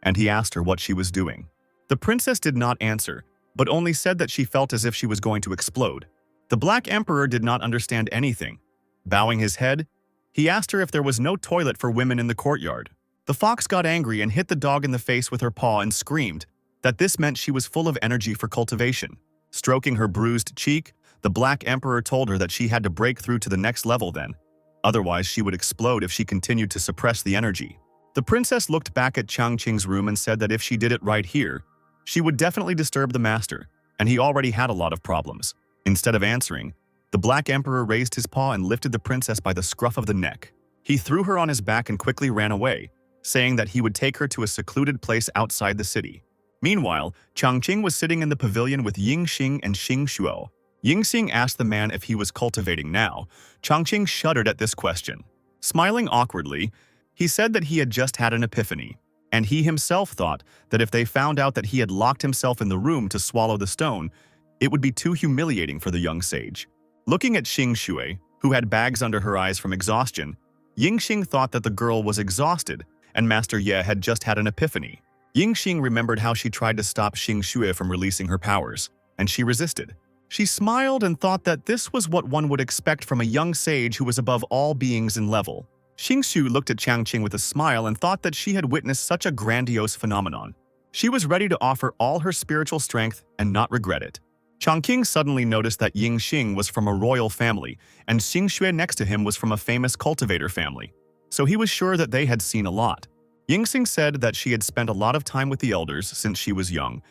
and he asked her what she was doing. The princess did not answer, but only said that she felt as if she was going to explode. The Black Emperor did not understand anything. Bowing his head, he asked her if there was no toilet for women in the courtyard. The fox got angry and hit the dog in the face with her paw and screamed that this meant she was full of energy for cultivation. Stroking her bruised cheek, the Black Emperor told her that she had to break through to the next level then. Otherwise, she would explode if she continued to suppress the energy. The princess looked back at Changqing's room and said that if she did it right here, she would definitely disturb the master, and he already had a lot of problems. Instead of answering, the Black Emperor raised his paw and lifted the princess by the scruff of the neck. He threw her on his back and quickly ran away, saying that he would take her to a secluded place outside the city. Meanwhile, Changqing was sitting in the pavilion with Yingxing and Xing. Yingxing asked the man if he was cultivating now. Changqing shuddered at this question. Smiling awkwardly, he said that he had just had an epiphany, and he himself thought that if they found out that he had locked himself in the room to swallow the stone, it would be too humiliating for the young sage. Looking at Xing, who had bags under her eyes from exhaustion, Yingxing thought that the girl was exhausted, and Master Ye had just had an epiphany. Yingxing remembered how she tried to stop Xing from releasing her powers, and she resisted. She smiled and thought that this was what one would expect from a young sage who was above all beings in level. Xing looked at Changqing with a smile and thought that she had witnessed such a grandiose phenomenon. She was ready to offer all her spiritual strength and not regret it. Changqing suddenly noticed that Yingxing was from a royal family, and Xing next to him was from a famous cultivator family. So he was sure that they had seen a lot. Yingxing said that she had spent a lot of time with the elders since she was young,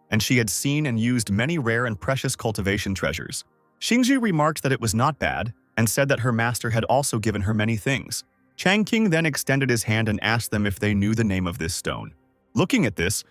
and she had seen and used many rare and precious cultivation treasures. Xingzhu remarked that it was not bad, and said that her master had also given her many things. Changqing then extended his hand and asked them if they knew the name of this stone. Looking at this,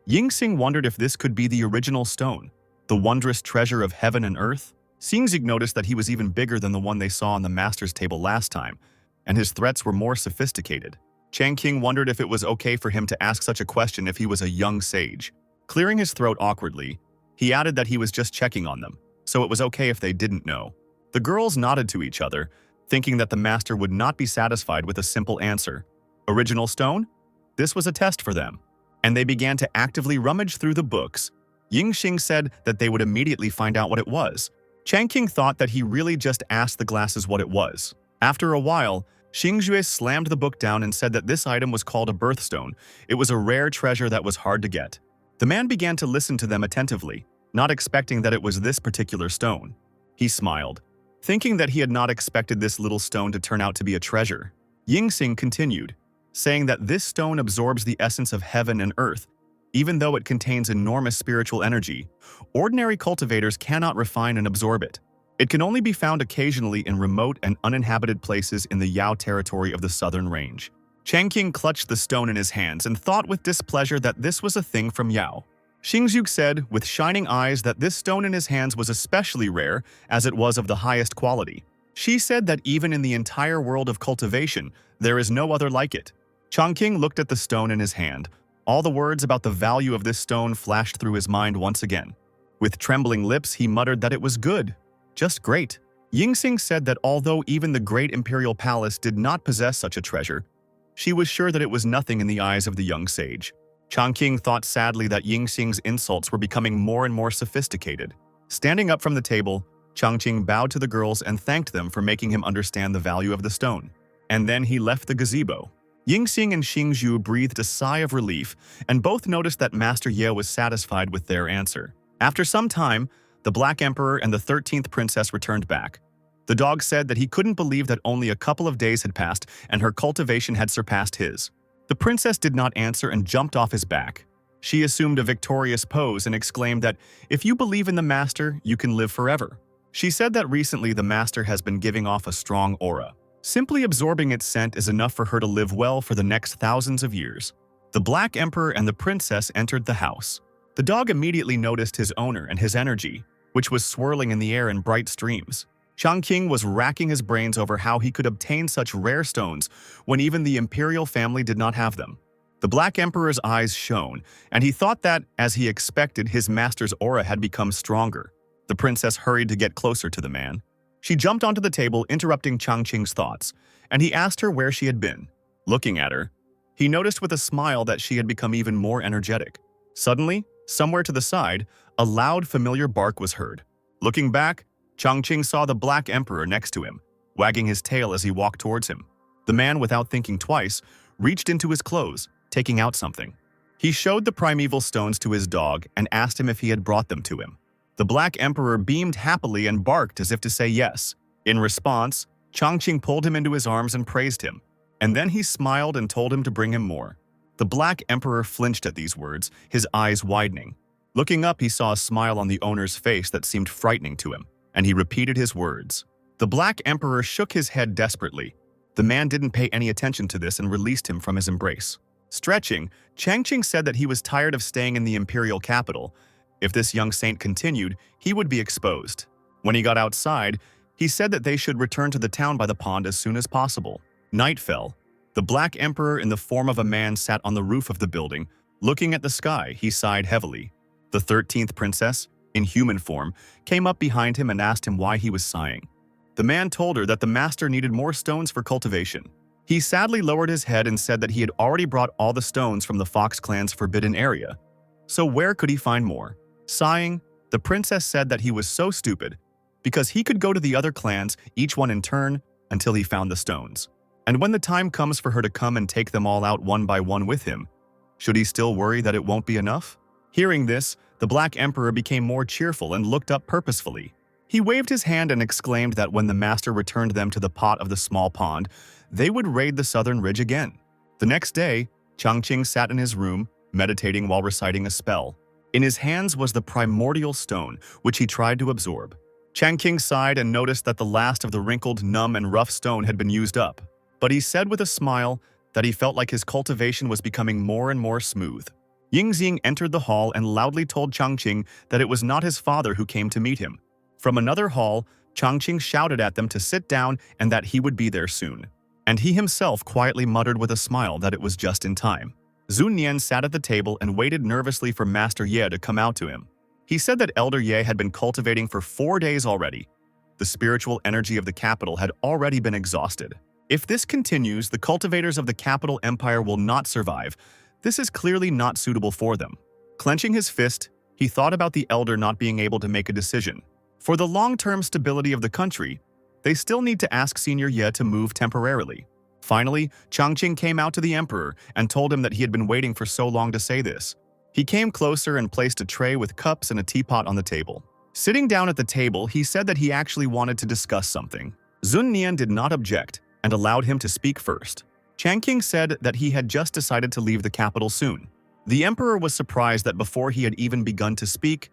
Yingxing wondered if this could be the original stone, the wondrous treasure of heaven and earth. Xingzhu noticed that he was even bigger than the one they saw on the master's table last time, and his threats were more sophisticated. Changqing wondered if it was okay for him to ask such a question if he was a young sage. Clearing his throat awkwardly, he added that he was just checking on them, so it was okay if they didn't know. The girls nodded to each other, thinking that the master would not be satisfied with a simple answer. Original stone? This was a test for them, and they began to actively rummage through the books. Yingxing said that they would immediately find out what it was. Changqing thought that he really just asked the glasses what it was. After a while, Xingjue slammed the book down and said that this item was called a birthstone. It was a rare treasure that was hard to get. The man began to listen to them attentively, not expecting that it was this particular stone. He smiled, thinking that he had not expected this little stone to turn out to be a treasure. Yingxing continued, saying that this stone absorbs the essence of heaven and earth. Even though it contains enormous spiritual energy, ordinary cultivators cannot refine and absorb it. It can only be found occasionally in remote and uninhabited places in the Yao territory of the southern range. Changqing clutched the stone in his hands and thought with displeasure that this was a thing from Yao. Xingzhu said, with shining eyes, that this stone in his hands was especially rare, as it was of the highest quality. She said that even in the entire world of cultivation, there is no other like it. Changqing looked at the stone in his hand. All the words about the value of this stone flashed through his mind once again. With trembling lips, he muttered that it was good. Just great. Yingxing said that although even the great imperial palace did not possess such a treasure, she was sure that it was nothing in the eyes of the young sage. Changqing thought sadly that Yingxing's insults were becoming more and more sophisticated. Standing up from the table, Changqing bowed to the girls and thanked them for making him understand the value of the stone. And then he left the gazebo. Yingxing and Xingzhu breathed a sigh of relief, and both noticed that Master Ye was satisfied with their answer. After some time, the Black Emperor and the 13th princess returned back. The dog said that he couldn't believe that only a couple of days had passed and her cultivation had surpassed his. The princess did not answer and jumped off his back. She assumed a victorious pose and exclaimed that if you believe in the master, you can live forever. She said that recently the master has been giving off a strong aura. Simply absorbing its scent is enough for her to live well for the next thousands of years. The Black Emperor and the princess entered the house. The dog immediately noticed his owner and his energy, which was swirling in the air in bright streams. Changqing was racking his brains over how he could obtain such rare stones when even the imperial family did not have them. The Black Emperor's eyes shone, and he thought that, as he expected, his master's aura had become stronger. The princess hurried to get closer to the man. She jumped onto the table, interrupting Changqing's thoughts, and he asked her where she had been. Looking at her, he noticed with a smile that she had become even more energetic. Suddenly, somewhere to the side, a loud, familiar bark was heard. Looking back, Changqing saw the Black Emperor next to him, wagging his tail as he walked towards him. The man, without thinking twice, reached into his clothes, taking out something. He showed the primeval stones to his dog and asked him if he had brought them to him. The Black Emperor beamed happily and barked as if to say yes. In response, Changqing pulled him into his arms and praised him, and then he smiled and told him to bring him more. The Black Emperor flinched at these words, his eyes widening. Looking up, he saw a smile on the owner's face that seemed frightening to him, and he repeated his words. The Black Emperor shook his head desperately. The man didn't pay any attention to this and released him from his embrace. Stretching, Changqing said that he was tired of staying in the imperial capital. If this young saint continued, he would be exposed. When he got outside, he said that they should return to the town by the pond as soon as possible. Night fell. The Black Emperor in the form of a man sat on the roof of the building. Looking at the sky, he sighed heavily. The 13th princess, in human form, came up behind him and asked him why he was sighing. The man told her that the master needed more stones for cultivation. He sadly lowered his head and said that he had already brought all the stones from the Fox clan's forbidden area. So where could he find more? Sighing, the princess said that he was so stupid because he could go to the other clans, each one in turn, until he found the stones. And when the time comes for her to come and take them all out one by one with him, should he still worry that it won't be enough? Hearing this, the Black Emperor became more cheerful and looked up purposefully. He waved his hand and exclaimed that when the master returned them to the pot of the small pond, they would raid the southern ridge again. The next day, Changqing sat in his room, meditating while reciting a spell. In his hands was the primordial stone, which he tried to absorb. Changqing sighed and noticed that the last of the wrinkled, numb, and rough stone had been used up. But he said with a smile that he felt like his cultivation was becoming more and more smooth. Yingxing entered the hall and loudly told Changqing that it was not his father who came to meet him. From another hall, Changqing shouted at them to sit down and that he would be there soon. And he himself quietly muttered with a smile that it was just in time. Zunyan sat at the table and waited nervously for Master Ye to come out to him. He said that Elder Ye had been cultivating for 4 days already. The spiritual energy of the capital had already been exhausted. If this continues, the cultivators of the capital empire will not survive. This is clearly not suitable for them. Clenching his fist, he thought about the elder not being able to make a decision. For the long-term stability of the country, they still need to ask Senior Ye to move temporarily. Finally, Changqing came out to the emperor and told him that he had been waiting for so long to say this. He came closer and placed a tray with cups and a teapot on the table. Sitting down at the table, he said that he actually wanted to discuss something. Sun Nian did not object and allowed him to speak first. Changqing said that he had just decided to leave the capital soon. The emperor was surprised that before he had even begun to speak,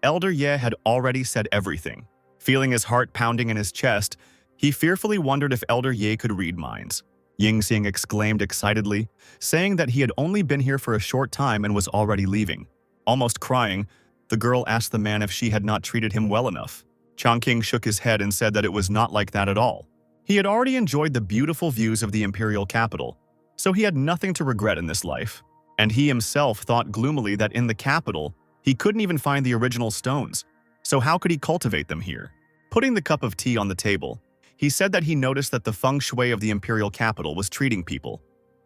Elder Ye had already said everything. Feeling his heart pounding in his chest, he fearfully wondered if Elder Ye could read minds. Yingxing exclaimed excitedly, saying that he had only been here for a short time and was already leaving. Almost crying, the girl asked the man if she had not treated him well enough. Changqing shook his head and said that it was not like that at all. He had already enjoyed the beautiful views of the imperial capital, so he had nothing to regret in this life. And he himself thought gloomily that in the capital, he couldn't even find the original stones, so how could he cultivate them here? Putting the cup of tea on the table, he said that he noticed that the feng shui of the imperial capital was treating people.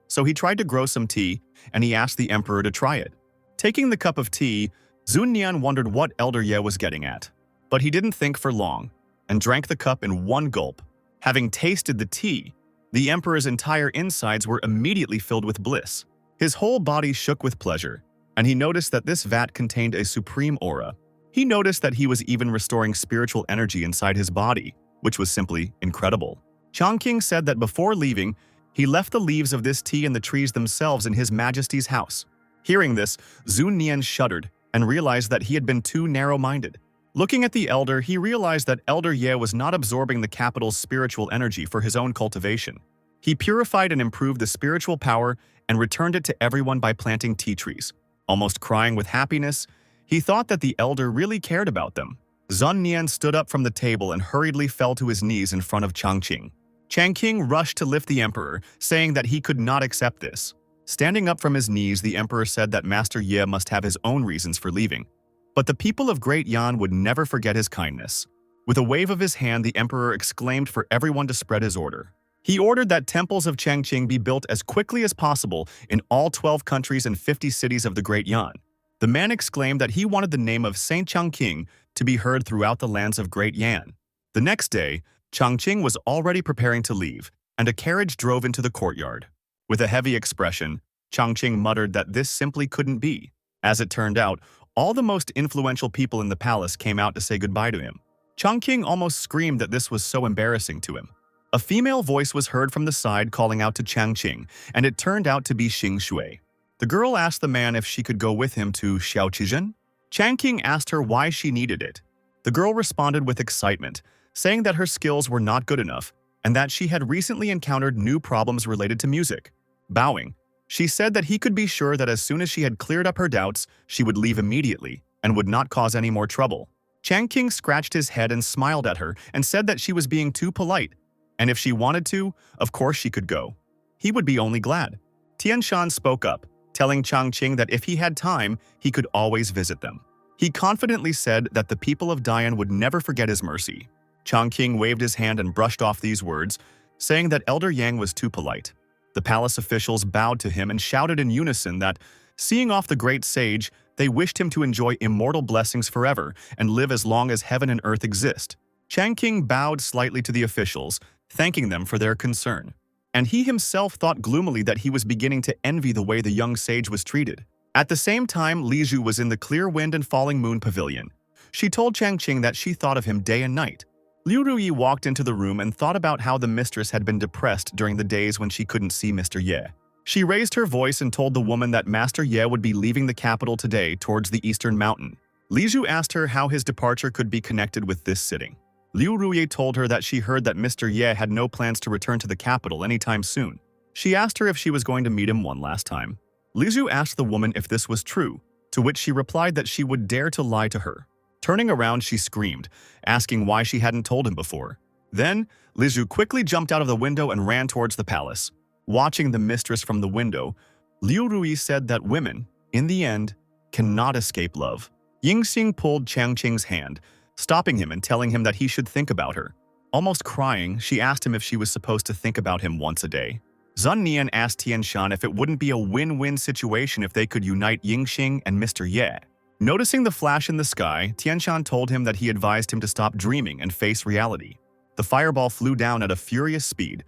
So he tried to grow some tea, and he asked the emperor to try it. Taking the cup of tea, Sun Nian wondered what Elder Ye was getting at. But he didn't think for long, and drank the cup in one gulp. Having tasted the tea, the emperor's entire insides were immediately filled with bliss. His whole body shook with pleasure, and he noticed that this vat contained a supreme aura. He noticed that he was even restoring spiritual energy inside his body, which was simply incredible. Changqing said that before leaving, he left the leaves of this tea and the trees themselves in His Majesty's house. Hearing this, Sun Nian shuddered and realized that he had been too narrow-minded. Looking at the elder, he realized that Elder Ye was not absorbing the capital's spiritual energy for his own cultivation. He purified and improved the spiritual power and returned it to everyone by planting tea trees. Almost crying with happiness, he thought that the elder really cared about them. Sun Nian stood up from the table and hurriedly fell to his knees in front of Changqing. Changqing rushed to lift the emperor, saying that he could not accept this. Standing up from his knees, the emperor said that Master Ye must have his own reasons for leaving. But the people of Great Yan would never forget his kindness. With a wave of his hand, the emperor exclaimed for everyone to spread his order. He ordered that temples of Changqing be built as quickly as possible in all 12 countries and 50 cities of the Great Yan. The man exclaimed that he wanted the name of Saint Changqing to be heard throughout the lands of Great Yan. The next day, Changqing was already preparing to leave, and a carriage drove into the courtyard. With a heavy expression, Changqing muttered that this simply couldn't be. As it turned out, all the most influential people in the palace came out to say goodbye to him. Changqing almost screamed that this was so embarrassing to him. A female voice was heard from the side calling out to Changqing, and it turned out to be Xing Shui. The girl asked the man if she could go with him to Xiaoqizhen. Changqing asked her why she needed it. The girl responded with excitement, saying that her skills were not good enough and that she had recently encountered new problems related to music. Bowing, she said that he could be sure that as soon as she had cleared up her doubts, she would leave immediately and would not cause any more trouble. Changqing scratched his head and smiled at her and said that she was being too polite, and if she wanted to, of course she could go. He would be only glad. Tianshan spoke up, telling Changqing that if he had time, he could always visit them. He confidently said that the people of Dian would never forget his mercy. Changqing waved his hand and brushed off these words, saying that Elder Yang was too polite. The palace officials bowed to him and shouted in unison that, seeing off the great sage, they wished him to enjoy immortal blessings forever and live as long as heaven and earth exist. Changqing bowed slightly to the officials, thanking them for their concern. And he himself thought gloomily that he was beginning to envy the way the young sage was treated. At the same time, Li Zhu was in the clear wind and falling moon pavilion. She told Changqing that she thought of him day and night. Liu Ruyi walked into the room and thought about how the mistress had been depressed during the days when she couldn't see Mr. Ye. She raised her voice and told the woman that Master Ye would be leaving the capital today towards the eastern mountain. Li Zhu asked her how his departure could be connected with this sitting. Liu Ruyi told her that she heard that Mr. Ye had no plans to return to the capital anytime soon. She asked her if she was going to meet him one last time. Li Zhu asked the woman if this was true, to which she replied that she would dare to lie to her. Turning around, she screamed, asking why she hadn't told him before. Then, Li Zhu quickly jumped out of the window and ran towards the palace. Watching the mistress from the window, Liu Ruyi said that women, in the end, cannot escape love. Yingxing pulled Changqing's hand, stopping him and telling him that he should think about her. Almost crying, she asked him if she was supposed to think about him once a day. Zun Nian asked Tianshan if it wouldn't be a win-win situation if they could unite Yingxing and Mr. Ye. Noticing the flash in the sky, Tianshan told him that he advised him to stop dreaming and face reality. The fireball flew down at a furious speed,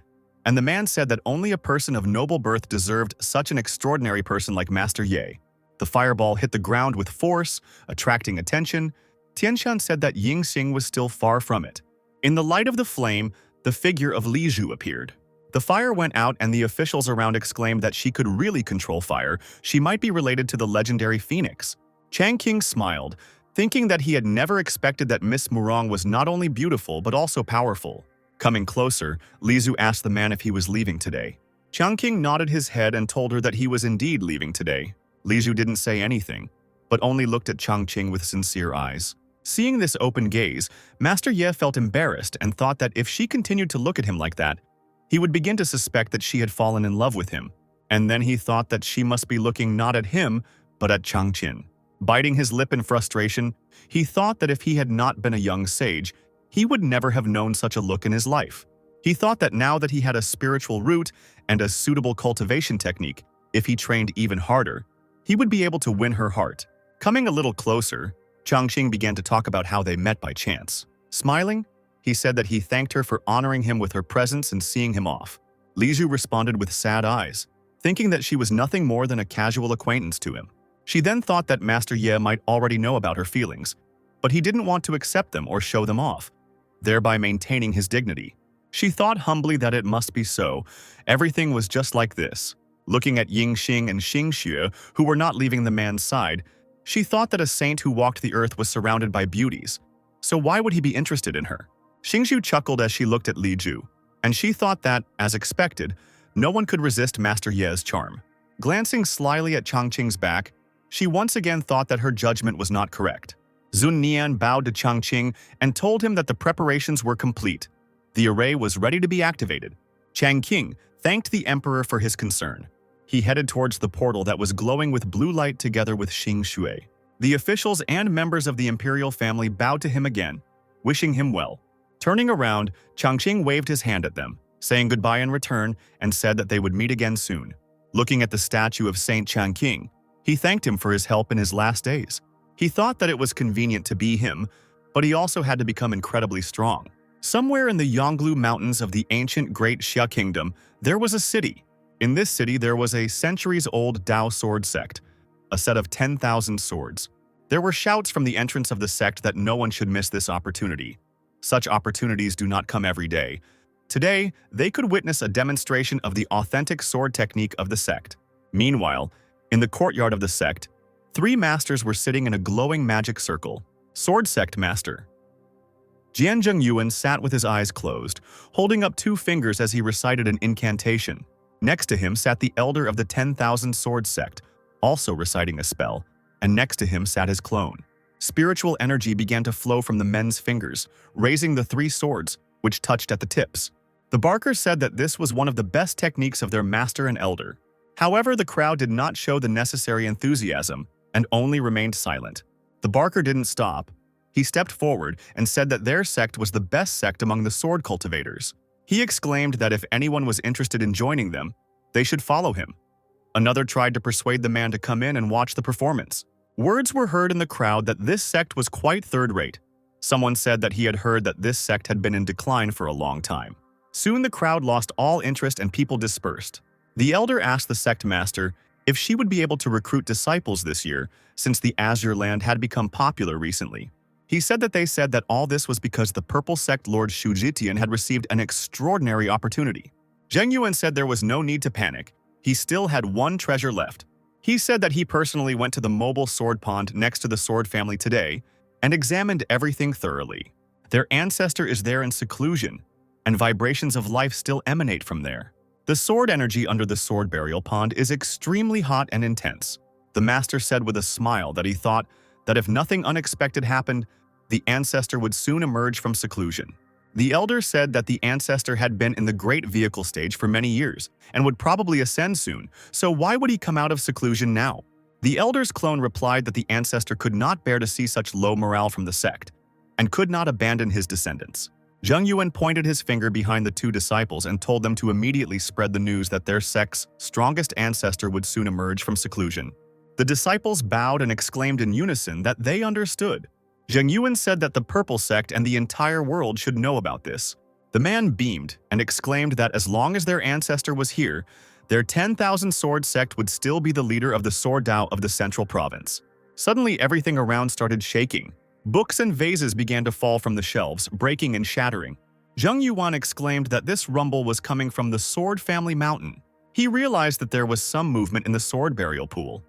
and the man said that only a person of noble birth deserved such an extraordinary person like Master Ye. The fireball hit the ground with force, attracting attention. Tianshan said that Yingxing was still far from it. In the light of the flame, the figure of Li Zhu appeared. The fire went out and the officials around exclaimed that she could really control fire. She might be related to the legendary phoenix. Chang Qing smiled, thinking that he had never expected that Miss Murong was not only beautiful but also powerful. Coming closer, Li Zhu asked the man if he was leaving today. Chang Qing nodded his head and told her that he was indeed leaving today. Li Zhu didn't say anything, but only looked at Chang Qing with sincere eyes. Seeing this open gaze, Master Ye felt embarrassed and thought that if she continued to look at him like that, he would begin to suspect that she had fallen in love with him. And then he thought that she must be looking not at him, but at Chang Qing. Biting his lip in frustration, he thought that if he had not been a young sage, he would never have known such a look in his life. He thought that now that he had a spiritual root and a suitable cultivation technique, if he trained even harder, he would be able to win her heart. Coming a little closer, Chang Qing began to talk about how they met by chance. Smiling, he said that he thanked her for honoring him with her presence and seeing him off. Li Zhu responded with sad eyes, thinking that she was nothing more than a casual acquaintance to him. She then thought that Master Ye might already know about her feelings, but he didn't want to accept them or show them off, thereby maintaining his dignity. She thought humbly that it must be so. Everything was just like this. Looking at Yingxing and Xingxue, who were not leaving the man's side, she thought that a saint who walked the earth was surrounded by beauties. So why would he be interested in her? Xingxue chuckled as she looked at Li Zhu, and she thought that, as expected, no one could resist Master Ye's charm. Glancing slyly at Chang Qing's back, she once again thought that her judgment was not correct. Zun Nian bowed to Chang Qing and told him that the preparations were complete. The array was ready to be activated. Chang Qing thanked the emperor for his concern. He headed towards the portal that was glowing with blue light together with Xingxue. The officials and members of the imperial family bowed to him again, wishing him well. Turning around, Chang Qing waved his hand at them, saying goodbye in return and said that they would meet again soon. Looking at the statue of Saint Chang Qing, he thanked him for his help in his last days. He thought that it was convenient to be him, but he also had to become incredibly strong. Somewhere in the Yonglu Mountains of the ancient Great Xia Kingdom, there was a city. In this city, there was a centuries-old Dao sword sect, a set of 10,000 swords. There were shouts from the entrance of the sect that no one should miss this opportunity. Such opportunities do not come every day. Today, they could witness a demonstration of the authentic sword technique of the sect. Meanwhile, in the courtyard of the sect, 3 masters were sitting in a glowing magic circle. Sword Sect Master Jian Zhengyuan sat with his eyes closed, holding up 2 fingers as he recited an incantation. Next to him sat the elder of the 10,000 Sword Sect, also reciting a spell, and next to him sat his clone. Spiritual energy began to flow from the men's fingers, raising the 3 swords, which touched at the tips. The Barker said that this was one of the best techniques of their master and elder. However, the crowd did not show the necessary enthusiasm and only remained silent. The Barker didn't stop. He stepped forward and said that their sect was the best sect among the sword cultivators. He exclaimed that if anyone was interested in joining them, they should follow him. Another tried to persuade the man to come in and watch the performance. Words were heard in the crowd that this sect was quite third-rate. Someone said that he had heard that this sect had been in decline for a long time. Soon the crowd lost all interest and people dispersed. The elder asked the sect master if she would be able to recruit disciples this year, since the Azure Land had become popular recently. He said that all this was because the Purple Sect Lord Shu Jitian had received an extraordinary opportunity. Zheng Yuan said there was no need to panic. He still had 1 treasure left. He said that he personally went to the mobile sword pond next to the sword family today and examined everything thoroughly. Their ancestor is there in seclusion, and vibrations of life still emanate from there. The sword energy under the sword burial pond is extremely hot and intense. The master said with a smile that he thought that if nothing unexpected happened, the ancestor would soon emerge from seclusion. The elder said that the ancestor had been in the great vehicle stage for many years and would probably ascend soon, so why would he come out of seclusion now? The elder's clone replied that the ancestor could not bear to see such low morale from the sect, and could not abandon his descendants. Zheng Yuan pointed his finger behind the two disciples and told them to immediately spread the news that their sect's strongest ancestor would soon emerge from seclusion. The disciples bowed and exclaimed in unison that they understood. Zheng Yuan said that the Purple Sect and the entire world should know about this. The man beamed and exclaimed that as long as their ancestor was here, their 10,000 sword sect would still be the leader of the sword Dao of the central province. Suddenly, everything around started shaking. Books and vases began to fall from the shelves, breaking and shattering. Zheng Yuan exclaimed that this rumble was coming from the Sword Family Mountain. He realized that there was some movement in the sword burial pool.